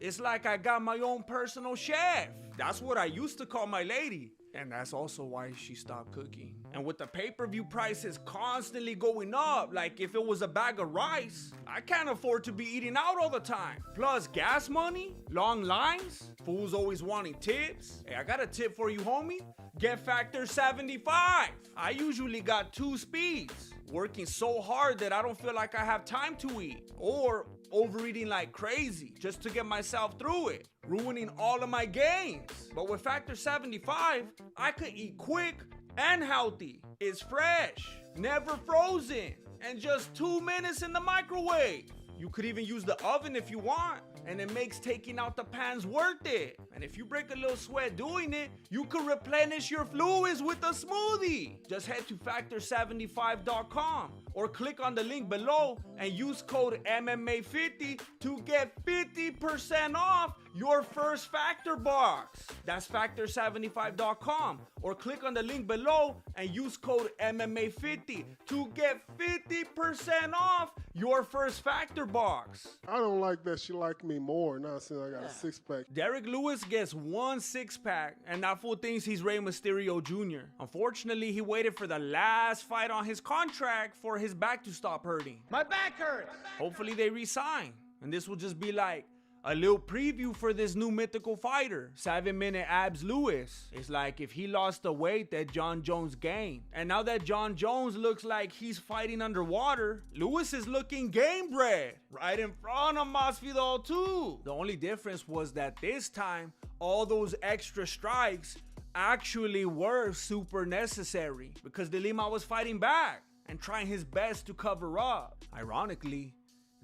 Speaker 1: it's like I got my own personal chef. That's what I used to call my lady. And that's also why she stopped cooking. And with the pay-per-view prices constantly going up, like if it was a bag of rice, I can't afford to be eating out all the time. Plus gas money, long lines, fools always wanting tips. Hey, I got a tip for you, homie. Get Factor 75. I usually got 2 speeds, working so hard that I don't feel like I have time to eat, or overeating like crazy just to get myself through it, ruining all of my gains. But with Factor 75, I could eat quick and healthy. It's fresh, never frozen, and just 2 minutes in the microwave. You could even use the oven if you want, and it makes taking out the pans worth it. And if you break a little sweat doing it, you could replenish your fluids with a smoothie. Just head to factor75.com or click on the link below and use code MMA50 to get 50% off your first Factor box. That's factor75.com or click on the link below and use code MMA50 to get 50% off your first Factor box.
Speaker 2: I don't like that she liked me more now since I got a 6-pack.
Speaker 1: Derek Lewis gets 1 6-pack, and that fool thinks he's Rey Mysterio Jr. Unfortunately, he waited for the last fight on his contract for his back to stop hurting.
Speaker 10: My back hurts!
Speaker 1: Hopefully they resign, and this will just be like a little preview for this new mythical fighter, 7-minute Abs Lewis. It's like if he lost the weight that John Jones gained. And now that John Jones looks like he's fighting underwater, Lewis is looking game bred right in front of Masvidal too. The only difference was that this time, all those extra strikes actually were super necessary because De Lima was fighting back and trying his best to cover up. Ironically,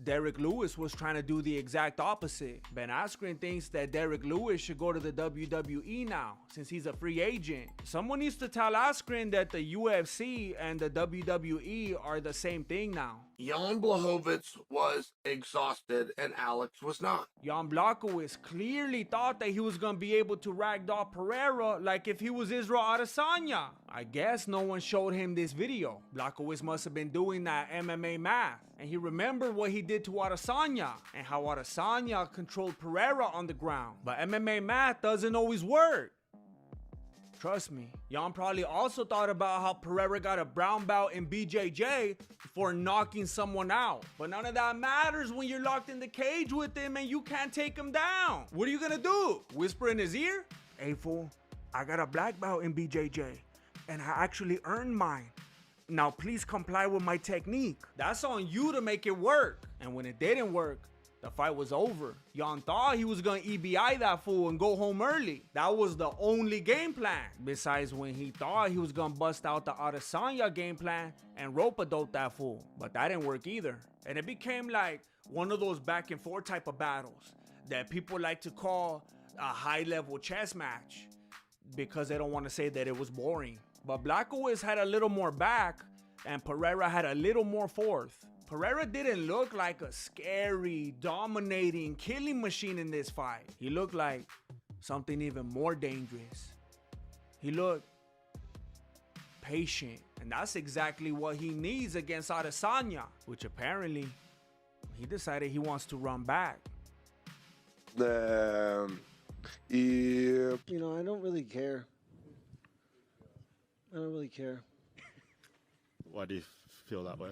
Speaker 1: Derek Lewis was trying to do the exact opposite. Ben Askren thinks that Derek Lewis should go to the WWE now, since he's a free agent. Someone needs to tell Askren that the UFC and the WWE are the same thing now.
Speaker 7: Jan Blachowicz was exhausted and Alex was not.
Speaker 1: Jan Blachowicz clearly thought that he was going to be able to ragdoll Pereira like if he was Israel Adesanya. I guess no one showed him this video. Blachowicz must have been doing that MMA math, and he remembered what he did to Adesanya and how Adesanya controlled Pereira on the ground. But MMA math doesn't always work. Trust me. Jan probably also thought about how Pereira got a brown belt in BJJ for knocking someone out. But none of that matters when you're locked in the cage with him and you can't take him down. What are you gonna do? Whisper in his ear? Hey fool, I got a black belt in BJJ and I actually earned mine. Now please comply with my technique. That's on you to make it work. And when it didn't work, the fight was over. Jan thought he was gonna EBI that fool and go home early. That was the only game plan. Besides when he thought he was gonna bust out the Adesanya game plan and rope-a-dope that fool. But that didn't work either. And it became like one of those back and forth type of battles that people like to call a high-level chess match because they don't want to say that it was boring. But Blachowicz had a little more back and Pereira had a little more forth. Pereira didn't look like a scary, dominating, killing machine in this fight. He looked like something even more dangerous. He looked patient, and that's exactly what he needs against Adesanya, which apparently he decided he wants to run back.
Speaker 2: Yeah.
Speaker 12: You know, I don't really care. I don't really care.
Speaker 18: Why do you feel that way?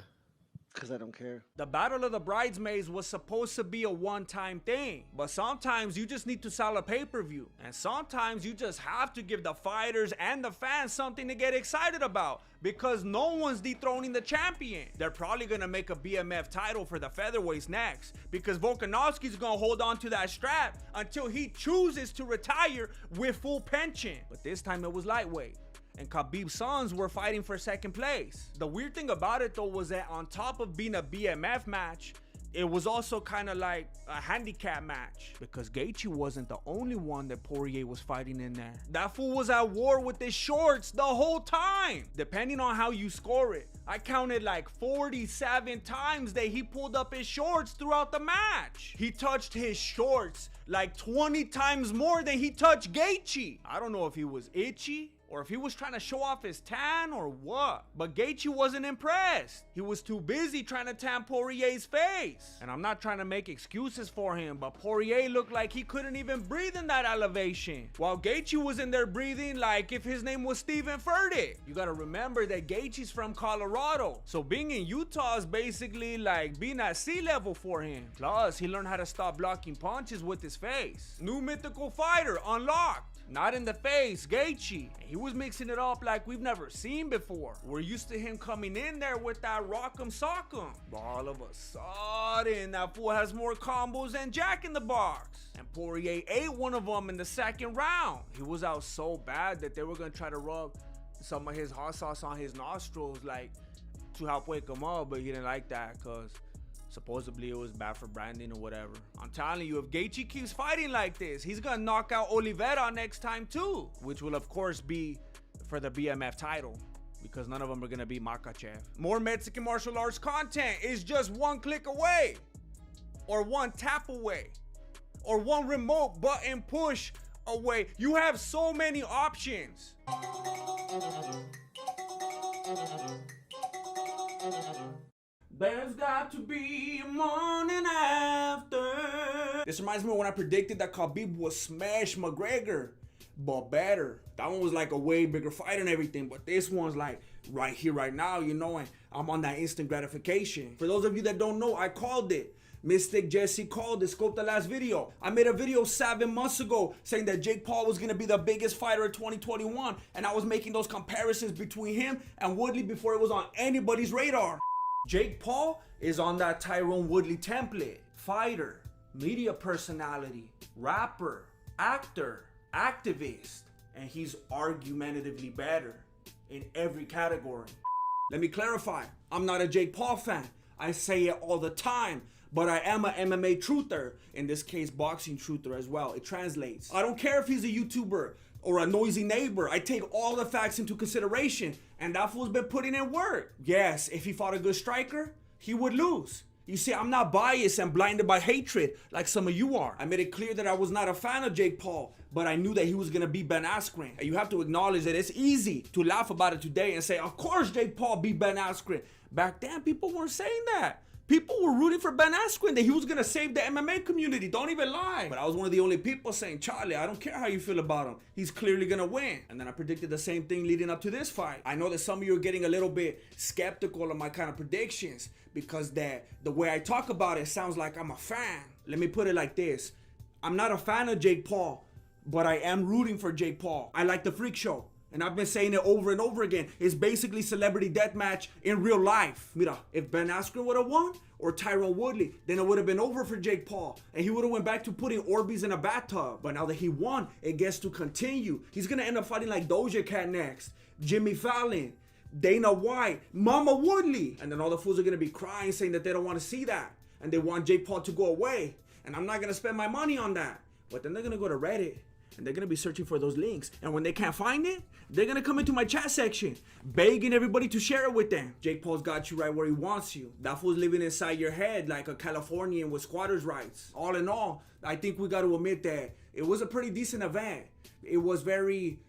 Speaker 12: Because I don't care.
Speaker 1: The Battle of the Bridesmaids was supposed to be a one-time thing, but sometimes you just need to sell a pay-per-view, and sometimes you just have to give the fighters and the fans something to get excited about, because no one's dethroning the champion. They're probably gonna make a BMF title for the featherweights next, because Volkanovski's gonna hold on to that strap until he chooses to retire with full pension. But this time it was lightweight, and Khabib's sons were fighting for second place. The weird thing about it though was that on top of being a BMF match, It was also kind of like a handicap match because Gaethje wasn't the only one that Poirier was fighting in there. That fool was at war with his shorts the whole time. Depending on how you score it, I counted like 47 times that he pulled up his shorts throughout the match. He touched his shorts like 20 times more than he touched Gaethje. I don't know if he was itchy or if he was trying to show off his tan or what, but Gaethje wasn't impressed. He was too busy trying to tan Poirier's face. And I'm not trying to make excuses for him, but Poirier looked like he couldn't even breathe in that elevation, while Gaethje was in there breathing like if his name was Stephen Furtick. You gotta remember that Gaethje's from Colorado, so being in Utah is basically like being at sea level for him. Plus, he learned how to stop blocking punches with his face. New mythical fighter unlocked. Not in the face, Gaethje. He was mixing it up like we've never seen before. We're used to him coming in there with that rock'em sock'em. But all of a sudden, that fool has more combos than Jack in the Box. And Poirier ate one of them in the second round. He was out so bad that they were gonna try to rub some of his hot sauce on his nostrils like to help wake him up, but he didn't like that because supposedly it was bad for branding or whatever. I'm telling you, if Gaethje keeps fighting like this, he's gonna knock out Oliveira next time too, which will of course be for the BMF title because none of them are gonna be Makhachev. More Mexican martial arts content is just one click away, or one tap away, or one remote button push away. You have so many options. There's got to be a morning after. This reminds me of when I predicted that Khabib would smash McGregor, but better. That one was like a way bigger fight and everything, but this one's like right here, right now, you know, and I'm on that instant gratification. For those of you that don't know, I called it. Mystic Jesse called it. Scope the last video. I made a video 7 months ago saying that Jake Paul was going to be the biggest fighter of 2021, and I was making those comparisons between him and Woodley before it was on anybody's radar. Jake Paul is on that Tyrone Woodley template. Fighter, media personality, rapper, actor, activist, and he's argumentatively better in every category. Let me clarify, I'm not a Jake Paul fan. I say it all the time, but I am a MMA truther. In this case, boxing truther as well. It translates. I don't care if he's a YouTuber or a noisy neighbor. I take all the facts into consideration, and that fool's been putting in work. Yes, if he fought a good striker, he would lose. You see, I'm not biased and blinded by hatred like some of you are. I made it clear that I was not a fan of Jake Paul, but I knew that he was gonna beat Ben Askren. And you have to acknowledge that it's easy to laugh about it today and say, of course Jake Paul beat Ben Askren. Back then, people weren't saying that. People were rooting for Ben Askren, that he was gonna save the MMA community. Don't even lie. But I was one of the only people saying, Charlie, I don't care how you feel about him. He's clearly gonna win. And then I predicted the same thing leading up to this fight. I know that some of you are getting a little bit skeptical of my kind of predictions because the way I talk about it sounds like I'm a fan. Let me put it like this. I'm not a fan of Jake Paul, but I am rooting for Jake Paul. I like the Freak Show. And I've been saying it over and over again. It's basically celebrity deathmatch in real life. Mira, if Ben Askren would have won or Tyrone Woodley, then it would have been over for Jake Paul. And he would have went back to putting Orbeez in a bathtub. But now that he won, it gets to continue. He's going to end up fighting like Doja Cat next. Jimmy Fallon, Dana White, Mama Woodley. And then all the fools are going to be crying saying that they don't want to see that. And they want Jake Paul to go away. And I'm not going to spend my money on that. But then they're going to go to Reddit. And they're going to be searching for those links. And when they can't find it, they're going to come into my chat section, begging everybody to share it with them. Jake Paul's got you right where he wants you. That fool's living inside your head like a Californian with squatters' rights. All in all, I think we got to admit that it was a pretty decent event. It was very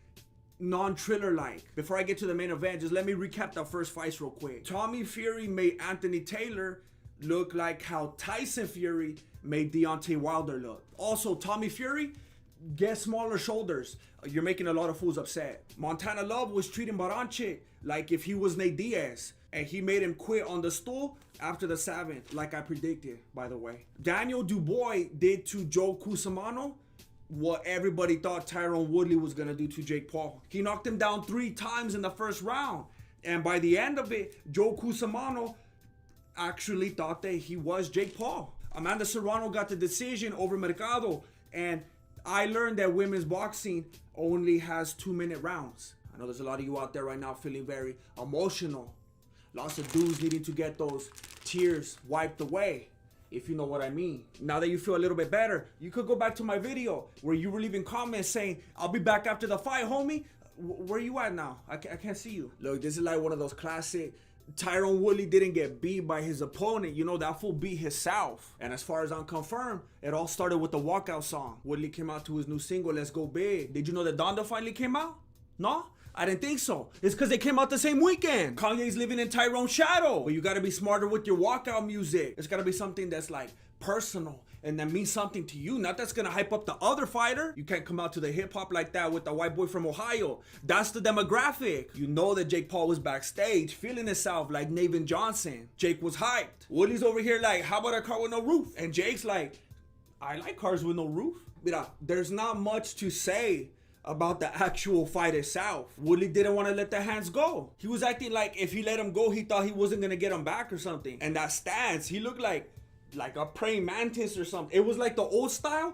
Speaker 1: non-thriller-like. Before I get to the main event, just let me recap the first fights real quick. Tommy Fury made Anthony Taylor look like how Tyson Fury made Deontay Wilder look. Also, Tommy Fury, get smaller shoulders. You're making a lot of fools upset. Montana Love was treating Baranche like if he was Nate Diaz, and he made him quit on the stool after the 7th, like I predicted, by the way. Daniel Dubois did to Joe Cusimano what everybody thought Tyrone Woodley was gonna do to Jake Paul. He knocked him down 3 times in the first round, and by the end of it, Joe Cusimano actually thought that he was Jake Paul. Amanda Serrano got the decision over Mercado, and I learned that women's boxing only has 2-minute rounds. I know there's a lot of you out there right now feeling very emotional. Lots of dudes needing to get those tears wiped away. if you know what I mean. Now that you feel a little bit better, you could go back to my video where you were leaving comments saying, I'll be back after the fight, homie. Where you at now? I can't see you. Look, this is like one of those classic Tyron Woodley didn't get beat by his opponent. You know, that fool beat himself. And as far as I'm confirmed, it all started with the walkout song. Woodley came out to his new single, Let's Go Big. Did you know that Donda finally came out? No? I didn't think so. It's because they came out the same weekend. Kanye's living in Tyrone's shadow. But you gotta be smarter with your walkout music. It's gotta be something that's like personal and that means something to you, not that's gonna hype up the other fighter. You can't come out to the hip hop like that with the white boy from Ohio. That's the demographic. You know that Jake Paul was backstage feeling himself like Nathan Johnson. Jake was hyped. Woodley's over here like, how about a car with no roof? And Jake's like, I like cars with no roof. Mira, there's not much to say about the actual fight itself. Woodley didn't want to let the hands go. He was acting like if he let him go, he thought he wasn't gonna get him back or something. And that stance, he looked like a praying mantis or something. It was like the old style,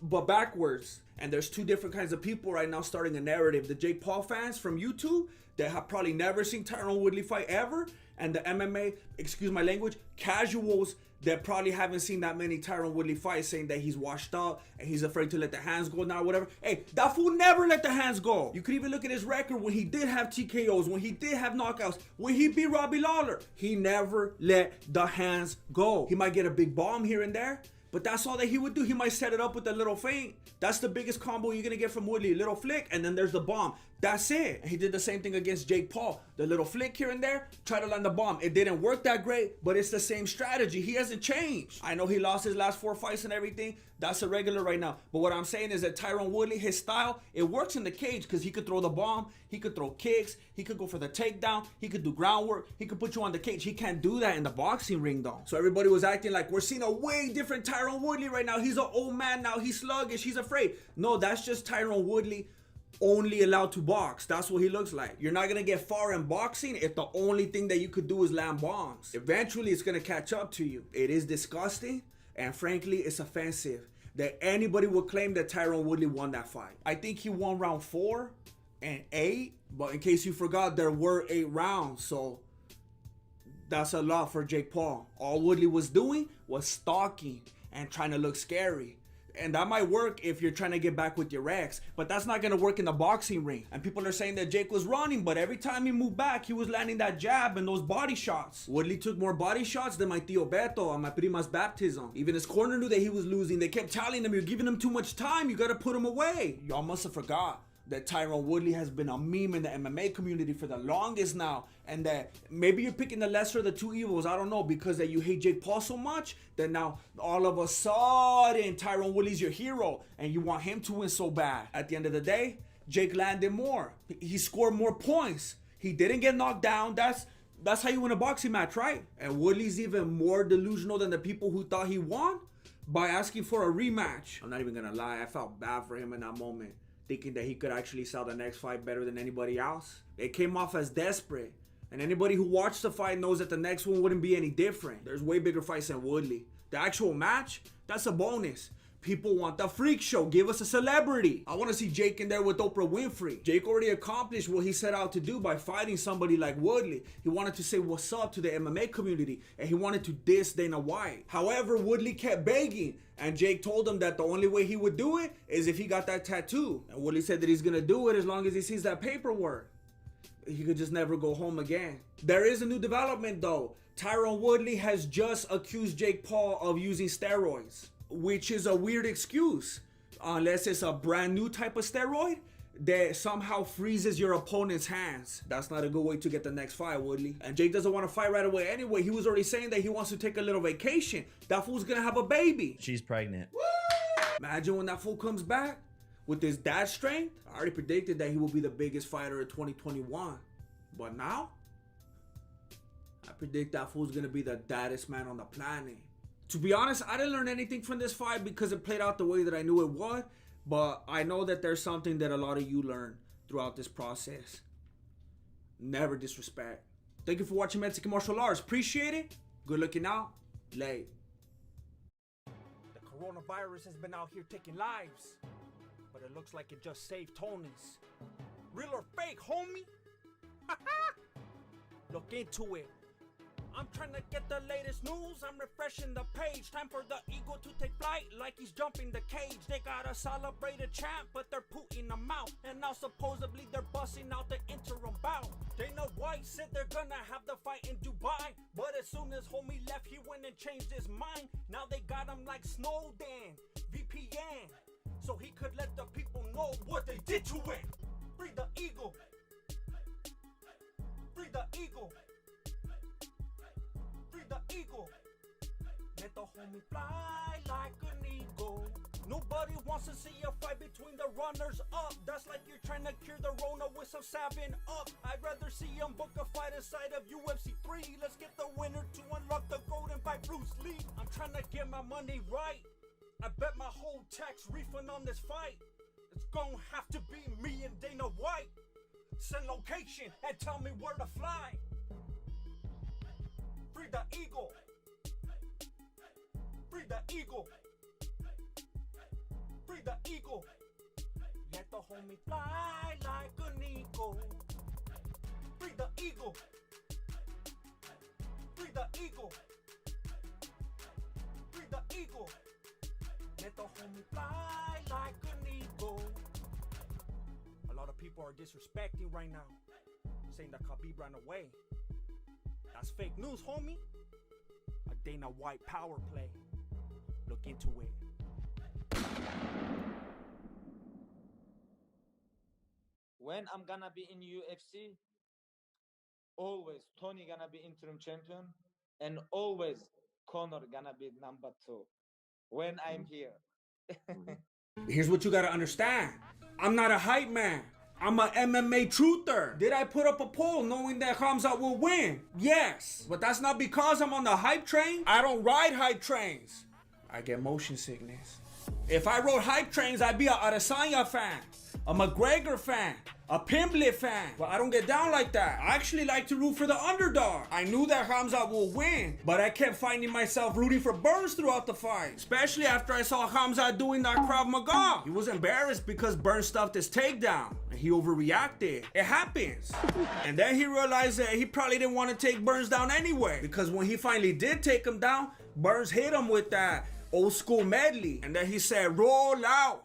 Speaker 1: but backwards. And there's two different kinds of people right now starting a narrative. The Jake Paul fans from YouTube that have probably never seen Tyron Woodley fight ever, and the MMA, excuse my language, casuals that probably haven't seen that many Tyron Woodley fights, saying that he's washed up and he's afraid to let the hands go now, whatever. Hey, that fool never let the hands go. You could even look at his record when he did have TKOs, when he did have knockouts, when he beat Robbie Lawler. He never let the hands go. He might get a big bomb here and there, but that's all that he would do. He might set it up with a little feint. That's the biggest combo you're gonna get from Woodley. A little flick, and then there's the bomb. That's it. And he did the same thing against Jake Paul. The little flick here and there, try to land the bomb. It didn't work that great, but it's the same strategy. He hasn't changed. I know he lost his last 4 fights and everything. That's a regular right now. But what I'm saying is that Tyron Woodley, his style, it works in the cage because he could throw the bomb, he could throw kicks, he could go for the takedown, he could do groundwork, he could put you on the cage. He can't do that in the boxing ring though. So everybody was acting like we're seeing a way different Tyron Woodley right now. He's an old man now. He's sluggish. He's afraid. No, that's just Tyron Woodley only allowed to box. That's what he looks like. You're not gonna get far in boxing if the only thing that you could do is land bombs. Eventually it's gonna catch up to you. It is disgusting, and frankly it's offensive that anybody would claim that Tyron Woodley won that fight. I think he won round 4 and 8, but in case you forgot, there were 8 rounds, so that's a lot for Jake Paul. All Woodley was doing was stalking and trying to look scary. And that might work if you're trying to get back with your ex, but that's not gonna work in the boxing ring. And people are saying that Jake was running, but every time he moved back, he was landing that jab and those body shots. Woodley took more body shots than my Tío Beto on my prima's baptism. Even his corner knew that he was losing. They kept telling him, you're giving him too much time, you gotta put him away. Y'all must have forgot that Tyron Woodley has been a meme in the MMA community for the longest now, and that maybe you're picking the lesser of the two evils, I don't know, because that you hate Jake Paul so much that now all of a sudden Tyron Woodley's your hero and you want him to win so bad. At the end of the day, Jake landed more. He scored more points. He didn't get knocked down. That's how you win a boxing match, right? And Woodley's even more delusional than the people who thought he won by asking for a rematch. I'm not even gonna lie, I felt bad for him in that moment, thinking that he could actually sell the next fight better than anybody else. It came off as desperate. And anybody who watched the fight knows that the next one wouldn't be any different. There's way bigger fights than Woodley. The actual match, that's a bonus. People want the freak show. Give us a celebrity. I want to see Jake in there with Oprah Winfrey. Jake already accomplished what he set out to do by fighting somebody like Woodley. He wanted to say what's up to the MMA community, and he wanted to diss Dana White. However, Woodley kept begging, and Jake told him that the only way he would do it is if he got that tattoo. And Woodley said that he's gonna do it as long as he sees that paperwork. He could just never go home again. There is a new development though. Tyron Woodley has just accused Jake Paul of using steroids, which is a weird excuse, unless it's a brand new type of steroid that somehow freezes your opponent's hands. That's not a good way to get the next fight, Woodley. And Jake doesn't want to fight right away anyway. He was already saying that he wants to take a little vacation. That fool's gonna have a baby.
Speaker 5: She's pregnant.
Speaker 1: Imagine when that fool comes back with his dad strength. I already predicted that he will be the biggest fighter of 2021. But now, I predict that fool's gonna be the daddest man on the planet. To be honest, I didn't learn anything from this fight because it played out the way that I knew it would. But I know that there's something that a lot of you learn throughout this process. Never disrespect. Thank you for watching Mexican Martial Arts. Appreciate it. Good looking out. Late. The coronavirus has been out here taking lives, but it looks like it just saved Tony's. Real or fake, homie? Look into it.
Speaker 5: I'm trying to get the latest news, I'm refreshing the page. Time for the eagle to take flight like he's jumping the cage. They gotta celebrate a champ, but they're putting him out. And now supposedly they're busting out the interim bout. Dana White said they're gonna have the fight in Dubai, but as soon as homie left, he went and changed his mind. Now they got him like Snowden, VPN, so he could let the people know what they did to him. Free the eagle. Free the eagle. Free the eagle. Let the homie fly like an eagle. Nobody wants to see a fight between the runners up. That's like you're trying to cure the Rona with some 7-Up. I'd rather see him book a fight inside of UFC 3. Let's get the winner to unlock the golden by Bruce Lee. I'm trying to get my money right. I bet my whole tax refund on this fight. It's gonna have to be me and Dana White. Send location and tell me where to fly. Free the eagle. Free the eagle. Free the eagle. Let the homie fly like an eagle. Free the eagle. Free the eagle. Free the eagle. Let the homie fly like an eagle. A lot of people are disrespecting right now, saying that Khabib ran away. That's fake news, homie. A Dana White power play. Look into it.
Speaker 8: When I'm gonna be in UFC, always Tony gonna be interim champion, and always Conor gonna be number 2. When I'm here.
Speaker 1: Here's what you gotta understand. I'm not a hype man. I'm a MMA truther. Did I put up a poll knowing that Khamzat will win? Yes. But that's not because I'm on the hype train. I don't ride hype trains. I get motion sickness. If I rode hype trains, I'd be a Adesanya fan, a McGregor fan, a Pimblett fan. But I don't get down like that. I actually like to root for the underdog. I knew that Khamzat will win, but I kept finding myself rooting for Burns throughout the fight, especially after I saw Khamzat doing that Krav Maga. He was embarrassed because Burns stuffed his takedown and he overreacted. It happens. And then he realized that he probably didn't want to take Burns down anyway, because when he finally did take him down, Burns hit him with that old school medley, and then he said, roll out.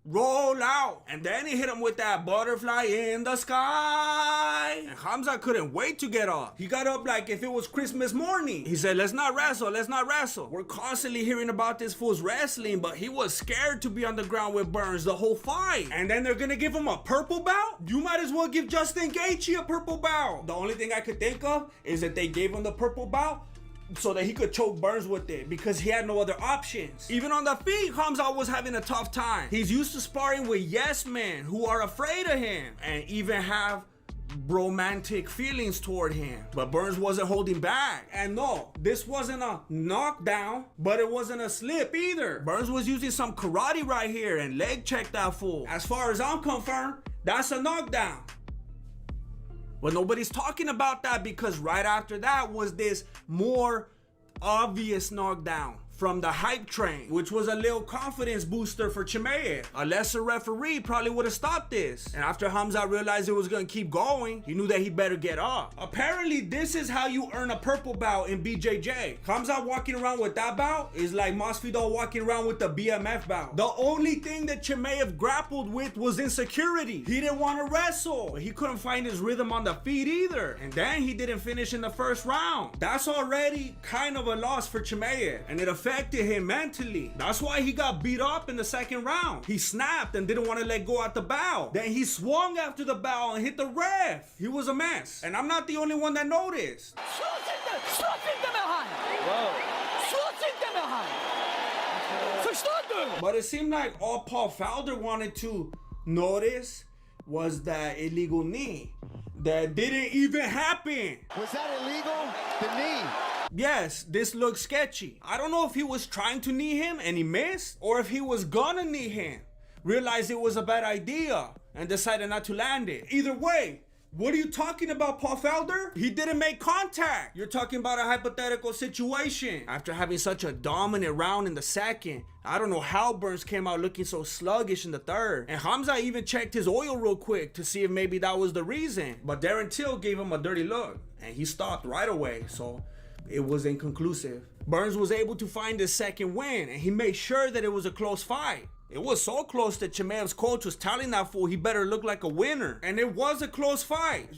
Speaker 1: Roll out. And then he hit him with that butterfly in the sky. And Khamzat couldn't wait to get up. He got up like if it was Christmas morning. He said, let's not wrestle, let's not wrestle. We're constantly hearing about this fool's wrestling, but he was scared to be on the ground with Burns the whole fight. And then they're gonna give him a purple belt? You might as well give Justin Gaethje a purple belt. The only thing I could think of is that they gave him the purple belt so that he could choke Burns with it, because he had no other options. Even on the feet, Khamzat was having a tough time. He's used to sparring with yes men who are afraid of him and even have romantic feelings toward him. But Burns wasn't holding back. And no, this wasn't a knockdown, but it wasn't a slip either. Burns was using some karate right here and leg checked that fool. As far as I'm concerned, that's a knockdown. But nobody's talking about that, because right after that was this more obvious knockdown from the hype train, which was a little confidence booster for Chimaev. A lesser referee probably would have stopped this. And after Khamzat realized it was gonna keep going, he knew that he better get up. Apparently, this is how you earn a purple belt in BJJ. Khamzat walking around with that belt is like Masvidal walking around with the BMF belt. The only thing that Chimaev grappled with was insecurity. He didn't want to wrestle, but he couldn't find his rhythm on the feet either. And then he didn't finish in the first round. That's already kind of a loss for Chimaev, and it affected him mentally. That's why he got beat up in the second round. He snapped and didn't want to let go at the bow. Then he swung after the bow and hit the ref. He was a mess. And I'm not the only one that noticed. But it seemed like all Paul Felder wanted to notice was that illegal knee that didn't even happen.
Speaker 6: Was that illegal? The knee?
Speaker 1: Yes, this looks sketchy. I don't know if he was trying to knee him and he missed, or if he was gonna knee him, realized it was a bad idea, and decided not to land it. Either way, what are you talking about, Paul Felder? He didn't make contact. You're talking about a hypothetical situation. After having such a dominant round in the second, I don't know how Burns came out looking so sluggish in the third. And Khamzat even checked his oil real quick to see if maybe that was the reason. But Darren Till gave him a dirty look, and he stopped right away. So it was inconclusive. Burns was able to find his second win, and he made sure that it was a close fight. It was so close that Chimaev's coach was telling that fool he better look like a winner. And it was a close fight.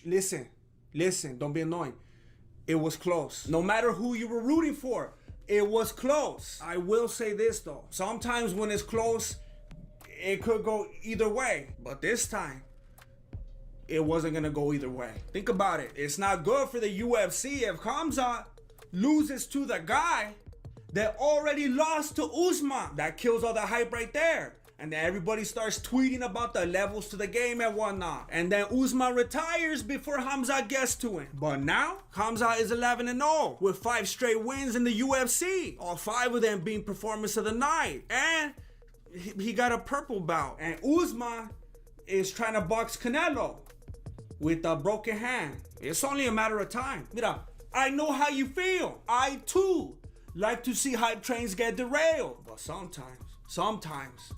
Speaker 1: Listen, don't be annoying. It was close. No matter who you were rooting for, it was close. I will say this though. Sometimes when it's close, it could go either way. But this time, it wasn't gonna go either way. Think about it. It's not good for the UFC if Khamzat loses to the guy that already lost to Usman. That kills all the hype right there. And then everybody starts tweeting about the levels to the game and whatnot. And then Usman retires before Khamzat gets to him. But now, Khamzat is 11-0 with 5 straight wins in the UFC. All 5 of them being performance of the night. And he got a purple belt. And Usman is trying to box Canelo with a broken hand. It's only a matter of time. Mira, I know how you feel. I too like to see hype trains get derailed. But sometimes,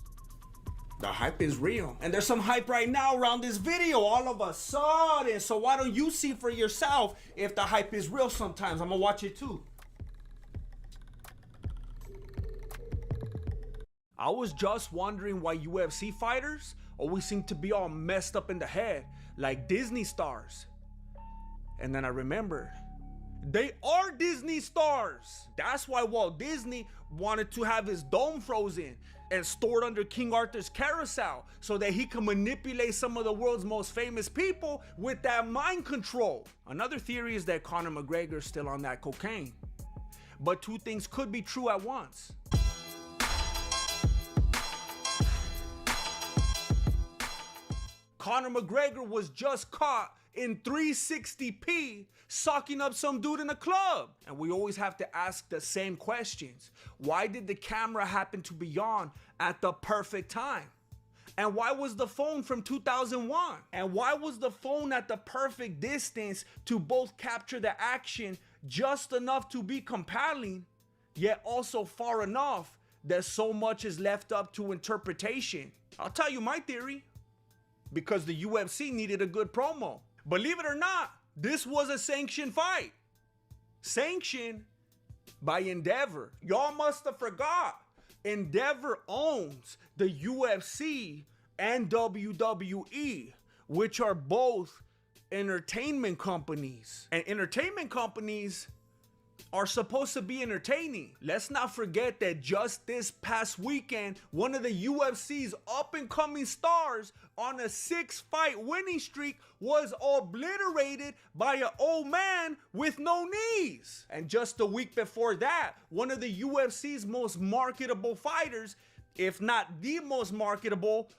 Speaker 1: the hype is real. And there's some hype right now around this video all of a sudden. So why don't you see for yourself if the hype is real sometimes? I'm gonna watch it too. I was just wondering why UFC fighters always seem to be all messed up in the head like Disney stars. And then I remembered, they are Disney stars. That's why Walt Disney wanted to have his dome frozen and stored under King Arthur's carousel so that he can manipulate some of the world's most famous people with that mind control. Another theory is that Conor McGregor is still on that cocaine. But 2 things could be true at once. Conor McGregor was just caught in 360p socking up some dude in a club. And we always have to ask the same questions. Why did the camera happen to be on at the perfect time? And why was the phone from 2001? And why was the phone at the perfect distance to both capture the action just enough to be compelling, yet also far enough that so much is left up to interpretation? I'll tell you my theory. Because the UFC needed a good promo. Believe it or not, this was a sanctioned fight. Sanctioned by Endeavor. Y'all must have forgot. Endeavor owns the UFC and WWE, which are both entertainment companies. And entertainment companies are supposed to be entertaining. Let's not forget that just this past weekend, one of the UFC's up-and-coming stars on a 6-fight winning streak was obliterated by an old man with no knees. And just a week before that, one of the UFC's most marketable fighters, if not the most marketable,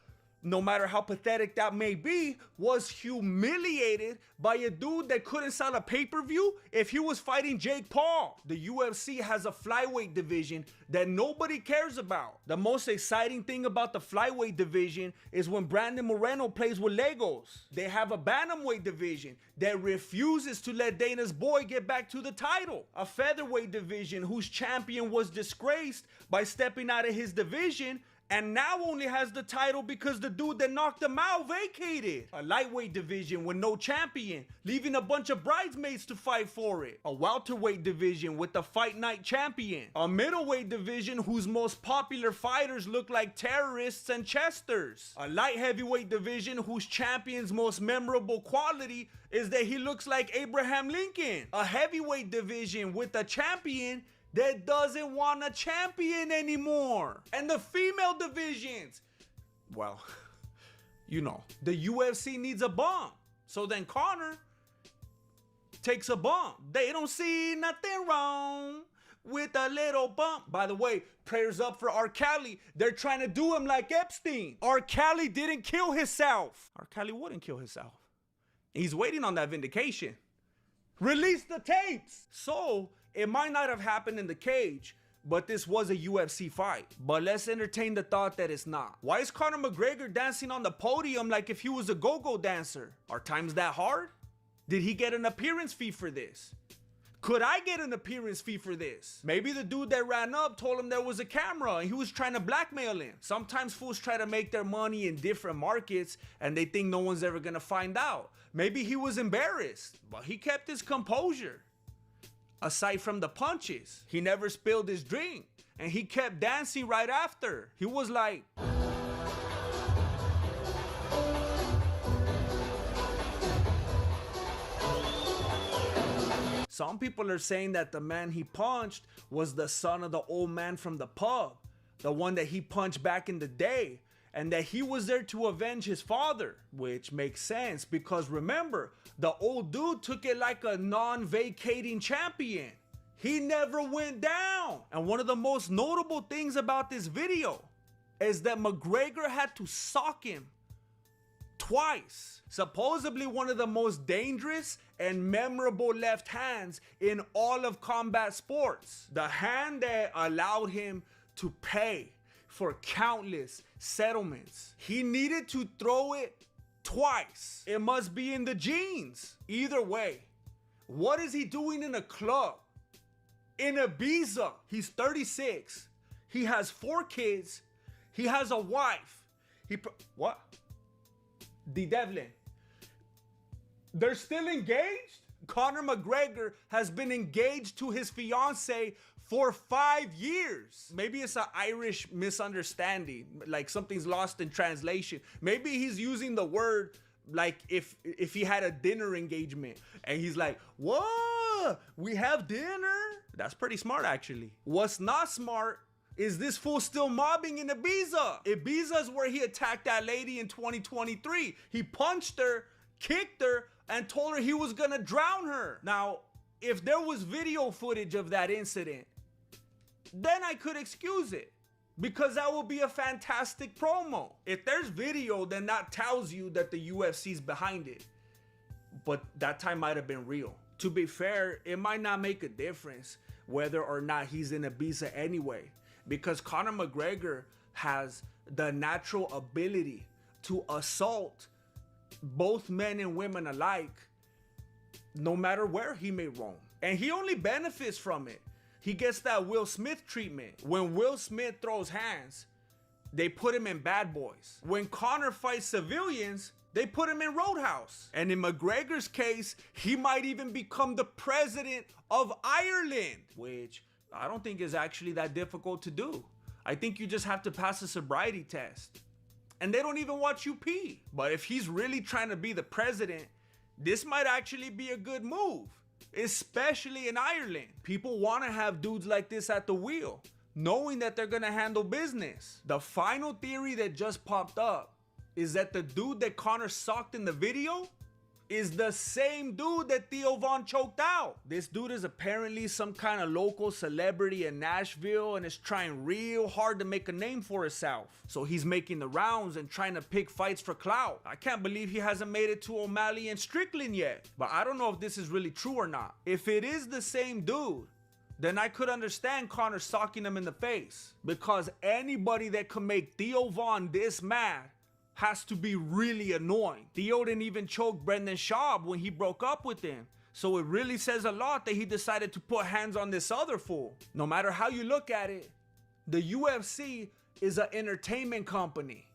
Speaker 1: no matter how pathetic that may be, was humiliated by a dude that couldn't sell a pay-per-view if he was fighting Jake Paul. The UFC has a flyweight division that nobody cares about. The most exciting thing about the flyweight division is when Brandon Moreno plays with Legos. They have a bantamweight division that refuses to let Dana's boy get back to the title. A featherweight division whose champion was disgraced by stepping out of his division and now only has the title because the dude that knocked him out vacated. A lightweight division with no champion, leaving a bunch of bridesmaids to fight for it. A welterweight division with the fight night champion. A middleweight division whose most popular fighters look like terrorists and chesters. A light heavyweight division whose champion's most memorable quality is that he looks like Abraham Lincoln. A heavyweight division with a champion that doesn't want a champion anymore. And the female divisions, well, you know, the UFC needs a bump. So then Conor takes a bump. They don't see nothing wrong with a little bump. By the way, prayers up for R. Kelly. They're trying to do him like Epstein. R. Kelly didn't kill himself. R. Kelly wouldn't kill himself. He's waiting on that vindication. Release the tapes. So it might not have happened in the cage, but this was a UFC fight. But let's entertain the thought that it's not. Why is Conor McGregor dancing on the podium like if he was a go-go dancer? Are times that hard? Did he get an appearance fee for this? Could I get an appearance fee for this? Maybe the dude that ran up told him there was a camera and he was trying to blackmail him. Sometimes fools try to make their money in different markets and they think no one's ever gonna find out. Maybe he was embarrassed, but he kept his composure. aside from the punches. He never spilled his drink, and he kept dancing right after. He was like, some people are saying that the man he punched was the son of the old man from the pub, the one that he punched back in the day, and that he was there to avenge his father, which makes sense because remember, the old dude took it like a non-vacating champion. He never went down. And one of the most notable things about this video is that McGregor had to sock him twice. Supposedly one of the most dangerous and memorable left hands in all of combat sports. The hand that allowed him to pay for countless settlements. He needed to throw it twice. It must be in the genes. Either way, what is he doing in a club? In Ibiza. He's 36. He has 4 kids. He has a wife. What? D. Devlin. They're still engaged? Conor McGregor has been engaged to his fiance for 5 years. Maybe it's an Irish misunderstanding, like something's lost in translation. Maybe he's using the word like if he had a dinner engagement and he's like, what? We have dinner? That's pretty smart actually. What's not smart is this fool still mobbing in Ibiza. Ibiza is where he attacked that lady in 2023. He punched her, kicked her, and told her he was gonna drown her. Now, if there was video footage of that incident, then I could excuse it because that would be a fantastic promo. If there's video, then that tells you that the UFC's behind it. But that time might have been real. To be fair, it might not make a difference whether or not he's in Ibiza anyway, because Conor McGregor has the natural ability to assault both men and women alike, no matter where he may roam. And he only benefits from it. He gets that Will Smith treatment. When Will Smith throws hands, they put him in Bad Boys. When Conor fights civilians, they put him in Roadhouse. And in McGregor's case, he might even become the president of Ireland, which I don't think is actually that difficult to do. I think you just have to pass a sobriety test. And they don't even watch you pee. But if he's really trying to be the president, this might actually be a good move, especially in Ireland. People want to have dudes like this at the wheel, knowing that they're going to handle business. The final theory that just popped up is that the dude that Conor socked in the video is the same dude that Theo Von choked out. This dude is apparently some kind of local celebrity in Nashville and is trying real hard to make a name for himself. So he's making the rounds and trying to pick fights for clout. I can't believe he hasn't made it to O'Malley and Strickland yet. But I don't know if this is really true or not. If it is the same dude, then I could understand Conor socking him in the face, because anybody that can make Theo Von this mad has to be really annoying. Theo didn't even choke Brendan Schaub when he broke up with him. So it really says a lot that he decided to put hands on this other fool. No matter how you look at it, the UFC is an entertainment company.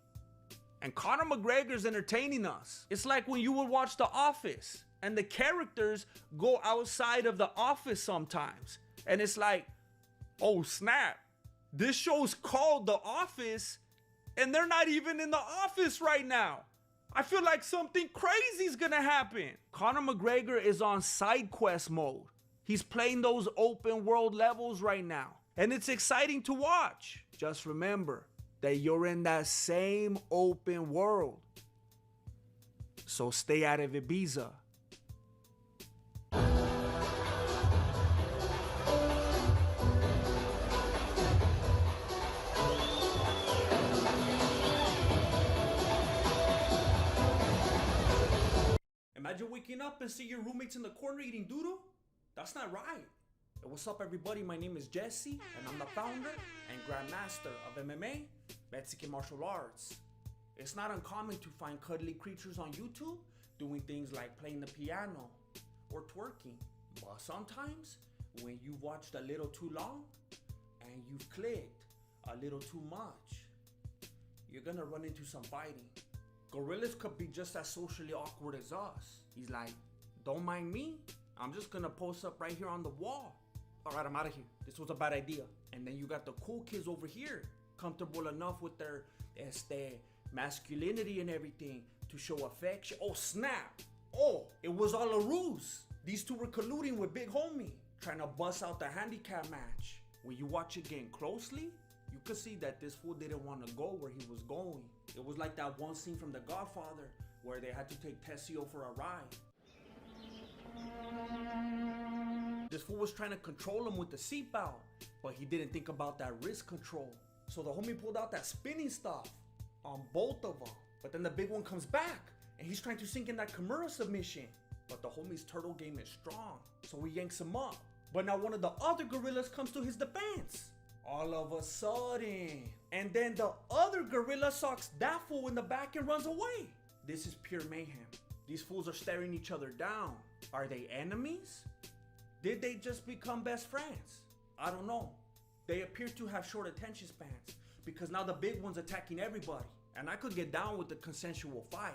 Speaker 1: And Conor McGregor's entertaining us. It's like when you would watch The Office and the characters go outside of the office sometimes. And it's like, oh snap, this show's called The Office and they're not even in the office right now. I feel like something crazy is gonna happen. Conor McGregor is on side quest mode. He's playing those open world levels right now. And it's exciting to watch. Just remember that you're in that same open world. So stay out of Ibiza. Imagine waking up and see your roommates in the corner eating doodle. That's not right. Hey, what's up everybody? My name is Jesse and I'm the founder and grandmaster of MMA, Mexican martial arts. It's not uncommon to find cuddly creatures on YouTube doing things like playing the piano or twerking. But sometimes when you've watched a little too long and you've clicked a little too much, you're gonna run into some fighting. Gorillas could be just as socially awkward as us. He's like, don't mind me, I'm just gonna post up right here on the wall. All right, I'm out of here. This was a bad idea. And then you got the cool kids over here, comfortable enough with their masculinity and everything to show affection. Oh, snap. Oh, it was all a ruse. These two were colluding with Big Homie, trying to bust out the handicap match. When you watch it again closely, you could see that this fool didn't want to go where he was going. It was like that one scene from The Godfather where they had to take Tessio for a ride. This fool was trying to control him with the seatbelt, but he didn't think about that wrist control. So the homie pulled out that spinning stuff on both of them. But then the big one comes back and he's trying to sink in that Kimura submission. But the homie's turtle game is strong, so he yanks him up. But now one of the other gorillas comes to his defense. All of a sudden. And then the other gorilla socks that fool in the back and runs away. This is pure mayhem. These fools are staring each other down. Are they enemies? Did they just become best friends? I don't know. They appear to have short attention spans because now the big one's attacking everybody. And I could get down with the consensual fight,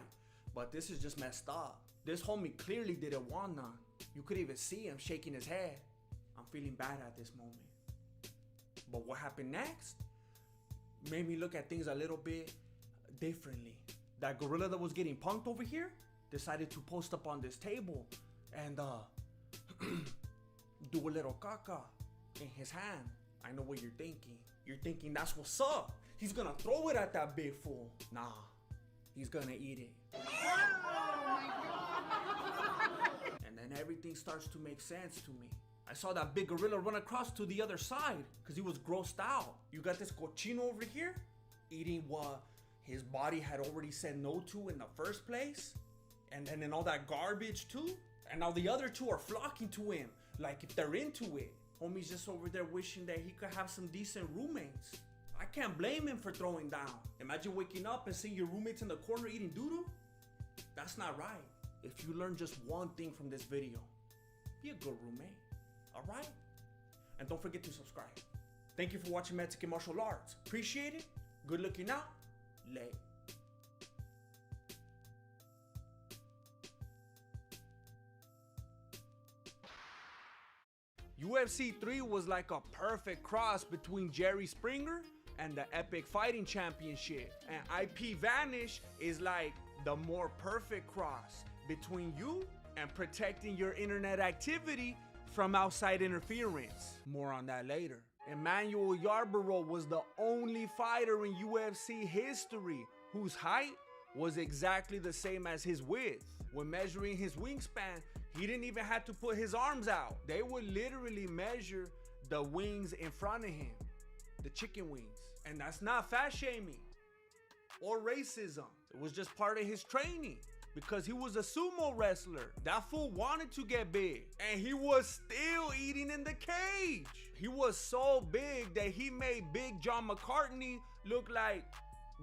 Speaker 1: but this is just messed up. This homie clearly didn't want none. You could even see him shaking his head. I'm feeling bad at this moment. But what happened next made me look at things a little bit differently. That gorilla that was getting punked over here decided to post up on this table and do a little caca in his hand. I know what you're thinking. You're thinking that's what's up. He's gonna throw it at that big fool. Nah, he's gonna eat it. And then everything starts to make sense to me. I saw that big gorilla run across to the other side because he was grossed out. You got this cochino over here eating what his body had already said no to in the first place. And then in all that garbage too. And now the other two are flocking to him like if they're into it. Homie's just over there wishing that he could have some decent roommates. I can't blame him for throwing down. Imagine waking up and seeing your roommates in the corner eating doo-doo. That's not right. If you learn just one thing from this video, be a good roommate, all right? And don't forget to subscribe. Thank you for watching Mexican Martial Arts. Appreciate it. Good looking out. Late. UFC 3 was like a perfect cross between Jerry Springer and the Epic Fighting Championship. And IP Vanish is like the more perfect cross between you and protecting your internet activity from outside interference. More on that later. Emmanuel Yarborough was the only fighter in UFC history whose height was exactly the same as his width. When measuring his wingspan, he didn't even have to put his arms out. They would literally measure the wings in front of him, the chicken wings. And that's not fat shaming or racism. It was just part of his training because he was a sumo wrestler. That fool wanted to get big and he was still eating in the cage. He was so big that he made Big John McCartney look like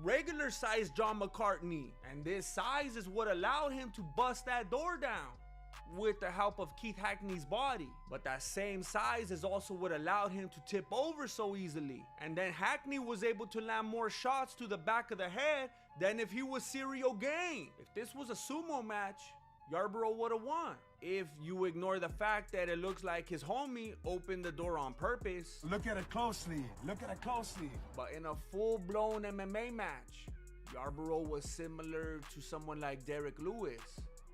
Speaker 1: regular sized John McCartney. And this size is what allowed him to bust that door down with the help of Keith Hackney's body. But that same size is also what allowed him to tip over so easily. And then Hackney was able to land more shots to the back of the head than if he was Serial Game. If this was a sumo match, Yarborough would have won. If you ignore the fact that it looks like his homie opened the door on purpose.
Speaker 16: Look at it closely. Look at it closely.
Speaker 1: But in a full-blown MMA match, Yarborough was similar to someone like Derek Lewis,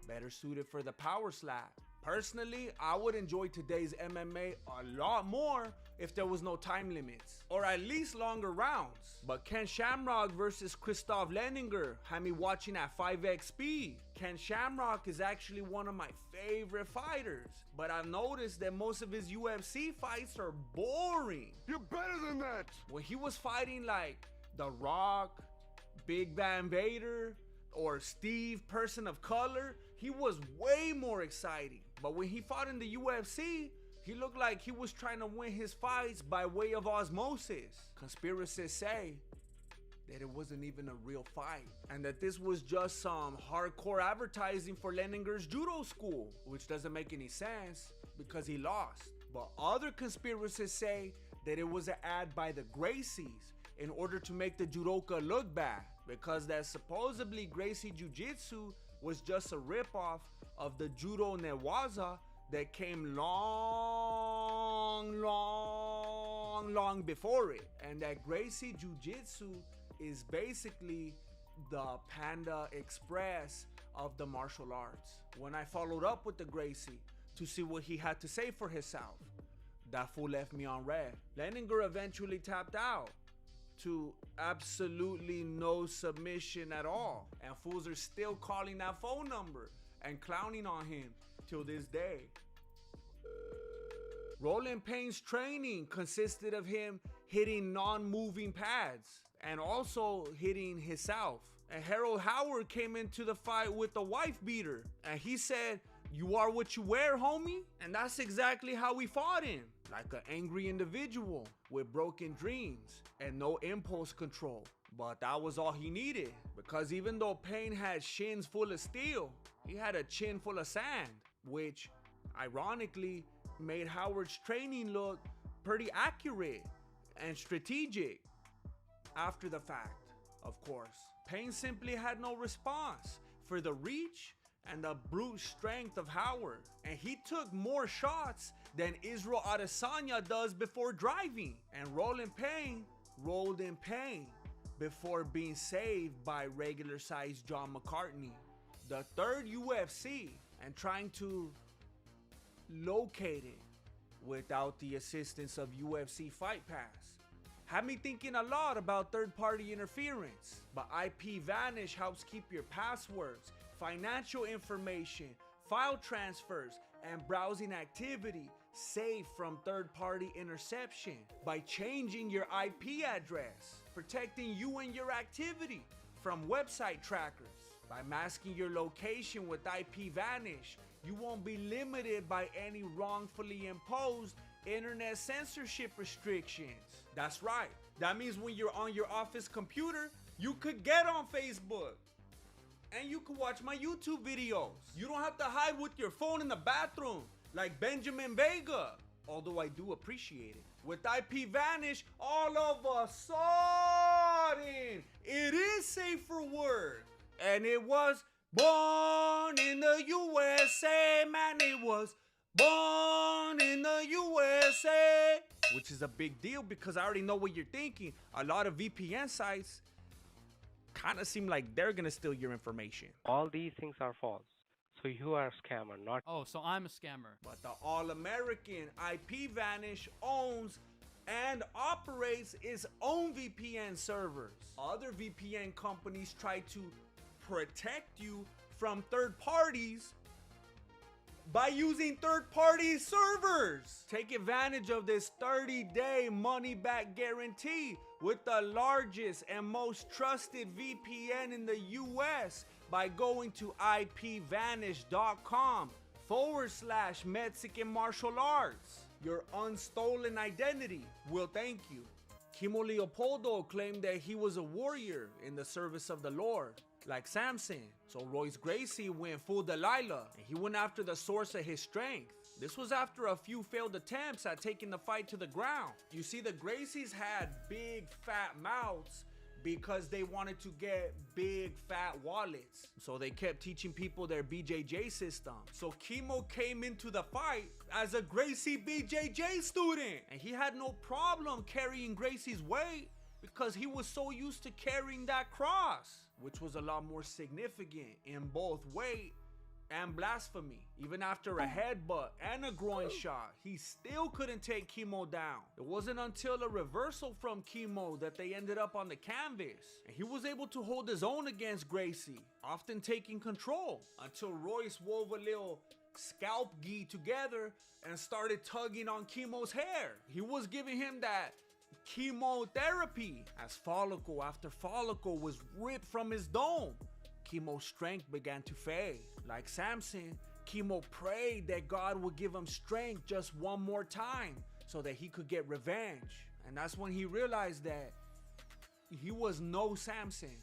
Speaker 1: better suited for the power slap. Personally, I would enjoy today's MMA a lot more if there was no time limits, or at least longer rounds. But Ken Shamrock versus Christoph Leninger had me watching at 5x speed. Ken Shamrock is actually one of my favorite fighters, but I've noticed that most of his UFC fights are boring.
Speaker 16: You're better than that.
Speaker 1: When he was fighting like The Rock, Big Van Vader, or Steve, Person of Color, he was way more exciting. But when he fought in the UFC, he looked like he was trying to win his fights by way of osmosis. Conspiracists say that it wasn't even a real fight and that this was just some hardcore advertising for Leninger's judo school, which doesn't make any sense because he lost. But other conspiracists say that it was an ad by the Gracies in order to make the judoka look bad, because that supposedly Gracie Jiu-Jitsu was just a ripoff of the Judo Newaza that came long before it. And that Gracie Jiu-Jitsu is basically the Panda Express of the martial arts. When I followed up with the Gracie to see what he had to say for himself, that fool left me on red. Leninger eventually tapped out to absolutely no submission at all. And fools are still calling that phone number and clowning on him till this day. Roland Payne's training consisted of him hitting non-moving pads and also hitting himself. And Harold Howard came into the fight with a wife beater, and he said, "You are what you wear, homie." And that's exactly how we fought him, like an angry individual with broken dreams and no impulse control. But that was all he needed, because even though Payne had shins full of steel, he had a chin full of sand, which ironically made Howard's training look pretty accurate and strategic. After the fact, of course, Payne simply had no response for the reach and the brute strength of Howard, and he took more shots than Israel Adesanya does before driving. And Roland Payne rolled in pain before being saved by regular sized John McCartney. The third UFC, and trying to locate it without the assistance of UFC Fight Pass had me thinking a lot about third-party interference. But IP Vanish helps keep your passwords, financial information, file transfers, and browsing activity safe from third-party interception by changing your IP address, protecting you and your activity from website trackers. By masking your location with IP Vanish, you won't be limited by any wrongfully imposed internet censorship restrictions. That's right. That means when you're on your office computer, you could get on Facebook and you could watch my YouTube videos. You don't have to hide with your phone in the bathroom like Benjamin Vega, although I do appreciate it. With IP Vanish, all of a sudden, it is safe for work. And it was born in the USA, man, it was born in the USA. Which is a big deal because I already know what you're thinking. A lot of VPN sites kind of seem like they're gonna steal your information.
Speaker 9: All these things are false. So you are a scammer, not...
Speaker 13: Oh, so I'm a scammer.
Speaker 1: But the All-American IP Vanish owns and operates its own VPN servers. Other VPN companies try to protect you from third parties by using third-party servers. Take advantage of this 30-day money-back guarantee with the largest and most trusted VPN in the US by going to ipvanish.com/Mexican martial arts. Your unstolen identity will thank you. Kimo Leopoldo claimed that he was a warrior in the service of the Lord, like Samson. So Royce Gracie went full Delilah, and he went after the source of his strength. This was after a few failed attempts at taking the fight to the ground. You see, the Gracies had big fat mouths because they wanted to get big fat wallets. So they kept teaching people their BJJ system. So Kimo came into the fight as a Gracie BJJ student, and he had no problem carrying Gracie's weight because he was so used to carrying that cross, which was a lot more significant in both weight and blasphemy. Even after a headbutt and a groin shot, he still couldn't take Kimo down. It wasn't until a reversal from Kimo that they ended up on the canvas, and he was able to hold his own against Gracie, often taking control, until Royce wove a little scalp gi together and started tugging on Kimo's hair. He was giving him that chemotherapy as follicle after follicle was ripped from his dome. Kimo's strength began to fade. Like Samson, Kimo prayed that God would give him strength just one more time so that he could get revenge. And that's when he realized that he was no Samson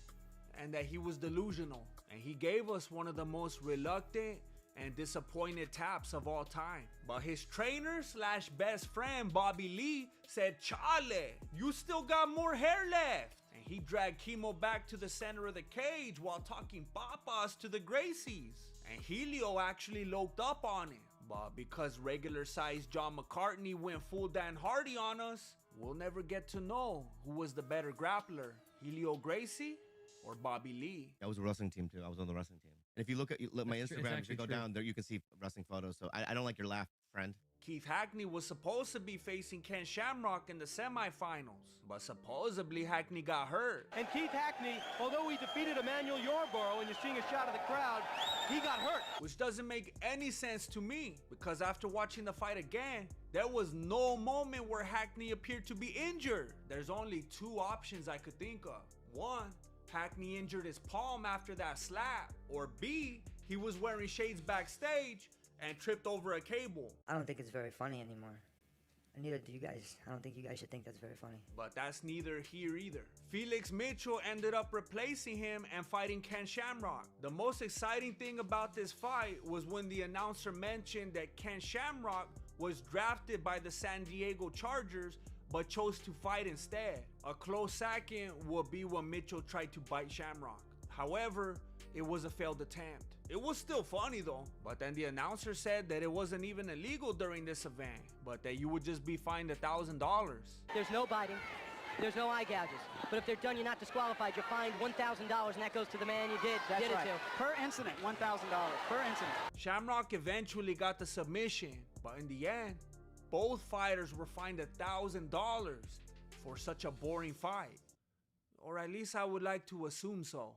Speaker 1: and that he was delusional. And he gave us one of the most reluctant and disappointed taps of all time. But his trainer slash best friend Bobby Lee said, "Chale, you still got more hair left." And he dragged Kimo back to the center of the cage while talking papas to the Gracies. And Helio actually loped up on him. But because regular-sized John McCartney went full Dan Hardy on us, we'll never get to know who was the better grappler, Helio Gracie or Bobby Lee.
Speaker 13: I was a wrestling team too. I was on the wrestling team. And if you look at my
Speaker 14: That's true. It's
Speaker 13: Instagram, if
Speaker 14: actually
Speaker 13: you go
Speaker 14: true.
Speaker 13: down there, you can see wrestling photos. So I don't like your laugh, friend.
Speaker 1: Keith Hackney was supposed to be facing Ken Shamrock in the semifinals, but supposedly Hackney got hurt.
Speaker 10: And Keith Hackney, although he defeated Emmanuel Yarborough, and you're seeing a shot of the crowd, he got hurt.
Speaker 1: Which doesn't make any sense to me, because after watching the fight again, there was no moment where Hackney appeared to be injured. There's only two options I could think of. One, Hackney injured his palm after that slap, or B, he was wearing shades backstage and tripped over a cable.
Speaker 15: I don't think it's very funny anymore. And neither do you guys. I don't think you guys should think that's very funny.
Speaker 1: But that's neither here either. Felix Mitchell ended up replacing him and fighting Ken Shamrock. The most exciting thing about this fight was when the announcer mentioned that Ken Shamrock was drafted by the San Diego Chargers but chose to fight instead. A close second would be when Mitchell tried to bite Shamrock. However, it was a failed attempt. It was still funny though, but then the announcer said that it wasn't even illegal during this event, but that you would just be fined $1,000.
Speaker 23: There's no biting, there's no eye gouges, but if they're done, you're not disqualified. You're fined $1,000, and that goes to the man you did
Speaker 20: That's
Speaker 23: it
Speaker 20: right.
Speaker 23: to.
Speaker 20: Per incident, $1,000 per incident.
Speaker 1: Shamrock eventually got the submission, but in the end, both fighters were fined $1,000 for such a boring fight. Or at least I would like to assume so.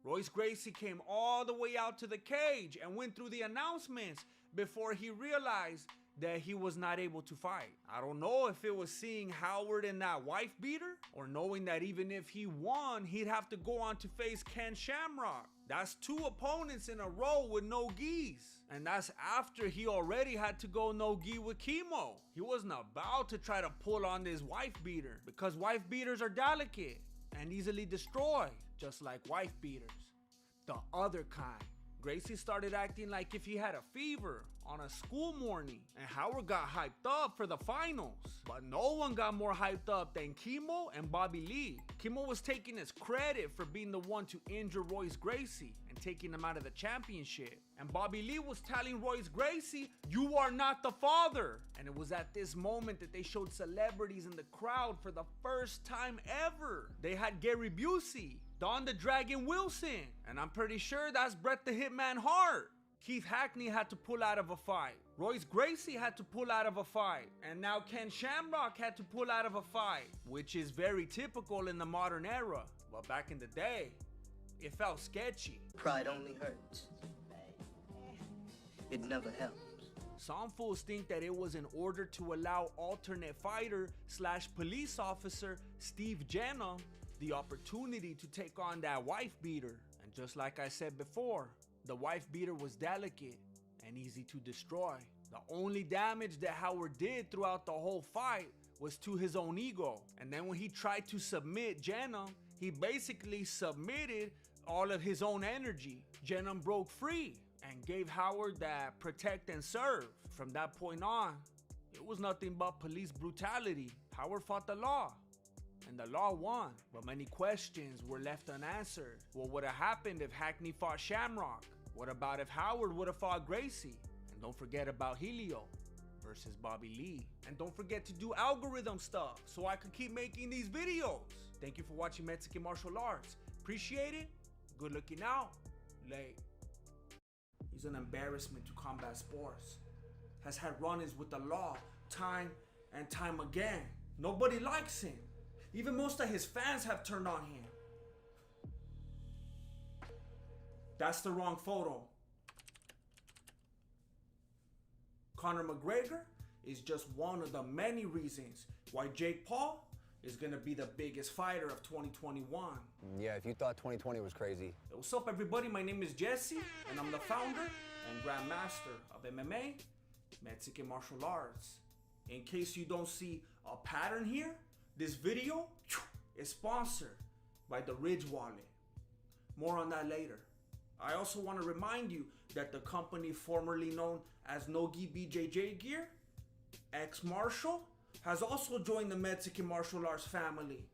Speaker 1: Royce Gracie came all the way out to the cage and went through the announcements before he realized that he was not able to fight. I don't know if it was seeing Howard in that wife beater or knowing that even if he won, he'd have to go on to face Ken Shamrock. That's two opponents in a row with no gis. And that's after he already had to go no gi with chemo. He wasn't about to try to pull on this wife beater because wife beaters are delicate and easily destroyed, just like wife beaters. The other kind. Gracie started acting like if he had a fever on a school morning, and Howard got hyped up for the finals. But no one got more hyped up than Chemo and Bobby Lee. Chemo was taking his credit for being the one to injure Royce Gracie and taking him out of the championship. And Bobby Lee was telling Royce Gracie, "You are not the father." And it was at this moment that they showed celebrities in the crowd for the first time ever. They had Gary Busey, Don the Dragon Wilson, and I'm pretty sure that's Bret the Hitman Hart. Keith Hackney had to pull out of a fight. Royce Gracie had to pull out of a fight. And now Ken Shamrock had to pull out of a fight, which is very typical in the modern era. But back in the day, it felt sketchy.
Speaker 15: Pride only hurts. It never helps.
Speaker 1: Some fools think that it was in order to allow alternate fighter / police officer Steve Jenna the opportunity to take on that wife beater. And just like I said before, the wife beater was delicate and easy to destroy. The only damage that Howard did throughout the whole fight was to his own ego. And then when he tried to submit Jenna, he basically submitted all of his own energy. Jenna broke free and gave Howard that protect and serve. From that point on, it was nothing but police brutality. Howard fought the law, and the law won, but many questions were left unanswered. What would have happened if Hackney fought Shamrock? What about if Howard would have fought Gracie? And don't forget about Helio versus Bobby Lee. And don't forget to do algorithm stuff so I could keep making these videos. Thank you for watching Mexican Martial Arts. Appreciate it. Good looking out. Late. He's an embarrassment to combat sports. Has had run-ins with the law time and time again. Nobody likes him. Even most of his fans have turned on him. That's the wrong photo. Conor McGregor is just one of the many reasons why Jake Paul is gonna be the biggest fighter of 2021.
Speaker 24: Yeah, if you thought 2020 was crazy.
Speaker 1: Hey, what's up everybody? My name is Jesse and I'm the founder and grandmaster of MMA, Mexican Martial Arts. In case you don't see a pattern here, this video is sponsored by the Ridge Wallet. More on that later. I also want to remind you that the company formerly known as Nogi BJJ Gear, ex-Marshall, has also joined the Mexican Martial Arts family.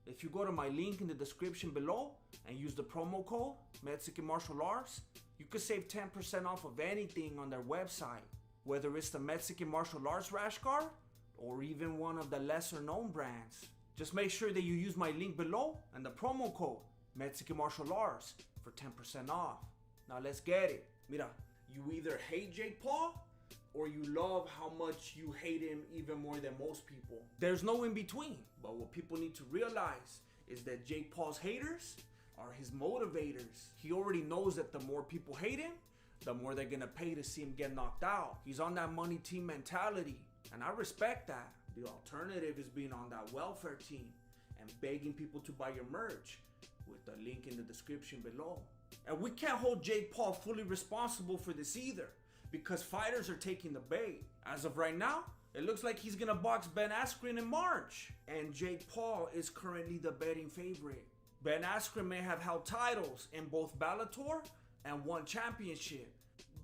Speaker 1: If you go to my link in the description below and use the promo code Mexican Martial Arts, you could save 10% off of anything on their website. whether it's the Mexican martial arts rash guard or even one of the lesser known brands. Just make sure that you use my link below and the promo code Mexican Martial Arts for 10% off. Now let's get it. Mira, you either hate Jake Paul or you love how much you hate him even more than most people. There's no in between. But what people need to realize is that Jake Paul's haters are his motivators. He already knows that the more people hate him, the more they're gonna pay to see him get knocked out. He's on that money team mentality, and I respect that. The alternative is being on that welfare team and begging people to buy your merch with the link in the description below. And we can't hold Jake Paul fully responsible for this either, because fighters are taking the bait. As of right now, it looks like he's gonna box Ben Askren in March, and Jake Paul is currently the betting favorite. Ben Askren may have held titles in both Bellator and one championship,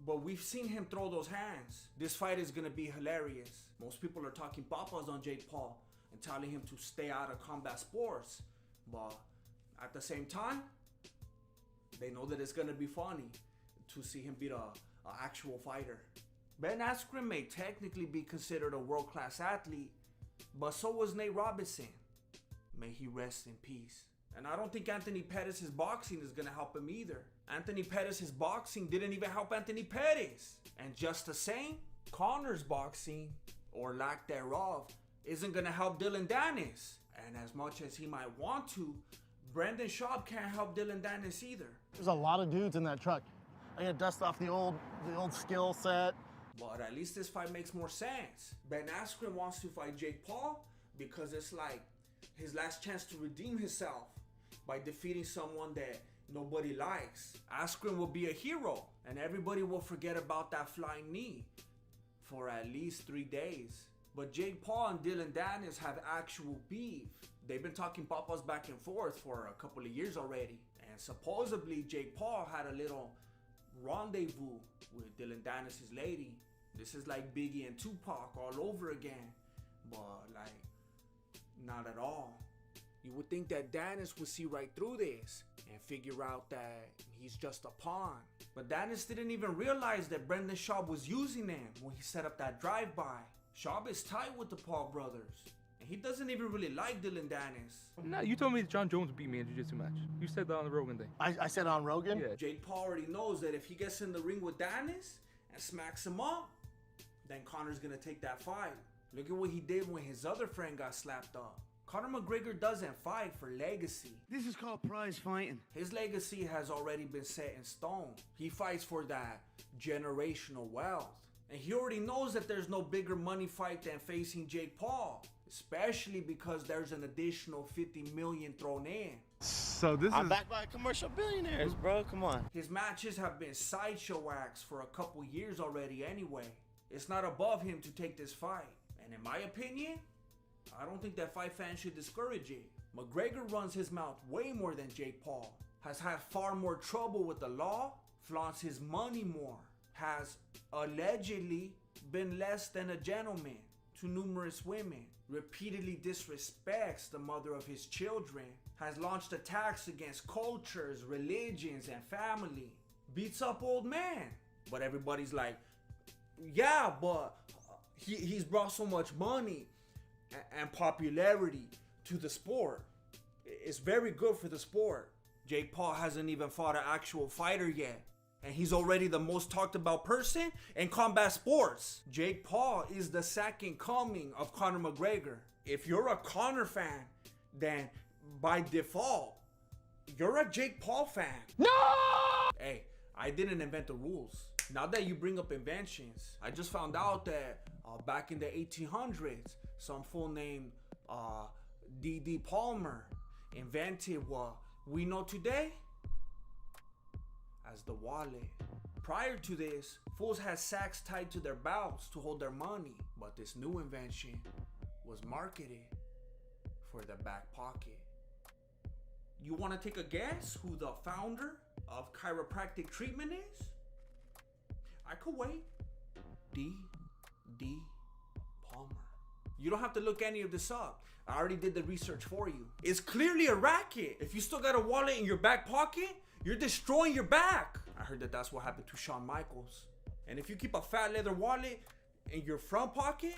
Speaker 1: but we've seen him throw those hands. This fight is gonna be hilarious. Most people are talking papas on Jake Paul and telling him to stay out of combat sports, but at the same time, they know that it's gonna be funny to see him beat a actual fighter. Ben Askren may technically be considered a world-class athlete, but so was Nate Robinson. May he rest in peace. And I don't think Anthony Pettis' boxing is gonna help him either. Anthony Pettis' boxing didn't even help Anthony Pettis. And just the same, Conor's boxing, or lack thereof, isn't gonna help Dylan Dennis. And as much as he might want to, Brendan Schaub can't help Dylan Dennis either.
Speaker 3: There's a lot of dudes in that truck. I gotta dust off the old skill set.
Speaker 1: But at least this fight makes more sense. Ben Askren wants to fight Jake Paul because it's like his last chance to redeem himself by defeating someone that nobody likes. Askren will be a hero, and everybody will forget about that flying knee for at least 3 days. But Jake Paul and Dylan Dennis have actual beef. They've been talking papas back and forth for a couple of years already. And supposedly Jake Paul had a little rendezvous with Dylan Dennis' lady. This is like Biggie and Tupac all over again. But like, not at all. You would think that Dennis would see right through this and figure out that he's just a pawn. But Dennis didn't even realize that Brendan Schaub was using him when he set up that drive-by. Schaub is tight with the Paul brothers, and he doesn't even really like Dylan Dennis.
Speaker 14: Nah, you told me that John Jones beat me in a jiu-jitsu match. You said that on the Rogan thing.
Speaker 3: I said on Rogan?
Speaker 14: Yeah.
Speaker 1: Jake Paul already knows that if he gets in the ring with Dennis and smacks him up, then Conor's gonna take that fight. Look at what he did when his other friend got slapped up. Conor McGregor doesn't fight for legacy.
Speaker 6: This is called prize fighting.
Speaker 1: His legacy has already been set in stone. He fights for that generational wealth. And he already knows that there's no bigger money fight than facing Jake Paul, especially because there's an additional 50 million thrown in.
Speaker 6: So
Speaker 3: I'm backed by commercial billionaires, bro. Come on.
Speaker 1: His matches have been sideshow acts for a couple years already anyway. It's not above him to take this fight. And in my opinion, I don't think that fight fans should discourage it. McGregor runs his mouth way more than Jake Paul, has had far more trouble with the law, flaunts his money more, has allegedly been less than a gentleman to numerous women, repeatedly disrespects the mother of his children, has launched attacks against cultures, religions, and family, beats up old men. But everybody's like, yeah, but he's brought so much money and popularity to the sport. It's very good for the sport. Jake Paul hasn't even fought an actual fighter yet, and he's already the most talked about person in combat sports. Jake Paul is the second coming of Conor McGregor. If you're a Conor fan, then by default, you're a Jake Paul fan. No! Hey, I didn't invent the rules. Now that you bring up inventions, I just found out that back in the 1800s, some fool named D.D. Palmer invented what we know today as the wallet. Prior to this, fools had sacks tied to their belts to hold their money, but this new invention was marketed for the back pocket. You want to take a guess who the founder of chiropractic treatment is? I could wait. D.D. Palmer. You don't have to look any of this up. I already did the research for you. It's clearly a racket. If you still got a wallet in your back pocket, you're destroying your back. I heard that that's what happened to Shawn Michaels. And if you keep a fat leather wallet in your front pocket,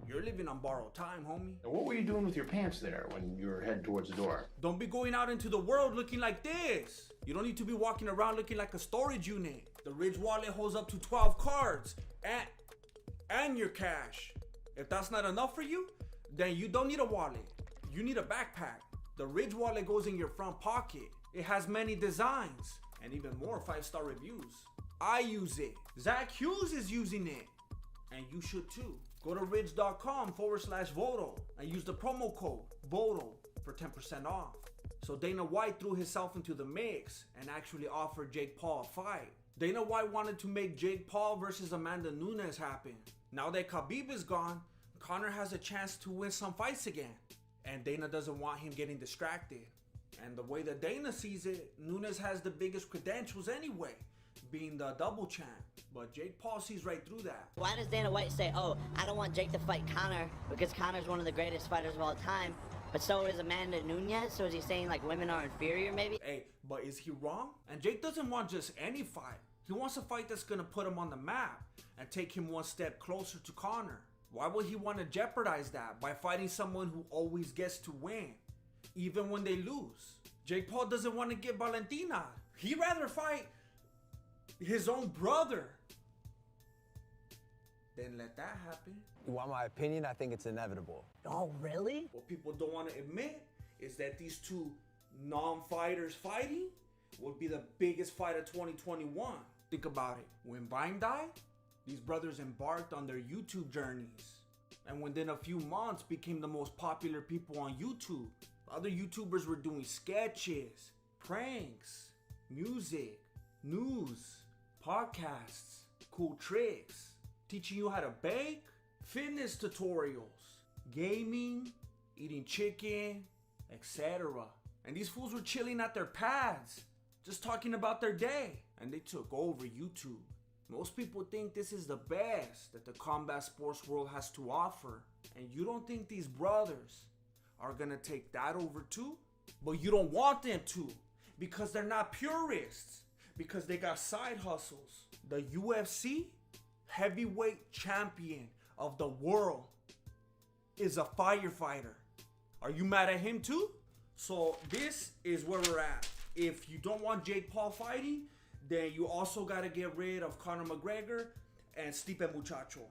Speaker 1: you're living on borrowed time, homie.
Speaker 4: What were you doing with your pants there when you were heading towards the door?
Speaker 1: Don't be going out into the world looking like this. You don't need to be walking around looking like a storage unit. The Ridge wallet holds up to 12 cards and your cash. If that's not enough for you, then you don't need a wallet. You need a backpack. The Ridge wallet goes in your front pocket. It has many designs and even more 5-star reviews. I use it. Zach Hughes is using it. And you should too. Go to ridge.com/Voto and use the promo code VOTO for 10% off. So Dana White threw himself into the mix and actually offered Jake Paul a fight. Dana White wanted to make Jake Paul versus Amanda Nunes happen. Now that Khabib is gone, Conor has a chance to win some fights again. And Dana doesn't want him getting distracted. And the way that Dana sees it, Nunes has the biggest credentials anyway, being the double champ. But Jake Paul sees right through that.
Speaker 11: Why does Dana White say, oh, I don't want Jake to fight Conor because Conor's one of the greatest fighters of all time, but so is Amanda Nunes? So is he saying like women are inferior maybe?
Speaker 1: Hey, but is he wrong? And Jake doesn't want just any fight. He wants a fight that's gonna put him on the map and take him one step closer to Conor. Why would he want to jeopardize that by fighting someone who always gets to win, even when they lose? Jake Paul doesn't want to get Valentina. He'd rather fight his own brother than let that happen.
Speaker 24: You want my opinion? I think it's inevitable.
Speaker 11: Oh, really?
Speaker 1: What people don't want to admit is that these two non-fighters fighting would be the biggest fight of 2021. Think about it. When Vine died, these brothers embarked on their YouTube journeys, and within a few months became the most popular people on YouTube. Other YouTubers were doing sketches, pranks, music, news, podcasts, cool tricks, teaching you how to bake, fitness tutorials, gaming, eating chicken, etc. And these fools were chilling at their pads, just talking about their day, and they took over YouTube. Most people think this is the best that the combat sports world has to offer, and you don't think these brothers are gonna take that over too? But you don't want them to, because they're not purists, because they got side hustles. The UFC heavyweight champion of the world is a firefighter. Are you mad at him too? So this is where we're at. If you don't want Jake Paul fighting, then you also got to get rid of Conor McGregor and Stipe Muchacho.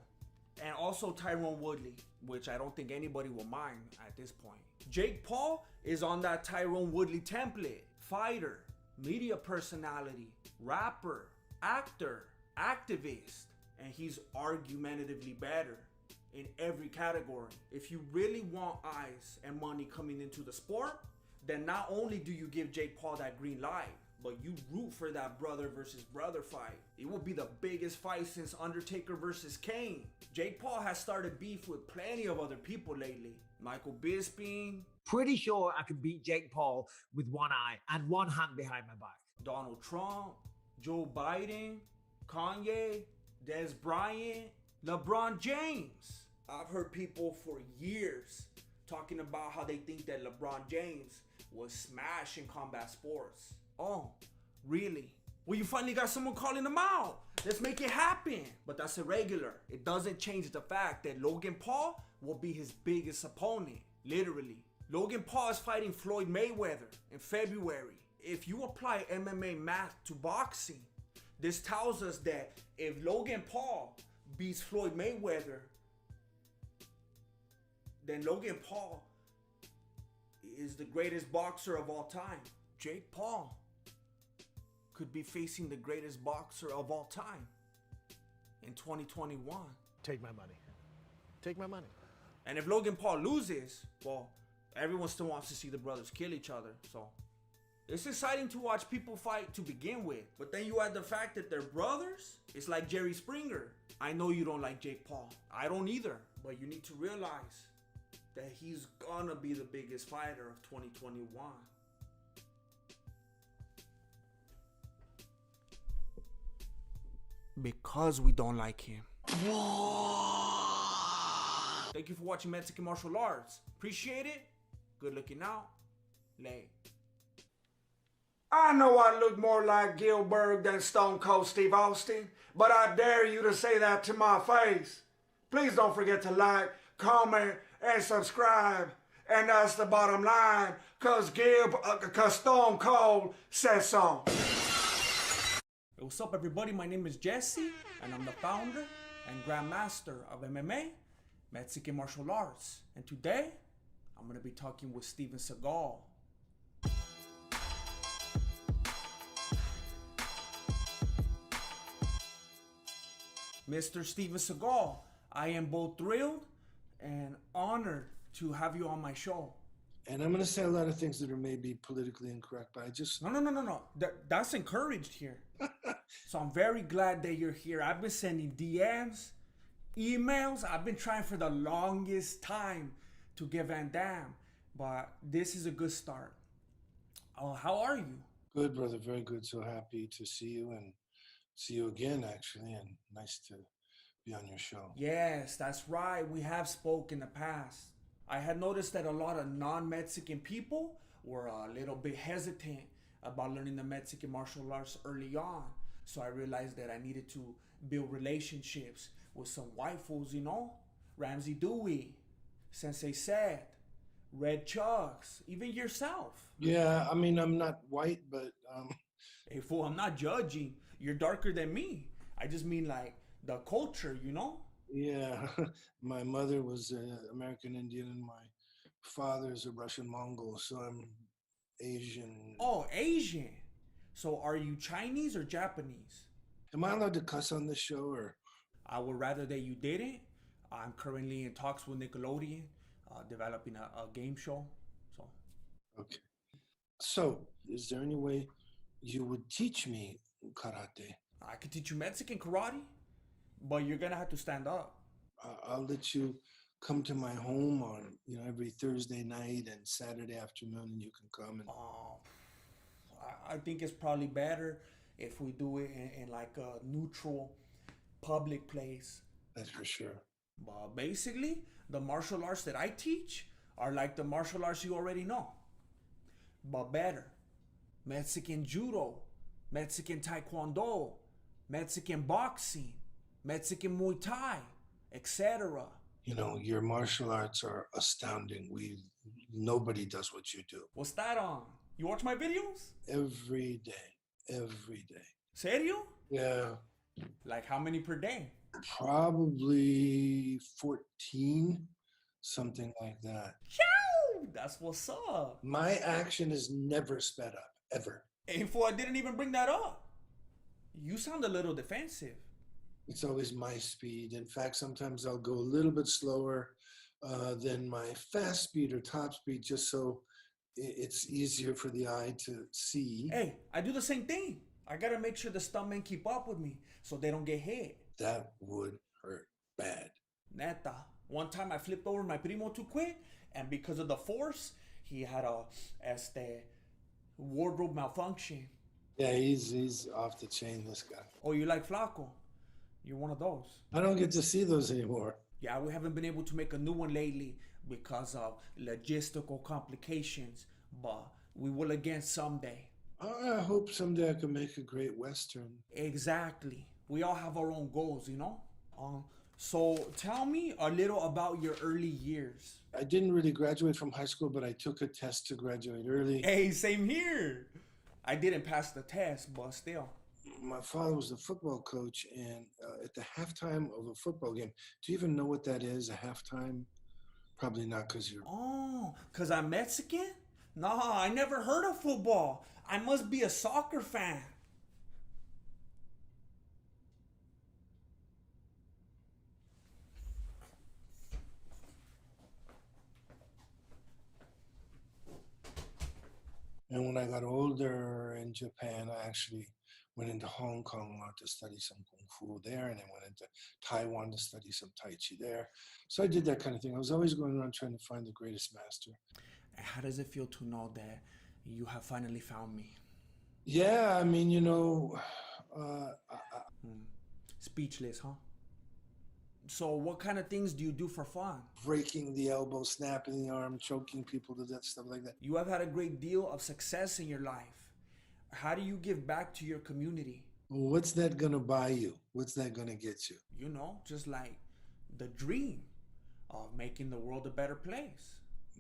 Speaker 1: And also Tyron Woodley, which I don't think anybody will mind at this point. Jake Paul is on that Tyron Woodley template. Fighter, media personality, rapper, actor, activist. And he's argumentatively better in every category. If you really want eyes and money coming into the sport, then not only do you give Jake Paul that green light, but you root for that brother versus brother fight. It will be the biggest fight since Undertaker versus Kane. Jake Paul has started beef with plenty of other people lately. Michael Bisping.
Speaker 17: Pretty sure I could beat Jake Paul with one eye and one hand behind my back.
Speaker 1: Donald Trump, Joe Biden, Kanye, Des Bryant, LeBron James. I've heard people for years talking about how they think that LeBron James was smash in combat sports. Oh, really? Well, you finally got someone calling him out. Let's make it happen. But that's irregular. It doesn't change the fact that Logan Paul will be his biggest opponent, literally. Logan Paul is fighting Floyd Mayweather in February. If you apply MMA math to boxing, this tells us that if Logan Paul beats Floyd Mayweather, then Logan Paul is the greatest boxer of all time. Jake Paul could be facing the greatest boxer of all time in 2021.
Speaker 3: Take my money. Take my money.
Speaker 1: And if Logan Paul loses, well, everyone still wants to see the brothers kill each other, so it's exciting to watch people fight to begin with. But then you add the fact that they're brothers. It's like Jerry Springer. I know you don't like Jake Paul. I don't either. But you need to realize that he's gonna be the biggest fighter of 2021. Because we don't like him. Thank you for watching Mexican Martial Arts. Appreciate it. Good looking out. Lay. I know I look more like Gilbert than Stone Cold Steve Austin, but I dare you to say that to my face. Please don't forget to like, comment, and subscribe. And that's the bottom line, cause Stone Cold says so. Hey, what's up everybody? My name is Jesse, and I'm the founder and grandmaster of MMA, Mexican martial arts. And today, I'm gonna be talking with Steven Seagal. Mr. Steven Seagal, I am both thrilled and honored to have you on my show.
Speaker 7: And I'm going to say a lot of things that are maybe politically incorrect, but I just...
Speaker 1: No. That's encouraged here. So I'm very glad that you're here. I've been sending DMs, emails. I've been trying for the longest time to get Van Damme, but this is a good start. How are you?
Speaker 7: Good, brother. Very good. So happy to see you and see you again, actually, and nice to be on your show.
Speaker 1: Yes, that's right. We have spoke in the past. I had noticed that a lot of non-Mexican people were a little bit hesitant about learning the Mexican martial arts early on. So I realized that I needed to build relationships with some white fools, you know? Ramsey Dewey, Sensei Seth, Red Chucks, even yourself.
Speaker 7: Yeah, I mean, I'm not white, but...
Speaker 1: Hey, fool, I'm not judging. You're darker than me. I just mean like the culture, you know?
Speaker 7: Yeah, my mother was an American Indian and my father's a Russian Mongol, so I'm Asian.
Speaker 1: Oh, Asian. So are you Chinese or Japanese?
Speaker 7: Am I allowed to cuss on this show, or?
Speaker 1: I would rather that you didn't. I'm currently in talks with Nickelodeon, developing a game show. So.
Speaker 7: Okay. So, is there any way you would teach me karate?
Speaker 1: I could teach you Mexican karate, but you're gonna have to stand up.
Speaker 7: I'll let you come to my home on, every Thursday night and Saturday afternoon, and you can come. And
Speaker 1: I think it's probably better if we do it in like a neutral public place.
Speaker 7: That's for sure.
Speaker 1: But basically, the martial arts that I teach are like the martial arts you already know, but better. Mexican judo, Mexican taekwondo, Mexican boxing, Mexican Muay Thai, etc.
Speaker 7: Your martial arts are astounding. Nobody does what you do.
Speaker 1: What's that on? You watch my videos?
Speaker 7: Every day.
Speaker 1: Serio?
Speaker 7: Yeah.
Speaker 1: Like how many per day?
Speaker 7: Probably 14, something like that.
Speaker 1: Chow! That's what's up.
Speaker 7: My action is never sped up, ever.
Speaker 1: Hey, fool, I didn't even bring that up. You sound a little defensive.
Speaker 7: It's always my speed. In fact, sometimes I'll go a little bit slower than my fast speed or top speed, just so it's easier for the eye to see.
Speaker 1: Hey, I do the same thing. I gotta make sure the stuntmen keep up with me so they don't get hit.
Speaker 7: That would hurt bad.
Speaker 1: Neta. One time I flipped over my primo too quick, and because of the force, he had a wardrobe malfunction.
Speaker 7: Yeah, he's off the chain, this guy.
Speaker 1: Oh, you like Flaco? You're one of those.
Speaker 7: I don't get to see those anymore.
Speaker 1: Yeah, we haven't been able to make a new one lately because of logistical complications, but we will again someday.
Speaker 7: I hope someday I can make a great Western.
Speaker 1: Exactly. We all have our own goals, you know? So tell me a little about your early years.
Speaker 7: I didn't really graduate from high school, but I took a test to graduate early.
Speaker 1: Hey, same here. I didn't pass the test, but still.
Speaker 7: My father was a football coach, and at the halftime of a football game, do you even know what that is, a halftime? Probably not, because you're...
Speaker 1: Oh, because I'm Mexican? Nah, I never heard of football. I must be a soccer fan.
Speaker 7: And when I got older in Japan, I actually went into Hong Kong to study some Kung Fu there, and then went into Taiwan to study some Tai Chi there. So I did that kind of thing. I was always going around trying to find the greatest master.
Speaker 1: How does it feel to know that you have finally found me?
Speaker 7: Yeah, I mean,
Speaker 1: Speechless, huh? So what kind of things do you do for fun?
Speaker 7: Breaking the elbow, snapping the arm, choking people to death, stuff like that.
Speaker 1: You have had a great deal of success in your life. How do you give back to your community?
Speaker 7: Well, what's that gonna buy you? What's that gonna get you?
Speaker 1: You know, just like the dream of making the world a better place.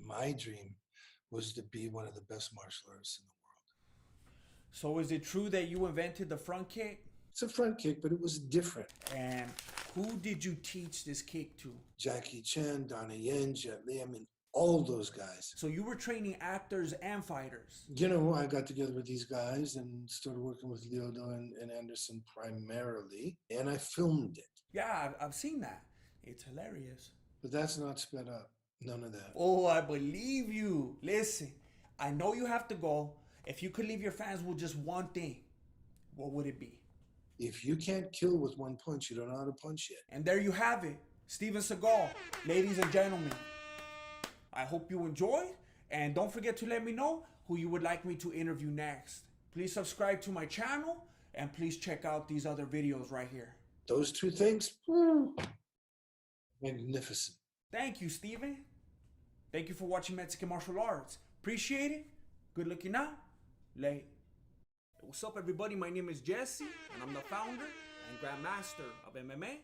Speaker 7: My dream was to be one of the best martial artists in the world.
Speaker 1: So is it true that you invented the front kick?
Speaker 7: It's a front kick, but it was different.
Speaker 1: And who did you teach this kick to?
Speaker 7: Jackie Chan, Donnie Yen, Jet Li, I mean, all those guys.
Speaker 1: So you were training actors and fighters.
Speaker 7: You know, I got together with these guys and started working with Leodo and Anderson primarily, and I filmed it.
Speaker 1: Yeah, I've seen that. It's hilarious.
Speaker 7: But that's not sped up. None of that.
Speaker 1: Oh, I believe you. Listen, I know you have to go. If you could leave your fans with just one thing, what would it be?
Speaker 7: If you can't kill with one punch, you don't know how to punch yet.
Speaker 1: And there you have it. Steven Seagal, ladies and gentlemen. I hope you enjoyed. And don't forget to let me know who you would like me to interview next. Please subscribe to my channel and please check out these other videos right here.
Speaker 7: Those two things, magnificent.
Speaker 1: Thank you, Steven. Thank you for watching Mexican Martial Arts. Appreciate it. Good looking out. Late. What's up, everybody? My name is Jesse, and I'm the founder and grandmaster of MMA,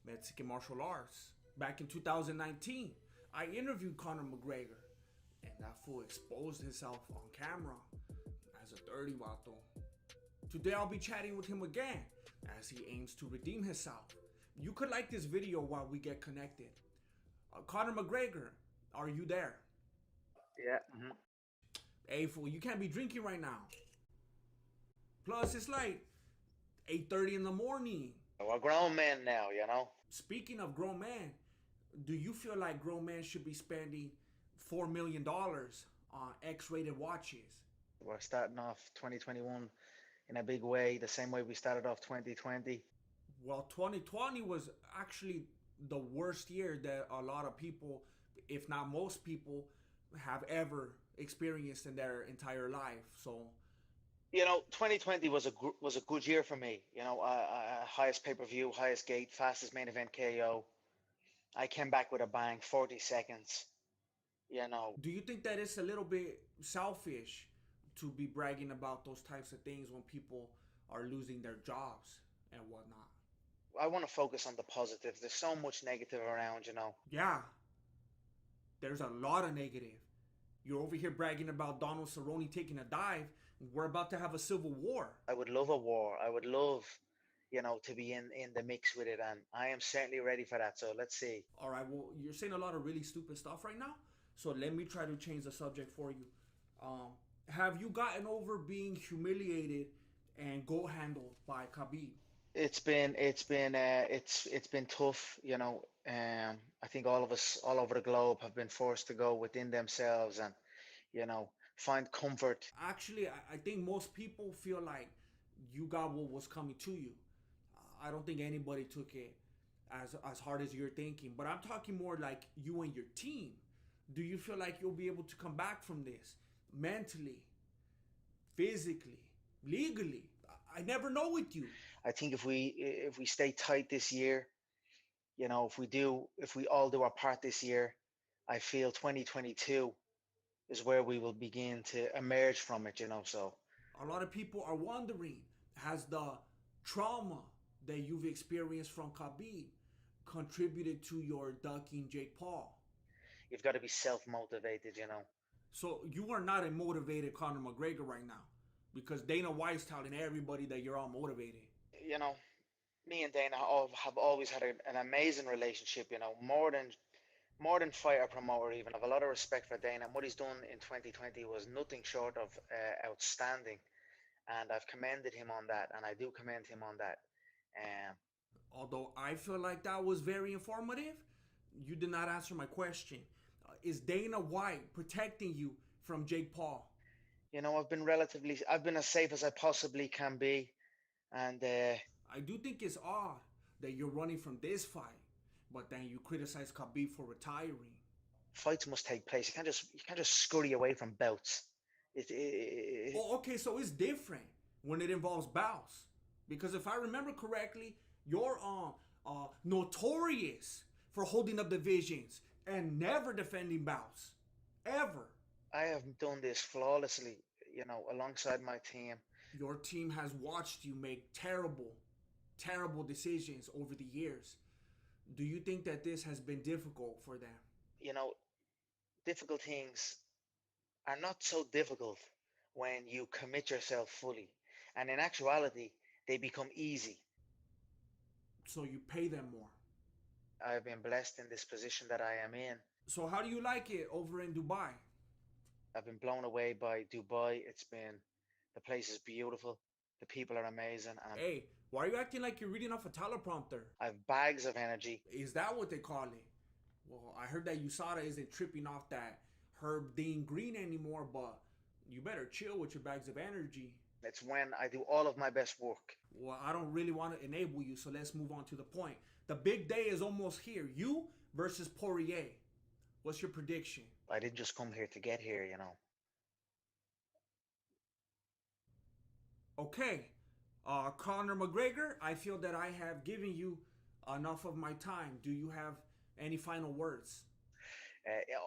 Speaker 1: Mexican Martial Arts. Back in 2019, I interviewed Conor McGregor, and that fool exposed himself on camera as a dirty vato. Today I'll be chatting with him again as he aims to redeem himself. You could like this video while we get connected. Conor McGregor, are you there?
Speaker 8: Yeah.
Speaker 1: Hey, fool, you can't be drinking right now. Plus, it's like 8:30 in the morning.
Speaker 8: We're grown men now, you know?
Speaker 1: Speaking of grown men, do you feel like grown men should be spending $4 million on X-rated watches?
Speaker 8: We're starting off 2021 in a big way, the same way we started off 2020.
Speaker 1: Well, 2020 was actually the worst year that a lot of people, if not most people, have ever experienced in their entire life. So,
Speaker 8: you know, 2020 was a good year for me. You know, highest pay-per-view, highest gate, fastest main event KO. I came back with a bang, 40 seconds. You know.
Speaker 1: Do you think that it's a little bit selfish to be bragging about those types of things when people are losing their jobs and whatnot?
Speaker 8: I want to focus on the positives. There's so much negative around, you know.
Speaker 1: Yeah. There's a lot of negative. You're over here bragging about Donald Cerrone taking a dive. We're about to have a civil war.
Speaker 8: I would love a war. I would love, you know, to be in the mix with it. And I am certainly ready for that. So let's see.
Speaker 1: All right. Well, you're saying a lot of really stupid stuff right now. So let me try to change the subject for you. Have you gotten over being humiliated and goat handled by Khabib?
Speaker 8: It's been tough, you know. I think all of us all over the globe have been forced to go within themselves and, you know, find comfort.
Speaker 1: Actually, I think most people feel like you got what was coming to you. I don't think anybody took it as hard as you're thinking. But I'm talking more like you and your team. Do you feel like you'll be able to come back from this mentally, physically, legally? I never know with you.
Speaker 8: I think if we stay tight this year, you know, if we all do our part this year, I feel 2022 is where we will begin to emerge from it, you know. So
Speaker 1: a lot of people are wondering, has the trauma that you've experienced from Khabib contributed to your ducking Jake Paul?
Speaker 8: You've got to be self-motivated, you know.
Speaker 1: So you are not a motivated Conor McGregor right now, because Dana White's telling everybody that you're all motivated.
Speaker 8: You know, me and Dana have always had an amazing relationship, you know, more than fighter promoter even. I have a lot of respect for Dana, and what he's done in 2020 was nothing short of outstanding, and I've commended him on that, and I do commend him on that.
Speaker 1: Although I feel like that was very informative, you did not answer my question. Is Dana White protecting you from Jake Paul?
Speaker 8: You know, I've been as safe as I possibly can be, and
Speaker 1: I do think it's odd that you're running from this fight, but then you criticize Khabib for retiring.
Speaker 8: Fights must take place. You can't just scurry away from bouts.
Speaker 1: Oh, okay, so it's different when it involves bouts, because if I remember correctly, you're notorious for holding up divisions and never defending bouts, ever.
Speaker 8: I have done this flawlessly, you know, alongside my team.
Speaker 1: Your team has watched you make terrible decisions over the years. Do you think that this has been difficult for them?
Speaker 8: You know, difficult things are not so difficult when you commit yourself fully. And in actuality, they become easy.
Speaker 1: So you pay them more.
Speaker 8: I've been blessed in this position that I am in.
Speaker 1: So how do you like it over in Dubai?
Speaker 8: I've been blown away by Dubai. The place is beautiful. The people are amazing. And
Speaker 1: Hey, why are you acting like you're reading off a teleprompter?
Speaker 8: I have bags of energy.
Speaker 1: Is that what they call it? Well, I heard that USADA isn't tripping off that Herb Dean Green anymore, but you better chill with your bags of energy.
Speaker 8: It's when I do all of my best work.
Speaker 1: Well, I don't really want to enable you, so let's move on to the point. The big day is almost here. You versus Poirier. What's your prediction?
Speaker 8: I didn't just come here to get here, you know.
Speaker 1: Okay. Conor McGregor, I feel that I have given you enough of my time. Do you have any final words?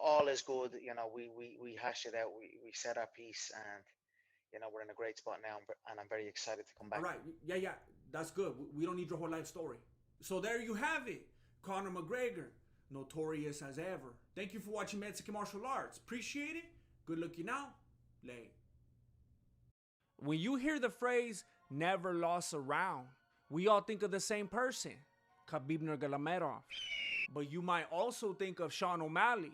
Speaker 8: All is good. You know, we hashed it out. We said our piece, and you know, we're in a great spot now, and I'm very excited to come back.
Speaker 1: All right. Yeah. That's good. We don't need your whole life story. So there you have it. Conor McGregor, notorious as ever. Thank you for watching Mexican Martial Arts. Appreciate it. Good looking out. Late. When you hear the phrase, never lost a round, we all think of the same person, Khabib Nurmagomedov. But you might also think of Sean O'Malley,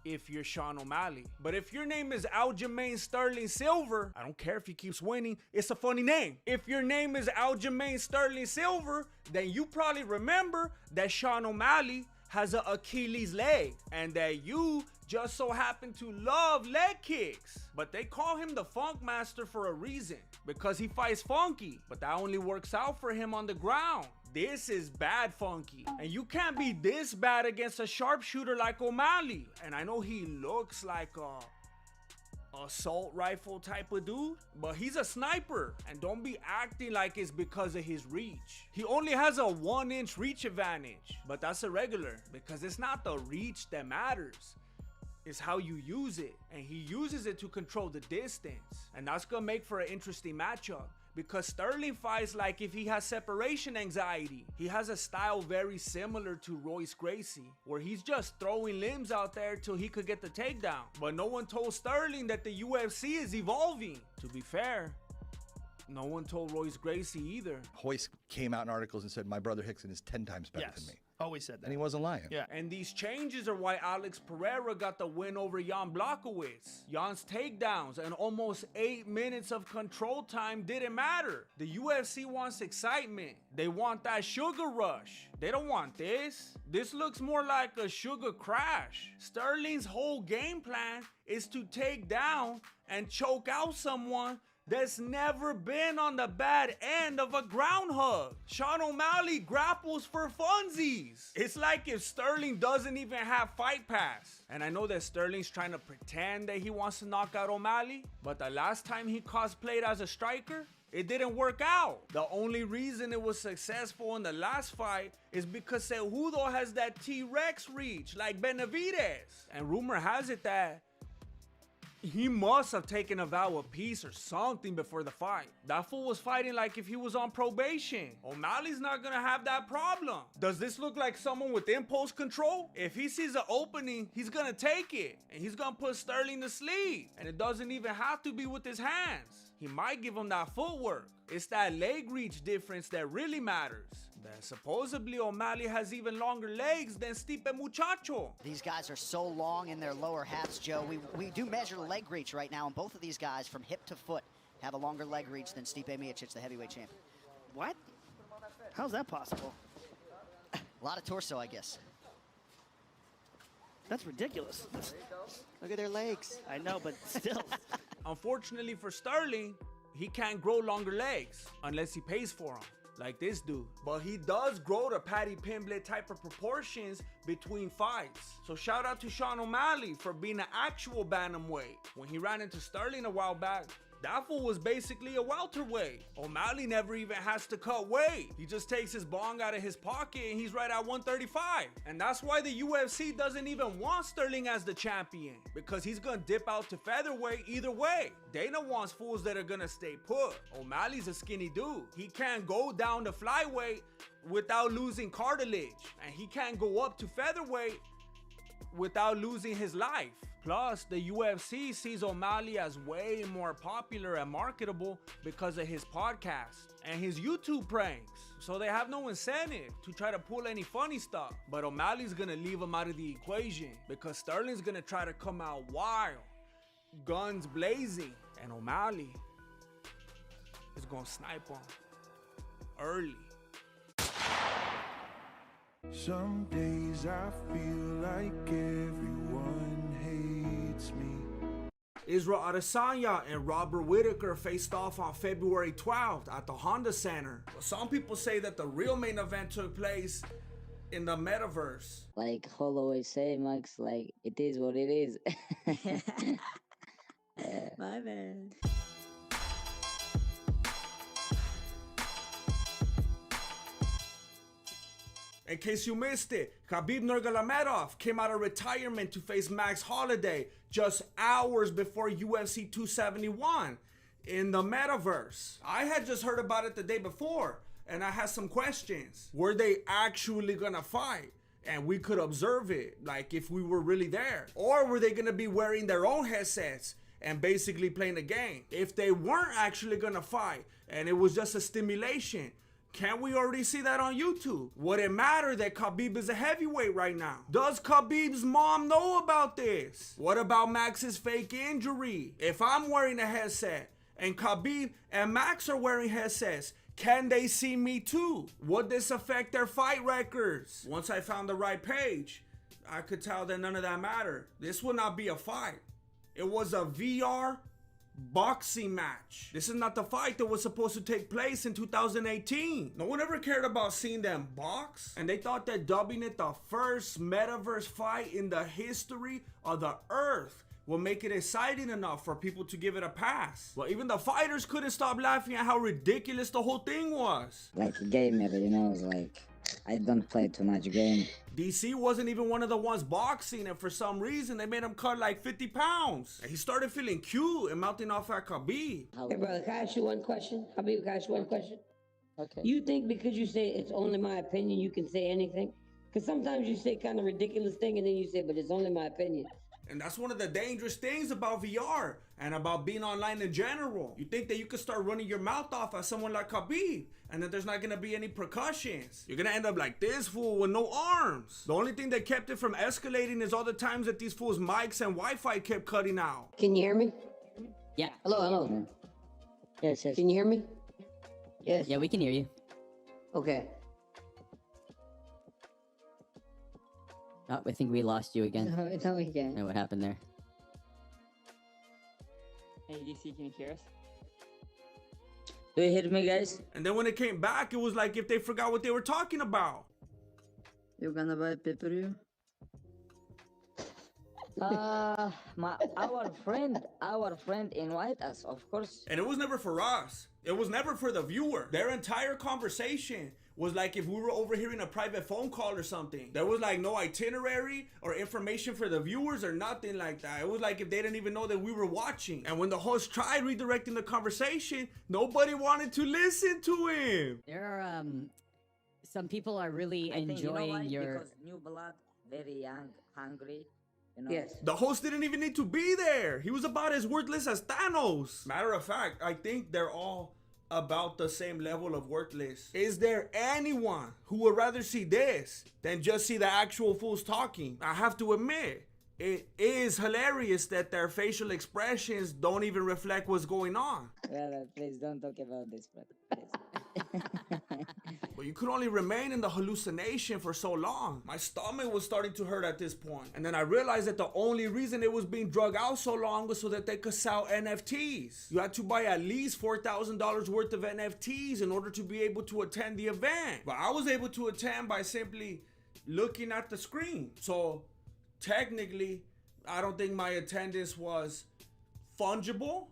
Speaker 1: if you're Sean O'Malley. But if your name is Aljamain Sterling Silver, I don't care if he keeps winning, it's a funny name. If your name is Aljamain Sterling Silver, then you probably remember that Sean O'Malley has an Achilles leg, and that you just so happen to love leg kicks. But they call him the Funk Master for a reason, because he fights funky, but that only works out for him on the ground. This is bad funky, and you can't be this bad against a sharpshooter like O'Malley. And I know he looks like a assault rifle type of dude, but he's a sniper, and don't be acting like it's because of his reach. He only has a 1-inch reach advantage, but that's irregular because it's not the reach that matters. It's how you use it, and he uses it to control the distance, and that's gonna make for an interesting matchup. Because Sterling fights like if he has separation anxiety. He has a style very similar to Royce Gracie, where he's just throwing limbs out there till he could get the takedown. But no one told Sterling that the UFC is evolving. To be fair, no one told Royce Gracie either.
Speaker 2: Royce came out in articles and said, my brother Hickson is 10 times better than me.
Speaker 19: Always said that.
Speaker 2: And he wasn't lying.
Speaker 19: Yeah.
Speaker 1: And these changes are why Alex Pereira got the win over Jan Blachowicz. Jan's takedowns and almost 8 minutes of control time didn't matter. The UFC wants excitement. They want that sugar rush. They don't want this. This looks more like a sugar crash. Sterling's whole game plan is to take down and choke out someone that's never been on the bad end of a ground hug. Sean O'Malley grapples for funsies. It's like if Sterling doesn't even have Fight Pass. And I know that Sterling's trying to pretend that he wants to knock out O'Malley, but the last time he cosplayed as a striker, it didn't work out. The only reason it was successful in the last fight is because Cejudo has that T-Rex reach like Benavidez. And rumor has it that he must have taken a vow of peace or something before the fight. That fool was fighting like if he was on probation. O'Malley's not gonna have that problem. Does this look like someone with impulse control? If he sees an opening, he's gonna take it. And he's gonna put Sterling to sleep. And it doesn't even have to be with his hands. He might give him that footwork. It's that leg reach difference that really matters. That supposedly O'Malley has even longer legs than Stipe Muchacho.
Speaker 21: These guys are so long in their lower halves, Joe. We do measure leg reach right now, and both of these guys from hip to foot have a longer leg reach than Stipe Miocic, the heavyweight champion.
Speaker 19: What? How's that possible?
Speaker 21: A lot of torso, I guess.
Speaker 19: That's ridiculous.
Speaker 21: Look at their legs.
Speaker 19: I know, but still.
Speaker 1: Unfortunately for Sterling, he can't grow longer legs unless he pays for them, like this dude. But he does grow to Paddy Pimblett type of proportions between fights. So shout out to Sean O'Malley for being an actual bantamweight. When he ran into Sterling a while back, That fool was basically a welterweight. O'Malley never even has to cut weight. He just takes his bong out of his pocket and he's right at 135. And that's why the UFC doesn't even want Sterling as the champion, because he's gonna dip out to featherweight either way. Dana wants fools that are gonna stay put. O'Malley's a skinny dude. He can't go down to flyweight without losing cartilage, and he can't go up to featherweight without losing his life. Plus, the UFC sees O'Malley as way more popular and marketable because of his podcast and his YouTube pranks. So they have no incentive to try to pull any funny stuff. But O'Malley's gonna leave him out of the equation because Sterling's gonna try to come out wild, guns blazing, and O'Malley is gonna snipe him early.
Speaker 16: Some days I feel like everyone hates me.
Speaker 1: Israel Adesanya and Robert Whittaker faced off on February 12th at the Honda Center. Well, some people say that the real main event took place in the metaverse.
Speaker 5: Like Hall always say, Max, like, it is what it is.
Speaker 15: My man.
Speaker 1: In case you missed it, Khabib Nurmagomedov came out of retirement to face Max Holloway just hours before UFC 271 in the metaverse. I had just heard about it the day before, and I had some questions. Were they actually gonna fight? And we could observe it, like if we were really there. Or were they gonna be wearing their own headsets and basically playing a game? If they weren't actually gonna fight, and it was just a stimulation, can't we already see that on YouTube? Would it matter that Khabib is a heavyweight right now? Does Khabib's mom know about this? What about Max's fake injury? If I'm wearing a headset and Khabib and Max are wearing headsets, can they see me too? Would this affect their fight records? Once I found the right page, I could tell that none of that mattered. This would not be a fight. It was a VR boxing match. This is not the fight that was supposed to take place in 2018. No one ever cared about seeing them box, and they thought that dubbing it the first metaverse fight in the history of the earth will make it exciting enough for people to give it a pass. Well, even the fighters couldn't stop laughing at how ridiculous the whole thing was.
Speaker 5: Like a gamer, you know, it's like, I don't play too much game.
Speaker 1: DC wasn't even one of the ones boxing, and for some reason they made him cut like 50 pounds. And he started feeling cute and mouthing off at Khabib.
Speaker 12: Hey brother, can I ask you one question? Khabib, can I ask you one question?
Speaker 5: Okay.
Speaker 12: You think because you say it's only my opinion, you can say anything? Because sometimes you say kind of ridiculous thing and then you say, but it's only my opinion.
Speaker 1: And that's one of the dangerous things about VR and about being online in general. You think that you could start running your mouth off at someone like Khabib, and that there's not gonna be any precautions. You're gonna end up like this fool with no arms. The only thing that kept it from escalating is all the times that these fools' mics and Wi-Fi kept cutting out.
Speaker 12: Can you hear me?
Speaker 15: Yeah.
Speaker 12: Hello, hello.
Speaker 5: Yes, yes.
Speaker 12: Can you hear me? Yes.
Speaker 15: Yeah, we can hear you.
Speaker 12: Okay.
Speaker 15: Oh, I think we lost you again.
Speaker 5: No, we can't.
Speaker 15: I don't know what happened there.
Speaker 5: Hey, DC, can you hear us? Do you hear me, guys?
Speaker 1: And then when it came back, it was like if they forgot what they were talking about.
Speaker 5: You gonna buy pay-per-view? Our friend invite us, of course.
Speaker 1: And it was never for us. It was never for the viewer. Their entire conversation was like if we were overhearing a private phone call or something. There was like no itinerary or information for the viewers or nothing like that. It was like if they didn't even know that we were watching. And when the host tried redirecting the conversation, nobody wanted to listen to him.
Speaker 15: There are some people are really
Speaker 5: I think,
Speaker 15: enjoying
Speaker 5: you know why?
Speaker 15: your
Speaker 5: Because new blood, very young, hungry. You know?
Speaker 12: Yes.
Speaker 1: The host didn't even need to be there. He was about as worthless as Thanos. Matter of fact, I think they're all about the same level of worthless. Is there anyone who would rather see this than just see the actual fools talking? I have to admit, it is hilarious that their facial expressions don't even reflect what's going on.
Speaker 5: Well, please don't talk about this, brother.
Speaker 1: But you could only remain in the hallucination for so long. My stomach was starting to hurt at this point. And then I realized that the only reason it was being drug out so long was so that they could sell NFTs. You had to buy at least $4,000 worth of NFTs in order to be able to attend the event. But I was able to attend by simply looking at the screen. So technically, I don't think my attendance was fungible,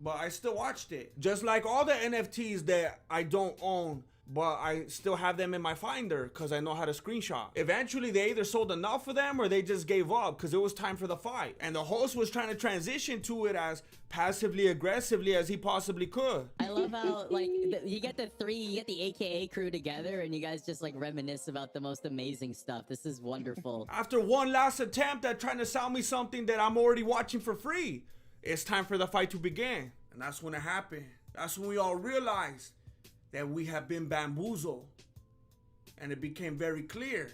Speaker 1: but I still watched it. Just like all the NFTs that I don't own, but I still have them in my Finder because I know how to screenshot. Eventually, they either sold enough of them or they just gave up because it was time for the fight. And the host was trying to transition to it as passively aggressively as he possibly could.
Speaker 5: I love how, like, you get the AKA crew together and you guys just, like, reminisce about the most amazing stuff. This is wonderful.
Speaker 1: After one last attempt at trying to sell me something that I'm already watching for free, it's time for the fight to begin. And that's when it happened. That's when we all realized that we have been bamboozled, and it became very clear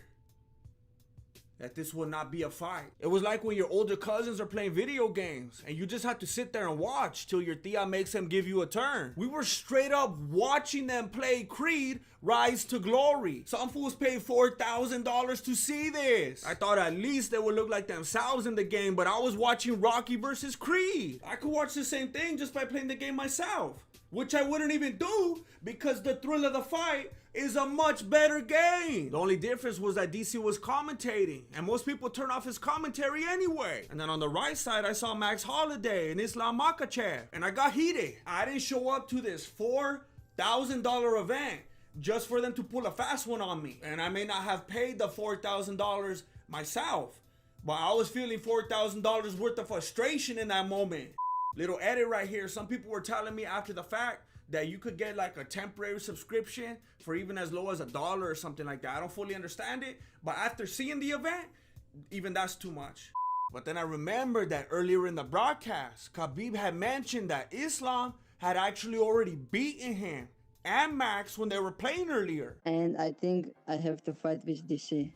Speaker 1: that this will not be a fight. It was like when your older cousins are playing video games and you just have to sit there and watch till your tia makes them give you a turn. We were straight up watching them play Creed Rise to Glory. Some fools paid $4,000 to see this. I thought at least they would look like themselves in the game, but I was watching Rocky versus Creed. I could watch the same thing just by playing the game myself, which I wouldn't even do because the thrill of the fight is a much better game. The only difference was that DC was commentating, and most people turn off his commentary anyway. And then on the right side, I saw Max Holiday and Islam Makhachev, and I got heated. I didn't show up to this $4,000 event just for them to pull a fast one on me. And I may not have paid the $4,000 myself, but I was feeling $4,000 worth of frustration in that moment. Little edit right here. Some people were telling me after the fact that you could get like a temporary subscription for even as low as $1 or something like that. I don't fully understand it, but after seeing the event, even that's too much. But then I remembered that earlier in the broadcast, Khabib had mentioned that Islam had actually already beaten him and Max when they were playing earlier.
Speaker 12: And I think I have to fight with DC.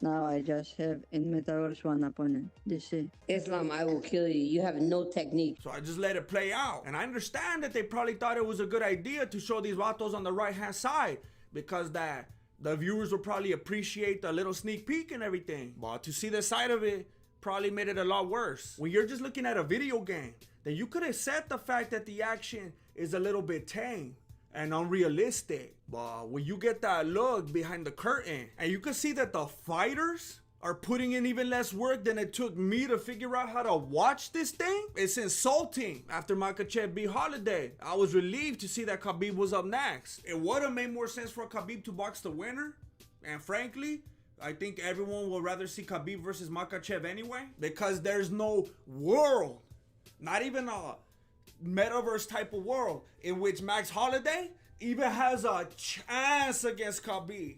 Speaker 12: Now I just have in Metaverse one opponent, DC. Islam, I will kill you. You have no technique.
Speaker 1: So I just let it play out. And I understand that they probably thought it was a good idea to show these vatos on the right-hand side because that the viewers would probably appreciate the little sneak peek and everything. But to see the side of it probably made it a lot worse. When you're just looking at a video game, then you could accept the fact that the action is a little bit tame and unrealistic. But when you get that look behind the curtain and you can see that the fighters are putting in even less work than it took me to figure out how to watch this thing, it's insulting. After Makhachev beat Holiday, I was relieved to see that Khabib was up next. It would have made more sense for Khabib to box the winner, and frankly, I think everyone would rather see Khabib versus Makhachev anyway, because there's no world, not even a metaverse type of world, in which Max Holiday even has a chance against Khabib.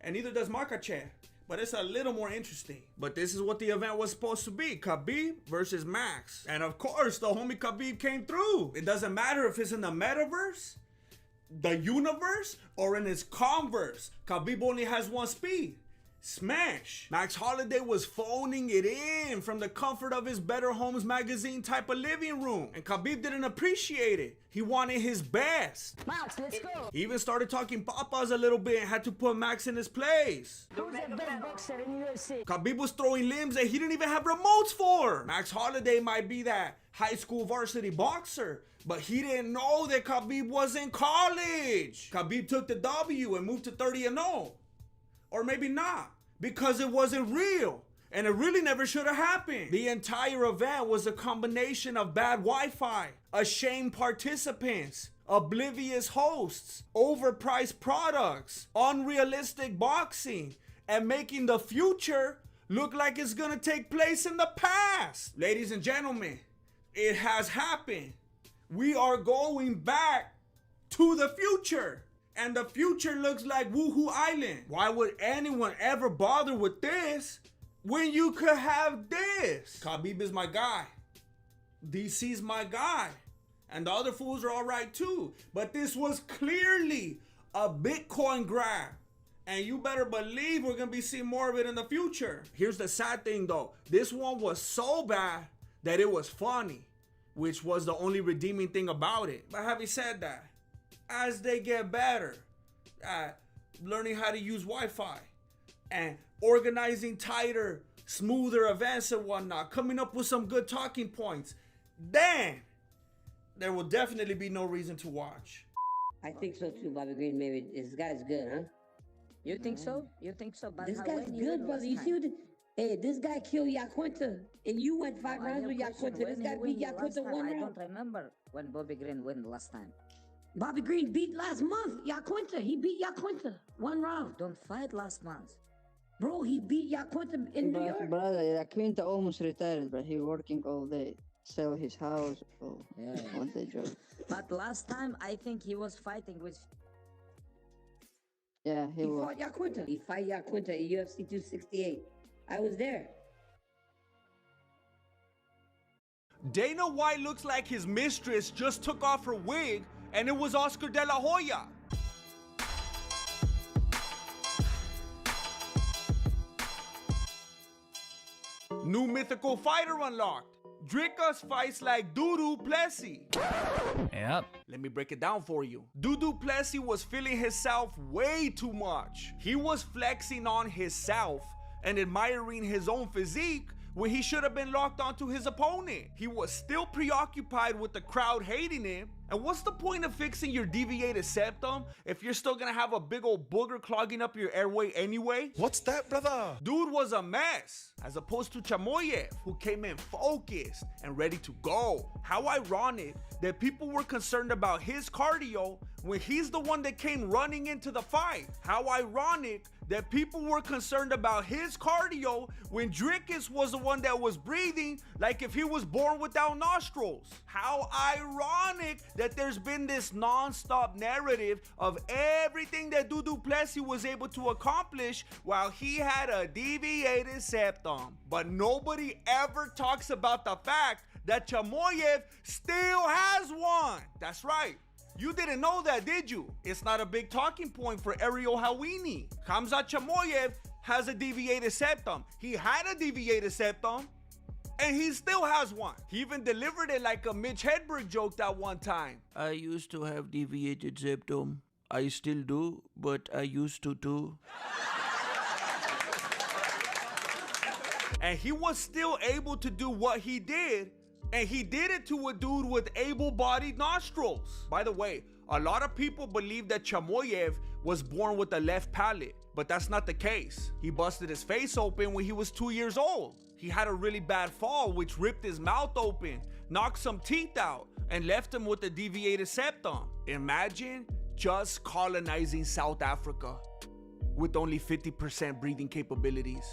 Speaker 1: And neither does Makhachev. But it's a little more interesting. But this is what the event was supposed to be. Khabib versus Max. And of course, the homie Khabib came through. It doesn't matter if it's in the metaverse, the universe, or in his Converse. Khabib only has one speed. Smash. Max Holiday was phoning it in from the comfort of his Better Homes magazine type of living room, and Khabib didn't appreciate it. He wanted his best.
Speaker 12: Max, let's go.
Speaker 1: He even started talking papas a little bit and had to put Max in his place.
Speaker 12: Who's the best boxer in UFC?
Speaker 1: Khabib was throwing limbs that he didn't even have remotes for. Max Holiday might be that high school varsity boxer, but he didn't know that Khabib was in college. Khabib took the W and moved to 30-0. Or maybe not, because it wasn't real. And it really never should have happened. The entire event was a combination of bad Wi-Fi, ashamed participants, oblivious hosts, overpriced products, unrealistic boxing, and making the future look like it's gonna take place in the past. Ladies and gentlemen, it has happened. We are going back to the future. And the future looks like Woohoo Island. Why would anyone ever bother with this when you could have this? Khabib is my guy. DC's my guy. And the other fools are all right too. But this was clearly a Bitcoin grab. And you better believe we're gonna be seeing more of it in the future. Here's the sad thing though. This one was so bad that it was funny, which was the only redeeming thing about it. But having said that, as they get better at learning how to use Wi-Fi and organizing tighter, smoother events and whatnot, coming up with some good talking points, then there will definitely be no reason to watch.
Speaker 12: I think so too, Bobby Green. Maybe this guy's good, huh?
Speaker 5: You think so? You think so?
Speaker 12: This guy's good, brother. You see what Hey, this guy killed Yaquinta, and you went 5 rounds with Yaquinta. This guy beat Yaquinta 1 round.
Speaker 9: I don't remember when Bobby Green won the last time.
Speaker 12: Bobby Green beat last month Yaquinta. He beat Yaquinta 1 round.
Speaker 9: Don't fight last month.
Speaker 12: Bro, he beat Yaquinta in New York.
Speaker 9: Brother, Yaquinta almost retired, but he working all day. Sell his house. Oh, yeah. What the joke. But last time, I think he was fighting with... Yeah,
Speaker 12: He fought Yaquinta. He fought Yaquinta at UFC 268. I was there.
Speaker 1: Dana White looks like his mistress just took off her wig and it was Oscar De La Hoya. New mythical fighter unlocked. Dricus fights like Dudu Plessis.
Speaker 13: Yep.
Speaker 1: Let me break it down for you. Dudu Plessis was feeling himself way too much. He was flexing on himself and admiring his own physique when he should have been locked onto his opponent. He was still preoccupied with the crowd hating him. And what's the point of fixing your deviated septum if you're still gonna have a big old booger clogging up your airway anyway?
Speaker 2: What's that, brother?
Speaker 1: Dude was a mess, as opposed to Chamoyev, who came in focused and ready to go. How ironic that people were concerned about his cardio when he's the one that came running into the fight. How ironic that people were concerned about his cardio when Dricus was the one that was breathing like if he was born without nostrils. How ironic that there's been this non-stop narrative of everything that Dudu Plessis was able to accomplish while he had a deviated septum. But nobody ever talks about the fact that Chamoyev still has one. That's right. You didn't know that, did you? It's not a big talking point for Ariel Hawini. Khamzat Chamoyev has a deviated septum. He had a deviated septum, and he still has one. He even delivered it like a Mitch Hedberg joke that one time. I used to have deviated septum. I still do, but I used to too. And he was still able to do what he did. And he did it to a dude with able-bodied nostrils. By the way, a lot of people believe that Chamoyev was born with a left palate, but that's not the case. He busted his face open when he was 2 years old. He had a really bad fall, which ripped his mouth open, knocked some teeth out, and left him with a deviated septum. Imagine just colonizing South Africa with only 50% breathing capabilities.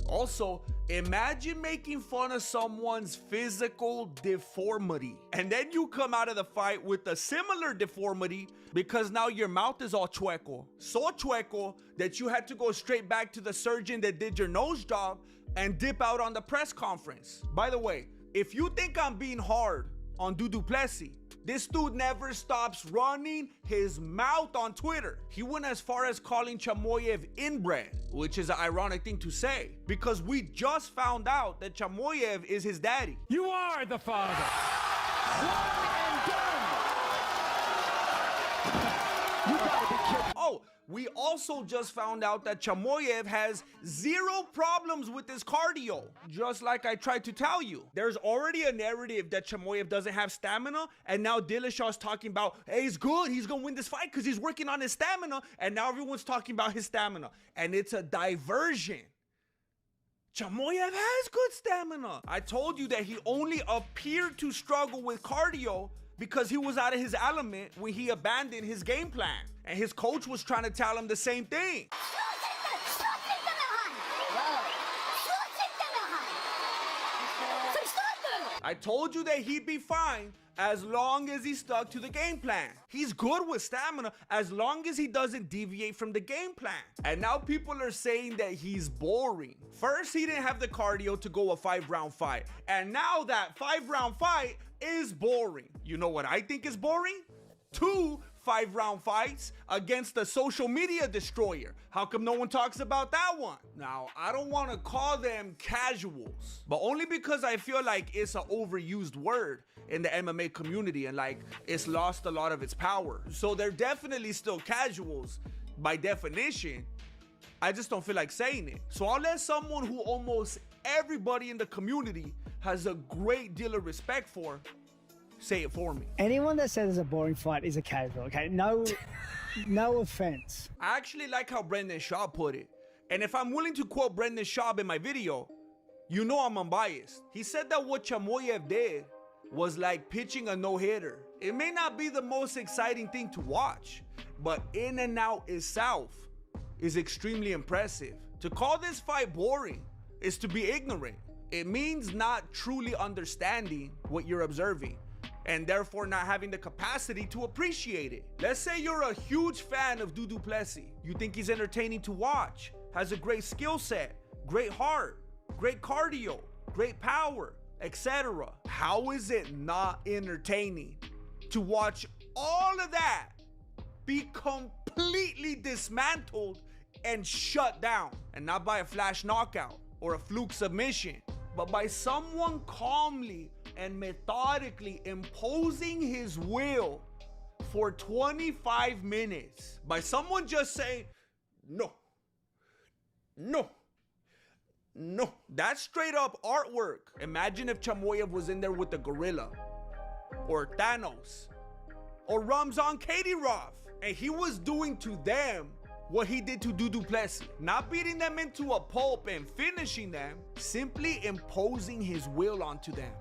Speaker 1: Also, imagine making fun of someone's physical deformity, and then you come out of the fight with a similar deformity because now your mouth is all chueco. So chueco that you had to go straight back to the surgeon that did your nose job and dip out on the press conference. By the way, if you think I'm being hard on Dudu Plessis, this dude never stops running his mouth on Twitter. He went as far as calling Chamoyev inbred, which is an ironic thing to say, because we just found out that Chamoyev is his daddy.
Speaker 16: You are the father. One and done. You gotta be kidding.
Speaker 1: Oh, we also just found out that Chamoyev has 0 problems with his cardio, just like I tried to tell you. There's already a narrative that Chamoyev doesn't have stamina, and now Dillashaw's talking about, hey, he's good, he's gonna win this fight because he's working on his stamina, and now everyone's talking about his stamina, and it's a diversion. Chamoyev has good stamina. I told you that he only appeared to struggle with cardio because he was out of his element when he abandoned his game plan. And his coach was trying to tell him the same thing. I told you that he'd be fine as long as he stuck to the game plan. He's good with stamina as long as he doesn't deviate from the game plan. And now people are saying that he's boring. First, he didn't have the cardio to go a 5-round fight. And now that 5-round fight is boring. You know what I think is boring? 2 5-round fights against a social media destroyer. How come no one talks about that one? Now, I don't want to call them casuals, but only because I feel like it's an overused word in the MMA community and like it's lost a lot of its power. So they're definitely still casuals by definition. I just don't feel like saying it. So I'll let someone who almost everybody in the community has a great deal of respect for say it for me.
Speaker 18: Anyone that says it's a boring fight is a casual, okay? No offense.
Speaker 1: I actually like how Brendan Shaw put it. And if I'm willing to quote Brendan Schaub in my video, you know I'm unbiased. He said that what Chamoyev did was like pitching a no-hitter. It may not be the most exciting thing to watch, but in and out itself is extremely impressive. To call this fight boring is to be ignorant. It means not truly understanding what you're observing, and therefore not having the capacity to appreciate it. Let's say you're a huge fan of Du Plessis. You think he's entertaining to watch, has a great skill set, great heart, great cardio, great power, etc. How is it not entertaining to watch all of that be completely dismantled and shut down? And not by a flash knockout or a fluke submission, but by someone calmly and methodically imposing his will for 25 minutes. By someone just saying, no, no, no. That's straight up artwork. Imagine if Chamoyev was in there with the gorilla, or Thanos, or Ramzan Kadyrov, and he was doing to them what he did to Du Plessis. Not beating them into a pulp and finishing them, simply imposing his will onto them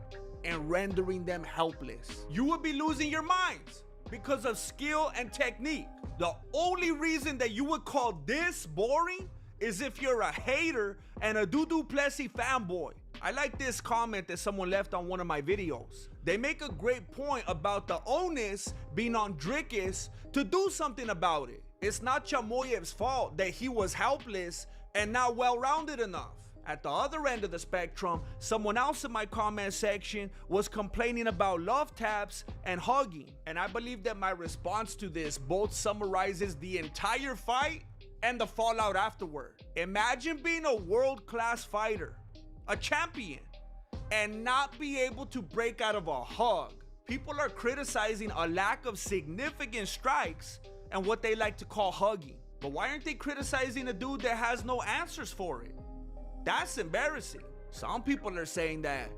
Speaker 1: and rendering them helpless. You would be losing your minds because of skill and technique. The only reason that you would call this boring is if you're a hater and a Du Plessis fanboy. I like this comment that someone left on one of my videos. They make a great point about the onus being on Dricus to do something about it. It's not Chamoyev's fault that he was helpless and not well-rounded enough. At the other end of the spectrum, someone else in my comment section was complaining about love taps and hugging. And I believe that my response to this both summarizes the entire fight and the fallout afterward. Imagine being a world-class fighter, a champion, and not be able to break out of a hug. People are criticizing a lack of significant strikes and what they like to call hugging. But why aren't they criticizing a dude that has no answers for it? That's embarrassing. Some people are saying that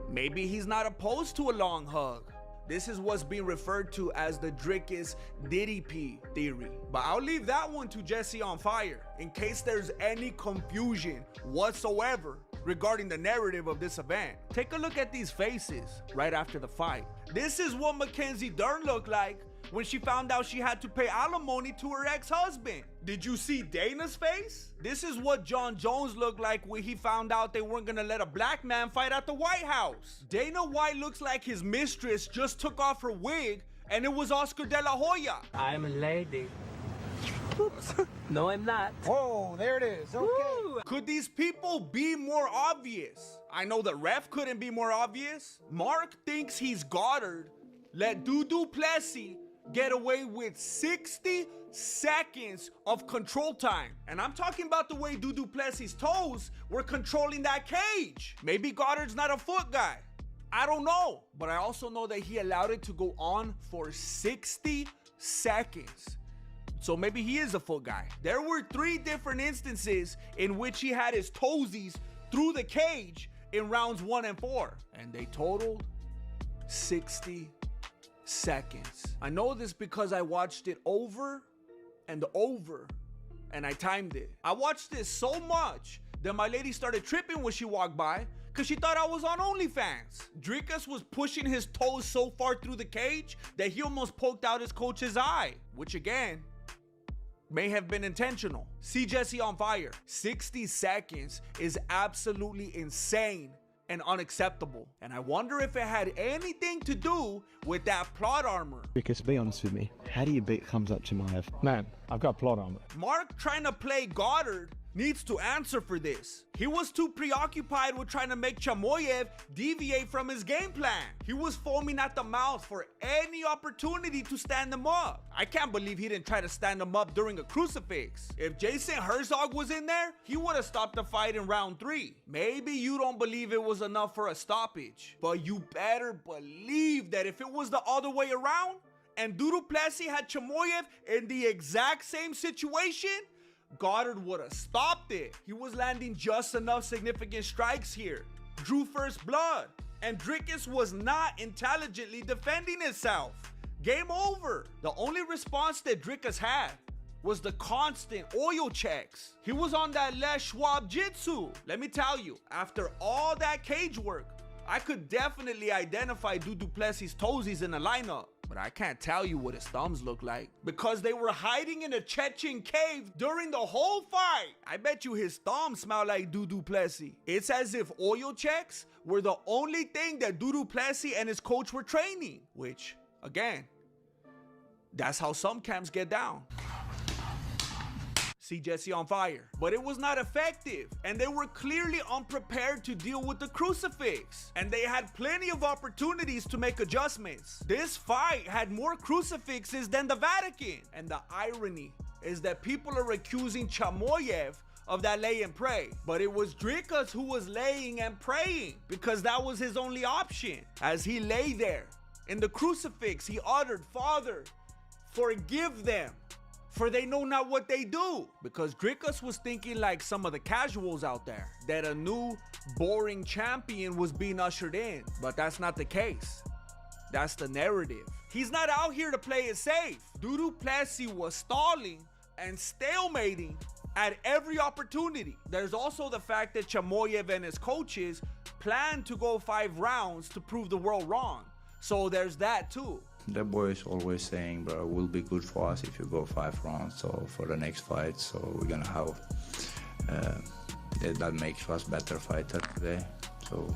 Speaker 1: maybe he's not opposed to a long hug. This is what's being referred to as the Dricus DDP theory. But I'll leave that one to Jesse on Fire in case there's any confusion whatsoever regarding the narrative of this event. Take a look at these faces right after the fight. This is what Mackenzie Dern looked like when she found out she had to pay alimony to her ex-husband. Did you see Dana's face? This is what John Jones looked like when he found out they weren't gonna let a black man fight at the White House. Dana White looks like his mistress just took off her wig and it was Oscar De La Hoya.
Speaker 10: I'm a lady. Oops. No, I'm not.
Speaker 6: Whoa, there it is. Okay.
Speaker 10: Woo.
Speaker 1: Could these people be more obvious? I know the ref couldn't be more obvious. Mark thinks he's Goddard. Let Du Plessis get away with 60 seconds of control time. And I'm talking about the way Du Plessis' toes were controlling that cage. Maybe Goddard's not a foot guy. I don't know. But I also know that he allowed it to go on for 60 seconds. So maybe he is a foot guy. There were 3 different instances in which he had his toesies through the cage in rounds 1 and 4. And they totaled 60 seconds. I know this because I watched it over and over and I timed it. I watched this so much that my lady started tripping when she walked by because she thought I was on OnlyFans. Dricus was pushing his toes so far through the cage that he almost poked out his coach's eye, which again may have been intentional. See Jesse on Fire. 60 seconds is absolutely insane and unacceptable. And I wonder if it had anything to do with that plot armor.
Speaker 13: Because be honest with me, how do you beat comes up to my man? I've got plot armor.
Speaker 1: Mark trying to play Goddard needs to answer for this. He was too preoccupied with trying to make Chamoyev deviate from his game plan. He was foaming at the mouth for any opportunity to stand him up. I can't believe he didn't try to stand him up during a crucifix. If Jason Herzog was in there, he would have stopped the fight in round 3. Maybe you don't believe it was enough for a stoppage, but you better believe that if it was the other way around and Du Plessis had Chamoyev in the exact same situation, Goddard would have stopped it. He was landing just enough significant strikes here. Drew first blood. And Dricus was not intelligently defending himself. Game over. The only response that Dricus had was the constant oil checks. He was on that Les Schwab jitsu. Let me tell you, after all that cage work, I could definitely identify Du Plessis' toesies in the lineup. But I can't tell you what his thumbs look like because they were hiding in a Chechen cave during the whole fight. I bet you his thumbs smell like Du Plessis. It's as if oil checks were the only thing that Du Plessis and his coach were training, which, again, that's how some camps get down. See Jesse on fire. But it was not effective, and they were clearly unprepared to deal with the crucifix, and they had plenty of opportunities to make adjustments. This fight had more crucifixes than the Vatican, and the irony is that people are accusing Chamoyev of that lay and pray, but it was Dricus who was laying and praying because that was his only option. As he lay there in the crucifix, he uttered, "Father, forgive them, for they know not what they do," because Dricus was thinking like some of the casuals out there, that a new boring champion was being ushered in, but that's not the case. That's the narrative. He's not out here to play it safe. Du Plessis was stalling and stalemating at every opportunity. There's also the fact that Chamoyev and his coaches planned to go 5 rounds to prove the world wrong. So there's that too.
Speaker 14: The boy is always saying, bro, it will be good for us if you go 5 rounds, so for the next fight, so we're gonna have, that makes us better fighter today, so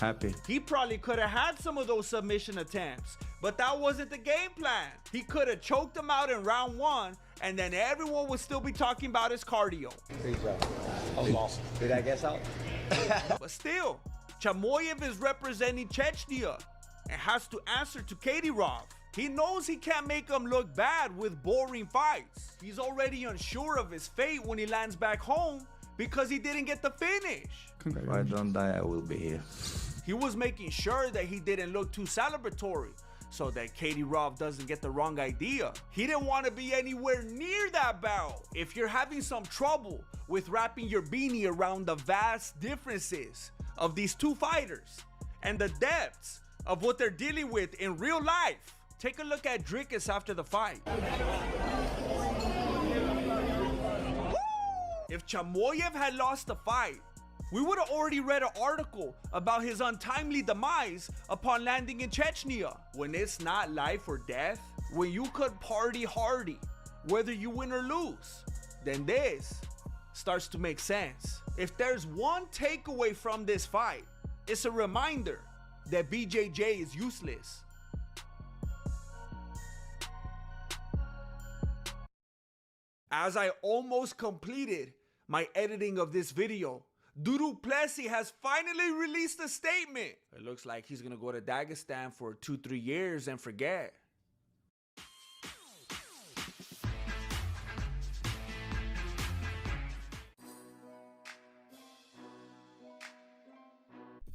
Speaker 14: happy.
Speaker 1: He probably could have had some of those submission attempts, but that wasn't the game plan. He could have choked him out in round 1, and then everyone would still be talking about his cardio.
Speaker 24: Great job. That was awesome. Did I guess out?
Speaker 1: But still, Chamoyev is representing Chechnya and has to answer to Kadyrov. He knows he can't make him look bad with boring fights. He's already unsure of his fate when he lands back home because he didn't get the finish.
Speaker 14: If I don't die, I will be here.
Speaker 1: He was making sure that he didn't look too celebratory so that Kadyrov doesn't get the wrong idea. He didn't want to be anywhere near that belt. If you're having some trouble with wrapping your beanie around the vast differences of these two fighters and the depths of what they're dealing with in real life, take a look at Dricus after the fight. If Chamoyev had lost the fight, we would have already read an article about his untimely demise upon landing in Chechnya. When it's not life or death, when you could party hardy, whether you win or lose, then this starts to make sense. If there's one takeaway from this fight, it's a reminder that BJJ is useless. As I almost completed my editing of this video, Du Plessis has finally released a statement. It looks like he's gonna go to Dagestan for 2-3 years and forget.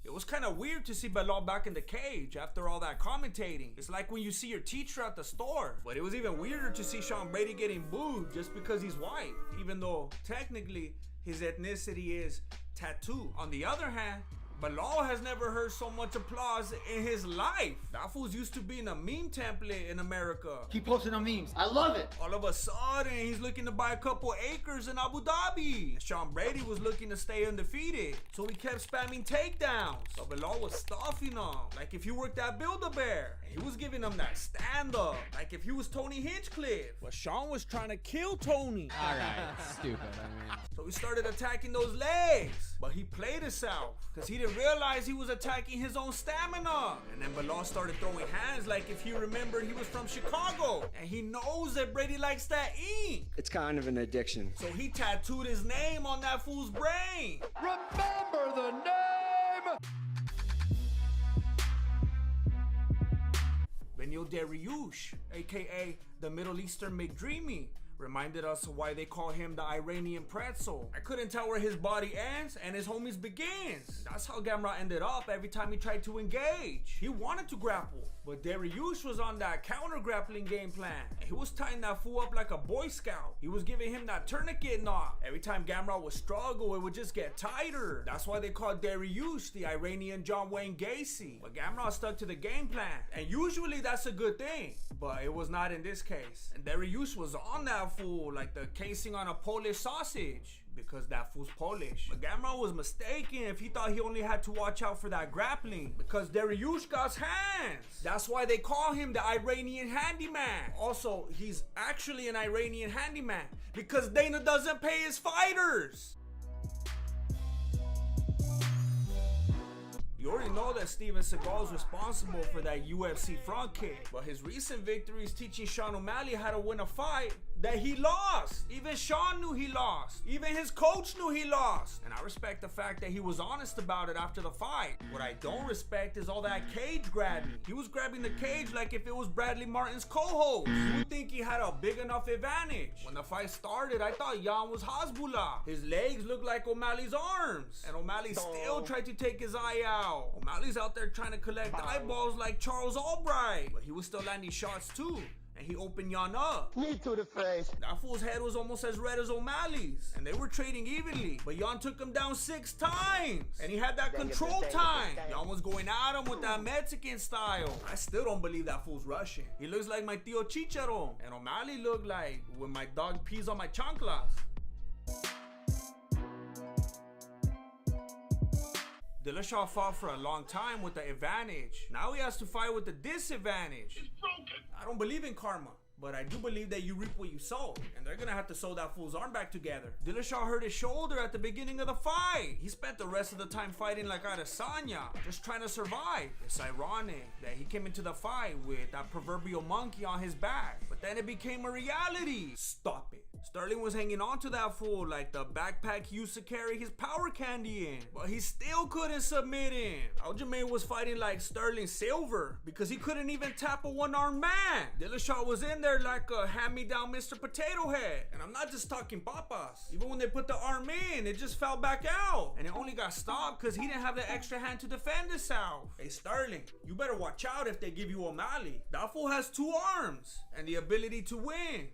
Speaker 1: It was kind of weird to see Belal back in the cage after all that commentating. It's like when you see your teacher at the store. But it was even weirder to see Sean Brady getting booed just because he's white, even though technically his ethnicity is tattoo. On the other hand, Belal has never heard so much applause in his life. That fool's used to being a meme template in America.
Speaker 20: Keep posting on memes. I love it.
Speaker 1: All of a sudden, he's looking to buy a couple acres in Abu Dhabi. Sean Brady was looking to stay undefeated, so he kept spamming takedowns. So Belal was stuffing him, like if he worked at Build-A-Bear. He was giving him that stand-up, like if he was Tony Hinchcliffe. But Sean was trying to kill Tony.
Speaker 10: All right, stupid. I mean,
Speaker 1: so he started attacking those legs, but he played himself because he didn't realize he was attacking his own stamina. And then Belal started throwing hands like if he remembered he was from Chicago, and he knows that Brady likes that ink.
Speaker 10: it's kind of an addiction.
Speaker 1: So he tattooed his name on that fool's brain.
Speaker 6: Remember the name!
Speaker 1: Benil Dariush, aka the Middle Eastern McDreamy, reminded us of why they call him the Iranian pretzel. I couldn't tell where his body ends and his homies begins. That's how Gamrot ended up every time he tried to engage. He wanted to grapple, but Dariush was on that counter grappling game plan. And he was tying that fool up like a Boy Scout. He was giving him that tourniquet knot. Every time Gamrot would struggle, it would just get tighter. That's why they called Dariush the Iranian John Wayne Gacy. But Gamrot stuck to the game plan. And usually that's a good thing, but it was not in this case. And Dariush was on that that fool like the casing on a Polish sausage, because that fool's Polish. But Gamrot was mistaken if he thought he only had to watch out for that grappling, because Dariushka's hands. That's why they call him the Iranian handyman. Also, he's actually an Iranian handyman because Dana doesn't pay his fighters. You already know that Steven Seagal is responsible for that UFC front kick, but his recent victories teaching Sean O'Malley how to win a fight that he lost. Even Sean knew he lost. Even his coach knew he lost. And I respect the fact that he was honest about it after the fight. What I don't respect is all that cage grabbing. He was grabbing the cage like if it was Bradley Martin's co-host. You would think he had a big enough advantage. When the fight started, I thought Jan was Hasbullah. His legs looked like O'Malley's arms. And O'Malley still tried to take his eye out. O'Malley's out there trying to collect eyeballs like Charles Albright. But he was still landing shots too. And he opened Jan up. Knee to the face. That fool's head was almost as red as O'Malley's. And they were trading evenly. But Jan took him down 6 times. And he had that control time. Jan was going at him with that Mexican style. I still don't believe that fool's Russian. He looks like my Tío Chicharo. And O'Malley looked like when my dog pees on my chanclas. Dillashaw fought for a long time with the advantage. Now he has to fight with the disadvantage. I don't believe in karma, but I do believe that you reap what you sow, and they're gonna have to sew that fool's arm back together. Dillashaw hurt his shoulder at the beginning of the fight. He spent the rest of the time fighting like Adesanya, just trying to survive. It's ironic that he came into the fight with that proverbial monkey on his back, but then it became a reality. Stop it. Sterling was hanging on to that fool like the backpack he used to carry his power candy in, but he still couldn't submit him. Aljamain was fighting like Sterling Silver because he couldn't even tap a one-armed man. Dillashaw was in there like a hand-me-down Mr. Potato Head. And I'm not just talking papas. Even when they put the arm in, it just fell back out. And it only got stopped because he didn't have the extra hand to defend himself. Hey Sterling, you better watch out if they give you O'Malley. That fool has 2 arms and the ability to win.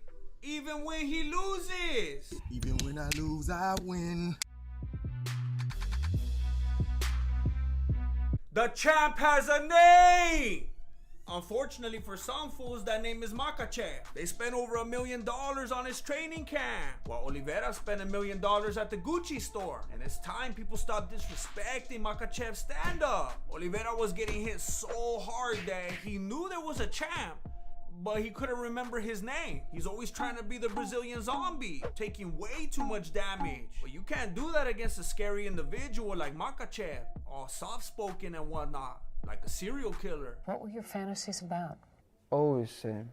Speaker 1: Even when he loses.
Speaker 6: Even when I lose, I win.
Speaker 1: The champ has a name! Unfortunately for some fools, that name is Makhachev. They spent over $1 million on his training camp, while Oliveira spent $1 million at the Gucci store. And it's time people stop disrespecting Makhachev's stand-up. Oliveira was getting hit so hard that he knew there was a champ, but he couldn't remember his name. He's always trying to be the Brazilian zombie, taking way too much damage. But you can't do that against a scary individual like Makhachev, all soft-spoken and whatnot, like a serial killer.
Speaker 4: What were your fantasies about?
Speaker 13: Always same.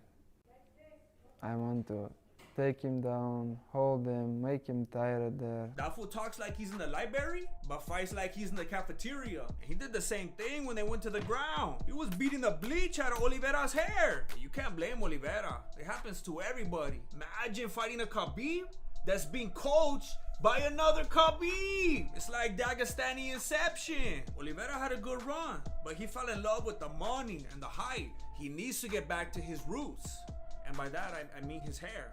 Speaker 13: I want to take him down, hold him, make him tired there.
Speaker 1: That fool talks like he's in the library, but fights like he's in the cafeteria. And he did the same thing when they went to the ground. He was beating the bleach out of Oliveira's hair. You can't blame Oliveira. It happens to everybody. Imagine fighting a Khabib that's being coached by another Khabib. It's like Dagestani Inception. Oliveira had a good run, but he fell in love with the money and the height. He needs to get back to his roots. And by that, I mean his hair.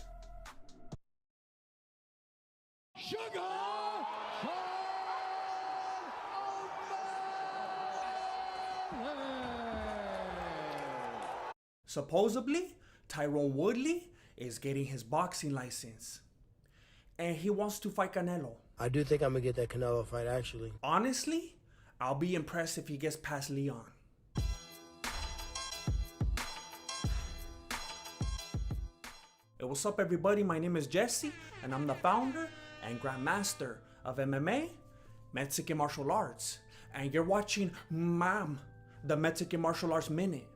Speaker 6: Sugar!
Speaker 1: Supposedly, Tyrone Woodley is getting his boxing license. And he wants to fight Canelo.
Speaker 11: I do think I'm gonna get that Canelo fight, actually.
Speaker 1: Honestly, I'll be impressed if he gets past Leon. Hey, what's up everybody? My name is Jesse, and I'm the founder and grandmaster of MMA, Mexican martial arts. And you're watching the Mexican martial arts minute.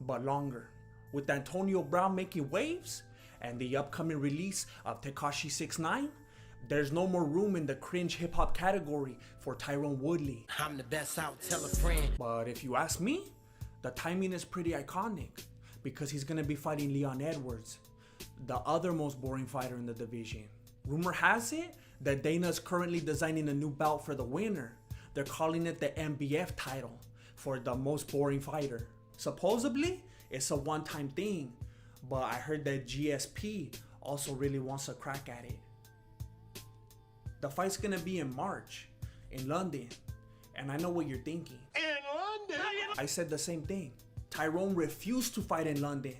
Speaker 1: But longer, with Antonio Brown making waves and the upcoming release of Tekashi 6ix9ine, there's no more room in the cringe hip-hop category for Tyrone Woodley.
Speaker 11: I'm the best out, tell a friend.
Speaker 1: But if you ask me, the timing is pretty iconic because he's gonna be fighting Leon Edwards, the other most boring fighter in the division. Rumor has it that Dana is currently designing a new belt for the winner. They're calling it the MBF title for the most boring fighter. Supposedly, it's a one-time thing, but I heard that GSP also really wants a crack at it. The fight's gonna be in March in London, and I know what you're thinking.
Speaker 6: In London?
Speaker 1: I said the same thing. Tyrone refused to fight in London,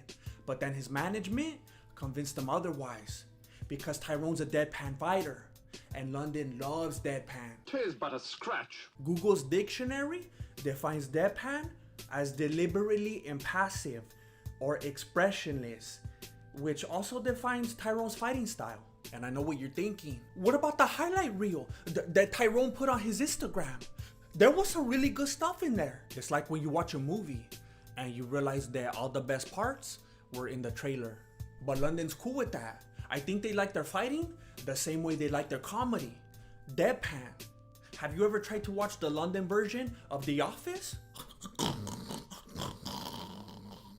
Speaker 1: but then his management convinced them otherwise because Tyrone's a deadpan fighter and London loves deadpan.
Speaker 16: 'Tis but a scratch.
Speaker 1: Google's dictionary defines deadpan as deliberately impassive or expressionless, which also defines Tyrone's fighting style. And I know what you're thinking. What about the highlight reel that Tyrone put on his Instagram? There was some really good stuff in there. It's like when you watch a movie and you realize that all the best parts were in the trailer. But London's cool with that. I think they like their fighting the same way they like their comedy. Deadpan. Have you ever tried to watch the London version of The Office?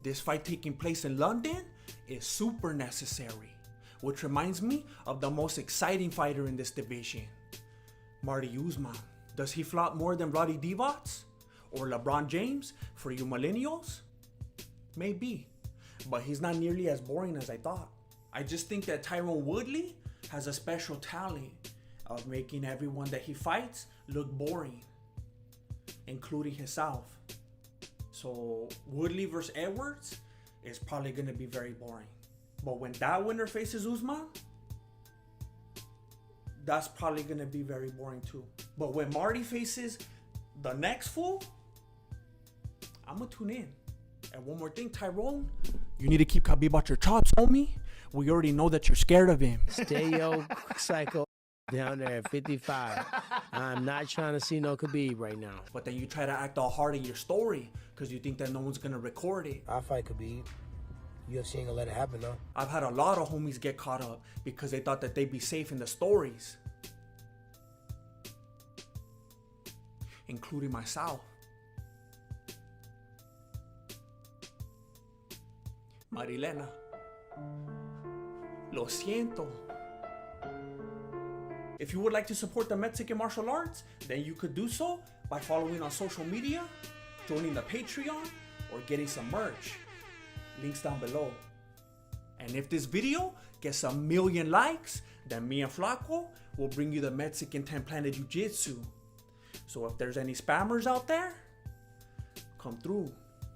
Speaker 1: This fight taking place in London is super necessary, which reminds me of the most exciting fighter in this division, Marty Usman. Does he flop more than Roddy Divac or LeBron James for you millennials? Maybe, but he's not nearly as boring as I thought. I just think that Tyron Woodley has a special talent of making everyone that he fights look boring, including himself. So Woodley versus Edwards is probably gonna be very boring. But when that winner faces Usman, that's probably gonna be very boring too. But when Marty faces the next fool, I'm gonna tune in. And one more thing, Tyrone, you need to keep Khabib out your chops, homie. We already know that you're scared of him.
Speaker 11: Stay your psycho down there at 55. I'm not trying to see no Khabib right now.
Speaker 1: But then you try to act all hard in your story because you think that no one's gonna record it.
Speaker 11: I'll fight Khabib. UFC ain't gonna let it happen though.
Speaker 1: I've had a lot of homies get caught up because they thought that they'd be safe in the stories, including myself. Marilena, lo siento. If you would like to support the Mexican martial arts, then you could do so by following on social media, joining the Patreon, or getting some merch. Links down below. And if this video gets 1 million likes, then me and Flaco will bring you the Mexican 10 Planet Jiu-Jitsu. So if there's any spammers out there, come through.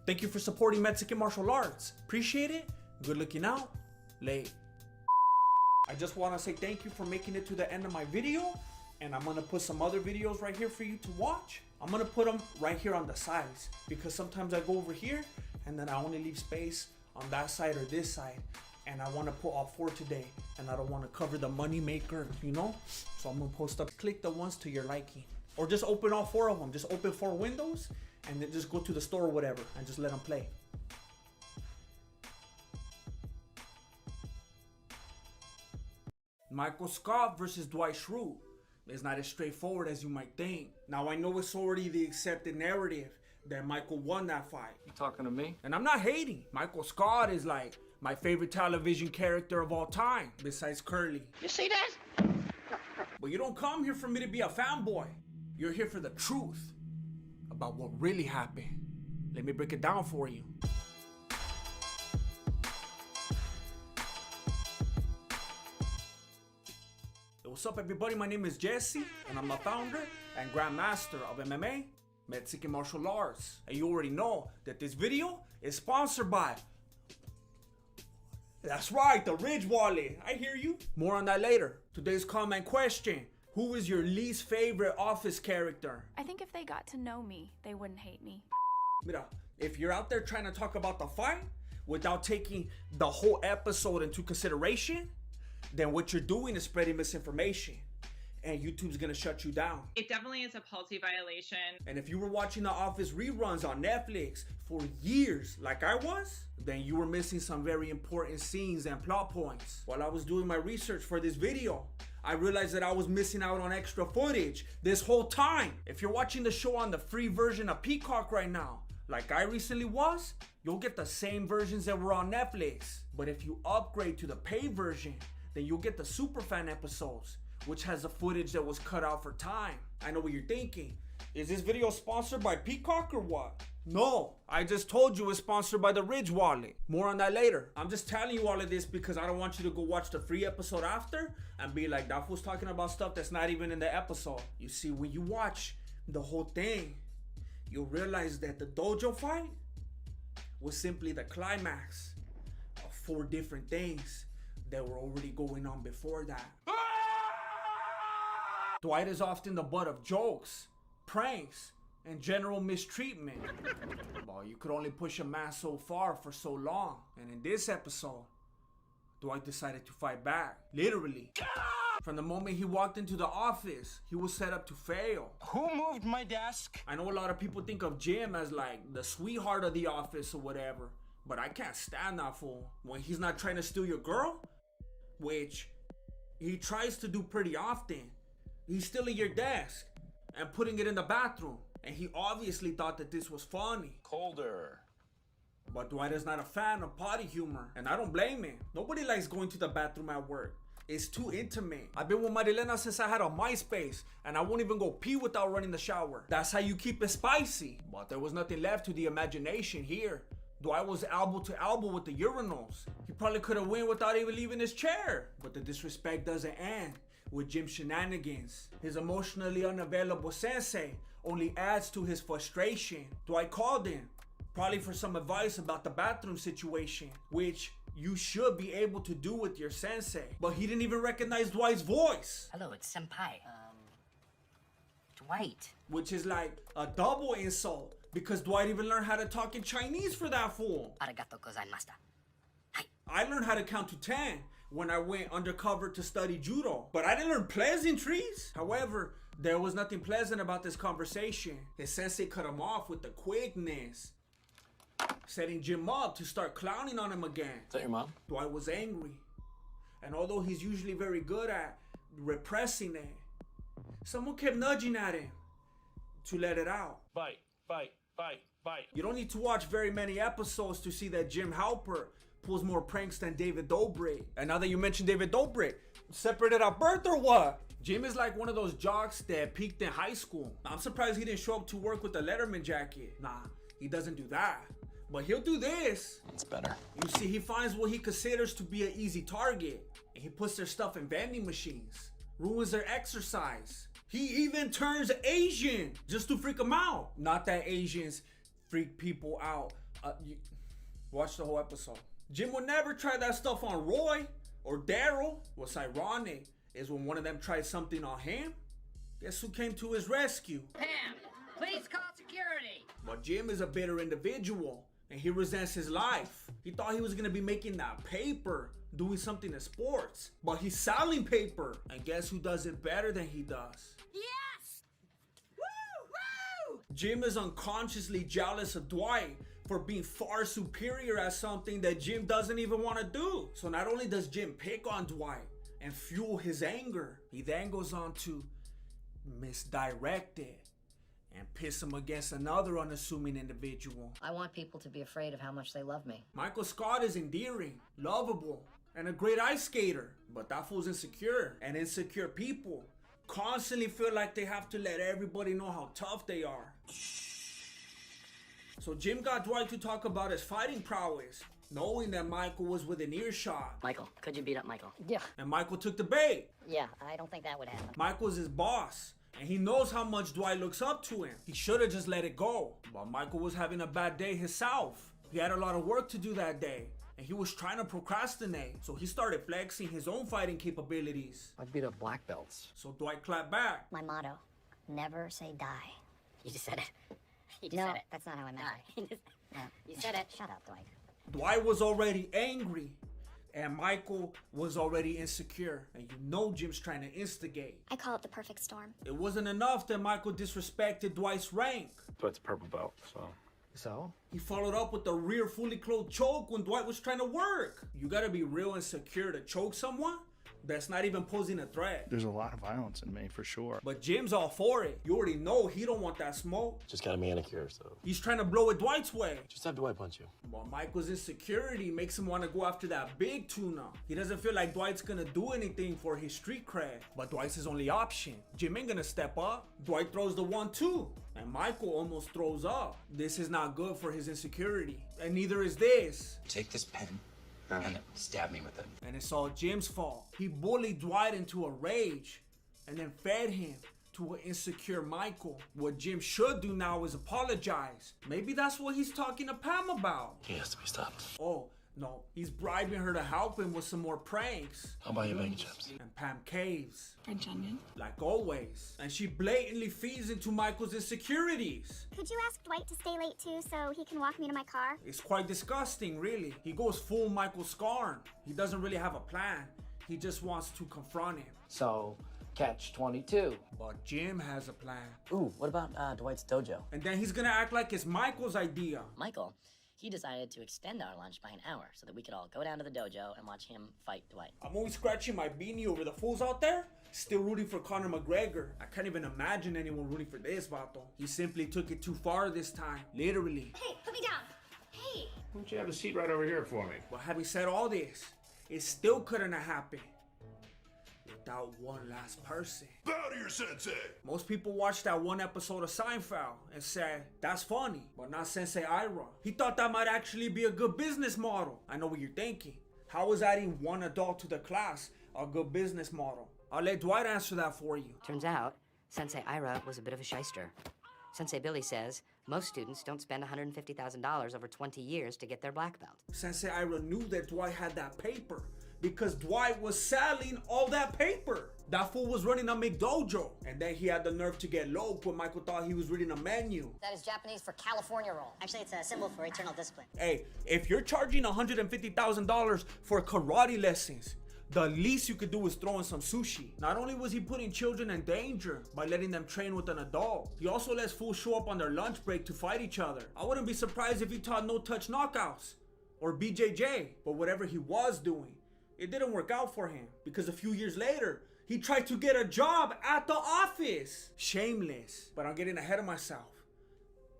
Speaker 1: Thank you for supporting Mexican martial arts. Appreciate it. Good looking out. Late. I just want to say thank you for making it to the end of my video. And I'm going to put some other videos right here for you to watch. I'm going to put them right here on the sides, because sometimes I go over here and then I only leave space on that side or this side. And I want to put all 4 today. And I don't want to cover the money maker, you know? So I'm going to post up. Click the ones to your liking. Or just open all 4 of them. Just open 4 windows. And then just go to the store or whatever. And just let them play. Michael Scott versus Dwight Schrute. It's not as straightforward as you might think. Now I know it's already the accepted narrative that Michael won that fight.
Speaker 10: You talking to me?
Speaker 1: And I'm not hating. Michael Scott is like my favorite television character of all time, besides Curly.
Speaker 21: You see that?
Speaker 1: But you don't come here for me to be a fanboy. You're here for the truth about what really happened. Let me break it down for you. What's up, everybody? My name is Jesse, and I'm the founder and grandmaster of MMA, Mexican martial arts. And you already know that this video is sponsored by... That's right, the Ridge Wallet. I hear you. More on that later. Today's comment question: who is your least favorite Office character?
Speaker 4: I think if they got to know me, they wouldn't hate me.
Speaker 1: Mira, if you're out there trying to talk about the fight without taking the whole episode into consideration, then what you're doing is spreading misinformation, and YouTube's gonna shut you down.
Speaker 17: It definitely is a policy violation.
Speaker 1: And if you were watching The Office reruns on Netflix for years, like I was, then you were missing some very important scenes and plot points. While I was doing my research for this video, I realized that I was missing out on extra footage this whole time. If you're watching the show on the free version of Peacock right now, like I recently was, you'll get the same versions that were on Netflix. But if you upgrade to the paid version, then you'll get the Superfan episodes, which has the footage that was cut out for time. I know what you're thinking. Is this video sponsored by Peacock or what? No, I just told you it's sponsored by the Ridge Wallet. More on that later. I'm just telling you all of this because I don't want you to go watch the free episode after and be like, that fool's talking about stuff that's not even in the episode. You see, when you watch the whole thing, you'll realize that the dojo fight was simply the climax of 4 different things that were already going on before that. Dwight is often the butt of jokes, pranks, and general mistreatment. Well, you could only push a man so far for so long. And in this episode, Dwight decided to fight back. Literally. From the moment he walked into the office, he was set up to fail.
Speaker 6: Who moved my desk?
Speaker 1: I know a lot of people think of Jim as like the sweetheart of the office or whatever, but I can't stand that fool. When he's not trying to steal your girl, which he tries to do pretty often, he's stealing your desk and putting it in the bathroom. And he obviously thought that this was funny.
Speaker 6: Colder.
Speaker 1: But Dwight is not a fan of potty humor, and I don't blame him. Nobody likes going to the bathroom at work. It's too intimate. I've been with Marilena since I had a MySpace, and I won't even go pee without running the shower. That's how you keep it spicy. But there was nothing left to the imagination here. Dwight was elbow to elbow with the urinals. He probably could have won without even leaving his chair. But the disrespect doesn't end with Jim's shenanigans. His emotionally unavailable sensei only adds to his frustration. Dwight called him, probably for some advice about the bathroom situation, which you should be able to do with your sensei. But he didn't even recognize Dwight's voice.
Speaker 3: Hello, it's Senpai. Dwight.
Speaker 1: Which is like a double insult, because Dwight even learned how to talk in Chinese for that fool.
Speaker 3: Arigato gozaimashita.
Speaker 1: I learned how to count to 10 when I went undercover to study judo, but I didn't learn pleasantries. However, there was nothing pleasant about this conversation. His sensei cut him off with the quickness, setting Jim up to start clowning on him again.
Speaker 6: Is that your mom?
Speaker 1: Dwight was angry, and although he's usually very good at repressing it, someone kept nudging at him to let it out.
Speaker 6: Bite, bite, bite, bite.
Speaker 1: You don't need to watch very many episodes to see that Jim Halpert pulls more pranks than David Dobrik. And now that you mentioned David Dobrik, separated at birth or what? Jim is like one of those jocks that peaked in high school. I'm surprised he didn't show up to work with a Letterman jacket. Nah, he doesn't do that. But he'll do this.
Speaker 6: It's better.
Speaker 1: You see, he finds what he considers to be an easy target, and he puts their stuff in vending machines, ruins their exercise. He even turns Asian just to freak them out. Not that Asians freak people out. Watch the whole episode. Jim would never try that stuff on Roy or Daryl. What's ironic is when one of them tried something on him, guess who came to his rescue?
Speaker 3: Pam, please call security.
Speaker 1: But Jim is a bitter individual, and he resents his life. He thought he was gonna be making that paper, doing something in sports, but he's selling paper. And guess who does it better than he does?
Speaker 3: Yes! Woo! Woo!
Speaker 1: Jim is unconsciously jealous of Dwight for being far superior at something that Jim doesn't even want to do. So not only does Jim pick on Dwight and fuel his anger, he then goes on to misdirect it and piss him against another unassuming individual.
Speaker 3: I want people to be afraid of how much they love me.
Speaker 1: Michael Scott is endearing, lovable, and a great ice skater, but that fool's insecure, and insecure people constantly feel like they have to let everybody know how tough they are. So Jim got Dwight to talk about his fighting prowess, knowing that Michael was within earshot.
Speaker 3: Michael, could you beat up Michael?
Speaker 9: Yeah.
Speaker 1: And Michael took the bait.
Speaker 3: Yeah, I don't think that would happen.
Speaker 1: Michael's his boss, and he knows how much Dwight looks up to him. He should have just let it go. But Michael was having a bad day himself. He had a lot of work to do that day, and he was trying to procrastinate. So he started flexing his own fighting capabilities.
Speaker 24: I beat up black belts.
Speaker 1: So Dwight clapped back.
Speaker 3: My motto, never say die. You just said it. You just
Speaker 9: No,
Speaker 3: said it. That's not how I meant it. You said it. Shut up, Dwight.
Speaker 1: Dwight was already angry, and Michael was already insecure. And you know Jim's trying to instigate.
Speaker 4: I call it the perfect storm.
Speaker 1: It wasn't enough that Michael disrespected Dwight's rank.
Speaker 6: Dwight's a purple belt, so.
Speaker 24: So?
Speaker 1: He followed up with a rear fully clothed choke when Dwight was trying to work. You gotta be real insecure to choke someone that's not even posing a threat.
Speaker 2: There's a lot of violence in me, for sure.
Speaker 1: But Jim's all for it. You already know he don't want that smoke.
Speaker 6: Just got a manicure, so.
Speaker 1: He's trying to blow it Dwight's way.
Speaker 6: Just have Dwight punch you.
Speaker 1: But Michael's insecurity makes him want to go after that big tuna. He doesn't feel like Dwight's gonna do anything for his street cred. But Dwight's his only option. Jim ain't gonna step up. Dwight throws the 1-2. And Michael almost throws up. This is not good for his insecurity. And neither is this.
Speaker 14: Take this pen and stab me with it.
Speaker 1: And it's all Jim's fault. He bullied Dwight into a rage and then fed him to an insecure Michael. What Jim should do now is apologize. Maybe that's what he's talking to Pam about.
Speaker 6: He has to be stopped.
Speaker 1: Oh, No, he's bribing her to help him with some more pranks.
Speaker 16: I'll buy you bacon chips.
Speaker 1: And Pam caves.
Speaker 4: French onion.
Speaker 1: Like always. And she blatantly feeds into Michael's insecurities.
Speaker 7: Could you ask Dwight to stay late too so he can walk me to my car?
Speaker 1: It's quite disgusting, really. He goes full Michael Scarn. He doesn't really have a plan. He just wants to confront him.
Speaker 10: So, catch 22.
Speaker 1: But Jim has a plan.
Speaker 8: Ooh, what about Dwight's dojo?
Speaker 1: And then he's gonna act like it's Michael's idea.
Speaker 8: Michael, he decided to extend our lunch by an hour so that we could all go down to the dojo and watch him fight Dwight.
Speaker 1: I'm always scratching my beanie over the fools out there, still rooting for Conor McGregor. I can't even imagine anyone rooting for this vato. He simply took it too far this time, literally.
Speaker 7: Hey, put me down. Hey.
Speaker 16: Why don't you have a seat right over here for me?
Speaker 1: But having said all this, it still couldn't have happened without one last person.
Speaker 16: Bow to your sensei!
Speaker 1: Most people watched that one episode of Seinfeld and said, that's funny, but not Sensei Ira. He thought that might actually be a good business model. I know what you're thinking. How is adding one adult to the class a good business model? I'll let Dwight answer that for you.
Speaker 22: Turns out, Sensei Ira was a bit of a shyster. Sensei Billy says most students don't spend $150,000 over 20 years to get their black belt.
Speaker 1: Sensei Ira knew that Dwight had that paper because Dwight was selling all that paper. That fool was running a McDojo. And then he had the nerve to get low when Michael thought he was reading a menu.
Speaker 3: That is Japanese for California roll. Actually, it's a symbol for eternal discipline.
Speaker 1: Hey, if you're charging $150,000 for karate lessons, the least you could do is throw in some sushi. Not only was he putting children in danger by letting them train with an adult, he also lets fools show up on their lunch break to fight each other. I wouldn't be surprised if he taught no-touch knockouts or BJJ, but whatever he was doing, it didn't work out for him because a few years later, he tried to get a job at the office. Shameless, but I'm getting ahead of myself.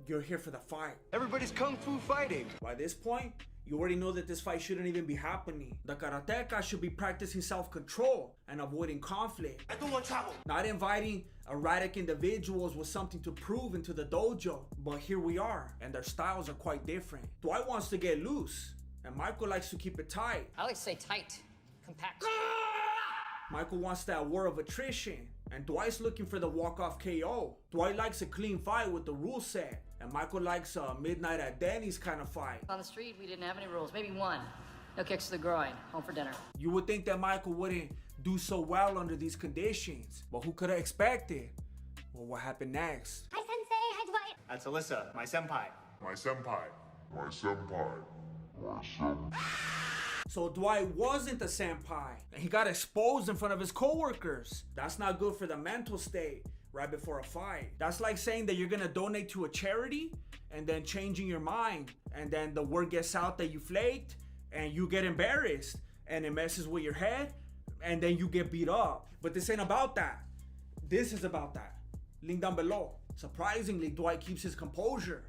Speaker 1: You're here for the fight.
Speaker 6: Everybody's kung fu fighting.
Speaker 1: By this point, you already know that this fight shouldn't even be happening. The karateka should be practicing self-control and avoiding conflict.
Speaker 6: I don't want trouble.
Speaker 1: Not inviting erratic individuals with something to prove into the dojo. But here we are, and their styles are quite different. Dwight wants to get loose, and Michael likes to keep it tight.
Speaker 22: I like to say tight, compact.
Speaker 1: Michael wants that war of attrition, and Dwight's looking for the walk-off KO. Dwight likes a clean fight with the rule set, and Michael likes a midnight at Denny's kind of fight.
Speaker 22: On the street, we didn't have any rules, maybe one. No kicks to the groin, home for dinner.
Speaker 1: You would think that Michael wouldn't do so well under these conditions, but who could have expected? Well, what happened next?
Speaker 7: Hi, Sensei. Hi, Dwight.
Speaker 24: That's Alyssa, my senpai.
Speaker 16: My senpai. My senpai. My senpai.
Speaker 1: So Dwight wasn't the senpai, and he got exposed in front of his coworkers. That's not good for the mental state right before a fight. That's like saying that you're gonna donate to a charity and then changing your mind, and then the word gets out that you flaked and you get embarrassed and it messes with your head and then you get beat up. But this ain't about that. This is about that. Link down below. Surprisingly, Dwight keeps his composure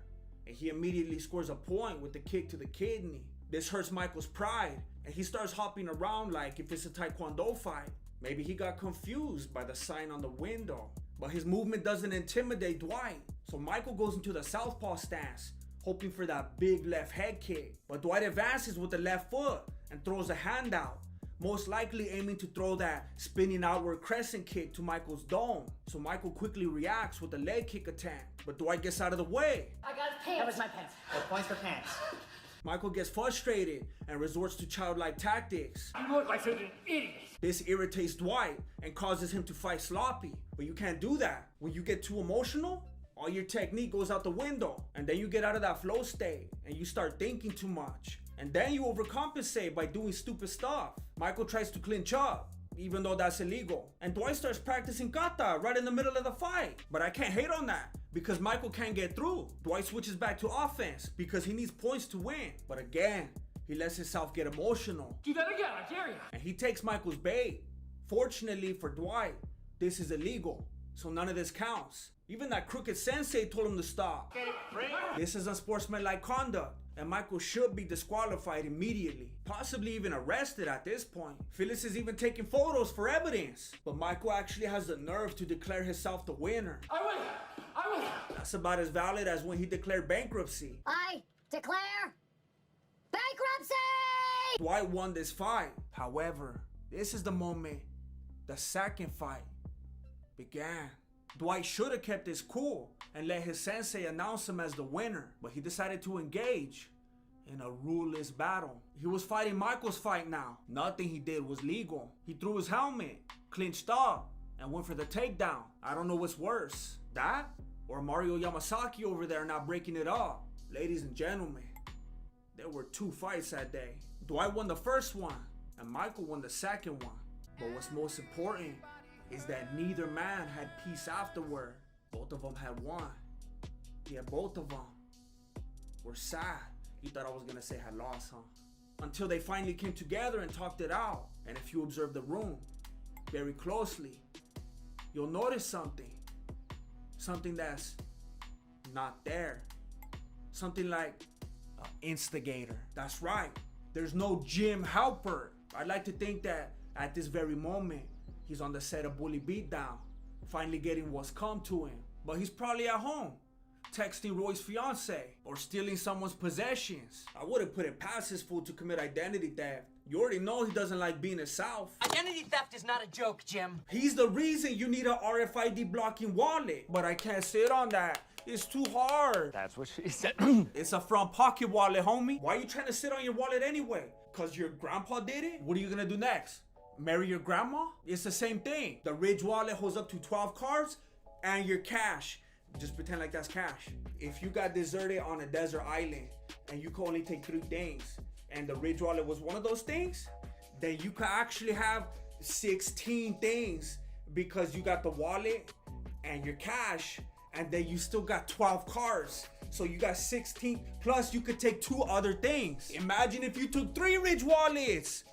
Speaker 1: and he immediately scores a point with the kick to the kidney. This hurts Michael's pride, and he starts hopping around like if it's a taekwondo fight. Maybe he got confused by the sign on the window, but his movement doesn't intimidate Dwight. So Michael goes into the southpaw stance, hoping for that big left head kick. But Dwight advances with the left foot and throws a hand out, most likely aiming to throw that spinning outward crescent kick to Michael's dome. So Michael quickly reacts with a leg kick attempt, but Dwight gets out of the way.
Speaker 22: I got his pants. That was my pants.
Speaker 19: Oh, points for pants.
Speaker 1: Michael gets frustrated and resorts to childlike tactics.
Speaker 19: You look like such an idiot.
Speaker 1: This irritates Dwight and causes him to fight sloppy. But you can't do that. When you get too emotional, all your technique goes out the window. And then you get out of that flow state and you start thinking too much. And then you overcompensate by doing stupid stuff. Michael tries to clinch up, even though that's illegal. And Dwight starts practicing kata right in the middle of the fight. But I can't hate on that, because Michael can't get through. Dwight switches back to offense because he needs points to win. But again, he lets himself get emotional.
Speaker 19: Do that again, I dare you.
Speaker 1: And he takes Michael's bait. Fortunately for Dwight, this is illegal, so none of this counts. Even that crooked sensei told him to stop. This is unsportsmanlike conduct, and Michael should be disqualified immediately, possibly even arrested at this point. Phyllis is even taking photos for evidence, but Michael actually has the nerve to declare himself the winner.
Speaker 19: I win! I win!
Speaker 1: That's about as valid as when he declared bankruptcy.
Speaker 3: I declare bankruptcy!
Speaker 1: Dwight won this fight. However, this is the moment the second fight began. Dwight should have kept his cool and let his sensei announce him as the winner, but he decided to engage in a ruleless battle. He was fighting Michael's fight now. Nothing he did was legal. He threw his helmet, clinched up, and went for the takedown. I don't know what's worse, that or Mario Yamasaki over there not breaking it up. Ladies and gentlemen, there were 2 fights that day. Dwight won the first one, and Michael won the second one. But what's most important is that neither man had peace afterward. Both of them had won. Yeah, both of them were sad. You thought I was gonna say had lost, huh? Until they finally came together and talked it out. And if you observe the room very closely, you'll notice something. Something that's not there. Something like an instigator. That's right. There's no Jim Halpert. I'd like to think that at this very moment, he's on the set of Bully Beatdown, finally getting what's come to him. But he's probably at home, texting Roy's fiance or stealing someone's possessions. I wouldn't put it past his fool to commit identity theft. You already know he doesn't like being a South.
Speaker 5: Identity theft is not a joke, Jim.
Speaker 1: He's the reason you need a RFID blocking wallet. But I can't sit on that. It's too hard.
Speaker 10: That's what she said.
Speaker 1: It's a front pocket wallet, homie. Why are you trying to sit on your wallet anyway? Cause your grandpa did it? What are you gonna do next? Marry your grandma? It's the same thing. The Ridge wallet holds up to 12 cards and your cash. Just pretend like that's cash. If you got deserted on a desert island and you could only take 3 things and the Ridge wallet was one of those things, then you could actually have 16 things because you got the wallet and your cash, and then you still got 12 cards. So you got 16, plus you could take 2 other things. Imagine if you took 3 Ridge wallets.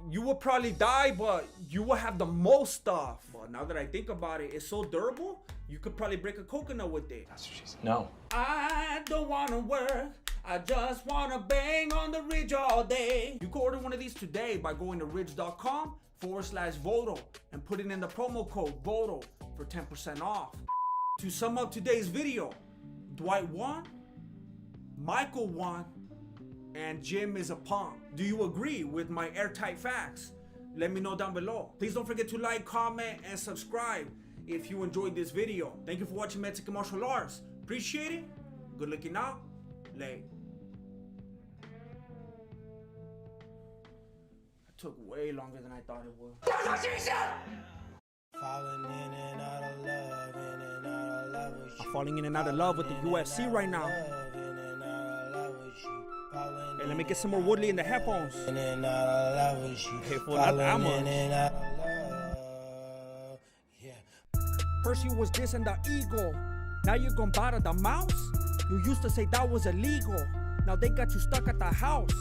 Speaker 1: You will probably die, but you will have the most stuff. But now that I think about it, it's so durable, you could probably break a coconut with it.
Speaker 10: That's what she said. No.
Speaker 1: I don't wanna work, I just wanna bang on the Ridge all day. You can order one of these today by going to ridge.com/Voto and putting in the promo code VOTO for 10% off. To sum up today's video, Dwight won, Michael won, and Jim is a punk. Do you agree with my airtight facts? Let me know down below. Please don't forget to like, comment, and subscribe if you enjoyed this video. Thank you for watching Mexican Martial Arts. Appreciate it. Good looking out. Late. It took way longer than I thought it would.
Speaker 11: That's what she said! Falling in and out of love, in and out of love with you.
Speaker 1: I'm falling in and out of love with the UFC right now. Hey, let me get some more Woodley in the headphones. Hey, fool, not that much. First you was dissing the eagle, now you gon' bother the mouse? You used to say that was illegal, now they got you stuck at the house.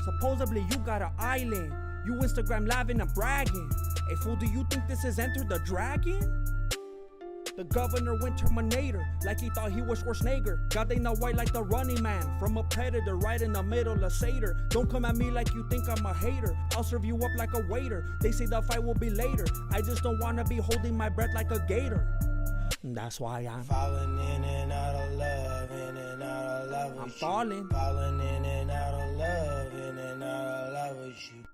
Speaker 1: Supposedly you got an island, you Instagram living and bragging. Hey fool, do you think this is Enter the Dragon? The governor went Terminator, like he thought he was Schwarzenegger. Got they not white like the running man, from a predator right in the middle of Seder. Don't come at me like you think I'm a hater, I'll serve you up like a waiter. They say the fight will be later, I just don't wanna be holding my breath like a gator. That's why I'm
Speaker 11: falling in and out of love, in and out of love with
Speaker 1: I'm
Speaker 11: you.
Speaker 1: falling.
Speaker 11: Falling in and out of love, in and out of love with you.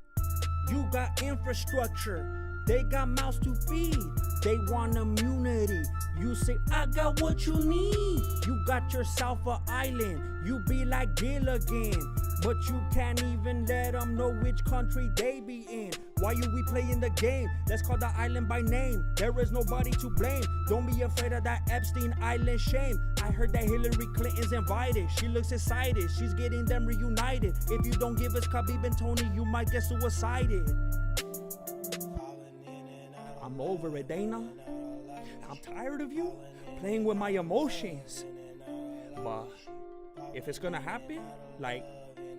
Speaker 1: You got infrastructure, they got mouths to feed. They want immunity, you say I got what you need. You got yourself an island, you be like Gilligan, but you can't even let them know which country they be in. Why you we playing the game? Let's call the island by name. There is nobody to blame. Don't be afraid of that Epstein Island shame. I heard that Hillary Clinton's invited. She looks excited. She's getting them reunited. If you don't give us Khabib and Tony, you might get suicided. I'm over it, Dana. I'm tired of you playing with my emotions. But if it's gonna happen, like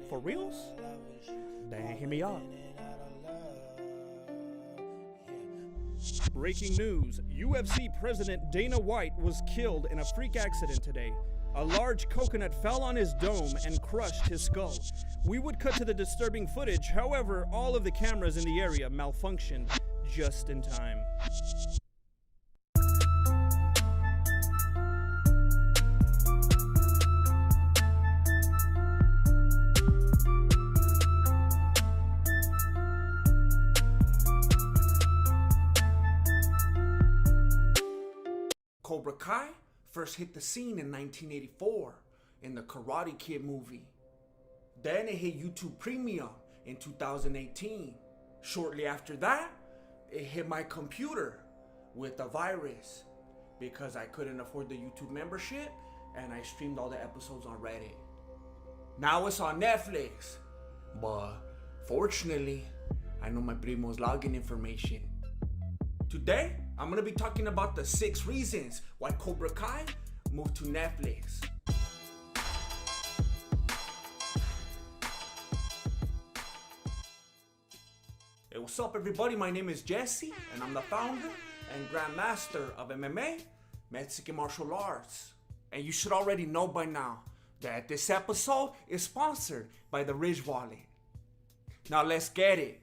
Speaker 1: for reals, then hit me up.
Speaker 12: Breaking news, UFC President Dana White was killed in a freak accident today. A large coconut fell on his dome and crushed his skull. We would cut to the disturbing footage, however, all of the cameras in the area malfunctioned just in time.
Speaker 1: Cobra Kai first hit the scene in 1984 in the Karate Kid movie. then it hit YouTube Premium in 2018. Shortly after that, it hit my computer with a virus because I couldn't afford the YouTube membership and I streamed all the episodes on Reddit. Now it's on Netflix, but fortunately, I know my primo's login information. Today, I'm gonna be talking about the 6 reasons why Cobra Kai moved to Netflix. Hey, what's up everybody? My name is Jesse, and I'm the founder and grandmaster of MMA, Mexican martial arts. And you should already know by now that this episode is sponsored by the Ridge Wallet. Now let's get it.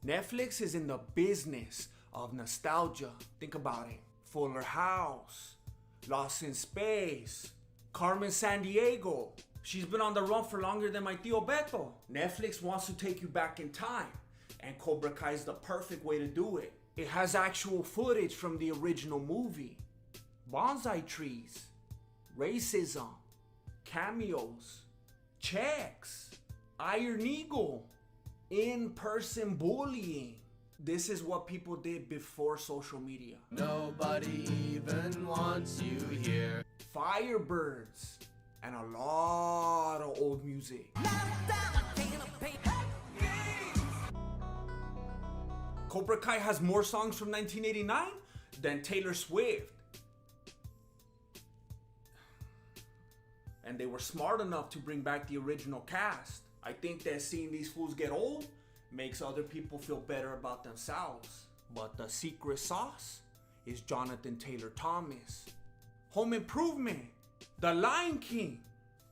Speaker 1: Netflix is in the business of nostalgia. Think about it. Fuller House, Lost in Space, Carmen Sandiego. She's been on the run for longer than my Tío Beto. Netflix wants to take you back in time, and Cobra Kai is the perfect way to do it. It has actual footage from the original movie. Bonsai trees, racism, cameos, checks, Iron Eagle, in-person bullying. This is what people did before social media.
Speaker 10: Nobody even wants you here.
Speaker 1: Firebirds, and a lot of old music. Cobra Kai has more songs from 1989 than Taylor Swift. And they were smart enough to bring back the original cast. I think that seeing these fools get old makes other people feel better about themselves. But the secret sauce is Jonathan Taylor Thomas. Home Improvement, The Lion King,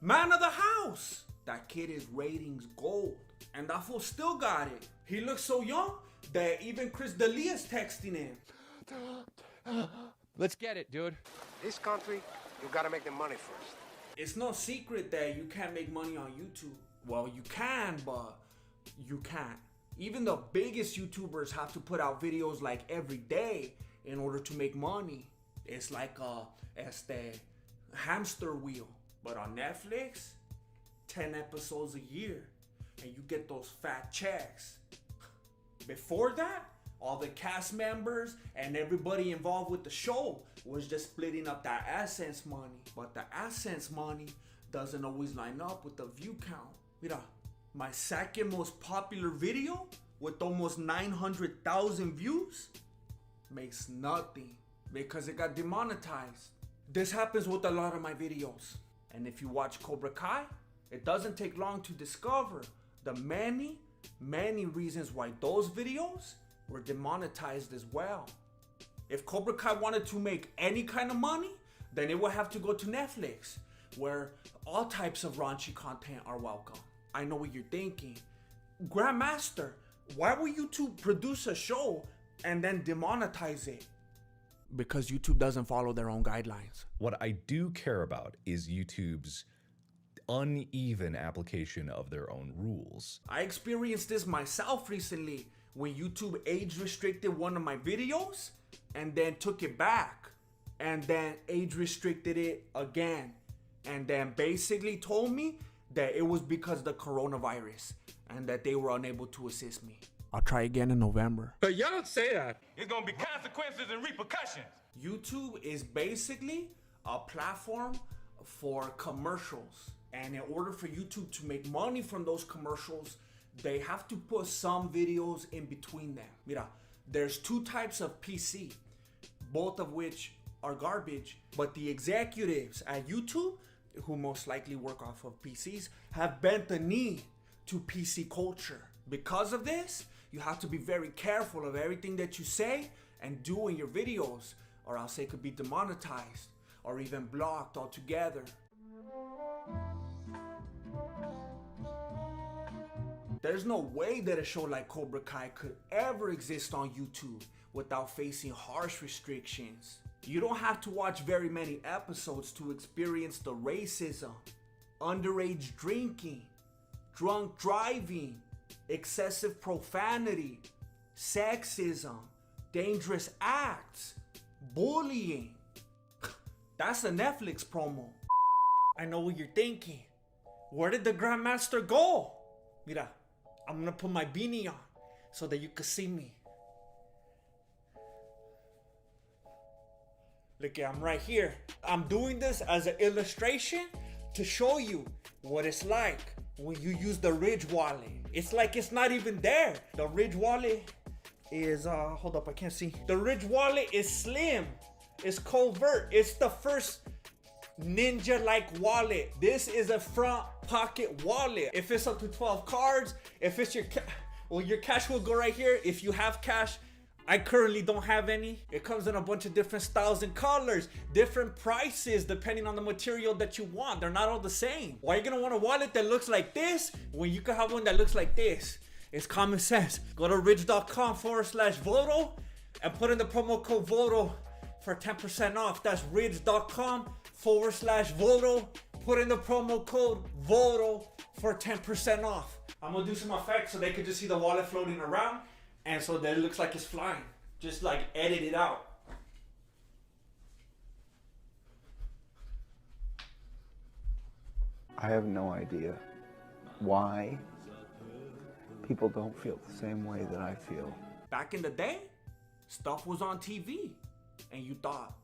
Speaker 1: Man of the House. That kid is ratings gold. And that fool still got it. He looks so young that even Chris D'Elia's texting him.
Speaker 10: Let's get it, dude.
Speaker 15: This country, you gotta make the money first.
Speaker 1: It's no secret that you can't make money on YouTube. Well, you can, but you can't. Even the biggest YouTubers have to put out videos like every day in order to make money. It's like a hamster wheel. But on Netflix, 10 episodes a year, and you get those fat checks. Before that, all the cast members and everybody involved with the show was just splitting up that AdSense money. But the AdSense money doesn't always line up with the view count. Mira, my second most popular video with almost 900,000 views makes nothing because it got demonetized. This happens with a lot of my videos. And if you watch Cobra Kai, it doesn't take long to discover the many reasons why those videos were demonetized as well. If Cobra Kai wanted to make any kind of money, then it would have to go to Netflix, where all types of raunchy content are welcome. I know what you're thinking. Grandmaster, why would YouTube produce a show and then demonetize it? Because YouTube doesn't follow their own guidelines.
Speaker 18: What I do care about is YouTube's uneven application of their own rules.
Speaker 1: I experienced this myself recently when YouTube age restricted one of my videos and then took it back and then age restricted it again and then basically told me that it was because of the coronavirus and that they were unable to assist me. I'll try again in November.
Speaker 16: But y'all don't say that.
Speaker 20: It's gonna be consequences and repercussions.
Speaker 1: YouTube is basically a platform for commercials. And in order for YouTube to make money from those commercials, they have to put some videos in between them. Mira, there's 2 types of PC, both of which are garbage, but the executives at YouTube, who most likely work off of PCs, have bent the knee to PC culture. Because of this, you have to be very careful of everything that you say and do in your videos, or else it could be demonetized or even blocked altogether. There's no way that a show like Cobra Kai could ever exist on YouTube without facing harsh restrictions. You don't have to watch very many episodes to experience the racism, underage drinking, drunk driving, excessive profanity, sexism, dangerous acts, bullying. That's a Netflix promo. I know what you're thinking. Where did the Grandmaster go? Mira, I'm gonna put my beanie on so that you can see me. Look, I'm right here. I'm doing this as an illustration to show you what it's like when you use the Ridge wallet. It's like it's not even there. The Ridge wallet is, hold up, I can't see. The Ridge wallet is slim. It's covert. It's the first ninja-like wallet. This is a front pocket wallet. If it's up to 12 cards, if it's your cash will go right here. If you have cash, I currently don't have any. It comes in a bunch of different styles and colors, different prices depending on the material that you want. They're not all the same. Why are you gonna want a wallet that looks like this when you can have one that looks like this? It's common sense. Go to ridge.com/Voto and put in the promo code VOTO for 10% off. That's ridge.com/Voto. Put in the promo code VOTO for 10% off. I'm gonna do some effects so they can just see the wallet floating around. And so that it looks like it's flying. Just like edit it out.
Speaker 13: I have no idea why people don't feel the same way that I feel.
Speaker 1: Back in the day, stuff was on TV. And you thought,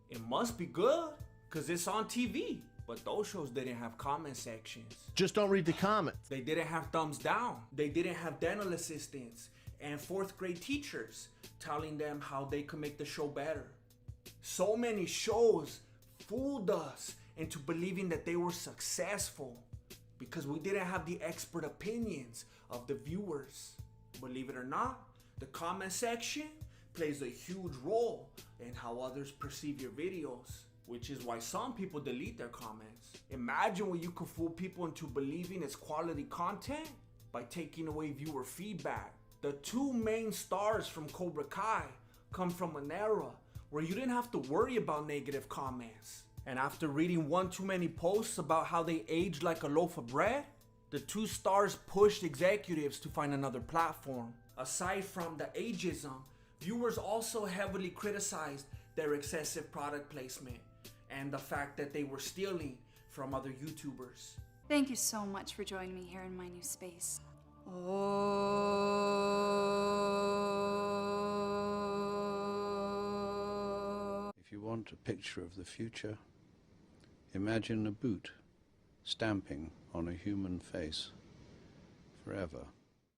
Speaker 1: it must be good because it's on TV. But those shows didn't have comment sections.
Speaker 17: Just don't read the comments.
Speaker 1: They didn't have thumbs down. They didn't have dental assistants and fourth grade teachers telling them how they could make the show better. So many shows fooled us into believing that they were successful because we didn't have the expert opinions of the viewers. Believe it or not, the comment section plays a huge role in how others perceive your videos, which is why some people delete their comments. Imagine when you could fool people into believing it's quality content by taking away viewer feedback. The two main stars from Cobra Kai come from an era where you didn't have to worry about negative comments. And after reading one too many posts about how they aged like a loaf of bread, the two stars pushed executives to find another platform. Aside from the ageism, viewers also heavily criticized their excessive product placement and the fact that they were stealing from other YouTubers.
Speaker 4: Thank you so much for joining me here in my new space.
Speaker 21: If you want a picture of the future, imagine a boot stamping on a human face forever.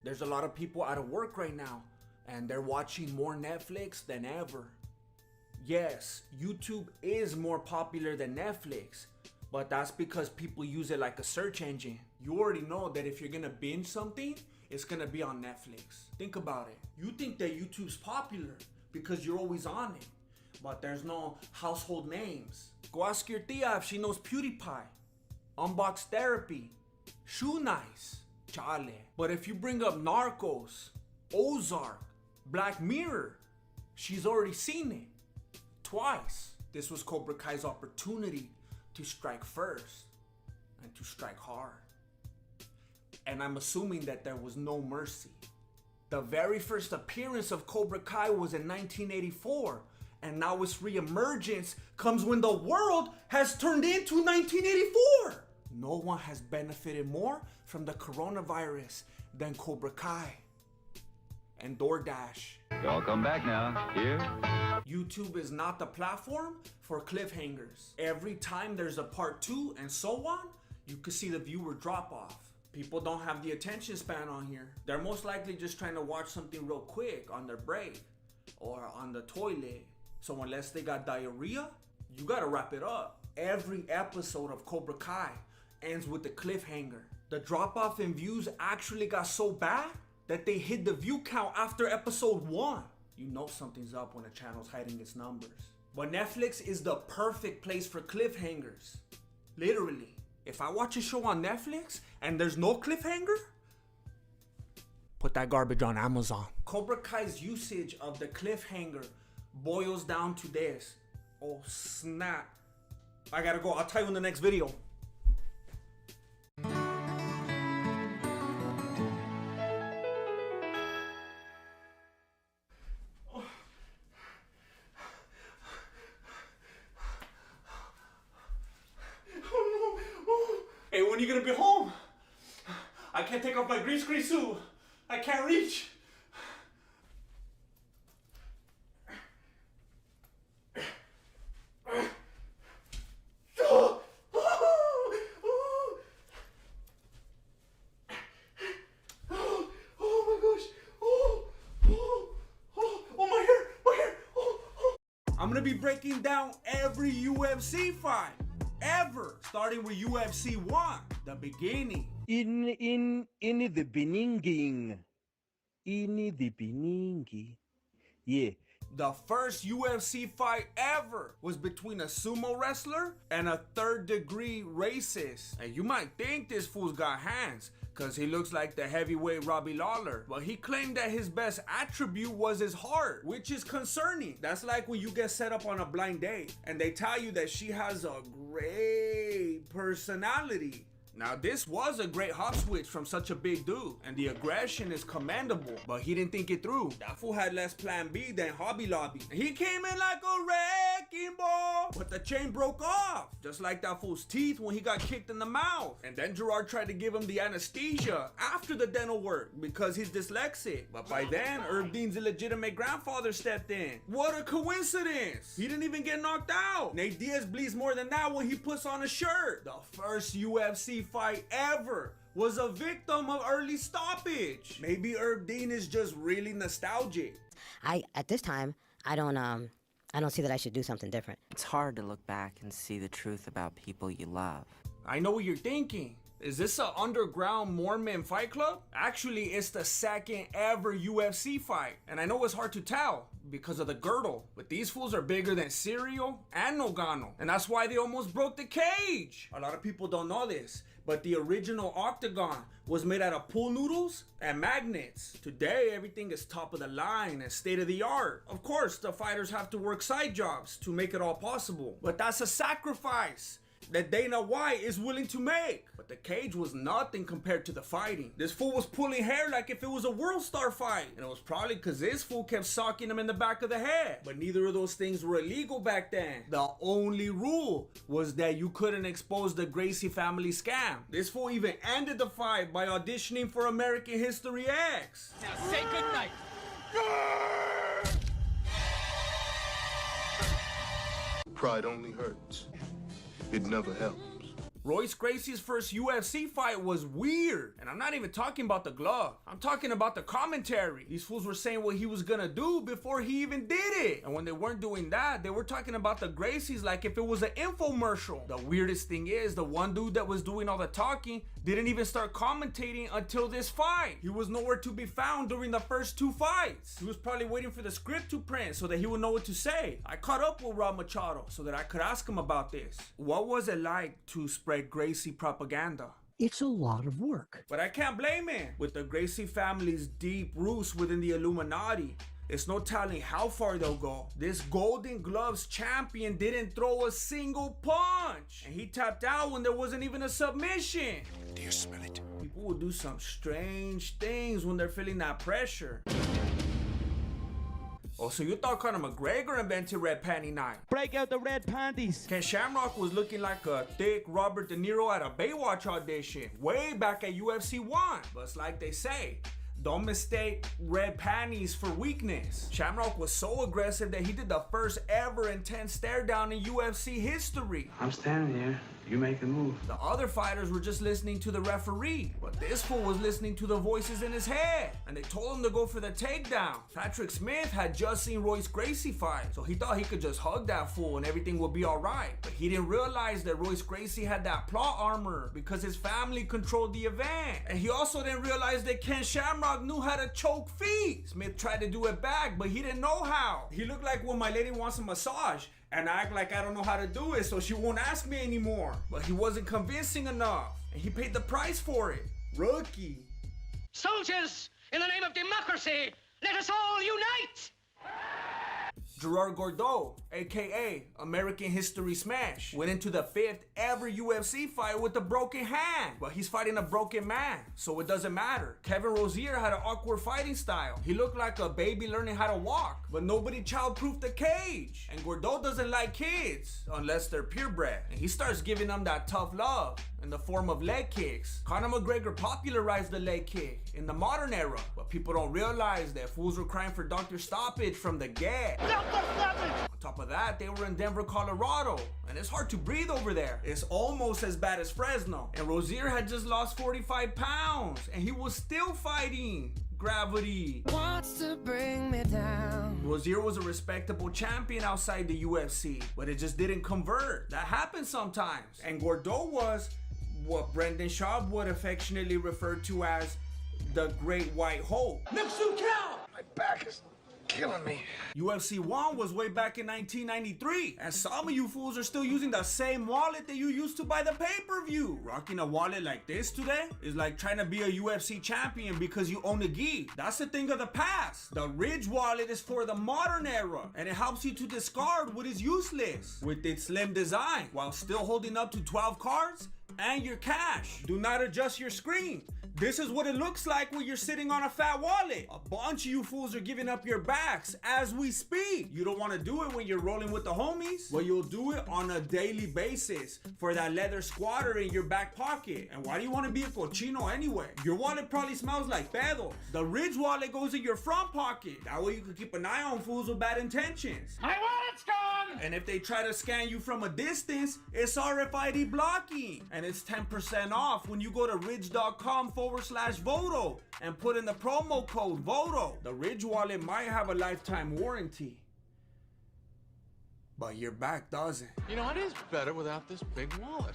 Speaker 1: There's a lot of people out of work right now, and they're watching more Netflix than ever. Yes, YouTube is more popular than Netflix, but that's because people use it like a search engine. You already know that if you're gonna binge something, it's gonna be on Netflix. Think about it. You think that YouTube's popular because you're always on it, but there's no household names. Go ask your tia if she knows PewDiePie, Unbox Therapy, Shoe Nice, Chale. But if you bring up Narcos, Ozark, Black Mirror, she's already seen it twice. This was Cobra Kai's opportunity to strike first and to strike hard. And I'm assuming that there was no mercy. The very first appearance of Cobra Kai was in 1984, and now its reemergence comes when the world has turned into 1984. No one has benefited more from the coronavirus than Cobra Kai and DoorDash.
Speaker 23: Y'all come back now. Here.
Speaker 1: YouTube is not the platform for cliffhangers. Every time there's a part 2 and so on, you can see the viewer drop off. People don't have the attention span on here. They're most likely just trying to watch something real quick on their break or on the toilet. So unless they got diarrhea, you gotta wrap it up. Every episode of Cobra Kai ends with a cliffhanger. The drop off in views actually got so bad that they hid the view count after episode 1. You know something's up when a channel's hiding its numbers. But Netflix is the perfect place for cliffhangers. Literally. If I watch a show on Netflix and there's no cliffhanger, put that garbage on Amazon. Cobra Kai's usage of the cliffhanger boils down to this. Oh snap. I gotta go. I'll tell you in the next video. Oh no. gonna be home. I can't take off my green screen suit. I can't reach. I'm gonna be breaking down every UFC fight ever, starting with UFC 1, the beginning.
Speaker 11: In the beginning. In the beginning. Yeah.
Speaker 1: The first UFC fight ever was between a sumo wrestler and a third-degree racist. And you might think this fool's got hands, cause he looks like the heavyweight Robbie Lawler. But he claimed that his best attribute was his heart, which is concerning. That's like when you get set up on a blind date and they tell you that she has a great personality. Now this was a great hop switch from such a big dude, and the aggression is commendable, but he didn't think it through. That fool had less plan B than Hobby Lobby. He came in like a wrecking ball, but the chain broke off, just like that fool's teeth when he got kicked in the mouth. And then Gerard tried to give him the anesthesia after the dental work because he's dyslexic. But by then, Herb Dean's illegitimate grandfather stepped in. What a coincidence! He didn't even get knocked out. Nate Diaz bleeds more than that when he puts on a shirt. The first UFC fight ever was a victim of early stoppage. Maybe Herb Dean is just really nostalgic.
Speaker 22: At this time, I don't see that I should do something different.
Speaker 2: It's hard to look back and see the truth about people you love.
Speaker 1: I know what you're thinking. Is this an underground Mormon fight club? Actually, it's the second ever UFC fight. And I know it's hard to tell because of the girdle, but these fools are bigger than cereal and Nogano. And that's why they almost broke the cage. A lot of people don't know this, but the original octagon was made out of pool noodles and magnets. Today, everything is top of the line and state of the art. Of course, the fighters have to work side jobs to make it all possible, but that's a sacrifice that Dana White is willing to make. But the cage was nothing compared to the fighting. This fool was pulling hair like if it was a World Star fight. And it was probably because this fool kept socking him in the back of the head. But neither of those things were illegal back then. The only rule was that you couldn't expose the Gracie family scam. This fool even ended the fight by auditioning for American History X.
Speaker 5: Now say goodnight.
Speaker 9: Pride only hurts. It never helps.
Speaker 1: Royce Gracie's first UFC fight was weird. And I'm not even talking about the glove. I'm talking about the commentary. These fools were saying what he was gonna do before he even did it. And when they weren't doing that, they were talking about the Gracies like if it was an infomercial. The weirdest thing is, the one dude that was doing all the talking didn't even start commentating until this fight. He was nowhere to be found during the first two fights. He was probably waiting for the script to print so that he would know what to say. I caught up with Rob Machado so that I could ask him about this. What was it like to spread Gracie propaganda?
Speaker 14: It's a lot of work.
Speaker 1: But I can't blame him. With the Gracie family's deep roots within the Illuminati, it's no telling how far they'll go. This Golden Gloves champion didn't throw a single punch. And he tapped out when there wasn't even a submission.
Speaker 9: Do you smell it?
Speaker 1: People will do some strange things when they're feeling that pressure. Oh, so you thought Conor McGregor invented red panty night?
Speaker 17: Break out the red panties.
Speaker 1: Ken Shamrock was looking like a thick Robert De Niro at a Baywatch audition way back at UFC 1. But it's like they say, don't mistake red panties for weakness. Shamrock was so aggressive that he did the first ever intense stare down in UFC history.
Speaker 25: I'm standing here. You make the move.
Speaker 1: The other fighters were just listening to the referee, but this fool was listening to the voices in his head, and they told him to go for the takedown. Patrick Smith had just seen Royce Gracie fight, so he thought he could just hug that fool and everything would be alright. But he didn't realize that Royce Gracie had that plot armor because his family controlled the event. And he also didn't realize that Ken Shamrock knew how to choke feet. Smith tried to do it back, but he didn't know how. He looked like when my lady wants a massage and I act like I don't know how to do it, so she won't ask me anymore. But he wasn't convincing enough, and he paid the price for it. Rookie.
Speaker 5: Soldiers, in the name of democracy, let us all unite!
Speaker 1: Gerard Gordeau, aka American History Smash, went into the 5th ever UFC fight with a broken hand, but he's fighting a broken man, so it doesn't matter. Kevin Rozier had an awkward fighting style. He looked like a baby learning how to walk, but nobody child-proofed the cage. And Gordeau doesn't like kids unless they're purebred, and he starts giving them that tough love in the form of leg kicks. Conor McGregor popularized the leg kick in the modern era, but people don't realize that fools were crying for Dr. Stoppage from the get. On top of that, they were in Denver, Colorado, and it's hard to breathe over there. It's almost as bad as Fresno. And Rozier had just lost 45 pounds, and he was still fighting gravity.
Speaker 6: Wants to bring me down.
Speaker 1: Rozier was a respectable champion outside the UFC, but it just didn't convert. That happens sometimes. And Gordeau was what Brendan Schaub would affectionately refer to as the Great White Hope.
Speaker 16: Nipsu Cow! My back is killing me.
Speaker 1: UFC 1 was way back in 1993, and some of you fools are still using the same wallet that you used to buy the pay-per-view. Rocking a wallet like this today is like trying to be a UFC champion because you own a gi. That's a thing of the past. The Ridge wallet is for the modern era, and it helps you to discard what is useless with its slim design while still holding up to 12 cards and your cash. Do not adjust your screen. This is what it looks like when you're sitting on a fat wallet. A bunch of you fools are giving up your backs as we speak. You don't want to do it when you're rolling with the homies. Well, you'll do it on a daily basis for that leather squatter in your back pocket. And why do you want to be a cochino anyway? Your wallet probably smells like pedos. The Ridge wallet goes in your front pocket. That way you can keep an eye on fools with bad intentions.
Speaker 16: My wallet's gone!
Speaker 1: And if they try to scan you from a distance, it's RFID blocking. And it's 10% off when you go to ridge.com/Voto and put in the promo code VOTO. The Ridge wallet might have a lifetime warranty, but your back doesn't.
Speaker 7: You know, it is better without this big wallet.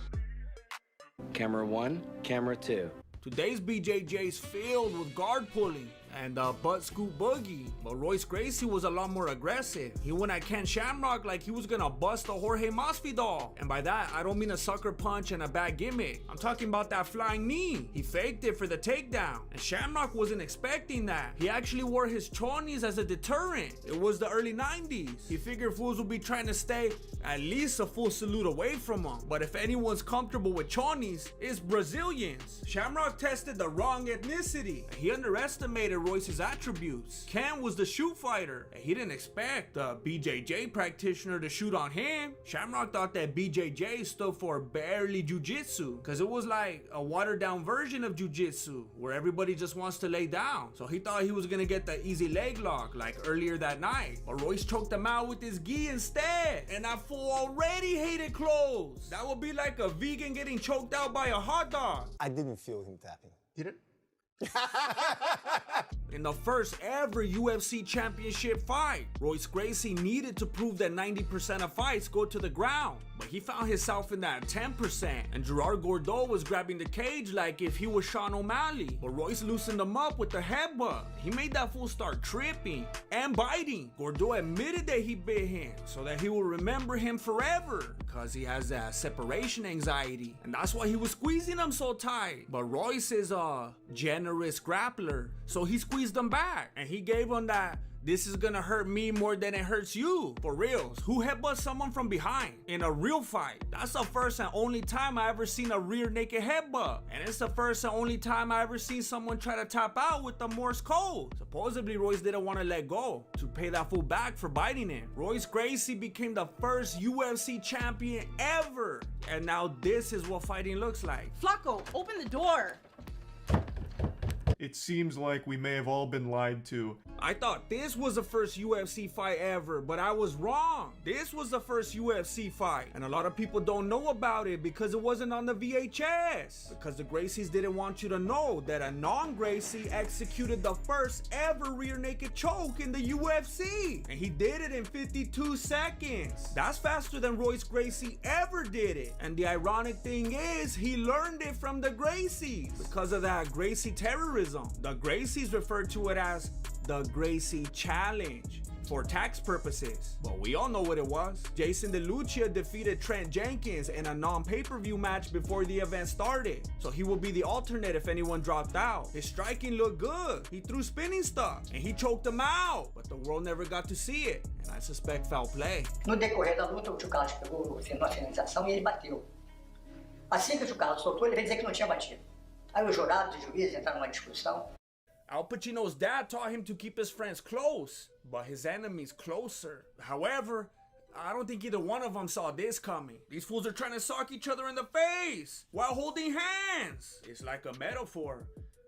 Speaker 10: Camera 1, camera 2.
Speaker 1: Today's BJJ is filled with guard pulling and butt scoop boogie, but Royce Gracie was a lot more aggressive. He went at Ken Shamrock like he was gonna bust a Jorge Masvidal, and by that I don't mean a sucker punch and a bad gimmick. I'm talking about that flying knee. He faked it for the takedown, and Shamrock wasn't expecting that. He actually wore his chonies as a deterrent. It was the early 90s. He figured fools would be trying to stay at least a full salute away from him, but if anyone's comfortable with chonies, it's Brazilians. Shamrock tested the wrong ethnicity, and he underestimated Royce's attributes. Ken was the shoot fighter, and he didn't expect the BJJ practitioner to shoot on him. Shamrock thought that BJJ stood for barely Jiu-Jitsu, because it was like a watered down version of Jiu-Jitsu, where everybody just wants to lay down. So he thought he was gonna get the easy leg lock like earlier that night, but Royce choked him out with his gi instead, and that fool already hated clothes. That would be like a vegan getting choked out by a hot dog.
Speaker 8: I didn't feel him tapping.
Speaker 7: You didn't?
Speaker 1: In the first ever UFC championship fight, Royce Gracie needed to prove that 90% of fights go to the ground, but he found himself in that 10%, and Gerard Gordeau was grabbing the cage like if he was Sean O'Malley, but Royce loosened him up with the headbutt. He made that fool start tripping and biting. Gordeau admitted that he bit him so that he will remember him forever, because he has that separation anxiety, and that's why he was squeezing him so tight. But Royce is a generous grappler, so he squeezed him back, and he gave him that "this is gonna hurt me more than it hurts you" for reals. Who headbutts someone from behind in a real fight? That's the first and only time I ever seen a rear naked headbutt, and it's the first and only time I ever seen someone try to tap out with the Morse code. Supposedly Royce didn't want to let go to pay that fool back for biting him. Royce Gracie became the first UFC champion ever, and now this is what fighting looks like.
Speaker 19: Flacco, open the door.
Speaker 24: It seems like we may have all been lied to.
Speaker 1: I thought this was the first UFC fight ever, but I was wrong. This was the first UFC fight, and a lot of people don't know about it because it wasn't on the VHS. Because the Gracies didn't want you to know that a non-Gracie executed the first ever rear naked choke in the UFC, and he did it in 52 seconds. That's faster than Royce Gracie ever did it. And the ironic thing is, he learned it from the Gracies because of that Gracie terrorism. The Gracies referred to it as the Gracie Challenge for tax purposes. But we all know what it was. Jason DeLucia defeated Trent Jenkins in a non-pay-per-view match before the event started. So he will be the alternate if anyone dropped out. His striking looked good. He threw spinning stuff and he choked him out. But the world never got to see it. And I suspect foul play.
Speaker 3: No decorrer da luta, o tio Carlos pegou a finalização e ele bateu. Assim que o tio Carlos soltou, ele veio dizer que não tinha batido. Aí os jurados e juízes entraram numa discussão.
Speaker 1: Al Pacino's dad taught him to keep his friends close, but his enemies closer. However, I don't think either one of them saw this coming. These fools are trying to sock each other in the face while holding hands. It's like a metaphor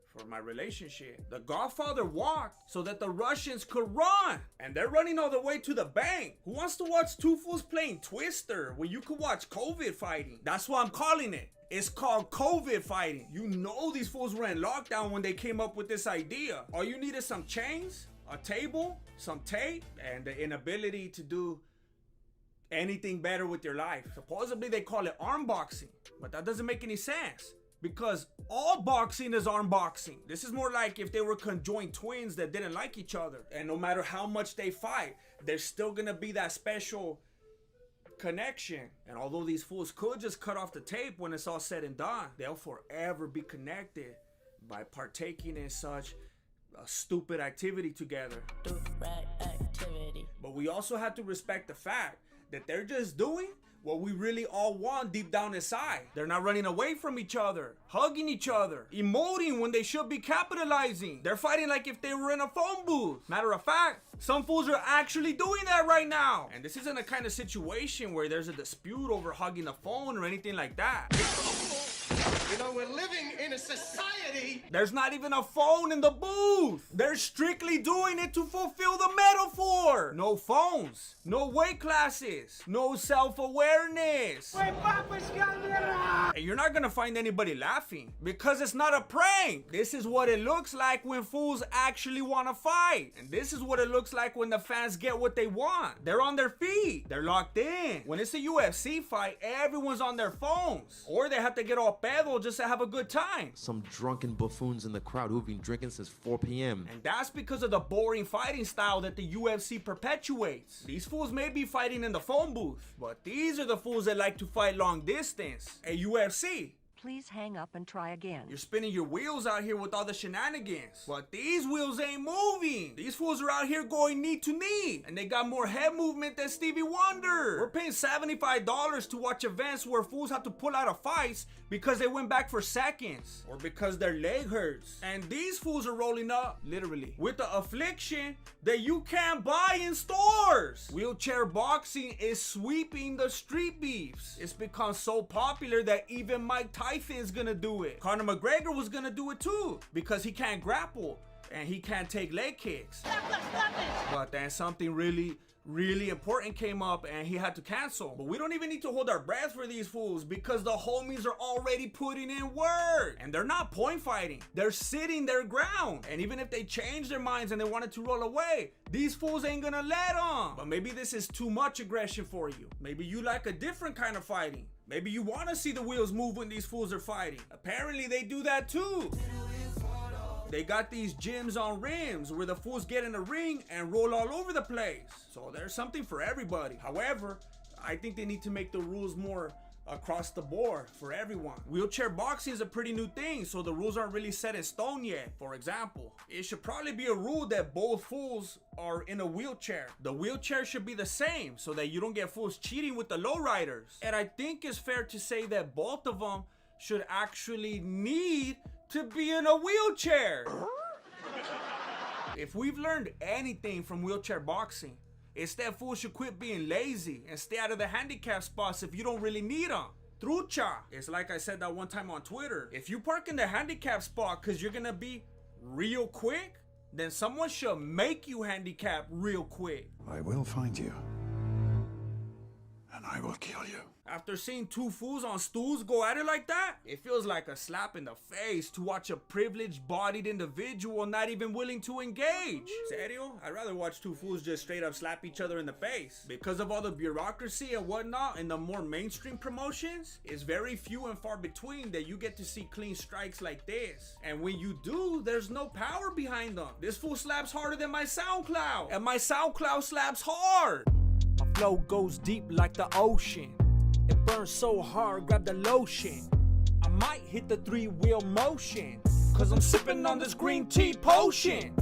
Speaker 1: for my relationship. The Godfather walked so that the Russians could run, and they're running all the way to the bank. Who wants to watch two fools playing Twister when you could watch COVID fighting? That's what I'm calling it. It's called COVID fighting. You know these fools were in lockdown when they came up with this idea. All you need is some chains, a table, some tape, and the inability to do anything better with your life. Supposedly they call it arm boxing, but that doesn't make any sense because all boxing is arm boxing. This is more like if they were conjoined twins that didn't like each other, and no matter how much they fight, there's still gonna be that special connection. And although these fools could just cut off the tape when it's all said and done, they'll forever be connected by partaking in such a stupid activity together. But we also have to respect the fact that they're just doing what we really all want deep down inside. They're not running away from each other, hugging each other, emoting when they should be capitalizing. They're fighting like if they were in a phone booth. Matter of fact, some fools are actually doing that right now. And this isn't a kind of situation where there's a dispute over hugging the phone or anything like that.
Speaker 16: You know, we're living in a society.
Speaker 1: There's not even a phone in the booth. They're strictly doing it to fulfill the metaphor. No phones, no weight classes, no self-awareness. And you're not gonna find anybody laughing because it's not a prank. This is what it looks like when fools actually wanna fight. And this is what it looks like when the fans get what they want. They're on their feet. They're locked in. When it's a UFC fight, everyone's on their phones. Or they have to get all pedo just to have a good time.
Speaker 8: Some drunken buffoons in the crowd who've been drinking since 4 p.m.
Speaker 1: And that's because of the boring fighting style that the UFC perpetuates. These fools may be fighting in the phone booth, but these are the fools that like to fight long distance at UFC.
Speaker 12: Please hang up and try again.
Speaker 1: You're spinning your wheels out here with all the shenanigans. But these wheels ain't moving. These fools are out here going knee to knee. And they got more head movement than Stevie Wonder. We're paying $75 to watch events where fools have to pull out of fights because they went back for seconds. Or because their leg hurts. And these fools are rolling up, literally, with the affliction that you can't buy in stores. Wheelchair boxing is sweeping the street beefs. It's become so popular that even Mike Tyson's gonna do it. Conor McGregor was gonna do it too because he can't grapple and he can't take leg kicks. But then something really important came up and he had to cancel. But we don't even need to hold our breath for these fools because the homies are already putting in work. And they're not point fighting. They're sitting their ground. And even if they change their minds and they wanted to roll away, these fools ain't gonna let them. But maybe this is too much aggression for you. Maybe you like a different kind of fighting. Maybe you want to see the wheels move when these fools are fighting. Apparently they do that too. They got these gyms on rims where the fools get in the ring and roll all over the place. So there's something for everybody. However, I think they need to make the rules more across the board for everyone. Wheelchair boxing is a pretty new thing, so the rules aren't really set in stone yet. For example, it should probably be a rule that both fools are in a wheelchair. The wheelchair should be the same so that you don't get fools cheating with the lowriders. And I think it's fair to say that both of them should actually need to be in a wheelchair. If we've learned anything from wheelchair boxing, it's that fools should quit being lazy and stay out of the handicap spots if you don't really need them. Trucha. It's like I said that one time on Twitter. If you park in the handicap spot because you're gonna be real quick, then someone should make you handicap real quick.
Speaker 15: I will find you. And
Speaker 9: I will kill you.
Speaker 1: After seeing two fools on stools go at it like that, it feels like a slap in the face to watch a privileged bodied individual not even willing to engage. Serio? I'd rather watch two fools just straight up slap each other in the face. Because of all the bureaucracy and whatnot in the more mainstream promotions, it's very few and far between that you get to see clean strikes like this. And when you do, there's no power behind them. This fool slaps harder than my SoundCloud, and my SoundCloud slaps hard. My flow goes deep like the ocean. It burns so hard, grab the lotion. I might hit the 3-wheel motion, cause I'm sipping on this green tea potion.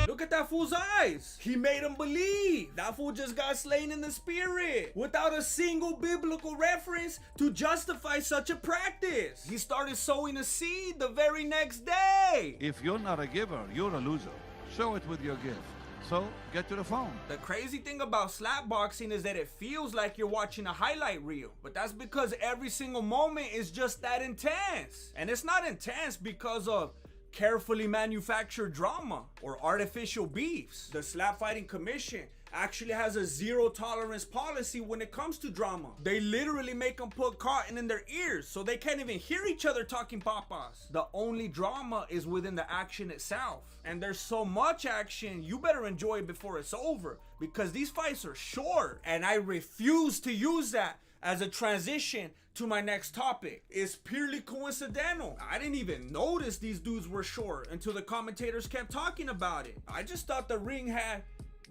Speaker 1: Look at that fool's eyes. He made him believe. That fool just got slain in the spirit without a single biblical reference to justify such a practice. He started sowing a seed the very next day.
Speaker 13: If you're not a giver, you're a loser. Show it with your gift. So, get to the phone.
Speaker 1: The crazy thing about slap boxing is that it feels like you're watching a highlight reel. But that's because every single moment is just that intense. And it's not intense because of carefully manufactured drama or artificial beefs. The Slap Fighting Commission actually has a zero tolerance policy when it comes to drama. They literally make them put cotton in their ears so they can't even hear each other talking papas. The only drama is within the action itself. And there's so much action, you better enjoy it before it's over, because these fights are short. And I refuse to use that as a transition to my next topic. It's purely coincidental. I didn't even notice these dudes were short until the commentators kept talking about it. I just thought the ring had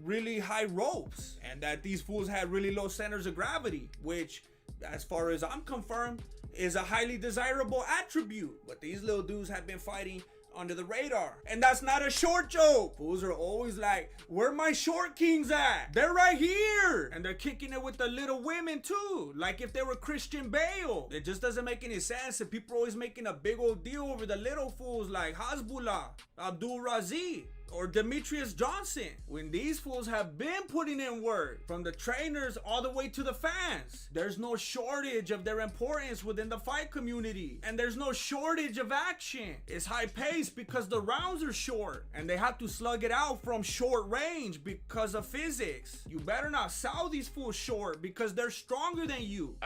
Speaker 1: really high ropes and that these fools had really low centers of gravity, which, as far as I'm confirmed, is a highly desirable attribute. But these little dudes have been fighting under the radar, and that's not a short joke. Fools are always like, where my short kings at? They're right here. And they're kicking it with the little women too, like if they were Christian Bale. It just doesn't make any sense, and people are always making a big old deal over the little fools like Hasbullah, Abdul Razi, or Demetrius Johnson, when these fools have been putting in work, from the trainers all the way to the fans. There's no shortage of their importance within the fight community, and there's no shortage of action. It's high paced because the rounds are short, and they have to slug it out from short range because of physics. You better not sell these fools short because they're stronger than you.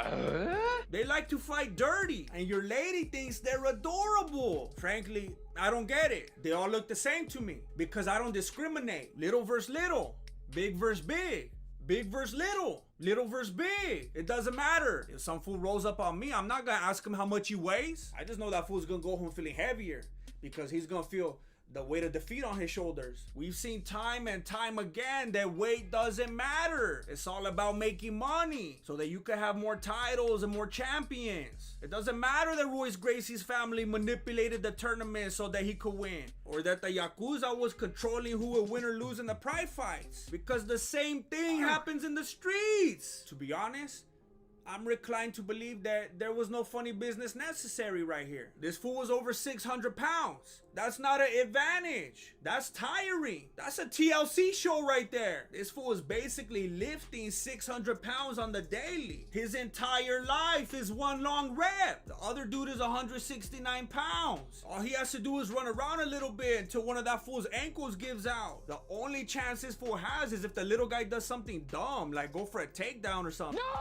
Speaker 1: They like to fight dirty, and your lady thinks they're adorable. Frankly, I don't get it. They all look the same to me because I don't discriminate. Little versus little, big versus big, big versus little, little versus big. It doesn't matter. If some fool rolls up on me, I'm not gonna ask him how much he weighs. I just know that fool's gonna go home feeling heavier because he's gonna feel the weight of defeat on his shoulders. We've seen time and time again that weight doesn't matter. It's all about making money so that you can have more titles and more champions. It doesn't matter that Royce Gracie's family manipulated the tournament so that he could win, or that the Yakuza was controlling who would win or lose in the pride fights, because the same thing happens in the streets. To be honest, I'm reclined to believe that there was no funny business necessary right here. This fool was over 600 pounds. That's not an advantage. That's tiring. That's a TLC show right there. This fool is basically lifting 600 pounds on the daily. His entire life is one long rep. The other dude is 169 pounds. All he has to do is run around a little bit until one of that fool's ankles gives out. The only chance this fool has is if the little guy does something dumb, like go for a takedown or something. No!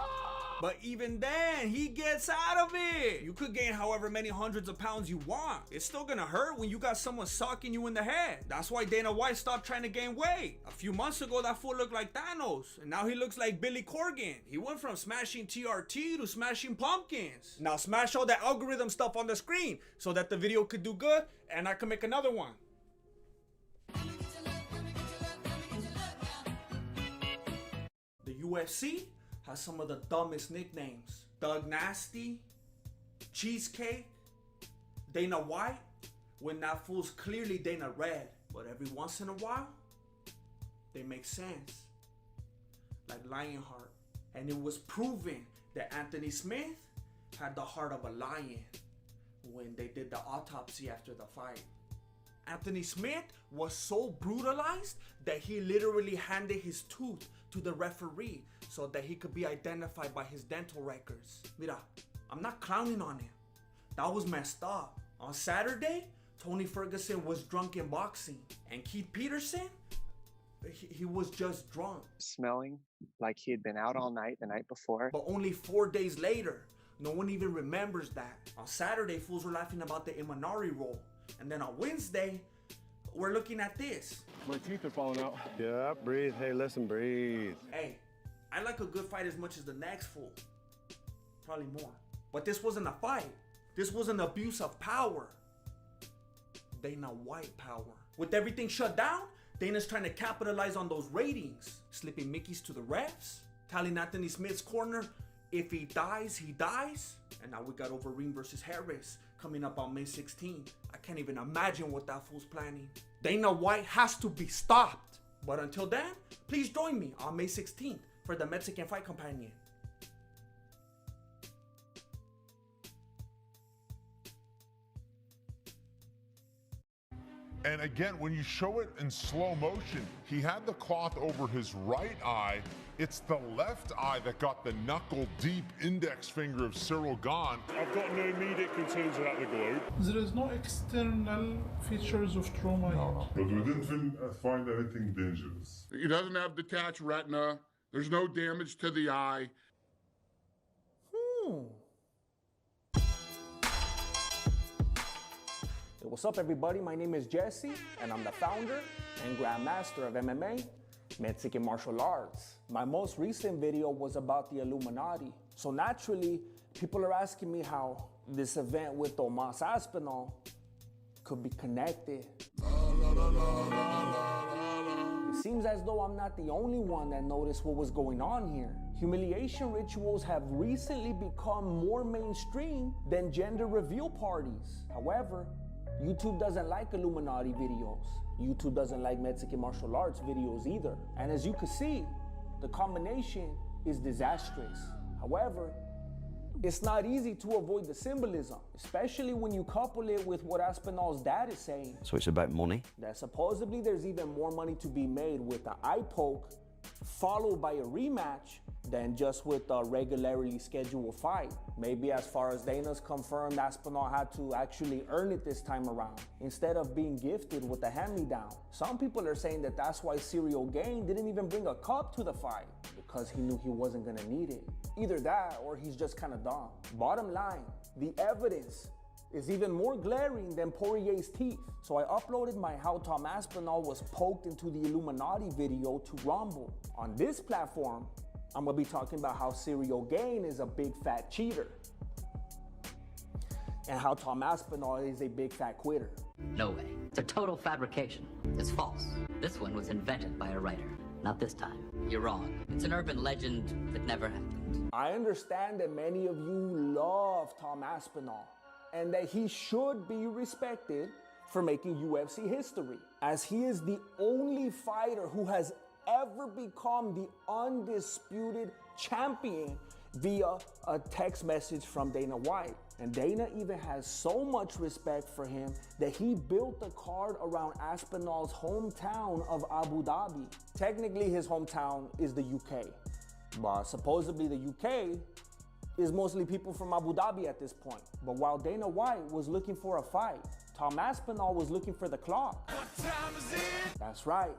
Speaker 1: But even then, he gets out of it. You could gain however many hundreds of pounds you want. It's still gonna hurt when you got someone socking you in the head. That's why Dana White stopped trying to gain weight. A few months ago, that fool looked like Thanos, and now he looks like Billy Corgan. He went from smashing TRT to smashing pumpkins. Now smash all the algorithm stuff on the screen so that the video could do good and I can make another one. The UFC has some of the dumbest nicknames. Doug Nasty, Cheesecake, Dana White, when that fool's clearly Dana Red. But every once in a while, they make sense. Like Lionheart. And it was proven that Anthony Smith had the heart of a lion when they did the autopsy after the fight. Anthony Smith was so brutalized that he literally handed his tooth to the referee so that he could be identified by his dental records. Mira, I'm not clowning on him. That was messed up. On Saturday, Tony Ferguson was drunk in boxing, and Keith Peterson He was just drunk.
Speaker 4: Smelling like he had been out all night the night before.
Speaker 1: But only 4 days later, no one even remembers that. On Saturday, fools were laughing about the Imanari roll. And then on Wednesday, we're looking at this.
Speaker 15: My teeth are falling out.
Speaker 18: Yeah, breathe. Hey, listen, breathe.
Speaker 1: Hey, I like a good fight as much as the next fool. Probably more. But this wasn't a fight. This was an abuse of power. Dana White power. With everything shut down, Dana's trying to capitalize on those ratings. Slipping Mickeys to the refs. Telling Anthony Smith's corner, if he dies, he dies. And now we got Overeem versus Harris coming up on May 16th. I can't even imagine what that fool's planning. Dana White has to be stopped. But until then, please join me on May 16th for the Mexican Fight Companion.
Speaker 19: And again, when you show it in slow motion, he had the cloth over his right eye. It's the left eye that got the knuckle-deep index finger of Cyril gone.
Speaker 20: I've got no immediate concerns about the globe.
Speaker 26: There is no external features of trauma here.
Speaker 9: But we didn't find anything dangerous.
Speaker 19: He doesn't have detached retina. There's no damage to the eye.
Speaker 1: Hey, what's up, everybody? My name is Jesse, and I'm the founder and grandmaster of MMA, Mexican martial arts. My most recent video was about the Illuminati. So naturally, people are asking me how this event with Tomas Aspinall could be connected. It seems as though I'm not the only one that noticed what was going on here. Humiliation rituals have recently become more mainstream than gender reveal parties. However, YouTube doesn't like Illuminati videos. YouTube doesn't like Mexican martial arts videos either. And as you can see, the combination is disastrous. However, it's not easy to avoid the symbolism, especially when you couple it with what Aspinall's dad is saying.
Speaker 27: So it's about money?
Speaker 1: That supposedly there's even more money to be made with the eye poke followed by a rematch than just with a regularly scheduled fight. Maybe as far as Dana's confirmed, Aspinall had to actually earn it this time around, instead of being gifted with a hand-me-down. Some people are saying that that's why Cyril Gain didn't even bring a cup to the fight, because he knew he wasn't gonna need it. Either that, or he's just kinda dumb. Bottom line, the evidence is even more glaring than Poirier's teeth. So I uploaded my How Tom Aspinall was poked into the Illuminati video to Rumble. On this platform, I'm gonna be talking about how Cyril Gain is a big fat cheater and how Tom Aspinall is a big fat quitter.
Speaker 22: No way. It's a total fabrication. It's false. This one was invented by a writer. Not this time. You're wrong. It's an urban legend that never happened.
Speaker 1: I understand that many of you love Tom Aspinall and that he should be respected for making UFC history, as he is the only fighter who has ever become the undisputed champion via a text message from Dana White. And Dana even has so much respect for him that he built the card around Aspinall's hometown of Abu Dhabi. Technically, his hometown is the UK, but supposedly the UK is mostly people from Abu Dhabi at this point. But while Dana White was looking for a fight, Tom Aspinall was looking for the clock. What time is it? That's right.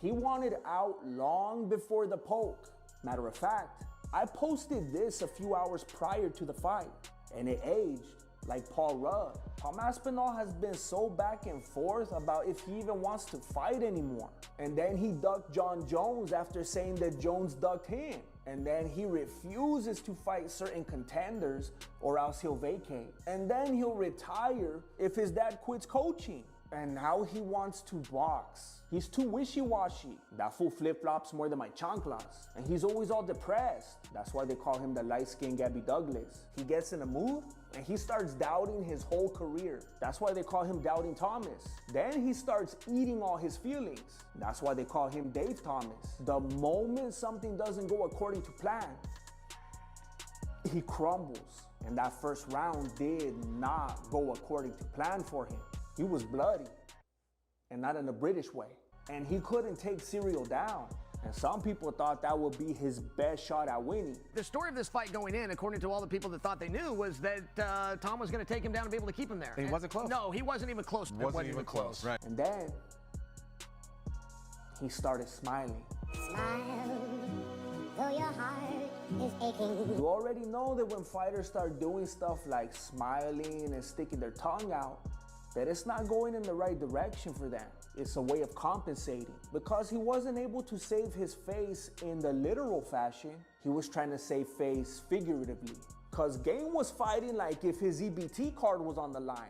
Speaker 1: He wanted out long before the poke. Matter of fact, I posted this a few hours prior to the fight, and it aged like Paul Rudd. Tom Aspinall has been so back and forth about if he even wants to fight anymore. And then he ducked John Jones after saying that Jones ducked him. And then he refuses to fight certain contenders or else he'll vacate. And then he'll retire if his dad quits coaching. And now he wants to box. He's too wishy-washy. That fool flip-flops more than my chanclas. And he's always all depressed. That's why they call him the light-skinned Gabby Douglas. He gets in a mood and he starts doubting his whole career. That's why they call him Doubting Thomas. Then he starts eating all his feelings. That's why they call him Dave Thomas. The moment something doesn't go according to plan, he crumbles. And that first round did not go according to plan for him. He was bloody, and not in a British way. And he couldn't take Cyril down. And some people thought that would be his best shot at winning.
Speaker 28: The story of this fight going in, according to all the people that thought they knew, was that Tom was going to take him down and be able to keep him there.
Speaker 10: He wasn't close.
Speaker 28: No, he wasn't even close.
Speaker 10: Wasn't even close. Right.
Speaker 1: And then he started smiling.
Speaker 2: Smile, though your heart is aching.
Speaker 1: You already know that when fighters start doing stuff like smiling and sticking their tongue out, that it's not going in the right direction for them. It's a way of compensating. Because he wasn't able to save his face in the literal fashion, he was trying to save face figuratively. Because Game was fighting like if his EBT card was on the line.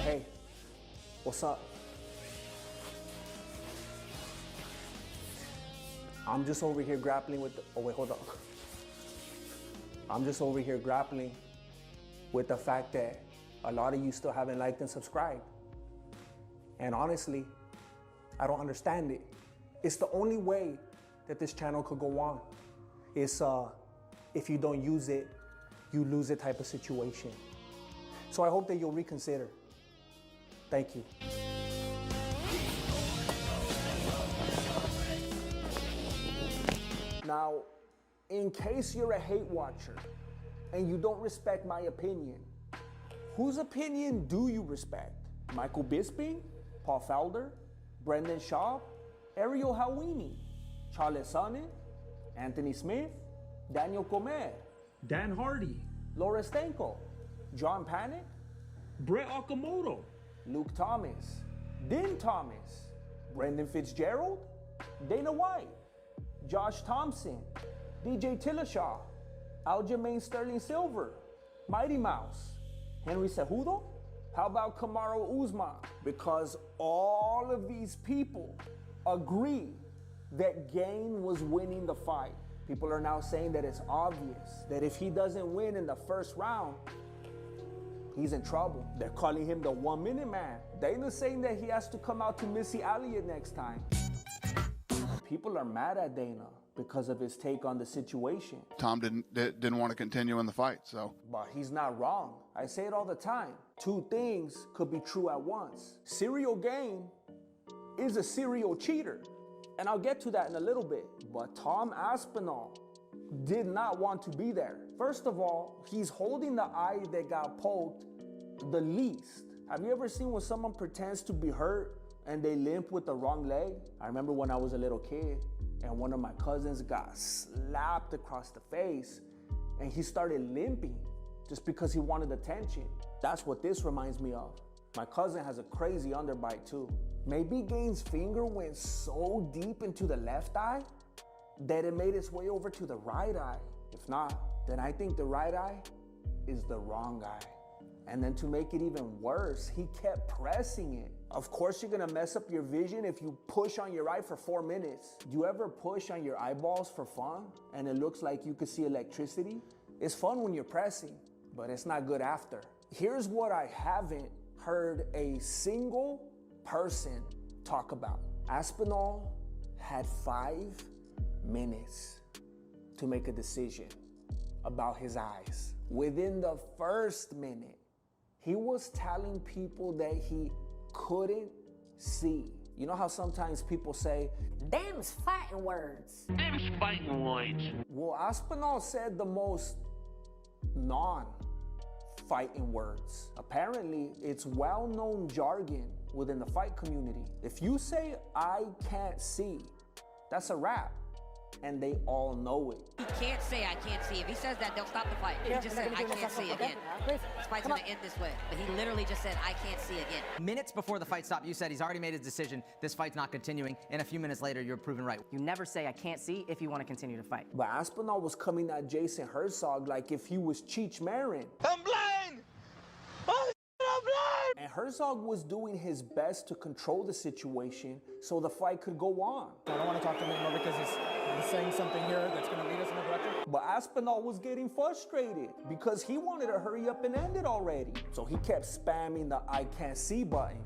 Speaker 1: Hey, what's up? I'm just over here grappling with the, oh wait, hold on. I'm just over here grappling with the fact that a lot of you still haven't liked and subscribed. And honestly, I don't understand it. It's the only way that this channel could go on. It's if you don't use it, you lose it type of situation. So I hope that you'll reconsider. Thank you. Now, in case you're a hate watcher and you don't respect my opinion, whose opinion do you respect? Michael Bisping, Paul Felder, Brendan Schaub, Ariel Helwani, Charles Sonnen, Anthony Smith, Daniel Comer, Dan Hardy, Laura Stenko, John Panic, Brett Okamoto, Luke Thomas, Din Thomas, Brendan Fitzgerald, Dana White, Josh Thompson, DJ Tillashaw, Aljamain Sterling Silver, Mighty Mouse, Henry Cejudo. How about Kamaru Usman? Because all of these people agree that Gane was winning the fight. People are now saying that it's obvious that if he doesn't win in the first round, he's in trouble. They're calling him the 1 minute man. Dana's saying that he has to come out to Missy Elliott next time. People are mad at Dana because of his take on the situation.
Speaker 11: Tom didn't want to continue in the fight, so.
Speaker 1: But he's not wrong. I say it all the time. Two things could be true at once. Serial Gane is a serial cheater. And I'll get to that in a little bit. But Tom Aspinall did not want to be there. First of all, he's holding the eye that got poked the least. Have you ever seen when someone pretends to be hurt and they limp with the wrong leg? I remember when I was a little kid and one of my cousins got slapped across the face and he started limping just because he wanted attention. That's what this reminds me of. My cousin has a crazy underbite too. Maybe Gane's finger went so deep into the left eye that it made its way over to the right eye. If not, then I think the right eye is the wrong eye. And then to make it even worse, he kept pressing it. Of course you're gonna mess up your vision if you push on your eye for 4 minutes. Do you ever push on your eyeballs for fun and it looks like you could see electricity? It's fun when you're pressing, but it's not good after. Here's what I haven't heard a single person talk about. Aspinall had 5 minutes to make a decision about his eyes. Within the first minute, he was telling people that he couldn't see. You know how sometimes people say,
Speaker 2: Them's fighting words.
Speaker 14: Them's fighting words.
Speaker 1: Well, Aspinall said the most non-fighting words. Apparently, it's well-known jargon within the fight community. If you say, I can't see, that's a wrap. And they all know it.
Speaker 22: He can't say, I can't see. If he says that, they'll stop the fight. He just said, I can't see again. This fight's gonna end this way. But he literally just said, I can't see again.
Speaker 15: Minutes before the fight stopped, you said he's already made his decision. This fight's not continuing. And a few minutes later, you're proven right.
Speaker 17: You never say, I can't see if you want to continue to fight.
Speaker 1: But Aspinall was coming at Jason Herzog like if he was Cheech Marin.
Speaker 14: I'm blind! Oh, I'm blind!
Speaker 1: And Herzog was doing his best to control the situation so the fight could go on.
Speaker 10: I don't want to talk to him anymore because he's saying something here that's going to lead us in a direction.
Speaker 1: But Aspinall was getting frustrated because he wanted to hurry up and end it already. So he kept spamming the I can't see button.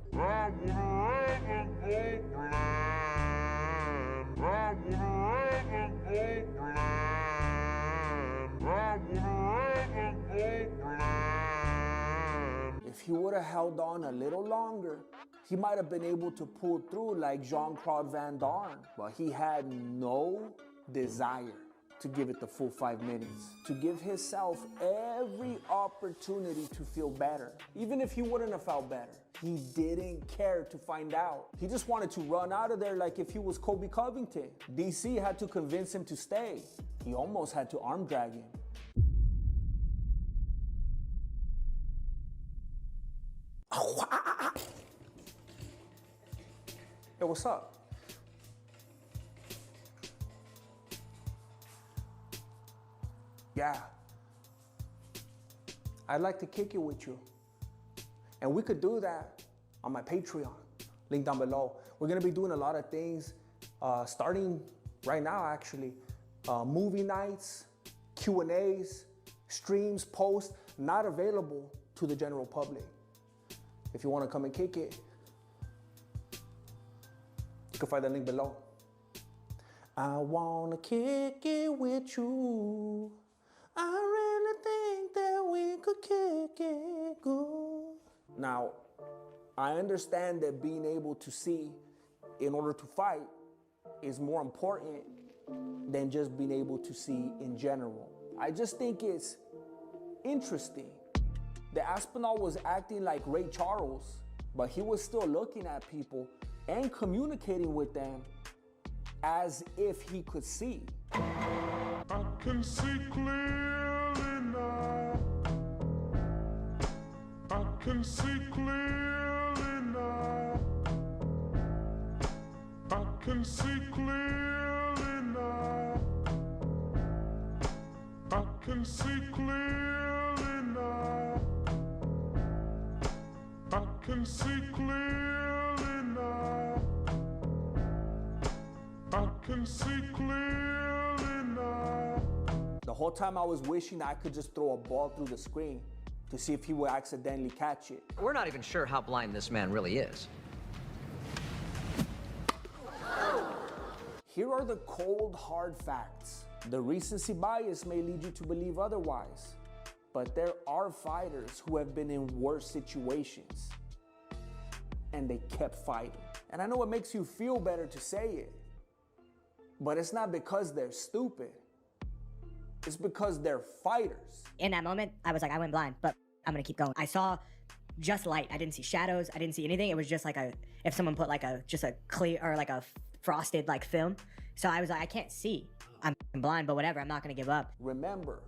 Speaker 1: If he would have held on a little longer, He might have been able to pull through like Jean-Claude Van Damme, but he had no desire to give it the full 5 minutes, to give himself every opportunity to feel better. Even if he wouldn't have felt better, he didn't care to find out. He just wanted to run out of there like if he was Kobe Covington. DC had to convince him to stay. He almost had to arm drag him. Hey, what's up? Yeah. I'd like to kick it with you. And we could do that on my Patreon. Link down below. We're gonna be doing a lot of things, starting right now actually. Movie nights, Q&As, streams, posts, not available to the general public. If you wanna come and kick it, you can find the link below. I wanna kick it with you. I really think that we could kick it good. Now, I understand that being able to see in order to fight is more important than just being able to see in general. I just think it's interesting that Aspinall was acting like Ray Charles, but he was still looking at people and communicating with them as if he could see.
Speaker 19: I can see clearly now. I can see clearly now. I can see clearly now. I can see clearly now. I can see clearly now. I can see clearly now.
Speaker 1: The whole time I was wishing I could just throw a ball through the screen to see if he would accidentally catch it.
Speaker 15: We're not even sure how blind this man really is.
Speaker 1: Here are the cold, hard facts. The recency bias may lead you to believe otherwise, but there are fighters who have been in worse situations and they kept fighting. And I know it makes you feel better to say it, but it's not because they're stupid. It's because they're fighters.
Speaker 5: In that moment, I was like, I went blind, but I'm gonna keep going. I saw just light. I didn't see shadows. I didn't see anything. It was just like if someone put like just a clear or like a frosted like film. So I was like, I can't see. I'm blind, but whatever, I'm not gonna give up.
Speaker 1: Remember,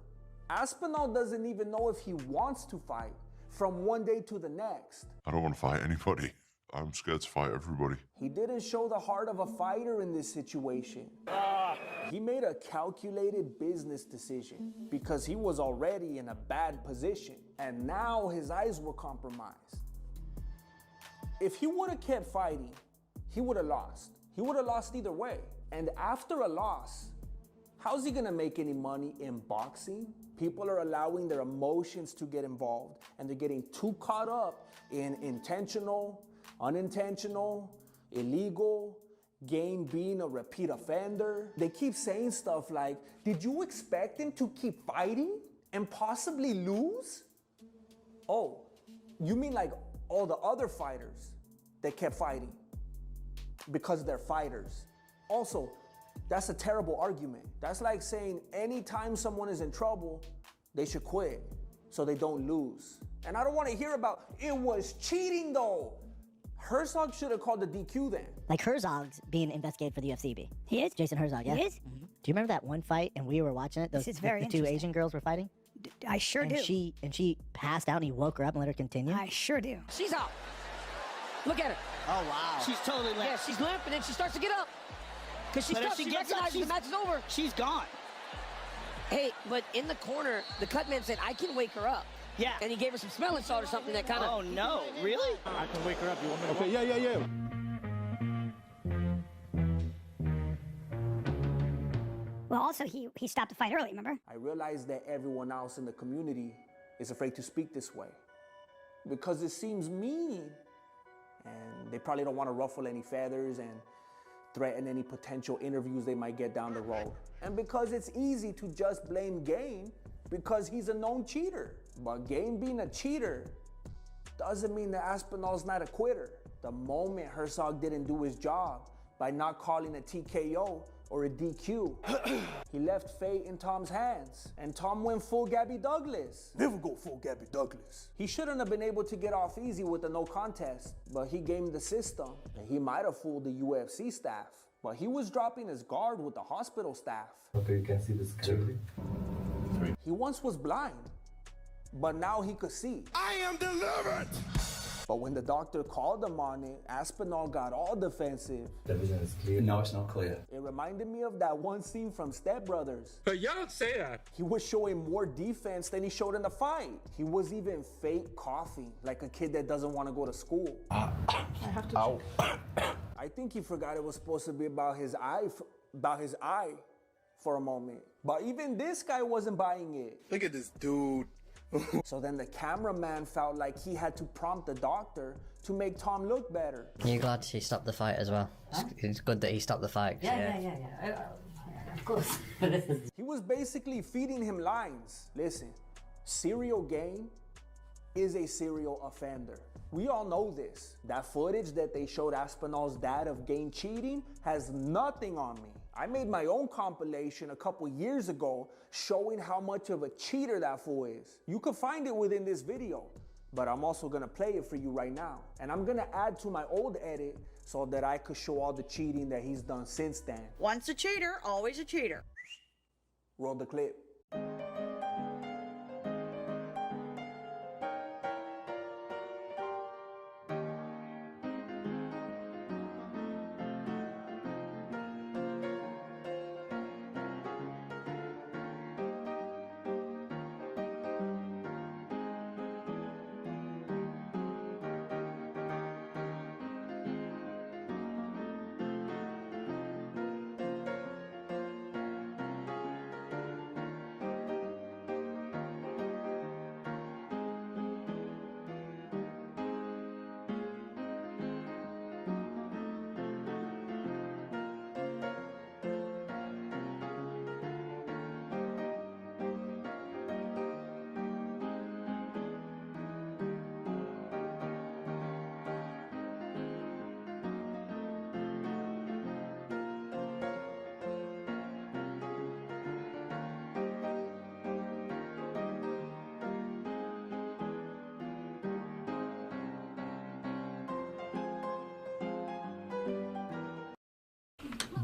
Speaker 1: Aspinall doesn't even know if he wants to fight from one day to the next.
Speaker 19: I don't want to fight anybody. I'm scared to fight everybody.
Speaker 1: He didn't show the heart of a fighter in this situation. He made a calculated business decision because he was already in a bad position and now his eyes were compromised. If he would have kept fighting, he would have lost. He would have lost either way. And after a loss, how's he gonna make any money in boxing? People are allowing their emotions to get involved and they're getting too caught up in intentional, unintentional, illegal, game being a repeat offender. They keep saying stuff like, did you expect him to keep fighting and possibly lose? Oh, you mean like all the other fighters that kept fighting because they're fighters. Also, that's a terrible argument. That's like saying anytime someone is in trouble, they should quit so they don't lose. And I don't want to hear about, it was cheating though. Herzog should have called the DQ then.
Speaker 5: Like Herzog's being investigated for the UFC.
Speaker 6: He is?
Speaker 5: Jason Herzog, yeah.
Speaker 6: He is?
Speaker 5: Mm-hmm. Do you remember that one fight and we were watching it?
Speaker 6: This is very
Speaker 5: the two
Speaker 6: interesting.
Speaker 5: Asian girls were fighting?
Speaker 6: I sure do.
Speaker 5: And she passed out and he woke her up and let her continue?
Speaker 6: I sure do.
Speaker 17: She's out. Look at her.
Speaker 5: Oh, wow.
Speaker 17: She's totally limp. Yeah, she's limp, and then she starts to get up. Because she recognizes the match is over.
Speaker 6: She's gone.
Speaker 17: Hey, but in the corner, the cut man said, I can wake her up.
Speaker 6: Yeah.
Speaker 17: And he gave her some smelling salt or something that kind of...
Speaker 6: Oh, no. Really?
Speaker 20: I can wake her up. You want me to?
Speaker 18: Okay, yeah.
Speaker 6: Well, also, he stopped the fight early, remember?
Speaker 1: I realize that everyone else in the community is afraid to speak this way because it seems mean and they probably don't want to ruffle any feathers and threaten any potential interviews they might get down the road. And because it's easy to just blame Game because he's a known cheater. But Game being a cheater doesn't mean that Aspinall's not a quitter. the moment Herzog didn't do his job by not calling a TKO or a DQ. He left fate in Tom's hands, and Tom went full Gabby Douglas. Never go full Gabby Douglas. He shouldn't have been able to get off easy with a no contest, but he gamed the system, and he might have fooled the UFC staff. But he was dropping his guard with the hospital staff.
Speaker 3: Okay, you can see this clearly.
Speaker 1: He once was blind, but now he could see.
Speaker 14: I am delivered!
Speaker 1: But when the doctor called him on it, Aspinall got all defensive.
Speaker 3: The vision is clear. No, it's not clear.
Speaker 1: It reminded me of that one scene from Step Brothers.
Speaker 14: But y'all don't say that.
Speaker 1: He was showing more defense than he showed in the fight. He was even fake coughing, like a kid that doesn't want to go to school.
Speaker 14: I have to
Speaker 1: I think he forgot it was supposed to be about his eye for a moment. But even this guy wasn't buying it.
Speaker 14: Look at this dude.
Speaker 1: So then the cameraman felt like he had to prompt the doctor to make Tom look better.
Speaker 7: You're glad he stopped the fight as well.
Speaker 6: Huh?
Speaker 7: It's good that he stopped the fight.
Speaker 6: Yeah. Of course.
Speaker 1: He was basically feeding him lines. Listen, serial game is a serial offender. We all know this. That footage that they showed Aspinall's dad of game cheating has nothing on me. I made my own compilation a couple years ago showing how much of a cheater that fool is. You can find it within this video, but I'm also gonna play it for you right now. And I'm gonna add to my old edit so that I could show all the cheating that he's done since then.
Speaker 16: Once a cheater, always a cheater.
Speaker 1: Roll the clip.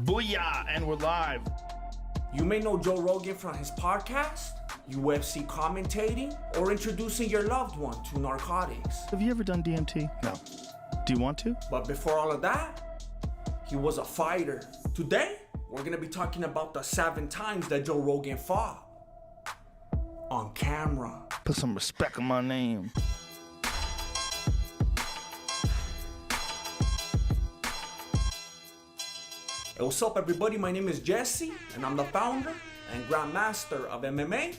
Speaker 14: Booyah, and we're live.
Speaker 1: You may know Joe Rogan from his podcast, UFC commentating, or introducing your loved one to narcotics.
Speaker 21: Have you ever done DMT? No. Do you want to?
Speaker 1: But before all of that, he was a fighter. Today, we're gonna be talking about the 7 times that Joe Rogan fought. On camera.
Speaker 21: Put some respect on my name.
Speaker 1: Hey, what's up everybody? My name is Jesse, and I'm the founder and grandmaster of MMA,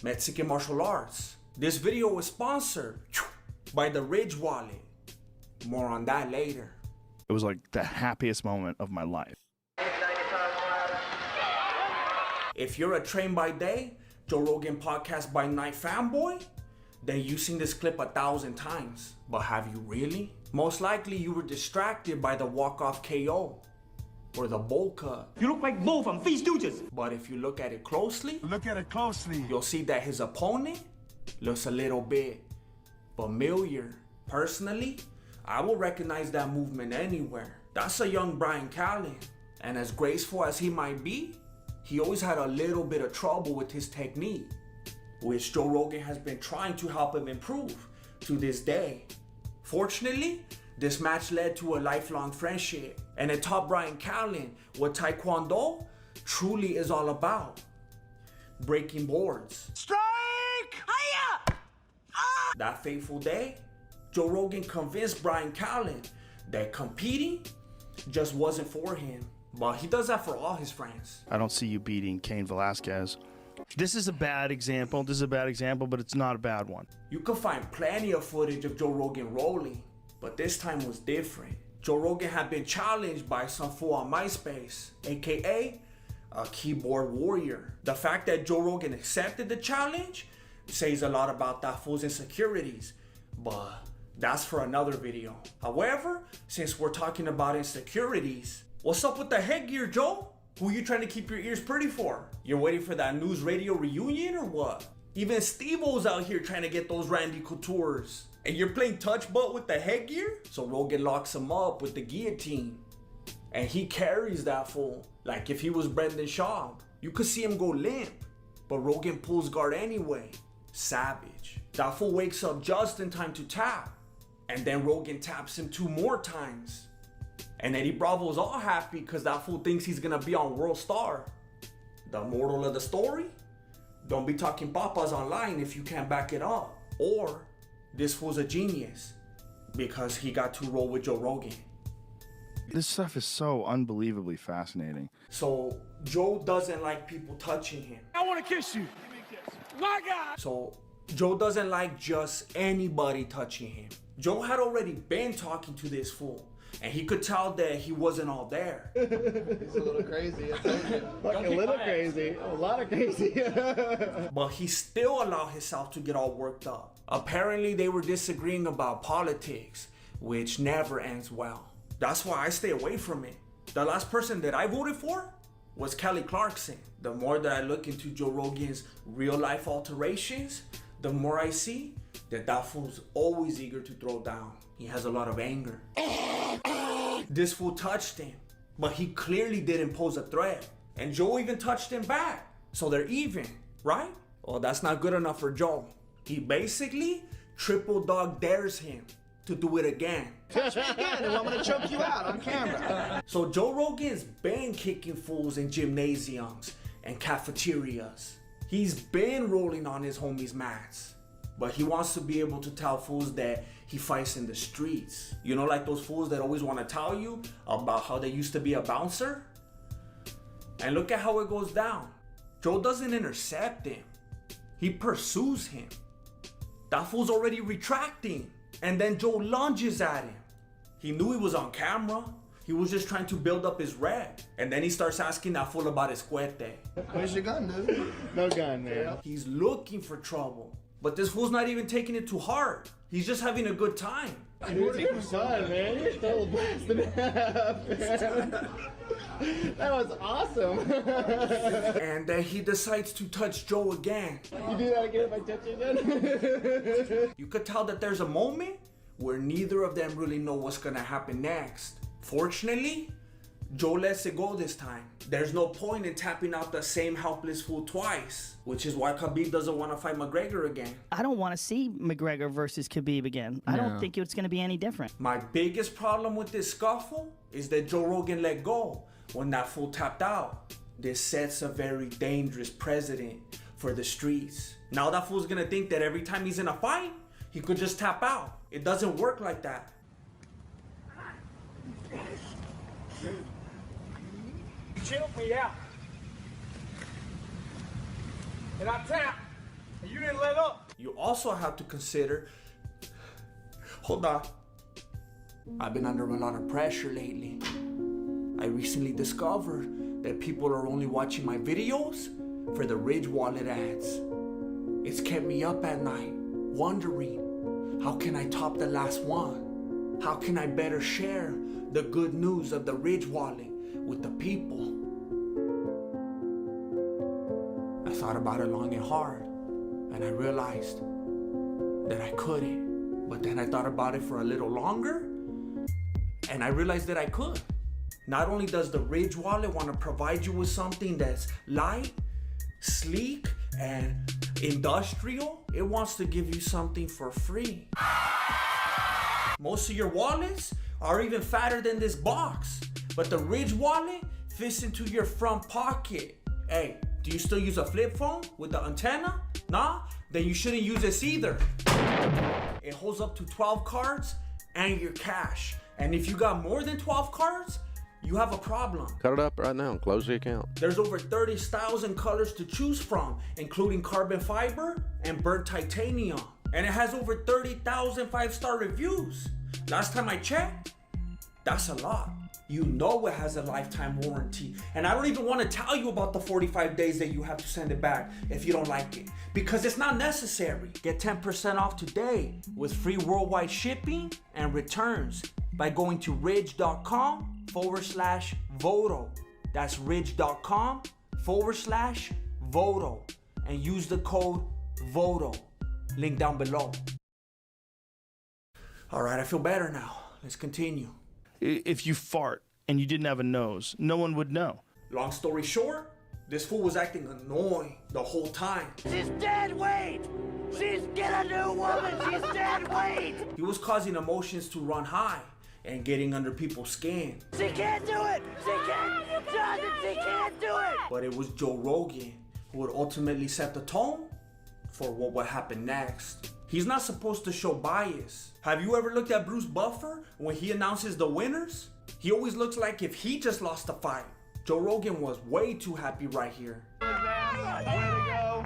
Speaker 1: Mexican martial arts. This video was sponsored by the Ridge Wallet. More on that later.
Speaker 21: It was like the happiest moment of my life.
Speaker 1: If you're a Train by Day, Joe Rogan Podcast by Night fanboy, then you've seen this clip 1,000 times. But have you really? Most likely you were distracted by the walk-off KO or the bowl cut.
Speaker 14: You look like Bo from Three Stooges.
Speaker 1: But if you look at it closely,
Speaker 14: you'll
Speaker 1: see that his opponent looks a little bit familiar. Personally, I will recognize that movement anywhere. That's a young Brian Callen. And as graceful as he might be, he always had a little bit of trouble with his technique, which Joe Rogan has been trying to help him improve to this day. Fortunately, this match led to a lifelong friendship, and it taught Brian Callen what Taekwondo truly is all about: breaking boards.
Speaker 14: Strike! Hiya! Ah!
Speaker 1: That fateful day, Joe Rogan convinced Brian Callen that competing just wasn't for him. But he does that for all his friends.
Speaker 21: I don't see you beating Cain Velasquez. This is a bad example. But it's not a bad one.
Speaker 1: You can find plenty of footage of Joe Rogan rolling, but this time was different. Joe Rogan had been challenged by some fool on MySpace, aka a keyboard warrior. The fact that Joe Rogan accepted the challenge says a lot about that fool's insecurities, but That's for another video. However, since we're talking about insecurities, what's up with the headgear, Joe? Who you trying to keep your ears pretty for? You're waiting for that news radio reunion or what? Even Steve-O's out here trying to get those Randy Coutures. And you're playing touch butt with the headgear? So Rogan locks him up with the guillotine. And he carries that fool like if he was Brendan Schaub. You could see him go limp, but Rogan pulls guard anyway. Savage. That fool wakes up just in time to tap. And then Rogan taps him 2 more times. And Eddie Bravo's all happy because that fool thinks he's gonna be on World Star. The moral of the story? Don't be talking papas online if you can't back it up. Or this fool's a genius because he got to roll with Joe Rogan.
Speaker 21: This stuff is so unbelievably fascinating.
Speaker 1: So Joe doesn't like people touching him.
Speaker 17: I want to kiss you. My God.
Speaker 1: So Joe doesn't like just anybody touching him. Joe had already been talking to this fool, and he could tell that he wasn't all there.
Speaker 18: He's a little crazy. Fucking a little crazy. A lot of crazy.
Speaker 1: But he still allowed himself to get all worked up. Apparently they were disagreeing about politics, which never ends well. That's why I stay away from it. The last person that I voted for was Kelly Clarkson. The more that I look into Joe Rogan's real life alterations, the more I see that fool's always eager to throw down. He has a lot of anger. This fool touched him, but he clearly didn't pose a threat. And Joe even touched him back. So they're even, right? Well, that's not good enough for Joe. He basically triple dog dares him to do it again.
Speaker 18: Touch me again and I'm gonna choke you out on camera.
Speaker 1: So Joe Rogan's been kicking fools in gymnasiums and cafeterias. He's been rolling on his homies' mats. But he wants to be able to tell fools that he fights in the streets. You know, like those fools that always want to tell you about how they used to be a bouncer? And look at how it goes down. Joe doesn't intercept him. He pursues him. That fool's already retracting. And then Joe lunges at him. He knew he was on camera. He was just trying to build up his rep. And then he starts asking that fool about his cuete.
Speaker 18: Where's your gun, dude? No gun, man.
Speaker 1: He's looking for trouble. But this fool's not even taking it too hard. He's just having a good time.
Speaker 18: Dude, take your son, man. You're still blasting it up, man. That was awesome.
Speaker 1: And then he decides to touch Joe again.
Speaker 18: You do that again if I touch you again?
Speaker 1: You could tell that there's a moment where neither of them really know what's gonna happen next. Fortunately, Joe lets it go this time. There's no point in tapping out the same helpless fool twice, which is why Khabib doesn't want to fight McGregor again.
Speaker 4: I don't want to see McGregor versus Khabib again. I don't think it's going to be any different.
Speaker 1: My biggest problem with this scuffle is that Joe Rogan let go when that fool tapped out. This sets a very dangerous precedent for the streets. Now that fool's gonna think that every time he's in a fight, he could just tap out. It doesn't work like that.
Speaker 17: You chilled me out. And I tapped, and you didn't let up.
Speaker 1: You also have to consider, hold on. I've been under a lot of pressure lately. I recently discovered that people are only watching my videos for the Ridge Wallet ads. It's kept me up at night, wondering, how can I top the last one? How can I better share the good news of the Ridge Wallet with the people? I thought about it long and hard, and I realized that I couldn't. But then I thought about it for a little longer, and I realized that I could. Not only does the Ridge Wallet want to provide you with something that's light, sleek, and industrial, it wants to give you something for free. Most of your wallets are even fatter than this box, but the Ridge Wallet fits into your front pocket. Hey, do you still use a flip phone with the antenna? Nah? Then you shouldn't use this either. It holds up to 12 cards and your cash. And if you got more than 12 cards, you have a problem.
Speaker 8: Cut it up right now and close the account.
Speaker 1: There's over 30 styles and colors to choose from, including carbon fiber and burnt titanium. And it has over 30,000 5-star reviews. Last time I checked, that's a lot. you know it has a lifetime warranty. And I don't even want to tell you about the 45 days that you have to send it back if you don't like it, because it's not necessary. Get 10% off today with free worldwide shipping and returns by going to ridge.com/Voto. That's ridge.com/Voto and use the code VOTO. Link down below. All right, I feel better now. Let's continue.
Speaker 21: If you fart and you didn't have a nose, no one would know.
Speaker 1: Long story short, this fool was acting annoying the whole time.
Speaker 17: She's dead weight! She's get a new woman! She's dead weight!
Speaker 1: He was causing emotions to run high and getting under people's skin.
Speaker 17: She can't do it! She can't! Jonathan, she can't do it!
Speaker 1: But it was Joe Rogan who would ultimately set the tone for what would happen next. He's not supposed to show bias. Have you ever looked at Bruce Buffer when he announces the winners? He always looks like if he just lost the fight. Joe Rogan was way too happy right here.
Speaker 18: Way to go.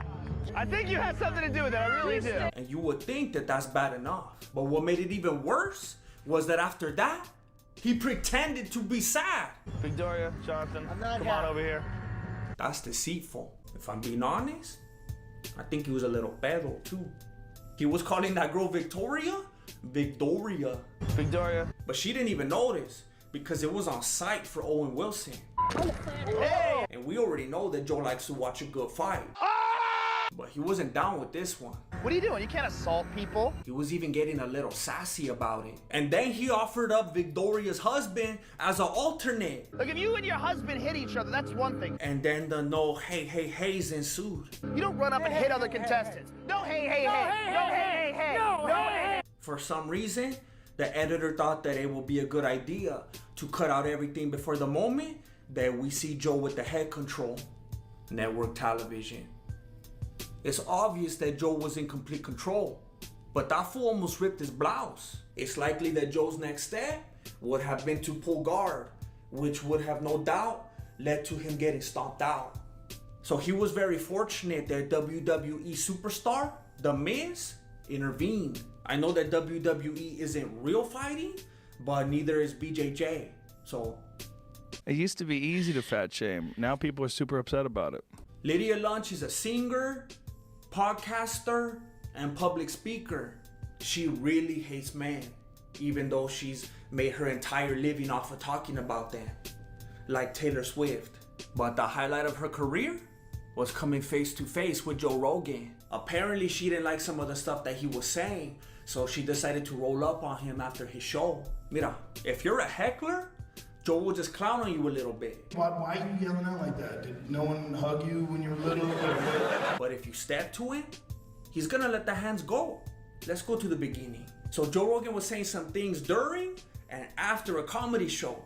Speaker 18: I think you had something to do with it, I really do.
Speaker 1: And you would think that that's bad enough. But what made it even worse was that after that, he pretended to be sad.
Speaker 18: Victoria, Jonathan, come on over here.
Speaker 1: That's deceitful. If I'm being honest, I think he was a little pedo too. He was calling that girl Victoria. Victoria. But she didn't even notice because it was on site for Owen Wilson.
Speaker 18: Hey!
Speaker 1: And we already know that Joe likes to watch a good fight. But he wasn't down with this one.
Speaker 18: What are you doing? You can't assault people.
Speaker 1: He was even getting a little sassy about it. And then he offered up Victoria's husband as an alternate.
Speaker 18: Look, if you and your husband hit each other, that's one thing.
Speaker 1: And then the no hey ensued.
Speaker 18: You don't run up and hit other contestants. No hey. No hey.
Speaker 1: For some reason, the editor thought that it would be a good idea to cut out everything before the moment that we see Joe with the head control. Network television. It's obvious that Joe was in complete control, but that fool almost ripped his blouse. It's likely that Joe's next step would have been to pull guard, which would have no doubt led to him getting stomped out. So he was very fortunate that WWE superstar, The Miz, intervened. I know that WWE isn't real fighting, but neither is BJJ. So
Speaker 21: it used to be easy to fat shame. Now people are super upset about it.
Speaker 1: Lydia Lunch is a singer, podcaster, and public speaker. She really hates men, even though she's made her entire living off of talking about them, like Taylor Swift. But the highlight of her career was coming face to face with Joe Rogan. Apparently she didn't like some of the stuff that he was saying, so she decided to roll up on him after his show. Mira, if you're a heckler, Joe will just clown on you a little bit.
Speaker 9: Why are you yelling out like that? Did no one hug you when you were little?
Speaker 1: But if you step to it, he's gonna let the hands go. Let's go to the beginning. So Joe Rogan was saying some things during and after a comedy show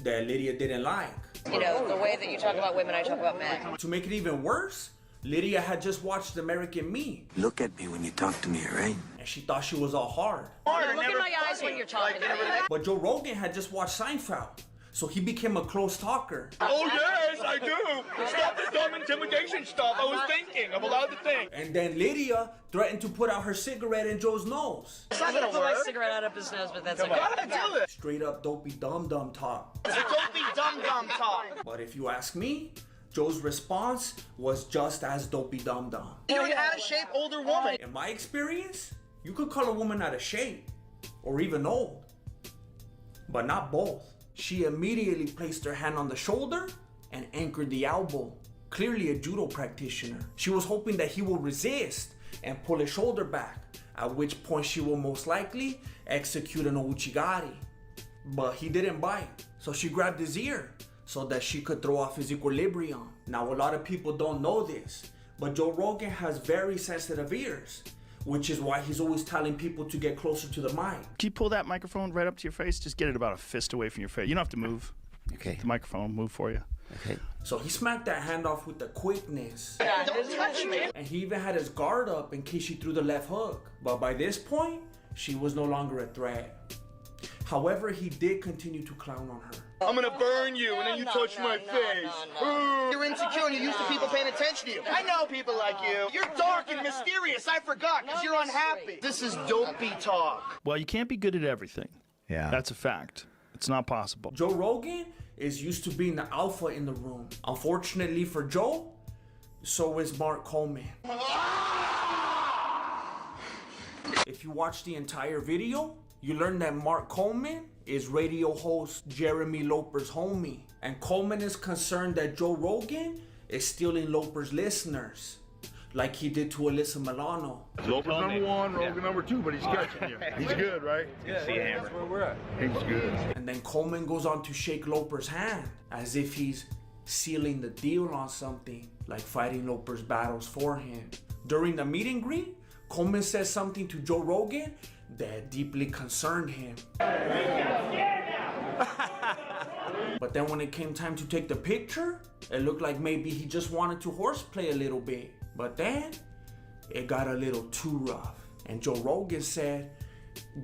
Speaker 1: that Lydia didn't like.
Speaker 16: You know, the way that you talk about women, I talk about men.
Speaker 1: To make it even worse, Lydia had just watched American Me.
Speaker 12: Look at me when you talk to me, alright?
Speaker 1: And she thought she was all hard.
Speaker 16: Look in my eyes when you're talking to me.
Speaker 1: But Joe Rogan had just watched Seinfeld, so he became a close talker.
Speaker 14: Oh yes, I do. Stop the dumb intimidation stuff. I was thinking. I'm allowed to think.
Speaker 1: And then Lydia threatened to put out her cigarette in Joe's nose.
Speaker 16: I'm not gonna put my cigarette out up his nose, but that's okay.
Speaker 14: Gotta do it.
Speaker 1: Straight up dopey dum-dum talk.
Speaker 14: It's a dopey dum-dum talk.
Speaker 1: But if you ask me, Joe's response was just as dopey dum-dum.
Speaker 14: You're an out-of-shape older woman.
Speaker 1: In my experience, you could call a woman out of shape or even old, but not both. She immediately placed her hand on the shoulder and anchored the elbow. Clearly a judo practitioner. She was hoping that he will resist and pull his shoulder back, at which point she will most likely execute an ouchigari. But he didn't bite, so she grabbed his ear so that she could throw off his equilibrium. Now a lot of people don't know this, but Joe Rogan has very sensitive ears, which is why he's always telling people to get closer to the mic.
Speaker 21: Can you pull that microphone right up to your face? Just get it about a fist away from your face. You don't have to move.
Speaker 12: Okay.
Speaker 21: The microphone will move for you.
Speaker 12: Okay.
Speaker 1: So he smacked that hand off with the quickness.
Speaker 14: Don't touch me.
Speaker 1: And he even had his guard up in case she threw the left hook. But by this point, she was no longer a threat. However, he did continue to clown on her.
Speaker 14: I'm gonna burn you, and then you touch my face. You're insecure and you're used to people paying attention to you. I know people like you. You're dark and mysterious. I forgot, because you're unhappy. This is dopey talk.
Speaker 21: Well, you can't be good at everything.
Speaker 12: Yeah.
Speaker 21: That's a fact. It's not possible.
Speaker 1: Joe Rogan is used to being the alpha in the room. Unfortunately for Joe, so is Mark Coleman. If you watch the entire video, you learn that Mark Coleman is radio host Jeremy Loper's homie. And Coleman is concerned that Joe Rogan is stealing Loper's listeners, like he did to Alyssa Milano.
Speaker 9: Loper's number one, Rogan number two, but he's catching you. He's good, right?
Speaker 10: That's where we're at.
Speaker 9: He's good.
Speaker 1: And then Coleman goes on to shake Loper's hand as if he's sealing the deal on something, like fighting Loper's battles for him. During the meet and greet, Coleman says something to Joe Rogan that deeply concerned him. But then when it came time to take the picture, it looked like maybe he just wanted to horseplay a little bit. But then it got a little too rough. And Joe Rogan said,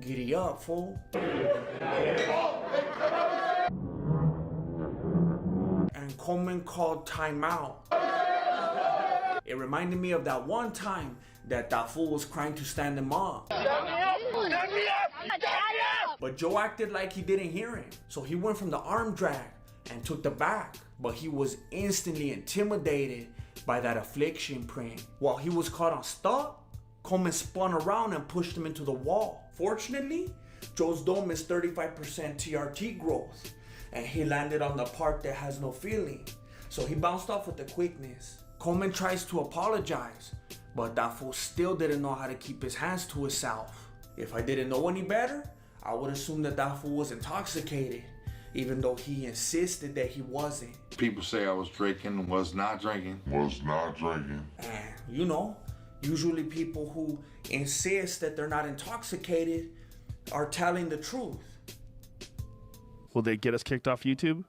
Speaker 1: "Giddy up, fool." And Coleman called timeout. It reminded me of that one time that fool was crying to stand him up. But Joe acted like he didn't hear him. So he went from the arm drag and took the back. But he was instantly intimidated by that affliction print. While he was caught on stop, Coleman spun around and pushed him into the wall. Fortunately, Joe's dome is 35% TRT growth, and he landed on the part that has no feeling. So he bounced off with the quickness. Coleman tries to apologize, but that fool still didn't know how to keep his hands to himself. If I didn't know any better, I would assume that fool was intoxicated, even though he insisted that he wasn't.
Speaker 11: People say I was drinking, was not drinking.
Speaker 1: And you know, usually people who insist that they're not intoxicated are telling the truth.
Speaker 21: Will they get us kicked off YouTube?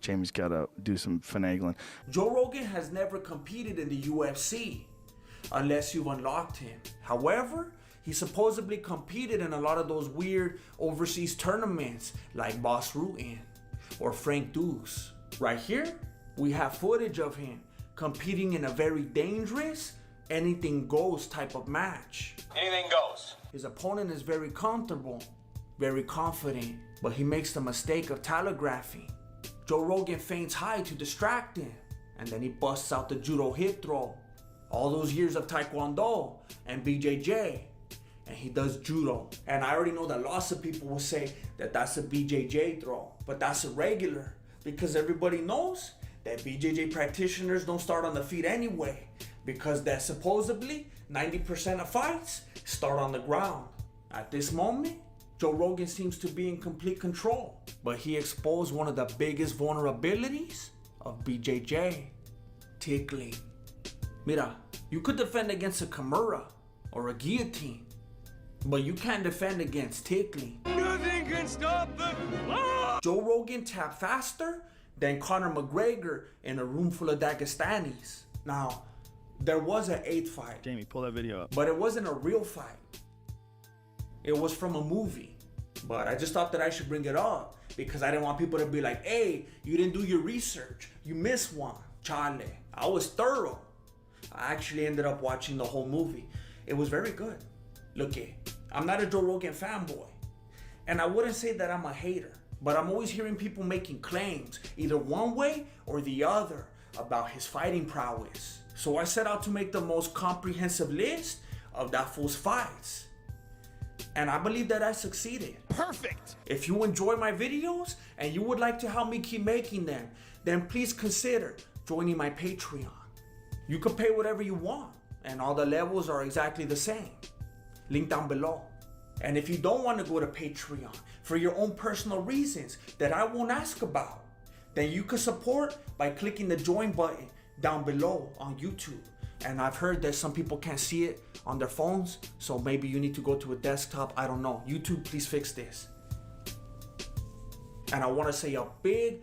Speaker 21: Jamie's got to do some finagling.
Speaker 1: Joe Rogan has never competed in the UFC unless you've unlocked him. However, he supposedly competed in a lot of those weird overseas tournaments like Boss Rutan or Frank Dukes. Right here, we have footage of him competing in a very dangerous, anything goes type of match.
Speaker 10: Anything goes.
Speaker 1: His opponent is very comfortable, very confident, but he makes the mistake of telegraphing. Joe Rogan feints high to distract him, and then he busts out the judo hip throw. All those years of Taekwondo and BJJ, and he does judo. And I already know that lots of people will say that that's a BJJ throw, but that's irregular because everybody knows that BJJ practitioners don't start on the feet anyway, because that supposedly 90% of fights start on the ground. At this moment, Joe Rogan seems to be in complete control, but he exposed one of the biggest vulnerabilities of BJJ, tickling. Mira, you could defend against a Kimura or a guillotine, but you can't defend against tickling.
Speaker 10: Nothing can stop the flow.
Speaker 1: Joe Rogan tapped faster than Conor McGregor in a room full of Dagestanis. Now, there was an 8th fight.
Speaker 21: Jamie, pull that video up.
Speaker 1: But it wasn't a real fight. It was from a movie. But I just thought that I should bring it up because I didn't want people to be like, "Hey, you didn't do your research. You missed one." Chale. I was thorough. I actually ended up watching the whole movie. It was very good. Look it, I'm not a Joe Rogan fanboy. And I wouldn't say that I'm a hater, but I'm always hearing people making claims, either one way or the other, about his fighting prowess. So I set out to make the most comprehensive list of that fool's fights. And I believe that I succeeded.
Speaker 10: Perfect.
Speaker 1: If you enjoy my videos and you would like to help me keep making them, then please consider joining my Patreon. You can pay whatever you want, and all the levels are exactly the same. Link down below. And if you don't want to go to Patreon for your own personal reasons that I won't ask about, then you can support by clicking the join button down below on YouTube. And I've heard that some people can't see it on their phones, so maybe you need to go to a desktop. I don't know. YouTube, please fix this. And I want to say a big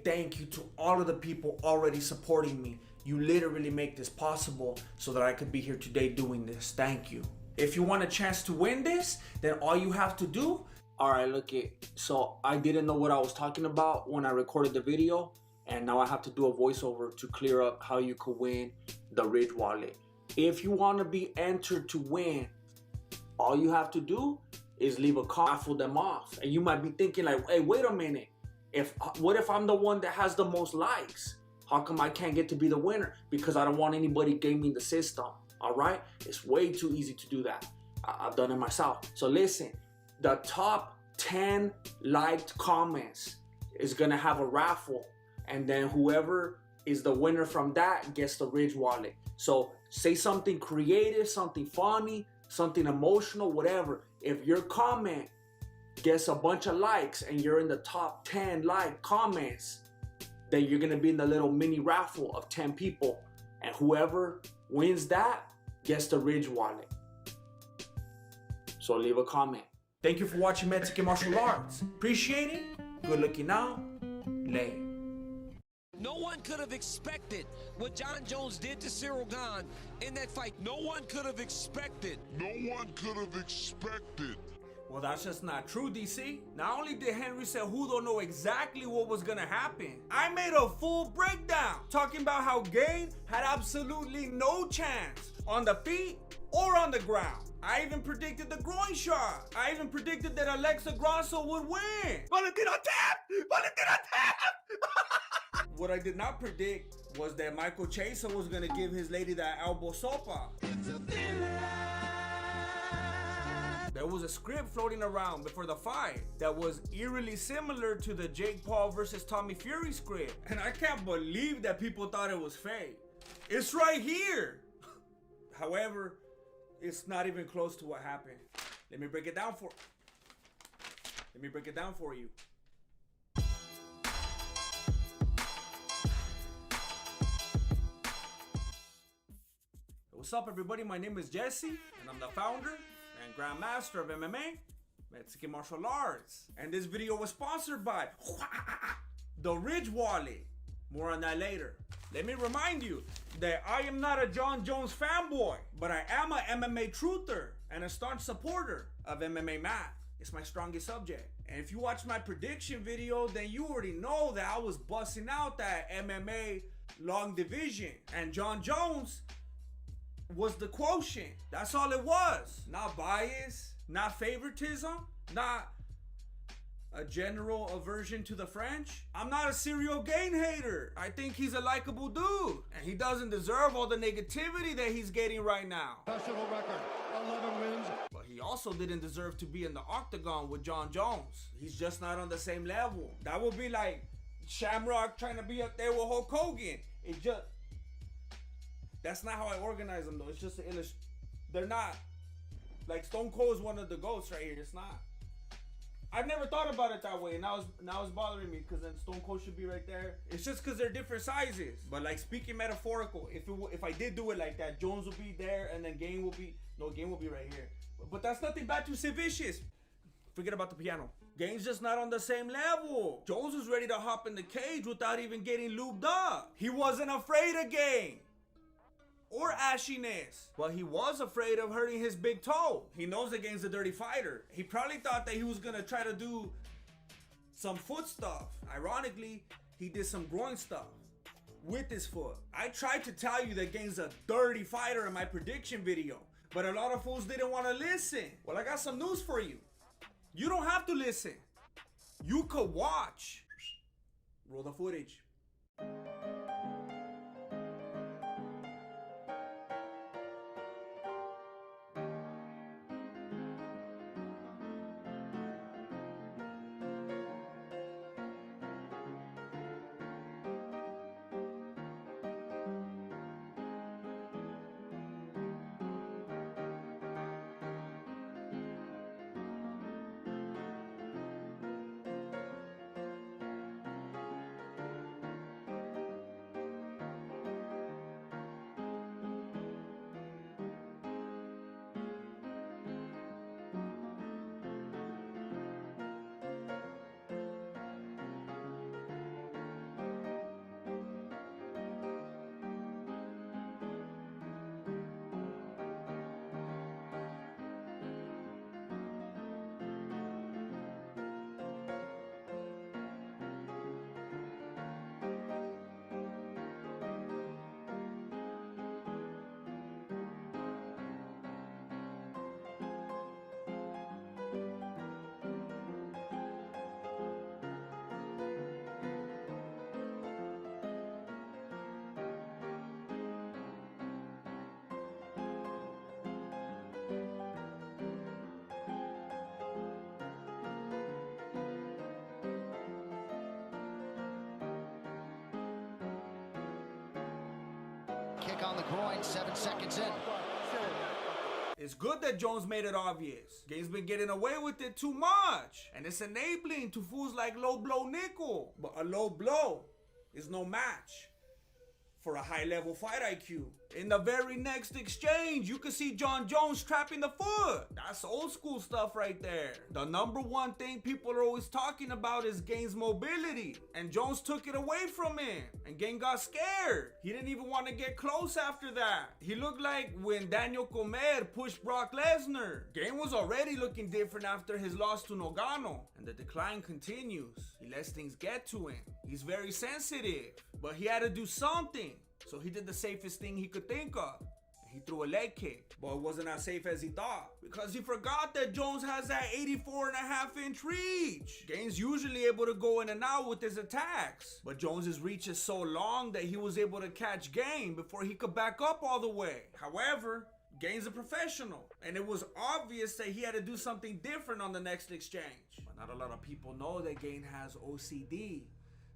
Speaker 1: thank you to all of the people already supporting me. You literally make this possible so that I could be here today doing this. Thank you. If you want a chance to win this, then all you have to do, all right, look it. So I didn't know what I was talking about when I recorded the video, and now I have to do a voiceover to clear up how you could win the Ridge wallet. If you want to be entered to win, all you have to do is leave a comment, raffle them off. And you might be thinking like, hey, wait a minute. What if I'm the one that has the most likes? How come I can't get to be the winner? Because I don't want anybody gaming the system, all right? It's way too easy to do that. I've done it myself. So listen, the top 10 liked comments is gonna have a raffle, and then whoever is the winner from that gets the Ridge wallet. So say something creative, something funny, something emotional, whatever. If your comment gets a bunch of likes and you're in the top 10 like comments, then you're gonna be in the little mini raffle of 10 people, and whoever wins that gets the Ridge wallet. So leave a comment. Thank you for watching Mexican Martial Arts. Appreciate it. Good looking out. Lay.
Speaker 17: No one could have expected what John Jones did to Cyril Gahn in that fight. No one could have expected.
Speaker 19: No one could have expected.
Speaker 1: Well, that's just not true, DC. Not only did Henry Cejudo know exactly what was gonna happen, I made a full breakdown talking about how Gane had absolutely no chance on the feet or on the ground. I even predicted the groin shot. I even predicted that Alexa Grasso would win. Valentina tap! Valentina tap! What I did not predict was that Michael Chaser was gonna give his lady that elbow sopa. There was a script floating around before the fight that was eerily similar to the Jake Paul versus Tommy Fury script. And I can't believe that people thought it was fake. It's right here. However, it's not even close to what happened. Let me break it down for you. What's up, everybody? My name is Jesse, and I'm the founder and Grandmaster of MMA, Mexican Martial Arts. And this video was sponsored by the Ridge Wallet. More on that later. Let me remind you that I am not a John Jones fanboy, but I am a MMA truther and a staunch supporter of MMA math. It's my strongest subject. And if you watch my prediction video, then you already know that I was busting out that MMA long division. And John Jones was the quotient. That's all it was. Not bias, not favoritism, not a general aversion to the French. I'm not a serial Gane hater. I think he's a likable dude, and he doesn't deserve all the negativity that he's getting right now.
Speaker 2: Professional record, 11 wins.
Speaker 1: But he also didn't deserve to be in the octagon with John Jones. He's just not on the same level. That would be like Shamrock trying to be up there with Hulk Hogan. That's not how I organize them though. It's just they're not. Like Stone Cold is one of the GOATs right here. It's not. I've never thought about it that way, and now it's bothering me because then Stone Cold should be right there. It's just because they're different sizes. But like speaking metaphorical, if I did do it like that, Jones will be there, and then Gane will be right here. But that's nothing bad to Sid Vicious. Forget about the piano. Gane's just not on the same level. Jones was ready to hop in the cage without even getting lubed up. He wasn't afraid of Gane or ashiness, but he was afraid of hurting his big toe. He knows that Gane's a dirty fighter. He probably thought that he was gonna try to do some foot stuff. Ironically, he did some groin stuff with his foot. I tried to tell you that Gane's a dirty fighter in my prediction video, but a lot of fools didn't want to listen. Well, I got some news for you. You don't have to listen. You could watch. Roll the footage.
Speaker 2: kick on the groin 7 seconds in.
Speaker 1: It's good that Jones made it obvious. Game's been getting away with it too much. And it's enabling to fools like low blow nickel. But a low blow is no match for a high level fight IQ. In the very next exchange, you can see Jon Jones trapping the foot. That's old school stuff right there. The number one thing people are always talking about is Gane's mobility. And Jones took it away from him. And Gane got scared. He didn't even want to get close after that. He looked like when Daniel Comer pushed Brock Lesnar. Gane was already looking different after his loss to Nogano. And the decline continues. He lets things get to him. He's very sensitive. But he had to do something. So he did the safest thing he could think of. He threw a leg kick, but it wasn't as safe as he thought because he forgot that Jones has that 84.5-inch reach. Gane's usually able to go in and out with his attacks, but Jones's reach is so long that he was able to catch Gane before he could back up all the way. However, Gane's a professional, and it was obvious that he had to do something different on the next exchange. But not a lot of people know that Gane has OCD.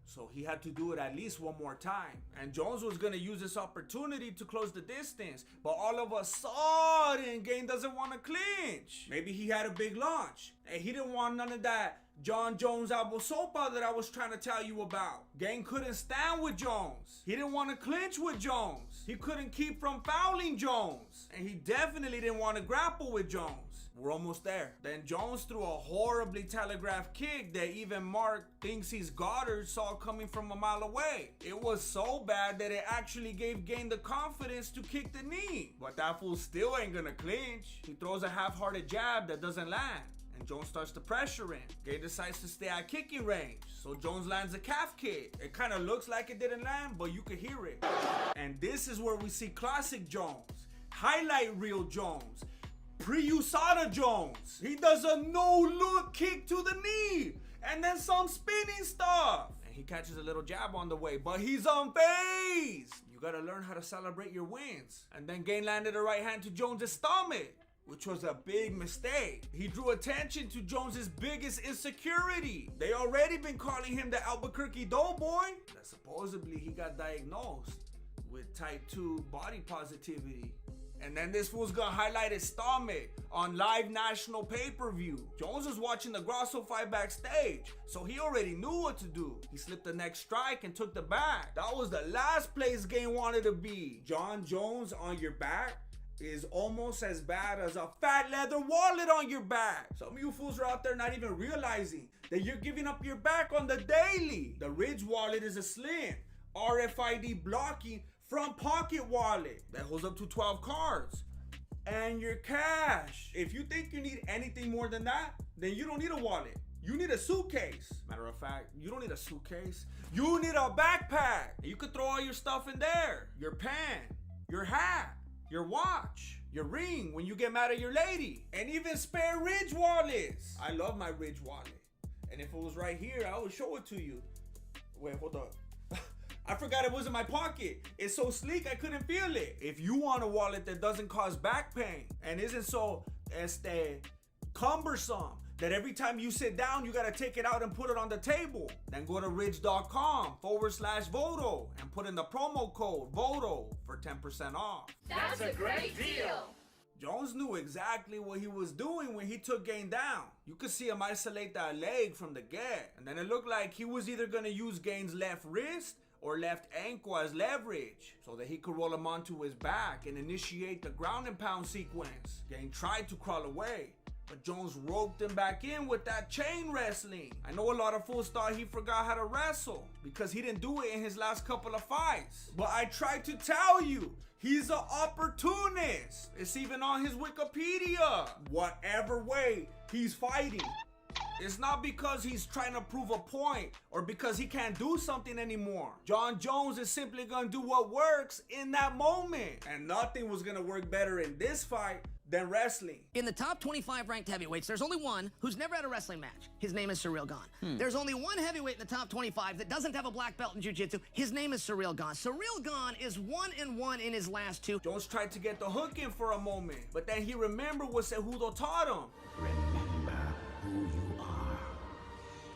Speaker 1: So he had to do it at least one more time. And Jones was going to use this opportunity to close the distance. But all of a sudden, Gane doesn't want to clinch. Maybe he had a big launch. And he didn't want none of that Jon Jones elbow sopa that I was trying to tell you about. Gane couldn't stand with Jones. He didn't want to clinch with Jones. He couldn't keep from fouling Jones. And he definitely didn't want to grapple with Jones. We're almost there. Then Jones threw a horribly telegraphed kick that even Mark thinks he's Goddard saw coming from a mile away. It was so bad that it actually gave Gane the confidence to kick the knee. But that fool still ain't gonna clinch. He throws a half-hearted jab that doesn't land. And Jones starts to pressure him. Gane decides to stay at kicking range. So Jones lands a calf kick. It kind of looks like it didn't land, but you could hear it. And this is where we see classic Jones. Highlight reel Jones. Pre-USADA Jones. He does a no-look kick to the knee. And then some spinning stuff. And he catches a little jab on the way, but he's unfazed. You gotta learn how to celebrate your wins. And then Gane landed a right hand to Jones' stomach, which was a big mistake. He drew attention to Jones' biggest insecurity. They already been calling him the Albuquerque Doughboy. That supposedly he got diagnosed with type 2 body positivity. And then this fool's gonna highlight his stomach on live national pay-per-view. Jones was watching the Grosso fight backstage, so he already knew what to do. He slipped the next strike and took the back. That was the last place Gane wanted to be. Jon Jones on your back is almost as bad as a fat leather wallet on your back. Some of you fools are out there not even realizing that you're giving up your back on the daily. The Ridge wallet is a slim, RFID blocking front pocket wallet that holds up to 12 cards and your cash. If you think you need anything more than that, then you don't need a wallet. You need a suitcase. Matter of fact, you don't need a suitcase. You need a backpack. You could throw all your stuff in there. Your pen, your hat, your watch, your ring when you get mad at your lady, and even spare Ridge wallets. I love my Ridge wallet. And if it was right here, I would show it to you. Wait, hold up. I forgot it was in my pocket. It's so sleek, I couldn't feel it. If you want a wallet that doesn't cause back pain and isn't so cumbersome that every time you sit down, you gotta take it out and put it on the table, then go to ridge.com/Voto and put in the promo code VOTO for 10% off.
Speaker 13: That's a great deal.
Speaker 1: Jones knew exactly what he was doing when he took Gane down. You could see him isolate that leg from the get, and then it looked like he was either gonna use Gane's left wrist or left ankle as leverage so that he could roll him onto his back and initiate the ground and pound sequence. Gane tried to crawl away, but Jones roped him back in with that chain wrestling. I know a lot of fools thought he forgot how to wrestle because he didn't do it in his last couple of fights. But I tried to tell you, he's an opportunist. It's even on his Wikipedia. Whatever way he's fighting, it's not because he's trying to prove a point or because he can't do something anymore. Jon Jones is simply gonna do what works in that moment. And nothing was gonna work better in this fight than wrestling.
Speaker 22: In the top 25 ranked heavyweights, there's only one who's never had a wrestling match. His name is Ciryl Gane. There's only one heavyweight in the top 25 that doesn't have a black belt in jiu-jitsu. His name is Ciryl Gane. Ciryl Gane is 1-1 in his last two.
Speaker 1: Jones tried to get the hook in for a moment, but then he remembered what Cejudo taught him.
Speaker 12: Remember who you are.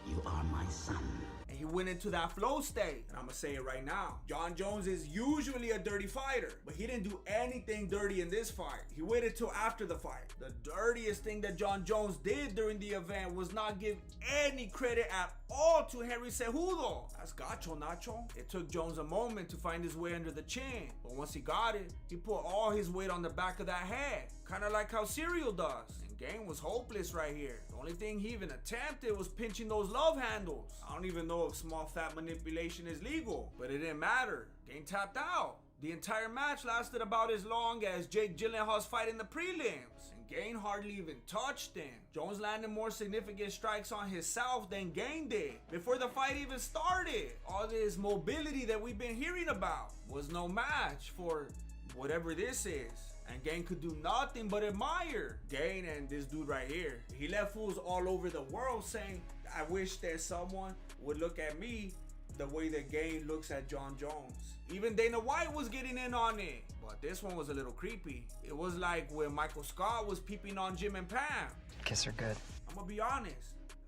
Speaker 12: You are my son.
Speaker 1: And he went into that flow state. And I'm gonna say it right now. Jon Jones is usually a dirty fighter, but he didn't do anything dirty in this fight. He waited till after the fight. The dirtiest thing that Jon Jones did during the event was not give any credit at all to Henry Cejudo. That's gacho, Nacho. It took Jones a moment to find his way under the chin, but once he got it, he put all his weight on the back of that head, kind of like how Serial does. And Game was hopeless right here. The only thing he even attempted was pinching those love handles. I don't even know if small fat manipulation is legal, but it didn't matter. Game tapped out. The entire match lasted about as long as Jake Gyllenhaal's fight in the prelims, and Gane hardly even touched him. Jones landed more significant strikes on himself than Gane did before the fight even started. All this mobility that we've been hearing about was no match for whatever this is. And Gane could do nothing but admire Gane and this dude right here. He left fools all over the world saying, I wish that someone would look at me the way that Gane looks at Jon Jones. Even Dana White was getting in on it, but this one was a little creepy. It was like when Michael Scott was peeping on Jim and Pam.
Speaker 7: Kiss her good.
Speaker 1: I'm gonna be honest,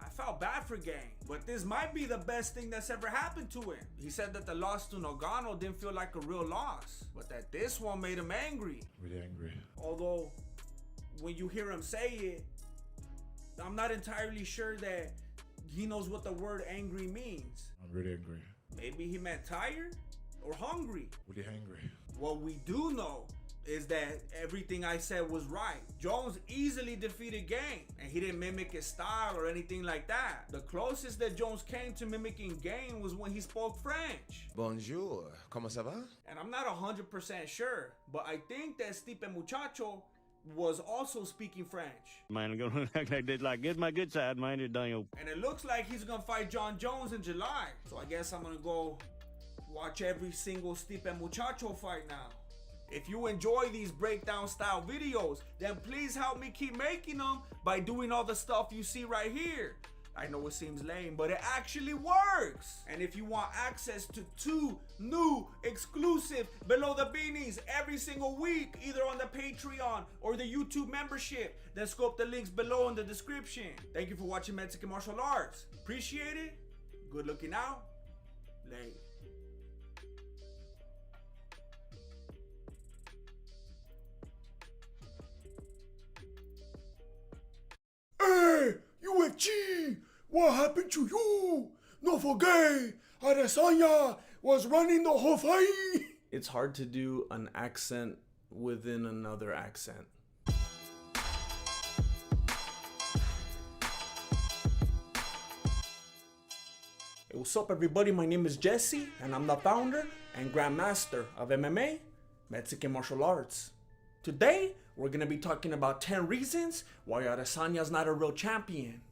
Speaker 1: I felt bad for Gane, but this might be the best thing that's ever happened to him. He said that the loss to Nagano didn't feel like a real loss, but that this one made him angry.
Speaker 11: Really angry.
Speaker 1: Although, when you hear him say it, I'm not entirely sure that he knows what the word angry means.
Speaker 11: I'm really angry.
Speaker 1: Maybe he meant tired or hungry.
Speaker 11: Really angry.
Speaker 1: What we do know is that everything I said was right. Jones easily defeated Gane, and he didn't mimic his style or anything like that. The closest that Jones came to mimicking Gane was when he spoke French.
Speaker 5: Bonjour, comment ça va?
Speaker 1: And I'm not 100% sure, but I think that Stipe Muchacho was also speaking French.
Speaker 15: Man, I'm gonna act like this, like, get my good side, man, it's dang old.
Speaker 1: And it looks like he's gonna fight Jon Jones in July. So I guess I'm gonna go watch every single Stipe Muchacho fight now. If you enjoy these breakdown style videos, then please help me keep making them by doing all the stuff you see right here. I know it seems lame, but it actually works. And if you want access to 2 new exclusive Below the Beanies every single week, either on the Patreon or the YouTube membership, then scope the links below in the description. Thank you for watching Mexican Martial Arts. Appreciate it. Good looking out. Late.
Speaker 9: Hey, UFC! What happened to you? No forget, Adesanya was running the whole fight.
Speaker 23: It's hard to do an accent within another accent.
Speaker 1: Hey, what's up everybody? My name is Jesse, and I'm the founder and grandmaster of MMA, Mexican Martial Arts. Today, we're gonna be talking about 10 reasons why Adesanya's not a real champion.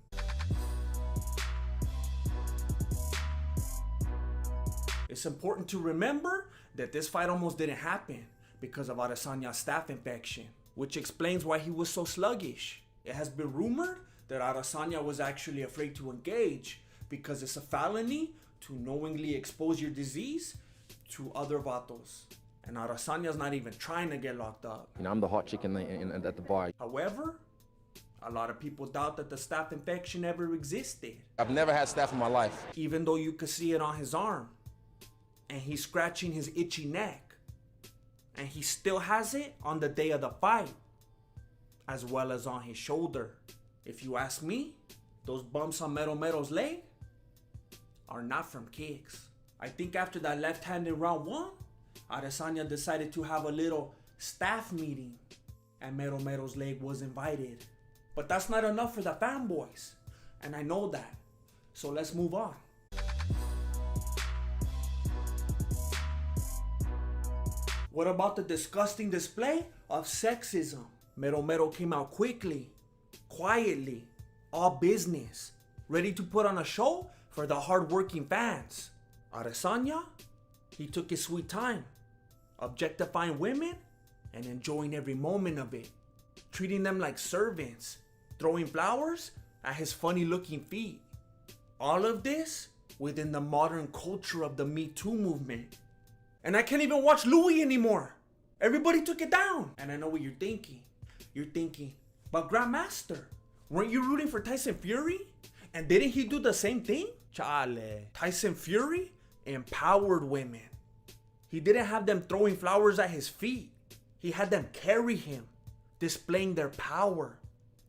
Speaker 1: It's important to remember that this fight almost didn't happen because of Adesanya's staph infection, which explains why he was so sluggish. It has been rumored that Adesanya was actually afraid to engage because it's a felony to knowingly expose your disease to other vatos. And Adesanya's not even trying to get locked up.
Speaker 8: You know, I'm the hot chicken at the bar.
Speaker 1: However, a lot of people doubt that the staph infection ever existed.
Speaker 5: I've never had staph in my life.
Speaker 1: Even though you could see it on his arm. And he's scratching his itchy neck. And he still has it on the day of the fight. As well as on his shoulder. If you ask me, those bumps on Mero's leg are not from kicks. I think after that left-handed round 1, Adesanya decided to have a little staff meeting, and Mero's leg was invited. But that's not enough for the fanboys, and I know that. So let's move on. What about the disgusting display of sexism? Mero came out quickly, quietly, all business, ready to put on a show for the hard-working fans. Adesanya, he took his sweet time, objectifying women and enjoying every moment of it, treating them like servants, throwing flowers at his funny-looking feet. All of this within the modern culture of the Me Too movement. And I can't even watch Louis anymore. Everybody took it down. And I know what you're thinking. You're thinking, but Grandmaster, weren't you rooting for Tyson Fury? And didn't he do the same thing? Chale. Tyson Fury empowered women. He didn't have them throwing flowers at his feet. He had them carry him, displaying their power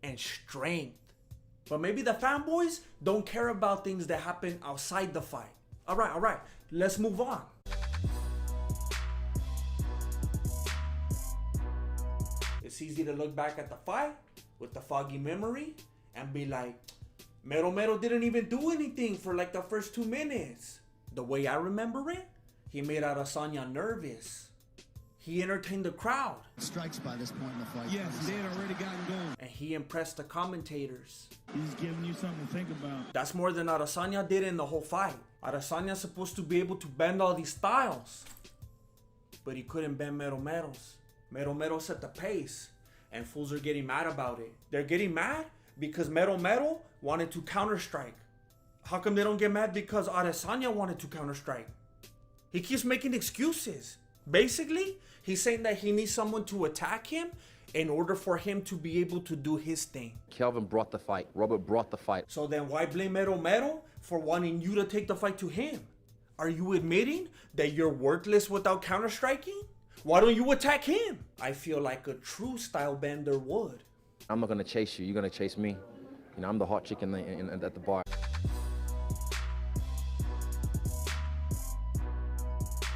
Speaker 1: and strength. But maybe the fanboys don't care about things that happen outside the fight. All right. Let's move on. It's easy to look back at the fight with the foggy memory and be like, Mero didn't even do anything for like the first 2 minutes. The way I remember it, he made Adesanya nervous. He entertained the crowd.
Speaker 2: Strikes by this point in the fight.
Speaker 15: Yes, they had already gotten going.
Speaker 1: And he impressed the commentators.
Speaker 15: He's giving you something to think about.
Speaker 1: That's more than Adesanya did in the whole fight. Adesanya's supposed to be able to bend all these styles. But he couldn't bend Mero's. Mero set the pace. And fools are getting mad about it. They're getting mad because Mero wanted to counter-strike. How come they don't get mad because Adesanya wanted to counter-strike? He keeps making excuses. Basically, he's saying that he needs someone to attack him in order for him to be able to do his thing.
Speaker 8: Kelvin brought the fight. Robert brought the fight.
Speaker 1: So then why blame Mero for wanting you to take the fight to him? Are you admitting that you're worthless without counter-striking? Why don't you attack him? I feel like a true style bender would.
Speaker 8: I'm not going to chase you. You're going to chase me. You know, I'm the hot chick at the bar.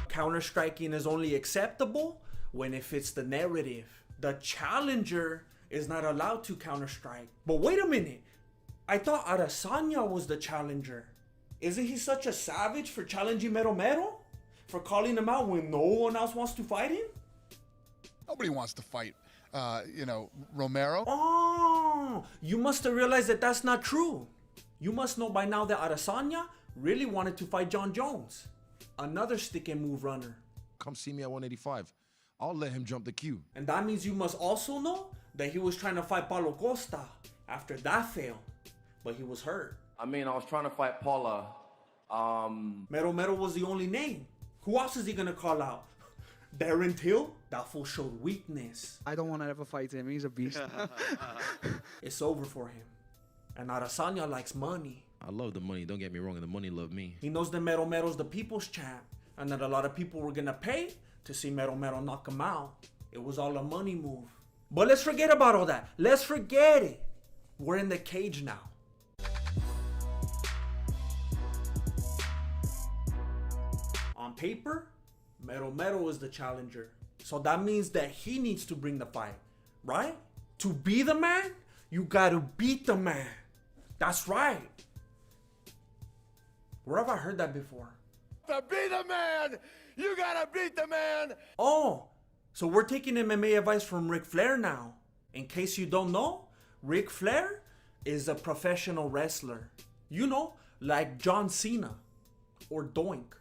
Speaker 1: Counter-striking is only acceptable when it fits the narrative. The challenger is not allowed to counter-strike. But wait a minute. I thought Adesanya was the challenger. Isn't he such a savage for challenging Mero? For calling him out when no one else wants to fight him?
Speaker 3: Nobody wants to fight, Romero.
Speaker 1: Oh, you must have realized that that's not true. You must know by now that Adesanya really wanted to fight Jon Jones. Another stick and move runner.
Speaker 5: Come see me at 185. I'll let him jump the queue.
Speaker 1: And that means you must also know that he was trying to fight Paulo Costa after that failed, but he was hurt.
Speaker 8: I mean, I was trying to fight Paula.
Speaker 1: Mero was the only name. Who else is he gonna call out? Darren Till? That fool showed weakness.
Speaker 10: I don't want to ever fight him. He's a beast.
Speaker 1: It's over for him. And Adesanya likes money.
Speaker 6: I love the money, don't get me wrong, and the money love me.
Speaker 1: He knows that Mero's the people's champ, and that a lot of people were gonna pay to see Mero knock him out. It was all a money move. But let's forget about all that. Let's forget it. We're in the cage now. On paper, Mero is the challenger. So that means that he needs to bring the fight, right? To be the man, you gotta beat the man. That's right. Where have I heard that before?
Speaker 14: To be the man, you gotta beat the man.
Speaker 1: Oh, so we're taking MMA advice from Ric Flair now. In case you don't know, Ric Flair is a professional wrestler. You know, like John Cena or Doink.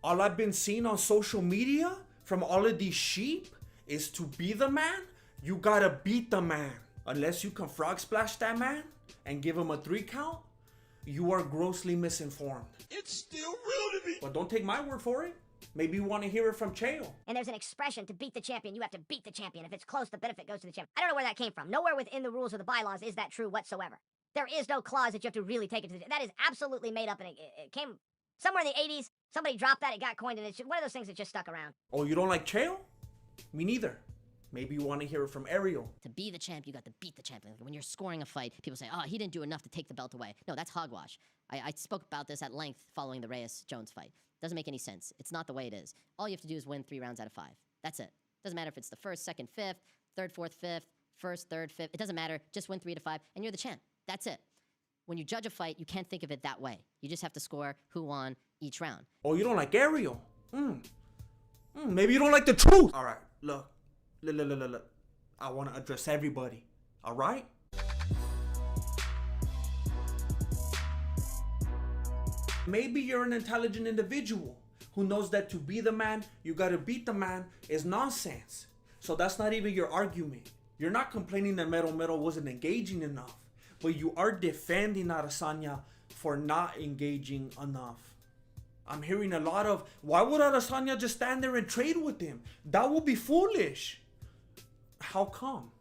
Speaker 1: All I've been seeing on social media from all of these sheep is to be the man, you gotta beat the man. Unless you can frog splash that man and give him a 3 count, you are grossly misinformed.
Speaker 14: It's still real to me.
Speaker 1: But don't take my word for it. Maybe you want to hear it from Chael.
Speaker 20: And there's an expression, to beat the champion, you have to beat the champion. If it's close, the benefit goes to the champion. I don't know where that came from. Nowhere within the rules or the bylaws is that true whatsoever. There is no clause that you have to really take it to the... That is absolutely made up, and it came somewhere in the 80s. Somebody dropped that, it got coined, and it's one of those things that just stuck around.
Speaker 1: Oh, you don't like Chael? Me neither. Maybe you want to hear it from Ariel.
Speaker 24: To be the champ, you got to beat the champion. When you're scoring a fight, people say, oh, he didn't do enough to take the belt away. No, that's hogwash. I spoke about this at length following the Reyes-Jones fight. Doesn't make any sense. It's not the way it is. All you have to do is win 3 rounds out of 5. That's it. Doesn't matter if it's the first, second, fifth, third, fourth, fifth, first, third, fifth. It doesn't matter. Just win 3 to 5, and you're the champ. That's it. When you judge a fight, you can't think of it that way. You just have to score who won each round.
Speaker 1: Oh, you don't like Ariel? Maybe you don't like the truth. All right, look. I want to address everybody. All right? Maybe you're an intelligent individual who knows that to be the man, you gotta beat the man is nonsense. So that's not even your argument. You're not complaining that Mero wasn't engaging enough, but you are defending Adesanya for not engaging enough. I'm hearing a lot of, why would Adesanya just stand there and trade with him? That would be foolish. How come?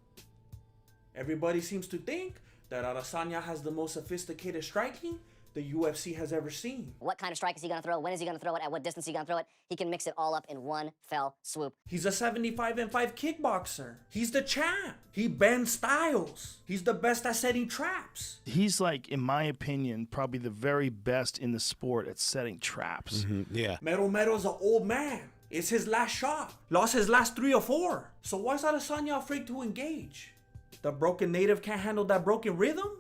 Speaker 1: Everybody seems to think that Adesanya has the most sophisticated striking the UFC has ever seen.
Speaker 20: What kind of strike is he going to throw? When is he going to throw it? At what distance is he going to throw it? He can mix it all up in one fell swoop.
Speaker 1: He's a 75-5 kickboxer. He's the champ. He bends styles. He's the best at setting traps.
Speaker 4: He's like, in my opinion, probably the very best in the sport at setting traps.
Speaker 16: Yeah.
Speaker 1: Mero's an old man. It's his last shot. Lost his last 3 or 4. So why is Adesanya afraid to engage? The broken native can't handle that broken rhythm?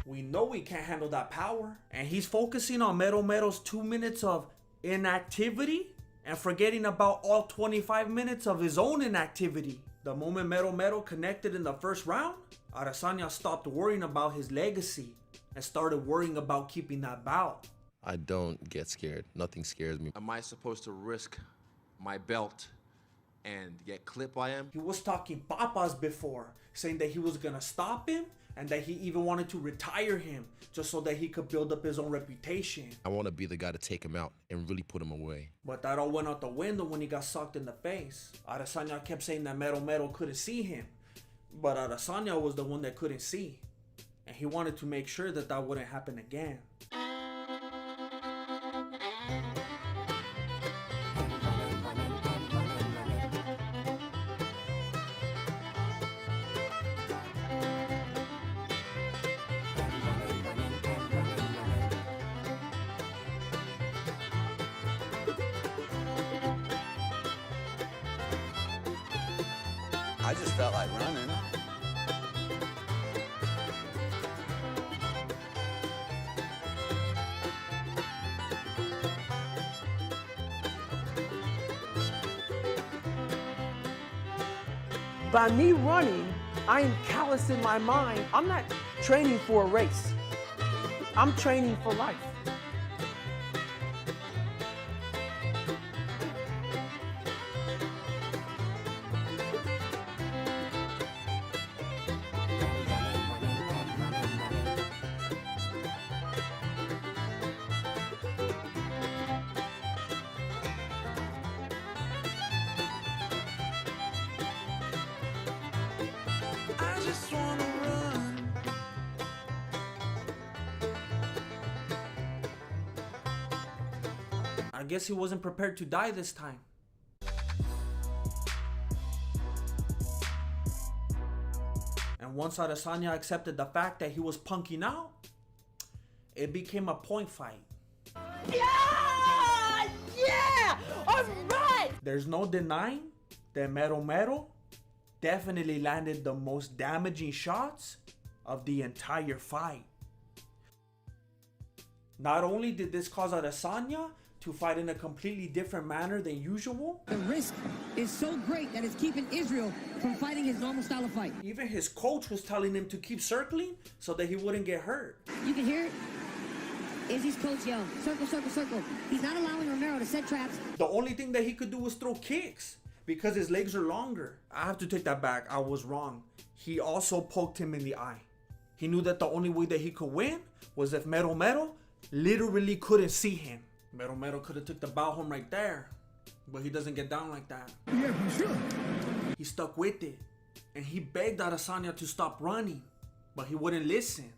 Speaker 1: We know he can't handle that power. And he's focusing on Mero's 2 minutes of inactivity and forgetting about all 25 minutes of his own inactivity. The moment Mero connected in the first round, Adesanya stopped worrying about his legacy and started worrying about keeping that bout.
Speaker 6: I don't get scared. Nothing scares me. Am I supposed to risk my belt and get clipped by him?
Speaker 1: He was talking papas before, saying that he was gonna stop him and that he even wanted to retire him just so that he could build up his own reputation.
Speaker 6: I want to be the guy to take him out and really put him away.
Speaker 1: But that all went out the window when he got sucked in the face. Adesanya kept saying that Mero couldn't see him, but Adesanya was the one that couldn't see. And he wanted to make sure that that wouldn't happen again.
Speaker 18: I just felt like running.
Speaker 10: By me running, I am callous in my mind. I'm not training for a race. I'm training for life.
Speaker 1: I guess he wasn't prepared to die this time. And once Adesanya accepted the fact that he was punking out, it became a point fight.
Speaker 13: Yeah! Yeah! All right!
Speaker 1: There's no denying that Mero definitely landed the most damaging shots of the entire fight. Not only did this cause Adesanya to fight in a completely different manner than usual,
Speaker 21: the risk is so great that it's keeping Israel from fighting his normal style of fight.
Speaker 1: Even his coach was telling him to keep circling so that he wouldn't get hurt.
Speaker 21: You can hear it. Izzy's coach yell, circle, circle, circle. He's not allowing Romero to set traps.
Speaker 1: The only thing that he could do was throw kicks because his legs are longer. I have to take that back. I was wrong. He also poked him in the eye. He knew that the only way that he could win was if Mero literally couldn't see him. Mero could have took the bout home right there, but he doesn't get down like that.
Speaker 9: Yeah, for sure.
Speaker 1: He stuck with it, and he begged Adesanya to stop running, but he wouldn't listen.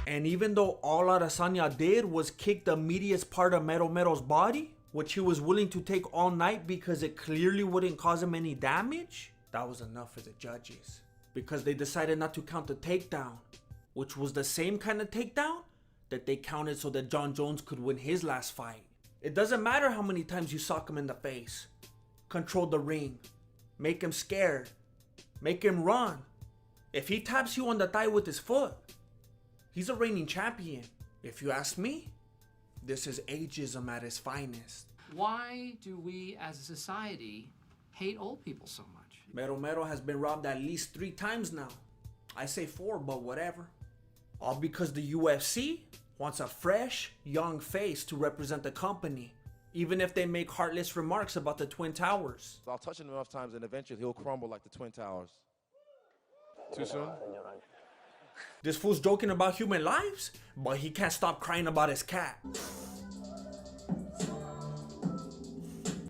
Speaker 1: And even though all Adesanya did was kick the meatiest part of Mero's body, which he was willing to take all night because it clearly wouldn't cause him any damage, that was enough for the judges. Because they decided not to count the takedown, which was the same kind of takedown that they counted so that Jon Jones could win his last fight. It doesn't matter how many times you sock him in the face. Control the ring. Make him scared. Make him run. If he taps you on the thigh with his foot, he's a reigning champion. If you ask me, this is ageism at its finest.
Speaker 25: Why do we as a society hate old people so much?
Speaker 1: Mero has been robbed at least 3 times now. I say 4, but whatever. All because the UFC wants a fresh, young face to represent the company, even if they make heartless remarks about the Twin Towers.
Speaker 6: I'll touch him enough times and eventually he'll crumble like the Twin Towers. Too soon?
Speaker 1: This fool's joking about human lives, but he can't stop crying about his cat.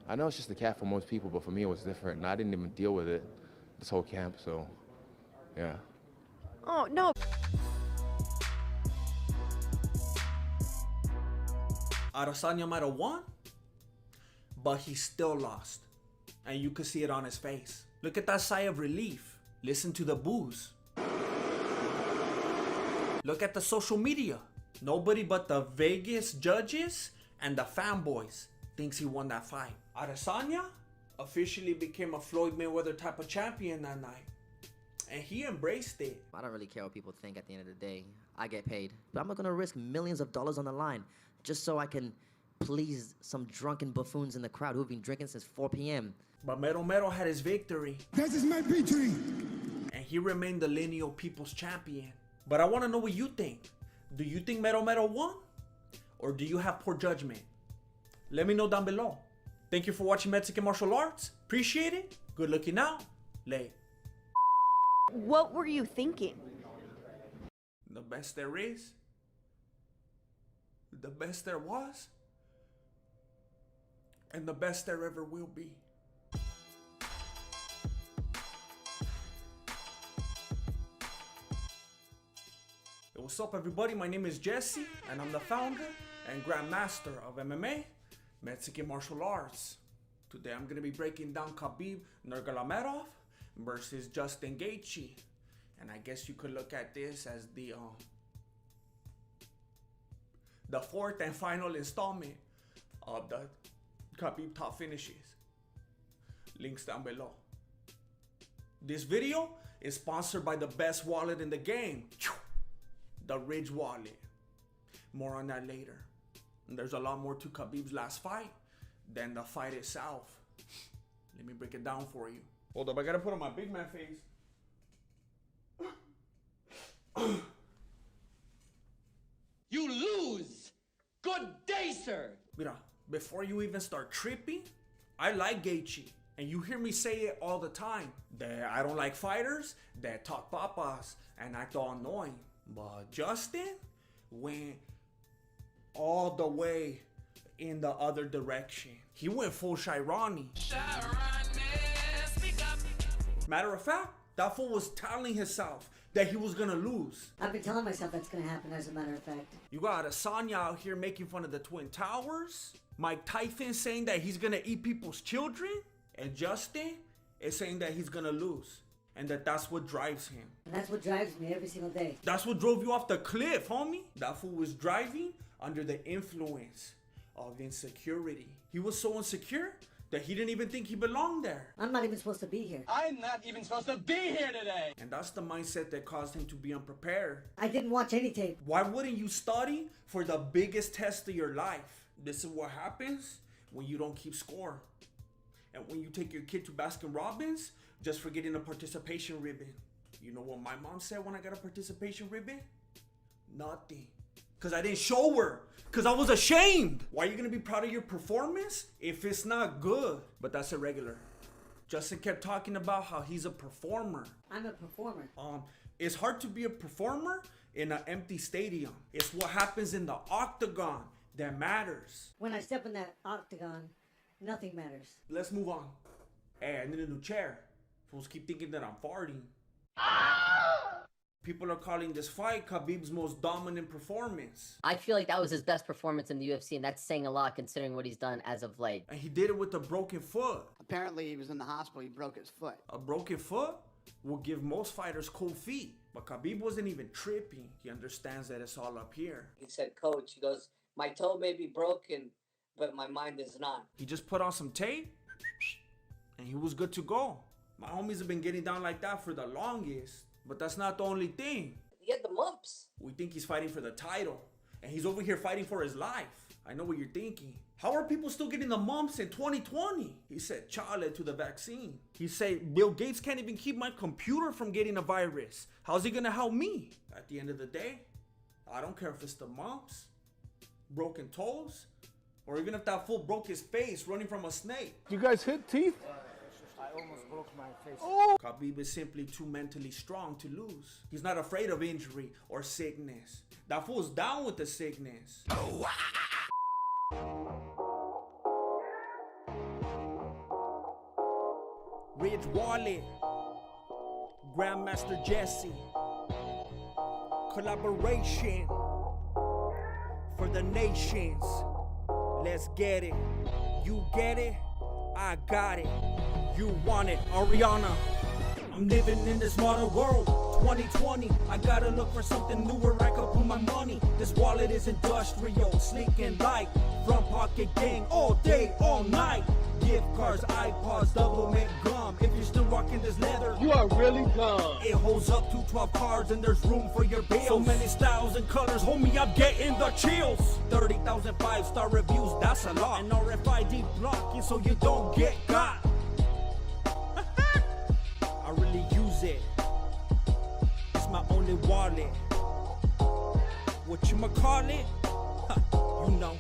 Speaker 8: I know it's just a cat for most people, but for me it was different, and I didn't even deal with it this whole camp, so yeah.
Speaker 13: Oh, no.
Speaker 1: Adesanya might have won, but he still lost. And you could see it on his face. Look at that sigh of relief. Listen to the boos. Look at the social media. Nobody but the Vegas judges and the fanboys thinks he won that fight. Adesanya officially became a Floyd Mayweather type of champion that night. And he embraced it.
Speaker 12: I don't really care what people think at the end of the day. I get paid. But I'm not gonna risk millions of dollars on the line just so I can please some drunken buffoons in the crowd who've been drinking since 4 p.m.
Speaker 1: But Mero had his victory.
Speaker 9: This is my victory.
Speaker 1: And he remained the lineal people's champion. But I want to know what you think. Do you think Mero won? Or do you have poor judgment? Let me know down below. Thank you for watching Mexican Martial Arts. Appreciate it. Good looking out. Late.
Speaker 13: What were you thinking?
Speaker 1: The best there is. The best there was. And the best there ever will be. Hey, what's up everybody? My name is Jesse and I'm the founder and grandmaster of MMA, Mexican Martial Arts. Today I'm going to be breaking down Khabib Nurmagomedov versus Justin Gaethje. And I guess you could look at this as the fourth and final installment of the Khabib Top Finishes. Links down below. This video is sponsored by the best wallet in the game, the Ridge wallet. More on that later. And there's a lot more to Khabib's last fight than the fight itself. Let me break it down for you. Hold up, I gotta put on my big man face.
Speaker 16: You lose! Good day, sir!
Speaker 1: Mira, before you even start tripping, I like Gaethje. And you hear me say it all the time. That I don't like fighters that talk papas and act all annoying. But Justin went all the way in the other direction. He went full Shirani. Matter of fact, that fool was telling himself that he was gonna lose.
Speaker 21: I've been telling myself that's gonna happen, as a matter of fact.
Speaker 1: You got Adesanya out here making fun of the Twin Towers. Mike Tyson saying that he's gonna eat people's children. And Justin is saying that he's gonna lose. And that's what drives him.
Speaker 21: And that's what drives me every single day.
Speaker 1: That's what drove you off the cliff, homie. That fool was driving under the influence of insecurity. He was so insecure that he didn't even think he belonged there.
Speaker 21: I'm not even supposed to be here.
Speaker 16: I'm not even supposed to be here today!
Speaker 1: And that's the mindset that caused him to be unprepared.
Speaker 21: I didn't watch any tape.
Speaker 1: Why wouldn't you study for the biggest test of your life? This is what happens when you don't keep score. And when you take your kid to Baskin-Robbins, just for getting a participation ribbon. You know what my mom said when I got a participation ribbon? Nothing. Because I didn't show her. Because I was ashamed. Why are you going to be proud of your performance if it's not good? But that's irregular. Justin kept talking about how he's a performer.
Speaker 21: I'm a performer.
Speaker 1: It's hard to be a performer in an empty stadium. It's what happens in the octagon that matters.
Speaker 21: When I step in that octagon, nothing matters.
Speaker 1: Let's move on. Hey, I need a new chair. Fools keep thinking that I'm farting. People are calling this fight Khabib's most dominant performance.
Speaker 24: I feel like that was his best performance in the UFC, and that's saying a lot considering what he's done as of late.
Speaker 1: And he did it with a broken foot.
Speaker 17: Apparently he was in the hospital, he broke his foot.
Speaker 1: A broken foot will give most fighters cold feet. But Khabib wasn't even tripping. He understands that it's all up here.
Speaker 19: He said, Coach, he goes, my toe may be broken, but my mind is not.
Speaker 1: He just put on some tape and he was good to go. My homies have been getting down like that for the longest. But that's not the only thing.
Speaker 19: He had the mumps.
Speaker 1: We think he's fighting for the title. And he's over here fighting for his life. I know what you're thinking. How are people still getting the mumps in 2020? He said chale to the vaccine. He said Bill Gates can't even keep my computer from getting a virus. How's he gonna help me? At the end of the day, I don't care if it's the mumps, broken toes, or even if that fool broke his face running from a snake.
Speaker 4: You guys hit teeth?
Speaker 17: I almost broke my face.
Speaker 1: Oh. Khabib is simply too mentally strong to lose. He's not afraid of injury or sickness. That fool's down with the sickness. Ridge Wallet, Grandmaster Jesse, collaboration for the nations. Let's get it. You get it, I got it. You want it, Ariana. I'm living in this modern world, 2020. I gotta look for something new where I can put my money. This wallet is industrial, sleek and light. Front pocket gang all day, all night. Gift cards, iPods, double mint gum. If you're still rocking this leather, you are really dumb. It holds up to 12 cards and there's room for your bills. So many styles and colors, homie, I'm getting the chills. 30,000 5-star reviews, that's a lot. And RFID blocking so you don't get got. I really use it. It's my only wallet. What you call it? You know,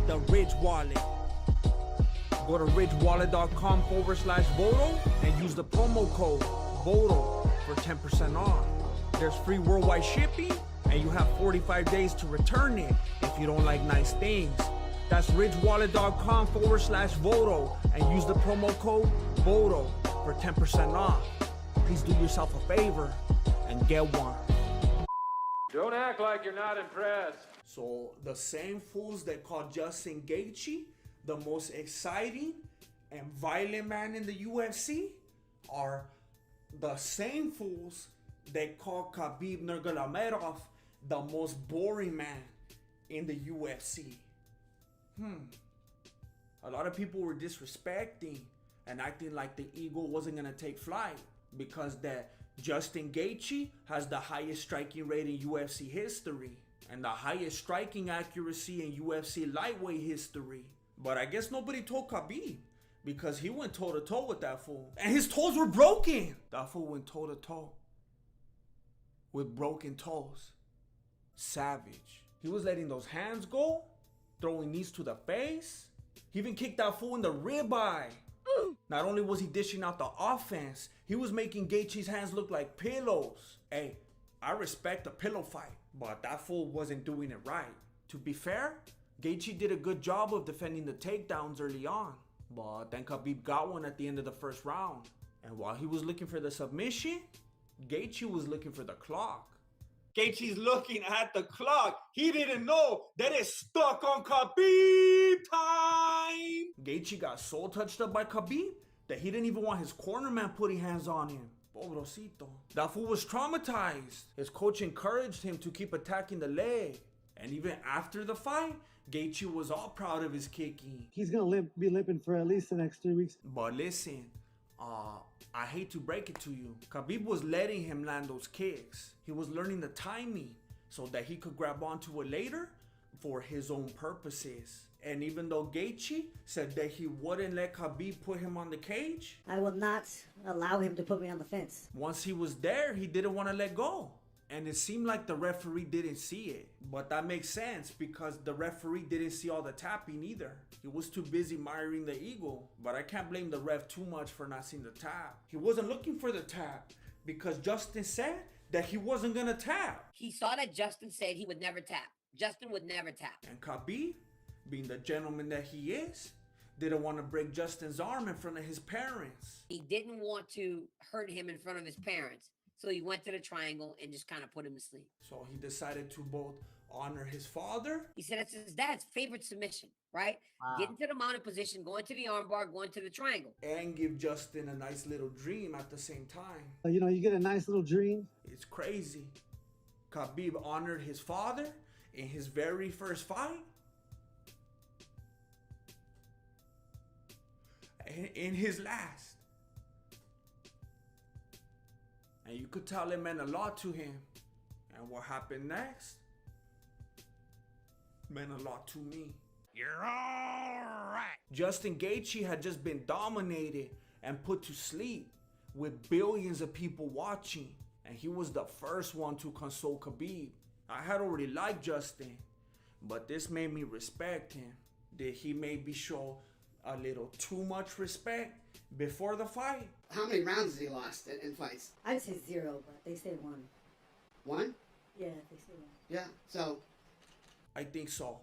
Speaker 1: the Ridge Wallet. Go to ridgewallet.com/Voto and use the promo code VOTO for 10% off. There's free worldwide shipping and you have 45 days to return it if you don't like nice things. That's ridgewallet.com/Voto and use the promo code VOTO for 10% off. Please do yourself a favor and get one.
Speaker 2: Don't act like you're not impressed.
Speaker 1: So the same fools that call Justin Gaethje the most exciting and violent man in the UFC are the same fools that call Khabib Nurmagomedov the most boring man in the UFC. A lot of people were disrespecting and acting like the eagle wasn't gonna take flight because that Justin Gaethje has the highest striking rate in UFC history and the highest striking accuracy in UFC lightweight history. But I guess nobody told Khabib because he went toe to toe with that fool. And his toes were broken. That fool went toe to toe with broken toes. Savage. He was letting those hands go, throwing knees to the face. He even kicked that fool in the ribeye. Not only was he dishing out the offense, he was making Gaethje's hands look like pillows. Hey, I respect a pillow fight, but that fool wasn't doing it right. To be fair, Gaethje did a good job of defending the takedowns early on, but then Khabib got one at the end of the first round. And while he was looking for the submission, Gaethje was looking for the clock. Gaethje's looking at the clock. He didn't know that it's stuck on Khabib time. Gaethje got so touched up by Khabib that he didn't even want his corner man putting hands on him. Pobrecito. That fool was traumatized. His coach encouraged him to keep attacking the leg. And even after the fight, Gaethje was all proud of his kicking.
Speaker 7: He's gonna be limping for at least the next 3 weeks.
Speaker 1: But listen, I hate to break it to you. Khabib was letting him land those kicks. He was learning the timing so that he could grab onto it later for his own purposes. And even though Gaethje said that he wouldn't let Khabib put him on the cage,
Speaker 21: I will not allow him to put me on the fence.
Speaker 1: once he was there, he didn't want to let go. And it seemed like the referee didn't see it. But that makes sense because the referee didn't see all the tapping either. He was too busy admiring the eagle. But I can't blame the ref too much for not seeing the tap. He wasn't looking for the tap because Justin said that he wasn't going to tap.
Speaker 21: He saw that Justin said he would never tap. Justin would never tap.
Speaker 1: And Khabib, being the gentleman that he is, didn't want to break Justin's arm in front of his parents.
Speaker 21: He didn't want to hurt him in front of his parents. So he went to the triangle and just kind of put him to sleep.
Speaker 1: So he decided to both honor his father.
Speaker 21: He said it's his dad's favorite submission, right?
Speaker 1: Wow.
Speaker 21: Getting to the mounted position, going to the armbar, going to the triangle.
Speaker 1: And give Justin a nice little dream at the same time.
Speaker 7: You know, you get a nice little dream.
Speaker 1: It's crazy. Khabib honored his father in his very first fight. And in his last. And you could tell it meant a lot to him. And what happened next meant a lot to me. You're all right. Justin Gaethje had just been dominated and put to sleep with billions of people watching. And he was the first one to console Khabib. I had already liked Justin, but this made me respect him. Did he maybe show a little too much respect before the fight?
Speaker 17: How many rounds has he lost in fights?
Speaker 21: I'd say 0, but they say 1.
Speaker 17: 1?
Speaker 21: Yeah, they say 1.
Speaker 17: Yeah, so.
Speaker 1: I think so.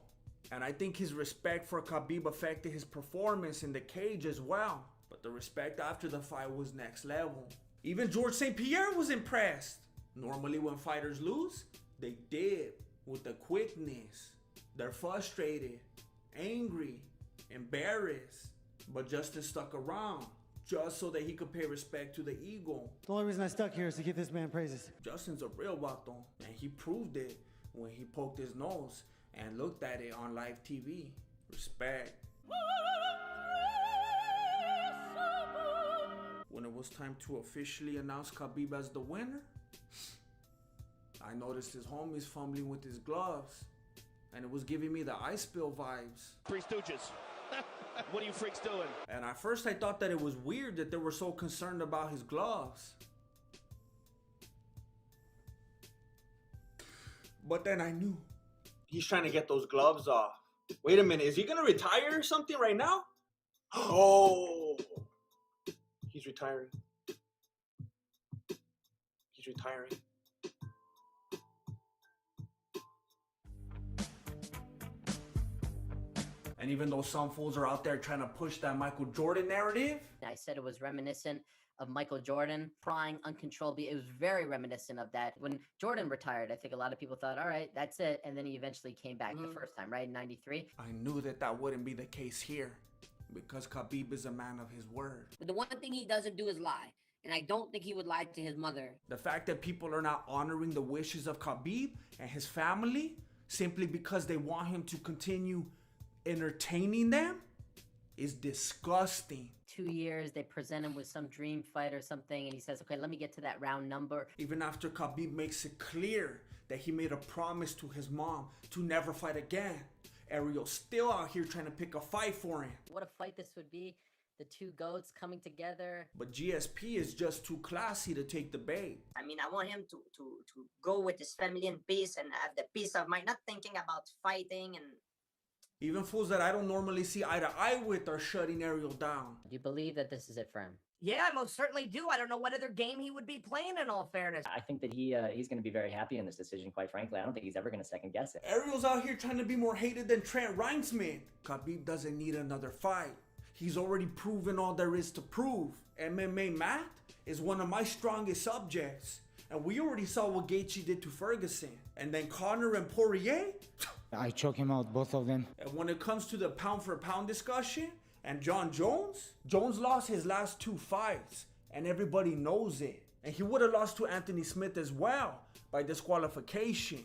Speaker 1: And I think his respect for Khabib affected his performance in the cage as well. But the respect after the fight was next level. Even George St. Pierre was impressed. Normally when fighters lose, they dip with the quickness. They're frustrated, angry, embarrassed. But Justin stuck around just so that he could pay respect to the Eagle.
Speaker 7: The only reason I stuck here is to give this man praises.
Speaker 1: Justin's a real vato, and he proved it when he poked his nose and looked at it on live TV. Respect. When it was time to officially announce Khabib as the winner, I noticed his homies fumbling with his gloves, and it was giving me the ice spill vibes.
Speaker 3: Three Stooges. What are you freaks doing?
Speaker 1: And at first I thought that it was weird that they were so concerned about his gloves. But then I knew. He's trying to get those gloves off. Wait a minute, is he gonna retire or something right now? Oh, he's retiring. He's retiring. And even though some fools are out there trying to push that Michael Jordan narrative,
Speaker 24: I said it was reminiscent of Michael Jordan crying uncontrollably. It was very reminiscent of that. When Jordan retired, I think a lot of people thought, all right, that's it. And then he eventually came back the first time, right? In 93.
Speaker 1: I knew that that wouldn't be the case here because Khabib is a man of his word.
Speaker 21: But the one thing he doesn't do is lie. And I don't think he would lie to his mother.
Speaker 1: The fact that people are not honoring the wishes of Khabib and his family simply because they want him to continue entertaining them is disgusting.
Speaker 24: 2 years, they present him with some dream fight or something, and he says, okay, let me get to that round number.
Speaker 1: Even after Khabib makes it clear that he made a promise to his mom to never fight again, Ariel's still out here trying to pick a fight for him.
Speaker 24: What a fight this would be. The two goats coming together.
Speaker 1: But GSP is just too classy to take the bait.
Speaker 21: I mean, I want him to go with his family in peace and have the peace of mind, not thinking about fighting. And
Speaker 1: even fools that I don't normally see eye to eye with are shutting Ariel down.
Speaker 24: Do you believe that this is it for him?
Speaker 10: Yeah, I most certainly do. I don't know what other game he would be playing, in all fairness.
Speaker 11: I think that he's going to be very happy in this decision, quite frankly. I don't think he's ever going to second guess it.
Speaker 1: Ariel's out here trying to be more hated than Trent Reinsman. Khabib doesn't need another fight. He's already proven all there is to prove. MMA math is one of my strongest subjects. And we already saw what Gaethje did to Ferguson. And then Conor and Poirier?
Speaker 15: I choke him out, both of them.
Speaker 1: And when it comes to the pound for pound discussion, and John Jones? Jones lost his last 2 fights, and everybody knows it. And he would have lost to Anthony Smith as well, by disqualification.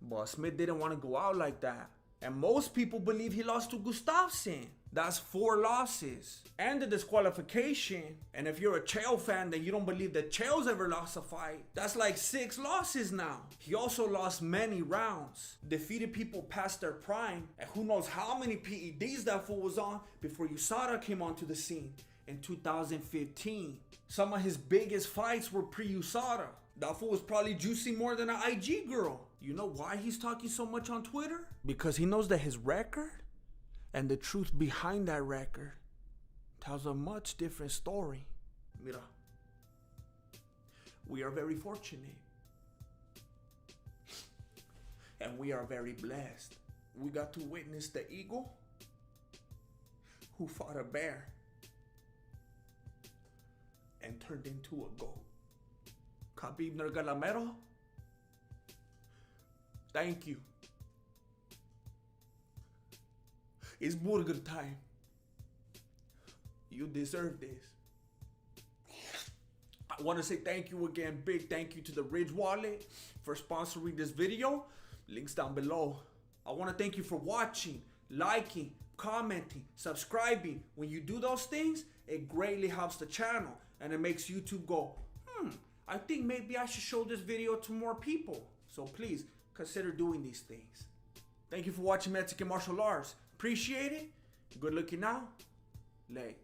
Speaker 1: But Smith didn't want to go out like that. And most people believe he lost to Gustafsson. That's 4 losses. And the disqualification. And if you're a Chael fan, then you don't believe that Chael's ever lost a fight. That's like 6 losses now. He also lost many rounds. Defeated people past their prime. And who knows how many PEDs that fool was on before USADA came onto the scene in 2015. Some of his biggest fights were pre-USADA. That fool was probably juicing more than an IG girl. You know why he's talking so much on Twitter? Because he knows that his record and the truth behind that record tells a much different story. Mira, we are very fortunate. And we are very blessed. We got to witness the eagle who fought a bear and turned into a goat. Khabib Nurmagomedov, thank you. It's burger time. You deserve this. I want to say thank you again. Big thank you to the Ridge Wallet for sponsoring this video. Links down below. I want to thank you for watching, liking, commenting, subscribing. When you do those things, it greatly helps the channel and it makes YouTube go, I think maybe I should show this video to more people. So please consider doing these things. Thank you for watching Mexican Martial Arts. Appreciate it. Good looking now. Late.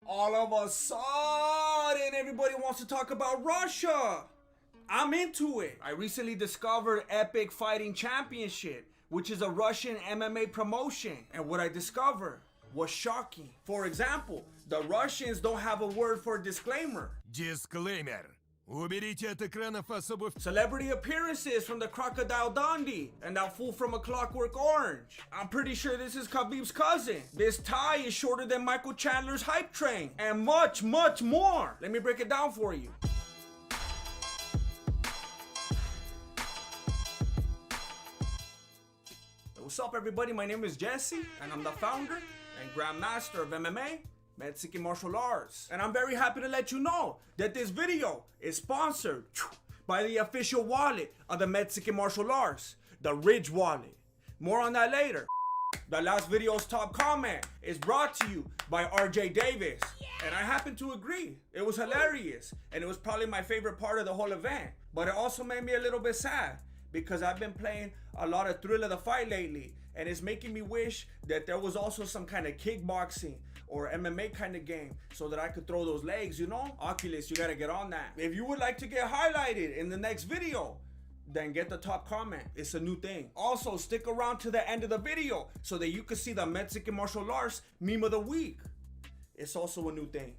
Speaker 1: All of a sudden, everybody wants to talk about Russia. I'm into it. I recently discovered Epic Fighting Championship, which is a Russian MMA promotion. And what I discovered was shocking. For example, the Russians don't have a word for disclaimer.
Speaker 22: Disclaimer.
Speaker 1: Celebrity appearances from the Crocodile Dundee and that fool from A Clockwork Orange. I'm pretty sure this is Khabib's cousin. This tie is shorter than Michael Chandler's hype train. And much, much more. Let me break it down for you. What's up, everybody? My name is Jesse, and I'm the founder and grandmaster of MMA, Mexican martial arts. And I'm very happy to let you know that this video is sponsored by the official wallet of the Mexican martial arts, the Ridge wallet. More on that later. The last video's top comment is brought to you by RJ Davis. And I happen to agree. It was hilarious. And it was probably my favorite part of the whole event. But it also made me a little bit sad, because I've been playing a lot of Thrill of the Fight lately, and it's making me wish that there was also some kind of kickboxing or MMA kind of game so that I could throw those legs, you know? Oculus, you gotta get on that. If you would like to get highlighted in the next video, then get the top comment. It's a new thing. Also, stick around to the end of the video so that you can see the Mexican martial arts meme of the week. It's also a new thing.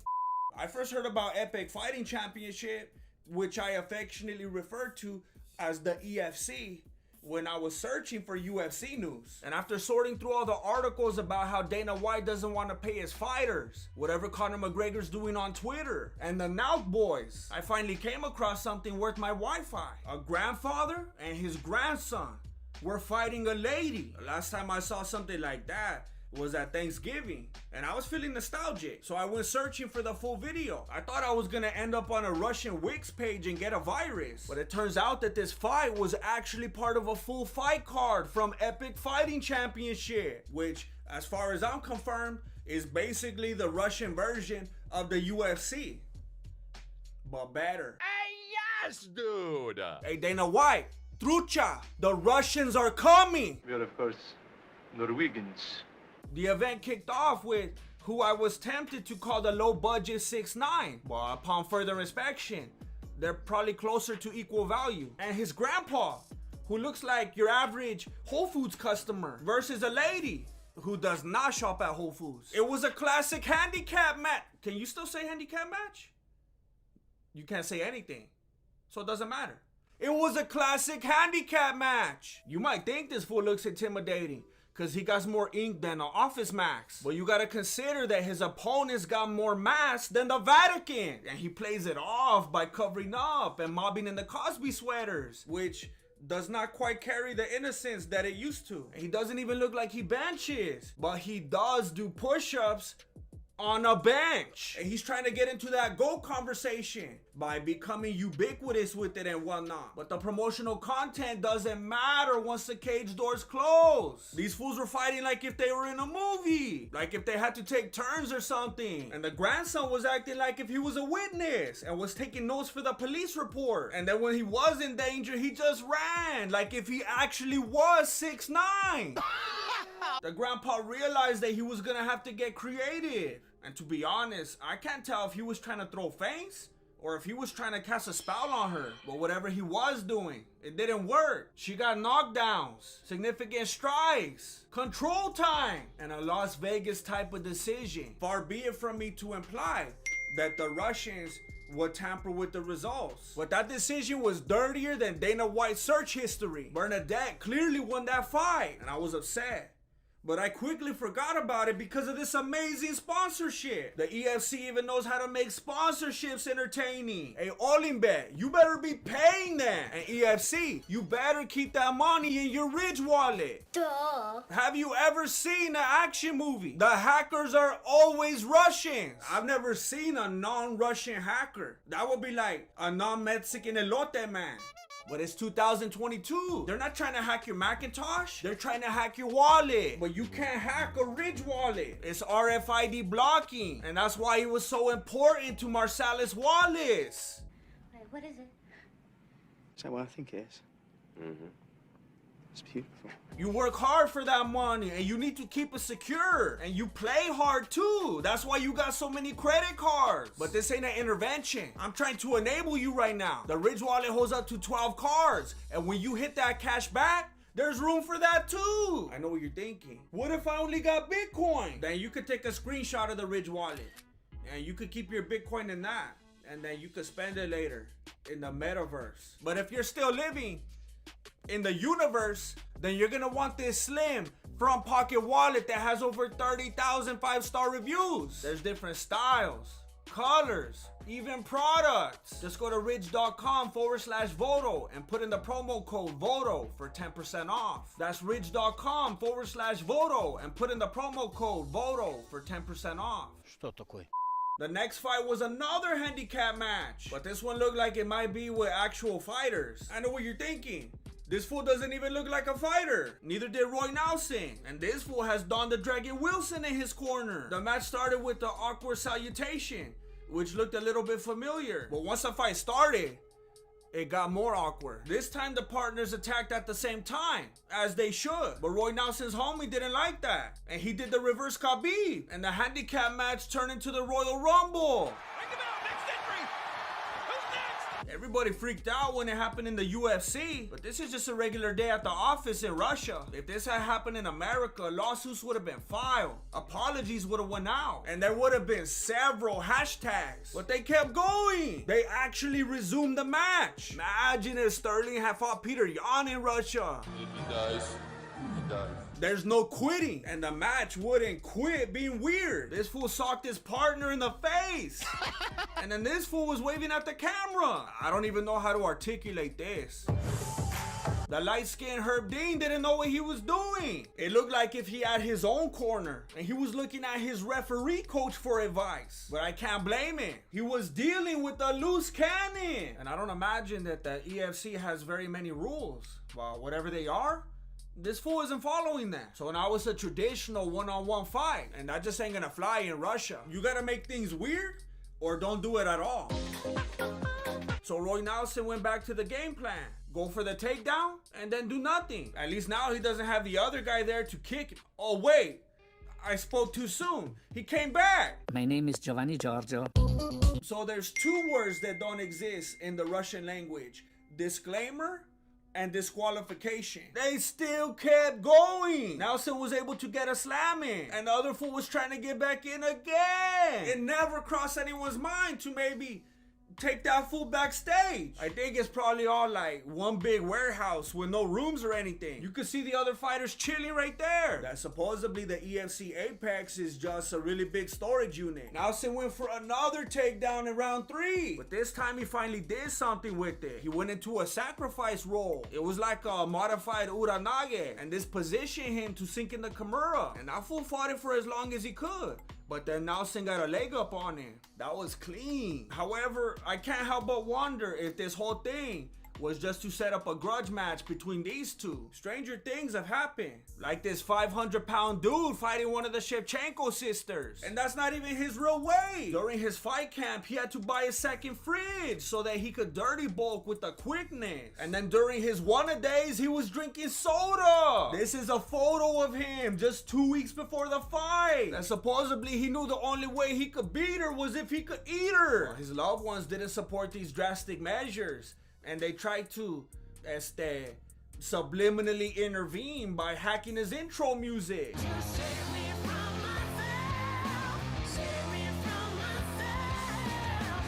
Speaker 1: I first heard about Epic Fighting Championship, which I affectionately refer to as the EFC, when I was searching for UFC news. And after sorting through all the articles about how Dana White doesn't want to pay his fighters, whatever Conor McGregor's doing on Twitter, and the Nauk boys, I finally came across something worth my Wi-Fi. A grandfather and his grandson were fighting a lady. The last time I saw something like that was at Thanksgiving, and I was feeling nostalgic, so I went searching for the full video. I thought I was gonna end up on a Russian Wix page and get a virus, but it turns out that this fight was actually part of a full fight card from Epic Fighting Championship, which, as far as I'm confirmed, is basically the Russian version of the UFC, but better.
Speaker 5: Hey, yes, dude!
Speaker 1: Hey, Dana White, Trucha, the Russians are coming!
Speaker 14: We are, of course, Norwegians.
Speaker 1: The event kicked off with who I was tempted to call the low-budget 6'9", but upon further inspection, they're probably closer to equal value. And his grandpa, who looks like your average Whole Foods customer, versus a lady who does not shop at Whole Foods. It was a classic handicap match. Can you still say handicap match? You can't say anything, so it doesn't matter. It was a classic handicap match. You might think this fool looks intimidating, because he got more ink than an Office Max. But you gotta consider that his opponents got more mass than the Vatican. And he plays it off by covering up and mobbing in the Cosby sweaters, which does not quite carry the innocence that it used to. And he doesn't even look like he benches, but he does do push-ups on a bench. And he's trying to get into that GOAT conversation by becoming ubiquitous with it and whatnot. But the promotional content doesn't matter once the cage doors close. These fools were fighting like if they were in a movie, like if they had to take turns or something. And the grandson was acting like if he was a witness and was taking notes for the police report. And then when he was in danger, he just ran like if he actually was 6'9". The grandpa realized that he was gonna have to get creative. And to be honest, I can't tell if he was trying to throw feints or if he was trying to cast a spell on her. But whatever he was doing, it didn't work. She got knockdowns, significant strikes, control time, and a Las Vegas type of decision. Far be it from me to imply that the Russians would tamper with the results, but that decision was dirtier than Dana White's search history. Bernadette clearly won that fight, and I was upset. But I quickly forgot about it because of this amazing sponsorship. The EFC even knows how to make sponsorships entertaining. Hey, Olimbe, you better be paying them. And EFC, you better keep that money in your Ridge wallet.
Speaker 20: Duh.
Speaker 1: Have you ever seen an action movie? The hackers are always Russians. I've never seen a non-Russian hacker. That would be like a non-Mexican elote man. But it's 2022. They're not trying to hack your Macintosh. They're trying to hack your wallet. But you can't hack a Ridge wallet. It's RFID blocking. And that's why it was so important to Marsalis Wallace.
Speaker 20: Wait, what is it?
Speaker 22: Is that what I think it is? Mm-hmm. It's beautiful.
Speaker 1: You work hard for that money and you need to keep it secure. And you play hard too. That's why you got so many credit cards. But this ain't an intervention. I'm trying to enable you right now. The Ridge wallet holds up to 12 cards. And when you hit that cash back, there's room for that too. I know what you're thinking. What if I only got Bitcoin? Then you could take a screenshot of the Ridge wallet. And you could keep your Bitcoin in that. and then you could spend it later in the metaverse. But if you're still living in the universe, then you're gonna want this slim front pocket wallet that has over 30,000 5-star reviews. There's different styles, colors, even products. Just go to ridge.com/Voto and put in the promo code VOTO for 10% off. That's ridge.com/Voto and put in the promo code VOTO for 10% off.
Speaker 4: Что такое?
Speaker 1: The next fight was another handicap match, but this one looked like it might be with actual fighters. I know what you're thinking. This fool doesn't even look like a fighter. Neither did Roy Nelson. And this fool has Don the Dragon Wilson in his corner. The match started with the awkward salutation, which looked a little bit familiar. But once the fight started, it got more awkward. This time the partners attacked at the same time, as they should. But Roy Nelson's homie didn't like that, and he did the reverse Khabib. And the handicap match turned into the Royal Rumble. Everybody freaked out when it happened in the UFC, but this is just a regular day at the office in Russia. If this had happened in America, lawsuits would have been filed, apologies would have went out, and there would have been several hashtags. But they kept going. They actually resumed the match. Imagine if Sterling had fought Peter Yan in Russia.
Speaker 5: If he dies, he dies.
Speaker 1: There's no quitting, and the match wouldn't quit being weird. This fool socked his partner in the face. And then this fool was waving at the camera. I don't even know how to articulate this. The light-skinned Herb Dean didn't know what he was doing. It looked like if he had his own corner and he was looking at his referee coach for advice. But I can't blame him. He was dealing with a loose cannon. And I don't imagine that the EFC has very many rules. Well, whatever they are, this fool isn't following that. So now it's a traditional one-on-one fight, and that just ain't gonna fly in Russia. You gotta make things weird or don't do it at all. So Roy Nelson went back to the game plan. Go for the takedown and then do nothing. At least now he doesn't have the other guy there to kick him. Oh wait, I spoke too soon. He came back.
Speaker 6: My name is Giovanni Giorgio.
Speaker 1: So there's two words that don't exist in the Russian language: disclaimer and disqualification. They still kept going. Nelson was able to get a slam in, and the other fool was trying to get back in again. It never crossed anyone's mind to maybe take that fool backstage. I think it's probably all like one big warehouse with no rooms or anything. You could see the other fighters chilling right there. That supposedly the EFC Apex is just a really big storage unit. Nelson went for another takedown in round 3, but this time he finally did something with it. He went into a sacrifice roll. It was like a modified Uranage, and this positioned him to sink in the Kimura, and that fool fought it for as long as he could. But then Nelson got a leg up on him. That was clean. However, I can't help but wonder if this whole thing was just to set up a grudge match between these two. Stranger things have happened. Like this 500-pound dude fighting one of the Shevchenko sisters. And that's not even his real weight. During his fight camp, he had to buy a second fridge so that he could dirty bulk with the quickness. And then during his one-a-days, he was drinking soda. This is a photo of him just 2 weeks before the fight. And supposedly he knew the only way he could beat her was if he could eat her. Well, his loved ones didn't support these drastic measures, and they tried to subliminally intervene by hacking his intro music.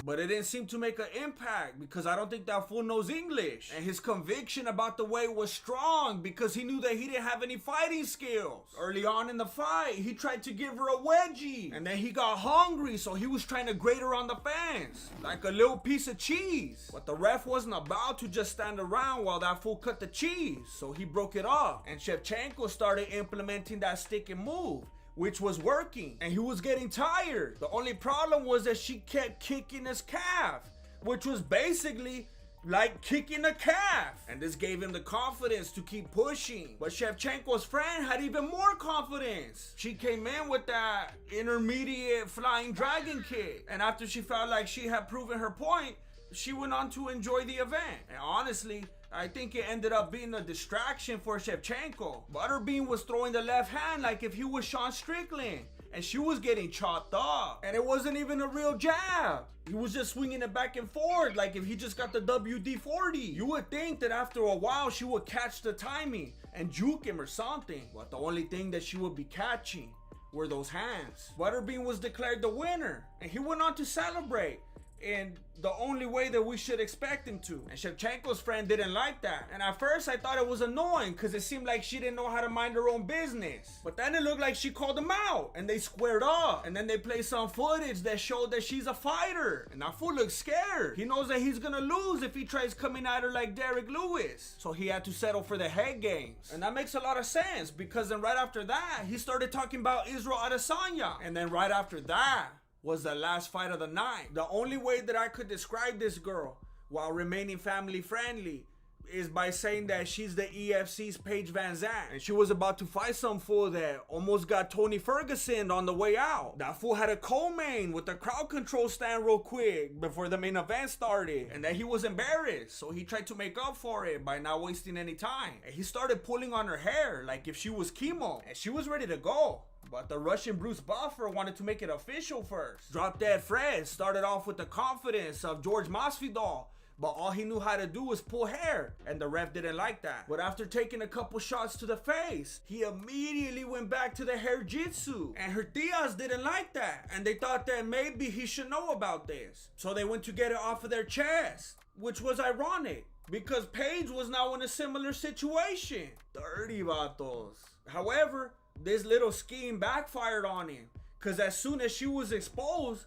Speaker 1: But it didn't seem to make an impact because I don't think that fool knows English. And his conviction about the weight was strong because he knew that he didn't have any fighting skills. Early on in the fight, he tried to give her a wedgie. And then he got hungry, so he was trying to grate her on the fence like a little piece of cheese. But the ref wasn't about to just stand around while that fool cut the cheese. So he broke it off. And Shevchenko started implementing that stick and move, which was working, and he was getting tired. The only problem was that she kept kicking his calf, which was basically like kicking a calf. And this gave him the confidence to keep pushing. But Shevchenko's friend had even more confidence. She came in with that intermediate flying dragon kick. And after she felt like she had proven her point, she went on to enjoy the event. And honestly, I think it ended up being a distraction for Shevchenko. Butterbean was throwing the left hand like if he was Sean Strickland, and she was getting chopped up. And it wasn't even a real jab. He was just swinging it back and forth like if he just got the WD-40. You would think that after a while she would catch the timing and juke him or something. But the only thing that she would be catching were those hands. Butterbean was declared the winner, and he went on to celebrate. in the only way that we should expect him to. And Shevchenko's friend didn't like that. And at first I thought it was annoying because it seemed like she didn't know how to mind her own business. But then it looked like she called him out and they squared up. And then they played some footage that showed that she's a fighter. And that fool looks scared. He knows that he's gonna lose if he tries coming at her like Derek Lewis. So he had to settle for the head games. And that makes a lot of sense because then right after that, he started talking about Israel Adesanya. And then right after that was the last fight of the night. The only way that I could describe this girl while remaining family friendly is by saying that she's the EFC's Paige Van Zandt. And she was about to fight some fool that almost got Tony Ferguson on the way out. That fool had a co-main with the crowd control stand real quick before the main event started. And then he was embarrassed, so he tried to make up for it by not wasting any time. And he started pulling on her hair like if she was chemo. And she was ready to go. But the Russian Bruce Buffer wanted to make it official first. Drop Dead Fred started off with the confidence of George Masvidal, but all he knew how to do was pull hair, and the ref didn't like that. But after taking a couple shots to the face, he immediately went back to the hair jitsu, and her Diaz didn't like that, and they thought that maybe he should know about this. So they went to get it off of their chest, which was ironic, because Paige was now in a similar situation. Dirty vatos. However, this little scheme backfired on him, because as soon as she was exposed,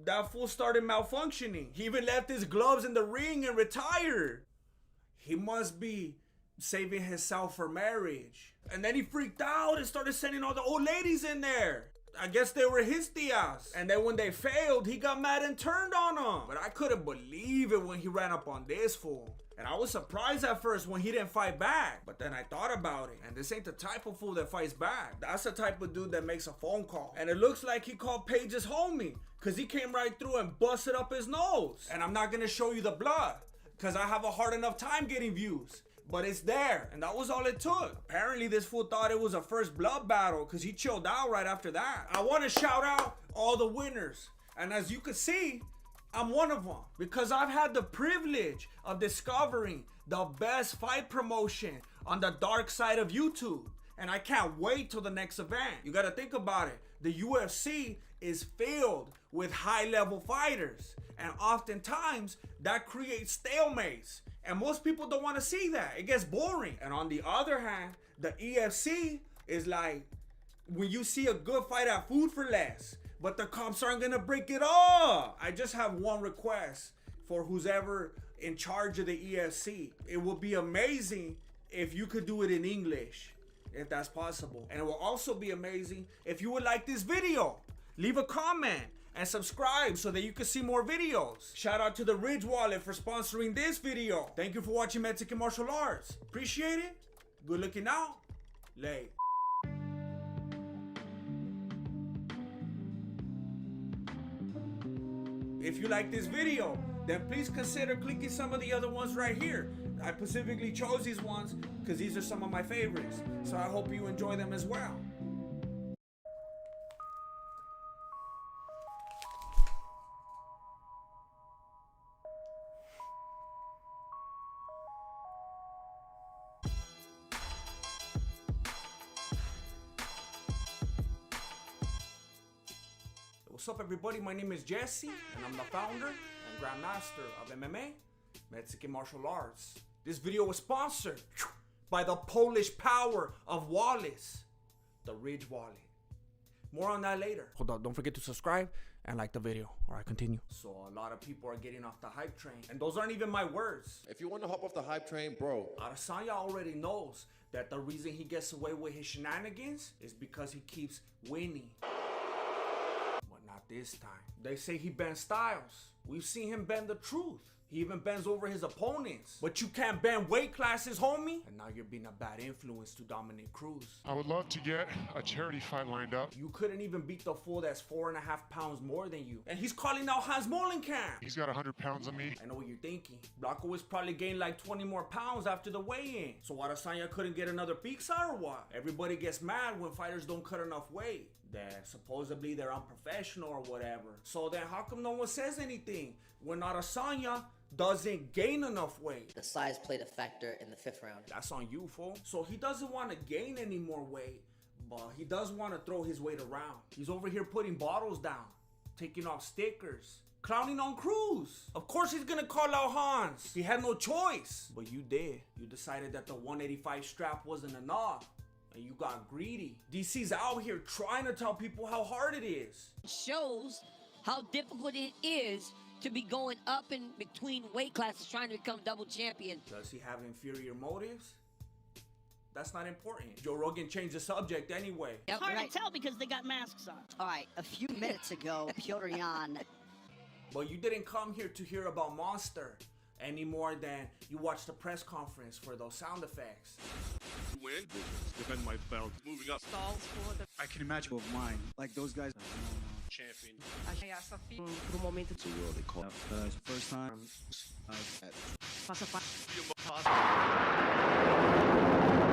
Speaker 1: that fool started malfunctioning. He even left his gloves in the ring and retired. He must be saving himself for marriage. And then he freaked out and started sending all the old ladies in there. I guess they were his tias. And then when they failed, he got mad and turned on them. But I couldn't believe it when he ran up on this fool. And I was surprised at first when he didn't fight back. But then I thought about it. And this ain't the type of fool that fights back. That's the type of dude that makes a phone call. And it looks like he called Paige's homie, because he came right through and busted up his nose. And I'm not going to show you the blood, because I have a hard enough time getting views. But it's there, and that was all it took. Apparently this fool thought it was a first blood battle, because he chilled out right after that. I want to shout out all the winners. And as you can see, I'm one of them, because I've had the privilege of discovering the best fight promotion on the dark side of YouTube. And I can't wait till the next event. You gotta think about it. The UFC is filled with high-level fighters. And oftentimes, that creates stalemates. And most people don't want to see that. It gets boring. And on the other hand, the EFC is like when you see a good fight at Food for Less, but the comps aren't gonna break it up. I just have one request for who's ever in charge of the EFC. It would be amazing if you could do it in English, if that's possible. And it will also be amazing if you would like this video. Leave a comment and subscribe so that you can see more videos. Shout out to the Ridge Wallet for sponsoring this video. Thank you for watching Mexican Martial Arts. Appreciate it. Good looking out. Late. If you like this video, then please consider clicking some of the other ones right here. I specifically chose these ones because these are some of my favorites. So I hope you enjoy them as well. What's up, everybody? My name is Jesse, and I'm the founder and grandmaster of MMA, Mexican Martial Arts. This video was sponsored by the Polish power of Wallace, the Ridge Wallet. More on that later. Hold on, don't forget to subscribe and like the video. All right, continue. So a lot of people are getting off the hype train, and those aren't even my words.
Speaker 8: If you want to hop off the hype train, bro,
Speaker 1: Adesanya already knows that the reason he gets away with his shenanigans is because he keeps winning. Not this time. They say he bends styles. We've seen him bend the truth. He even bends over his opponents. But you can't bend weight classes, homie. And now you're being a bad influence to Dominic Cruz.
Speaker 18: I would love to get a charity fight lined up.
Speaker 1: You couldn't even beat the fool that's 4.5 pounds more than you. And he's calling out Hans Molenkamp.
Speaker 18: He's got 100 pounds on me.
Speaker 1: I know what you're thinking. Blanco was probably gained like 20 more pounds after the weigh-in. So Adesanya couldn't get another pizza or what? Everybody gets mad when fighters don't cut enough weight. That supposedly they're unprofessional or whatever. So then how come no one says anything when Adesanya doesn't gain enough weight?
Speaker 12: The size played a factor in the 5th round.
Speaker 1: That's on you, fool. So he doesn't want to gain any more weight, but he does want to throw his weight around. He's over here putting bottles down, taking off stickers, clowning on Cruz. Of course he's gonna call out Hans. He had no choice. But you did. You decided that the 185 strap wasn't enough. And you got greedy. DC's out here trying to tell people how hard it is.
Speaker 9: It shows how difficult it is to be going up in between weight classes trying to become double champion.
Speaker 1: Does he have inferior motives? That's not important. Joe Rogan changed the subject anyway.
Speaker 13: It's hard to tell because they got masks on.
Speaker 20: All right, a few minutes ago, Petr Yan.
Speaker 1: But you didn't come here to hear about Monster any more than you watched the press conference for those sound effects.
Speaker 23: Win. Defend my belt. Moving up.
Speaker 13: Stalls for the...
Speaker 22: I can imagine of mine. Like those guys.
Speaker 23: Champion.
Speaker 13: Por momento.
Speaker 22: It's a world they call. First time.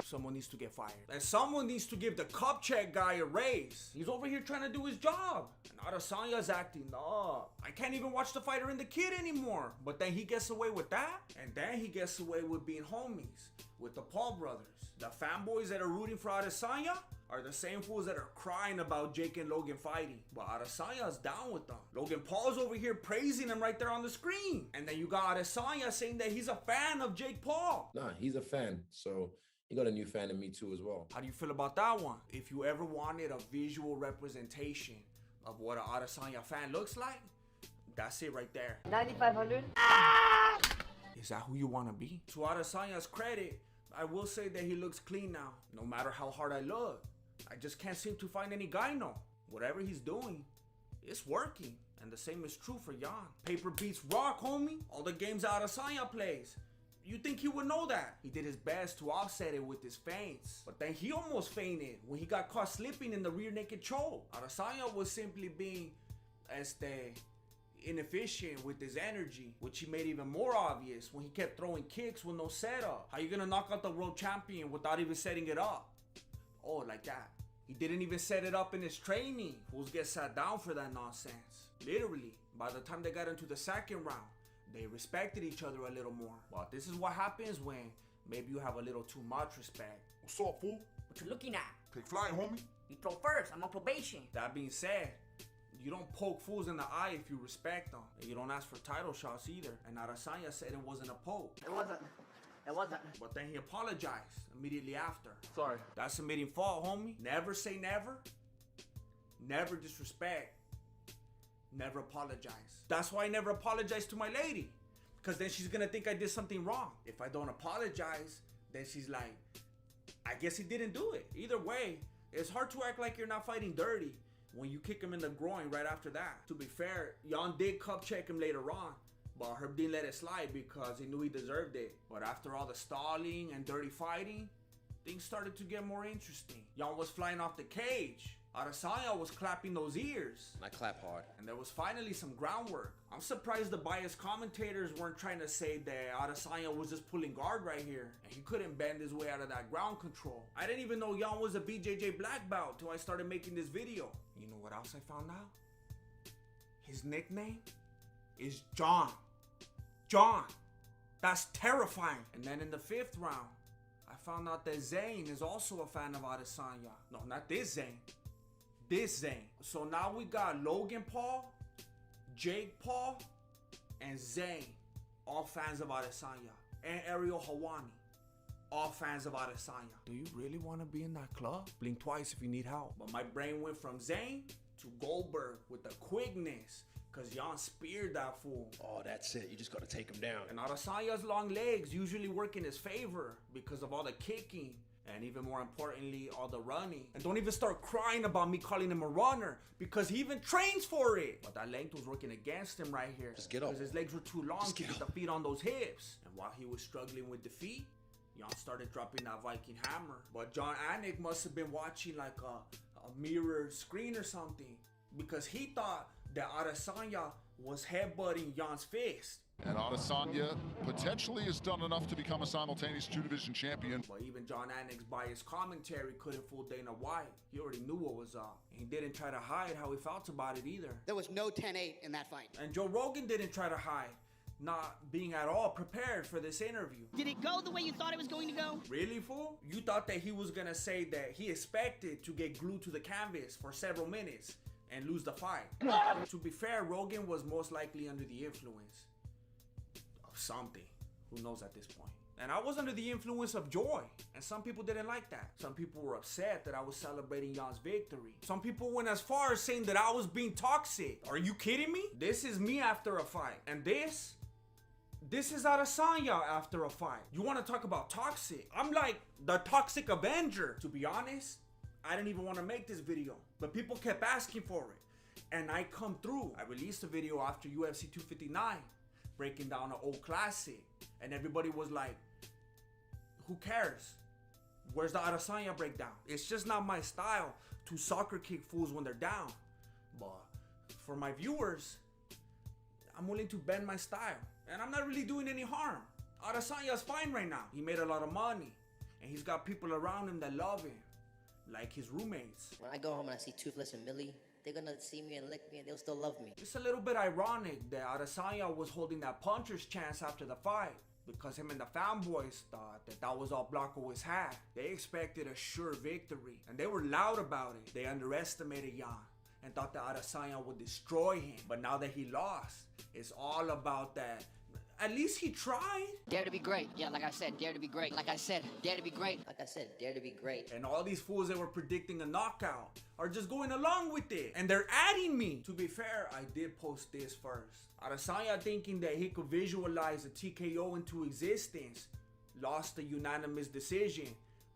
Speaker 1: Someone needs to get fired. And someone needs to give the cup check guy a raise. He's over here trying to do his job. And Adesanya's acting up. I can't even watch the fighter and the kid anymore. But then he gets away with that. And then he gets away with being homies with the Paul brothers. The fanboys that are rooting for Adesanya are the same fools that are crying about Jake and Logan fighting. But Adesanya's down with them. Logan Paul's over here praising him right there on the screen. And then you got Adesanya saying that he's a fan of Jake Paul.
Speaker 8: Nah, he's a fan. So you got a new fan in me too as well.
Speaker 1: How do you feel about that one? If you ever wanted a visual representation of what an Adesanya fan looks like, that's it right there.
Speaker 21: 9,500.
Speaker 1: Is that who you want to be? To Adesanya's credit, I will say that he looks clean now. No matter how hard I look, I just can't seem to find any gyno. Whatever he's doing, it's working. And the same is true for Yan. Paper beats rock, homie. All the games Adesanya plays. You think he would know that? He did his best to offset it with his feints. But then he almost fainted when he got caught slipping in the rear naked choke. Adesanya was simply being inefficient with his energy, which he made even more obvious when he kept throwing kicks with no setup. How you gonna knock out the world champion without even setting it up? Oh, like that. He didn't even set it up in his training. Fools get sat down for that nonsense. Literally, by the time they got into the second round, they respected each other a little more. But this is what happens when maybe you have a little too much respect.
Speaker 25: What's up, fool?
Speaker 21: What you looking at?
Speaker 25: Take flight, homie.
Speaker 21: You throw first. I'm on probation.
Speaker 1: That being said, you don't poke fools in the eye if you respect them. And you don't ask for title shots either. And Adesanya said it wasn't a poke.
Speaker 21: It wasn't. It wasn't.
Speaker 1: But then he apologized immediately after.
Speaker 25: Sorry.
Speaker 1: That's admitting fault, homie. Never say never. Never disrespect. Never apologize. That's why I never apologize to my lady. Because then she's gonna think I did something wrong. If I don't apologize, then she's like, I guess he didn't do it. Either way, it's hard to act like you're not fighting dirty when you kick him in the groin right after that. To be fair, Yan did cup check him later on, but Herb didn't let it slide because he knew he deserved it. But after all the stalling and dirty fighting, things started to get more interesting. Yan was flying off the cage. Adesanya was clapping those ears.
Speaker 8: And I clap hard.
Speaker 1: And there was finally some groundwork. I'm surprised the biased commentators weren't trying to say that Adesanya was just pulling guard right here and he couldn't bend his way out of that ground control. I didn't even know Yan was a BJJ black belt till I started making this video. You know what else I found out? His nickname is John. John. That's terrifying. And then in the 5th round, I found out that Zayn is also a fan of Adesanya. No, not this Zayn. This Zayn. So now we got Logan Paul, Jake Paul, and Zayn, all fans of Adesanya. And Ariel Helwani, all fans of Adesanya. Do you really want to be in that club? Blink twice if you need help. But my brain went from Zayn to Goldberg with the quickness, because Yan speared that fool.
Speaker 8: Oh, that's it. You just got to take him down.
Speaker 1: And Adesanya's long legs usually work in his favor because of all the kicking. And even more importantly, all the running. And don't even start crying about me calling him a runner because he even trains for it. But that length was working against him right here.
Speaker 8: Just get up.
Speaker 1: Because his legs were too long to get the feet on those hips. And while he was struggling with defeat, Yan started dropping that Viking hammer. But John Anik must have been watching like a mirrored screen or something, because he thought that Adesanya was headbutting Yan's fist.
Speaker 18: And Adesanya potentially has done enough to become a simultaneous 2-division champion.
Speaker 1: But even John Anik's biased commentary couldn't fool Dana White. He already knew what was up. He didn't try to hide how he felt about it either.
Speaker 17: There was no 10-8 in that fight.
Speaker 1: And Joe Rogan didn't try to hide, not being at all prepared for this interview.
Speaker 13: Did it go the way you thought it was going to go?
Speaker 1: Really, fool? You thought that he was gonna say that he expected to get glued to the canvas for several minutes and lose the fight. To be fair, Rogan was most likely under the influence of something. Who knows at this point? And I was under the influence of joy, and some people didn't like that. Some people were upset that I was celebrating Jan's victory. Some people went as far as saying that I was being toxic. Are you kidding me? This is me after a fight, and this is Adesanya after a fight. You want to talk about toxic? I'm like the toxic Avenger. To be honest, I didn't even want to make this video, but people kept asking for it, and I come through. I released a video after UFC 259, breaking down an old classic, and everybody was like, who cares? Where's the Adesanya breakdown? It's just not my style to soccer kick fools when they're down. But for my viewers, I'm willing to bend my style, and I'm not really doing any harm. Adesanya's fine right now. He made a lot of money, and he's got people around him that love him, like his roommates.
Speaker 12: When I go home and I see Toothless and Millie, they're gonna see me and lick me and they'll still love me.
Speaker 1: It's a little bit ironic that Adesanya was holding that puncher's chance after the fight, because him and the fanboys thought that that was all Blachowicz had. They expected a sure victory, and they were loud about it. They underestimated Jan and thought that Adesanya would destroy him. But now that he lost, it's all about that. At least he tried.
Speaker 9: Dare to be great. Yeah, like I said, dare to be great. Like I said, dare to be great.
Speaker 12: Like I said, dare to be great.
Speaker 1: And all these fools that were predicting a knockout are just going along with it. And they're adding me. To be fair, I did post this first. Adesanya, thinking that he could visualize a TKO into existence, lost a unanimous decision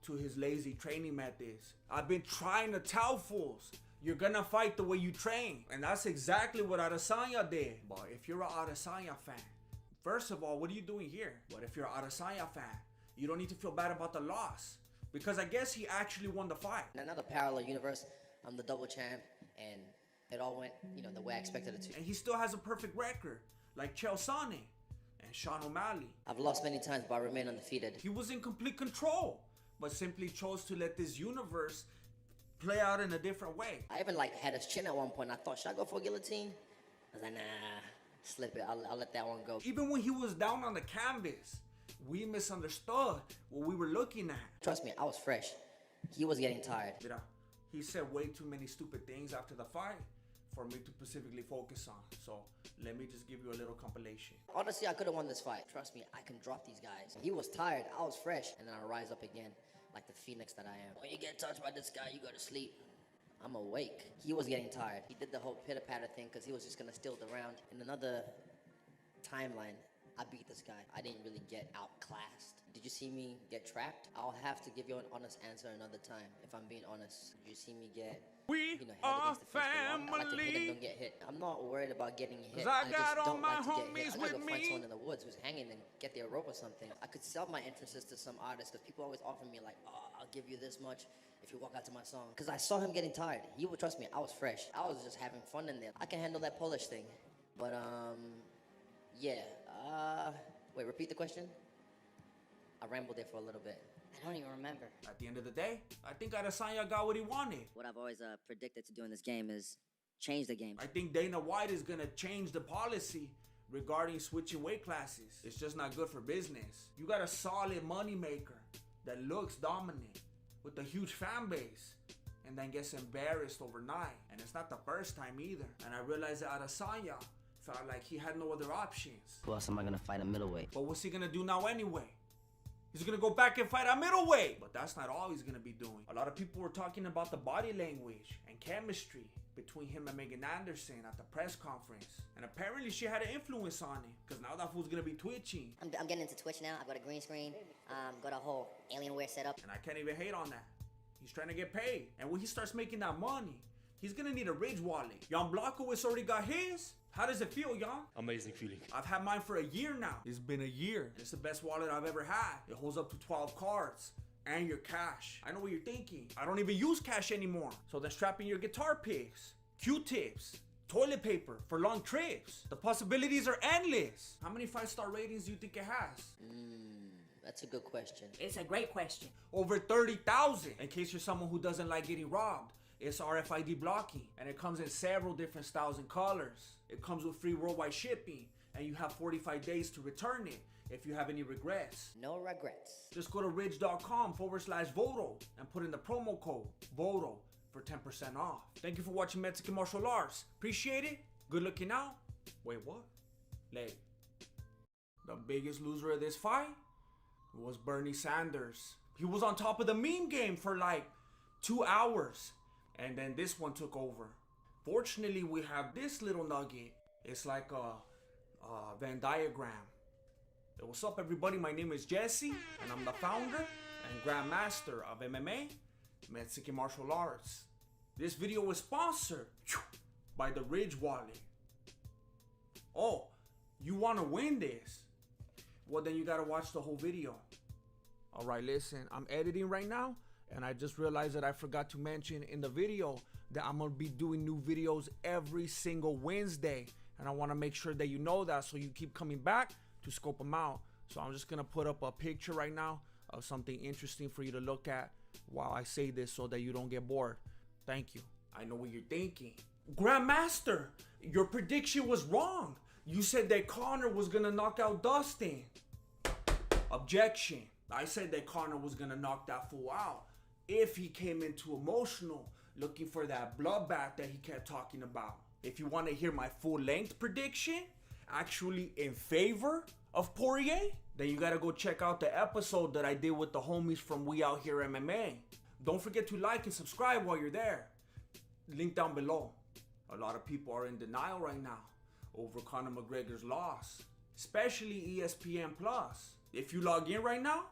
Speaker 1: to his lazy training methods. I've been trying to tell fools, you're gonna fight the way you train. And that's exactly what Adesanya did. But if you're an Adesanya fan, first of all, what are you doing here? But if you're an Adesanya fan, you don't need to feel bad about the loss, because I guess he actually won the fight.
Speaker 12: In another parallel universe, I'm the double champ, and it all went, the way I expected it to.
Speaker 1: And he still has a perfect record, like Chael Sonnen and Sean O'Malley.
Speaker 12: I've lost many times, but I remain undefeated.
Speaker 1: He was in complete control, but simply chose to let this universe play out in a different way.
Speaker 12: I even had his chin at one point. I thought, should I go for a guillotine? I was like, nah. Slip it. I'll let that one go.
Speaker 1: Even when he was down on the canvas, we misunderstood what we were looking at.
Speaker 12: Trust me, I was fresh. He was getting tired.
Speaker 1: He said way too many stupid things after the fight for me to specifically focus on. So let me just give you a little compilation.
Speaker 12: Honestly, I could have won this fight. Trust me, I can drop these guys. He was tired. I was fresh. And then I rise up again like the phoenix that I am. When you get touched by this guy, you go to sleep. I'm awake. He was getting tired. He did the whole pitter-patter thing because he was just going to steal the round. In another timeline, I beat this guy. I didn't really get outclassed. Did you see me get trapped? I'll have to give you an honest answer another time, if I'm being honest. Did you see me get,
Speaker 1: we are family.
Speaker 12: I like to hit and don't get hit. I'm not worried about getting hit.
Speaker 1: I
Speaker 12: just
Speaker 1: got all
Speaker 12: don't
Speaker 1: my
Speaker 12: like to get
Speaker 1: homies
Speaker 12: hit. I
Speaker 1: with
Speaker 12: gotta go find
Speaker 1: me.
Speaker 12: someone in the woods who's hanging and get their rope or something. I could sell my entrances to some artists because people always offer me I'll give you this much if you walk out to my song. Because I saw him getting tired. He would, trust me, I was fresh. I was just having fun in there. I can handle that Polish thing. But, yeah. Wait, repeat the question? I rambled there for a little bit.
Speaker 21: I don't even remember.
Speaker 1: At the end of the day, I think Adesanya got what he wanted.
Speaker 21: What I've always predicted to do in this game is change the game.
Speaker 1: I think Dana White is gonna change the policy regarding switching weight classes. It's just not good for business. You got a solid moneymaker that looks dominant with a huge fan base and then gets embarrassed overnight. And it's not the first time either. And I realized that Adesanya felt like he had no other options.
Speaker 11: Who else am I gonna fight at middleweight?
Speaker 1: But what's he gonna do now anyway? He's gonna go back and fight at middleweight. But that's not all he's gonna be doing. A lot of people were talking about the body language and chemistry between him and Megan Anderson at the press conference. And apparently she had an influence on him, because now that fool's gonna be twitching.
Speaker 21: I'm getting into Twitch now. I've got a green screen, got a whole Alienware setup.
Speaker 1: And I can't even hate on that. He's trying to get paid. And when he starts making that money, he's gonna need a Ridge wallet. Jan Blachowicz already got his. How does it feel, Jan?
Speaker 23: Amazing feeling.
Speaker 1: I've had mine for a year now. It's been a year. It's the best wallet I've ever had. It holds up to 12 cards and your cash. I know what you're thinking. I don't even use cash anymore. So then strap in your guitar picks, Q-tips, toilet paper for long trips. The possibilities are endless. How many 5-star ratings do you think it has?
Speaker 12: That's a good question.
Speaker 21: It's a great question.
Speaker 1: Over 30,000. In case you're someone who doesn't like getting robbed, it's RFID blocking, and it comes in several different styles and colors. It comes with free worldwide shipping, and you have 45 days to return it if you have any regrets.
Speaker 12: No regrets.
Speaker 1: Just go to ridge.com/Voto and put in the promo code VOTO, for 10% off. Thank you for watching Mexican Martial Arts. Appreciate it. Good looking out. Wait, what? Like, the biggest loser of this fight was Bernie Sanders. He was on top of the meme game for like 2 hours. And then this one took over. Fortunately, we have this little nugget. It's like a Venn diagram. Hey, what's up, everybody? My name is Jesse, and I'm the founder and grandmaster of MMA, Mexican Martial Arts. This video was sponsored by the Ridge Wallet. Oh, you want to win this? Well, then you got to watch the whole video. All right, listen, I'm editing right now, and I just realized that I forgot to mention in the video that I'm going to be doing new videos every single Wednesday. And I want to make sure that you know that, so you keep coming back to scope them out. So I'm just going to put up a picture right now of something interesting for you to look at while I say this so that you don't get bored. Thank you. I know what you're thinking. Grandmaster, your prediction was wrong. You said that Conor was going to knock out Dustin. Objection. I said that Conor was going to knock that fool out if he came into emotional, looking for that bloodbath that he kept talking about. If you want to hear my full-length prediction, actually in favor of Poirier, then you got to go check out the episode that I did with the homies from We Out Here MMA. Don't forget to like and subscribe while you're there. Link down below. A lot of people are in denial right now over Conor McGregor's loss, especially ESPN Plus. If you log in right now,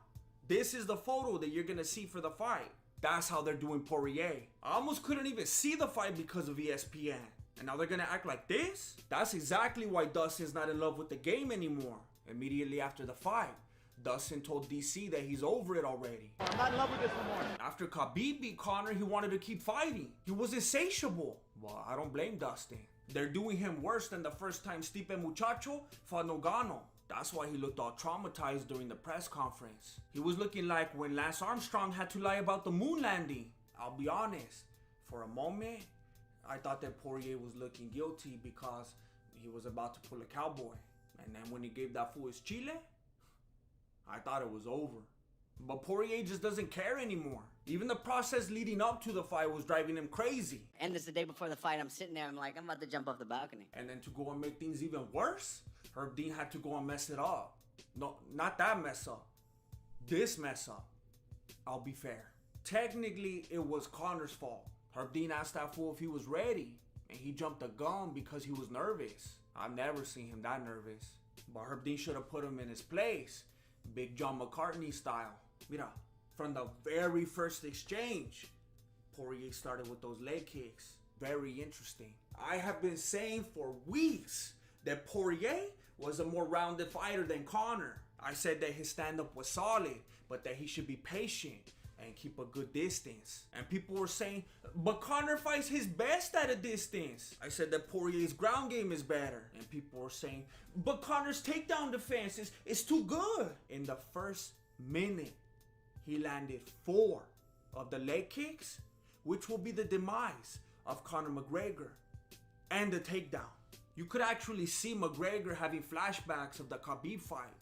Speaker 1: this is the photo that you're going to see for the fight. That's how they're doing Poirier. I almost couldn't even see the fight because of ESPN. And now they're going to act like this? That's exactly why Dustin's not in love with the game anymore. Immediately after the fight, Dustin told DC that he's over it already.
Speaker 2: I'm not in love with this no more.
Speaker 1: After Khabib beat Conor, he wanted to keep fighting. He was insatiable. Well, I don't blame Dustin. They're doing him worse than the first time Stipe Muchacho fought Ngannou. That's why he looked all traumatized during the press conference. He was looking like when Lance Armstrong had to lie about the moon landing. I'll be honest, for a moment, I thought that Poirier was looking guilty because he was about to pull a cowboy. And then when he gave that fool his chile, I thought it was over. But Poirier just doesn't care anymore. Even the process leading up to the fight was driving him crazy.
Speaker 21: And this is the day before the fight. I'm sitting there. I'm like, I'm about to jump off the balcony.
Speaker 1: And then to go and make things even worse, Herb Dean had to go and mess it up. No, not that mess up. This mess up. I'll be fair. Technically, it was Conor's fault. Herb Dean asked that fool if he was ready, and he jumped the gun because he was nervous. I've never seen him that nervous. But Herb Dean should have put him in his place. Big John McCartney style. Mira, from the very first exchange, Poirier started with those leg kicks. Very interesting. I have been saying for weeks that Poirier was a more rounded fighter than Conor. I said that his stand-up was solid, but that he should be patient and keep a good distance. And people were saying, but Conor fights his best at a distance. I said that Poirier's ground game is better. And people were saying, but Conor's takedown defense is too good. In the first minute, he landed 4 of the leg kicks, which will be the demise of Conor McGregor and the takedown. You could actually see McGregor having flashbacks of the Khabib fight,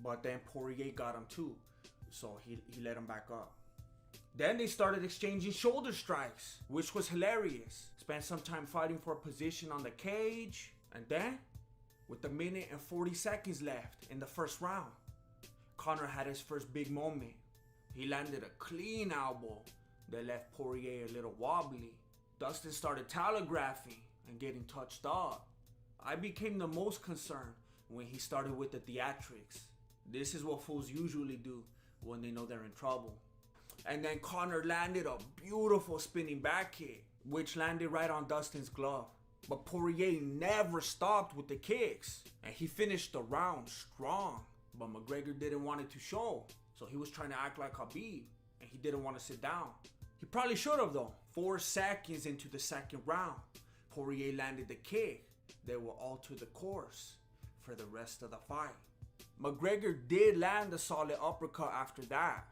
Speaker 1: but then Poirier got him too, so he let him back up. Then they started exchanging shoulder strikes, which was hilarious. Spent some time fighting for a position on the cage, and then, with a minute and 40 seconds left in the first round, Conor had his first big moment. He landed a clean elbow that left Poirier a little wobbly. Dustin started telegraphing and getting touched up. I became the most concerned when he started with the theatrics. This is what fools usually do when they know they're in trouble. And then Conor landed a beautiful spinning back kick, which landed right on Dustin's glove. But Poirier never stopped with the kicks, and he finished the round strong. But McGregor didn't want it to show, so he was trying to act like Khabib, and he didn't want to sit down. He probably should have though. 4 seconds into the second round, Poirier landed the kick that will alter the course for the rest of the fight. McGregor did land a solid uppercut after that,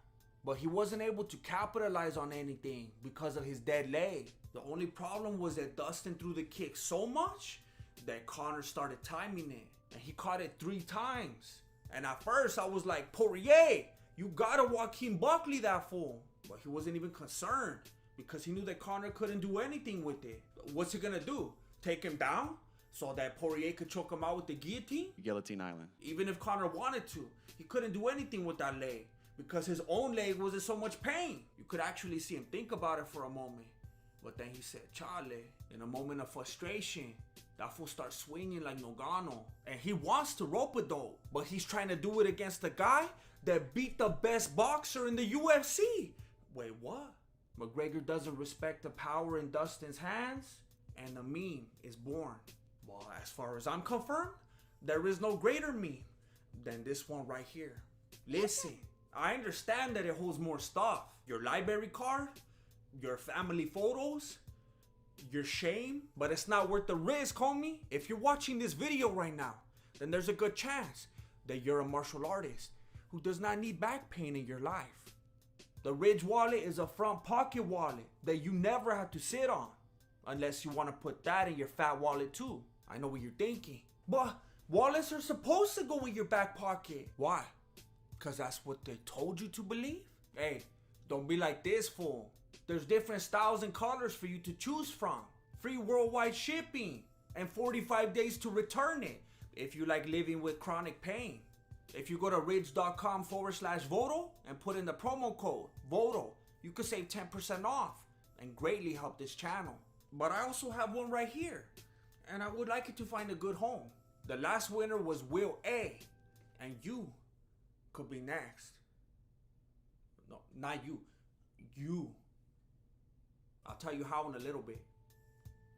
Speaker 1: but he wasn't able to capitalize on anything because of his dead leg. The only problem was that Dustin threw the kick so much that Conor started timing it, and he caught it 3 times. And at first I was like, Poirier, you gotta Joaquin Buckley that fool. But he wasn't even concerned because he knew that Conor couldn't do anything with it. What's he gonna do? Take him down so that Poirier could choke him out with the guillotine?
Speaker 2: Guillotine Island.
Speaker 1: Even if Conor wanted to, he couldn't do anything with that leg because his own leg was in so much pain. You could actually see him think about it for a moment. But then he said, Chale, in a moment of frustration, that fool starts swinging like Nogano. And he wants to rope-a-dope, but he's trying to do it against the guy that beat the best boxer in the UFC. Wait, what? McGregor doesn't respect the power in Dustin's hands, and the meme is born. Well, as far as I'm concerned, there is no greater meme than this one right here. Listen, I understand that it holds more stuff. Your library card, your family photos, your shame, but it's not worth the risk, homie. If you're watching this video right now, then there's a good chance that you're a martial artist who does not need back pain in your life. The Ridge wallet is a front pocket wallet that you never have to sit on, unless you want to put that in your fat wallet too. I know what you're thinking, but wallets are supposed to go in your back pocket. Why? Because that's what they told you to believe? Hey, don't be like this fool. There's different styles and colors for you to choose from. Free worldwide shipping and 45 days to return it if you like living with chronic pain. If you go to ridge.com/Voto and put in the promo code VOTO, you could save 10% off and greatly help this channel. But I also have one right here, and I would like it to find a good home. The last winner was Will A, and you could be next. No, not you. You. I'll tell you how in a little bit.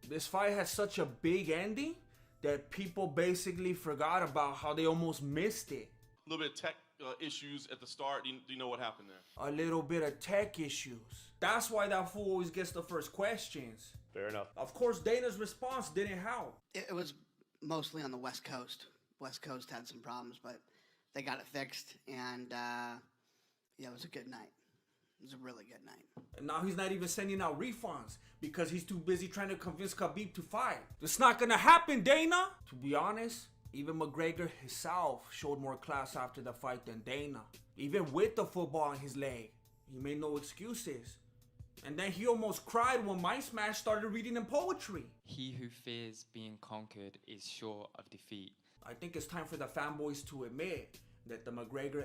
Speaker 1: This fight has such a big ending that people basically forgot about how they almost missed it.
Speaker 23: A little bit of tech issues at the start. Do you know what happened there?
Speaker 1: A little bit of tech issues. That's why that fool always gets the first questions.
Speaker 23: Fair enough.
Speaker 1: Of course, Dana's response didn't help.
Speaker 17: It was mostly on the West Coast. West Coast had some problems, but they got it fixed, and yeah, it was a good night. It was a really good night.
Speaker 1: And now he's not even sending out refunds because he's too busy trying to convince Khabib to fight. It's not gonna happen, Dana! To be honest, even McGregor himself showed more class after the fight than Dana. Even with the football in his leg, he made no excuses. And then he almost cried when My Smash started reading him poetry.
Speaker 7: He who fears being conquered is sure of defeat.
Speaker 1: I think it's time for the fanboys to admit that the McGregor